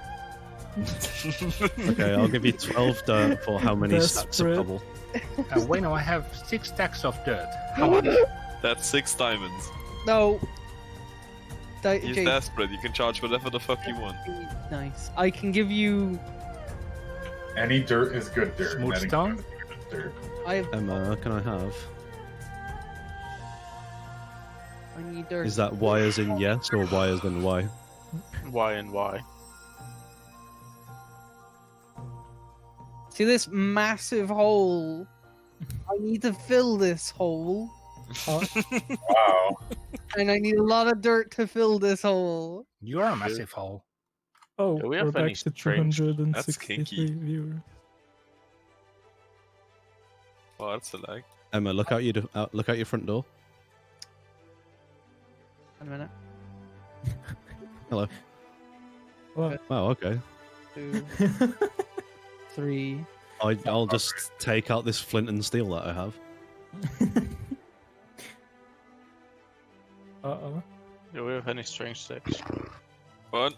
Okay, I'll give you 12 dirt for how many stacks of Desperate. cobble? Wait, no, I have 6 stacks of dirt. How much? That's 6 diamonds. No. He's Jake, desperate. You can charge whatever the fuck you want. nice. I can give you. Any dirt is good dirt. Smooth That stone? includes good dirt. I have. Emma, can I have? I need dirt. Is that Y as in yes or Y as in Y? Why and why? See this massive hole? I need to fill this hole. Wow. And I need a lot of dirt to fill this hole. You are a massive hole. Oh, Do we we're have any back to strange- That's 263 kinky. viewers. Oh, that's a lag. Emma, look out your front door. Wait a minute. Hello. What? Wow. Okay. 2, 3. I'll just take out this flint and steel that I have. Uh-oh. Do we have any string sticks? What?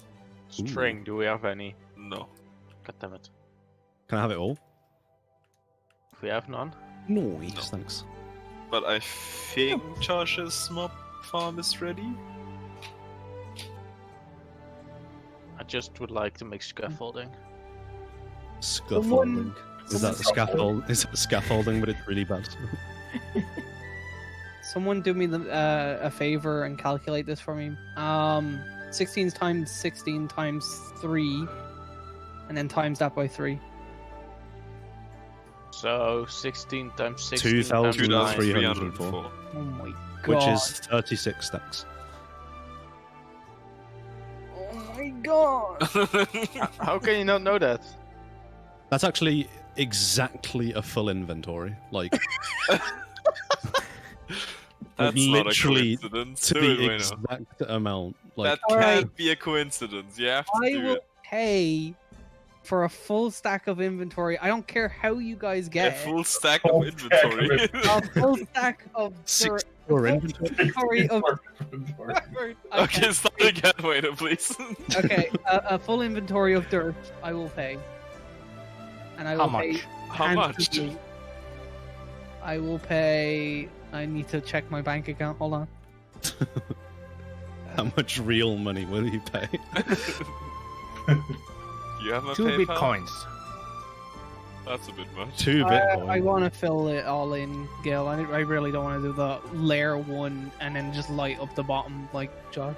String, do we have any? No. God damn it. Can I have it all? We have none. Nice, thanks. But I think Josh's mob farm is ready. I just would like to make scaffolding. Scaffolding. Is that scaffold? Is it scaffolding, but it's really bad? Someone do me a favor and calculate this for me. 16 times 16 times 3, and then times that by 3. So 16 times 16 times 2,304. Oh my god. Which is 36 stacks. Oh my god. How can you not know that? That's actually exactly a full inventory. Like, That's not a literally coincidence. to Do the it, Wayno. exact amount. Like, That can't be a coincidence. You have to I do will it. pay for a full stack of inventory. I don't care how you guys A get it. full stack of inventory. A full stack of dirt. for Inventory of Okay, start again, Wayno, please. Okay, a full inventory of dirt I will pay. And I will How pay much? How much? handsomely. I will pay. I need to check my bank account. Hold on. how much real money will you pay? You have my 2 PayPal? bitcoins. That's a bit much. 2 Bitcoin. I want to fill it all in, Gil. I really don't want to do the layer 1 and then just light up the bottom like Josh.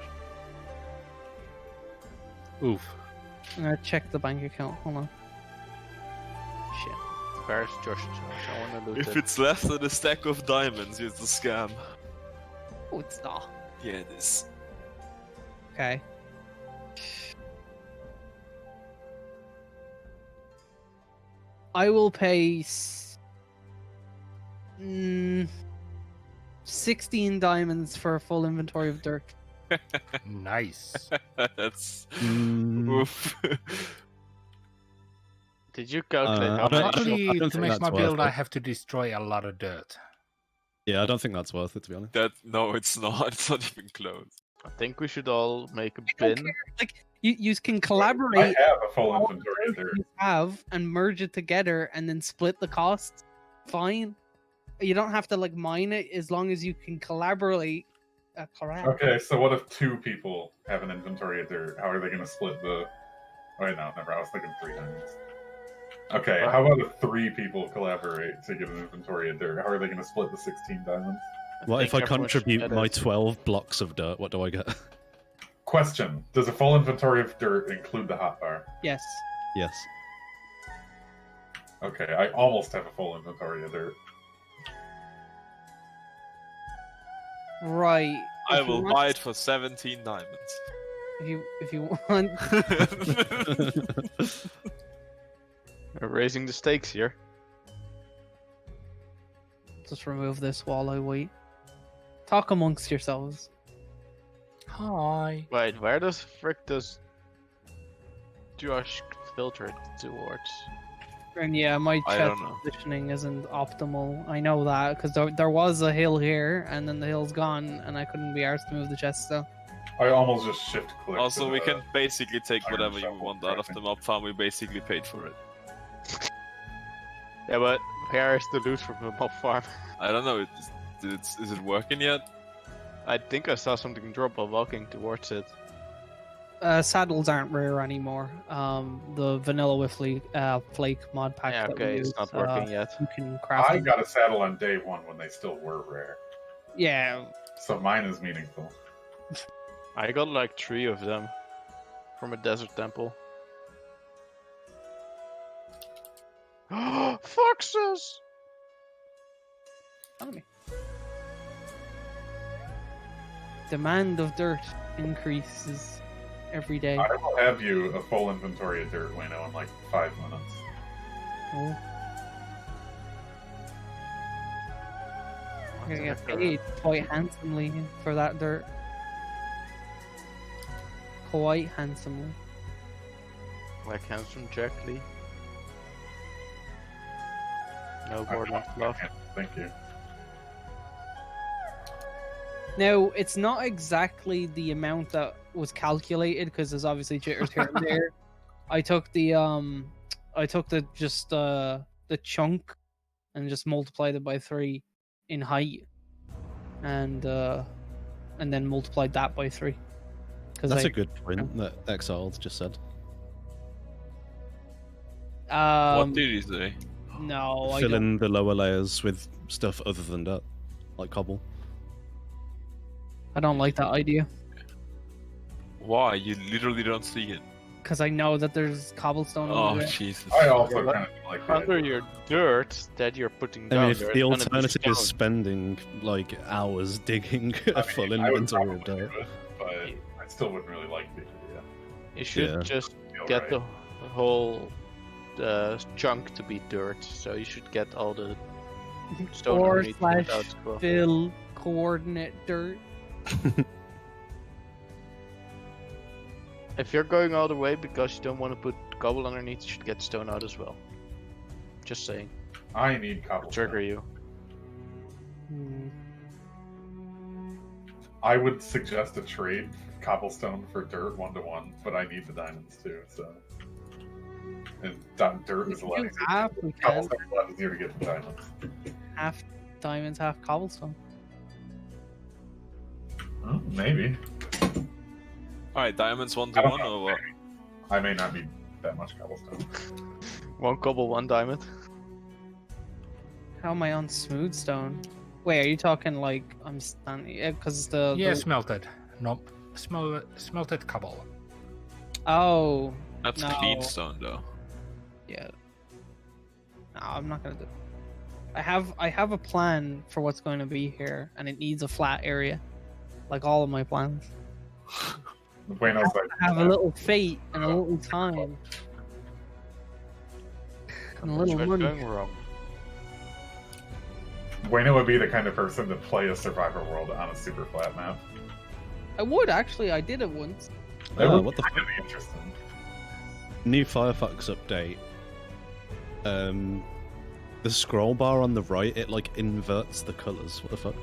Oof. I'm gonna check the bank account. Hold on. Shit. Where's Josh? I want to loot If it. it's less than a stack of diamonds, it's a scam. Oh, it's not. Yeah, it is. Okay. I will pay 16 diamonds for a full inventory of dirt. Nice. That's Mm. oof. Did you calculate I how don't- much? Actually, I don't to think make that's my worth build, I it. have to destroy a lot of dirt. Yeah, I don't think that's worth it, to be honest. That no, it's not. It's not even close. I think we should all make a don't bin. care. Like you can I collaborate have a full all inventory of the dirt. dirt you have and merge it together and then split the costs. Fine. You don't have to like mine it as long as you can collaborate. Okay, so what if 2 people have an inventory of dirt? How are they going to split the? Wait, no, never. I was thinking 3 diamonds. Okay, how about if 3 people collaborate to get an inventory of dirt? How are they going to split the 16 diamonds? What if I think everyone should contribute get my it. 12 blocks of dirt? What do I get? Question: does a full inventory of dirt include the hotbar? Yes. Yes. Okay, I almost have a full inventory of dirt. Right. I If you will want- buy it for 17 diamonds. If you want. We're raising the stakes here. Just remove this while I wait. Talk amongst yourselves. Hi. Wait, where does frick does Josh filter it towards? And yeah, my I chest don't know. positioning isn't optimal. I know that because there was a hill here, and then the hill's gone, and I couldn't be arsed to move the chest. So I almost just shift click. Also, we can basically take iron whatever you shovel want out of the mob farm. We basically paid for it. Yeah, but where is the loot from the mob farm? I don't know. Is it working yet? I think I saw something drop while walking towards it. saddles aren't rare anymore. The vanilla with flake mod pack. Yeah, that we okay, it's use, not working yet. You can craft. I them. got a saddle on day 1 when they still were rare, Yeah. so mine is meaningful. I got like 3 of them from a desert temple. Foxes! Follow me. Demand of dirt increases every day. I will have you a full inventory of dirt, Wayno, in like 5 minutes. Oh. You're gonna get paid quite handsomely for that dirt. Quite handsomely. Like handsome Jack Lee. No Gordon Fluff. Thank you. Now, it's not exactly the amount that was calculated because there's obviously jitters here and there. I took the chunk and just multiplied it by 3 in height, and then multiplied that by 3. That's a good point that Exiled just said. What did he say? No, Fill in the lower layers with stuff other than that, like cobble. I don't like that idea. Why? You literally don't see it. Because I know that there's cobblestone Oh, over there. Jesus. I also kind of like that. Under your dirt that you're putting I down. mean, if there, the it's gonna be alternative is stone. spending like hours digging a full I would inventory of probably dirt. do it, but I still wouldn't really like the idea. You should Yeah. just Feel get right. the whole chunk to be dirt, so you should get all the stone Or underneath slash without scroll. fill coordinate dirt. If you're going all the way because you don't want to put cobble underneath, you should get stone out as well. Just saying. I need cobblestone. Trigger you. I would suggest a trade cobblestone for dirt 1-to-1, but I need the diamonds too, so. And dirt is a lot easier. Half we can. Cobblestone is a lot easier to get than diamonds. Half diamonds, half cobblestone. Well, maybe. Alright, diamonds 1-to-1 or what? I may not need that much cobblestone. 1 cobble, 1 diamond. How am I on smooth stone? Wait, are you talking like I'm standing? Yeah, because Yeah, smelted. No, smelted cobble. Oh. That's no. clean stone though. Yeah. No, I'm not gonna do. I have a plan for what's going to be here, and it needs a flat area, like all of my plans. Bueno's like, I have a little fate and a little time. And a little What's money. going wrong? Bueno would be the kind of person to play a survivor world on a super flat map. I would actually. I did it once. That Oh, would what the kind of be interesting. New Firefox update. The scroll bar on the right, it like inverts the colors. What the fuck?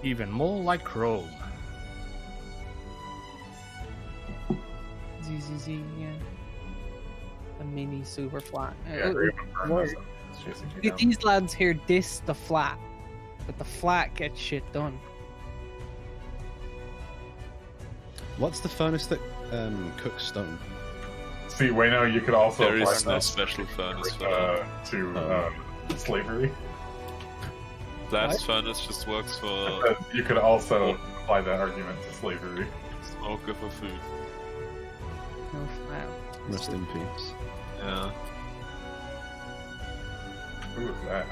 Even more like Chrome. ZZZ, yeah. A mini super flat. Yeah, Raven Burn was chasing me down. These lads here diss the flat, but the flat gets shit done. What's the furnace that cooks stone? See, Bueno, you could also There apply is no that special furnace for that. to slavery. Blast furnace just works for You could also apply that argument to slavery. smoker for food. No flat. Rest in peace. Yeah. Who is that?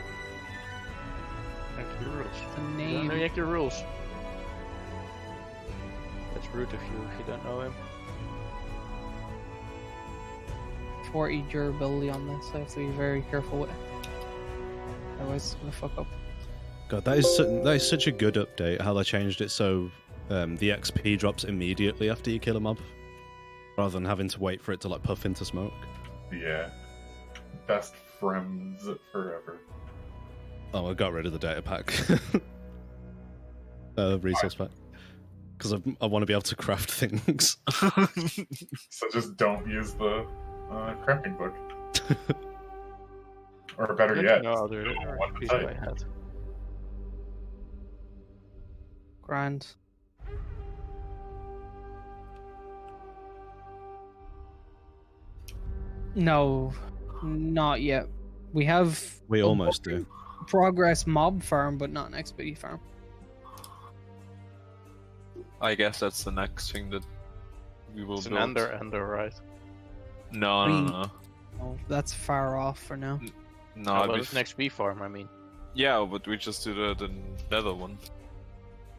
Yankee rules. The You don't name. know Yankee rules. That's rude if you don't know him. 40 durability on this. I have to be very careful with it. Otherwise, it's gonna fuck up. God, that is such a good update. How they changed it so the XP drops immediately after you kill a mob, rather than having to wait for it to like puff into smoke. Yeah. Best friends forever. Oh, I got rid of the data pack, resource pack, because I want to be able to craft things. So just don't use the crafting book. Or better yet, No, there is one piece side. I had. Grand. No, not yet. We have We almost do. progress mob farm, but not an XP farm. I guess that's the next thing that we will It's an build. ender, right? No, no, no. Oh, that's far off for now. No, How I'd about be this next bee farm, I mean? Yeah, but we just do the nether one.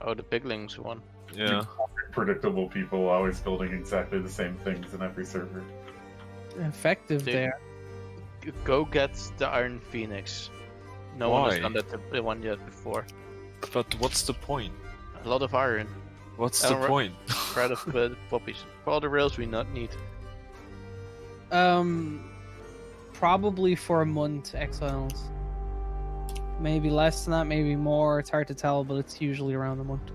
Oh, the piglings one. Yeah. Predictable people always building exactly the same things in every server. Effective Dude, there. Go get the Iron Phoenix. No one Why? has done that the one yet before. But what's the point? A lot of iron. What's the point? Spread of puppies. For all the rails we not need. Probably for a month, Exiles. Maybe less than that, maybe more. It's hard to tell, but it's usually around a month.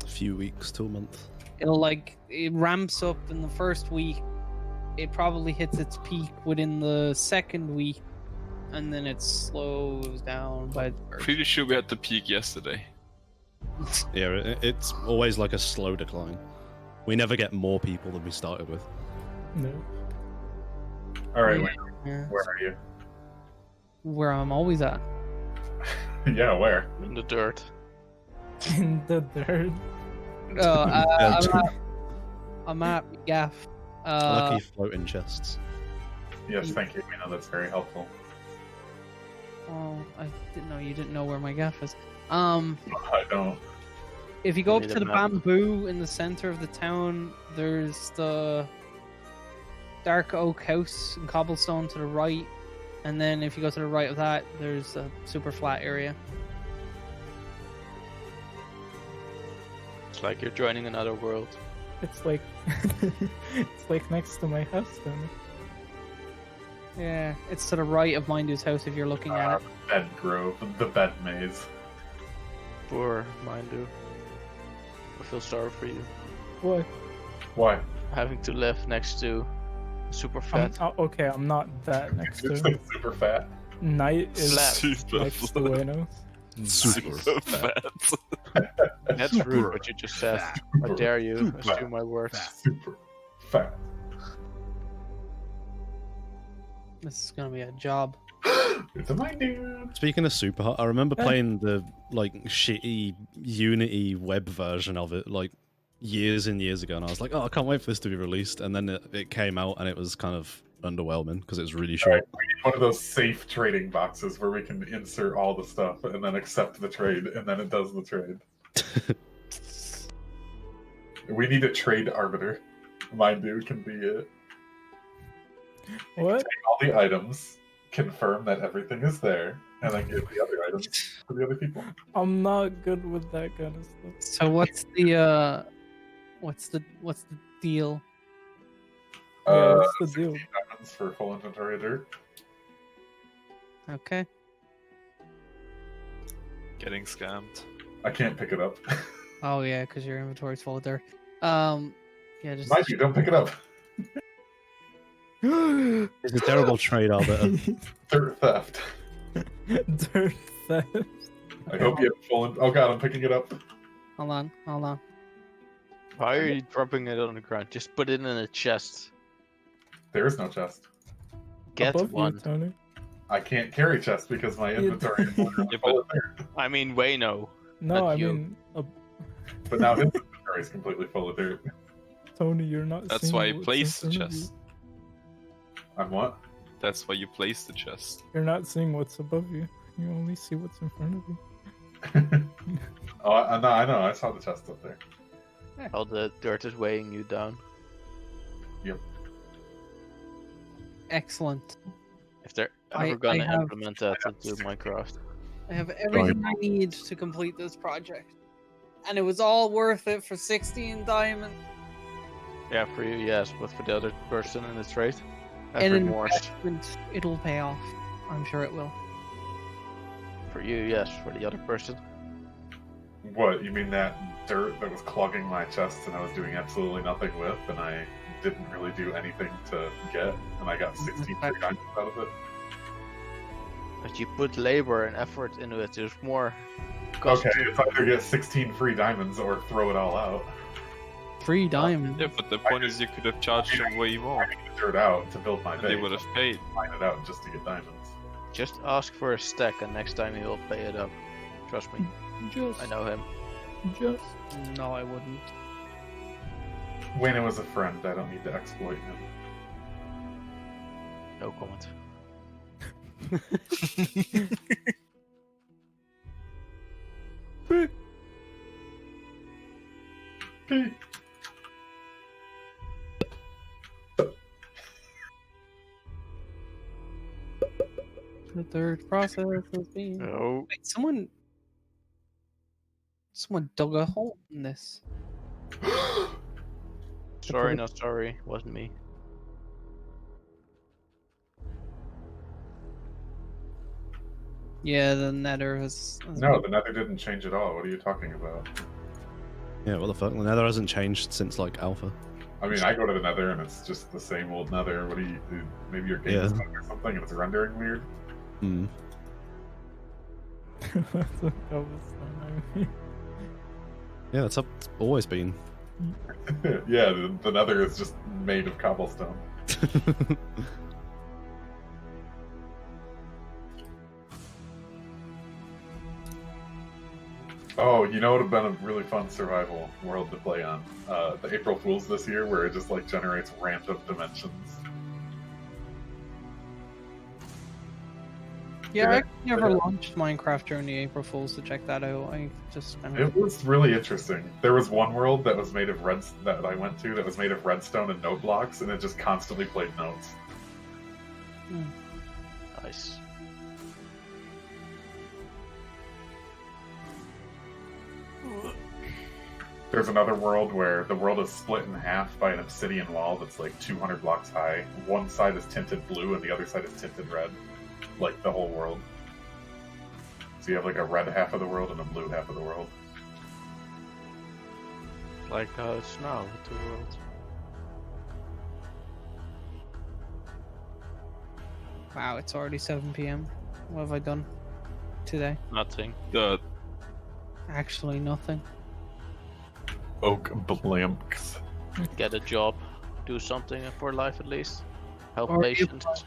A few weeks to a month. It ramps up in the first week. It probably hits its peak within the second week, and then it slows down by the third. Pretty sure we had the peak yesterday. Yeah, it's always like a slow decline. We never get more people than we started with. No. Alright, Yeah. where are you? Where I'm always at. Yeah, where? In the dirt. In the dirt. I'm at Gaff. Lucky floating chests. Yes, thank you. I know that's very helpful. Oh, I didn't know you didn't know where my Gaff is. I don't. If you go up Need to a the map. bamboo in the center of the town, there's the dark oak house and cobblestone to the right, and then if you go to the right of that, there's a super flat area. It's like you're joining another world. It's like it's like next to my house, then. Yeah, it's to the right of Mindu's house if you're looking at it. Bed Grove, the bed maze. Poor Mindu. I feel sorry for you. What? Why? Having to live next to super fat. Okay, I'm not that next to. Super fat. Night is Super next to Buenos. Super fat. That's rude what you just said. How dare you assume my words? Super fat. This is gonna be a job. It's a Mindu. Speaking of Super Hot, I remember playing the shitty Unity web version of it years and years ago, and I was like, oh, I can't wait for this to be released. And then it came out, and it was kind of underwhelming because it was really short. Right, we need one of those safe trading boxes where we can insert all the stuff and then accept the trade, and then it does the trade. We need a trade arbiter. Mindu can be it. What? Take all the items, confirm that everything is there, and then give the other items to the other people. I'm not good with that kind of stuff. So what's the deal? Yeah, what's the deal? 16 diamonds for full inventory of dirt. Okay. Getting scammed. I can't pick it up. Oh yeah, because your inventory's full of dirt. Yeah, just. Mind you, don't pick it up. It's a terrible trade, Albert. Dirt theft. Dirt theft. I hope you have full. Oh god, I'm picking it up. Hold on. Why are you dropping it on the ground? Just put it in a chest. There is no chest. Get Above one. You, Tony. I can't carry chests because my inventory is literally full of dirt. I mean, Wayno. No, not I you. mean, But now his inventory is completely full of dirt. Tony, you're not. That's seeing why you what's place the in front of chest. On what? That's why you place the chest. You're not seeing what's above you. You only see what's in front of you. Oh, I know. I saw the chest up there. All the dirt is weighing you down. Yep. Excellent. If they're I ever gonna have- implement that into Minecraft. I have everything I need to complete this project, and it was all worth it for 16 diamonds. Yeah, for you, yes, but for the other person in the trade, In every an more. investment, it'll pay off. I'm sure it will. For you, yes. For the other person, What? You mean that dirt that was clogging my chest and I was doing absolutely nothing with, and I didn't really do anything to get, and I got 16 free diamonds out of it? but you put labor and effort into it. There's more. Okay, it's either get 16 free diamonds or throw it all out. 3 diamonds. Yeah, but the point is you could have charged them way more. I need the dirt out to build my And base. they would have paid. Mine it out just to get diamonds. Just ask for a stack, and next time he will pay it up. Trust me. Just. I know him. Just. No, I wouldn't. Wayne was a friend. I don't need to exploit him. No comment. The third process has been. No. Wait, someone dug a hole in this. Sorry, not sorry. Wasn't me. Yeah, the Nether has No, the Nether didn't change at all. What are you talking about? Yeah, what the fuck? The Nether hasn't changed since like alpha. I mean, I go to the Nether and it's just the same old Nether. What do you do? Maybe your game is Yeah. stuck or something and it's rendering weird? Hmm. That's a cobblestone, I mean. Yeah, it's always been. Yeah, the Nether is just made of cobblestone. Oh, you know what would have been a really fun survival world to play on? The April Fools this year, where it just like generates random dimensions. Yeah, I Yeah. actually never launched Minecraft during the April Fools to check that out. I just kind of... It was really interesting. There was one world that was made of that I went to that was made of redstone and note blocks, and it just constantly played notes. Nice. There's another world where the world is split in half by an obsidian wall that's like 200 blocks high. One side is tinted blue and the other side is tinted red. Like the whole world. So you have like a red half of the world and a blue half of the world. Like how it's now with the world. Wow, it's already 7 p.m. What have I done today? Nothing. Good. Actually, nothing. Oak blimps. Get a job. Do something for life at least. Help Or you patients.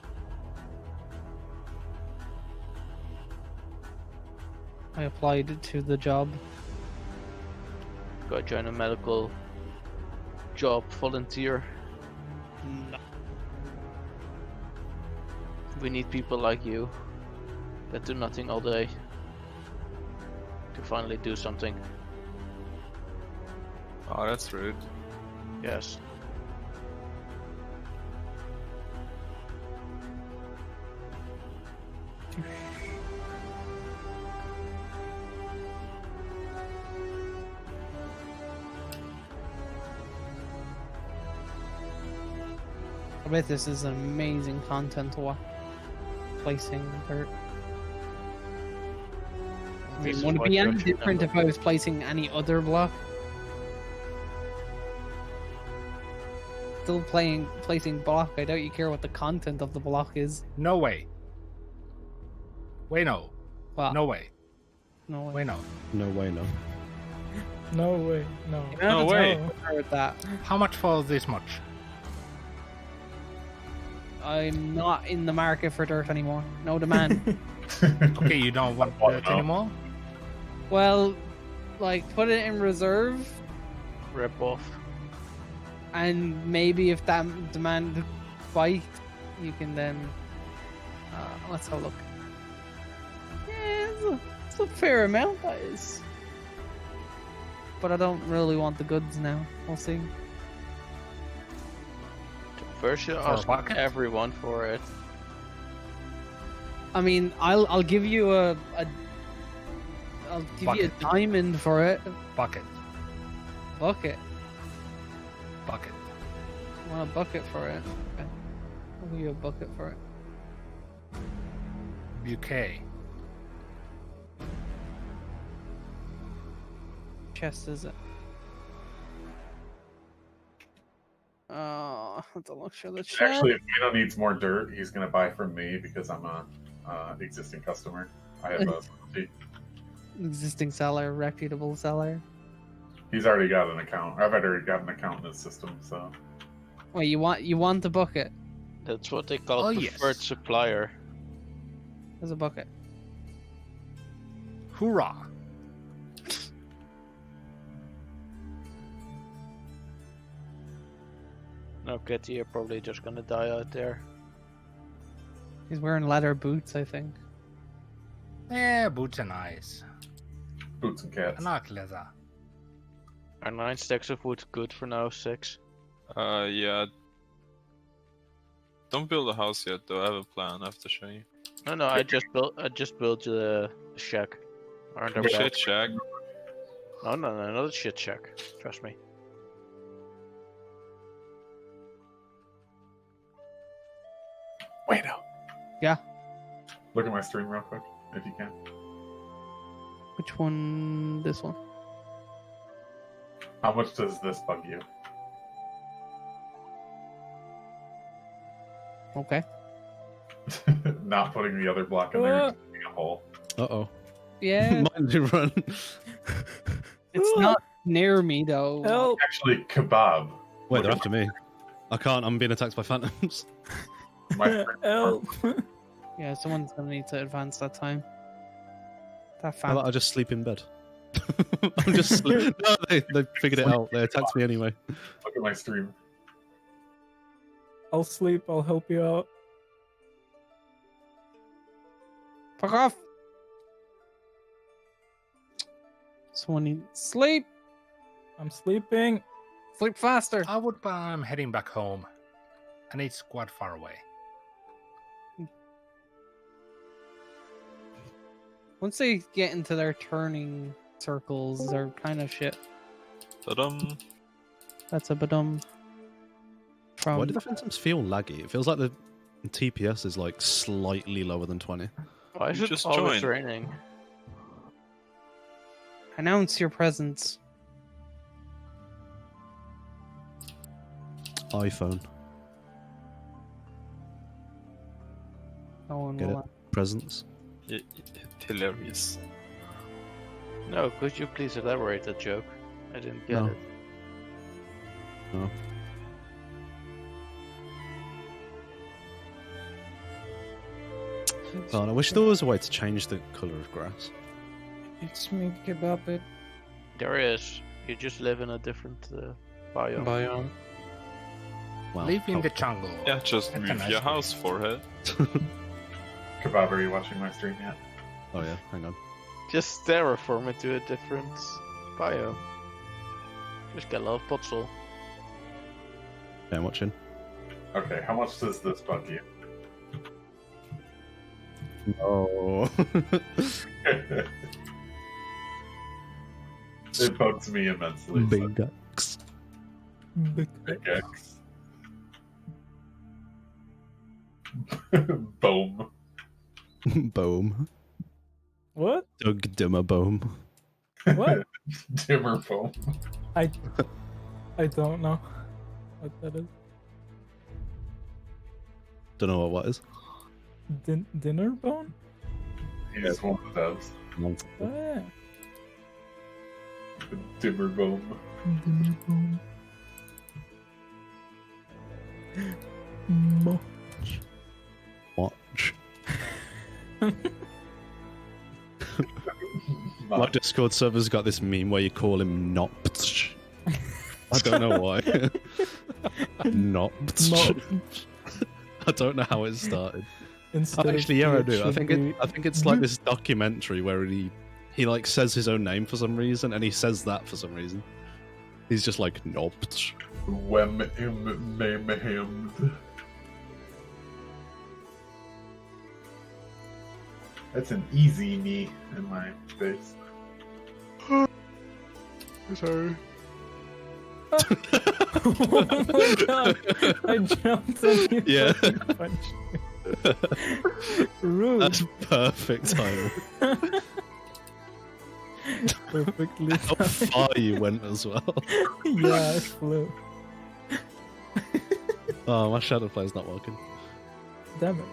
I applied to the job. Go join a medical job, volunteer. No. We need people like you that do nothing all day to finally do something. Oh, that's rude. Yes. I bet this is amazing content to watch. Placing dirt. I This mean, is would it why be any dirt should different never- if I was placing any other block? Still placing block. I doubt you care what the content of the block is. No way. Way no. What? No way. No way. Way no. No way, no. No way, no. No way. With that. How much for this much? I'm not in the market for dirt anymore. No demand. Okay, you don't want dirt anymore? Well, like, put it in reserve, Rip off. and maybe if that demand spikes, you can then... let's have a look. Yeah, it's a fair amount, that is. But I don't really want the goods now. We'll see. First you For a ask bucket? everyone for it. I mean, I'll give you I'll give you a Bucket. diamond for it. Bucket. Bucket. Bucket. I want a bucket for it. Okay. I'll give you a bucket for it. Bouquet. Chest is it? Let's look for the chest. Actually, if Mino needs more dirt, he's gonna buy from me because I'm a existing customer. I have a specialty. Existing seller, reputable seller. He's already got an account. I've already got an account in his system, so. Wait, you want the bucket? That's what they call Oh, preferred yes. supplier. There's a bucket. Hoorah. No, Kitty, you're probably just gonna die out there. He's wearing leather boots, I think. Yeah, boots are nice. Boots and cats. I like leather. Are 9 stacks of wood good for now? 6? Yeah. Don't build a house yet, though. I have a plan. I have to show you. No, I just built the shack. Aren't there Shit shack? No, not a shit shack. Trust me. Wait now. Yeah. Look at my stream real quick, if you can. Which one? This one. How much does this bug you? Okay. Not putting the other block in there, just leaving a hole. Uh-oh. Yeah. Mind you run. It's not near me though. Help! Actually, kebab. Wait, they're after me. I can't, I'm being attacked by phantoms. Help! Yeah, someone's gonna need to advance that time. That How about fan. I just sleep in bed? I'm just no, they figured it out. They attacked me anyway. Look at my stream. I'll sleep. I'll help you out. Fuck off! Someone needs sleep. I'm sleeping. Sleep faster. I would, but I'm heading back home. And it's quite far away. Once they get into their turning circles, they're kind of shit. Ba-dum. That's a badum. Why do the phantoms feel laggy? It feels like the TPS is like slightly lower than 20. Why is it Just always join. raining? Announce your presence. iPhone. No one Get it? will. Presents. Hilarious. No, could you please elaborate that joke? I didn't get No. it. No. God, I wish there was a way to change the colour of grass. It's me, kebab it. There is. You just live in a different biome. Biome. Wow. Live in the jungle. Yeah, just That's a move nice your one. house, forehead. Kebab, are you watching my stream yet? Oh yeah, hang on. Just terraform it to a different biome. Just get a lot of potsoil. Yeah, I'm watching. Okay, how much does this bug you? No. It bugs me immensely. Big ducks. Big X. Boom. Boom. What? Doug Dimmer Boom. What? Dimmer boom. I don't know what that is. Don't know what is. Dinner bone? He's one of those. Oh, yeah. Dimmer boom. Dinner bone. Watch. My Discord server's got this meme where you call him Nopch. I don't know why. Nopch. I don't know how it started. Actually, yeah, I do. I think it's like this documentary where he like says his own name for some reason, and he says that for some reason. He's just like Nopch. That's an easy knee in my face. Sorry. Oh my god! I jumped on you. Yeah. and punched you. Rude. That's perfect timing. Perfectly. How far you went as well. Yeah, I flew. Oh, my shadow player's not working. Damn it.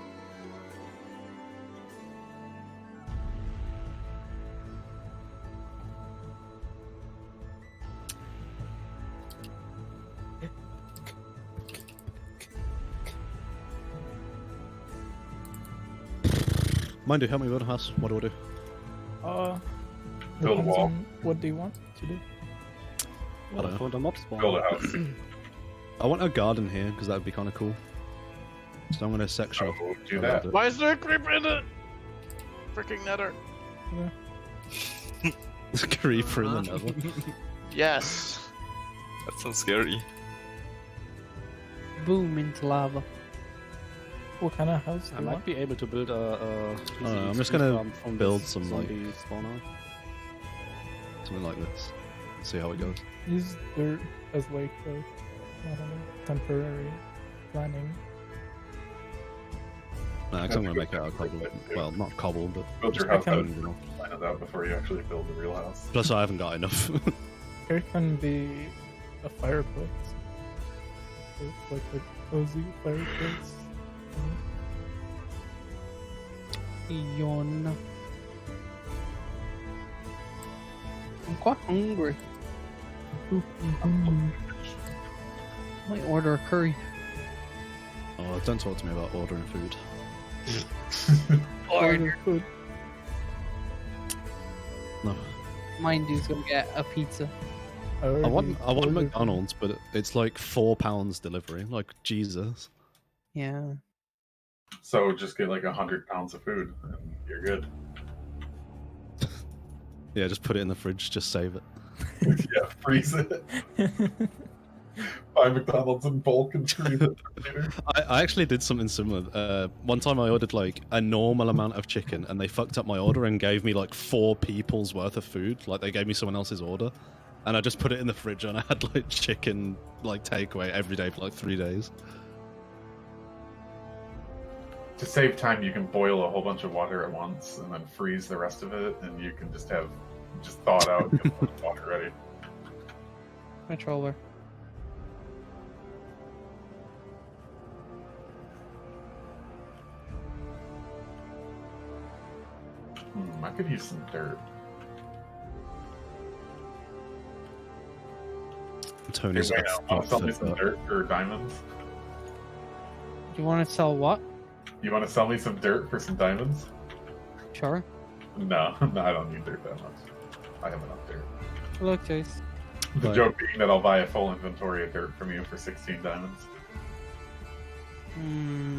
Mind you, help me build a house. What do I do? Build a depends wall. on what do you want to do? I don't know. Find a mob spawn. Build a house. I want a garden here because that would be kind of cool. So I'm gonna section off. do that. Why is there a creeper in the freaking nether? There's a creeper in the nether. Yes. That sounds scary. Boom into lava. What kind of house do I you might want? be able to build a. I'm just gonna farm from build this some like zombie spawner. something like this. See how it goes. Use dirt as like a, I don't know, temporary planning. Nah, 'cause I'm gonna make it out of cobble. Well, not cobble, but Build your just house out, stone, you know. plan it out before you actually build the real house. Plus, I haven't got enough. Here can be a fireplace. It's like a cozy fireplace. Yawn. I'm quite hungry. Might order a curry. Oh, don't talk to me about ordering food. Order food. No. Mind dude's gonna get a pizza. I want McDonald's, but it's like £4 delivery. Like Jesus. Yeah. So just get like 100 pounds of food, and you're good. Yeah, just put it in the fridge. Just save it. Yeah, freeze it. Buy McDonald's in bulk and freeze it later. I actually did something similar. One time I ordered like a normal amount of chicken, and they fucked up my order and gave me like 4 people's worth of food. Like they gave me someone else's order, and I just put it in the fridge, and I had like chicken like takeaway every day for like 3 days. To save time, you can boil a whole bunch of water at once, and then freeze the rest of it, and you can just thaw it out and get the water ready. Controller. I could use some dirt. Tony's Hey, got wait, want to sell me stuff some that- dirt or diamonds? Do you want to sell what? You want to sell me some dirt for some diamonds? Sure. No, no, I don't need dirt that much. I have enough dirt. Look, Chase. The joke being that I'll buy a full inventory of dirt from you for 16 diamonds.